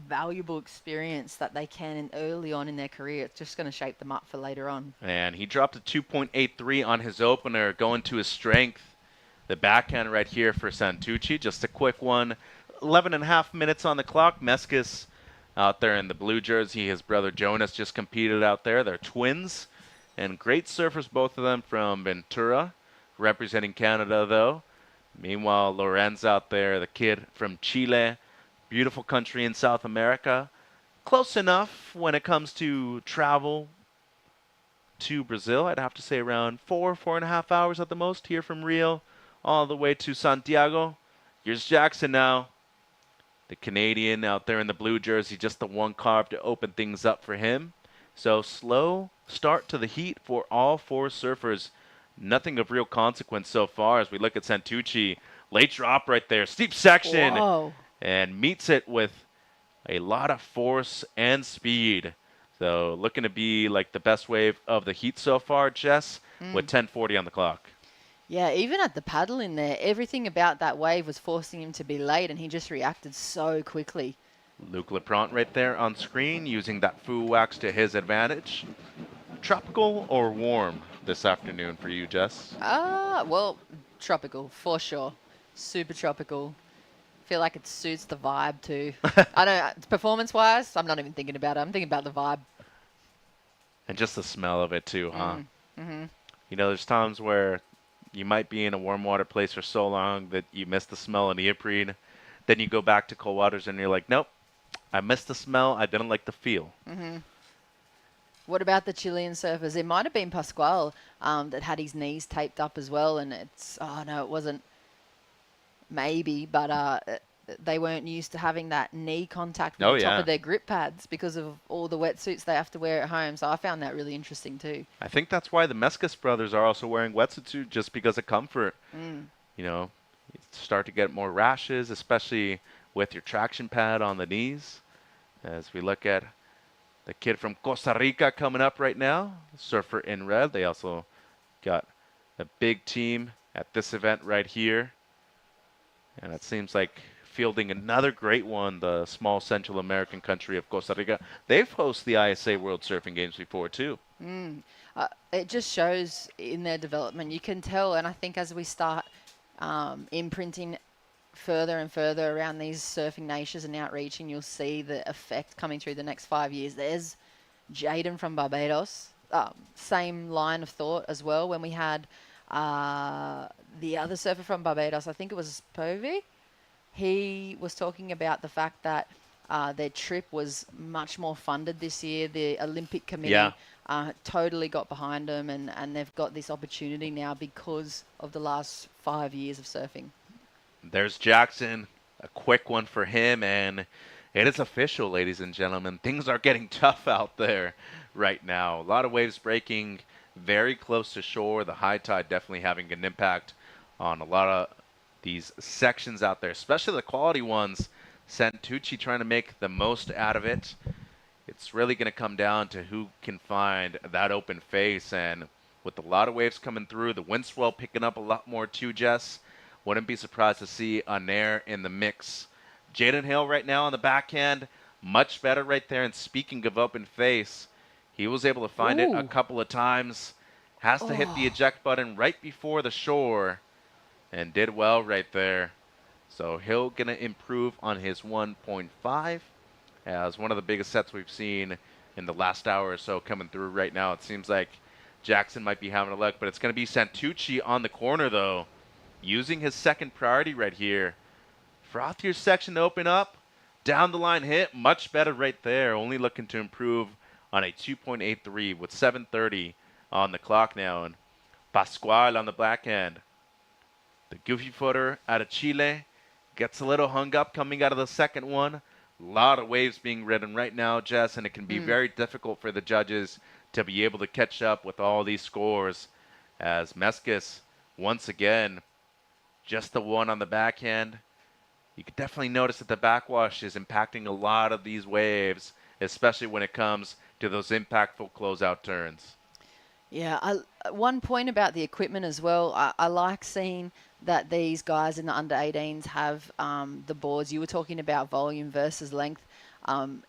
valuable experience that they can early on in their career. It's just going to shape them up for later on. And he dropped a 2.83 on his opener, going to his strength. The backhand right here for Santucci, just a quick one. 11 and a half minutes on the clock. Meskis out there in the blue jersey. His brother Jonas just competed out there. They're twins, and great surfers, both of them from Ventura, representing Canada, though. Meanwhile, Lorenz out there, the kid from Chile. Beautiful country in South America. Close enough when it comes to travel to Brazil. I'd have to say around 4.5 hours at the most here from Rio all the way to Santiago. Here's Jackson now. The Canadian out there in the blue jersey, just the one carve to open things up for him. So slow start to the heat for all 4 surfers. Nothing of real consequence so far as we look at Santucci. Late drop right there. Steep section. Whoa. And meets it with a lot of force and speed. So looking to be like the best wave of the heat so far, Jess, with 10:40 on the clock. Yeah, even at the paddle in there, everything about that wave was forcing him to be late, and he just reacted so quickly. Luke Leprant right there on screen, using that foo wax to his advantage. Tropical or warm this afternoon for you, Jess? Well, tropical, for sure. Super tropical. Feel like it suits the vibe too. I don't, performance-wise, I'm not even thinking about it. I'm thinking about the vibe. And just the smell of it too, huh? Mm-hmm. You know, there's times where you might be in a warm water place for so long that you miss the smell of neoprene. Then you go back to cold waters and you're like, nope, I missed the smell. I didn't like the feel. Mm-hmm. What about the Chilean surfers? It might have been Pascual that had his knees taped up as well, and it wasn't maybe, but they weren't used to having that knee contact with the top of their grip pads because of all the wetsuits they have to wear at home. So I found that really interesting too. I think that's why the Mescas brothers are also wearing wetsuits, just because of comfort. You know, you start to get more rashes, especially with your traction pad on the knees. As we look at the kid from Costa Rica coming up right now, surfer in red. They also got a big team at this event right here. And it seems like fielding another great one, the small Central American country of Costa Rica. They've hosted the ISA World Surfing Games before too. It just shows in their development. You can tell, and I think as we start imprinting further and further around these surfing nations and outreaching, you'll see the effect coming through the next 5 years. There's Jaden from Barbados, same line of thought as well. When we had the other surfer from Barbados, I think it was Povey, he was talking about the fact that their trip was much more funded this year. The Olympic Committee totally got behind them, and they've got this opportunity now because of the last 5 years of surfing. There's Jackson, a quick one for him, and it is official, ladies and gentlemen. Things are getting tough out there right now. A lot of waves breaking very close to shore. The high tide definitely having an impact on a lot of these sections out there, especially the quality ones. Santucci trying to make the most out of it. It's really going to come down to who can find that open face, and with a lot of waves coming through, the wind swell picking up a lot more too, Jess. Wouldn't be surprised to see a Nair in the mix. Jaden Hill right now on the backhand, much better right there. And speaking of open face, he was able to find it a couple of times. Has to hit the eject button right before the shore, and did well right there. So Hill going to improve on his 1.5 as one of the biggest sets we've seen in the last hour or so coming through right now. It seems like Jackson might be having a look, but it's going to be Santucci on the corner though, using his second priority right here. Frothier section to open up. Down the line hit, much better right there. Only looking to improve on a 2.83 with 7:30 on the clock now. And Pascual on the backhand. The goofy footer out of Chile gets a little hung up coming out of the second one. A lot of waves being ridden right now, Jess, and it can be very difficult for the judges to be able to catch up with all these scores, as Mescas, once again, just the one on the backhand. You can definitely notice that the backwash is impacting a lot of these waves, especially when it comes to those impactful closeout turns. Yeah, one point about the equipment as well. I like seeing that these guys in the under 18s have the boards. You were talking about volume versus length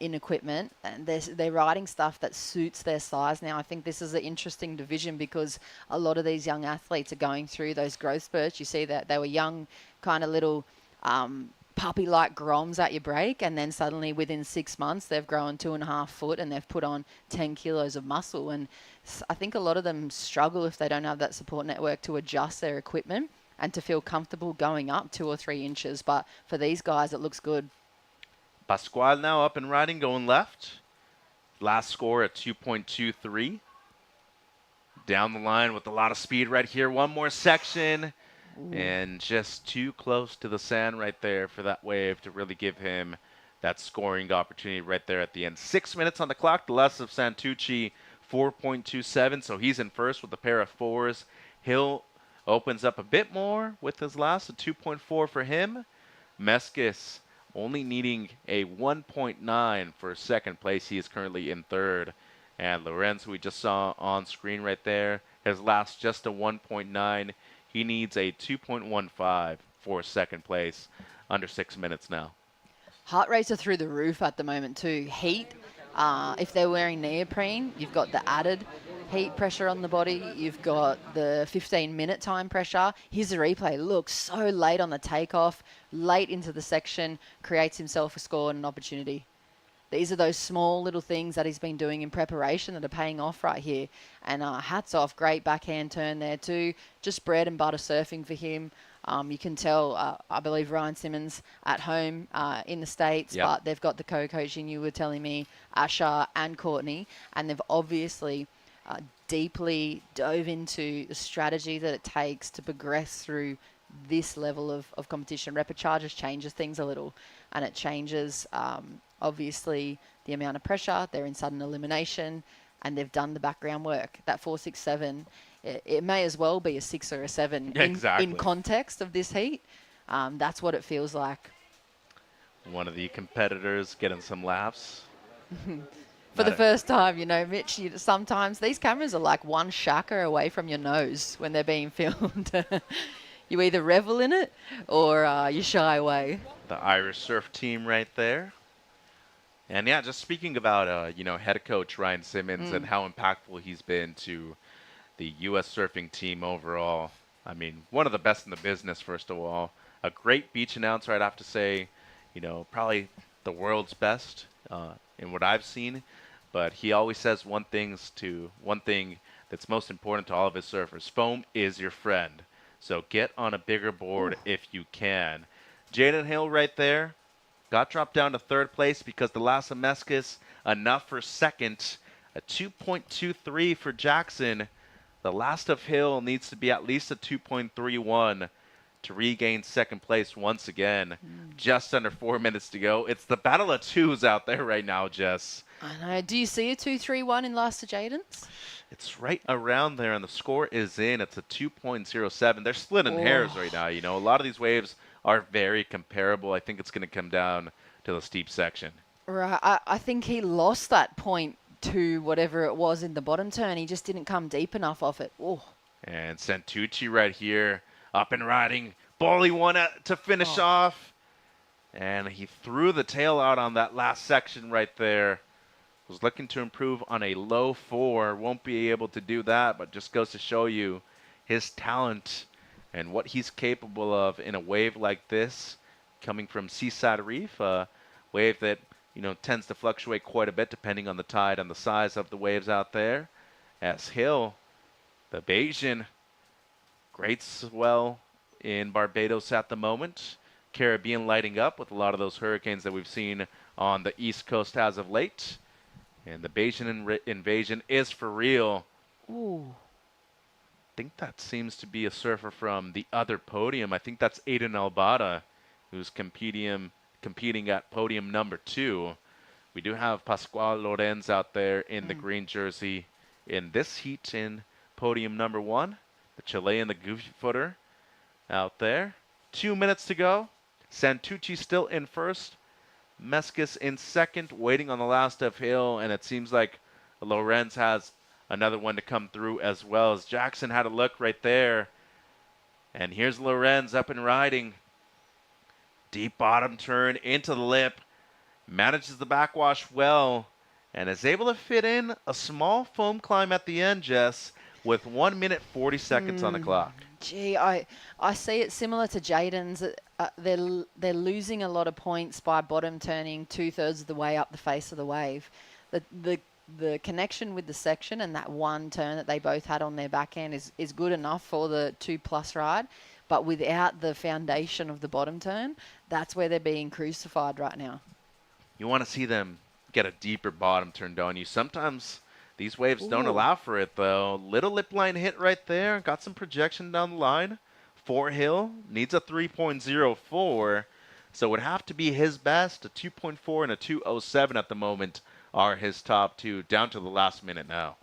in equipment, and they're riding stuff that suits their size now. I think this is an interesting division because a lot of these young athletes are going through those growth spurts. You see that they were young, kind of little puppy-like groms at your break, and then suddenly within 6 months they've grown 2.5 foot and they've put on 10 kilos of muscle. And I think a lot of them struggle if they don't have that support network to adjust their equipment and to feel comfortable going up 2 or 3 inches. But for these guys, it looks good. Pascual now up and riding, going left. Last score at 2.23. Down the line with a lot of speed right here. One more section. And just too close to the sand right there for that wave to really give him that scoring opportunity right there at the end. 6 minutes on the clock. The less of Santucci, 4.27. So he's in first with a pair of 4s. Hill opens up a bit more with his last, a 2.4 for him. Mescas only needing a 1.9 for second place. He is currently in third. And Lorenz, who we just saw on screen right there, his last just a 1.9. He needs a 2.15 for second place. Under 6 minutes now. Heart rates are through the roof at the moment too. Heat, if they're wearing neoprene, you've got the added heat pressure on the body. You've got the 15-minute time pressure. Here's the replay. Look, so late on the takeoff, late into the section, creates himself a score and an opportunity. these are those small little things that he's been doing in preparation that are paying off right here. And hats off, great backhand turn there too. Just bread and butter surfing for him. You can tell, I believe Ryan Simmons at home in the States, Yep. but they've got the co-coaching, you were telling me, Asha and Courtney, and they've obviously deeply dove into the strategy that it takes to progress through this level of competition. Rapid charges changes things a little, and it changes, obviously, the amount of pressure. They're in sudden elimination, and they've done the background work. That 4-6-7, it may as well be a 6 or a 7 in context of this heat. That's what it feels like. One of the competitors getting some laughs. For the first time, Mitch, sometimes these cameras are like one shaka away from your nose when they're being filmed. You either revel in it or you shy away. The Irish surf team right there. And yeah, just speaking about, head coach Ryan Simmons and how impactful he's been to the U.S. surfing team overall. I mean, one of the best in the business, first of all. A great beach announcer, I'd have to say, probably the world's best in what I've seen. But he always says one thing that's most important to all of his surfers. Foam is your friend. So get on a bigger board if you can. Jaden Hill right there got dropped down to third place because the last of Meskis enough for second. A 2.23 for Jackson. The last of Hill needs to be at least a 2.31 to regain second place once again. Just under 4 minutes to go. It's the battle of twos out there right now, Jess. I know. Do you see a 2-3-1 in last of Jaden's? It's right around there, and the score is in. It's a 2.07. They're splitting hairs right now. A lot of these waves are very comparable. I think it's going to come down to the steep section. Right. I think he lost that point to whatever it was in the bottom turn. He just didn't come deep enough off it. Oh. And Santucci right here, up and riding. Bolly won to finish off. And he threw the tail out on that last section right there. Was looking to improve on a low 4. Won't be able to do that, but just goes to show you his talent and what he's capable of in a wave like this, coming from Seaside Reef, a wave that tends to fluctuate quite a bit depending on the tide and the size of the waves out there. As Hill, the Bayesian, great swell in Barbados at the moment. Caribbean lighting up with a lot of those hurricanes that we've seen on the East Coast as of late. And the Bayesian invasion is for real. Ooh. I think that seems to be a surfer from the other podium. I think that's Aiden Albada, who's competing at podium number 2. We do have Pascual Lorenz out there in the green jersey in this heat in podium number 1. The Chilean, the goofy footer out there. 2 minutes to go. Santucci still in first. Meskis in second, waiting on the last of Hill, and it seems like Lorenz has another one to come through as well, as Jackson had a look right there. And here's Lorenz up and riding. Deep bottom turn into the lip. Manages the backwash well, and is able to fit in a small foam climb at the end, Jess, with 1 minute 40 seconds on the clock. Gee, I see it similar to Jaden's. They're losing a lot of points by bottom turning 2/3 of the way up the face of the wave. The connection with the section and that one turn that they both had on their backhand is good enough for the 2+ ride, but without the foundation of the bottom turn, that's where they're being crucified right now. You want to see them get a deeper bottom turn, don't you? Sometimes these waves don't allow for it, though. Little lip line hit right there. Got some projection down the line. For Hill, needs a 3.04, so it would have to be his best. A 2.4 and a 2.07 at the moment are his top two, down to the last minute now.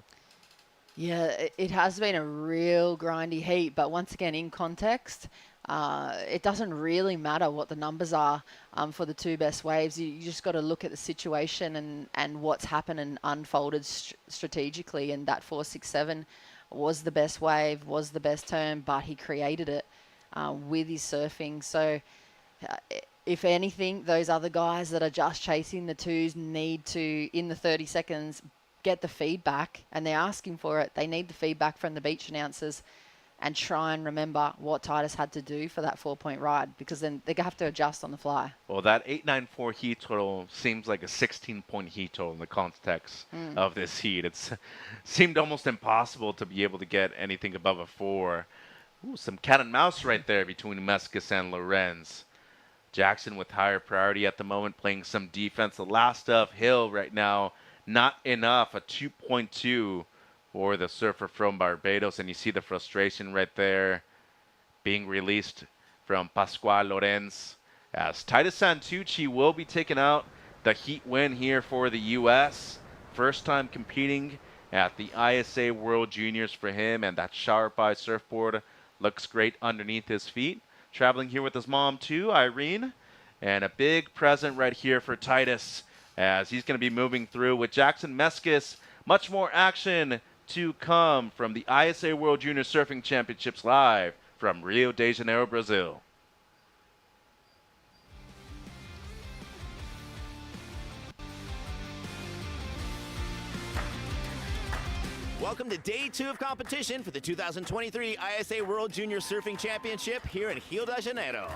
Yeah, it has been a real grindy heat, but once again, in context, it doesn't really matter what the numbers are for the two best waves. You just got to look at the situation and what's happened and unfolded strategically, and that 4-6-7 was the best wave, was the best turn, but he created it with his surfing. So if anything, those other guys that are just chasing the twos need to, in the 30 seconds, get the feedback, and they're asking for it. They need the feedback from the beach announcers and try and remember what Titus had to do for that 4-point ride, because then they have to adjust on the fly. Well, that 894 heat total seems like a 16-point heat total in the context of this heat. It's seemed almost impossible to be able to get anything above a 4. Ooh, some cat and mouse right there between Meskis and Lorenz. Jackson with higher priority at the moment, playing some defense. The last of Hill right now, not enough. A 2.2 for the surfer from Barbados, and you see the frustration right there being released from Pascual Lorenz, as Titus Santucci will be taking out the heat win here for the U.S. First time competing at the ISA World Juniors for him, and that Sharp Eye surfboard looks great underneath his feet. Traveling here with his mom too, Irene, and a big present right here for Titus as he's going to be moving through with Jackson Meskis. Much more action to come from the ISA World Junior Surfing Championships live from Rio de Janeiro, Brazil. Welcome to day 2 of competition for the 2023 ISA World Junior Surfing Championship here in Rio de Janeiro.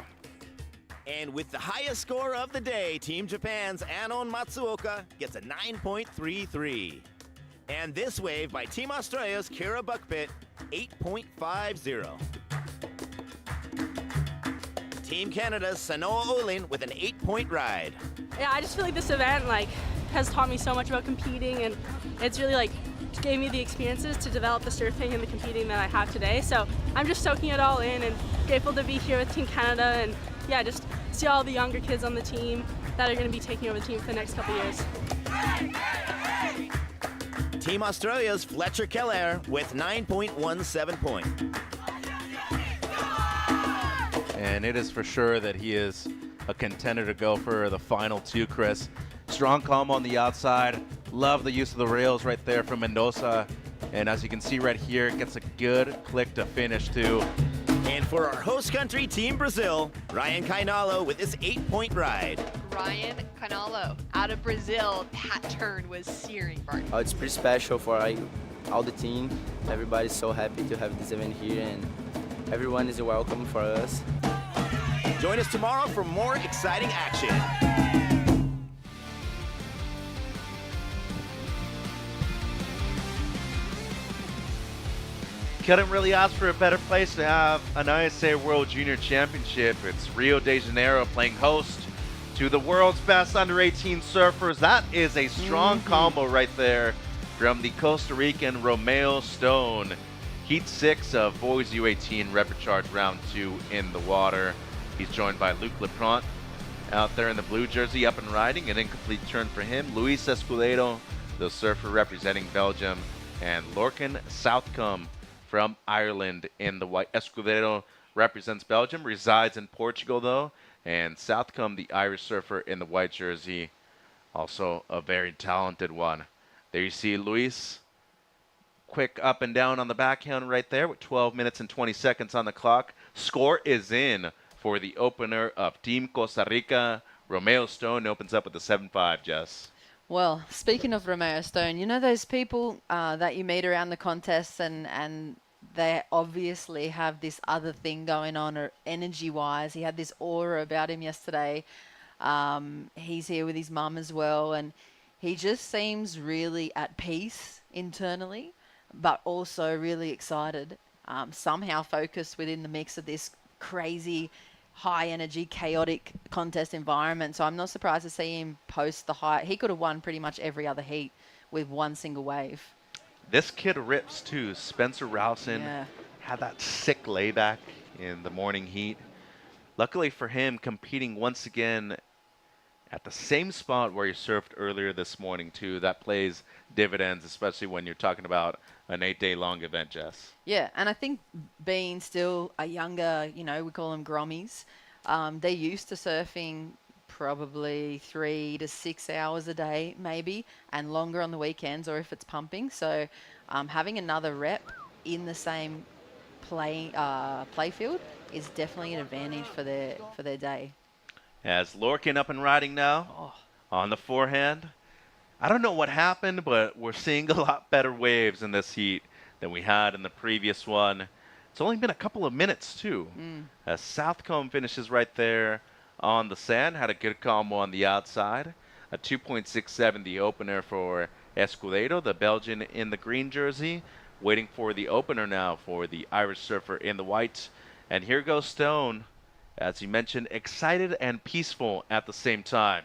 And with the highest score of the day, Team Japan's Anon Matsuoka gets a 9.33. And this wave by Team Australia's Kira Buckpit, 8.50. Team Canada's Sanoa Olin with an 8-point ride. Yeah, I just feel like this event has taught me so much about competing, and it's really gave me the experiences to develop the surfing and the competing that I have today. So I'm just soaking it all in and grateful to be here with Team Canada, and yeah, just see all the younger kids on the team that are going to be taking over the team for the next couple years. Team Australia's Fletcher Keller with 9.17 point. And it is for sure that he is a contender to go for the final 2, Chris. Strong calm on the outside. Love the use of the rails right there from Mendoza. And as you can see right here, it gets a good click to finish too. And for our host country, Team Brazil, Ryan Kainalo with his 8-point ride. Ryan Canalo out of Brazil. That turn was searing, Bart. It's pretty special for all the team. Everybody's so happy to have this event here, and everyone is welcome for us. Join us tomorrow for more exciting action. Couldn't really ask for a better place to have an ISA World Junior Championship. It's Rio de Janeiro playing host to the world's best under-18 surfers. That is a strong combo right there from the Costa Rican Romeo Stone. Heat 6 of Boys U18 Reprecharge Round 2 in the water. He's joined by Luc Lepront out there in the blue jersey, up and riding. An incomplete turn for him. Luis Escudedo, the surfer representing Belgium, and Lorcan Southcombe from Ireland in the white. Escudedo represents Belgium, resides in Portugal though, and Southcombe, the Irish surfer in the white jersey, also a very talented one. There you see Luis, quick up and down on the backhand right there with 12 minutes and 20 seconds on the clock. Score is in for the opener of Team Costa Rica. Romeo Stone opens up with a 7.5, Jess. Well, speaking of Romeo Stone, you know those people that you meet around the contests and they obviously have this other thing going on or energy-wise. He had this aura about him yesterday. He's here with his mum as well, and he just seems really at peace internally, but also really excited, somehow focused within the mix of this crazy high energy, chaotic contest environment. So I'm not surprised to see him post the high. He could have won pretty much every other heat with one single wave. This kid rips too. Spencer Rowson had that sick layback in the morning heat. Luckily for him, competing once again at the same spot where he surfed earlier this morning too. That plays dividends, especially when you're talking about an 8-day long event, Jess. Yeah, and I think being still a younger, we call them grommies, they're used to surfing probably 3 to 6 hours a day maybe, and longer on the weekends or if it's pumping. So having another rep in the same play field is definitely an advantage for their day. As Lorcan up and riding now on the forehand. I don't know what happened, but we're seeing a lot better waves in this heat than we had in the previous one. It's only been a couple of minutes, too. As Southcombe finishes right there on the sand. Had a good combo on the outside. A 2.67 the opener for Escudeiro, the Belgian in the green jersey. Waiting for the opener now for the Irish surfer in the white. And here goes Stone, as you mentioned, excited and peaceful at the same time.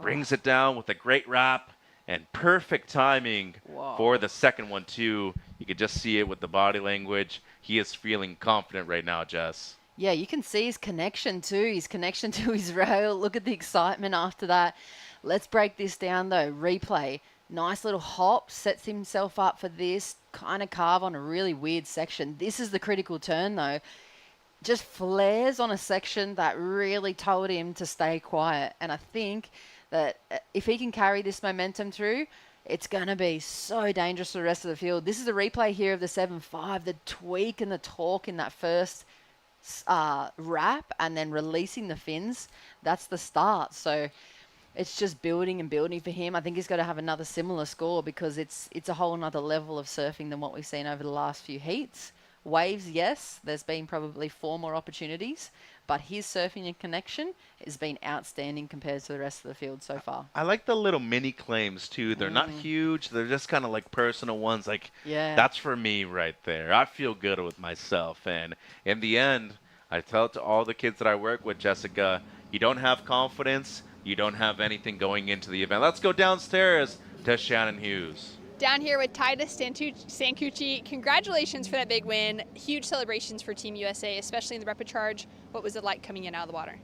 Brings it down with a great wrap and perfect timing for the second one, too. You could just see it with the body language. He is feeling confident right now, Jess. Yeah, you can see his connection too, his connection to his rail. Look at the excitement after that. Let's break this down though. Replay. Nice little hop, sets himself up for this kind of carve on a really weird section. This is the critical turn though. Just flares on a section that really told him to stay quiet. And I think that if he can carry this momentum through, it's going to be so dangerous for the rest of the field. This is a replay here of the 7.5, the tweak and the torque in that first wrap and then releasing the fins. That's the start. So it's just building and building for him. I think he's got to have another similar score because it's a whole nother level of surfing than what we've seen over the last few heats. Waves, yes, there's been probably 4 more opportunities, but his surfing and connection has been outstanding compared to the rest of the field so far. I like the little mini claims, too. They're not huge. They're just kind of like personal ones. Like, yeah, that's for me right there. I feel good with myself. And in the end, I tell to all the kids that I work with, Jessica, you don't have confidence, you don't have anything going into the event. Let's go downstairs to Shannon Hughes. Down here with Titus Sancucci, congratulations for that big win. Huge celebrations for Team USA, especially in the rapid charge. What was it like coming in out of the water?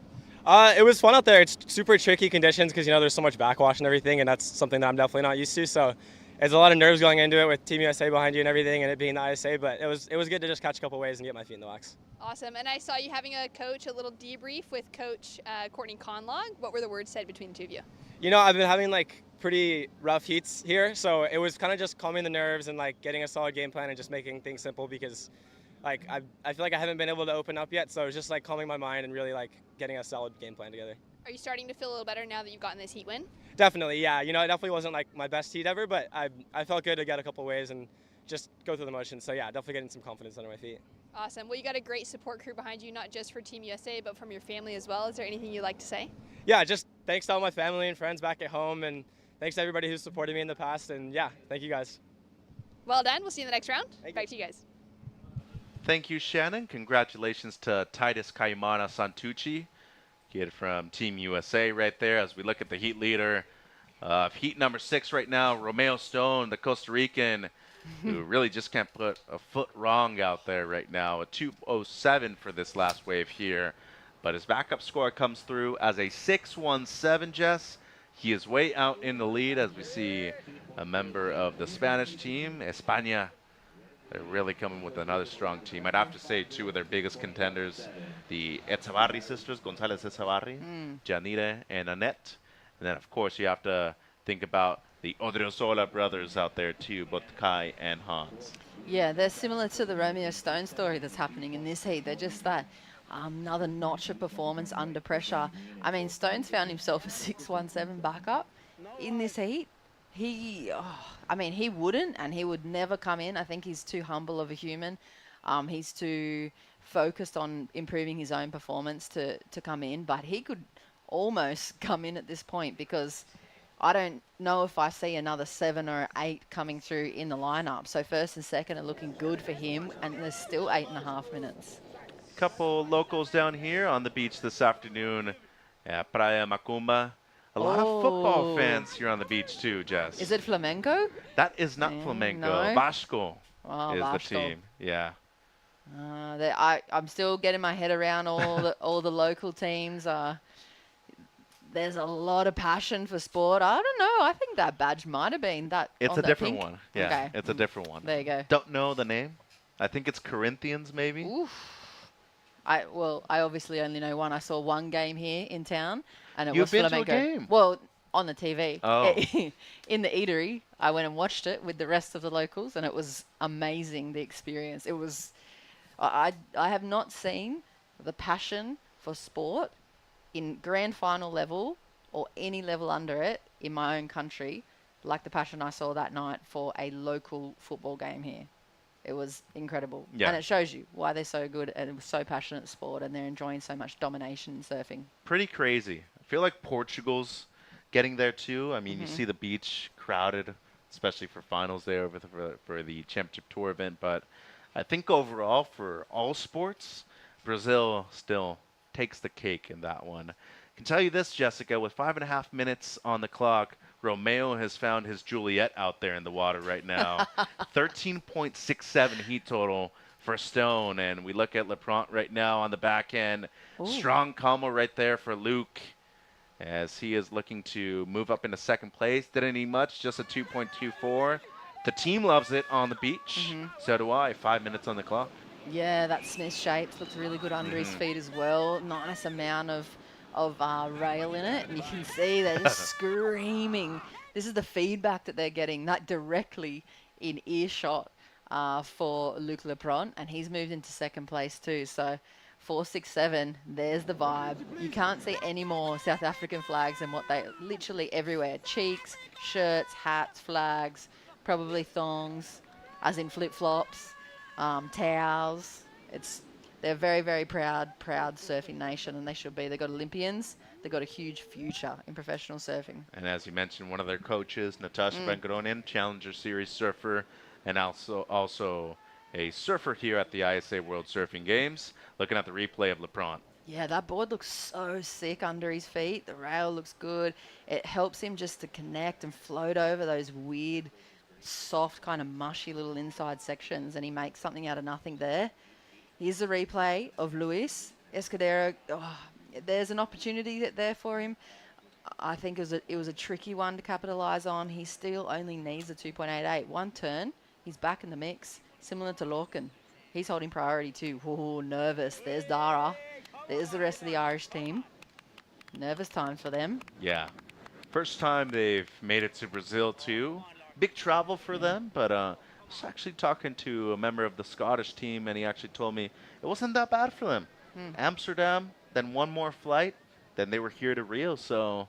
It was fun out there. It's super tricky conditions because, there's so much backwash and everything, and that's something that I'm definitely not used to. So it's a lot of nerves going into it with Team USA behind you and everything, and it being the ISA, but it was good to just catch a couple waves and get my feet in the wax. Awesome. And I saw you having a little debrief with Coach Courtney Conlog. What were the words said between the two of you? I've been having pretty rough heats here, so it was kind of just calming the nerves and getting a solid game plan and just making things simple because I feel like I haven't been able to open up yet, so it was just calming my mind and really getting a solid game plan together. Are you starting to feel a little better now that you've gotten this heat win? Definitely, yeah. It definitely wasn't my best heat ever, but I felt good to get a couple waves and just go through the motions. So yeah, definitely getting some confidence under my feet. Awesome. Well, you got a great support crew behind you, not just for Team USA, but from your family as well. Is there anything you'd like to say? Yeah, just thanks to all my family and friends back at home, and thanks to everybody who's supported me in the past. And yeah, thank you guys. Well done. We'll see you in the next round. Back to you guys. Thank you, Shannon. Congratulations to Titus Caimana Santucci, kid from Team USA right there. As we look at the heat leader of heat number 6 right now, Romeo Stone, the Costa Rican, who really just can't put a foot wrong out there right now. A 2:07 for this last wave here. But his backup score comes through as a 6:17, Jess. He is way out in the lead as we see a member of the Spanish team, España. They're really coming with another strong team. I'd have to say 2 of their biggest contenders, the Echavarri sisters, González Echavarri, Janire and Annette. And then, of course, you have to think about the Odriozola brothers out there, too, both Kai and Hans. Yeah, they're similar to the Romeo Stone story that's happening in this heat. They're just that another notch of performance under pressure. I mean, Stone's found himself a 6:17 backup in this heat. He wouldn't, and he would never come in. I think he's too humble of a human. He's too focused on improving his own performance to come in, but he could almost come in at this point because I don't know if I see another 7 or 8 coming through in the lineup. So first and second are looking good for him, and there's still 8.5 minutes. Couple locals down here on the beach this afternoon at Praia Macumba. A lot of football fans here on the beach too, Jess. Is it Flamengo? That is not Flamengo. No. Vasco is Vasco. the team. Yeah. I'm still getting my head around all the local teams. There's a lot of passion for sport. I don't know. I think that badge might have been that. It's a that different pink. one. Yeah, okay. It's a different one. There you go. Don't know the name. I think it's Corinthians, maybe. Oof. I obviously only know one. I saw one game here in town, and it You've was been Flamengo. to a game? Well, on the TV. Oh. In the eatery, I went and watched it with the rest of the locals, and it was amazing, the experience. It was. I have not seen the passion for sport in grand final level or any level under it in my own country like the passion I saw that night for a local football game here. It was incredible. Yeah. And it shows you why they're so good and so passionate sport and they're enjoying so much domination in surfing. Pretty crazy. I feel like Portugal's getting there too. I mean, you Mhm. see the beach crowded, especially for finals there for the championship tour event. But I think overall for all sports, Brazil still takes the cake in that one. I can tell you this, Jessica, with 5.5 minutes on the clock, Romeo has found his Juliet out there in the water right now. 13.67 heat total for Stone. And we look at Lapront right now on the back end. Ooh. Strong combo right there for Luke as he is looking to move up into second place. Didn't need much, just a 2.24. The team loves it on the beach. Mhm. So do I. 5 minutes on the clock. Yeah, that Smith shapes looks really good under his Mhm. feet as well. Nice amount of rail in it, and you can see they're just screaming. This is the feedback that they're getting, that directly in earshot for Luc Lepront, and he's moved into second place too. So 467, there's the vibe. You can't see any more South African flags than what they literally everywhere. Cheeks, shirts, hats, flags, probably thongs, as in flip-flops, towels. They're very, very proud surfing nation, and they should be. They've got Olympians. They've got a huge future in professional surfing. And as you mentioned, one of their coaches, Natasha Benkaronen, Challenger Series surfer, and also a surfer here at the ISA World Surfing Games. Looking at the replay of Lepront. Yeah, that board looks so sick under his feet. The rail looks good. It helps him just to connect and float over those weird, soft, kind of mushy little inside sections, and he makes something out of nothing there. Here's the replay of Luis Escudero. Oh, there's an opportunity there for him. I think it was a tricky one to capitalise on. He still only needs a 2.88. One turn, he's back in the mix, similar to Lorcan. He's holding priority too. Oh, nervous. There's Dara. There's the rest of the Irish team. Nervous times for them. Yeah. First time they've made it to Brazil too. Big travel for them, but I was actually talking to a member of the Scottish team, and he actually told me it wasn't that bad for them. Amsterdam, then one more flight, then they were here to Rio. So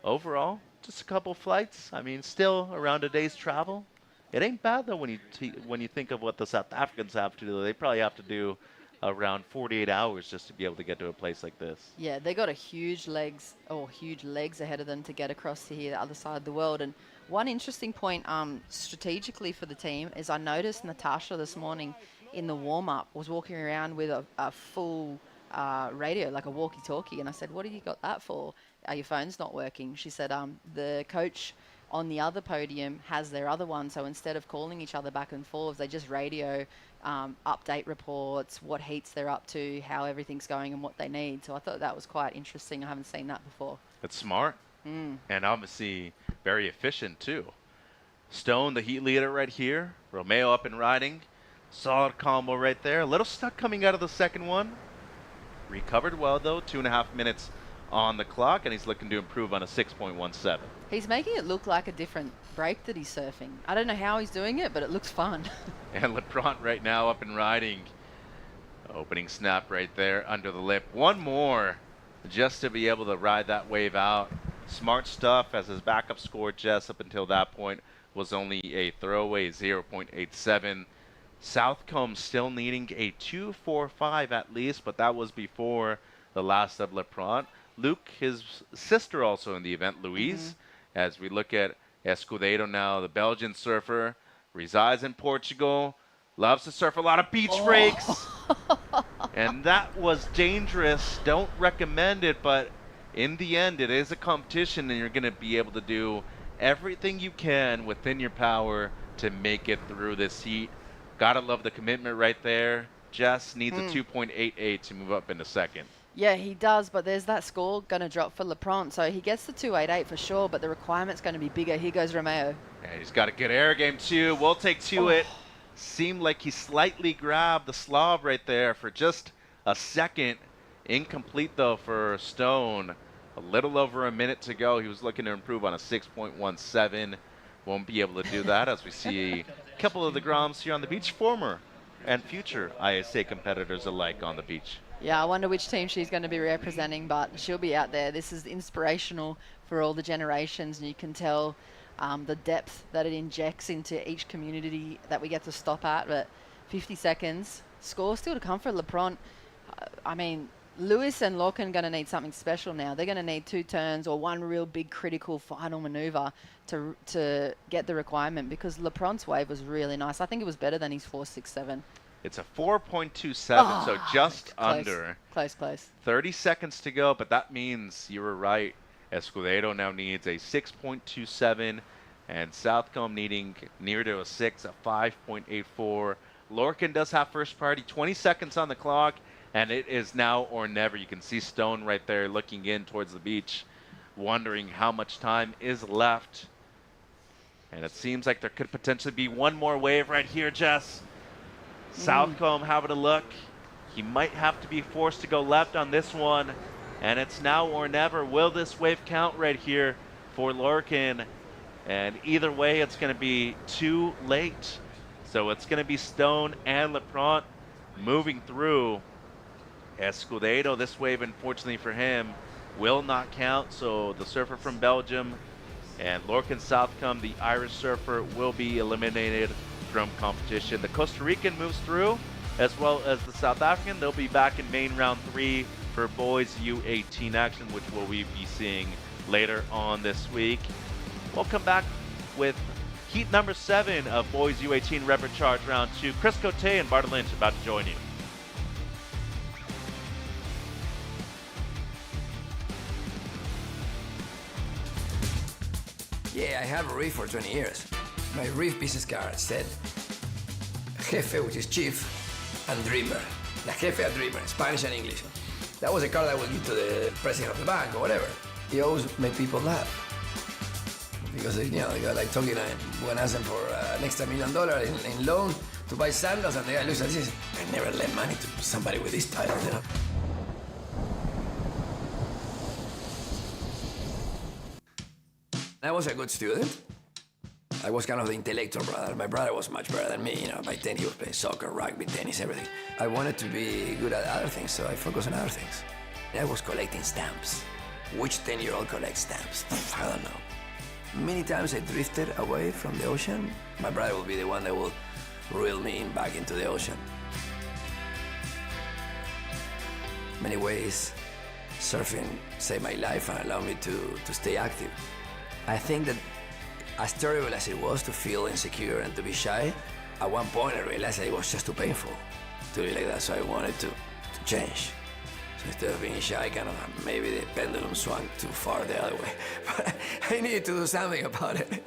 overall, just a couple flights. I mean, still around a day's travel. It ain't bad though when you think of what the South Africans have to do. They probably have to do around 48 hours just to be able to get to a place like this. Yeah, they got huge legs ahead of them to get across to here, the other side of the world. And one interesting point strategically for the team is I noticed Natasha this morning in the warm-up was walking around with a full radio, like a walkie-talkie. And I said, what have you got that for? Your phone's not working. She said, the coach on the other podium has their other one. So instead of calling each other back and forth, they just radio update reports, what heats they're up to, how everything's going and what they need. So I thought that was quite interesting. I haven't seen that before. It's smart. And obviously very efficient too. Stone, the heat leader right here. Romeo up and riding. Solid combo right there. A little stuck coming out of the second one. Recovered well though. 2.5 minutes on the clock, and he's looking to improve on a 6.17. He's making it look like a different break that he's surfing. I don't know how he's doing it, but it looks fun. And Lepront right now up and riding. Opening snap right there under the lip. One more just to be able to ride that wave out. Smart stuff, as his backup score, Jess, up until that point was only a throwaway 0.87. Southcombe still needing a 2.45 at least, but that was before the last of Lepront. Luke, his sister, also in the event, Louise, as we look at Escudero now, the Belgian surfer, resides in Portugal, loves to surf a lot of beach breaks. And that was dangerous. Don't recommend it, but in the end, it is a competition, and you're going to be able to do everything you can within your power to make it through this heat. Gotta love the commitment right there. Jess needs a 2.88 to move up into second. Yeah, he does, but there's that score going to drop for Lepront. So he gets the 2.88 for sure, but the requirement's going to be bigger. Here goes Romeo. And he's got a good air game too. We'll take to it. Seemed like he slightly grabbed the Slav right there for just a second. Incomplete though for Stone. A little over a minute to go. He was looking to improve on a 6.17. Won't be able to do that as we see a couple of the Groms here on the beach. Former and future ISA competitors alike on the beach. Yeah, I wonder which team she's going to be representing, but she'll be out there. This is inspirational for all the generations, and you can tell the depth that it injects into each community that we get to stop at. But 50 seconds. Score still to come for LeBron. I mean, Lewis and Lorcan going to need something special now. They're going to need 2 turns or one real big critical final maneuver to get the requirement, because LeBron's wave was really nice. I think it was better than his 4.67. It's a 4.27, so just close, under. Close. 30 seconds to go, but that means you were right. Escudero now needs a 6.27, and Southcombe needing near to a 6, a 5.84. Lorcan does have first priority, 20 seconds on the clock, and it is now or never. You can see Stone right there looking in towards the beach, wondering how much time is left. And it seems like there could potentially be one more wave right here, Jess. Southcombe having a look. He might have to be forced to go left on this one. And it's now or never. Will this wave count right here for Lorcan? And either way, it's going to be too late. So it's going to be Stone and Lapront moving through. Escudero, this wave, unfortunately for him, will not count. So the surfer from Belgium and Lorcan Southcombe, the Irish surfer, will be eliminated from competition. The Costa Rican moves through, as well as the South African. They'll be back in main round 3 for boys U18 action, which we'll be seeing later on this week. We'll come back with heat number 7 of boys U18 Rapid Charge round 2. Chris Cote and Barton Lynch about to join you. Yeah, I have a reef for 20 years. My reef business card said Jefe, which is chief, and dreamer. La Jefe a dreamer, Spanish and English. That was a card I would give to the president of the bank or whatever. He always made people laugh. Because, you know, the guy like talking, when I asked him for an extra $1 million in loan to buy sandals, and the guy looks at this, I never lend money to somebody with this title, you know. I was a good student. I was kind of the intellectual brother. My brother was much better than me. You know, by 10 he was playing soccer, rugby, tennis, everything. I wanted to be good at other things, so I focused on other things. I was collecting stamps. Which 10-year-old collects stamps? I don't know. Many times I drifted away from the ocean. My brother will be the one that will reel me back into the ocean. Many ways, surfing saved my life and allowed me to stay active. I think that as terrible as it was to feel insecure and to be shy, at one point I realized that it was just too painful to be like that, so I wanted to change. So instead of being shy, kind of maybe the pendulum swung too far the other way. But I needed to do something about it.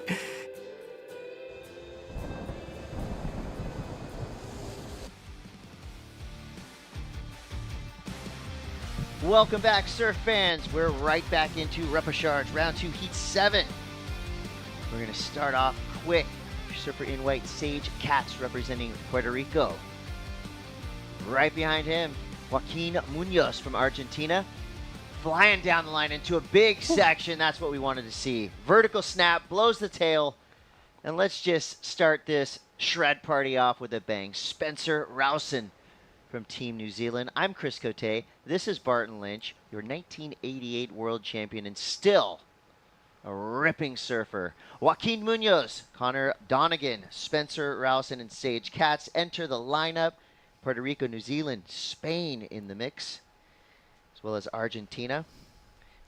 Welcome back, surf fans. We're right back into Repechage round 2, heat 7. We're going to start off quick. Surfer in white, Sage Katz, representing Puerto Rico. Right behind him, Joaquin Munoz from Argentina. Flying down the line into a big section. That's what we wanted to see. Vertical snap, blows the tail. And let's just start this shred party off with a bang. Spencer Rowson from Team New Zealand. I'm Chris Cote. This is Barton Lynch, your 1988 world champion and still a ripping surfer. Joaquin Munoz, Connor Donegan, Spencer Rowson, and Sage Katz enter the lineup. Puerto Rico, New Zealand, Spain in the mix, as well as Argentina.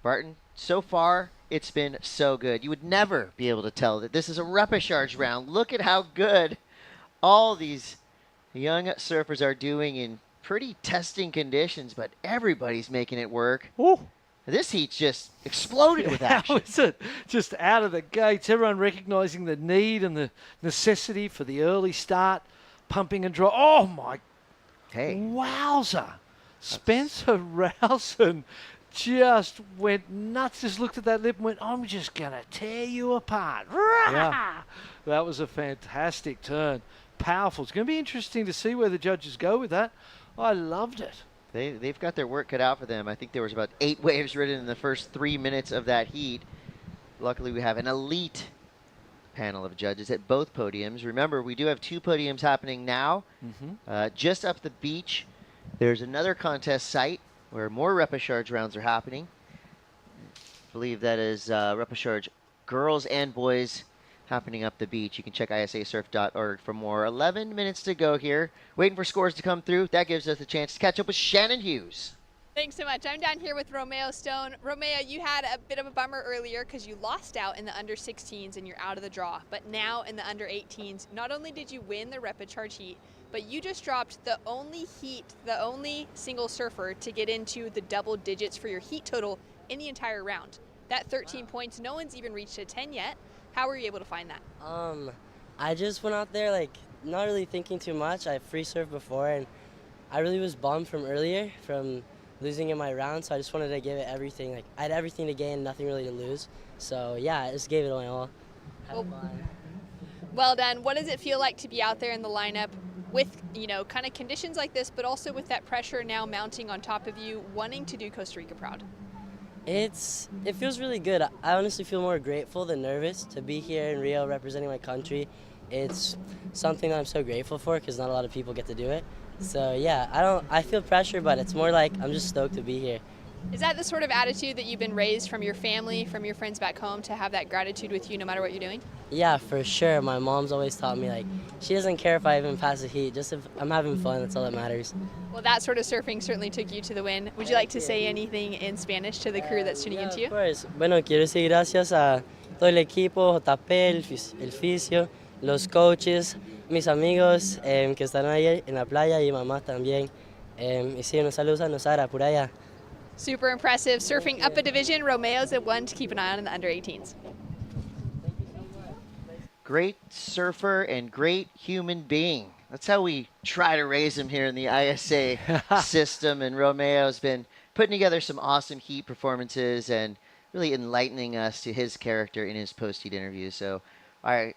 Barton, so far, it's been so good. You would never be able to tell that this is a repechage round. Look at how good all these young surfers are doing in pretty testing conditions, but everybody's making it work. Ooh. This heat's just exploded with action. How is it? Just out of the gates, everyone recognizing the need and the necessity for the early start, pumping and draw. Oh, my. Hey. Wowza. Spencer Rowson just went nuts, just looked at that lip and went, I'm just going to tear you apart. Yeah. That was a fantastic turn. Powerful. It's going to be interesting to see where the judges go with that. I loved it. They've got their work cut out for them. I think there was about 8 waves ridden in the first 3 minutes of that heat. Luckily, we have an elite panel of judges at both podiums. Remember, we do have 2 podiums happening now. Just up the beach, there's another contest site where more repechage rounds are happening. I believe that is repechage girls and boys happening up the beach. You can check isasurf.org for more. 11 minutes to go here. Waiting for scores to come through. That gives us a chance to catch up with Shannon Hughes. Thanks so much. I'm down here with Romeo Stone. Romeo, you had a bit of a bummer earlier because you lost out in the under 16s and you're out of the draw. But now in the under 18s, not only did you win the Rapid Charge heat, but you just dropped the only single surfer to get into the double digits for your heat total in the entire round. That 13 points, no one's even reached a 10 yet. How were you able to find that? I just went out there like not really thinking too much. I free surfed before and I really was bummed from earlier from losing in my round, so I just wanted to give it everything. Like I had everything to gain, nothing really to lose. So yeah, I just gave it my all. Well done. What does it feel like to be out there in the lineup with, kind of conditions like this, but also with that pressure now mounting on top of you, wanting to do Costa Rica proud? It feels really good. I honestly feel more grateful than nervous to be here in Rio representing my country. It's something that I'm so grateful for because not a lot of people get to do it. So yeah, I feel pressure, but it's more like I'm just stoked to be here. Is that the sort of attitude that you've been raised from your family, from your friends back home, to have that gratitude with you no matter what you're doing? Yeah, for sure. My mom's always taught me, like, she doesn't care if I even pass the heat, just if I'm having fun, that's all that matters. Well, that sort of surfing certainly took you to the win. Would you like to say anything in Spanish to the crew that's tuning into you? Of course. Bueno, quiero decir gracias a todo el equipo, JP, el fisio, los coaches, mis amigos que están ahí en la playa y mamá también. Y sí, unos saludos a Nosara por allá. Super impressive. Surfing up a division, Romeo's at one to keep an eye on in the under 18s. Great surfer and great human being. That's how we try to raise him here in the ISA system. And Romeo's been putting together some awesome heat performances and really enlightening us to his character in his post-heat interviews. So I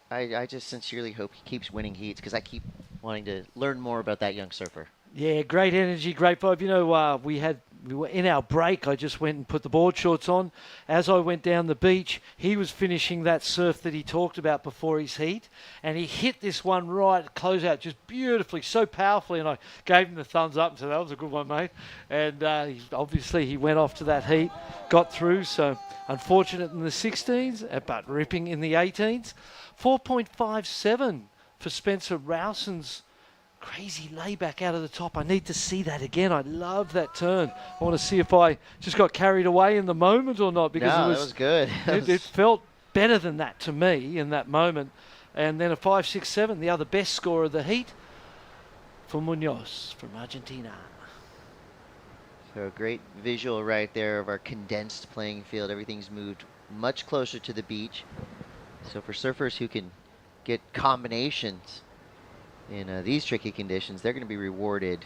just sincerely hope he keeps winning heats because I keep wanting to learn more about that young surfer. Yeah, great energy, great vibe. We were in our break. I just went and put the board shorts on. As I went down the beach, he was finishing that surf that he talked about before his heat, and he hit this one right, close out just beautifully, so powerfully, and I gave him the thumbs up and said, that was a good one, mate. And obviously he went off to that heat, got through, so unfortunate in the 16s, but ripping in the 18s. 4.57 for Spencer Rowson's crazy layback out of the top. I need to see that again. I love that turn. I want to see if I just got carried away in the moment or not, because no, it was good. It felt better than that to me in that moment. And then a 5.67, the other best score of the heat for Munoz from Argentina. So a great visual right there of our condensed playing field. Everything's moved much closer to the beach. So for surfers who can get combinations in these tricky conditions, they're going to be rewarded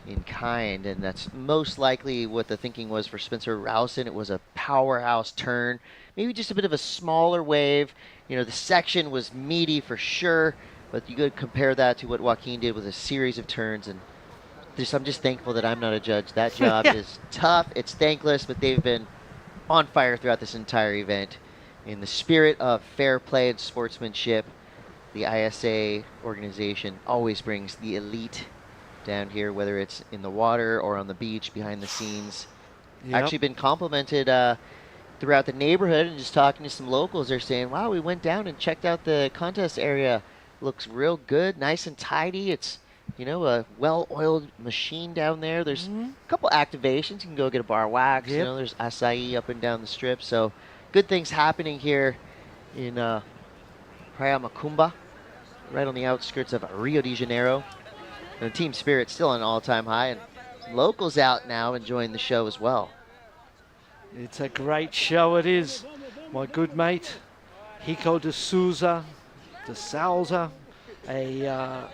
in kind, and that's most likely what the thinking was for Spencer Rowson. It was a powerhouse turn, maybe just a bit of a smaller wave. The section was meaty for sure, but you could compare that to what Joaquin did with a series of turns, and I'm just thankful that I'm not a judge. That job is tough, it's thankless, but they've been on fire throughout this entire event. In the spirit of fair play and sportsmanship, the ISA organization always brings the elite down here, whether it's in the water or on the beach behind the scenes. Yep. Actually been complimented throughout the neighborhood, and just talking to some locals, they're saying, wow, we went down and checked out the contest area. Looks real good, nice and tidy. It's, a well-oiled machine down there. There's a couple activations. You can go get a bar wax. Yep. There's acai up and down the strip. So good things happening here in Praia Macumba, right on the outskirts of Rio de Janeiro. And the team spirit's still an all-time high, and locals out now enjoying the show as well. It's a great show, it is. My good mate, Rico de Souza, a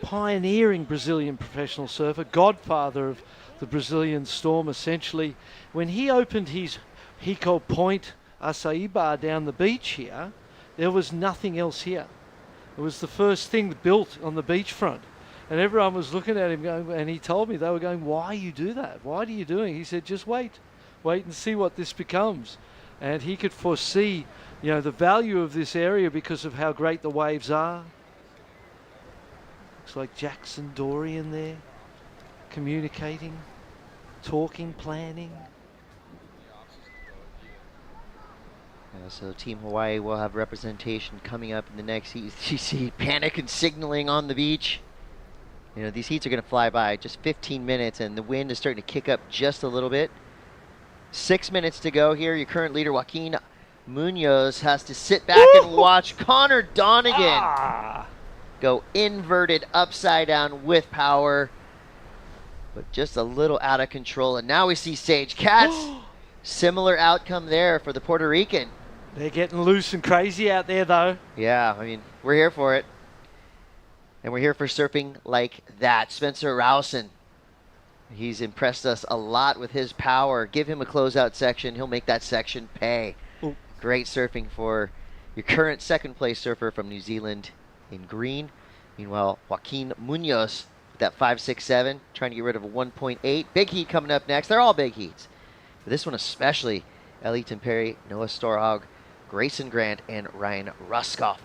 pioneering Brazilian professional surfer, godfather of the Brazilian storm, essentially. When he opened his Rico Point acai bar down the beach here, there was nothing else here. It was the first thing built on the beachfront. And everyone was looking at him going, and he told me, they were going, why you do that? Why are you doing it? He said, just wait and see what this becomes. And he could foresee, the value of this area because of how great the waves are. Looks like Jackson Dorian there, communicating, talking, planning. So Team Hawaii will have representation coming up in the next heat. You see panic and signaling on the beach. You know, these heats are going to fly by. Just 15 minutes, and the wind is starting to kick up just a little bit. 6 minutes to go here. Your current leader, Joaquin Munoz, has to sit back and watch Connor Donegan go inverted upside down with power, but just a little out of control. And now we see Sage Katz. Similar outcome there for the Puerto Rican. They're getting loose and crazy out there, though. Yeah, I mean, we're here for it. And we're here for surfing like that. Spencer Rowson, he's impressed us a lot with his power. Give him a closeout section. He'll make that section pay. Ooh. Great surfing for your current second place surfer from New Zealand in green. Meanwhile, Joaquin Munoz with that 5.67, trying to get rid of a 1.8. Big heat coming up next. They're all big heats. But this one especially, Ellie Perry, Noah Storhog, Grayson Grant, and Ryan Ruskoff.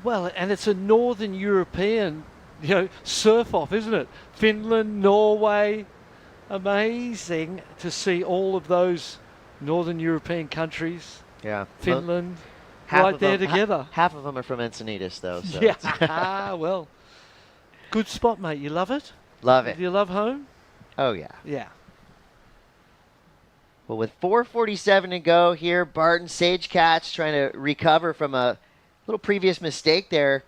Well, and it's a Northern European, surf-off, isn't it? Finland, Norway. Amazing to see all of those Northern European countries. Yeah. Finland, right there together. Half of them are from Encinitas, though. So yeah, well, good spot, mate. You love it? Love it. Do you love home? Oh, yeah. Yeah. Well, with 4:47 to go here, Barton Sage Katz trying to recover from a little previous mistake there.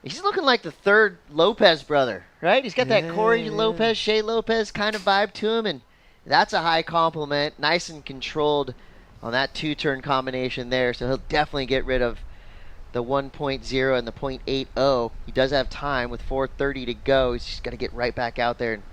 He's looking like the third Lopez brother, right? He's got that Corey Lopez, Shea Lopez kind of vibe to him, and that's a high compliment. Nice and controlled on that two-turn combination there, so he'll definitely get rid of the 1.0 and the 0.80. He does have time with 4:30 to go. He's just got to get right back out there and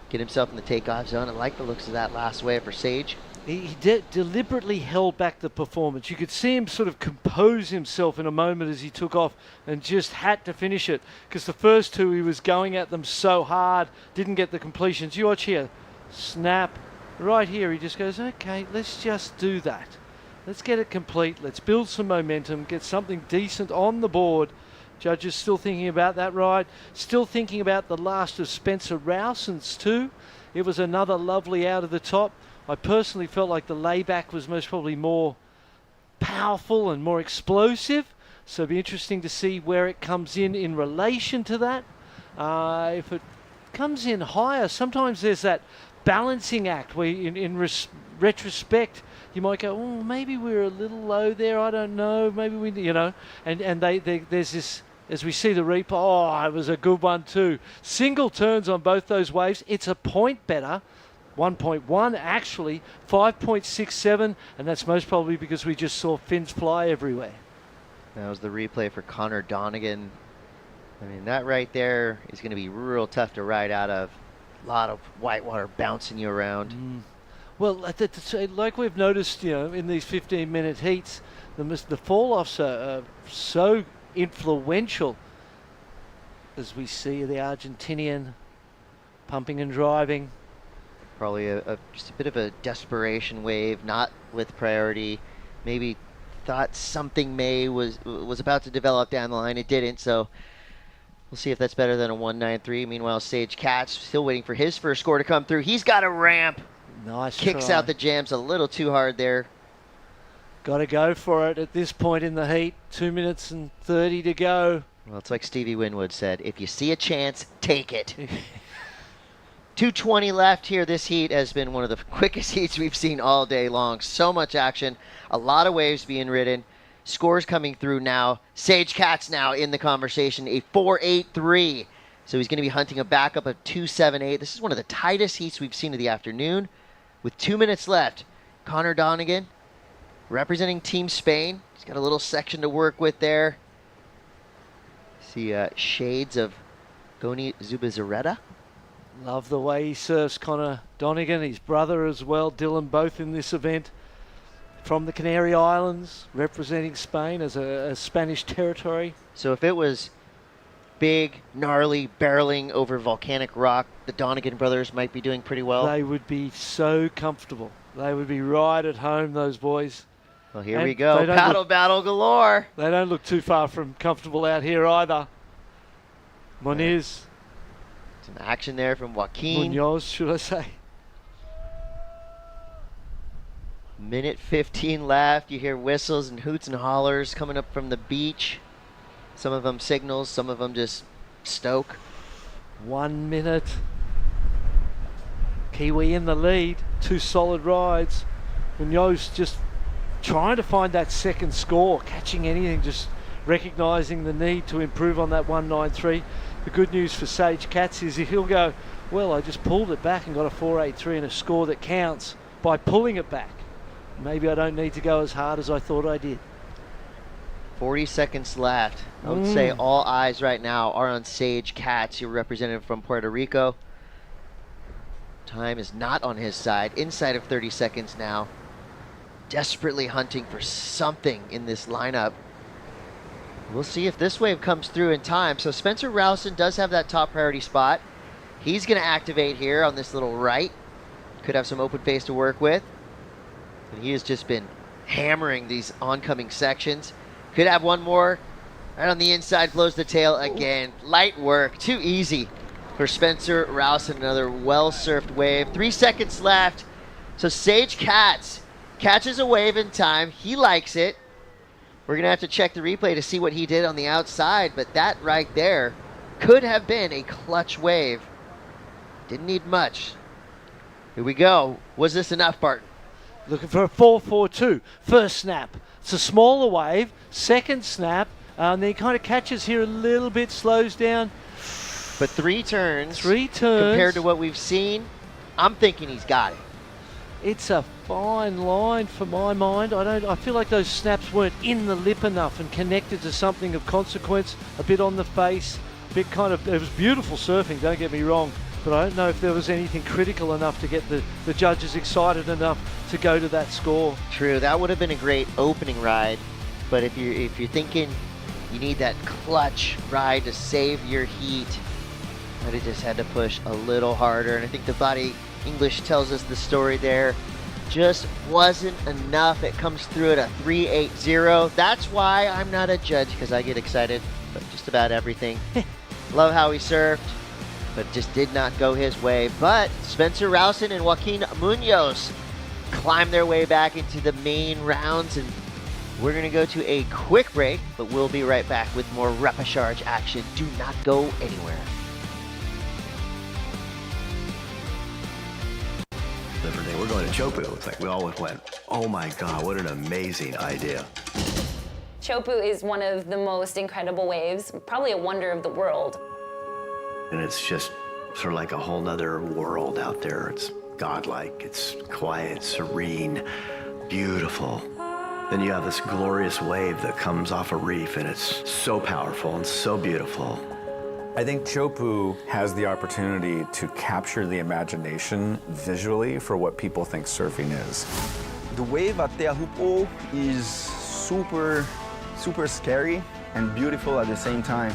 get himself in the takeoff zone. I like the looks of that last wave for Sage. He deliberately held back the performance. You could see him sort of compose himself in a moment as he took off and just had to finish it, because the first two he was going at them so hard, didn't get the completions. You watch here, snap, right here he just goes, okay, let's just do that. Let's get it complete. Let's build some momentum, get something decent on the board. Judges still thinking about that ride. Still thinking about the last of Spencer Rowson's too. It was another lovely out of the top. I personally felt like the layback was most probably more powerful and more explosive. So it'll be interesting to see where it comes in relation to that. If it comes in higher, sometimes there's that balancing act where in retrospect, you might go, oh, maybe we're a little low there. I don't know. Maybe we, and there's this. As we see the replay, oh, it was a good one too. Single turns on both those waves. It's a point better, 1.1 actually, 5.67, and that's most probably because we just saw fins fly everywhere. That was the replay for Connor Donegan. I mean, that right there is going to be real tough to ride out of. A lot of whitewater bouncing you around. Well, like we've noticed, in these 15-minute heats, the fall-offs are so influential, as we see the Argentinian pumping and driving. Probably just a bit of a desperation wave, not with priority. Maybe thought something was about to develop down the line. It didn't, so we'll see if that's better than a 1.93. Meanwhile, Sage Katz still waiting for his first score to come through. He's got a ramp. Nice Kicks try. out the jams a little too hard there. Got to go for it at this point in the heat. 2 minutes and 30 to go. Well, it's like Stevie Winwood said, if you see a chance, take it. 2:20 left here. This heat has been one of the quickest heats we've seen all day long. So much action, a lot of waves being ridden. Scores coming through now. Sage Katz now in the conversation, a 4.83. So he's going to be hunting a backup of 2.78. This is one of the tightest heats we've seen of the afternoon. With 2 minutes left, Connor Donegan representing Team Spain. He's got a little section to work with there. See shades of Goni Zubizarreta. Love the way he surfs, Connor Donegan. His brother as well, Dylan, both in this event. From the Canary Islands, representing Spain as a Spanish territory. So if it was big, gnarly, barreling over volcanic rock, the Donegan brothers might be doing pretty well. They would be so comfortable. They would be right at home, those boys. Well, here we go. Paddle battle galore. They don't look too far from comfortable out here either. Moniz. Some action there from Joaquin. Munoz, should I say. Minute 15 left. You hear whistles and hoots and hollers coming up from the beach. Some of them signals, some of them just stoke. 1 minute. Kiwi in the lead. 2 solid rides. Munoz just trying to find that second score, catching anything, just recognising the need to improve on that 193. The good news for Sage Katz is he'll go, well, I just pulled it back and got a 483 and a score that counts by pulling it back. Maybe I don't need to go as hard as I thought I did. 40 seconds left. I would say all eyes right now are on Sage Katz, your representative from Puerto Rico. Time is not on his side. Inside of 30 seconds now. Desperately hunting for something in this lineup. We'll see if this wave comes through in time. So Spencer Rowson does have that top priority spot. He's going to activate here on this little right. Could have some open face to work with. And he has just been hammering these oncoming sections. Could have one more. Right on the inside, blows the tail again. Light work, too easy for Spencer Rowson. Another well-surfed wave. 3 seconds left. So Sage Katz catches a wave in time. He likes it. We're going to have to check the replay to see what he did on the outside, but that right there could have been a clutch wave. Didn't need much. Here we go. Was this enough, Barton? Looking for a 4-4-2. First snap. It's a smaller wave. Second snap. And then he kind of catches here a little bit, slows down. But 3 turns. 3 turns. Compared to what we've seen, I'm thinking he's got it. It's a fine line for my mind. I feel like those snaps weren't in the lip enough and connected to something of consequence. A bit on the face, a bit kind of, it was beautiful surfing, don't get me wrong, but I don't know if there was anything critical enough to get the judges excited enough to go to that score. True, that would have been a great opening ride, but if you're thinking you need that clutch ride to save your heat, I'd have just had to push a little harder, and I think the body English tells us the story there. Just wasn't enough. It comes through at a 3.80. That's why I'm not a judge, because I get excited about just about everything. Love how he surfed, but just did not go his way. But Spencer Rowson and Joaquin Munoz climb their way back into the main rounds, and we're going to go to a quick break, but we'll be right back with more repechage action. Do not go anywhere. We're going to Chopu. It's like we all went, oh my God, what an amazing idea. Chopu is one of the most incredible waves, probably a wonder of the world. And it's just sort of like a whole nother world out there. It's godlike, it's quiet, serene, beautiful. Then you have this glorious wave that comes off a reef, and it's so powerful and so beautiful. I think Chopu has the opportunity to capture the imagination visually for what people think surfing is. The wave at Teahupo is super scary and beautiful at the same time.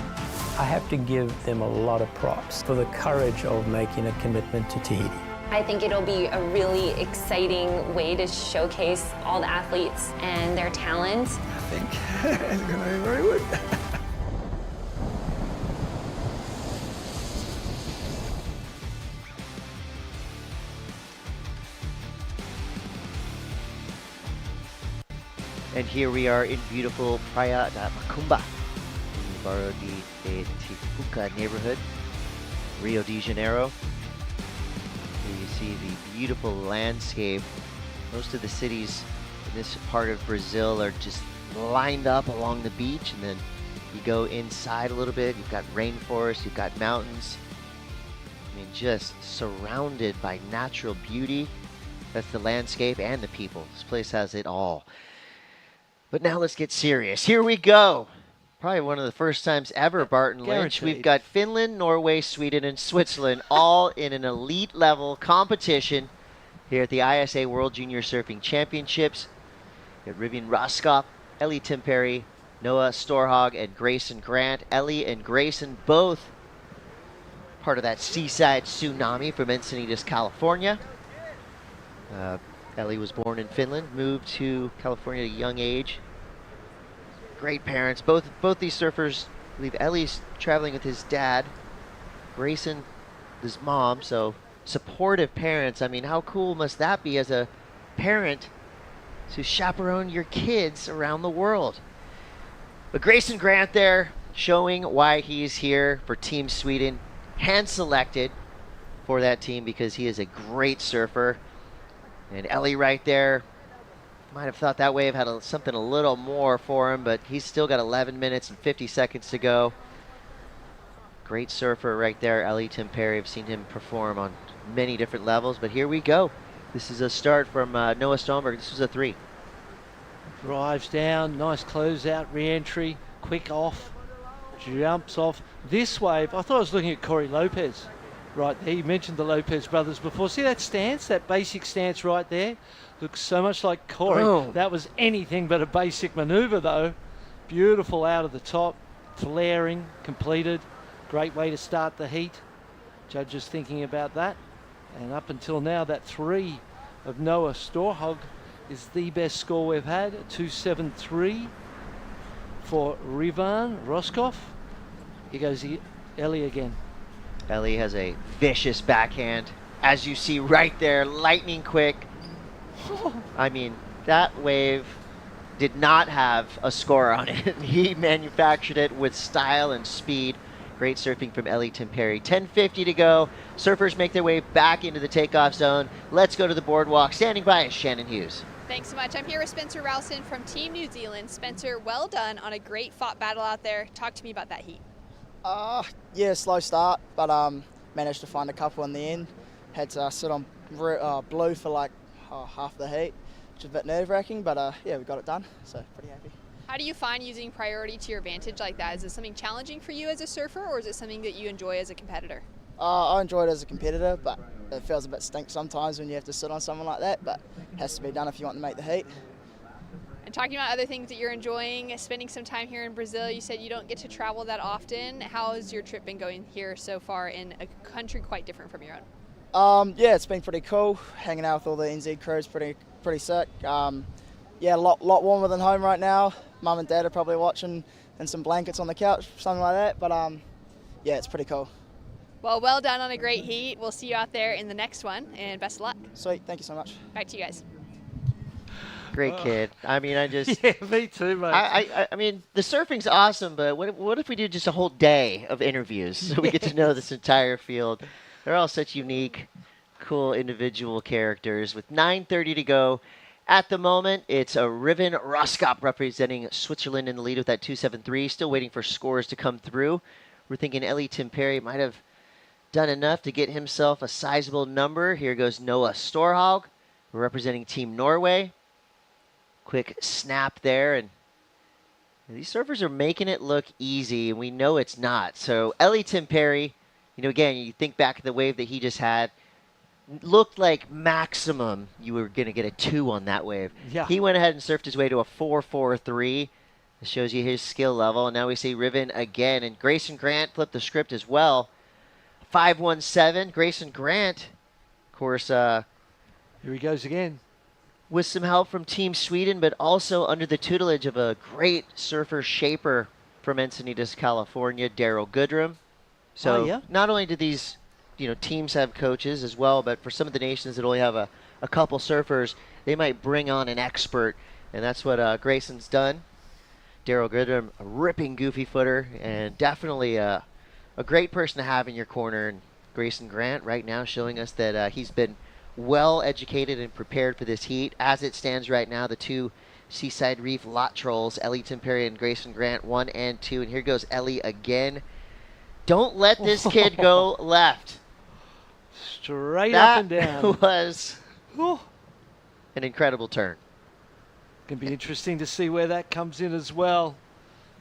I have to give them a lot of props for the courage of making a commitment to Tahiti. I think it'll be a really exciting way to showcase all the athletes and their talent. I think it's gonna be very good. And here we are in beautiful Praia da Macumba, in the Barrio de Tijuca neighborhood, Rio de Janeiro. Here you see the beautiful landscape. Most of the cities in this part of Brazil are just lined up along the beach, and then you go inside a little bit, you've got rainforest, you've got mountains. I mean, just surrounded by natural beauty. That's the landscape and the people. This place has it all. But now let's get serious. Here we go. Probably one of the first times ever, Barton Lynch. We've got Finland, Norway, Sweden, and Switzerland all in an elite level competition here at the ISA World Junior Surfing Championships. We've got Rivian Roskop, Ellie Timperi, Noah Storhog, and Grayson Grant. Ellie and Grayson both part of that seaside tsunami from Encinitas, California. Ellie was born in Finland, moved to California at a young age. Great parents. Both these surfers, I believe Ellie's traveling with his dad, Grayson, his mom, so supportive parents. I mean, how cool must that be as a parent to chaperone your kids around the world. But Grayson Grant there showing why he's here for Team Sweden, hand-selected for that team because he is a great surfer. And Ellie right there, might have thought that wave had something a little more for him, but he's still got 11 minutes and 50 seconds to go. Great surfer right there, Ellie Temperi. I've seen him perform on many different levels, but here we go. This is a start from Noah Stonberg. This was a 3. Drives down, nice closeout, re-entry, quick off, jumps off. This wave, I thought I was looking at Corey Lopez right there. You mentioned the Lopez brothers before. See that stance, that basic stance right there? Looks so much like Corey. Oh. That was anything but a basic maneuver though. Beautiful out of the top, flaring, completed. Great way to start the heat. Judges thinking about that. And up until now, that 3 of Noah Storhog is the best score we've had, 2.73 for Rivan Roskov. Here goes Ellie again. Ellie has a vicious backhand, as you see right there, lightning quick. I mean, that wave did not have a score on it. He manufactured it with style and speed. Great surfing from Ellie Temperi. 10:50 to go. Surfers make their way back into the takeoff zone. Let's go to the boardwalk. Standing by is Shannon Hughes. Thanks so much. I'm here with Spencer Rowson from Team New Zealand. Spencer, well done on a great fought battle out there. Talk to me about that heat. Yeah, slow start, but managed to find a couple in the end. Had to sit on blue for like half the heat, which is a bit nerve-wracking, but yeah, we got it done, so pretty happy. How do you find using priority to your advantage like that? Is it something challenging for you as a surfer, or is it something that you enjoy as a competitor? I enjoy it as a competitor, but it feels a bit stink sometimes when you have to sit on someone like that, but it has to be done if you want to make the heat. And talking about other things that you're enjoying, spending some time here in Brazil, you said you don't get to travel that often. How has your trip been going here so far in a country quite different from your own? Yeah, it's been pretty cool. Hanging out with all the NZ crews, pretty sick. Yeah, a lot warmer than home right now. Mum and Dad are probably watching, and some blankets on the couch, something like that. But yeah, it's pretty cool. Well done on a great heat. We'll see you out there in the next one, and best of luck. Sweet, thank you so much. Back to you guys. Great kid. I mean, I just... Yeah, me too, mate. I mean, the surfing's awesome, but what if we do just a whole day of interviews so we get to know this entire field? They're all such unique, cool individual characters. With 9:30 to go at the moment, it's a Riven Roskop representing Switzerland in the lead with that 2.73. Still waiting for scores to come through. We're thinking Ellie Temperi might have done enough to get himself a sizable number. Here goes Noah Storhog, representing Team Norway. Quick snap there, and these surfers are making it look easy, and we know it's not. So Ellie Temperi, you know, again, you think back to the wave that he just had, looked like maximum you were going to get a 2 on that wave. Yeah. He went ahead and surfed his way to a 4.43. It shows you his skill level, and now we see Riven again, and Grayson Grant flipped the script as well. 5.17. Grayson Grant, of course, here he goes again. With some help from Team Sweden, but also under the tutelage of a great surfer shaper from Encinitas, California, Daryl Goodrum. So yeah. Not only do these teams have coaches as well, but for some of the nations that only have a couple surfers, they might bring on an expert, and that's what Grayson's done. Daryl Goodrum, a ripping goofy footer, and definitely a great person to have in your corner. And Grayson Grant right now showing us that he's been well educated and prepared for this heat. As it stands right now, the 2 Seaside Reef Lot Trolls, Ellie Temperi and Grayson Grant, 1 and 2. And here goes Ellie again. Don't let this kid go left. Straight up and down. That was an incredible turn. Going to be interesting to see where that comes in as well.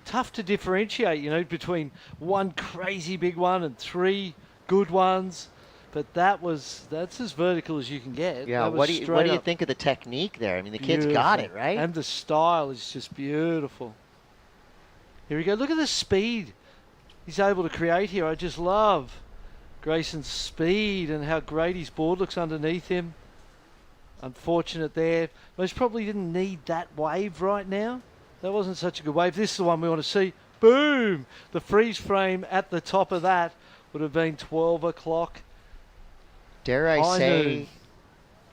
Tough to differentiate, between one crazy big one and 3 good ones. But that's as vertical as you can get. Yeah, what do you think of the technique there? I mean, the kid's got it, right? And the style is just beautiful. Here we go. Look at the speed he's able to create here. I just love Grayson's speed and how great his board looks underneath him. Unfortunate there. Most probably didn't need that wave right now. That wasn't such a good wave. This is the one we want to see. Boom! The freeze frame at the top of that would have been 12 o'clock. Dare I say,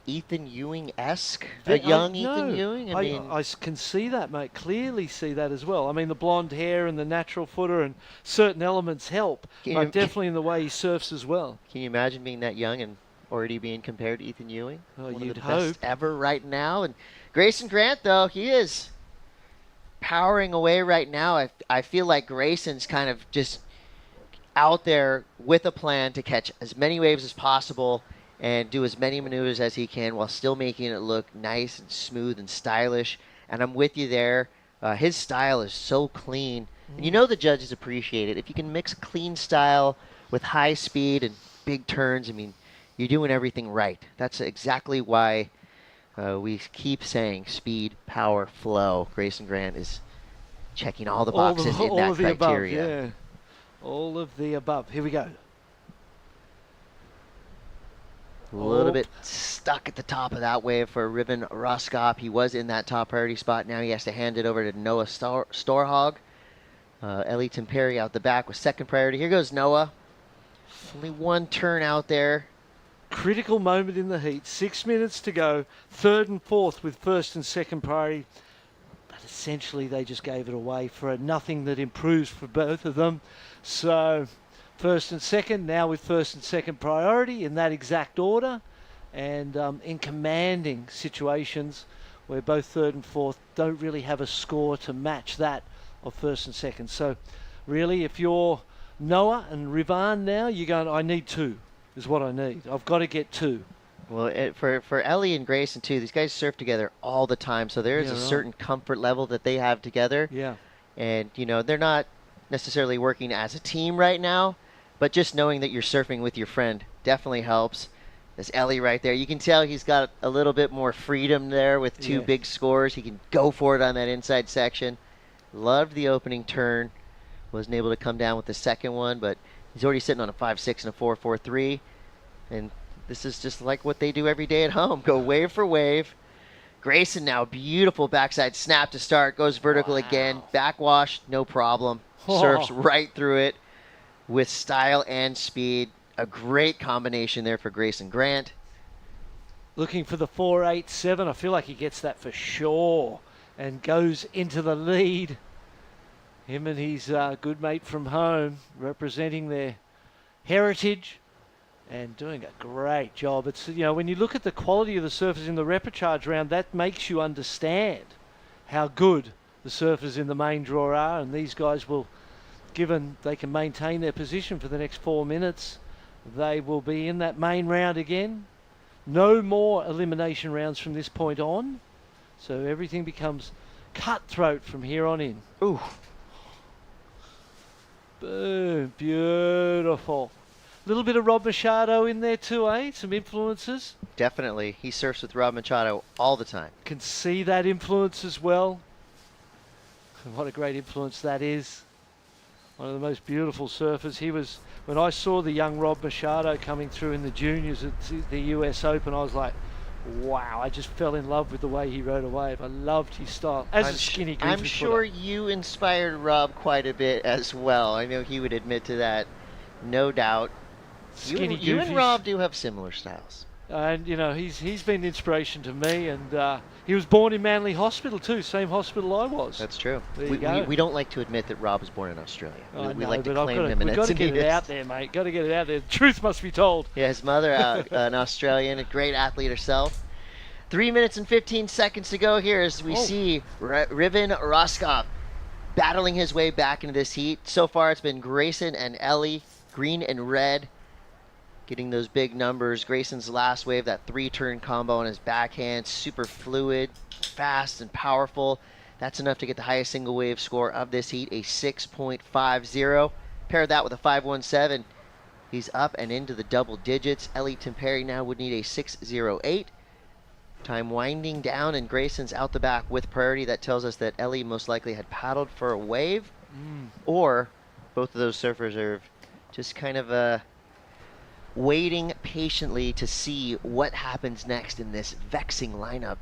Ethan Ewing-esque, a young Ethan Ewing. I can see that, mate. Clearly see that as well. I mean, the blonde hair and the natural footer and certain elements help, but definitely in the way he surfs as well. Can you imagine being that young and already being compared to Ethan Ewing? Oh, One you'd of the best hope. ever right now. And Grayson Grant, though, he is powering away right now. I feel like Grayson's kind of just out there with a plan to catch as many waves as possible and do as many maneuvers as he can while still making it look nice and smooth and stylish. And I'm with you there. His style is so clean. And you know the judges appreciate it. If you can mix clean style with high speed and big turns, I mean, you're doing everything right. That's exactly why we keep saying speed, power, flow. Grayson Grant is checking all the boxes in that criteria. Above, yeah. All of the above. Here we go. A little bit stuck at the top of that wave for Riven Roskop. He was in that top priority spot. Now he has to hand it over to Noah Storhog. Ellie Temperi out the back with second priority. Here goes Noah. Only one turn out there. Critical moment in the heat. 6 minutes to go. Third and fourth with first and second priority. But essentially they just gave it away for nothing that improves for both of them. So first and second, now with first and second priority in that exact order, and in commanding situations where both third and fourth don't really have a score to match that of first and second. So really, if you're Noah and Rivan now, you're going, I need two, is what I need. I've got to get two. Well, for Ellie and Grayson, too, these guys surf together all the time, so there is a certain comfort level that they have together. Yeah. And, you know, they're not necessarily working as a team right now, but just knowing that you're surfing with your friend definitely helps. There's Ellie right there. You can tell he's got a little bit more freedom there with two big scores. He can go for it on that inside section. Loved the opening turn. Wasn't able to come down with the second one, but he's already sitting on a 5.6 and a 4.43. And this is just like what they do every day at home. Go wave for wave. Grayson now, beautiful backside snap to start. Goes vertical again. Backwash, no problem. Surfs right through it with style and speed. A great combination there for Grayson Grant. Looking for the 4.87. I feel like he gets that for sure and goes into the lead. Him and his good mate from home representing their heritage and doing a great job. It's, you know, when you look at the quality of the surfers in the repechage round, that makes you understand how good the surfers in the main draw are, and these guys will, given they can maintain their position for the next 4 minutes, they will be in that main round again. No more elimination rounds from this point on, so everything becomes cutthroat from here on in. Ooh. Boom, beautiful. A little bit of Rob Machado in there too, eh? Some influences. Definitely. He surfs with Rob Machado all the time. Can see that influence as well. What a great influence that is. One of the most beautiful surfers. He was, when I saw the young Rob Machado coming through in the juniors at the US Open, I was like, wow, I just fell in love with the way he rode a wave. I loved his style. As a skinny goofy I'm sure you inspired Rob quite a bit as well. I know he would admit to that, no doubt. You and Rob do have similar styles. And, you know, he's been an inspiration to me, and he was born in Manly Hospital too, same hospital I was. That's true. There We don't like to admit that Rob was born in Australia. We like to but claim him. We've got to get it out there, mate. Got to get it out there. The truth must be told. Yeah, his mother, an Australian, a great athlete herself. 3 minutes and 15 seconds to go here as we see Riven Roskop battling his way back into this heat. So far it's been Grayson and Ellie, green and red, getting those big numbers. Grayson's last wave, that 3-turn combo on his backhand, super fluid, fast and powerful. That's enough to get the highest single wave score of this heat, a 6.50. Pair that with a 5.17. He's up and into the double digits. Ellie Temperi now would need a 6.08. Time winding down, and Grayson's out the back with priority. That tells us that Ellie most likely had paddled for a wave, or both of those surfers are just kind of waiting patiently to see what happens next in this vexing lineup.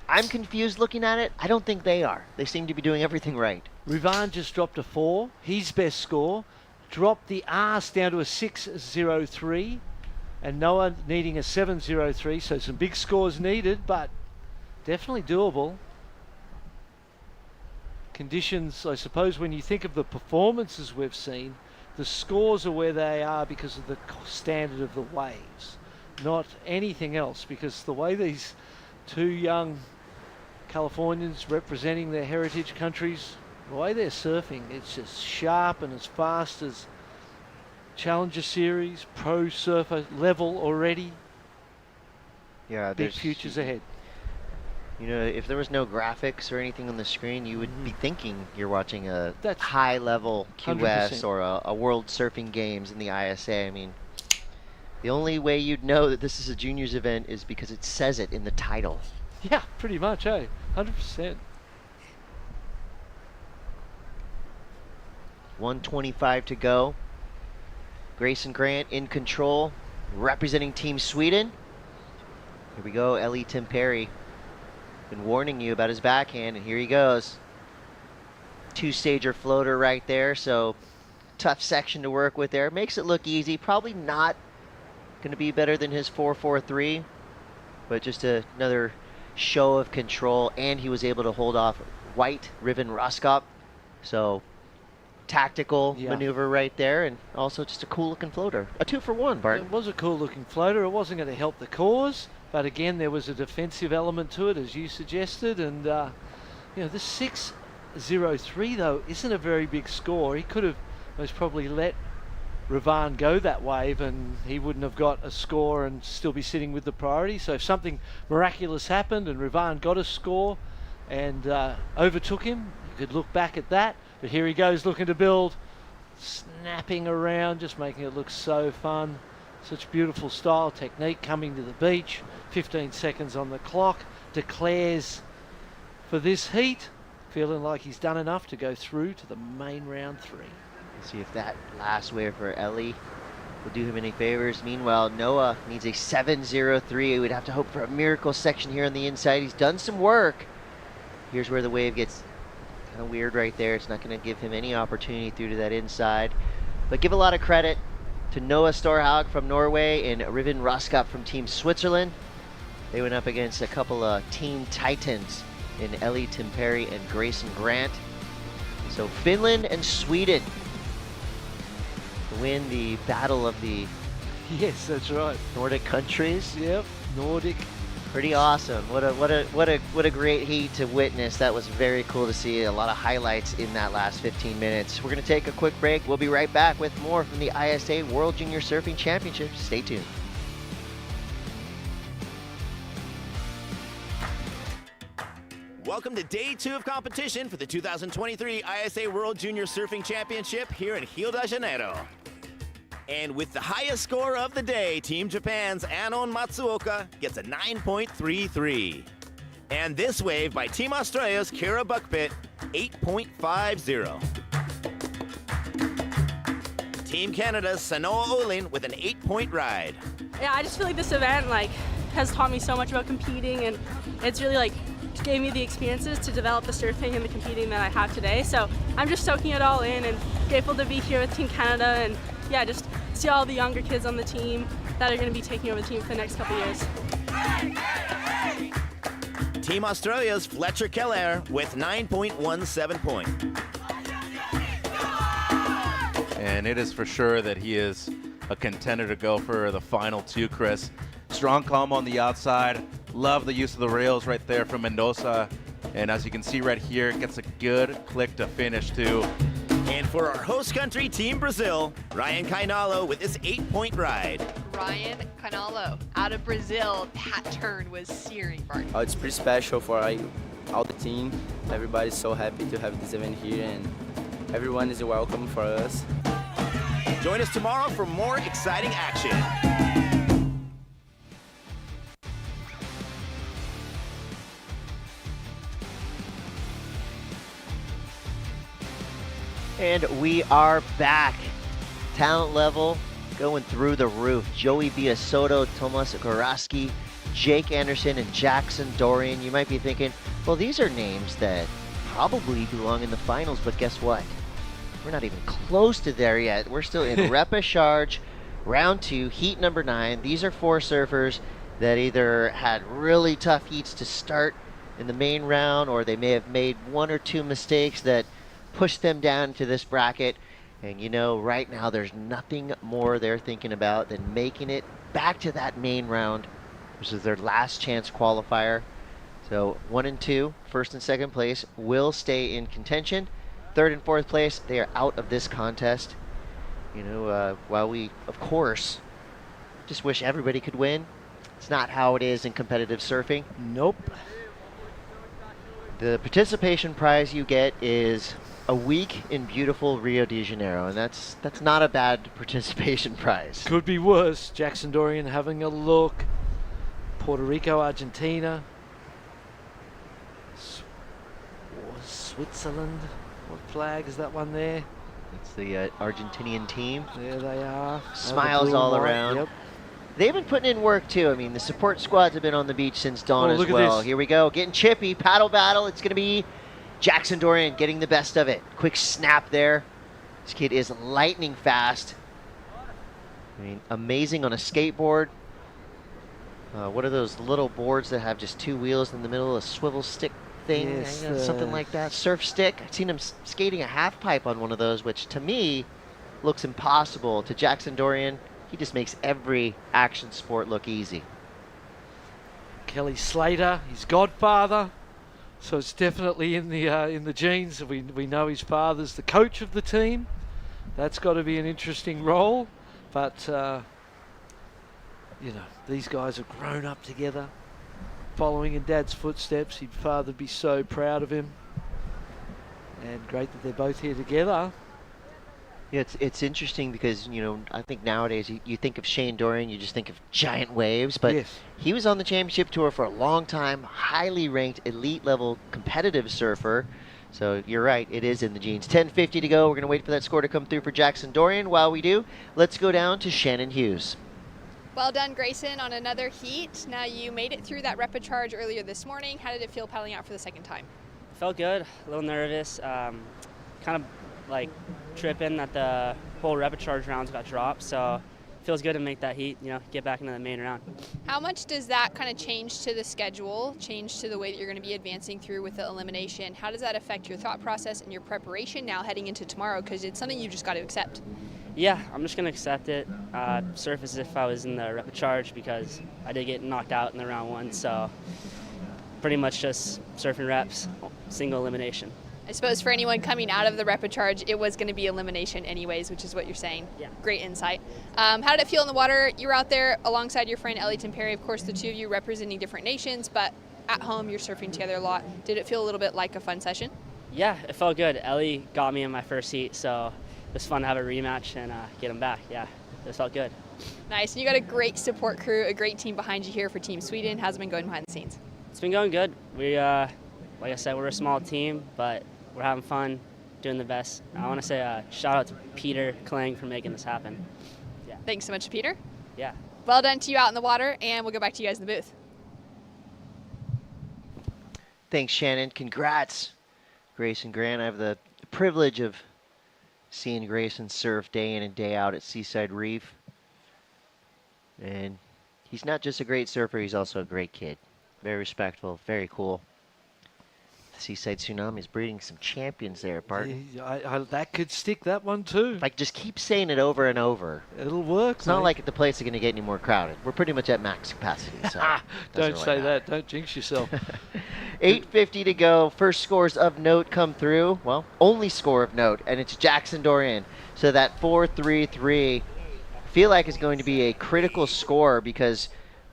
I'm confused looking at it. I don't think they are. They seem to be doing everything right. Rivan just dropped a 4, his best score. Dropped the arse down to a 6.03. And Noah needing a 7.03, so some big scores needed, but definitely doable. Conditions, I suppose, when you think of the performances we've seen, the scores are where they are because of the standard of the waves, not anything else, because the way these two young Californians representing their heritage countries, the way they're surfing, it's just sharp and as fast as Challenger Series, pro surfer level already. Yeah, big futures ahead. You know, if there was no graphics or anything on the screen, you would be thinking you're watching a high-level QS 100%. or a World Surfing Games in the ISA. I mean, the only way you'd know that this is a juniors event is because it says it in the title. Yeah, pretty much, 100%. 1:25 to go. Grayson Grant in control, representing Team Sweden. Here we go, Ellie Timperi. Been warning you about his backhand, and here he goes. Two-stager floater right there, so tough section to work with there. Makes it look easy. Probably not going to be better than his 4.43, but just another show of control, and he was able to hold off White Riven Roskop. So tactical maneuver right there, and also just a cool-looking floater. A 2-for-1, Bart. It was a cool-looking floater. It wasn't going to help the cause, but again, there was a defensive element to it, as you suggested, and you know, the 6.03 though isn't a very big score. He could have most probably let Ravan go that wave, and he wouldn't have got a score and still be sitting with the priority. So if something miraculous happened and Ravan got a score and overtook him, you could look back at that. But here he goes, looking to build, snapping around, just making it look so fun. Such beautiful style, technique, coming to the beach. 15 seconds on the clock. Declares for this heat, feeling like he's done enough to go through to the main round 3. Let's see if that last wave for Ellie will do him any favors. Meanwhile, Noah needs a 7.03. We'd have to hope for a miracle section here on the inside. He's done some work. Here's where the wave gets kind of weird right there. It's not going to give him any opportunity through to that inside. But give a lot of credit to Noah Storhaug from Norway and Riven Roskop from Team Switzerland. They went up against a couple of Team Titans in Ellie Timperi and Grayson Grant. So Finland and Sweden win the battle of the Yes, that's right. Nordic countries. Yep, Nordic. Pretty awesome. What a great heat to witness. That was very cool to see. A lot of highlights in that last 15 minutes. We're going to take a quick break. We'll be right back with more from the ISA World Junior Surfing Championships. Stay tuned. Welcome to day 2 of competition for the 2023 ISA World Junior Surfing Championship here in Rio de Janeiro. And with the highest score of the day, Team Japan's Anon Matsuoka gets a 9.33. And this wave by Team Australia's Kira Buckpit, 8.50. Team Canada's Sanoa Olin with an 8-point ride. Yeah, I just feel like this event has taught me so much about competing, and it's really gave me the experiences to develop the surfing and the competing that I have today. So I'm just soaking it all in and grateful to be here with Team Canada, and yeah, just see all the younger kids on the team that are going to be taking over the team for the next couple years. Team Australia's Fletcher Keller with 9.17 points. And it is for sure that he is a contender to go for the final 2, Chris. Strong combo on the outside. Love the use of the rails right there from Mendoza. And as you can see right here, it gets a good click to finish too. And for our host country, Team Brazil, Ryan Kainalo with his 8-point ride. Ryan Canalo out of Brazil. That turn was searing, Bart. Oh, it's pretty special for all the team. Everybody's so happy to have this event here, and everyone is welcome for us. Join us tomorrow for more exciting action. And we are back. Talent level going through the roof. Joey Biasotto, Tomas Goroski, Jake Anderson, and Jackson Dorian. You might be thinking, well, these are names that probably belong in the finals, but guess what? We're not even close to there yet. We're still in repechage Round 2, heat number 9. These are 4 surfers that either had really tough heats to start in the main round, or they may have made 1 or 2 mistakes that pushed them down to this bracket. And you know, right now there's nothing more they're thinking about than making it back to that main round, which is their last chance qualifier. So 1 and 2, first and second place, will stay in contention. Third and fourth place, they are out of this contest. You know, while we, of course, just wish everybody could win, it's not how it is in competitive surfing. Nope. The participation prize you get is a week in beautiful Rio de Janeiro, and that's not a bad participation prize. Could be worse. Jackson Dorian having a look. Puerto Rico, Argentina. Switzerland. What flag is that one there? It's the Argentinian team. There they are. Smiles all around. Yep. They've been putting in work too. I mean, the support squads have been on the beach since dawn as look at well. this. Here we go, getting chippy, paddle battle. It's going to be Jackson Dorian getting the best of it. Quick snap there. This kid is lightning fast. I mean, amazing on a skateboard. What are those little boards that have just 2 wheels in the middle, a swivel stick thing? Yes, Something like that. Surf stick. I've seen him skating a half pipe on one of those, which to me looks impossible. To Jackson Dorian, he just makes every action sport look easy. Kelly Slater, his godfather. So it's definitely in the genes. We know his father's the coach of the team. That's got to be an interesting role. But, you know, these guys have grown up together, following in Dad's footsteps. His father would be so proud of him. And great that they're both here together. Yeah, it's interesting because, you know, I think nowadays you think of Shane Dorian, you just think of giant waves, but Yes. he was on the championship tour for a long time, highly ranked elite level competitive surfer. So you're right, it is in the genes. 10:50 to go. We're going to wait for that score to come through for Jackson Dorian. While we do, let's go down to Shannon Hughes. Well done, Grayson, on another heat. Now you made it through that rapid charge earlier this morning. How did it feel paddling out for the second time? Felt good, a little nervous, kind of like tripping that the whole rapid charge rounds got dropped, so it feels good to make that heat, you know, get back into the main round. How much does that kind of change to the schedule, change to the way that you're going to be advancing through with the elimination? How does that affect your thought process and your preparation now heading into tomorrow? Because it's something you just got to accept. Yeah, I'm just going to accept it, surf as if I was in the rapid charge because I did get knocked out in the round 1, so pretty much just surfing reps, single elimination. I suppose for anyone coming out of the rapid charge, it was going to be elimination anyways, which is what you're saying. Yeah. Great insight. How did it feel in the water? You were out there alongside your friend Ellington Perry. Of course, the two of you representing different nations, but at home you're surfing together a lot. Did it feel a little bit like a fun session? Yeah, it felt good. Ellie got me in my first heat, so it was fun to have a rematch and get him back. Yeah, it felt good. Nice. And you got a great support crew, a great team behind you here for Team Sweden. How's it been going behind the scenes? It's been going good. We, like I said, we're a small team, but we're having fun, doing the best. I want to say shout out to Peter Klang for making this happen. Yeah. Thanks so much, Peter. Yeah. Well done to you out in the water, and we'll go back to you guys in the booth. Thanks, Shannon. Congrats, Grayson Grant. I have the privilege of seeing Grayson surf day in and day out at Seaside Reef. And he's not just a great surfer, he's also a great kid. Very respectful, very cool. The Seaside Tsunami is breeding some champions there, Barton. Yeah, that could stick, that one too. Like, just keep saying it over and over. It'll work. It's not like the place is going to get any more crowded. We're pretty much at max capacity. So Don't say that. Don't jinx yourself. 8:50 to go. First scores of note come through. Well, only score of note, and it's Jackson Dorian. So that 4.33 feel like is going to be a critical score because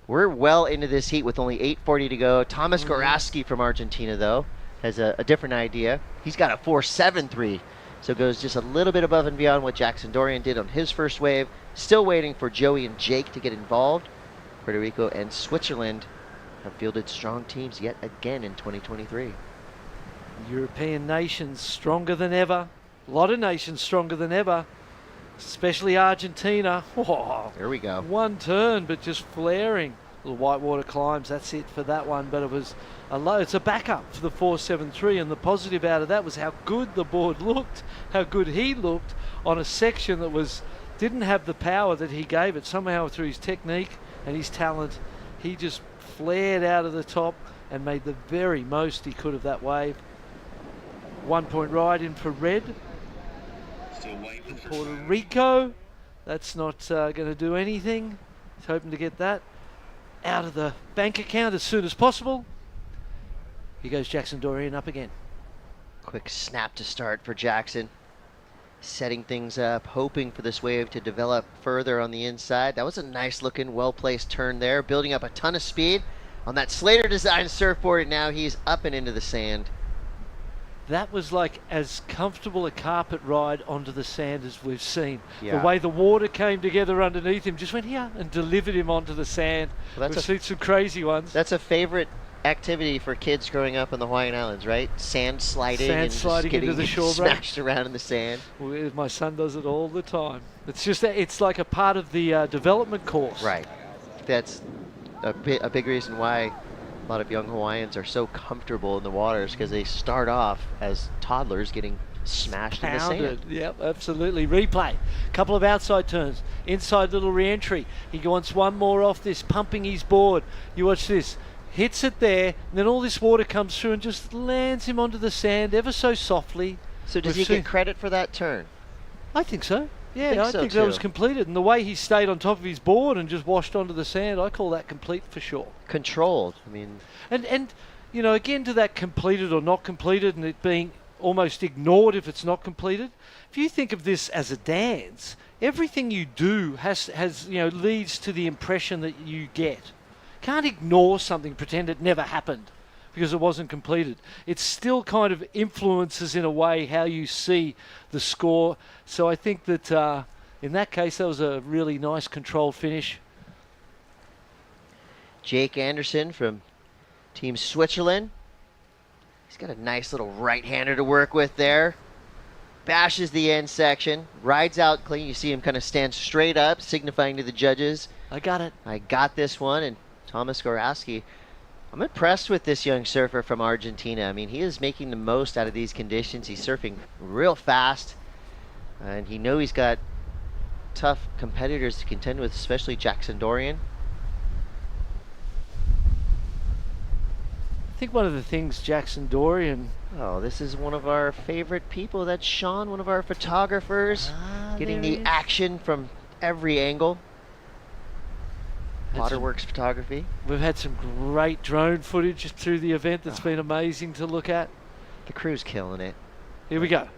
we're well into this heat with only 8:40 to go. Thomas Goraski from Argentina, though, has a different idea. He's got a 4.73, so goes just a little bit above and beyond what Jackson Dorian did on his first wave. Still waiting for Joey and Jake to get involved. Puerto Rico and Switzerland have fielded strong teams yet again in 2023. European nations stronger than ever. A lot of nations stronger than ever, especially Argentina. Oh, there we go. One turn, but just flaring. Little whitewater climbs, that's it for that one. But it was a low. It's a backup for the 4.73, and the positive out of that was how good the board looked, how good he looked on a section that was didn't have the power that he gave it. Somehow through his technique and his talent, he just flared out of the top and made the very most he could of that wave. 1 point ride in for red. Puerto Rico, that's not going to do anything. He's hoping to get that out of the bank account as soon as possible. Here goes Jackson Dorian up again. Quick snap to start for Jackson. Setting things up, hoping for this wave to develop further on the inside. That was a nice looking, well-placed turn there, building up a ton of speed on that Slater design surfboard, and now he's up and into the sand. That was like as comfortable a carpet ride onto the sand as we've seen. Yeah. The way the water came together underneath him, just went here and delivered him onto the sand. Well, We've seen some crazy ones. That's a favorite activity for kids growing up in the Hawaiian Islands, right? Sand sliding and just getting into the shore break. smashed around in the sand. Well, my son does it all the time. It's just that it's like a part of the development course. Right. That's a big reason why a lot of young Hawaiians are so comfortable in the waters, because they start off as toddlers getting smashed in the sand. Yep, absolutely. Replay. Couple of outside turns. Inside little re-entry. He wants one more off this, pumping his board. You watch this. Hits it there, and then all this water comes through and just lands him onto the sand ever so softly. So does he get credit for that turn? I think so. Yeah, I think so that was too. completed. And the way he stayed on top of his board and just washed onto the sand, I call that complete for sure. Controlled. I mean, And you know, again, to that completed or not completed, and it being almost ignored if it's not completed. If you think of this as a dance, everything you do has leads to the impression that you get. Can't ignore something, pretend it never happened because it wasn't completed. It still kind of influences in a way how you see the score. So I think that in that case, that was a really nice controlled finish. Jake Anderson from Team Switzerland. He's got a nice little right-hander to work with there. Bashes the end section, rides out clean. You see him kind of stand straight up, signifying to the judges, I got it. I got this one. And Thomas Gorowski, I'm impressed with this young surfer from Argentina. I mean, he is making the most out of these conditions. He's surfing real fast, and he's got tough competitors to contend with, especially Jackson Dorian. I think one of the things Jackson Dorian... Oh, this is one of our favorite people. That's Sean, one of our photographers, getting the action from every angle. Waterworks photography. We've had some great drone footage through the event that's been amazing to look at. The crew's killing it. Here we go.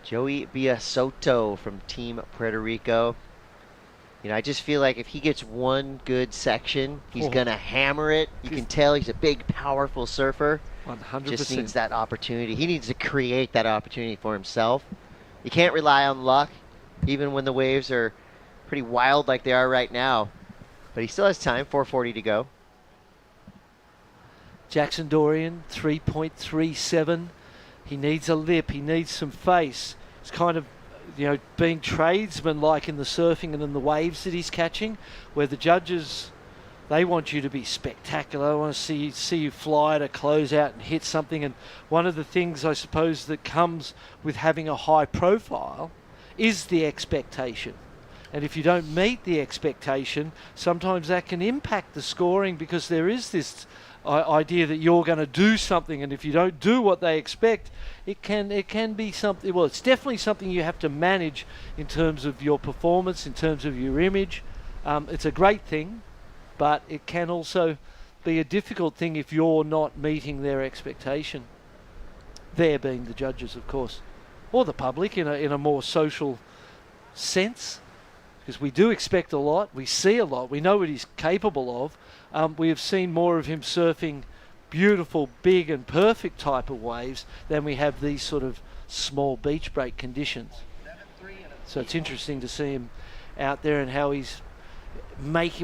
Joey Biasoto from Team Puerto Rico. You know, I just feel like if he gets one good section, he's going to hammer it. You can tell he's a big, powerful surfer. 100%. Just needs that opportunity. He needs to create that opportunity for himself. You can't rely on luck, even when the waves are pretty wild like they are right now. But he still has time, 4:40 to go. Jackson Dorian, 3.37. He needs a lip. He needs some face. It's kind of, being tradesman-like in the surfing and in the waves that he's catching, where the judges, they want you to be spectacular. They want to see you fly to close out and hit something. And one of the things, I suppose, that comes with having a high profile is the expectation. And if you don't meet the expectation, sometimes that can impact the scoring, because there is this idea that you're going to do something, and if you don't do what they expect, it can be something. Well, it's definitely something you have to manage in terms of your performance, in terms of your image. It's a great thing, but it can also be a difficult thing if you're not meeting their expectation. There being the judges, of course, or the public in a more social sense. Because we do expect a lot, we see a lot, we know what he's capable of. We have seen more of him surfing beautiful, big and perfect type of waves than we have these sort of small beach break conditions. So it's interesting to see him out there and how he's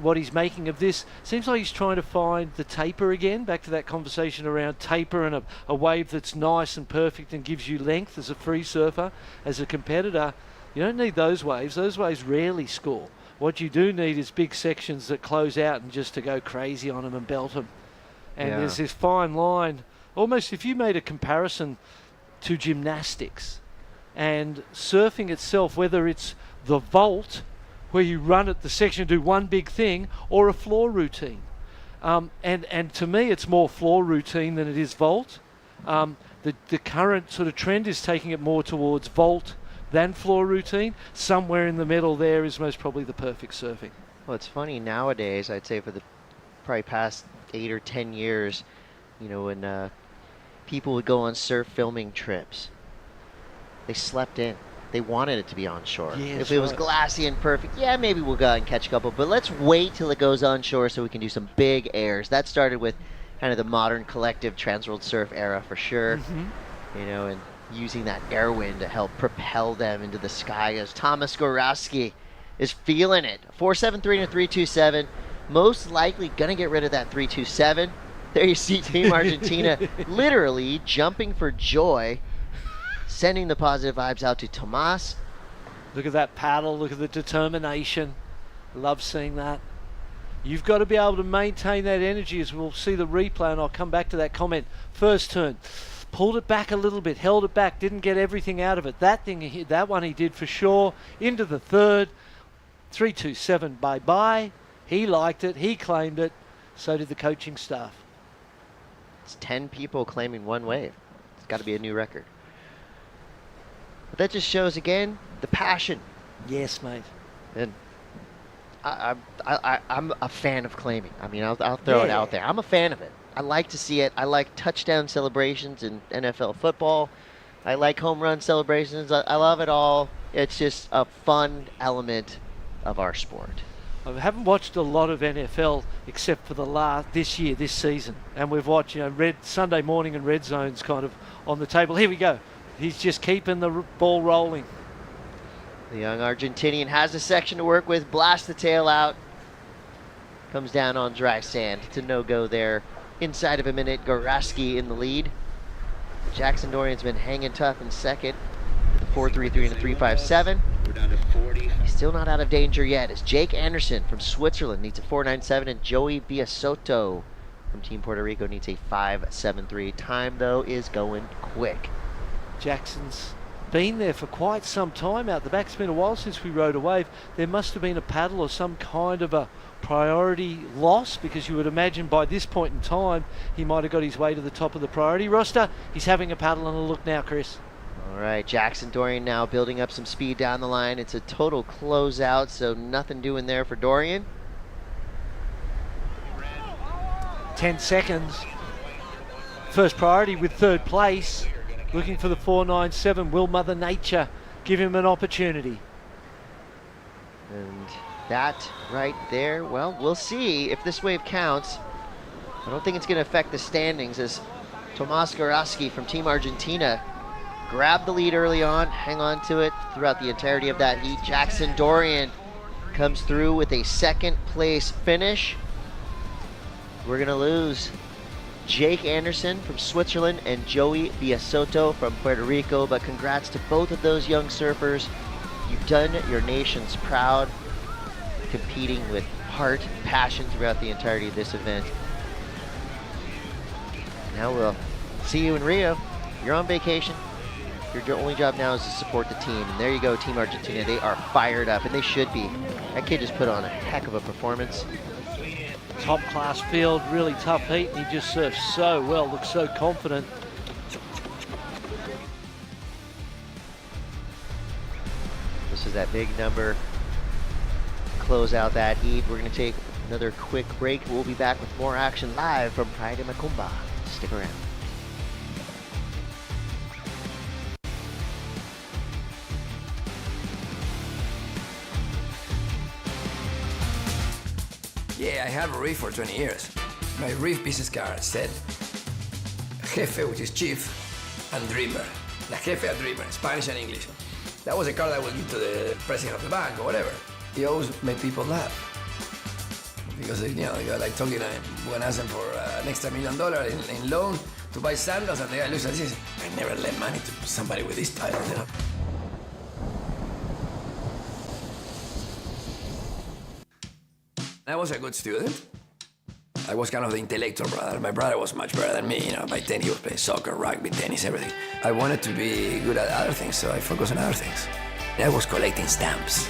what he's making of this. Seems like he's trying to find the taper again, back to that conversation around taper and a wave that's nice and perfect and gives you length as a free surfer. As a competitor, you don't need those waves. Those waves rarely score. What you do need is big sections that close out and just to go crazy on them and belt them. And there's this fine line. Almost if you made a comparison to gymnastics and surfing itself, whether it's the vault, where you run at the section, do one big thing, or a floor routine. And to me, it's more floor routine than it is vault. The current sort of trend is taking it more towards vault than floor routine. Somewhere in the middle there is most probably the perfect surfing. Well, it's funny nowadays, I'd say for the probably past 8 or 10 years, when people would go on surf filming trips, they slept in. They wanted it to be onshore. Yeah, if it was glassy and perfect, yeah, maybe we'll go out and catch a couple, but let's wait till it goes onshore so we can do some big airs. That started with kind of the modern collective Transworld Surf era for sure, and using that air wind to help propel them into the sky as Thomas Gorowski is feeling it. 473 and a 327. Most likely going to get rid of that 327. There you see Team Argentina literally jumping for joy, sending the positive vibes out to Tomas. Look at that paddle. Look at the determination. Love seeing that. You've got to be able to maintain that energy, as we'll see the replay, and I'll come back to that comment. First turn. Pulled it back a little bit, held it back, didn't get everything out of it. That one he did for sure. Into the third. 327, bye-bye. He liked it. He claimed it. So did the coaching staff. It's 10 people claiming one wave. It's got to be a new record. But that just shows, again, the passion. Yes, mate. And I'm a fan of claiming. I mean, I'll throw it out there. I'm a fan of it. I like to see it. I like touchdown celebrations in NFL football. I like home run celebrations. I love it all. It's just a fun element of our sport. I haven't watched a lot of NFL except for this season, and we've watched Sunday morning and Red Zone's kind of on the table. Here we go. He's just keeping the ball rolling. The young Argentinian has a section to work with. Blast the tail out. Comes down on dry sand. It's a no-go there. Inside of a minute, Gorowski in the lead. Jackson Dorian's been hanging tough in second. 4.33 and a 3.57. We're down to 40. He's still not out of danger yet, as Jake Anderson from Switzerland needs a 4.97, and Joey Biasotto from Team Puerto Rico needs a 5.73. Time, though, is going quick. Jackson's been there for quite some time out the back. It's been a while since we rode a wave. There must have been a paddle or some kind of a priority loss, because you would imagine by this point in time he might have got his way to the top of the priority roster. He's having a paddle and a look now, Chris. All right, Jackson Dorian now building up some speed down the line. It's a total closeout, so nothing doing there for Dorian. 10 seconds. First priority with third place. Looking for the 4.97. Will Mother Nature give him an opportunity? And that right there, well, we'll see if this wave counts. I don't think it's going to affect the standings, as Tomas Gorowski from Team Argentina grabbed the lead early on, hang on to it throughout the entirety of that heat. Jackson Dorian comes through with a second place finish. We're going to lose Jake Anderson from Switzerland and Joey Biasotto from Puerto Rico, but congrats to both of those young surfers. You've done your nations proud, competing with heart and passion throughout the entirety of this event. Now we'll see you in Rio. You're on vacation. Your only job now is to support the team. And there you go, Team Argentina. They are fired up, and they should be. That kid just put on a heck of a performance. Top class field, really tough heat, and he just surfs so well, looks so confident. This is that big number. Close out that heat. We're going to take another quick break. We'll be back with more action live from Praia de Macumba. Stick around. Yeah, I have a reef for 20 years. My reef business card said Jefe, which is chief, and dreamer. La Jefe and dreamer, Spanish and English. That was a card I would give to the president of the bank or whatever. He always made people laugh. Because, you know, you're like talking, when I asked them for an extra $1 million in loan to buy sandals, and the guy looks at this, I never lend money to somebody with this title, you know. I was a good student. I was kind of the intellectual brother. My brother was much better than me, you know. By 10, he was playing soccer, rugby, tennis, everything. I wanted to be good at other things, so I focused on other things. I was collecting stamps.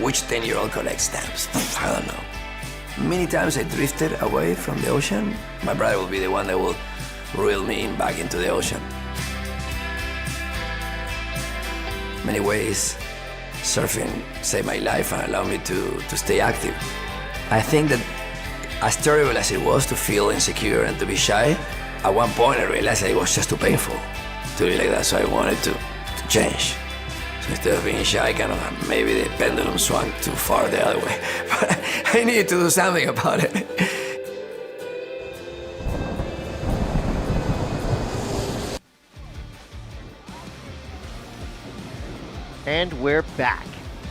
Which 10-year-old collects stamps? I don't know. Many times I drifted away from the ocean. My brother will be the one that will reel me back into the ocean. Many ways, surfing saved my life and allowed me to stay active. I think that as terrible as it was to feel insecure and to be shy, at one point I realized that it was just too painful to be like that, so I wanted to change. So instead of being shy, kind of maybe the pendulum swung too far the other way. But I needed to do something about it. And we're back.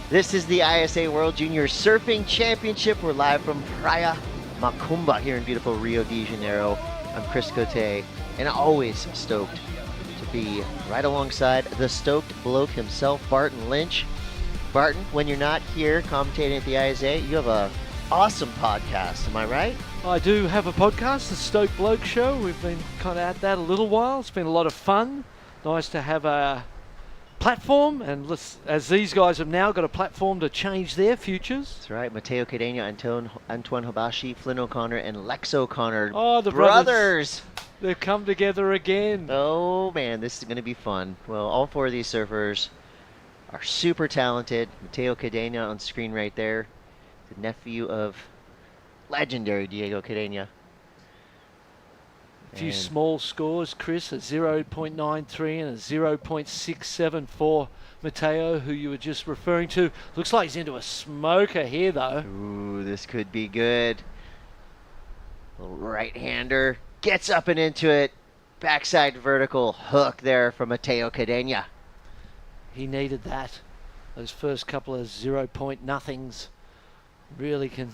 This is the ISA World Junior Surfing Championship. We're live from Praia Macumba here in beautiful Rio de Janeiro. I'm Chris Cote, and always stoked to be right alongside the stoked bloke himself, Barton Lynch. Barton, when you're not here commentating at the ISA, you have a awesome podcast, am I right? I do have a podcast, the Stoke Bloke Show. We've been kind of at that a little while. It's been a lot of fun. Nice to have a platform, and as these guys have now got a platform to change their futures. That's right. Matteo Cadena, Antoine Habashi, Flynn O'Connor, and Lex O'Connor. Oh, the brothers. They've come together again. Oh, man, this is going to be fun. Well, all four of these surfers are super talented. Matteo Cadena on screen right there, the nephew of legendary Diego Cadena. A few small scores, Chris, a 0.93 and a 0.67 for Matteo, who you were just referring to. Looks like he's into a smoker here, though. Ooh, this could be good. Little right-hander. Gets up and into it. Backside vertical hook there from Matteo Cadena. He needed that. Those first couple of 0.nothings really can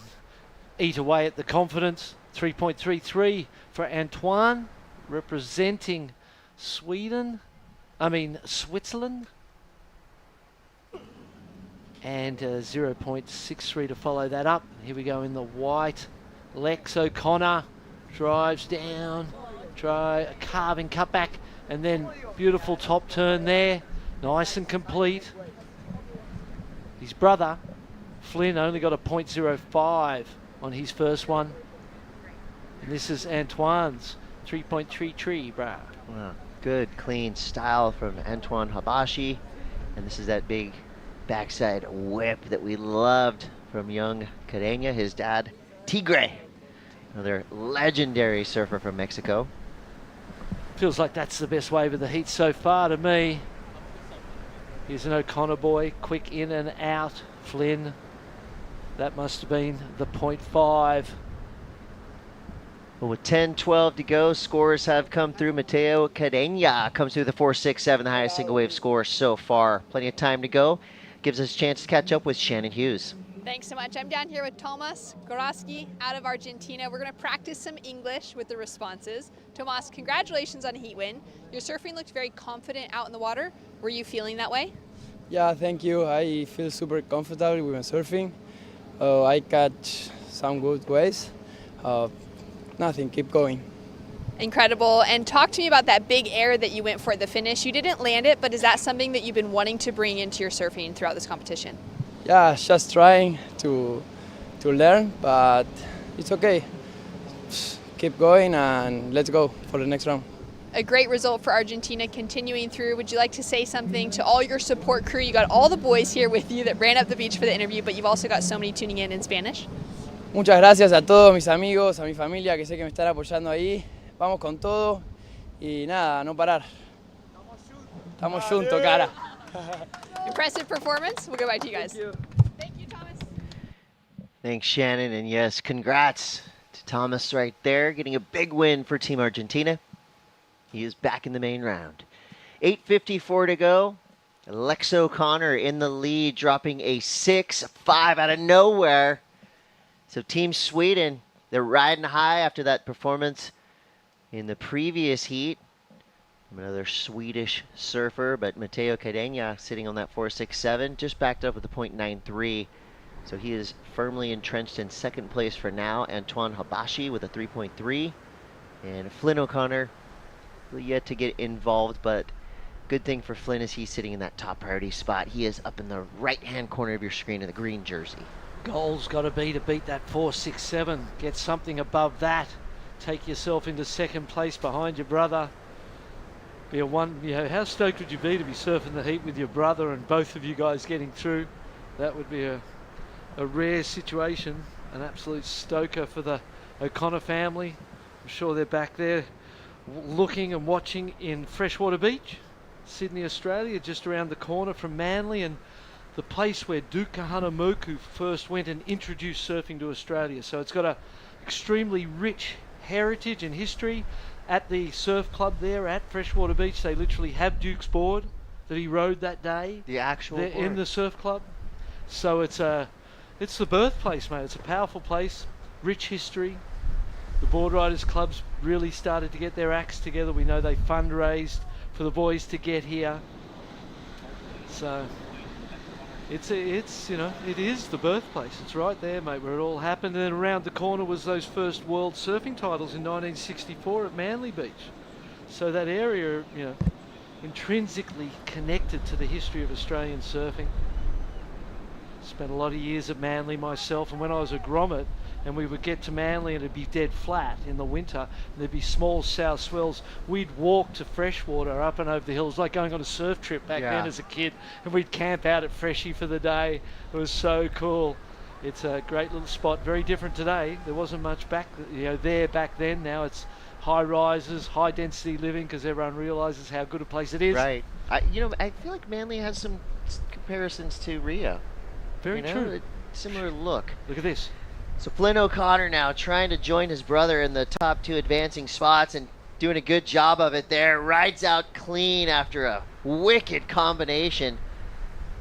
eat away at the confidence. 3.33 for Antoine, representing Switzerland. And 0.63 to follow that up. Here we go in the white. Lex O'Connor drives down, try a carving cutback, and then beautiful top turn there. Nice and complete. His brother, Flynn, only got a 0.05 on his first one. And this is Antoine's 3.33, brah. Wow, good, clean style from Antoine Habashi. And this is that big backside whip that we loved from young Cadena, his dad, Tigre, another legendary surfer from Mexico. Feels like that's the best wave of the heat so far to me. Here's an O'Connor boy, quick in and out. Flynn, that must have been the 0.5. Well, with 10-12 to go, scores have come through. Matteo Cadena comes through the 4.67, the highest single wave score so far. Plenty of time to go. Gives us a chance to catch up with Shannon Hughes. Thanks so much. I'm down here with Tomas Goraski out of Argentina. We're going to practice some English with the responses. Tomas, congratulations on a heat win. Your surfing looked very confident out in the water. Were you feeling that way? Yeah, thank you. I feel super comfortable with my surfing. I catch some good waves. Nothing, keep going. Incredible. And talk to me about that big air that you went for at the finish. You didn't land it, but is that something that you've been wanting to bring into your surfing throughout this competition? Yeah, just trying to learn, but it's okay. Just keep going and let's go for the next round. A great result for Argentina continuing through. Would you like to say something to all your support crew? You got all the boys here with you that ran up the beach for the interview, but you've also got so many tuning in Spanish. Muchas gracias a todos mis amigos, a mi familia que sé que me están apoyando ahí. Vamos con todo y nada, no parar. Estamos juntos, cara. Impressive performance. We'll go back to you guys. Thank you, Thomas. Thanks, Shannon. And yes, congrats to Thomas right there, getting a big win for Team Argentina. He is back in the main round. 8:54 to go. Lex O'Connor in the lead, dropping a 6.5 out of nowhere. So Team Sweden, they're riding high after that performance in the previous heat. Another Swedish surfer, but Matteo Cadena sitting on that 4.67, just backed up with a 0.93. So he is firmly entrenched in second place for now. Antoine Habashi with a 3.3. And Flynn O'Connor yet to get involved, but Good thing for Flynn is he's sitting in that top priority spot. He is up in the right-hand corner of your screen in the green jersey. Goal's got to beat that 4.67. Get something above that. Take yourself into second place behind your brother. Be a one. You know, how stoked would you be to be surfing the heat with your brother and both of you guys getting through? That would be a rare situation. An absolute stoker for the O'Connor family. I'm sure they're back there looking and watching in Freshwater Beach, Sydney, Australia, just around the corner from Manly, and the place where Duke Kahanamoku first went and introduced surfing to Australia. So it's got a extremely rich heritage and history. At the surf club there at Freshwater Beach, they literally have Duke's board that he rode that day. The actual board. In the surf club. So it's the birthplace, mate. It's a powerful place, rich history. The board riders clubs really started to get their acts together. We know they fundraised for the boys to get here. So it is the birthplace. It's right there, mate, where it all happened. And then around the corner was those first world surfing titles in 1964 at Manly Beach. So that area, intrinsically connected to the history of Australian surfing. Spent a lot of years at Manly myself, and when I was a grommet, and we would get to Manly and it'd be dead flat in the winter, and there'd be small south swells, we'd walk to Freshwater up and over the hills, like going on a surf trip back then as a kid, and we'd camp out at Freshie for the day. It was so cool. It's a great little spot, very different today. There wasn't much there back then. Now it's high rises, high density living, because everyone realizes how good a place it is. Right. I feel like Manly has some comparisons to Rio. Very true. A similar look. Look at this. So Flynn O'Connor now trying to join his brother in the top two advancing spots and doing a good job of it there. Rides out clean after a wicked combination.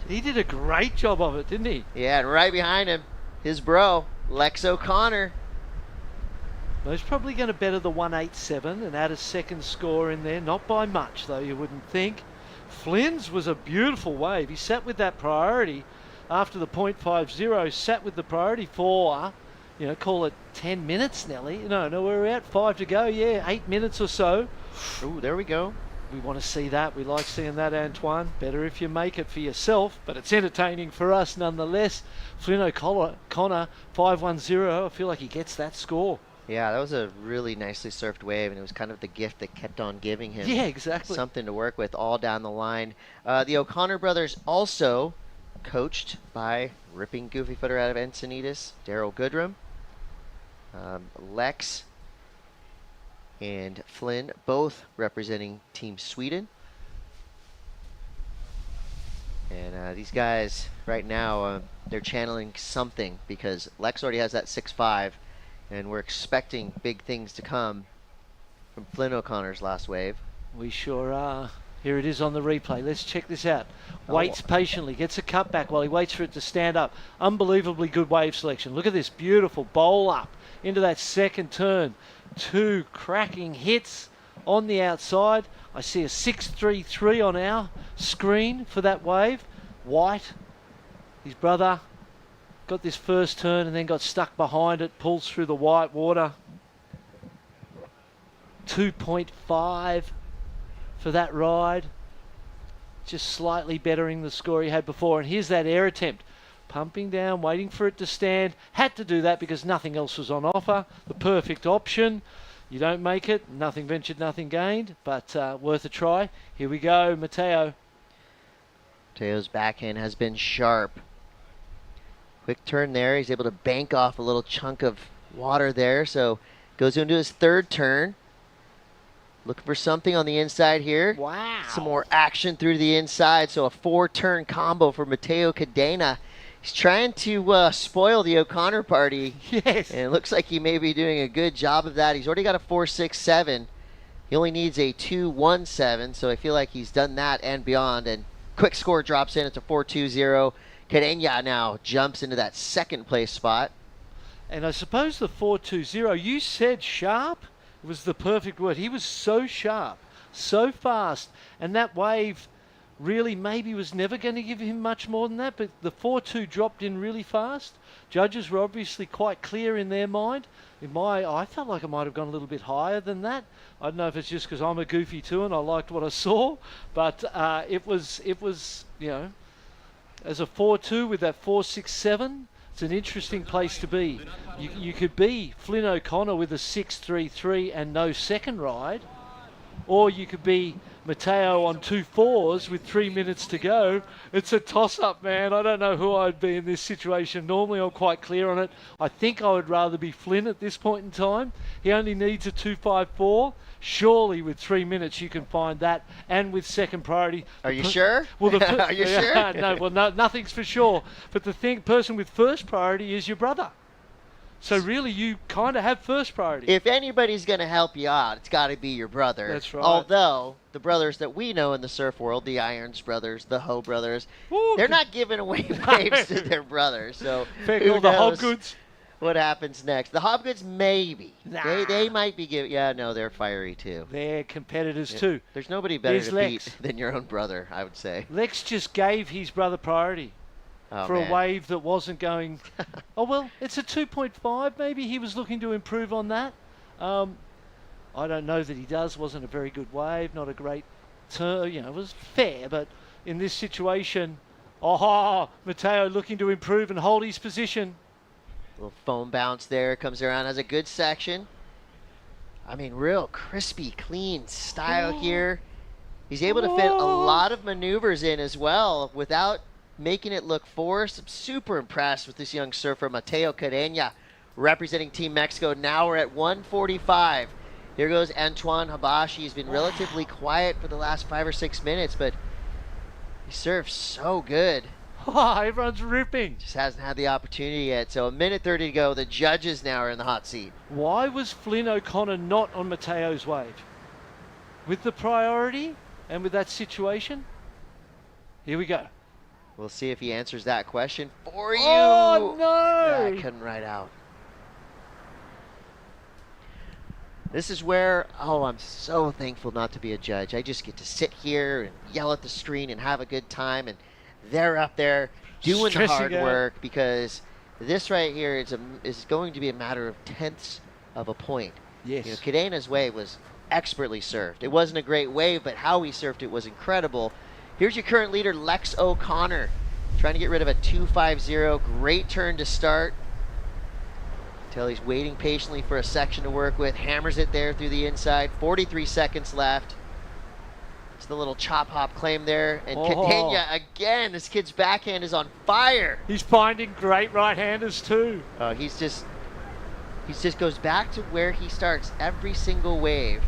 He did a great job of it, didn't he? Yeah, and right behind him, his bro, Lex O'Connor. Well, he's probably going to better the 187 and add a second score in there. Not by much, though, you wouldn't think. Flynn's was a beautiful wave. He sat with that priority after the .50, sat with the priority for, call it 10 minutes, Nelly. No, we're at 5 to go. 8 minutes or so. Ooh, there we go. We want to see that. We like seeing that, Antoine. Better if you make it for yourself, but it's entertaining for us nonetheless. Flynn O'Connor, 510. I feel like he gets that score. Yeah, that was a really nicely surfed wave, and it was kind of the gift that kept on giving him. Yeah, exactly. Something to work with all down the line. The O'Connor brothers also coached by ripping goofy footer out of Encinitas, Daryl Goodrum. Lex and Flynn both representing Team Sweden. And these guys right now, they're channeling something, because Lex already has that 6.5, and we're expecting big things to come from Flynn O'Connor's last wave. We sure are. Here it is on the replay. Let's check this out. Waits patiently, gets a cut back while he waits for it to stand up. Unbelievably good wave selection. Look at this beautiful bowl up into that second turn. Two cracking hits on the outside. I see a 6.33 on our screen for that wave. White, his brother, got this first turn and then got stuck behind it, pulls through the white water. 2.5 for that ride. Just slightly bettering the score he had before. And here's that air attempt. Pumping down, waiting for it to stand. Had to do that because nothing else was on offer. The perfect option. You don't make it, nothing ventured, nothing gained, but worth a try. Here we go, Mateo. Mateo's backhand has been sharp. Quick turn there. He's able to bank off a little chunk of water there. So goes into his third turn. Looking for something on the inside here. Wow. Some more action through the inside. So a 4-turn combo for Mateo Cadena. He's trying to spoil the O'Connor party. Yes. And it looks like he may be doing a good job of that. He's already got a 4.67. He only needs a 2.17. So I feel like he's done that and beyond. And quick score drops in. It's a 4.20. Cadena now jumps into that second place spot. And I suppose the 4.20, you said sharp was the perfect word. He was so sharp, so fast, and that wave really maybe was never going to give him much more than that, but the 4-2 dropped in really fast. Judges were obviously quite clear in their mind. I felt like I might have gone a little bit higher than that. I don't know if it's just because I'm a goofy too and I liked what I saw, but it was as a 4-2 with that 4-6-7, it's an interesting place to be. You could be Flynn O'Connor with a 6-3-3 and no second ride, or you could be Matteo on 2 4s with 3 minutes to go. It's a toss-up, man. I don't know who I'd be in this situation. Normally I'm quite clear on it. I think I would rather be Flynn at this point in time. He only needs a 2-5-4. Surely with 3 minutes you can find that, and with second priority. Are you sure? Well, Are you sure? No, nothing's for sure. But the person with first priority is your brother. So really, you kind of have first priority. If anybody's going to help you out, it's got to be your brother. That's right. Although the brothers that we know in the surf world, the Irons brothers, the Ho brothers, they're not giving away waves to their brothers. So the knows Hobgoods. What happens next? The Hobgoods, maybe. Nah. They might be giving. Yeah, no, they're fiery too. They're competitors too. There's nobody better There's to Lex. beat than your own brother, I would say. Lex just gave his brother priority. For man. a wave that wasn't going. Oh well, it's a 2.5. Maybe he was looking to improve on that. I don't know that he does. Wasn't a very good wave. Not a great turn. It was fair, but in this situation, Matteo looking to improve and hold his position. Little foam bounce there. Comes around, has a good section. I mean, real crispy, clean style here. He's able to fit a lot of maneuvers in as well without making it look forced. I'm super impressed with this young surfer, Mateo Carreña, representing Team Mexico. Now we're at 145. Here goes Antoine Habashi. He's been relatively quiet for the last 5 or 6 minutes, but he surfs so good. Everyone's ripping. Just hasn't had the opportunity yet. So 1:30 to go. The judges now are in the hot seat. Why was Flynn O'Connor not on Mateo's wave? With the priority and with that situation? Here we go. We'll see if he answers that question for you. Oh, no! I couldn't ride out. This is where, I'm so thankful not to be a judge. I just get to sit here and yell at the screen and have a good time, and they're up there doing the hard work, because this right here is going to be a matter of tenths of a point. Yes. Cadena's wave was expertly surfed. It wasn't a great wave, but how he surfed it was incredible. Here's your current leader, Lex O'Connor, trying to get rid of a 2.50. Great turn to start. Till he's waiting patiently for a section to work with. Hammers it there through the inside. 43 seconds left. It's the little chop hop claim there. And Cadena again. This kid's backhand is on fire. He's finding great right-handers too. He just goes back to where he starts every single wave.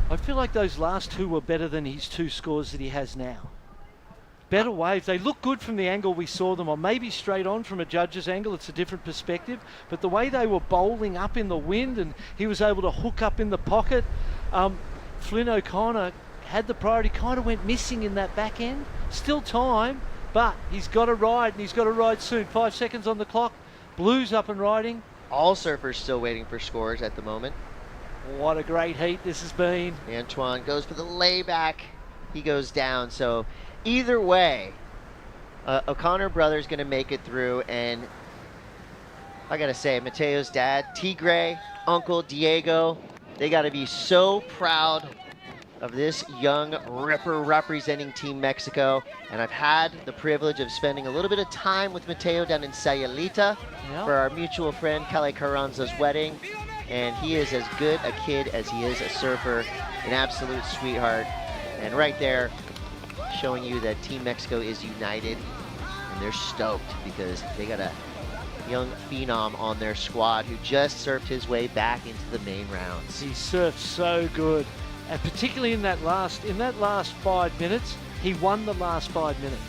I feel like those last two were better than his 2 scores that he has now. Better waves. They look good from the angle we saw them on. Maybe straight on from a judge's angle, it's a different perspective. But the way they were bowling up in the wind and he was able to hook up in the pocket, Flynn O'Connor had the priority, kind of went missing in that back end. Still time, but he's got to ride, and he's got to ride soon. 5 seconds on the clock. Blues up and riding. All surfers still waiting for scores at the moment. What a great heat this has been. Antoine goes for the layback. He goes down. So either way, O'Connor brother's going to make it through. And I got to say, Mateo's dad, Tigre, Uncle Diego, they got to be so proud of this young ripper representing Team Mexico. And I've had the privilege of spending a little bit of time with Mateo down in Sayulita for our mutual friend Kale Carranza's wedding. And he is as good a kid as he is a surfer, an absolute sweetheart. And right there, showing you that Team Mexico is united, and they're stoked because they got a young phenom on their squad who just surfed his way back into the main rounds. He surfed so good, and particularly in that last 5 minutes, he won the last 5 minutes,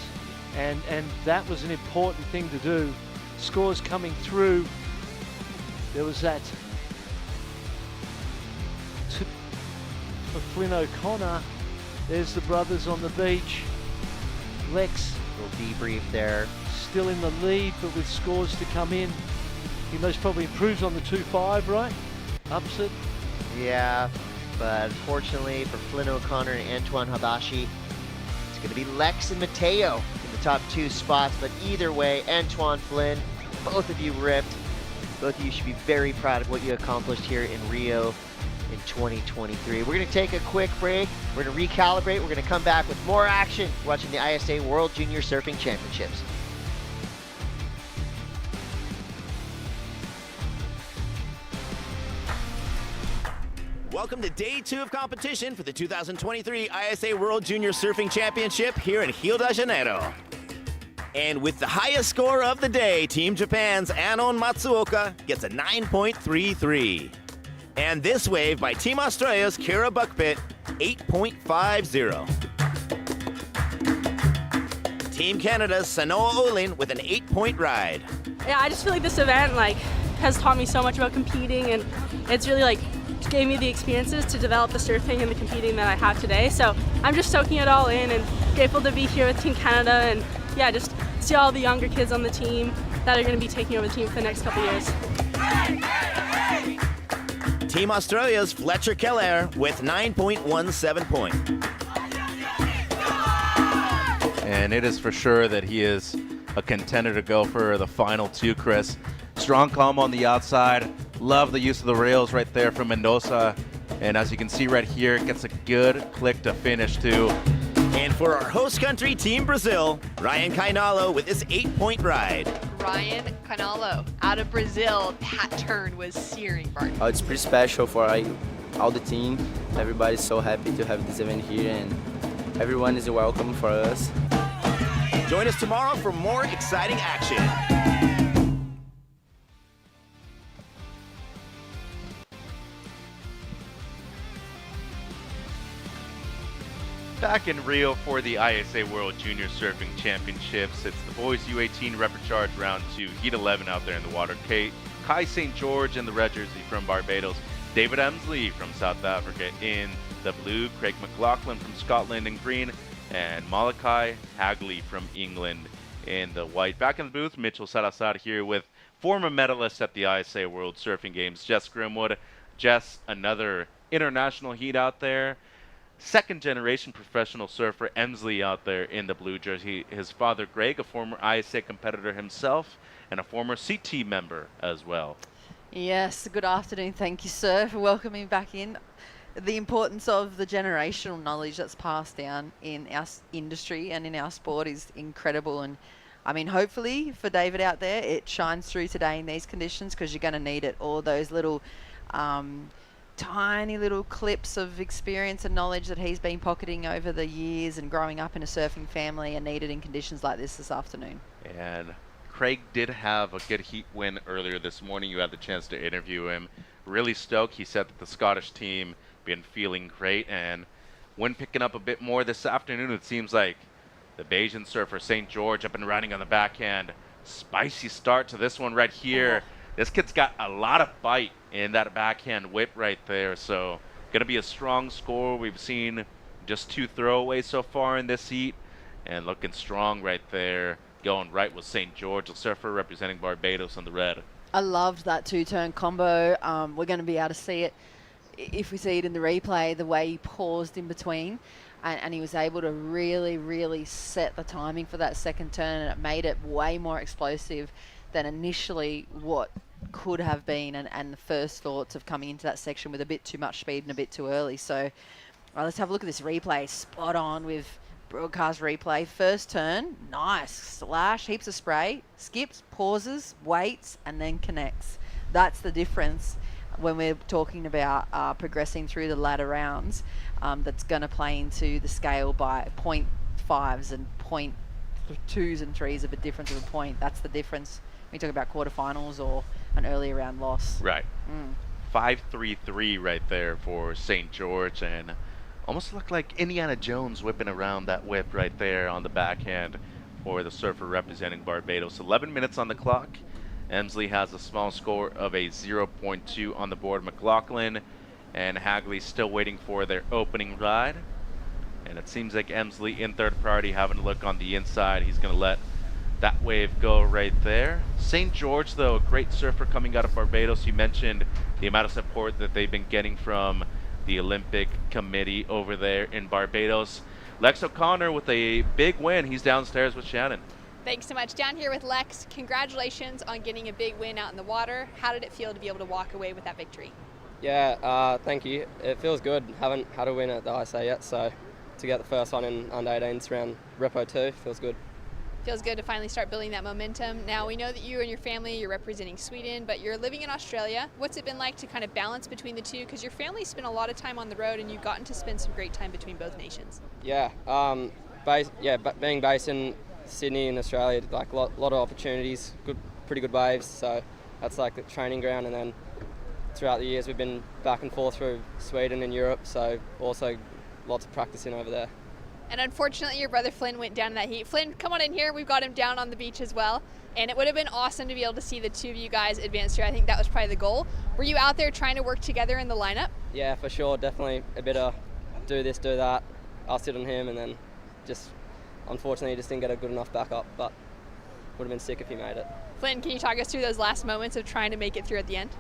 and that was an important thing to do. Scores coming through. There was that. For Flynn O'Connor, there's the brothers on the beach. Lex, little debrief there. Still in the lead, but with scores to come in. He most probably improves on the 2.5, right? Ups it. Yeah, but unfortunately for Flynn O'Connor and Antoine Habashi, it's going to be Lex and Mateo in the top 2 spots, but either way, Antoine Flynn, both of you ripped. Both of you should be very proud of what you accomplished here in Rio in 2023. We're going to take a quick break. We're going to recalibrate. We're going to come back with more action watching the ISA World Junior Surfing Championships. Welcome to day 2 of competition for the 2023 ISA World Junior Surfing Championship here in Rio de Janeiro. And with the highest score of the day, Team Japan's Anon Matsuoka gets a 9.33. And this wave by Team Australia's Kira Buckpit, 8.50. Team Canada's Sanoa Olin with an 8-point ride. Yeah, I just feel like this event has taught me so much about competing, and it's really gave me the experiences to develop the surfing and the competing that I have today. So I'm just soaking it all in and grateful to be here with Team Canada, and yeah, just see all the younger kids on the team that are going to be taking over the team for the next couple years. Team Australia's Fletcher Keller with 9.17 point. And it is for sure that he is a contender to go for the final 2, Chris. Strong calm on the outside. Love the use of the rails right there from Mendoza. And as you can see right here, it gets a good click to finish too. And for our host country, Team Brazil, Ryan Kainalo with his 8-point ride. Ryan Canalo out of Brazil. That turn was searing, Bart. Oh, it's pretty special for all the team. Everybody's so happy to have this event here, and everyone is welcome for us. Join us tomorrow for more exciting action. Back in Rio for the ISA World Junior Surfing Championships. It's the boys U18 Reprecharge round 2, heat 11 out there in the water. Kai St. George in the red jersey from Barbados. David Emsley from South Africa in the blue. Craig McLaughlin from Scotland in green. And Malachi Hagley from England in the white. Back in the booth, Mitchell Salazar here with former medalists at the ISA World Surfing Games, Jess Grimwood. Jess, another international heat out there. Second generation professional surfer Emsley out there in the blue jersey. His father Greg, a former ISA competitor himself, and a former CT member as well. Yes, good afternoon. Thank you, sir, for welcoming me back in. The importance of the generational knowledge that's passed down in our industry and in our sport is incredible. And I mean, hopefully for David out there, it shines through today in these conditions, because you're going to need it. All those little tiny little clips of experience and knowledge that he's been pocketing over the years and growing up in a surfing family are needed in conditions like this afternoon. And Craig did have a good heat win earlier this morning. You had the chance to interview him. Really stoked. He said that the Scottish team been feeling great, and when picking up a bit more this afternoon, it seems like the Bayesian surfer St. George up and running on the backhand. Spicy start to this one right here. This kid's got a lot of bite in that backhand whip right there, so going to be a strong score. We've seen just 2 throwaways so far in this heat, and looking strong right there. Going right with St. George, the surfer representing Barbados on the red. I loved that 2-turn combo. We're going to be able to see it, if we see it in the replay, the way he paused in between. And he was able to really, really set the timing for that second turn, and it made it way more explosive than initially what could have been, and the first thoughts of coming into that section with a bit too much speed and a bit too early. So let's have a look at this replay. Spot on with broadcast replay. First turn, nice slash, heaps of spray, skips, pauses, waits, and then connects. That's the difference when we're talking about progressing through the latter rounds. That's going to play into the scale by 0.5s and 0.2s and 3s of a difference of a point. That's the difference when you talk about quarterfinals or an early round loss. Right. 5.33 right there for St. George, and almost looked like Indiana Jones whipping around that whip right there on the backhand for the surfer representing Barbados. 11 minutes on the clock. Emsley has a small score of a 0.2 on the board. McLaughlin and Hagley still waiting for their opening ride. And it seems like Emsley in third priority, having a look on the inside. He's going to let that wave go right there. St. George, though, a great surfer coming out of Barbados. You mentioned the amount of support that they've been getting from the Olympic Committee over there in Barbados. Lex O'Connor with a big win. He's downstairs with Shannon. Thanks so much. Down here with Lex, congratulations on getting a big win out in the water. How did it feel to be able to walk away with that victory? Yeah, thank you. It feels good. Haven't had a win at the ISA yet, so to get the first one in under 18s around Repo 2 feels good. Feels good to finally start building that momentum. Now we know that you and your family, you're representing Sweden, but you're living in Australia. What's it been like to kind of balance between the two? Because your family spent a lot of time on the road and you've gotten to spend some great time between both nations. Yeah, being based in Sydney in Australia, like a lot of opportunities, pretty good waves. So that's like the training ground, and then throughout the years we've been back and forth through Sweden and Europe. So also lots of practicing over there. And unfortunately, your brother Flynn went down in that heat. Flynn, come on in here. We've got him down on the beach as well. And it would have been awesome to be able to see the two of you guys advance here. I think that was probably the goal. Were you out there trying to work together in the lineup? Yeah, for sure. Definitely a bit of do this, do that. I'll sit on him, and then unfortunately, just didn't get a good enough backup. But would have been sick if he made it. Flynn, can you talk us through those last moments of trying to make it through at the end?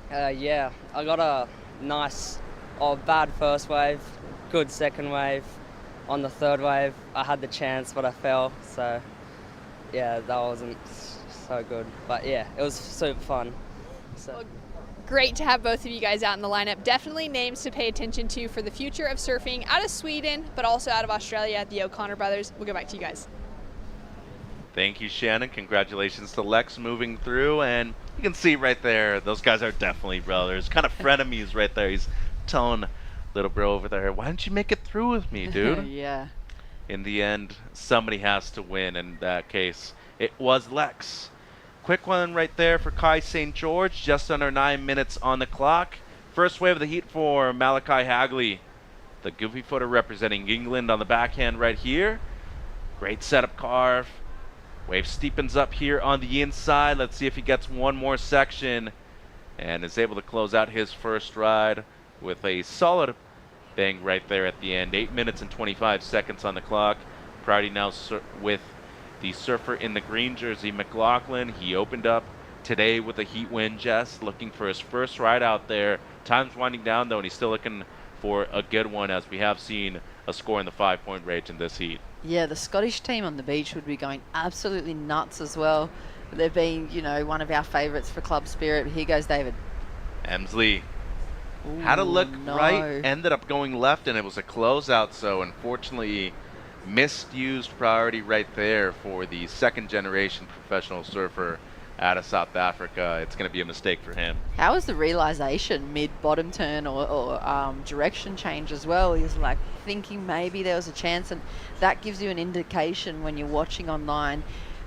Yeah, I got a nice, bad first wave, good second wave. On the third wave, I had the chance, but I fell. So, yeah, that wasn't so good. But yeah, it was super fun. So. Well, great to have both of you guys out in the lineup. Definitely names to pay attention to for the future of surfing out of Sweden, but also out of Australia, the O'Connor brothers. We'll go back to you guys. Thank you, Shannon. Congratulations to Lex moving through. And you can see right there, those guys are definitely brothers. Kind of frenemies right there. He's telling little bro over there, why didn't you make it through with me, dude? Yeah. In the end, somebody has to win. In that case, it was Lex. Quick one right there for Kai St. George. Just under 9 minutes on the clock. First wave of the heat for Malachi Hagley. The goofy footer representing England on the backhand right here. Great setup carve. Wave steepens up here on the inside. Let's see if he gets one more section and is able to close out his first ride with a solid bang right there at the end. 8 minutes and 25 seconds on the clock. Priority now with the surfer in the green jersey, McLaughlin. He opened up today with a heat win, Jess, looking for his first ride out there. Time's winding down, though, and he's still looking for a good one, as we have seen a score in the 5-point range in this heat. Yeah, the Scottish team on the beach would be going absolutely nuts as well. They've been, one of our favourites for club spirit. Here goes David. Emsley had a look right, ended up going left, and it was a closeout, so unfortunately misused priority right there for the second-generation professional surfer out of South Africa. It's going to be a mistake for him. How was the realisation mid-bottom turn or direction change as well? He was like thinking maybe there was a chance, and that gives you an indication when you're watching online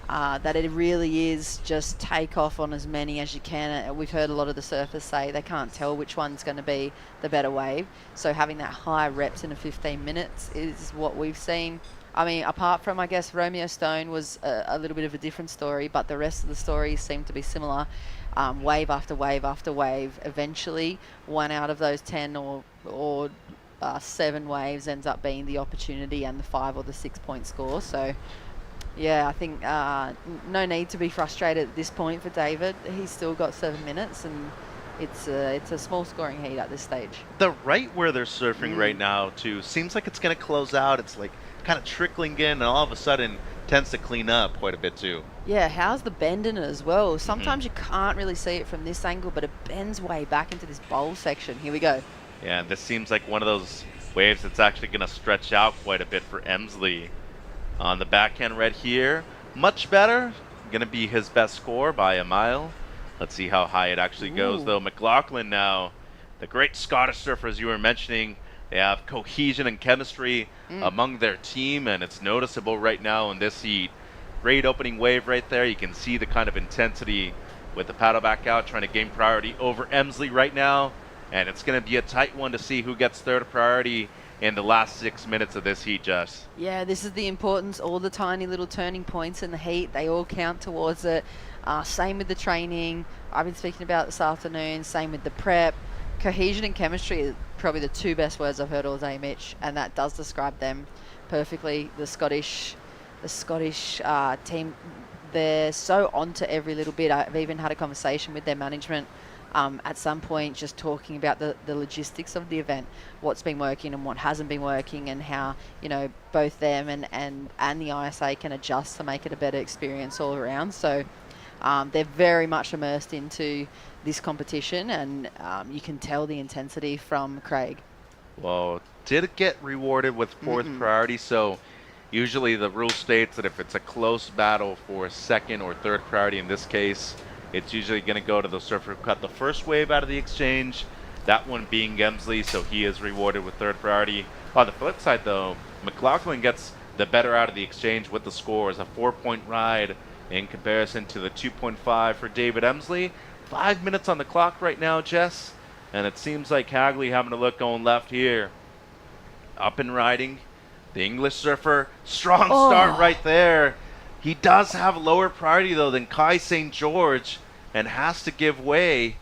that it really is just take off on as many as you can. We've heard a lot of the surfers say they can't tell which one's going to be the better wave. So having that high reps in 15 minutes is what we've seen. I mean, apart from, I guess, Romeo Stone was a little bit of a different story, but the rest of the stories seem to be similar. Wave after wave after wave. Eventually, one out of those 10 or 7 waves ends up being the opportunity and the 5 or the 6 point score. So, yeah, I think no need to be frustrated at this point for David. He's still got 7 minutes, and it's a small scoring heat at this stage. The right where they're surfing right now, too, seems like it's going to close out. It's like kind of trickling in, and all of a sudden tends to clean up quite a bit, too. Yeah, how's the bend in it as well? Sometimes you can't really see it from this angle, but it bends way back into this bowl section. Here we go. Yeah, this seems like one of those waves that's actually going to stretch out quite a bit for Emsley. On the backhand right here, much better. Going to be his best score by a mile. Let's see how high it actually goes, though. McLaughlin now, the great Scottish surfer, as you were mentioning, they have cohesion and chemistry among their team, and it's noticeable right now in this heat. Great opening wave right there. You can see the kind of intensity with the paddle back out, trying to gain priority over Emsley right now. And it's going to be a tight one to see who gets third priority in the last 6 minutes of this heat, Jess. Yeah, this is the importance. All the tiny little turning points in the heat, they all count towards it. Same with the training I've been speaking about this afternoon. Same with the prep. Cohesion and chemistry are probably the 2 best words I've heard all day, Mitch, and that does describe them perfectly. The Scottish team, they're so onto every little bit. I've even had a conversation with their management at some point just talking about the logistics of the event, what's been working and what hasn't been working, and how, both them and the ISA can adjust to make it a better experience all around. So they're very much immersed into this competition, and you can tell the intensity from Craig. Well, did get rewarded with fourth priority, so usually the rule states that if it's a close battle for second or third priority, in this case, it's usually going to go to the surfer who cut the first wave out of the exchange, that one being Gemsley, so he is rewarded with third priority. On the flip side, though, McLaughlin gets the better out of the exchange with the scores, a 4-point ride in comparison to the 2.5 for David Emsley. 5 minutes on the clock right now, Jess, and it seems like Hagley having to look going left here. Up and riding, the English surfer, strong start right there. He does have lower priority, though, than Kai St. George and has to give way.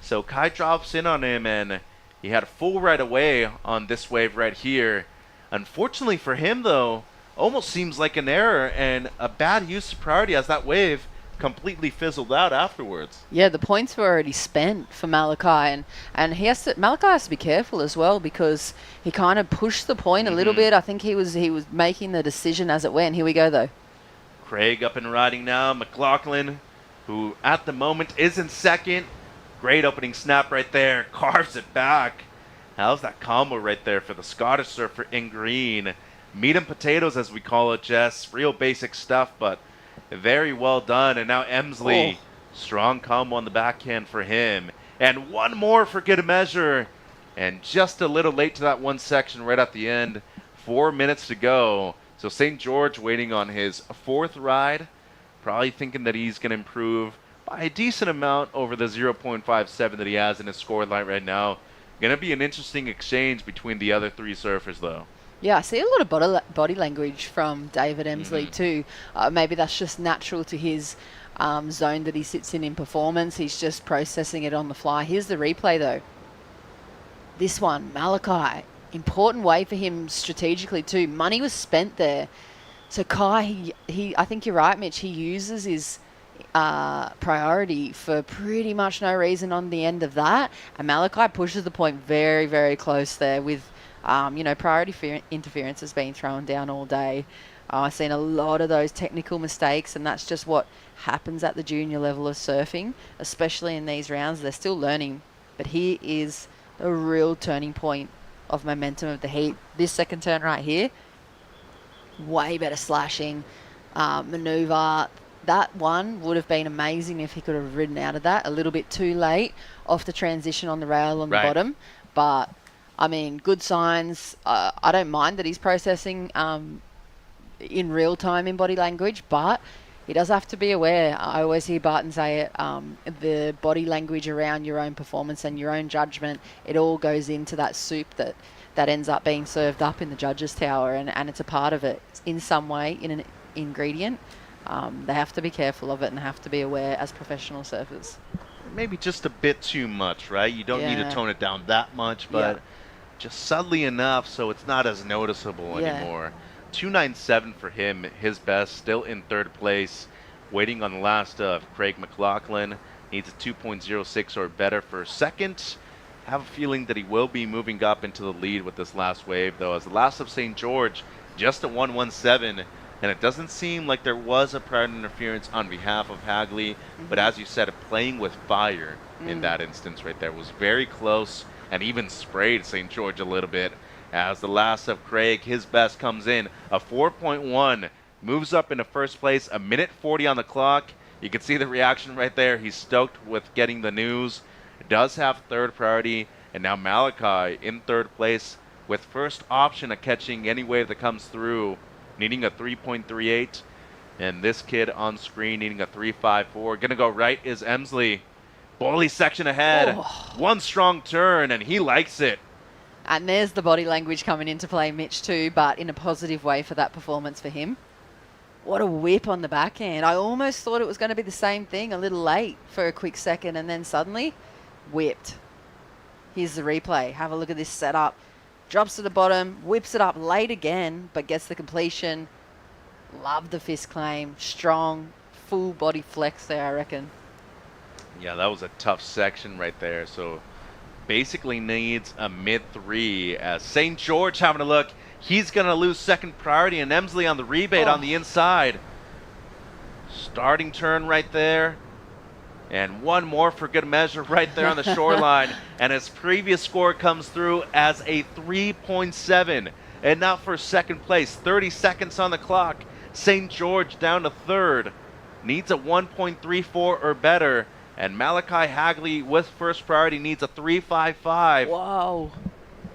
So Kai drops in on him, and he had a full right away on this wave right here. Unfortunately for him, though, almost seems like an error and a bad use of priority as that wave completely fizzled out afterwards. Yeah, the points were already spent for Malachi, and Malachi has to be careful as well, because he kind of pushed the point a little bit. I think he was making the decision as it went. Here we go, though. Craig up and riding now. McLaughlin, who at the moment is in second. Great opening snap right there. Carves it back. How's that combo right there for the Scottish surfer in green? Meat and potatoes, as we call it, Jess. Real basic stuff, but very well done. And now Emsley. Strong combo on the backhand for him. And one more for good measure. And just a little late to that one section right at the end. 4 minutes to go. So St. George waiting on his fourth ride, probably thinking that he's going to improve by a decent amount over the 0.57 that he has in his score line right now. Going to be an interesting exchange between the other three surfers, though. Yeah, I see a lot of body language from David Emsley too. Maybe that's just natural to his zone that he sits in performance. He's just processing it on the fly. Here's the replay, though. This one, Malachi. Important way for him strategically too. Money was spent there. So Kai, he I think you're right, Mitch. He uses his priority for pretty much no reason on the end of that. And Malachi pushes the point very, very close there with, priority interference has been thrown down all day. I've seen a lot of those technical mistakes, and that's just what happens at the junior level of surfing, especially in these rounds. They're still learning, but here is a real turning point of momentum of the heat. This second turn right here, way better slashing maneuver. That one would have been amazing if he could have ridden out of that a little bit too late off the transition on the rail on the bottom. But I mean, good signs. I don't mind that he's processing in real time in body language, but he does have to be aware. I always hear Barton say it, the body language around your own performance and your own judgment, it all goes into that soup that ends up being served up in the judges' tower, and it's a part of it in some way, in an ingredient. They have to be careful of it and have to be aware as professional surfers. Maybe just a bit too much, right? You don't need to tone it down that much, but just subtly enough so it's not as noticeable anymore. 297 for him, his best, still in third place, waiting on the last of Craig McLaughlin. Needs a 2.06 or better for second. Have a feeling that he will be moving up into the lead with this last wave, though, as the last of St. George just a 117, and it doesn't seem like there was a prior interference on behalf of Hagley, but as you said, playing with fire in that instance right there was very close and even sprayed St. George a little bit. As the last of Craig, his best comes in, a 4.1, moves up into first place, a minute 40 on the clock. You can see the reaction right there. He's stoked with getting the news. Does have third priority, and now Malachi in third place with first option of catching any wave that comes through, needing a 3.38, and this kid on screen needing a 3.54. Gonna go right is Emsley. Bully section ahead. One strong turn, and he likes it. And there's the body language coming into play, Mitch, too, but in a positive way for that performance for him. What a whip on the backhand. I almost thought it was going to be the same thing, a little late for a quick second, and then suddenly whipped. Here's the replay. Have a look at this setup. Drops to the bottom, whips it up late again, but gets the completion. Love the fist claim. Strong, full body flex there, I reckon. Yeah, that was a tough section right there. So basically needs a mid-3 as St. George having a look. He's going to lose second priority, and Emsley on the rebate on the inside. Starting turn right there. And one more for good measure right there on the shoreline. And his previous score comes through as a 3.7. And now for second place, 30 seconds on the clock. St. George down to third. Needs a 1.34 or better. And Malachi Hagley with first priority needs a 3.55. Wow.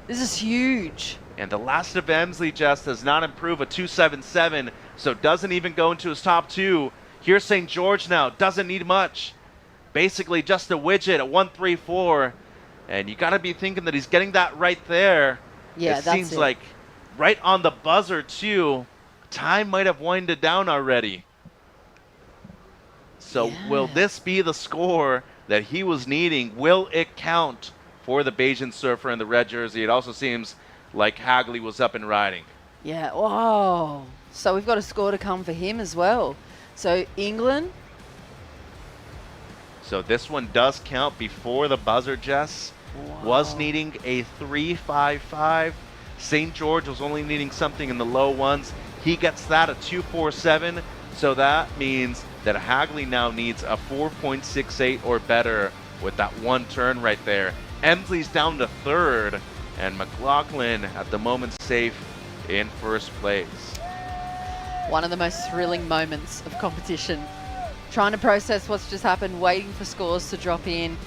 This is huge. And the last of Emsley just does not improve a 2.77, so doesn't even go into his top 2. Here's St. George now, doesn't need much. Basically just a widget, a 1.34. And you got to be thinking that he's getting that right there. Yeah, it seems like right on the buzzer too. Time might have winded down already. So will this be the score that he was needing? Will it count for the Bayesian surfer in the red jersey? It also seems like Hagley was up and riding. Yeah, wow. So we've got a score to come for him as well. So England. So this one does count before the buzzer, Jess. Was needing a 3.55. St. George was only needing something in the low ones. He gets that at 2.47. So that means that Hagley now needs a 4.68 or better with that one turn right there. Emsley's down to third, and McLaughlin at the moment safe in first place. One of the most thrilling moments of competition. Trying to process what's just happened, waiting for scores to drop in.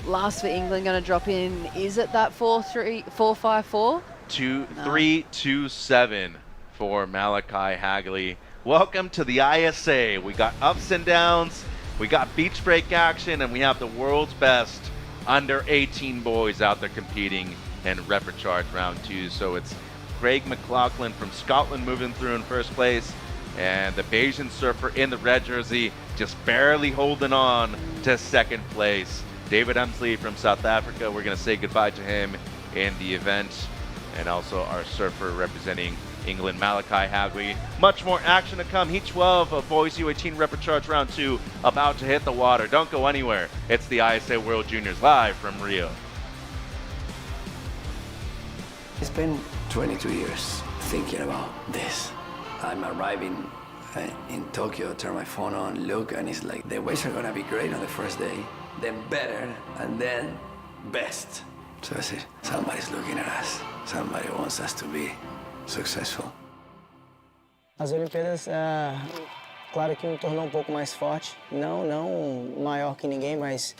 Last for England going to drop in. Is it that 4.54? 3.27 for Malachi Hagley. Welcome to the ISA. We got ups and downs, we got beach break action, and we have the world's best under 18 boys out there competing in Reprecharge round 2. So it's Craig McLaughlin from Scotland moving through in first place, and the Bayesian surfer in the red jersey just barely holding on to second place. David Emsley from South Africa, we're going to say goodbye to him in the event. And also our surfer representing England, Malachi Hagley. Much more action to come. Heat 12 of Boys U18 Reprecharge round 2 about to hit the water. Don't go anywhere. It's the ISA World Juniors live from Rio. It's been 22 years thinking about this. I'm arriving in Tokyo, turn my phone on, look, and it's like the waves are gonna be great on the first day, then better, and then best. So I said, somebody's looking at us. Somebody wants us to be successful. As Olimpíadas, claro que me tornou um pouco mais forte. Não maior que ninguém, mas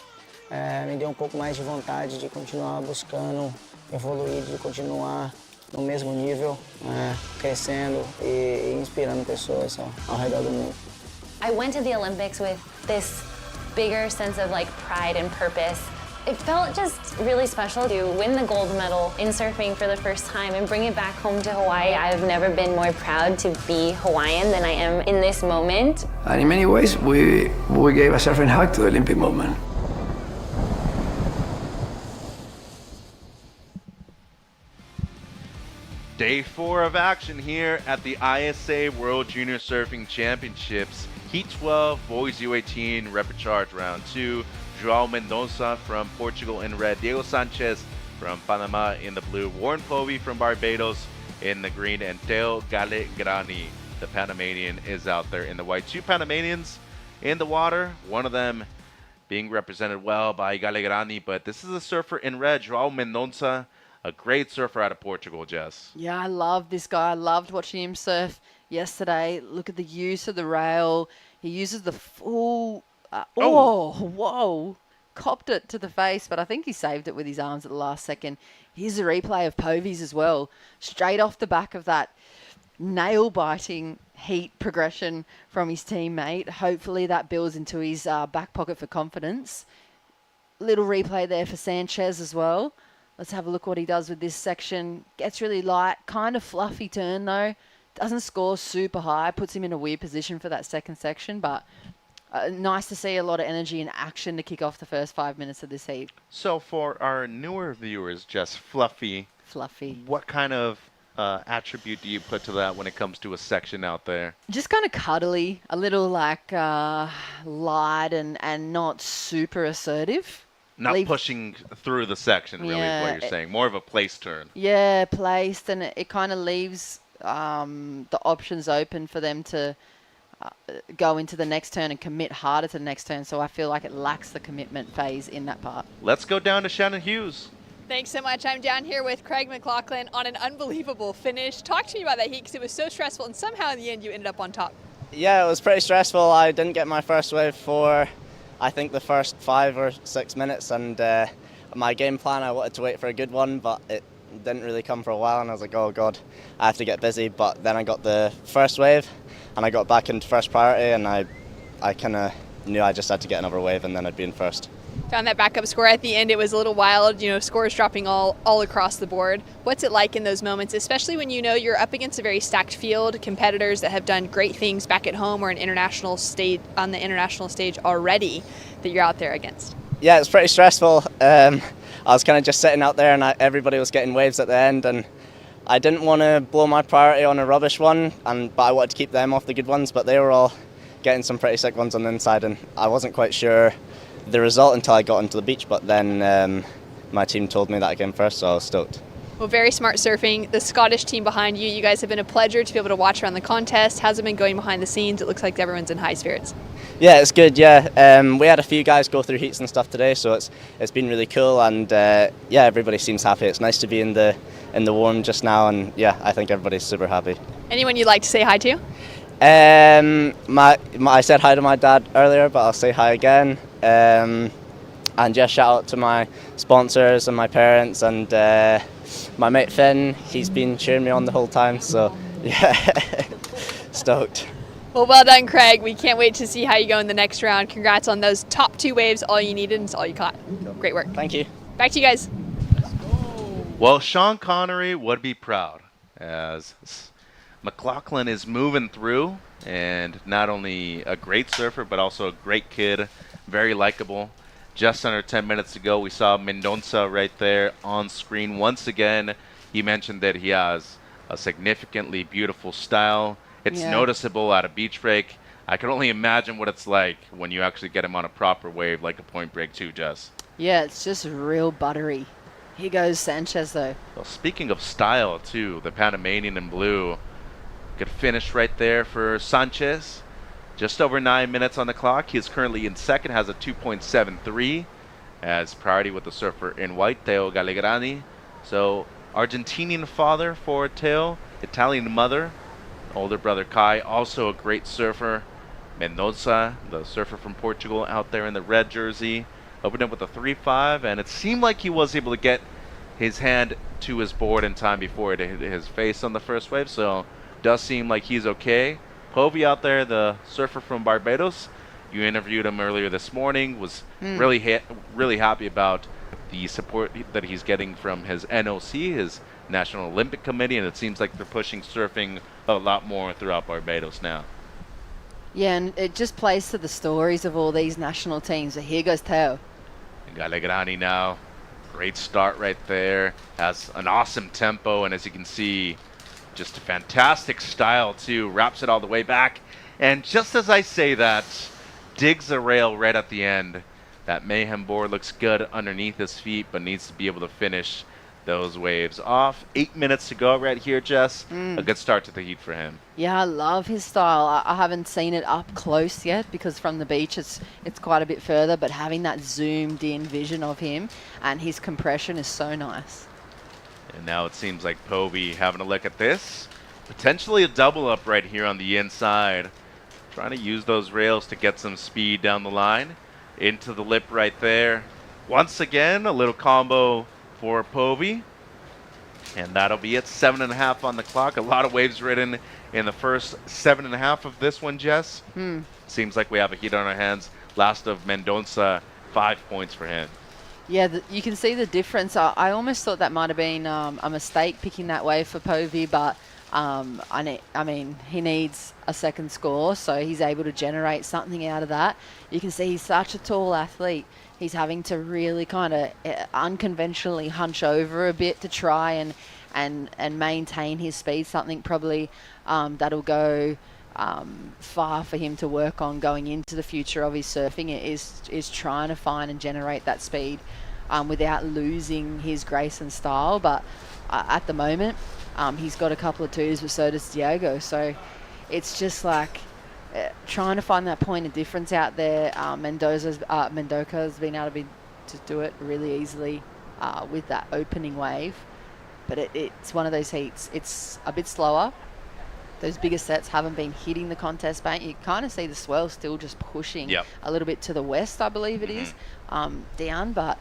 me deu um pouco mais de vontade de continuar buscando evoluir, de continuar no mesmo nível, crescendo e inspirando pessoas ao redor do mundo. I went to the Olympics with this bigger sense of pride and purpose. It felt just really special to win the gold medal in surfing for the first time and bring it back home to Hawaii. I've never been more proud to be Hawaiian than I am in this moment. And in many ways, we gave a surfing hug to the Olympic moment. Day 4 of action here at the ISA World Junior Surfing Championships. Heat 12, Boys U18, Reprecharge round 2. João Mendonça from Portugal in red, Diego Sanchez from Panama in the blue, Warren Povey from Barbados in the green, and Teo Galegrani, the Panamanian, is out there in the white. 2 Panamanians in the water, one of them being represented well by Galegrani, but this is a surfer in red, João Mendonça, a great surfer out of Portugal, Jess. Yeah, I love this guy. I loved watching him surf yesterday. Look at the use of the rail. He uses the full... whoa. Copped it to the face, but I think he saved it with his arms at the last second. Here's a replay of Povey's as well. Straight off the back of that nail-biting heat progression from his teammate. Hopefully that builds into his back pocket for confidence. Little replay there for Sanchez as well. Let's have a look what he does with this section. Gets really light, kind of fluffy turn though. Doesn't score super high. Puts him in a weird position for that second section, but nice to see a lot of energy and action to kick off the first 5 minutes of this heat. So for our newer viewers, just fluffy. Fluffy. What kind of attribute do you put to that when it comes to a section out there? Just kind of cuddly, a little like light and not super assertive. Not pushing through the section, really, is what Yeah, you're saying. More of a place turn. Yeah, placed, and it kind of leaves the options open for them to go into the next turn and commit harder to the next turn. So I feel like it lacks the commitment phase in that part. Let's go down to Shannon Hughes. Thanks so much. I'm down here with Craig McLaughlin on an unbelievable finish. Talk to me about that heat because it was so stressful, and somehow in the end you ended up on top. Yeah, it was pretty stressful. I didn't get my first wave for, I think, the first 5 or 6 minutes, and my game plan, I wanted to wait for a good one, but it didn't really come for a while, and I was like, oh God, I have to get busy. But then I got the first wave, and I got back into first priority, and I kind of knew I just had to get another wave, and then I'd be in first. Found that backup score at the end. It was a little wild, scores dropping all across the board. What's it like in those moments, especially when you know you're up against a very stacked field, competitors that have done great things back at home or on the international stage already that you're out there against? Yeah, it's pretty stressful. I was kind of just sitting out there, and everybody was getting waves at the end, and I didn't want to blow my priority on a rubbish one, but I wanted to keep them off the good ones, but they were all getting some pretty sick ones on the inside, and I wasn't quite sure the result until I got onto the beach, but then my team told me that I came first, so I was stoked. Well, very smart surfing. The Scottish team behind you, you guys have been a pleasure to be able to watch around the contest. How's it been going behind the scenes? It looks like everyone's in high spirits. Yeah, it's good, yeah. We had a few guys go through heats and stuff today, so it's been really cool, and yeah, everybody seems happy. It's nice to be in the warm just now, and yeah, I think everybody's super happy. Anyone you'd like to say hi to? I said hi to my dad earlier, but I'll say hi again. And just shout out to my sponsors and my parents and my mate Finn. He's been cheering me on the whole time, so yeah, stoked. Well, well done, Craig. We can't wait to see how you go in the next round. Congrats on those top 2 waves. All you needed and it's all you caught. Great work. Thank you. Back to you guys. Well, Sean Connery would be proud as McLaughlin is moving through, and not only a great surfer, but also a great kid, very likable. Just under 10 minutes ago, we saw Mendonça right there on screen. Once again, he mentioned that he has a significantly beautiful style. It's noticeable at a beach break. I can only imagine what it's like when you actually get him on a proper wave, like a point break too, Jess. Yeah, it's just real buttery. Here goes Sanchez, though. Well, speaking of style, too, the Panamanian in blue. Good finish right there for Sanchez. Just over 9 minutes on the clock. He is currently in second, has a 2.73 as priority with the surfer in white, Teo Gallegrani. So Argentinian father for Teo, Italian mother. Older brother Kai, also a great surfer. Mendonça, the surfer from Portugal, out there in the red jersey. Opened up with a 3.5, and it seemed like he was able to get his hand to his board in time before it hit his face on the first wave, so does seem like he's okay. Povey out there, the surfer from Barbados, you interviewed him earlier this morning, was really happy about the support that he's getting from his NOC, his National Olympic Committee, and it seems like they're pushing surfing a lot more throughout Barbados now. Yeah, and it just plays to the stories of all these national teams. So here goes Teo. Gallegrani now, great start right there, has an awesome tempo, and as you can see, just a fantastic style too, wraps it all the way back, and just as I say that, digs a rail right at the end. That Mayhem board looks good underneath his feet, but needs to be able to finish those waves off. 8 minutes to go right here, Jess. A good start to the heat for him. Yeah, I love his style. I haven't seen it up close yet because from the beach it's quite a bit further, but having that zoomed in vision of him and his compression is so nice. And now it seems like Povey having a look at this. Potentially a double up right here on the inside. Trying to use those rails to get some speed down the line. Into the lip right there. Once again, a little combo for Povey. And that'll be it. 7.5 on the clock. A lot of waves ridden in the first 7.5 of this one, Jess. Seems like we have a heat on our hands. Last of Mendonça, 5 points for him. Yeah, you can see the difference. I almost thought that might have been a mistake picking that wave for Povey, but I mean, he needs a second score, so he's able to generate something out of that. You can see he's such a tall athlete. He's having to really kind of unconventionally hunch over a bit to try and maintain his speed, something probably that'll go far for him to work on going into the future of his surfing. It is trying to find and generate that speed without losing his grace and style. But at the moment, he's got a couple of twos, but so does Diego. So it's just like trying to find that point of difference out there. Mendoca's been able to do it really easily with that opening wave. But it's one of those heats. It's a bit slower. Those bigger sets haven't been hitting the contest bank. You kind of see the swell still just pushing a little bit to the west, I believe it is, down. But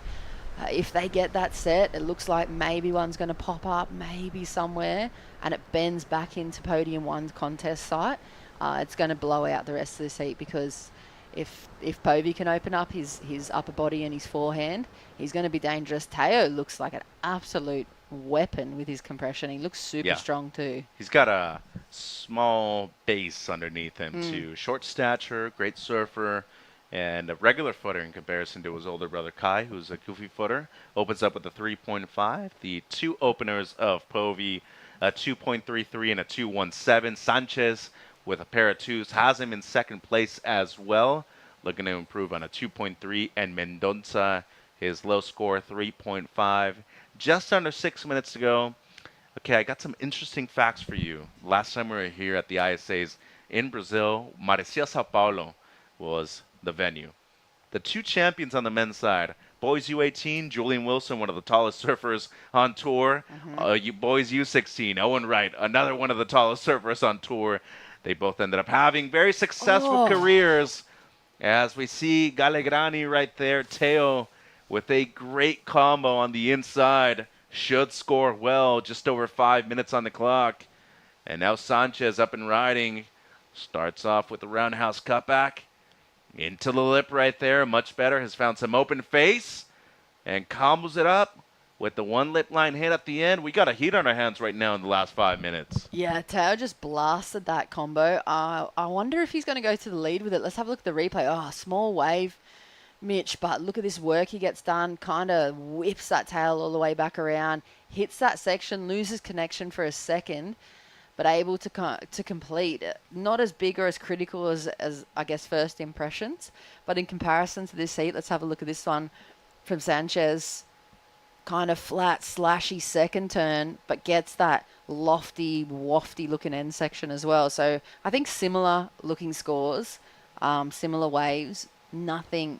if they get that set, it looks like maybe one's going to pop up, maybe somewhere, and it bends back into podium one's contest site. It's going to blow out the rest of this heat, because if Povey can open up his upper body and his forehand, he's going to be dangerous. Teo looks like an absolute weapon with his compression. He looks super strong too. He's got a small base underneath him too. Short stature, great surfer, and a regular footer in comparison to his older brother Kai, who's a goofy footer. Opens up with a 3.5. The two openers of Povey, a 2.33 and a 2.17. Sanchez with a pair of twos has him in second place as well, looking to improve on a 2.3, and Mendoza, his low score, 3.5. Just under 6 minutes to go. Okay, I got some interesting facts for you. Last time we were here at the ISAs in Brazil, Marcia Sao Paulo was the venue. The two champions on the men's side, boys U18, Julian Wilson, one of the tallest surfers on tour. Boys U16, Owen Wright, another one of the tallest surfers on tour. They both ended up having very successful careers. As we see Gallegrani right there, Teo with a great combo on the inside. Should score well, just over 5 minutes on the clock. And now Sanchez up and riding. Starts off with the roundhouse cutback. Into the lip right there, much better. Has found some open face and combos it up with the one lip line hit at the end. We got a heat on our hands right now in the last 5 minutes. Yeah, Teo just blasted that combo. I wonder if he's going to go to the lead with it. Let's have a look at the replay. Oh, small wave, Mitch, but look at this work he gets done. Kind of whips that tail all the way back around, hits that section, loses connection for a second, but able to complete. Not as big or as critical as I guess first impressions, but in comparison to this heat, let's have a look at this one from Sanchez. Kind of flat, slashy second turn, but gets that lofty, wafty looking end section as well. So I think similar looking scores, similar waves, nothing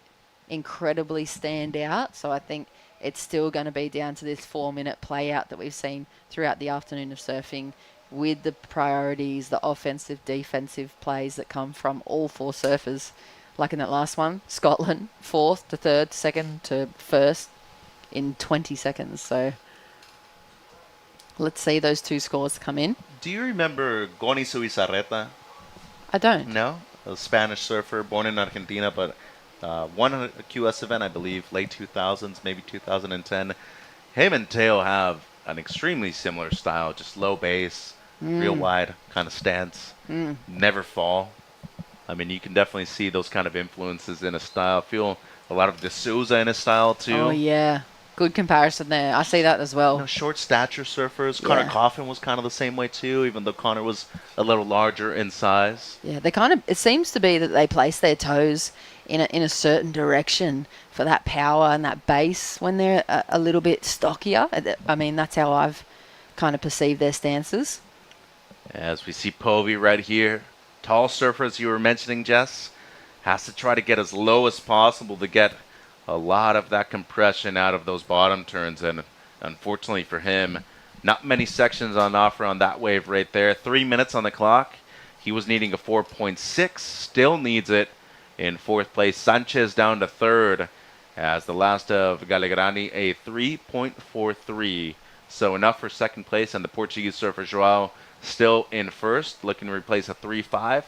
incredibly stand out. So I think it's still going to be down to this 4-minute play out that we've seen throughout the afternoon of surfing, with the priorities, the offensive, defensive plays that come from all four surfers. Like in that last one, Scotland, 4th to 3rd, 2nd to 1st in 20 seconds. So let's see those two scores come in. Do you remember Goni Suizarreta? I don't. No? A Spanish surfer born in Argentina, but won a QS event, I believe, late 2000s, maybe 2010. Him and Teo have an extremely similar style, just low base, real wide kind of stance, never fall. I mean, you can definitely see those kind of influences in his style. I feel a lot of De Souza in his style, too. Oh, yeah. Good comparison there. I see that as well. You know, short stature surfers. Yeah. Connor Coffin was kind of the same way, too, even though Connor was a little larger in size. Yeah, they kind of, it seems to be that they place their toes in a certain direction for that power and that base when they're a little bit stockier. I mean, that's how I've kind of perceived their stances. As we see Povey right here. Tall surfers you were mentioning, Jess, has to try to get as low as possible to get a lot of that compression out of those bottom turns. And unfortunately for him, not many sections on offer on that wave right there. 3 minutes on the clock. He was needing a 4.6, still needs it in 4th place. Sanchez down to 3rd as the last of Gallegrani, a 3.43. So enough for 2nd place, and the Portuguese surfer Joao still in 1st, looking to replace a 3.5.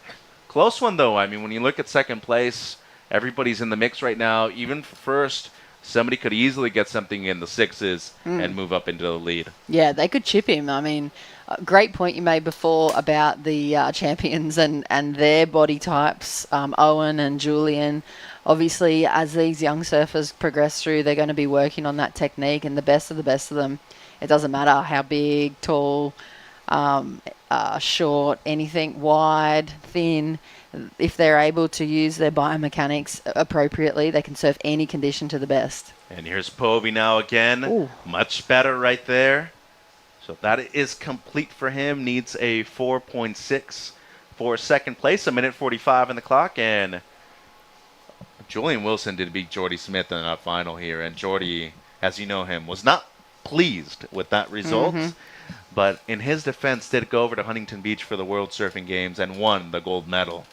Close one, though. I mean, when you look at 2nd place, everybody's in the mix right now. Even for 1st, somebody could easily get something in the sixes and move up into the lead. Yeah, they could chip him. I mean, great point you made before about the champions and their body types, Owen and Julian. Obviously, as these young surfers progress through, they're going to be working on that technique, and the best of them, it doesn't matter how big, tall, short, anything, wide, thin. If they're able to use their biomechanics appropriately, they can surf any condition to the best. And here's Povey now again. Ooh. Much better right there. So that is complete for him. Needs a 4.6 for second place, a minute 45 on the clock. And Julian Wilson did beat Jordy Smith in that final here. And Jordy, as you know him, was not pleased with that result. But in his defense, did go over to Huntington Beach for the World Surfing Games and won the gold medal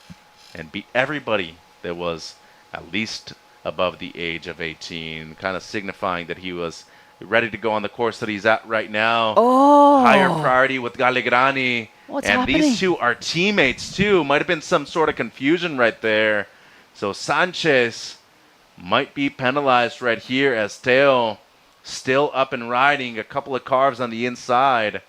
and beat everybody that was at least above the age of 18, kind of signifying that he was ready to go on the course that he's at right now. Oh. Higher priority with Gallegrani. What's and happening? These two are teammates too. Might have been some sort of confusion right there. So Sanchez might be penalized right here as Teo still up and riding, a couple of carves on the inside.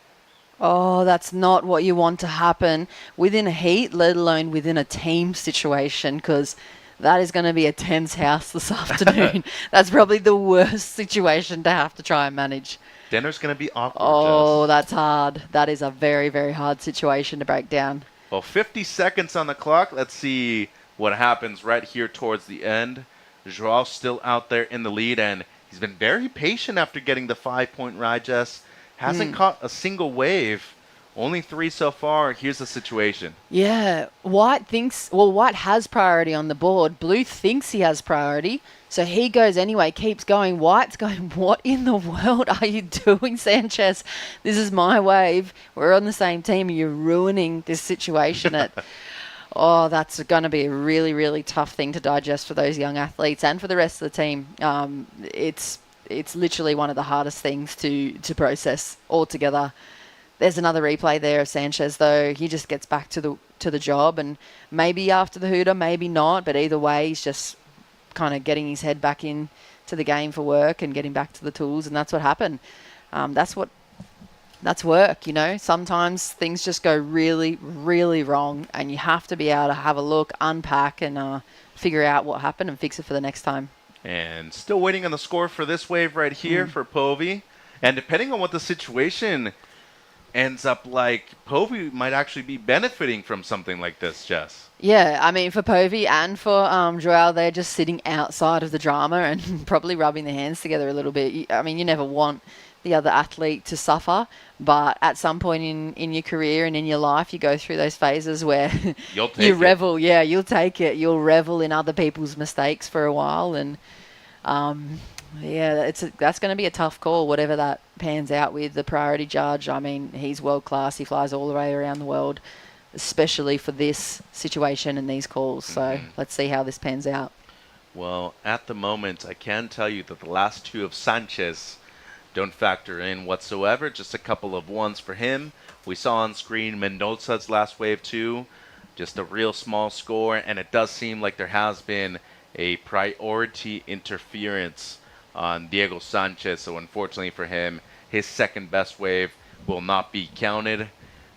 Oh, that's not what you want to happen within a heat, let alone within a team situation, because that is going to be a tense house this afternoon. That's probably the worst situation to have to try and manage. Dinner's going to be awkward. Oh, that's hard. That is a very, very hard situation to break down. Well, 50 seconds on the clock. Let's see what happens right here towards the end. Joao still out there in the lead, and he's been very patient after getting the 5-point ride, Jess. Hasn't caught a single wave. Only 3 so far. Here's the situation. Yeah, White has priority on the board. Blue thinks he has priority, so he goes anyway, keeps going. White's going, what in the world are you doing, Sanchez? This is my wave. We're on the same team. You're ruining this situation. Oh, that's going to be a really, really tough thing to digest for those young athletes and for the rest of the team. It's literally one of the hardest things to process altogether. There's another replay there of Sanchez, though. He just gets back to the job, and maybe after the hooter, maybe not. But either way, he's just kind of getting his head back in to the game for work and getting back to the tools, and that's what happened. That's work, you know. Sometimes things just go really, really wrong, and you have to be able to have a look, unpack, and figure out what happened and fix it for the next time. And still waiting on the score for this wave right here for Povey. And depending on what the situation ends up like, Povey might actually be benefiting from something like this, Jess. Yeah, I mean, for Povey and for Joao, they're just sitting outside of the drama and probably rubbing their hands together a little bit. I mean, you never want the other athlete to suffer, but at some point in your career and in your life, you go through those phases where you revel. Yeah, you'll take it. You'll revel in other people's mistakes for a while, and that's going to be a tough call, whatever that pans out with. The priority judge, I mean, he's world class. He flies all the way around the world, especially for this situation and these calls. So let's see how this pans out. Well, at the moment, I can tell you that the last 2 of Sanchez don't factor in whatsoever. Just a couple of ones for him. We saw on screen Mendoza's last wave too. Just a real small score, and it does seem like there has been a priority interference on Diego Sanchez. So unfortunately for him, his second best wave will not be counted.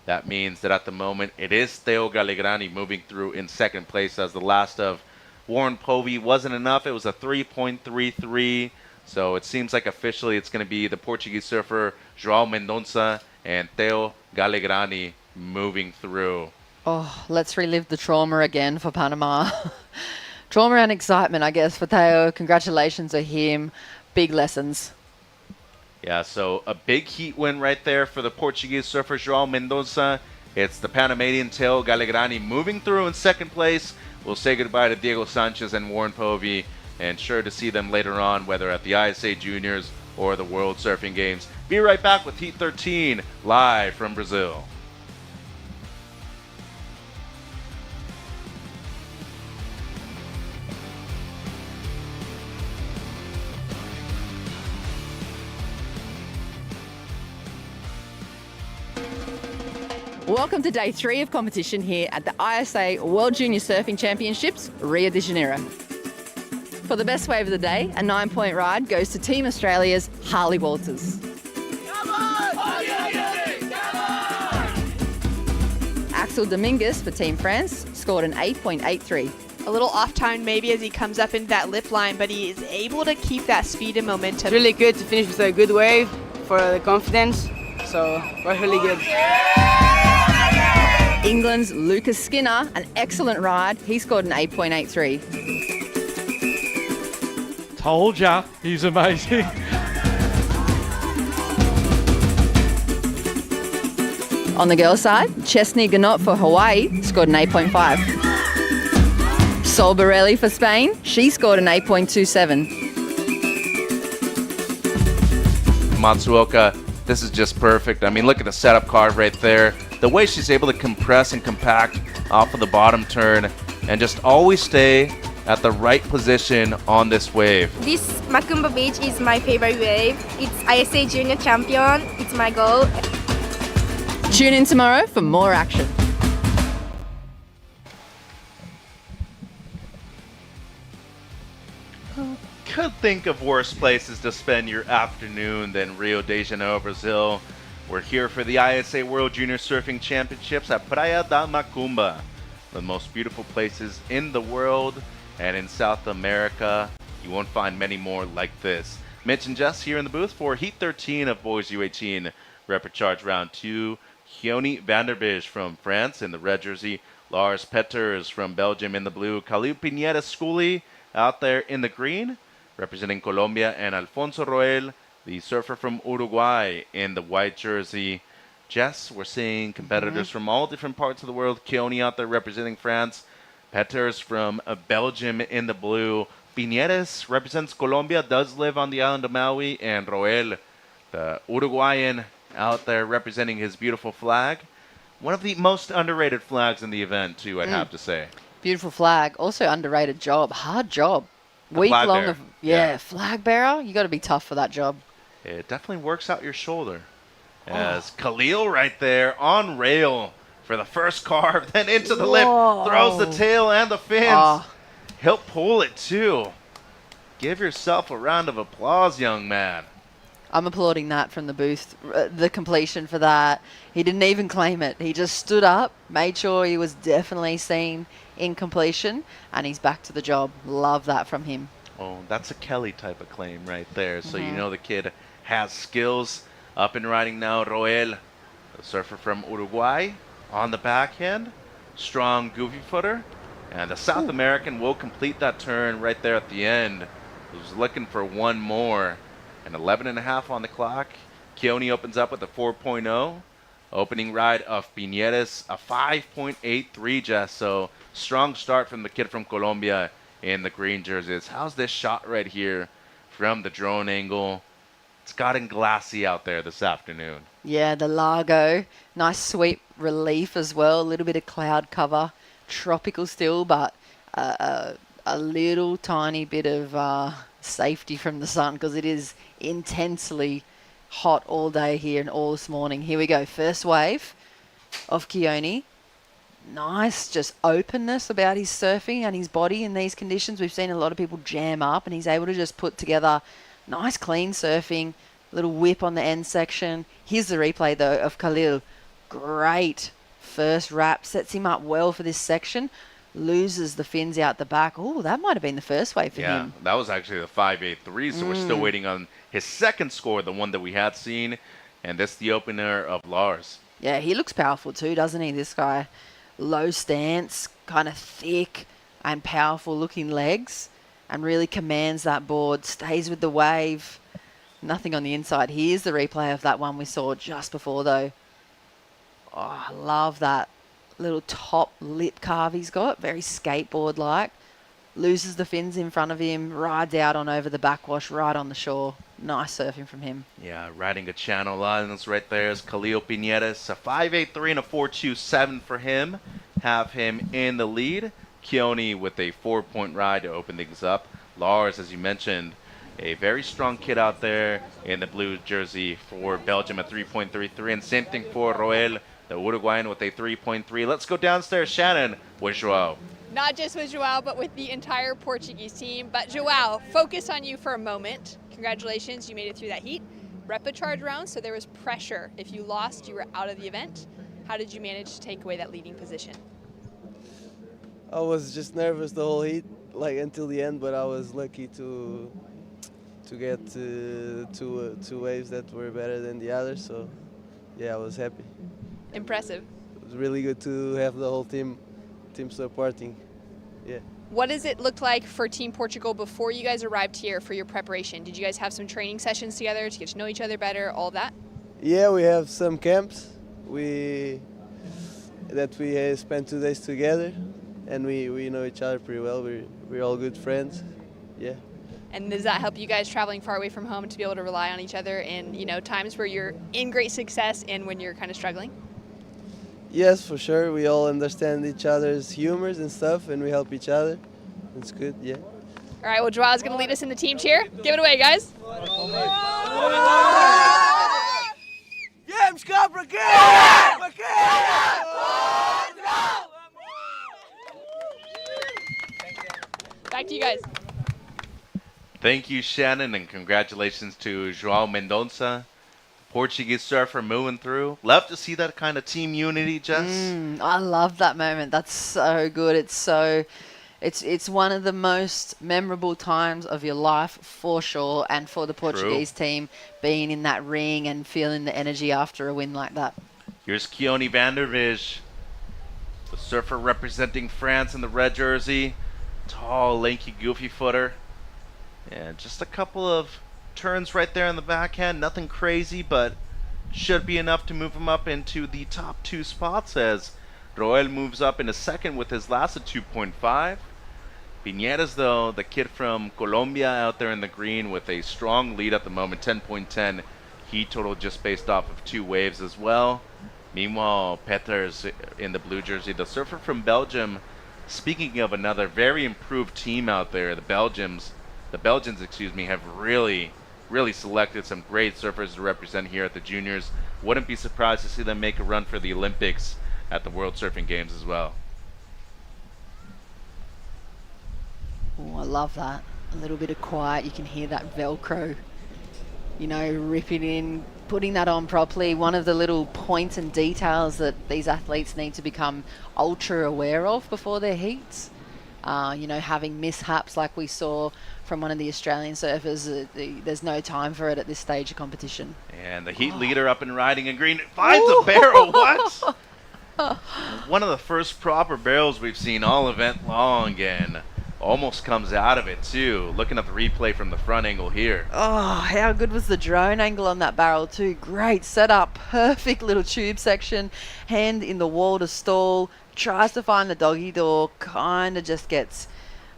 That means that at the moment it is Teo Gallegrani moving through in second place, as the last of Warren Povey wasn't enough. It was a 3.33. So it seems like officially it's going to be the Portuguese surfer Joao Mendonça and Teo Gallegrani moving through. Oh, let's relive the trauma again for Panama. Trauma and excitement, I guess, for Teo. Congratulations to him. Big lessons. Yeah, so a big heat win right there for the Portuguese surfer Joao Mendonça. It's the Panamanian Teo Gallegrani moving through in second place. We'll say goodbye to Diego Sanchez and Warren Povey, and sure to see them later on, whether at the ISA Juniors or the World Surfing Games. Be right back with Heat 13, live from Brazil. Welcome to day 3 of competition here at the ISA World Junior Surfing Championships, Rio de Janeiro. For the best wave of the day, a 9-point ride goes to Team Australia's Harley Walters. Axel Dominguez for Team France scored an 8.83. A little off time maybe as he comes up into that lip line, but he is able to keep that speed and momentum. It's really good to finish with a good wave for the confidence, so we're really good. England's Lucas Skinner, an excellent ride. He scored an 8.83. Told ya, he's amazing. On the girls' side, Chesney Ganot for Hawaii scored an 8.5. Sol Borelli for Spain, she scored an 8.27. Matsuoka, this is just perfect. I mean, look at the setup card right there. The way she's able to compress and compact off of the bottom turn and just always stay at the right position on this wave. This Macumba Beach is my favorite wave. It's ISA Junior Champion. It's my goal. Tune in tomorrow for more action. Could think of worse places to spend your afternoon than Rio de Janeiro, Brazil. We're here for the ISA World Junior Surfing Championships at Praia da Macumba, the most beautiful places in the world and in South America. You won't find many more like this. Mitch and Jess here in the booth for Heat 13 of Boys U18 Repechage Round 2. Keone Vanderbij from France in the red jersey. Lars Petters from Belgium in the blue. Khalil Pineda Schooley out there in the green, representing Colombia, and Alfonso Roel, the surfer from Uruguay, in the white jersey. Jess, we're seeing competitors from all different parts of the world. Keone out there representing France. Petters from Belgium in the blue. Piñeres represents Colombia, does live on the island of Maui. And Roel, the Uruguayan, out there representing his beautiful flag. One of the most underrated flags in the event, too, I'd have to say. Beautiful flag. Also underrated job. Hard job. Week long of flag bearer. You got to be tough for that job. It definitely works out your shoulder. As Khalil right there on rail for the first carve, then into the lip, throws the tail and the fins. He'll pull it too. Give yourself a round of applause, young man. I'm applauding that from the booth. The completion for that. He didn't even claim it. He just stood up, made sure he was definitely seen in completion, and he's back to the job. Love that from him. Oh, that's a Kelly type of claim right there. So you know the kid has skills. Up and riding now, Roel, the surfer from Uruguay, on the backhand. Strong goofy footer. And the South American will complete that turn right there at the end. He was looking for one more. And 11.5 on the clock. Keone opens up with a 4.0. Opening ride of Piñeres, a 5.83, Jess. So strong start from the kid from Colombia in the green jerseys. How's this shot right here from the drone angle? It's gotten glassy out there this afternoon. Yeah, the Largo. Nice sweep relief as well. A little bit of cloud cover. Tropical still, but a little tiny bit of safety from the sun because it is intensely hot all day here and all this morning. Here we go. First wave of Keone. Nice just openness about his surfing and his body in these conditions. We've seen a lot of people jam up and he's able to just put together nice clean surfing, little whip on the end section. Here's the replay though of Khalil. Great first wrap, sets him up well for this section. Loses the fins out the back. Oh, that might have been the first wave for him. That was actually the 5.83, so we're still waiting on his second score, the one that we had seen, and that's the opener of Lars. Yeah, he looks powerful too, doesn't he, this guy? Low stance, kind of thick and powerful looking legs, and really commands that board, stays with the wave. Nothing on the inside. Here's the replay of that one we saw just before though. Oh, I love that little top lip carve he's got, very skateboard-like. Loses the fins in front of him, rides out on over the backwash right on the shore. Nice surfing from him. Yeah, riding a channel lines right there is Khalil Piñeres. A 5.83 and a 4.27 for him. Have him in the lead. Keone with a 4-point ride to open things up. Lars, as you mentioned, a very strong kid out there in the blue jersey for Belgium at 3.33. And same thing for Roel, the Uruguayan, with a 3.3. Let's go downstairs, Shannon, with Joao. not just with Joao, but with the entire Portuguese team. But Joao, focus on you for a moment. Congratulations, you made it through that heat. Repecharge round, so there was pressure. If you lost, you were out of the event. How did you manage to take away that leading position? I was just nervous the whole heat, like until the end, but I was lucky to get two waves that were better than the others. So yeah, I was happy. Impressive. It was really good to have the whole team supporting. Yeah. What does it look like for Team Portugal before you guys arrived here for your preparation? Did you guys have some training sessions together to get to know each other better, all of that? Yeah, we have some camps. We spent 2 days together, and we know each other pretty well. We're all good friends. Yeah. And does that help you guys traveling far away from home to be able to rely on each other in, times where you're in great success and when you're kind of struggling? Yes, for sure. We all understand each other's humors and stuff, and we help each other. It's good, yeah. All right, well, Joao's going to lead us in the team cheer. Give it away, guys. James Cobra Back to you guys. Thank you, Shannon, and congratulations to Joao Mendonça, Portuguese surfer moving through. Love to see that kind of team unity, Jess. I love that moment. That's so good. It's one of the most memorable times of your life for sure, and for the Portuguese team being in that ring and feeling the energy after a win like that. Here's Keone van der Wijs, the surfer representing France in the red jersey. Tall, lanky, goofy footer. And just a couple of turns right there in the backhand. Nothing crazy, but should be enough to move him up into the top 2 spots as Roel moves up into second with his last at 2.5. Piñeras, though, the kid from Colombia out there in the green with a strong lead at the moment, 10.10 heat total just based off of 2 waves as well. Meanwhile, Peters in the blue jersey, the surfer from Belgium. Speaking of another very improved team out there, the Belgians, have really selected some great surfers to represent here at the juniors. Wouldn't be surprised to see them make a run for the Olympics at the World Surfing Games as well. Oh, I love that. A little bit of quiet. You can hear that Velcro, ripping in, putting that on properly. One of the little points and details that these athletes need to become ultra aware of before their heats. Having mishaps like we saw from one of the Australian surfers, there's no time for it at this stage of competition. And the heat leader up and riding in green finds a barrel. What? One of the first proper barrels we've seen all event long, and almost comes out of it too. Looking at the replay from the front angle here. Oh, how good was the drone angle on that barrel too. Great setup, perfect little tube section, hand in the wall to stall, tries to find the doggy door, kind of just gets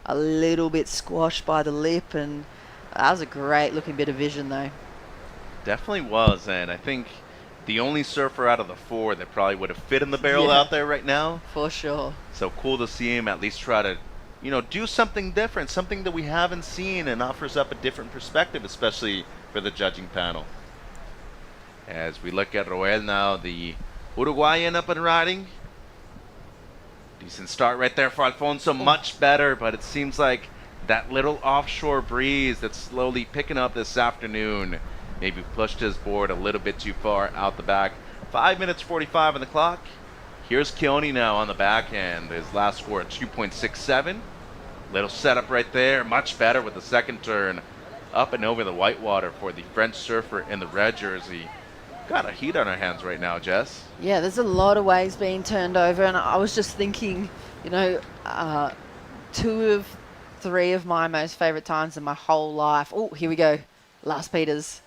a little bit squashed by the lip, and that was a great looking bit of vision though. Definitely was, and I think the only surfer out of the 4 that probably would have fit in the barrel out there right now. For sure. So cool to see him at least try to do something different, something that we haven't seen, and offers up a different perspective, especially for the judging panel. As we look at Roel now, the Uruguayan up and riding. Decent start right there for Alfonso, much better, but it seems like that little offshore breeze that's slowly picking up this afternoon maybe pushed his board a little bit too far out the back. 5 minutes 45 on the clock. Here's Keone now on the backhand. His last score at 2.67. Little setup right there, much better with the second turn up and over the whitewater for the French surfer in the red jersey. Got a heat on our hands right now, Jess. Yeah, there's a lot of waves being turned over, and I was just thinking, 2 of 3 of my most favorite times in my whole life. Oh, here we go. Last Peters.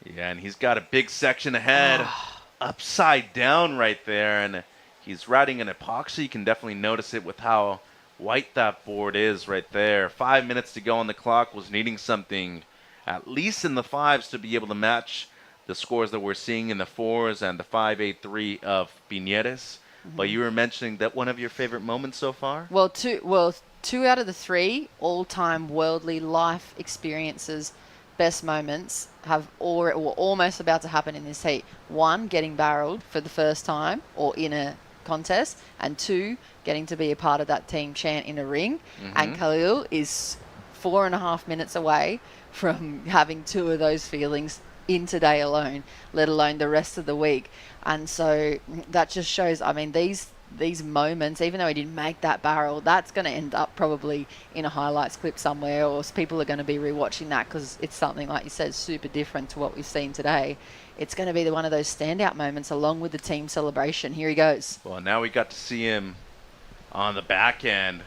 Yeah, and he's got a big section ahead, upside down right there, and he's riding an epoxy. You can definitely notice it with how white that board is right there. 5 minutes to go on the clock. Was needing something at least in the 5s to be able to match the scores that we're seeing in the 4s and the 5.83 of Piñeras. But you were mentioning that one of your favorite moments so far? Well, two out of the 3 all-time worldly life experiences, best moments, were almost about to happen in this heat. One, getting barreled for the first time, or in a contest, and 2, getting to be a part of that team chant in a ring. And Khalil is 4.5 minutes away from having 2 of those feelings in today alone, let alone the rest of the week. And so that just shows, I mean, these moments, even though he didn't make that barrel, that's going to end up probably in a highlights clip somewhere, or people are going to be rewatching that because it's something, like you said, super different to what we've seen today. It's going to be one of those standout moments along with the team celebration. Here he goes. Well, now we got to see him on the back end.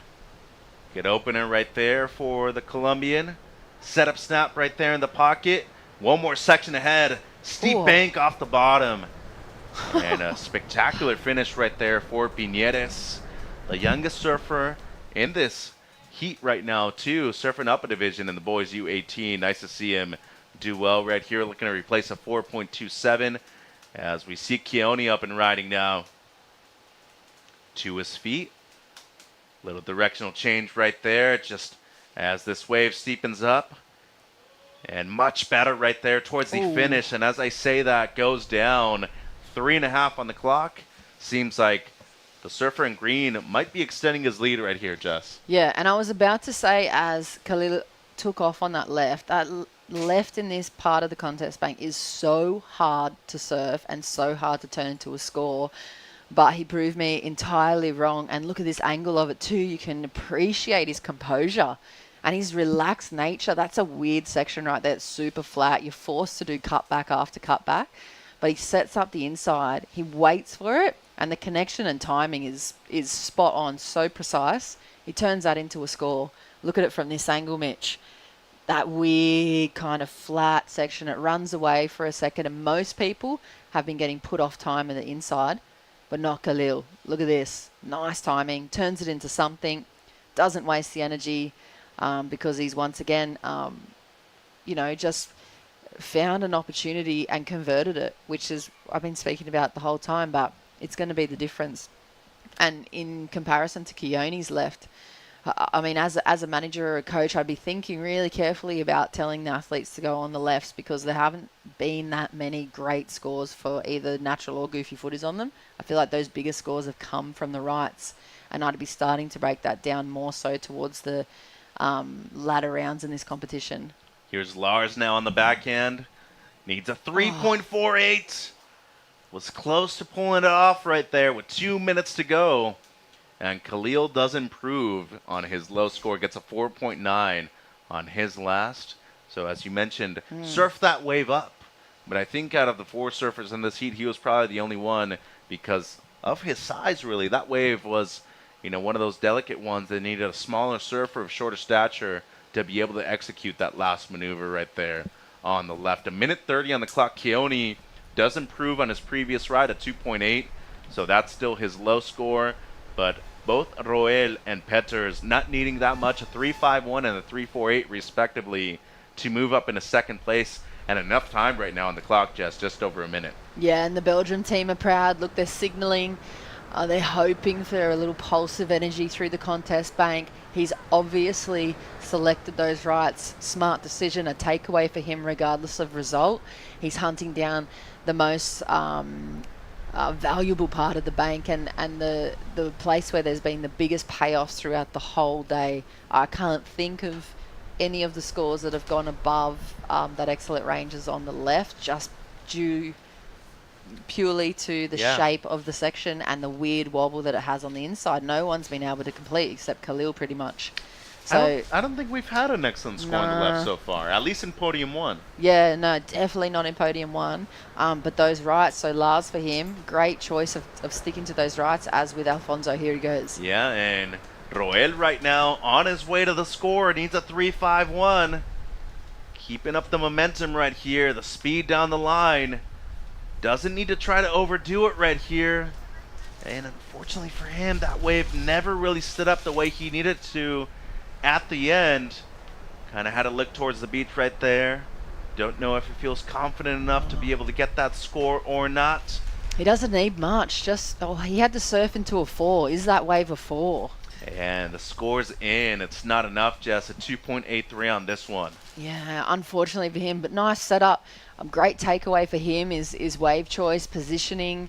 Good opener right there for the Colombian. Setup snap right there in the pocket. One more section ahead. Steep bank off the bottom. And a spectacular finish right there for Piñeres, the youngest surfer in this heat right now, too. Surfing up a division in the boys U18. Nice to see him do well right here. Looking to replace a 4.27 as we see Keone up and riding now to his feet. Little directional change right there just as this wave steepens up. And much better right there towards the finish. And as I say that, goes down 3.5 on the clock. Seems like the surfer in green might be extending his lead right here, Jess. Yeah, and I was about to say, as Khalil took off on that left in this part of the contest bank is so hard to surf and so hard to turn into a score. But he proved me entirely wrong. And look at this angle of it too. You can appreciate his composure and his relaxed nature. That's a weird section right there. It's super flat. You're forced to do cutback after cutback. But he sets up the inside. He waits for it. And the connection and timing is spot on, so precise. He turns that into a score. Look at it from this angle, Mitch. That weird kind of flat section. It runs away for a second. And most people have been getting put off time in the inside. But not Khalil. Look at this. Nice timing. Turns it into something. Doesn't waste the energy because he's once again, just found an opportunity and converted it, which is I've been speaking about the whole time, but it's going to be the difference. And in comparison to Keone's left, I mean, as a manager or a coach, I'd be thinking really carefully about telling the athletes to go on the lefts because there haven't been that many great scores for either natural or goofy footies on them. I feel like those bigger scores have come from the rights, and I'd be starting to break that down more so towards the latter rounds in this competition. Here's Lars now on the backhand. Needs a 3.48. Was close to pulling it off right there with 2 minutes to go. And Khalil does improve on his low score. Gets a 4.9 on his last. So as you mentioned, surf that wave up. But I think out of the 4 surfers in this heat, he was probably the only one because of his size, really. That wave was, one of those delicate ones that needed a smaller surfer of shorter stature to be able to execute that last maneuver right there on the left. 1:30 on the clock. Keone does improve on his previous ride at 2.8, so that's still his low score. But both Roel and Peters not needing that much, a 3.51 and a 3.48 respectively, to move up into second place. And enough time right now on the clock, Jess, just over a minute. Yeah, and the Belgian team are proud. Look, they're signalling. They're hoping for a little pulse of energy through the contest bank. He's obviously selected those rights. Smart decision, a takeaway for him regardless of result. He's hunting down the most valuable part of the bank and the place where there's been the biggest payoffs throughout the whole day. I can't think of any of the scores that have gone above that excellent ranges on the left, just due purely to the shape of the section and the weird wobble that it has on the inside. No one's been able to complete except Khalil pretty much. So I don't think we've had an excellent score on the left so far, at least in Podium 1. Yeah, no, definitely not in Podium 1. But those rights, so Lars for him, great choice of sticking to those rights, as with Alfonso. Here he goes. Yeah, and Roel right now on his way to the score. Needs a 3.51. Keeping up the momentum right here, the speed down the line. Doesn't need to try to overdo it right here. And unfortunately for him, that wave never really stood up the way he needed to at the end. Kind of had to look towards the beach right there. Don't know if he feels confident enough to be able to get that score or not. He doesn't need much. He had to surf into a 4. Is that wave a 4? And the score's in. It's not enough, Jess. A 2.83 on this one. Yeah, unfortunately for him, but nice setup. Great takeaway for him is wave choice, positioning.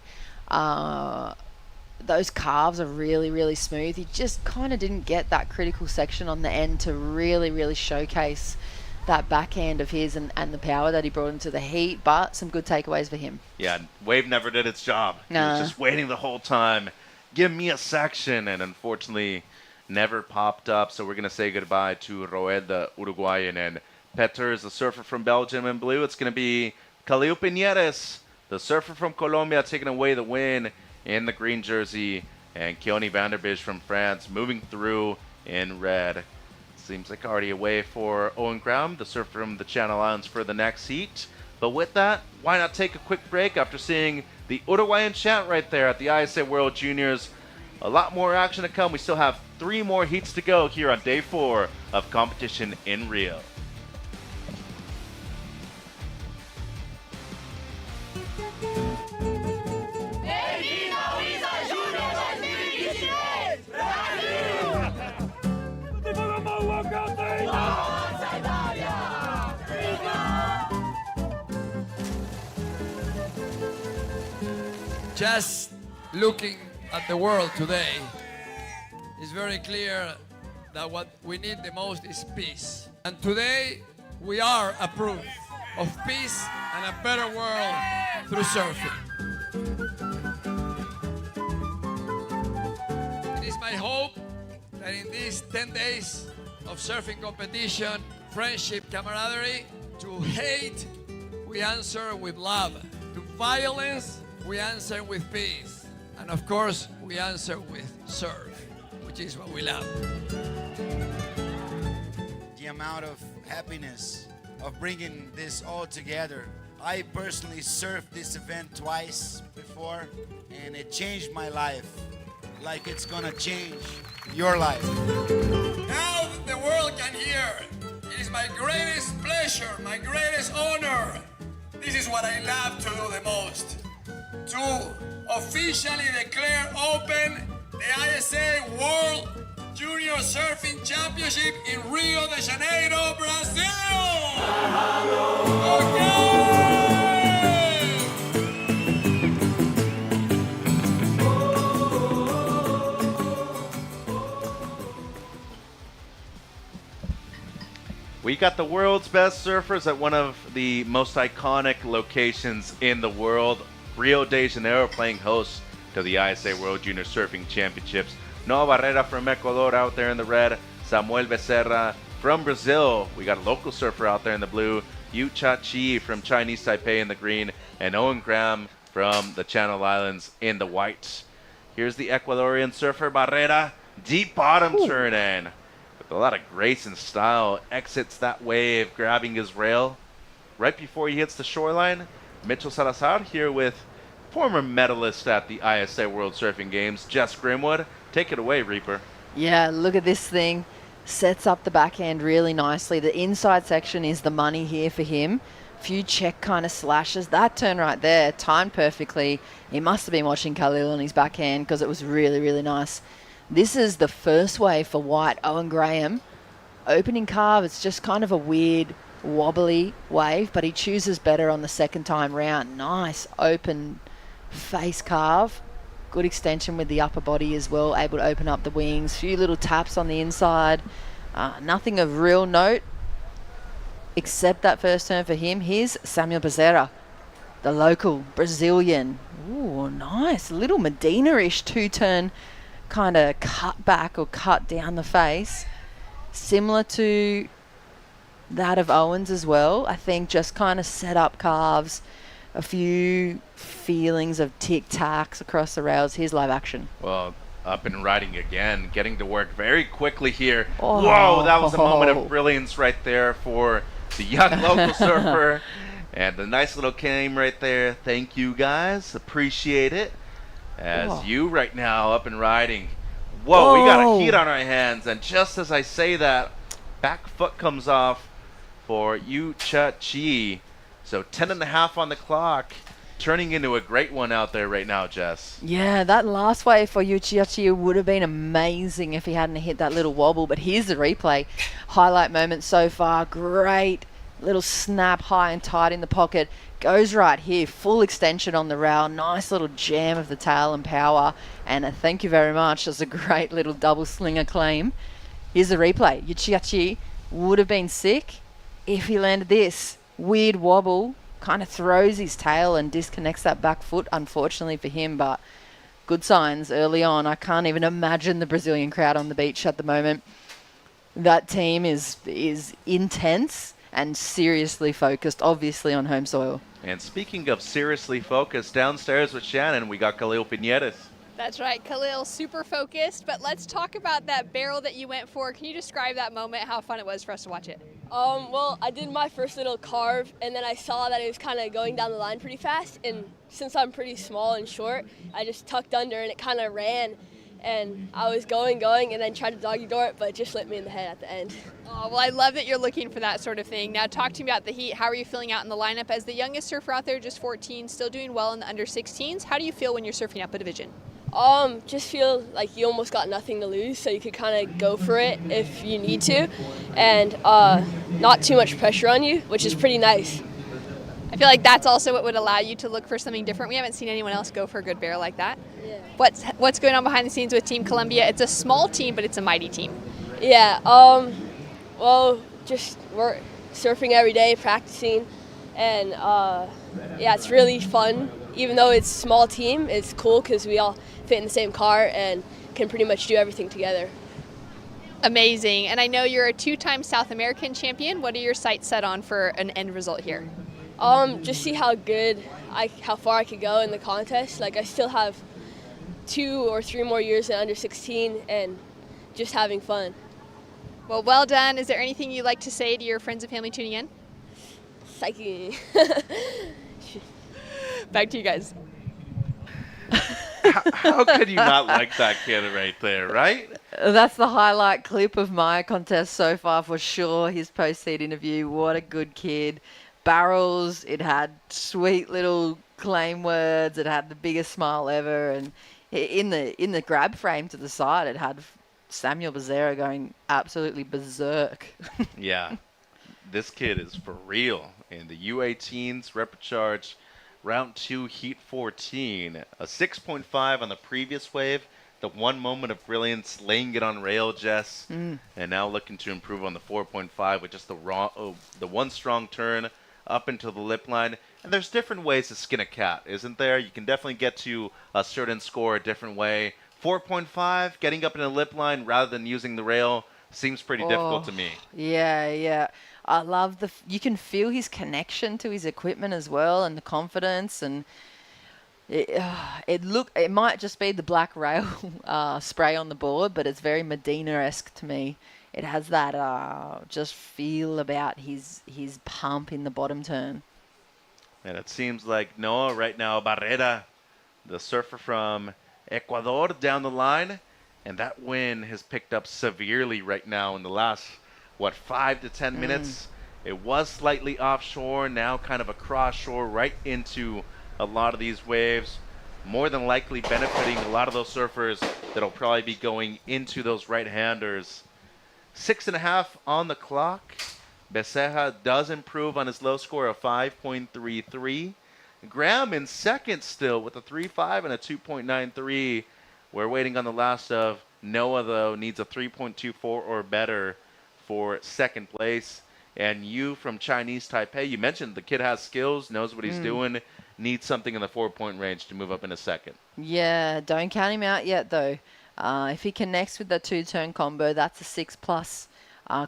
those calves are really, really smooth. He just kind of didn't get that critical section on the end to really, really showcase that backhand of his and the power that he brought into the heat, but some good takeaways for him. Yeah, Wave never did its job. He was just waiting the whole time. Give me a section, and unfortunately never popped up. So we're going to say goodbye to Roed, the Uruguayan, and Peters, the surfer from Belgium in blue. It's going to be Khalil Piñeres, the surfer from Colombia, taking away the win in the green jersey, and Keone Vanderbish from France moving through in red. Seems like already away for Owen Graham, the surfer from the Channel Islands, for the next heat. But with that, why not take a quick break after seeing the Uruguayan chant right there at the ISA World Juniors. A lot more action to come. We still have 3 more heats to go here on day 4 of competition in Rio. Just looking at the world today, it's very clear that what we need the most is peace. And today, we are a proof of peace and a better world through surfing. It is my hope that in these 10 days of surfing competition, friendship, camaraderie, to hate, we answer with love. To violence, we answer with peace. And of course, we answer with surf, which is what we love. The amount of happiness of bringing this all together. I personally surfed this event twice before, and it changed my life. Like it's gonna change your life. Now that the world can hear, it is my greatest pleasure, my greatest honor. This is what I love to do the most. To officially declare open the ISA World Junior Surfing Championship in Rio de Janeiro, Brazil! Okay! We got the world's best surfers at one of the most iconic locations in the world, Rio de Janeiro, playing host to the ISA World Junior Surfing Championships. Noah Barrera from Ecuador out there in the red. Samuel Becerra from Brazil. We got a local surfer out there in the blue. Yu Cha Chi from Chinese Taipei in the green. And Owen Graham from the Channel Islands in the white. Here's the Ecuadorian surfer Barrera. Deep bottom turn in. With a lot of grace and style. Exits that wave, grabbing his rail. Right before he hits the shoreline, Mitchell Salazar here with former medalist at the ISA World Surfing Games, Jess Grimwood. Take it away, Reaper. Yeah, look at this thing. Sets up the backhand really nicely. The inside section is the money here for him. Few check kind of slashes. That turn right there, timed perfectly. He must have been watching Khalil on his backhand because it was really, really nice. This is the first wave for white. Owen Graham. Opening carve, it's just kind of a weird, wobbly wave, but he chooses better on the second time round. Nice open face carve. Good extension with the upper body as well, able to open up the wings. Few little taps on the inside. Nothing of real note except that first turn for him. Here's Samuel Becerra, the local Brazilian. Ooh, nice. Little Medina-ish two-turn kind of cut back or cut down the face. Similar to that of Owens as well. I think just kind of set up calves. A few feelings of tic-tacs across the rails. Here's live action. Well, up and riding again, getting to work very quickly here. Oh. Whoa, that was a moment of brilliance right there for the young local surfer. And the nice little game right there. Thank you, guys. Appreciate it. As you right now up and riding. Whoa, we got a heat on our hands. And just as I say that, back foot comes off for Yu Cha Chi. So 10.5 on the clock, turning into a great one out there right now, Jess. Yeah, that last wave for Yuchiachi would have been amazing if he hadn't hit that little wobble. But here's the replay. Highlight moment so far. Great little snap high and tight in the pocket. goes right here, full extension on the rail, nice little jam of the tail and power, and a thank you very much. It's a great little double slinger claim. Here's the replay. Yuchiachi would have been sick if he landed this. Weird wobble, kind of throws his tail and disconnects that back foot, unfortunately for him, but good signs early on. I can't even imagine the Brazilian crowd on the beach at the moment. That team is intense and seriously focused, obviously on home soil. And speaking of seriously focused, downstairs with Shannon, we got Khalil Piñeras. That's right, Khalil, super focused. But let's talk about that barrel that you went for. Can you describe that moment, how fun it was for us to watch it? Well, I did my first little carve, and then I saw that it was kind of going down the line pretty fast. And since I'm pretty small and short, I just tucked under, and it kind of ran. And I was going, and then tried to doggy door it, but it just lit me in the head at the end. Oh, well, I love that you're looking for that sort of thing. Now, talk to me about the heat. How are you feeling out in the lineup? As the youngest surfer out there, just 14, still doing well in the under 16s. How do you feel when you're surfing up a division? Just feel like you almost got nothing to lose, so you could kind of go for it if you need to, and not too much pressure on you, which is pretty nice. I feel like that's also what would allow you to look for something different. We haven't seen anyone else go for a good barrel like that. Yeah. What's going on behind the scenes with Team Columbia? It's a small team, but it's a mighty team. Yeah, well, just we're surfing every day, practicing, and yeah, it's really fun. Even though it's a small team, it's cool because we all fit in the same car and can pretty much do everything together. Amazing. And I know you're a 2-time South American champion. What are your sights set on for an end result here? Just see how far I could go in the contest. Like, I still have 2 or 3 more years in under 16 and just having fun. Well done. Is there anything you'd like to say to your friends and family tuning in? Psyche. Back to you guys. How could you not like that kid right there, right? That's the highlight clip of my contest so far for sure. His post-heat interview. What a good kid. Barrels. It had sweet little claim words. It had the biggest smile ever. And in the grab frame to the side, it had Samuel Becerra going absolutely berserk. Yeah. This kid is for real. In the U18s, Repcharge, round 2, heat 14. A 6.5 on the previous wave. The one moment of brilliance, laying it on rail, Jess. And now looking to improve on the 4.5 with just the one strong turn up into the lip line. And there's different ways to skin a cat, isn't there? You can definitely get to a certain score a different way. 4.5, getting up in a lip line rather than using the rail seems pretty difficult to me. Yeah. I love you can feel his connection to his equipment as well, and the confidence, and it might just be the black rail spray on the board, but it's very Medina-esque to me. It has that just feel about his pump in the bottom turn. And it seems like Noah right now, Barrera, the surfer from Ecuador, down the line, and that wind has picked up severely right now in the last 5 to 10 minutes. It was slightly offshore, now kind of across shore, right into a lot of these waves, more than likely benefiting a lot of those surfers that'll probably be going into those right-handers. 6.5 on the clock. Becerra does improve on his low score of 5.33. Graham in second still with a 3.5 and a 2.93. We're waiting on the last of Noah, though, needs a 3.24 or better for second place. And you from Chinese Taipei, you mentioned the kid has skills, knows what he's doing, needs something in the 4-point range to move up in a second. Yeah, don't count him out yet, though. If he connects with the 2-turn combo, that's a 6+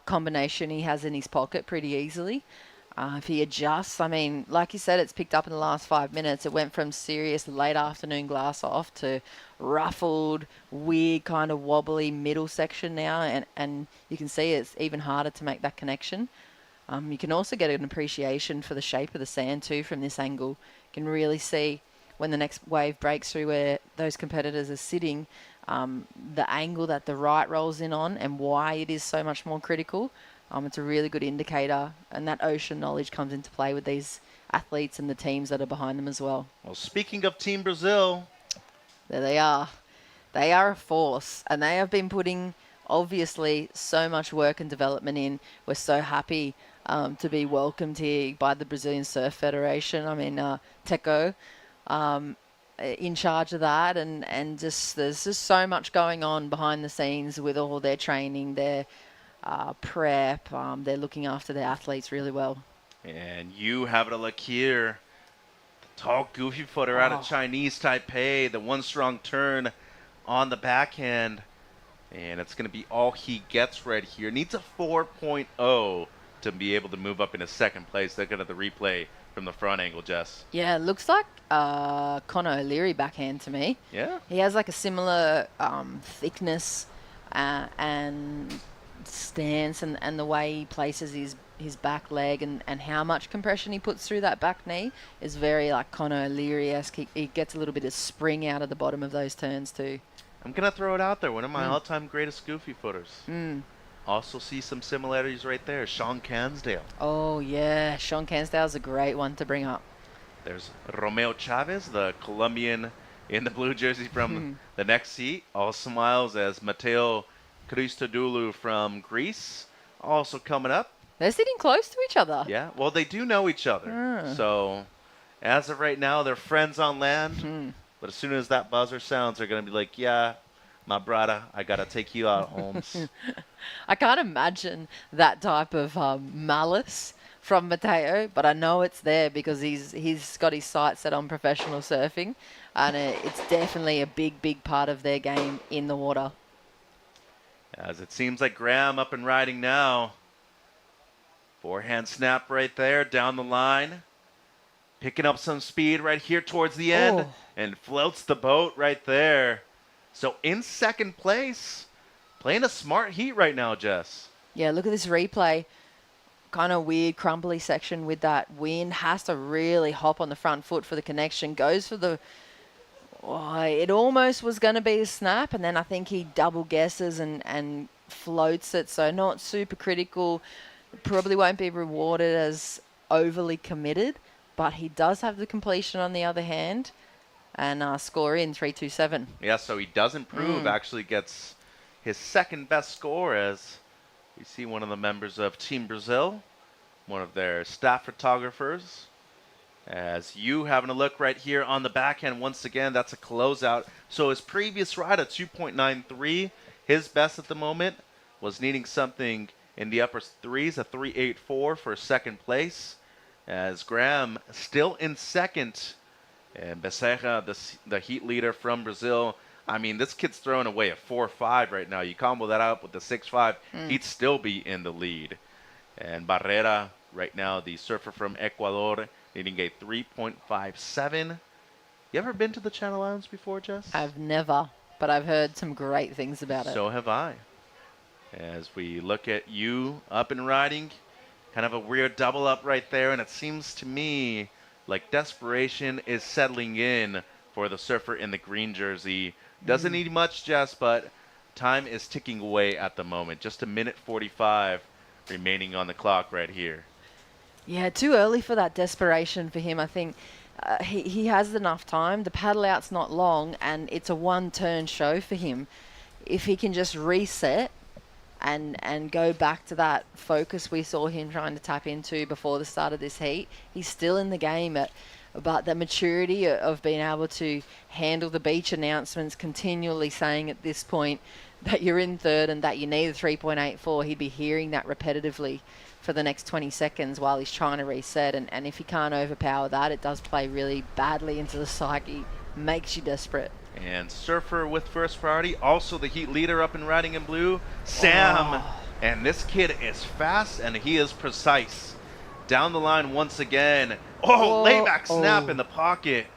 combination he has in his pocket pretty easily. If he adjusts, I mean, like you said, it's picked up in the last 5 minutes. It went from serious late afternoon glass off to ruffled, weird, kind of wobbly middle section now, and you can see it's even harder to make that connection. You can also get an appreciation for the shape of the sand too from this angle. You can really see when the next wave breaks through where those competitors are sitting, the angle that the right rolls in on and why it is so much more critical. It's a really good indicator, and that ocean knowledge comes into play with these athletes and the teams that are behind them as well. Well, speaking of Team Brazil, there they are. They are a force, and they have been putting obviously so much work and development in. We're so happy to be welcomed here by the Brazilian Surf Federation. I mean, Teco in charge of that, and just there's just so much going on behind the scenes with all their training, their prep. They're looking after their athletes really well. And you have a look here. The tall, goofy footer out of Chinese Taipei. The one strong turn on the backhand. And it's going to be all he gets right here. Needs a 4.0 to be able to move up into second place. Look at the replay from the front angle, Jess. Yeah, it looks like Conor O'Leary backhand to me. Yeah. He has like a similar thickness and stance, and the way he places his back leg and how much compression he puts through that back knee is very like Conor O'Leary-esque. He gets a little bit of spring out of the bottom of those turns too. I'm going to throw it out there. One of my all-time greatest goofy footers. Also see some similarities right there. Sean Cansdale. Oh, yeah. Sean Cansdale's a great one to bring up. There's Romeo Chavez, the Colombian in the blue jersey from the next seat. All smiles as Mateo Christodoulou from Greece also coming up. They're sitting close to each other. Yeah, well, they do know each other. So, as of right now, they're friends on land. But as soon as that buzzer sounds, they're going to be like, yeah, my brother, I got to take you out, Holmes. I can't imagine that type of malice from Mateo, but I know it's there because he's got his sights set on professional surfing, and it's definitely a big part of their game in the water. As it seems like Graham up and riding now. Forehand snap right there, down the line. Picking up some speed right here towards the end. And floats the boat right there. So in second place, playing a smart heat right now, Jess. Yeah, look at this replay. Kind of weird, crumbly section with that wind. Has to really hop on the front foot for the connection. Goes for the... it almost was going to be a snap, and then I think he double guesses and floats it. So not super critical. Probably won't be rewarded as overly committed, but he does have the completion on the other hand. And score in 3.27. Yeah, so he does improve. Actually gets his second best score as we see one of the members of Team Brazil, one of their staff photographers. As you having a look right here on the backhand, once again, that's a closeout. So his previous ride at 2.93, his best at the moment was needing something in the upper threes, a 3.84 for second place. As Graham still in second. And Becerra, the heat leader from Brazil, I mean, this kid's throwing away a 4.5 right now. You combo that up with the 6.5, he'd still be in the lead. And Barrera, right now, the surfer from Ecuador, needing a 3.57. You ever been to the Channel Islands before, Jess? I've never, but I've heard some great things about it. So have I. As we look at you up and riding, kind of a weird double up right there, and it seems to me like desperation is settling in for the surfer in the green jersey. Doesn't need much, Jess, but time is ticking away at the moment. Just a minute 45 remaining on the clock right here. Yeah, too early for that desperation for him. I think he has enough time. The paddle out's not long, and it's a one-turn show for him. If he can just reset and go back to that focus we saw him trying to tap into before the start of this heat, he's still in the game. But the maturity of being able to handle the beach announcements, continually saying at this point that you're in third and that you need a 3.84, he'd be hearing that repetitively for the next 20 seconds while he's trying to reset. And if he can't overpower that, it does play really badly into the psyche, makes you desperate. And surfer with first priority, also the heat leader up and riding in blue, Sam. And this kid is fast and he is precise. Down the line once again. Layback snap in the pocket.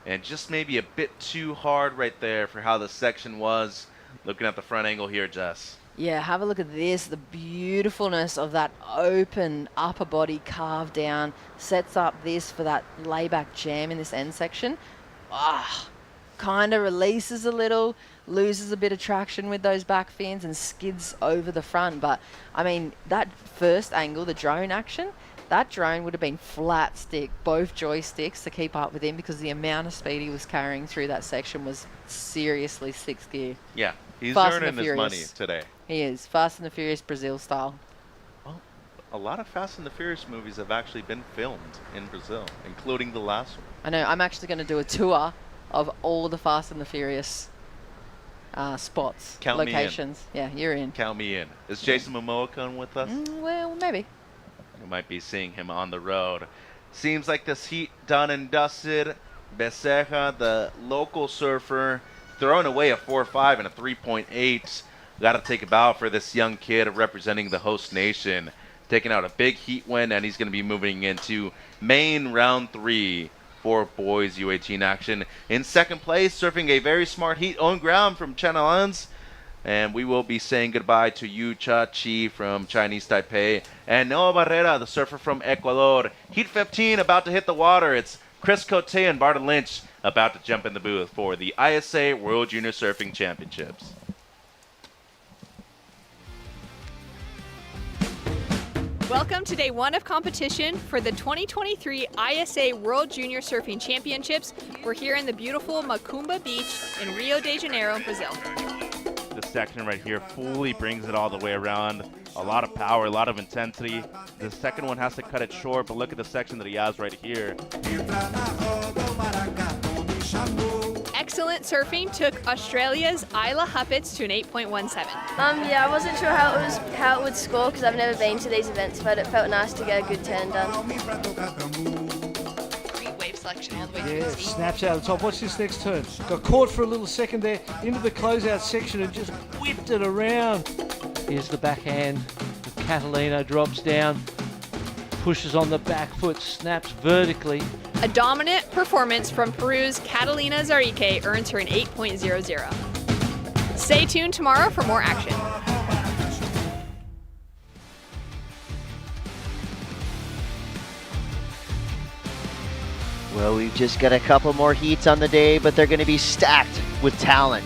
And just maybe a bit too hard right there for how the section was. Looking at the front angle here, Jess. Yeah, have a look at this. The beautifulness of that open upper body carved down sets up this for that layback jam in this end section. Kind of releases a little, loses a bit of traction with those back fins and skids over the front. But, I mean, that first angle, the drone action, that drone would have been flat stick, both joysticks to keep up with him because the amount of speed he was carrying through that section was seriously sixth gear. Yeah, he's Fast earning his money today. He is. Fast and the Furious Brazil style. Well, a lot of Fast and the Furious movies have actually been filmed in Brazil, including the last one. I know. I'm actually going to do a tour of all the Fast and the Furious spots, Count me in. locations. Yeah, you're in. Count me in. Is Jason Momoa coming with us? Well, maybe. We might be seeing him on the road. Seems like this heat done and dusted. Becerra, the local surfer, throwing away a 4.5 and a 3.8. Got to take a bow for this young kid representing the host nation. Taking out a big heat win, and he's going to be moving into main round 3 for boys U18 action. In second place, surfing a very smart heat on ground from Chanelans. And we will be saying goodbye to Yu Cha Chi from Chinese Taipei and Noah Barrera, the surfer from Ecuador. Heat 15 about to hit the water. It's Chris Cote and Barton Lynch about to jump in the booth for the ISA World Junior Surfing Championships. Welcome to day 1 of competition for the 2023 ISA World Junior Surfing Championships. We're here in the beautiful Macumba Beach in Rio de Janeiro, Brazil. This section right here fully brings it all the way around. A lot of power, a lot of intensity. The second one has to cut it short, but look at the section that he has right here. Excellent surfing took Australia's Isla Huppets to an 8.17. Yeah, I wasn't sure how it would score because I've never been to these events, but it felt nice to get a good turn done. Great wave selection all the way through Yeah, the tee. snaps out of the top. Watch this next turn. Got caught for a little second there into the closeout section and just whipped it around. Here's the backhand. Catalina drops down, pushes on the back foot, snaps vertically. A dominant performance from Peru's Catalina Zarike earns her an 8.00. Stay tuned tomorrow for more action. Well, we've just got a couple more heats on the day, but they're going to be stacked with talent.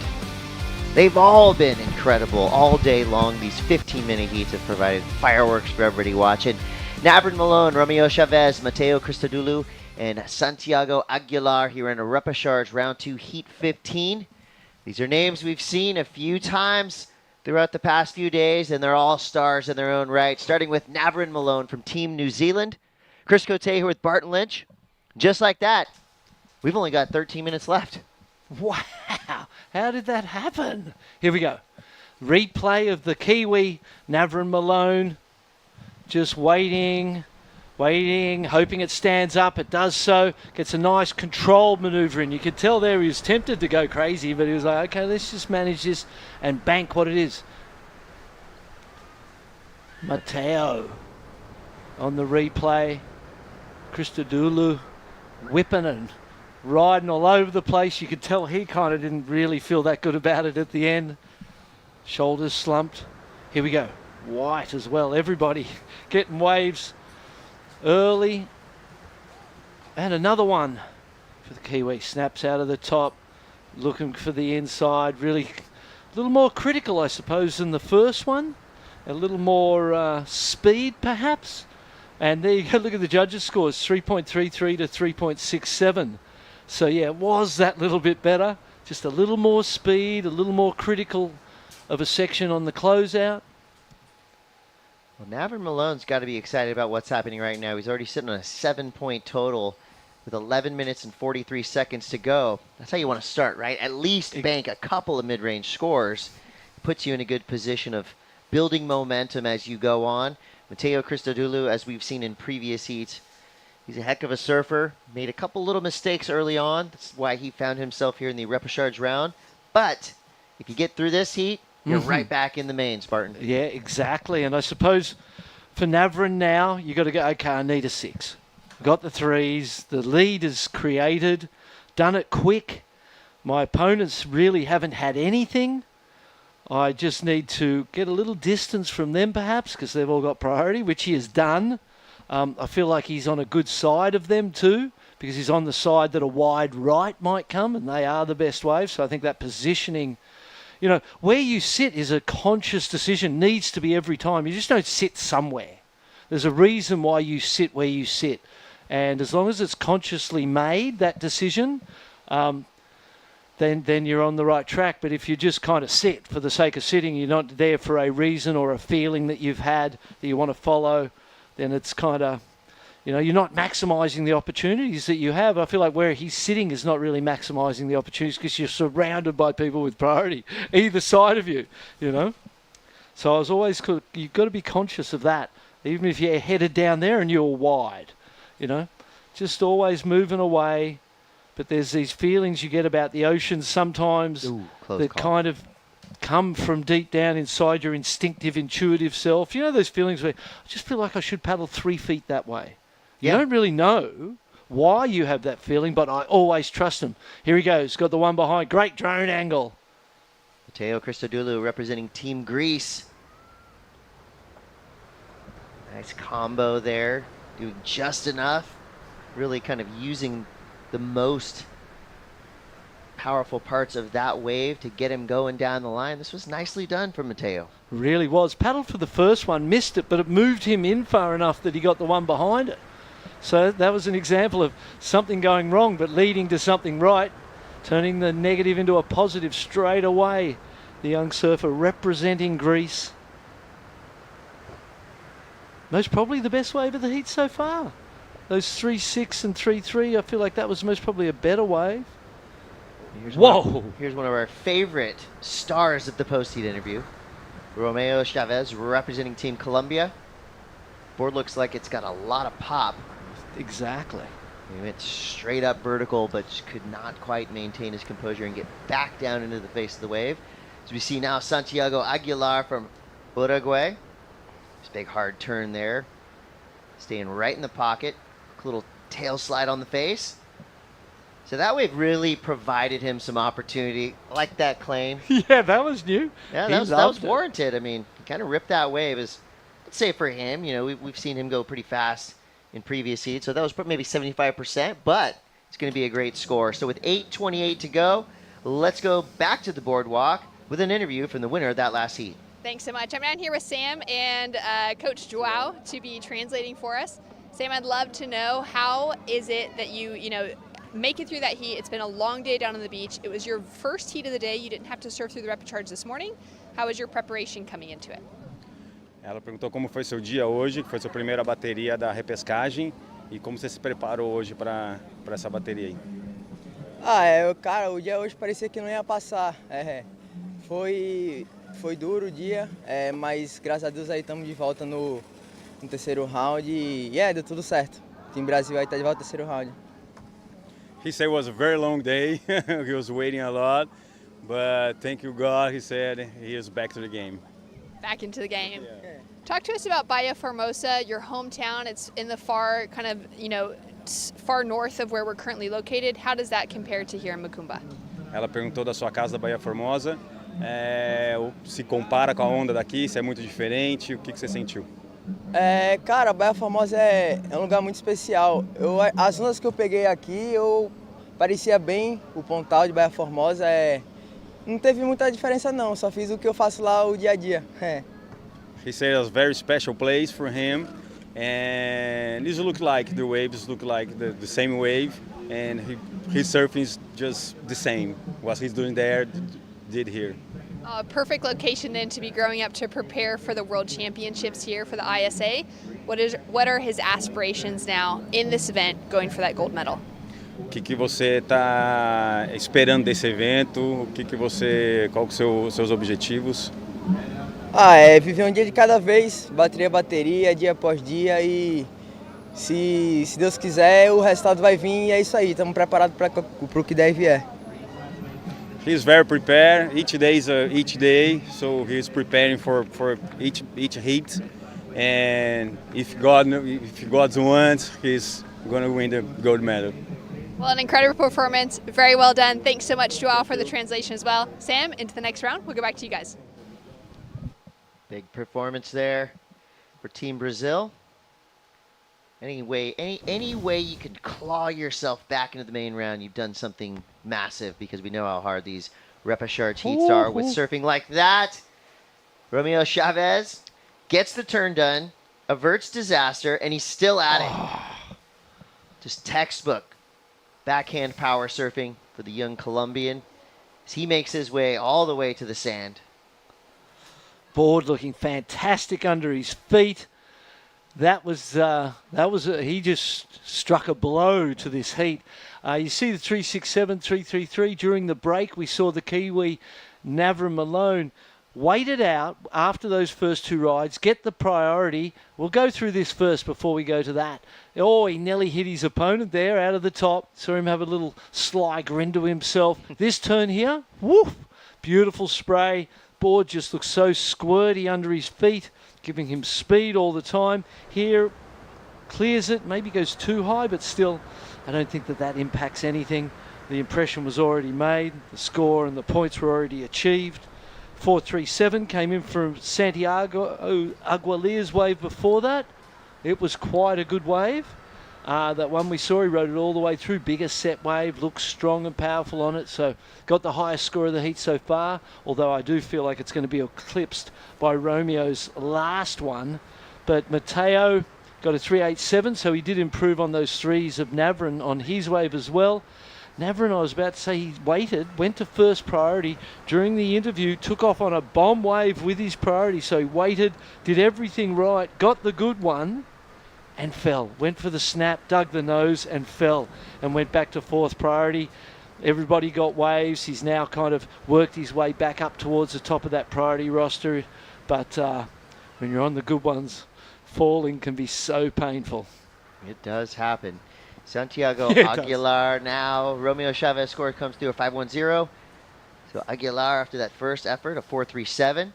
They've all been incredible all day long. These 15-minute heats have provided fireworks for everybody watching. Navrin Malone, Romeo Chavez, Mateo Christodoulou, and Santiago Aguilar here in a repechage round 2 heat 15. These are names we've seen a few times throughout the past few days, and they're all stars in their own right. Starting with Navrin Malone from Team New Zealand. Chris Cote here with Barton Lynch. Just like that, we've only got 13 minutes left. Wow, how did that happen? Here we go. Replay of the Kiwi, Navrin Malone, just waiting, hoping it stands up. It does so, gets a nice controlled maneuver in. You could tell there he was tempted to go crazy, but he was like, okay, let's just manage this and bank what it is. Mateo on the replay. Christodoulou whipping and riding all over the place. You could tell he kind of didn't really feel that good about it at the end. Shoulders slumped. Here we go. White as well. Everybody getting waves early. And another one for the Kiwi. Snaps out of the top. Looking for the inside. Really a little more critical, I suppose, than the first one. A little more speed, perhaps. And there you go. Look at the judges' scores. 3.33 to 3.67. So, yeah, it was that little bit better. Just a little more speed, a little more critical of a section on the closeout. Well, Navrin Malone's got to be excited about what's happening right now. He's already sitting on a 7-point total with 11 minutes and 43 seconds to go. That's how you want to start, right? At least bank a couple of mid-range scores. Puts you in a good position of building momentum as you go on. Mateo Christodoulou, as we've seen in previous heats, he's a heck of a surfer. Made a couple little mistakes early on. That's why he found himself here in the repechage round. But if you get through this heat, you're right back in the main, Spartan. Yeah, exactly. And I suppose for Navrin now, you got to go, okay, I need a 6. Got the 3s. The lead is created. Done it quick. My opponents really haven't had anything. I just need to get a little distance from them, perhaps, because they've all got priority, which he has done. I feel like he's on a good side of them too, because he's on the side that a wide right might come, and they are the best waves. So I think that positioning, you know, where you sit is a conscious decision, needs to be every time. You just don't sit somewhere. There's a reason why you sit where you sit. And as long as it's consciously made, that decision, then you're on the right track. But if you just kind of sit for the sake of sitting, you're not there for a reason or a feeling that you've had that you want to follow, then it's kind of, you're not maximising the opportunities that you have. I feel like where he's sitting is not really maximising the opportunities because you're surrounded by people with priority either side of you, So I was always, you've got to be conscious of that, even if you're headed down there and you're wide, just always moving away. But there's these feelings you get about the ocean sometimes that kind of come from deep down inside your instinctive, intuitive self. Those feelings where I just feel like I should paddle 3 feet that way. You don't really know why you have that feeling, but I always trust him. Here he goes, got the one behind. Great drone angle. Matteo Christodoulou representing Team Greece. Nice combo there, doing just enough. Really kind of using the most powerful parts of that wave to get him going down the line. This was nicely done from Matteo. Really was. Paddled for the first one, missed it, but it moved him in far enough that he got the one behind it. So that was an example of something going wrong, but leading to something right, turning the negative into a positive straight away. The young surfer representing Greece. Most probably the best wave of the heat so far. Those 3.6 and 3.3, I feel like that was most probably a better wave. Here's Whoa! Here's one of our favorite stars of the post-heat interview. Romeo Chavez representing Team Colombia. Board looks like it's got a lot of pop. Exactly. He went straight up vertical, but could not quite maintain his composure and get back down into the face of the wave. As we see now, Santiago Aguilar from Uruguay. This big hard turn there. Staying right in the pocket. Little tail slide on the face. So that wave really provided him some opportunity. I like that claim. Yeah, that was new. Yeah, that was warranted. I mean, he kind of ripped that wave. I'd say for him, we've seen him go pretty fast in previous heats. So that was maybe 75%, but it's going to be a great score. So with 8:28 to go, let's go back to the boardwalk with an interview from the winner of that last heat. Thanks so much. I'm down here with Sam and Coach Joao to be translating for us. Sam, I'd love to know, how is it that you make it through that heat? It's been a long day down on the beach. It was your first heat of the day. You didn't have to surf through the rapid charge this morning. How was your preparation coming into it? Ela perguntou como foi seu dia hoje, que foi sua primeira bateria da repescagem, e como você se preparou hoje para essa bateria aí. Cara, o dia hoje parecia que não ia passar. Foi duro o dia, mas graças a Deus aí estamos de volta no terceiro round e deu tudo certo. O time Brasil aí está de volta no terceiro round. He said it was a very long day. He was waiting a lot, but thank you God, he said he is back to the game. Back into the game. Yeah. Talk to us about Bahia Formosa, your hometown. It's in the far far north of where we're currently located. How does that compare to here in Macumba? Ela perguntou da sua casa da Bahia Formosa. Se compara com a onda daqui, se é muito diferente, o que você sentiu? Cara, a Bahia Formosa é um lugar muito especial. As ondas que eu peguei aqui, parecia bem o pontal de Bahia Formosa. Não teve muita diferença não, só fiz o que eu faço lá o dia a dia. He said it was a very special place for him, and this look like the waves look like the same wave, and his surfing is just the same. What he's doing there, did here. Perfect location then to be growing up to prepare for the World Championships here for the ISA. What are his aspirations now in this event, going for that gold medal? O que você está esperando desse evento? Qual são seus objetivos? Viver um dia de cada vez, bateria, dia após dia, e se Deus quiser o resultado vai vir e é isso aí, estamos preparados para o que der e vier. He's very prepared. Each day is each day, so he's preparing for each heat. And if God wants, he's going to win the gold medal. Well, an incredible performance. Very well done. Thanks so much, Joao, for the translation as well. Sam, into the next round. We'll go back to you guys. Big performance there for Team Brazil. Any way you can claw yourself back into the main round, you've done something massive, because we know how hard these repechage heats are with surfing like that. Romeo Chavez gets the turn done, averts disaster, and he's still at it. Just textbook backhand power surfing for the young Colombian as he makes his way all the way to the sand. Board looking fantastic under his feet. That was he just struck a blow to this heat. You see the 367, 333 during the break. We saw the Kiwi Navrin Malone waited out after those first two rides, get the priority. We'll go through this first before we go to that. Oh, he nearly hit his opponent there out of the top. Saw him have a little sly grin to himself. This turn here, woof, beautiful spray. Board just looks so squirty under his feet, giving him speed all the time. Here, clears it, maybe goes too high, but still, I don't think that impacts anything. The impression was already made, the score and the points were already achieved. 437 came in from Santiago Aguilera's wave before that. It was quite a good wave. That one we saw, he rode it all the way through. Bigger set wave, looks strong and powerful on it. So got the highest score of the heat so far, although I do feel like it's going to be eclipsed by Romeo's last one. But Matteo got a 387, so he did improve on those threes of Navrin on his wave as well. Navrin, I was about to say, he waited, went to first priority during the interview, took off on a bomb wave with his priority. So he waited, did everything right, got the good one, and fell. Went for the snap, dug the nose, and fell, and went back to fourth priority. Everybody got waves. He's now kind of worked his way back up towards the top of that priority roster. But when you're on the good ones, falling can be so painful. It does happen. Santiago Aguilar now. Romeo Chavez score comes through a 510. So Aguilar, after that first effort, a 437.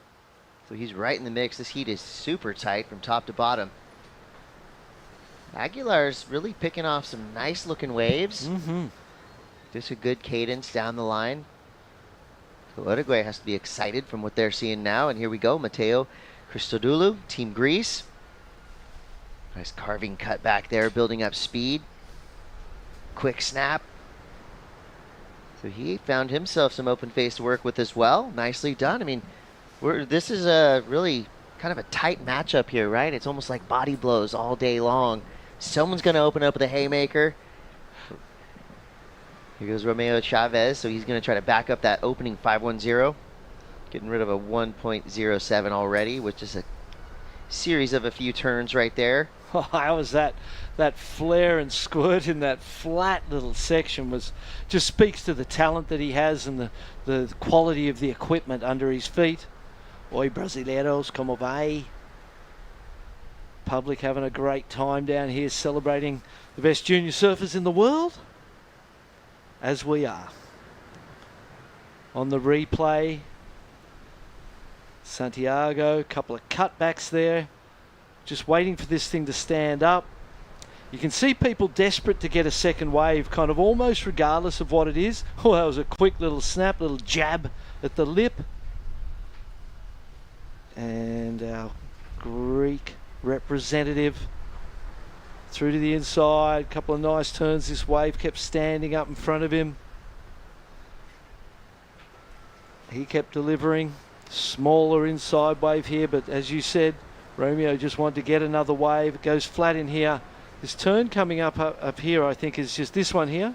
So he's right in the mix. This heat is super tight from top to bottom. Aguilar's really picking off some nice looking waves. Just a good cadence down the line. So Uruguay has to be excited from what they're seeing now. And here we go, Matteo Christodoulou, Team Greece. Nice carving cut back there, building up speed. Quick snap. So he found himself some open face to work with as well. Nicely done. I mean, this is a really kind of a tight matchup here, right? It's almost like body blows all day long. Someone's going to open up with a haymaker. Here goes Romeo Chavez, so he's going to try to back up that opening 510. Getting rid of a 1.07 already, which is a series of a few turns right there. Oh, how was that flare and squirt in that flat little section just speaks to the talent that he has and the quality of the equipment under his feet. Oi, brasileiros, como vai? Public having a great time down here celebrating the best junior surfers in the world, as we are. On the replay, Santiago, a couple of cutbacks there. Just waiting for this thing to stand up. You can see people desperate to get a second wave, kind of almost regardless of what it is. Oh, that was a quick little snap, little jab at the lip. And our Greek representative through to the inside. Couple of nice turns. This wave kept standing up in front of him. He kept delivering. Smaller inside wave here, but as you said, Romeo just wanted to get another wave. It goes flat in here. This turn coming up here, I think, is just this one here.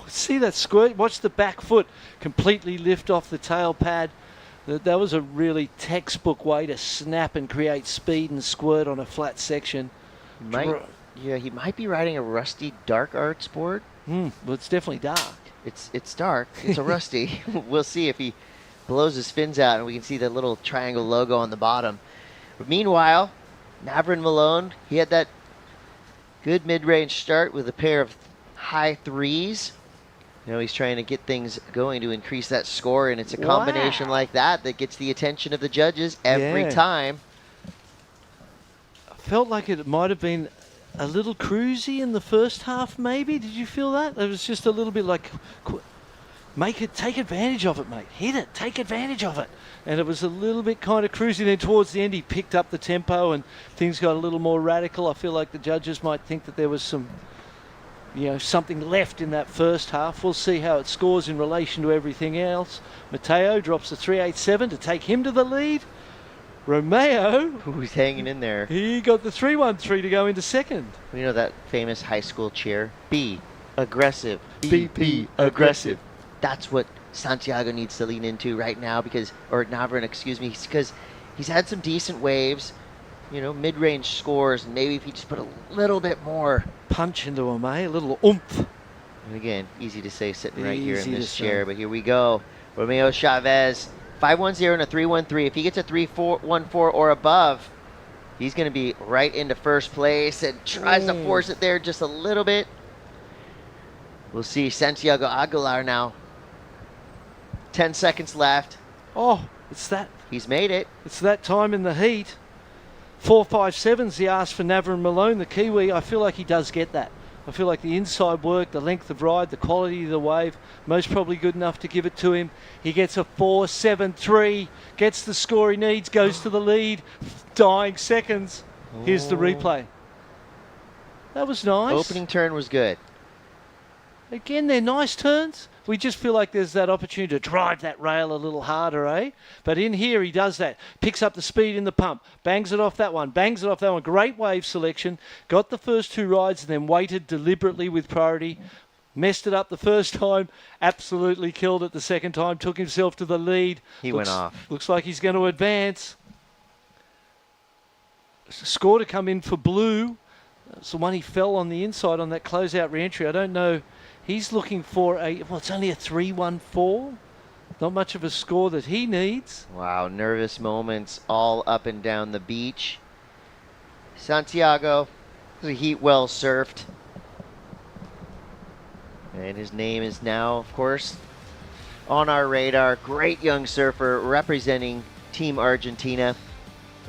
See that squirt? Watch the back foot completely lift off the tail pad. That was a really textbook way to snap and create speed and squirt on a flat section. He might be riding a rusty dark arts board. Well, it's definitely dark. It's dark. It's a rusty. We'll see if he blows his fins out, and we can see the little triangle logo on the bottom. But meanwhile, Navrin Malone, he had that good mid-range start with a pair of high threes. He's trying to get things going to increase that score, and it's a combination like that gets the attention of the judges every time. I felt like it might have been a little cruisy in the first half, maybe. Did you feel that? It was just a little bit like, take advantage of it, mate. Hit it, take advantage of it. And it was a little bit kind of cruisy. Then towards the end, he picked up the tempo and things got a little more radical. I feel like the judges might think that there was some, something left in that first half. We'll see how it scores in relation to everything else. Matteo drops the 387 to take him to the lead. Romeo, who's hanging in there, he got the 313 to go into second. You know that famous high school cheer? Be aggressive. Be aggressive. That's what Santiago needs to lean into right now because he's had some decent waves. mid-range scores, and maybe if he just put a little bit more punch into him, a little oomph. And again, easy to say sitting right here in Easy this to chair, say. but here we go. Romeo Chavez, 5-1-0 and a 3-1-3. If he gets a 3-1-4 or above, he's going to be right into first place and tries to force it there just a little bit. We'll see Santiago Aguilar now. 10 seconds left. Oh, it's that. He's made it. It's that time in the heat. 4.57's the ask for Navin Malone, the Kiwi. I feel like he does get that. I feel like the inside work, the length of ride, the quality of the wave, most probably good enough to give it to him. He gets a 4.73, gets the score he needs, goes to the lead, dying seconds. Here's the replay. That was nice. Opening turn was good. Again, they're nice turns. We just feel like there's that opportunity to drive that rail a little harder, eh? But in here, he does that. Picks up the speed in the pump. Bangs it off that one. Bangs it off that one. Great wave selection. Got the first two rides and then waited deliberately with priority. Messed it up the first time. Absolutely killed it the second time. Took himself to the lead. He went off. Looks like he's going to advance. Score to come in for Blue. That's the one he fell on the inside on that closeout re-entry. I don't know. He's looking for it's only a 3-1-4. Not much of a score that he needs. Wow, nervous moments all up and down the beach. Santiago, the heat well surfed. And his name is now, of course, on our radar. Great young surfer representing Team Argentina.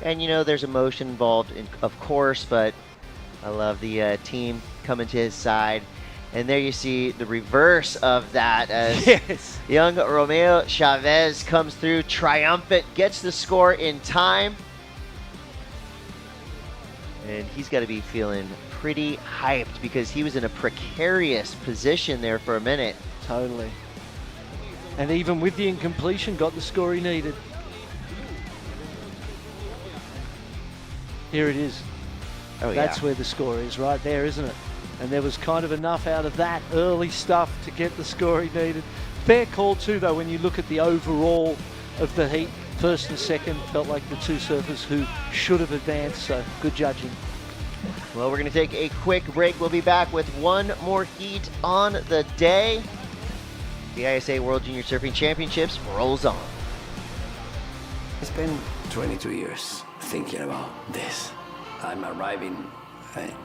And there's emotion involved, of course, but I love the team coming to his side. And there you see the reverse of that as young Romeo Chavez comes through triumphant, gets the score in time. And he's got to be feeling pretty hyped because he was in a precarious position there for a minute. Totally. And even with the incompletion, got the score he needed. Here it is. Oh, That's where the score is, right there, isn't it? And there was kind of enough out of that early stuff to get the score he needed. Fair call too, though, when you look at the overall of the heat. First and second felt like the two surfers who should have advanced, so good judging. Well, we're going to take a quick break. We'll be back with one more heat on the day. The ISA World Junior Surfing Championships rolls on. I spent 22 years thinking about this. I'm arriving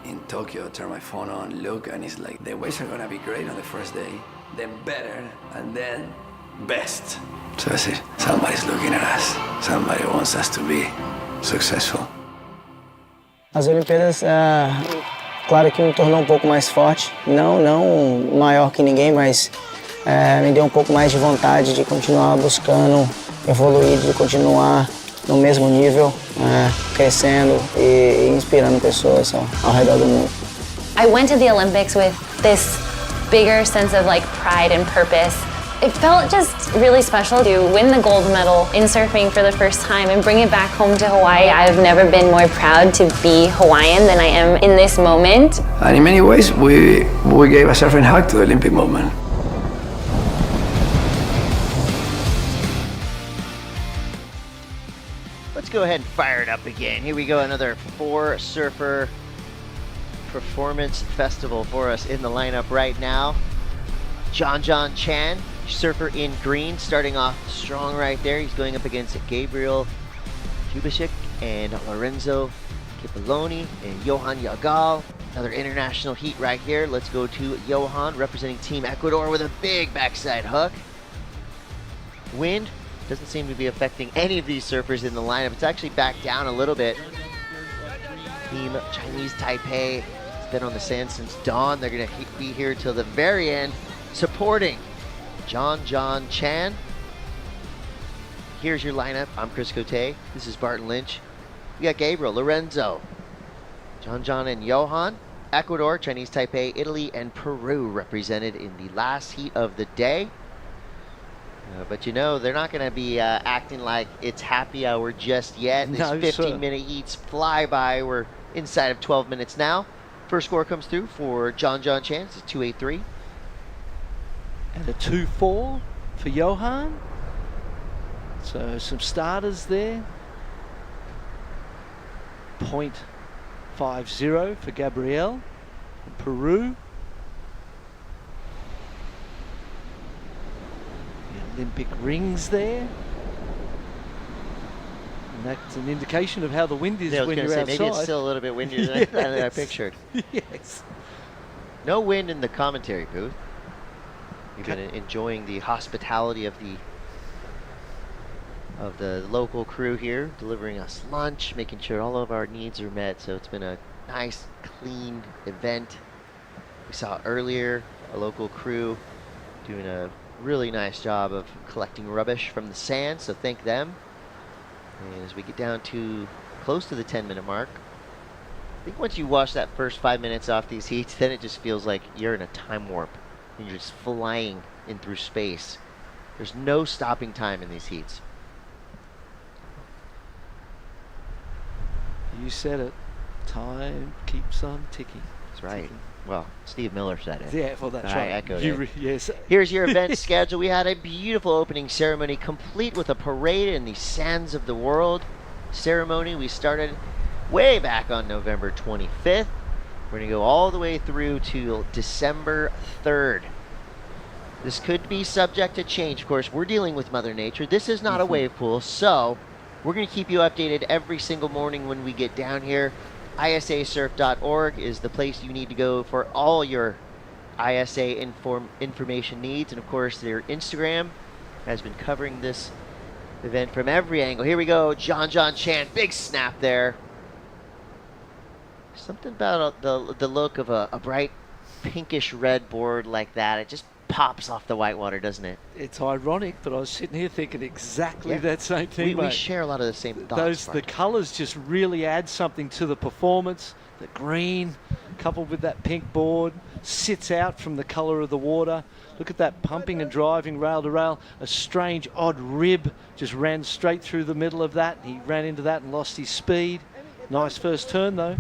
in Tokyo, turn my phone on, look, and it's like the waves are gonna be great on the first day, then better, and then best. So I said, somebody's looking at us. Somebody wants us to be successful. As Olimpíadas, claro que me tornou pouco mais forte. Não maior que ninguém, mas me deu pouco mais de vontade de continuar buscando evoluir, de continuar no mesmo nível, crescendo e inspirando pessoas ao redor do mundo. I went to the Olympics with this bigger sense of pride and purpose. It felt just really special to win the gold medal in surfing for the first time and bring it back home to Hawaii. I've never been more proud to be Hawaiian than I am in this moment. And in many ways, we gave a surfing hug to the Olympic moment. Let's go ahead and fire it up again. Here we go, another 4-surfer performance festival for us in the lineup right now. John Chan, surfer in green, starting off strong right there. He's going up against Gabriel Kubicek and Lorenzo Cipollone and Johan Yagal. Another international heat right here. Let's go to Johan, representing Team Ecuador with a big backside hook. Wind doesn't seem to be affecting any of these surfers in the lineup. It's actually back down a little bit. Team Chinese Taipei has been on the sand since dawn. They're going to be here till the very end, supporting John Chan. Here's your lineup. I'm Chris Cote. This is Barton Lynch. We got Gabriel, Lorenzo, John and Johan. Ecuador, Chinese Taipei, Italy, and Peru represented in the last heat of the day. But they're not going to be acting like it's happy hour just yet. These 15-minute heats fly by. We're inside of 12 minutes now. First score comes through for John Chan. It's a 2.83. And a 2.4 for Johan. So some starters there. .50 for Gabriel from Peru. The Olympic rings there. And that's an indication of how the wind is when you're outside. Maybe it's still a little bit windier than I pictured. Yes. No wind in the commentary booth. You've been enjoying the hospitality of the local crew here, delivering us lunch, making sure all of our needs are met. So it's been a nice, clean event. We saw earlier a local crew doing a really nice job of collecting rubbish from the sand, so thank them. And as we get down to close to the 10-minute mark, I think once you wash that first 5 minutes off these heats, then it just feels like you're in a time warp and you're just flying in through space. There's no stopping time in these heats. You said it. Time keeps on ticking. That's right. Well, Steve Miller said it. Yeah, well, that's right. I echoed it. Yes. Here's your event schedule. We had a beautiful opening ceremony, complete with a parade in the sands of the world ceremony. We started way back on November 25th. We're going to go all the way through to December 3rd. This could be subject to change, of course. We're dealing with Mother Nature. This is not a wave pool, so we're going to keep you updated every single morning when we get down here. ISAsurf.org is the place you need to go for all your ISA information needs. And of course, their Instagram has been covering this event from every angle. Here we go, John Chan, big snap there. Something about the look of a bright pinkish red board like that. It just pops off the whitewater, doesn't it? It's ironic, but I was sitting here thinking exactly that same thing. We share a lot of the same thoughts. The colours just really add something to the performance. The green, coupled with that pink board, sits out from the colour of the water. Look at that pumping and driving rail to rail. A strange, odd rib just ran straight through the middle of that. He ran into that and lost his speed. Nice first turn, though.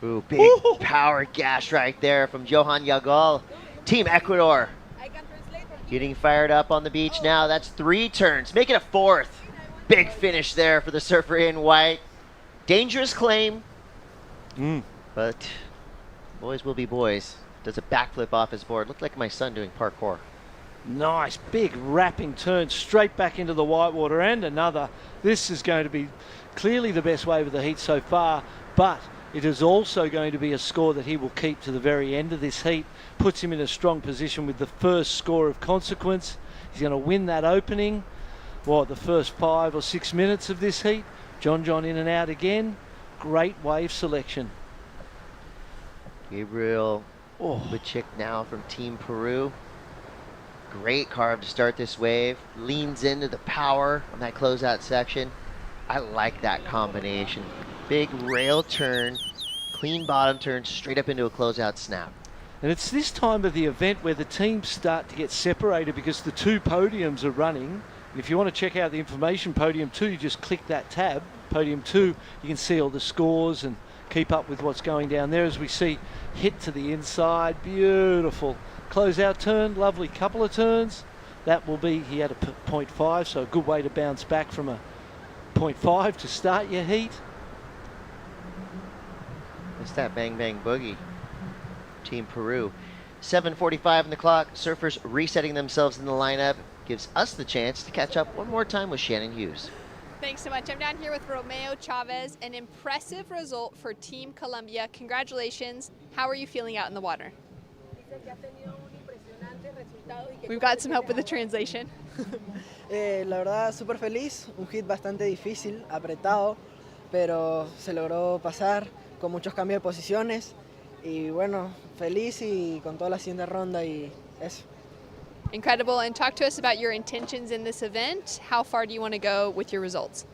Ooh, big power gash right there from Johan Yagal. Team Ecuador getting fired up on the beach now. That's 3 turns. Make it a 4th. Big finish there for the surfer in white. Dangerous claim. But boys will be boys. Does a backflip off his board. Looked like my son doing parkour. Nice, big wrapping turn straight back into the whitewater and another. This is going to be clearly the best wave of the heat so far, but it is also going to be a score that he will keep to the very end of this heat. Puts him in a strong position with the first score of consequence. He's going to win that opening. The first 5 or 6 minutes of this heat. John in and out again. Great wave selection. Gabriel Bachik now from Team Peru. Great carve to start this wave. Leans into the power on that closeout section. I like that combination. Big rail turn, clean bottom turn, straight up into a closeout snap. And it's this time of the event where the teams start to get separated because the 2 podiums are running. And if you want to check out the information, Podium 2, you just click that tab. Podium 2, you can see all the scores and keep up with what's going down there. As we see, hit to the inside, beautiful. Closeout turn, lovely couple of turns. That will be, he had a 0.5, so a good way to bounce back from a 0.5 to start your heat. It's that bang bang boogie. Team Peru. 7:45 on the clock. Surfers resetting themselves in the lineup. Gives us the chance to catch up one more time with Shannon Hughes. Thanks so much. I'm down here with Romeo Chavez. An impressive result for Team Colombia. Congratulations. How are you feeling out in the water? We've got some help with the translation. La verdad, súper feliz. Un hit bastante difícil, apretado, pero se logró pasar con muchos cambios de posiciones. Y bueno, feliz y con toda la siguiente ronda y eso. Incredible. And talk to us about your intentions in this event. How far do you want to go with your results?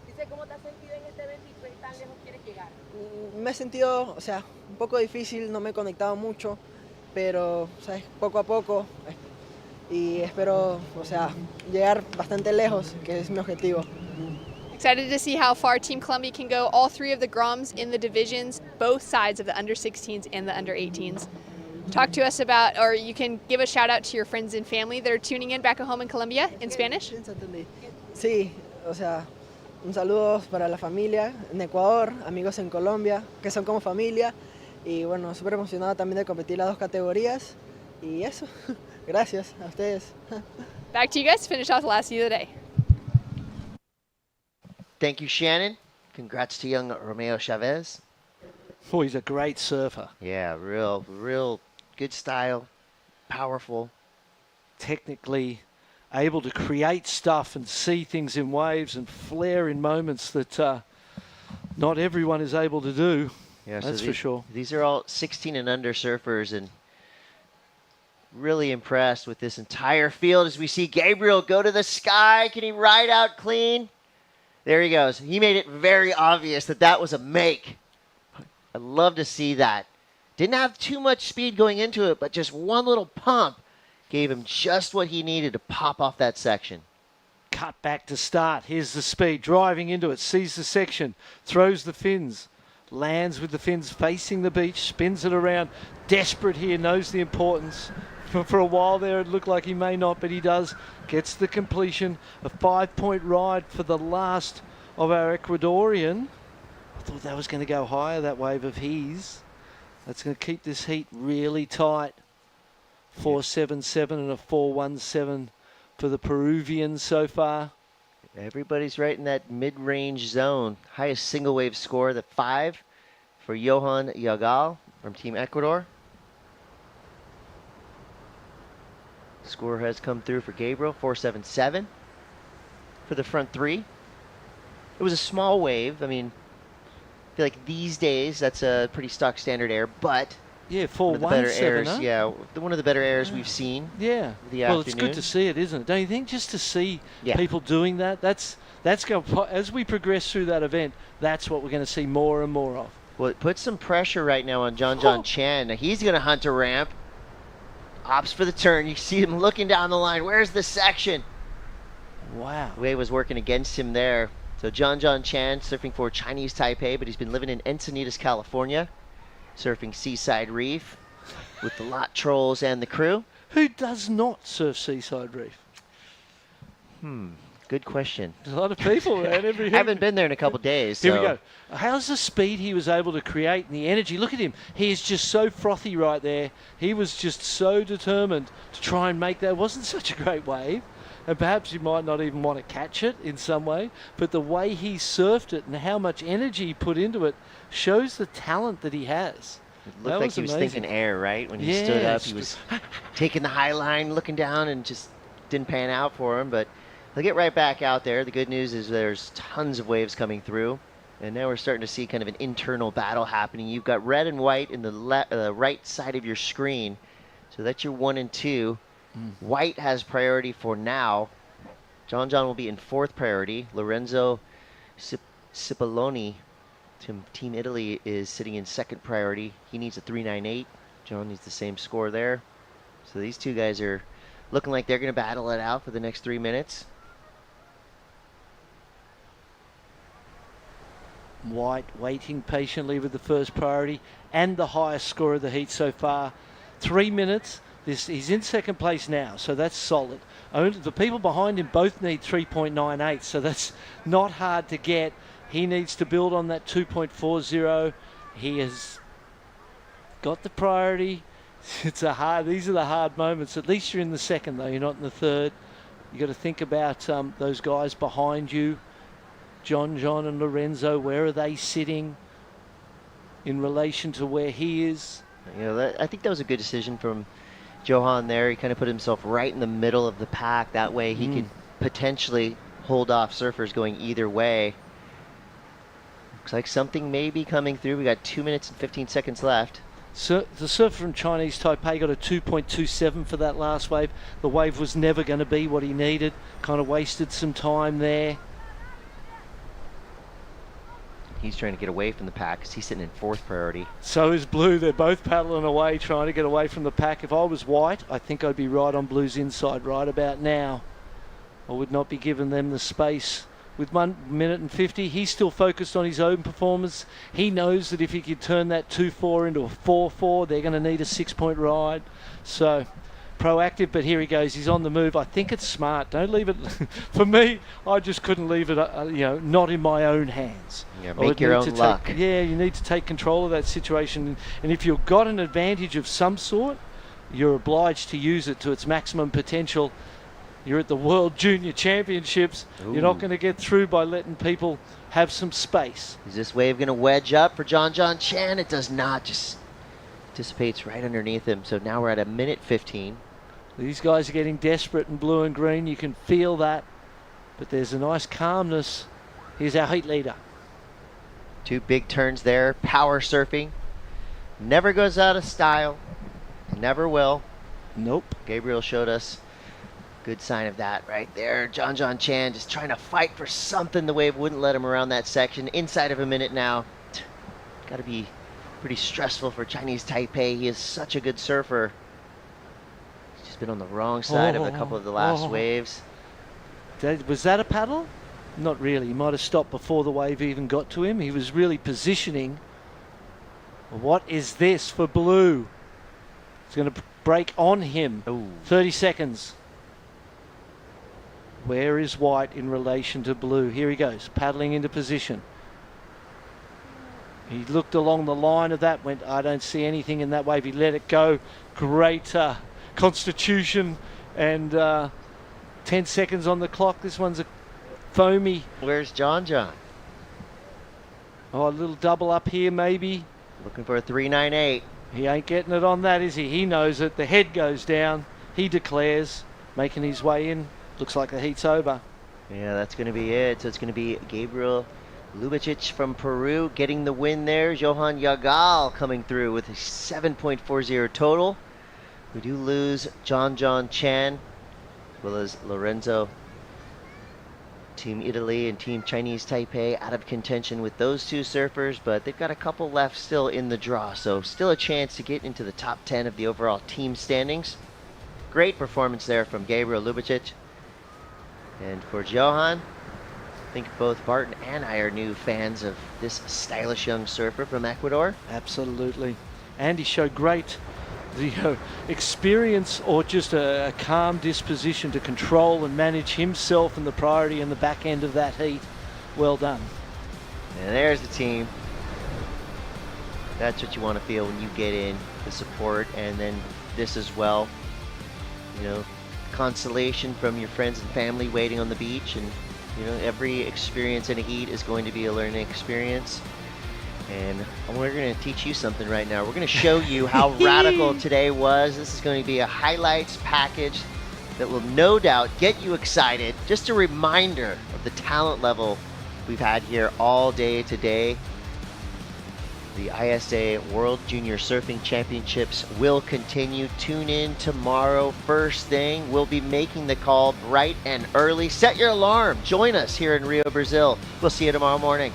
Me he sentido, un poco difícil, no me he conectado mucho, pero, poco a poco. Y espero, llegar bastante lejos, que es mi objetivo. Excited to see how far Team Colombia can go. All 3 of the Groms in the divisions, both sides of the under-16s and the under-18s. Talk to us about, or you can give a shout out to your friends and family that are tuning in back at home in Colombia in Spanish. Sí, Un saludo para la familia en Ecuador, amigos en Colombia, que son como familia. Y bueno, súper emocionado también de competir las dos categorías. Y eso, gracias a ustedes. Back to you guys to finish off the last heat of the day. Thank you, Shannon. Congrats to young Romeo Chavez. Oh, he's a great surfer. Yeah, real good style, powerful. Technically able to create stuff and see things in waves and flare in moments that not everyone is able to do. Yeah, that's for sure. These are all 16 and under surfers, and really impressed with this entire field as we see Gabriel go to the sky. Can he ride out clean? There he goes. He made it very obvious that that was a make. I'd love to see that. Didn't have too much speed going into it, but just one little pump gave him just what he needed to pop off that section. Cut back to start. Here's the speed. Driving into it. Sees the section. Throws the fins. Lands with the fins facing the beach. Spins it around. Desperate here. Knows the importance. For a while there, it looked like he may not, but he does. Gets the completion. A 5-point ride for the last of our Ecuadorian. I thought that was going to go higher, that wave of his. That's going to keep this heat really tight. 4.77 and a 4.17 for the Peruvians so far. Everybody's right in that mid-range zone. Highest single wave score, the 5 for Johan Yagal from Team Ecuador. Score has come through for Gabriel, 4.77 for the front 3. It was a small wave. I mean, I feel like these days that's a pretty stock standard air, but yeah, one of the better 4.17, airs. huh? Yeah, one of the better airs we've seen. Yeah. The well, afternoon. it's good to see it, isn't it? Don't you think? Just to see Yeah. people doing that. That's going as we progress through that event. That's what we're going to see more and more of. Well, it puts some pressure right now on John Chan. Now he's going to hunt a ramp. Opts for the turn. You see him looking down the line. Where's the section? Wow. Wave was working against him there. So John Chan surfing for Chinese Taipei, but he's been living in Encinitas, California, surfing Seaside Reef with the Lot Trolls and the crew. Who does not surf Seaside Reef? Good question. There's a lot of people, man. I haven't been there in a couple days. Here we so- go. How's the speed he was able to create and the energy? Look at him. He is just so frothy right there. He was just so determined to try and make that. It wasn't such a great wave. And perhaps you might not even want to catch it in some way. But the way he surfed it and how much energy he put into it shows the talent that he has. It looked like he was amazing. thinking air, right? When he stood up, he was taking the high line, looking down, and just didn't pan out for him. But he'll get right back out there. The good news is there's tons of waves coming through. And now we're starting to see kind of an internal battle happening. You've got red and white in the right side of your screen. So that's your 1 and 2. White has priority for now. John will be in 4th priority. Lorenzo Cipolloni, Team Italy, is sitting in 2nd priority. He needs a 3.98. John needs the same score there. So these two guys are looking like they're going to battle it out for the next 3 minutes. White waiting patiently with the first priority and the highest score of the heat so far. 3 minutes. He's in 2nd place now, so that's solid. Only the people behind him both need 3.98, so that's not hard to get. He needs to build on that 2.40. He has got the priority. These are the hard moments. At least you're in the 2nd, though. You're not in the 3rd. You got to think about those guys behind you. John and Lorenzo, where are they sitting in relation to where he is? You know, I think that was a good decision from Johan there. He kind of put himself right in the middle of the pack. That way he could potentially hold off surfers going either way. Looks like something may be coming through. We got 2 minutes and 15 seconds left. So the surfer from Chinese Taipei got a 2.27 for that last wave. The wave was never going to be what he needed. Kind of wasted some time there. He's trying to get away from the pack because he's sitting in 4th priority. So is Blue. They're both paddling away, trying to get away from the pack. If I was White, I think I'd be right on Blue's inside right about now. I would not be giving them the space. With 1 minute and 50, he's still focused on his own performance. He knows that if he could turn that 2.4 into a 4.4, they're going to need a 6-point ride. So proactive, but here he goes. He's on the move. I think it's smart. Don't leave it. For me, I just couldn't leave it, not in my own hands. Yeah, make your own luck. You need to take control of that situation. And if you've got an advantage of some sort, you're obliged to use it to its maximum potential. You're at the World Junior Championships. Ooh. You're not going to get through by letting people have some space. Is this wave going to wedge up for John Chen? It does not. Just dissipates right underneath him. So now we're at 1:15. These guys are getting desperate in blue and green. You can feel that. But there's a nice calmness. Here's our heat leader. 2 big turns there. Power surfing. Never goes out of style. Never will. Nope. Gabriel showed us good sign of that right there. John Chen just trying to fight for something. The wave wouldn't let him around that section. Inside of a minute now. Got to be pretty stressful for Chinese Taipei. He is such a good surfer. He's just been on the wrong side of a couple of the last waves. Was that a paddle? Not really. He might have stopped before the wave even got to him. He was really positioning. What is this for blue? It's going to break on him. Ooh. 30 seconds. Where is white in relation to blue? Here he goes, paddling into position. He looked along the line of that, went, I don't see anything in that wave. He let it go. Great constitution, and 10 seconds on the clock. This one's a foamy. Where's John? Oh, a little double up here maybe. Looking for a 398. He ain't getting it on that, is he? He knows it. The head goes down. He declares, making his way in. Looks like the heat's over. Yeah, that's going to be it. So it's going to be Gabriel Lubicic from Peru getting the win there. Johan Yagal coming through with a 7.40 total. We do lose John Chen, as well as Lorenzo. Team Italy and Team Chinese Taipei out of contention with those 2 surfers, but they've got a couple left still in the draw, so still a chance to get into the top 10 of the overall team standings. Great performance there from Gabriel Lubicic. And for Johan, I think both Barton and I are new fans of this stylish young surfer from Ecuador. Absolutely. And he showed great experience, or just a calm disposition to control and manage himself and the priority in the back end of that heat. Well done. And there's the team. That's what you want to feel when you get in, the support, and then this as well. Consolation from your friends and family waiting on the beach, and every experience in a heat is going to be a learning experience. And we're going to teach you something right now. We're going to show you how radical today was. This is going to be a highlights package that will no doubt get you excited. Just a reminder of the talent level we've had here all day today. The ISA World Junior Surfing Championships will continue. Tune in tomorrow first thing. We'll be making the call bright and early. Set your alarm. Join us here in Rio, Brazil. We'll see you tomorrow morning.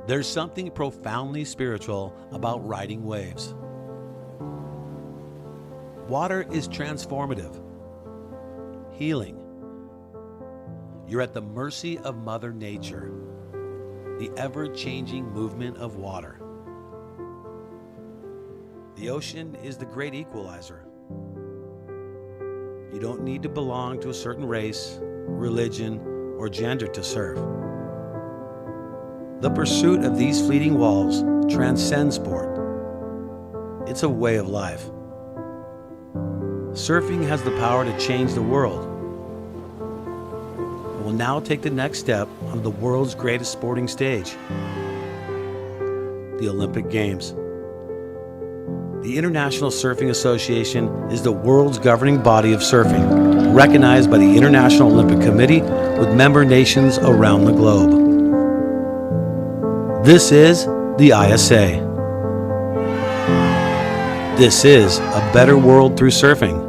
There's something profoundly spiritual about riding waves. Water is transformative, healing. You're at the mercy of Mother Nature, the ever-changing movement of water. The ocean is the great equalizer. You don't need to belong to a certain race, religion, or gender to surf. The pursuit of these fleeting walls transcends sport. It's a way of life. Surfing has the power to change the world. It will now take the next step on the world's greatest sporting stage, the Olympic Games. The International Surfing Association is the world's governing body of surfing, recognized by the International Olympic Committee with member nations around the globe. This is the ISA. This is a better world through surfing.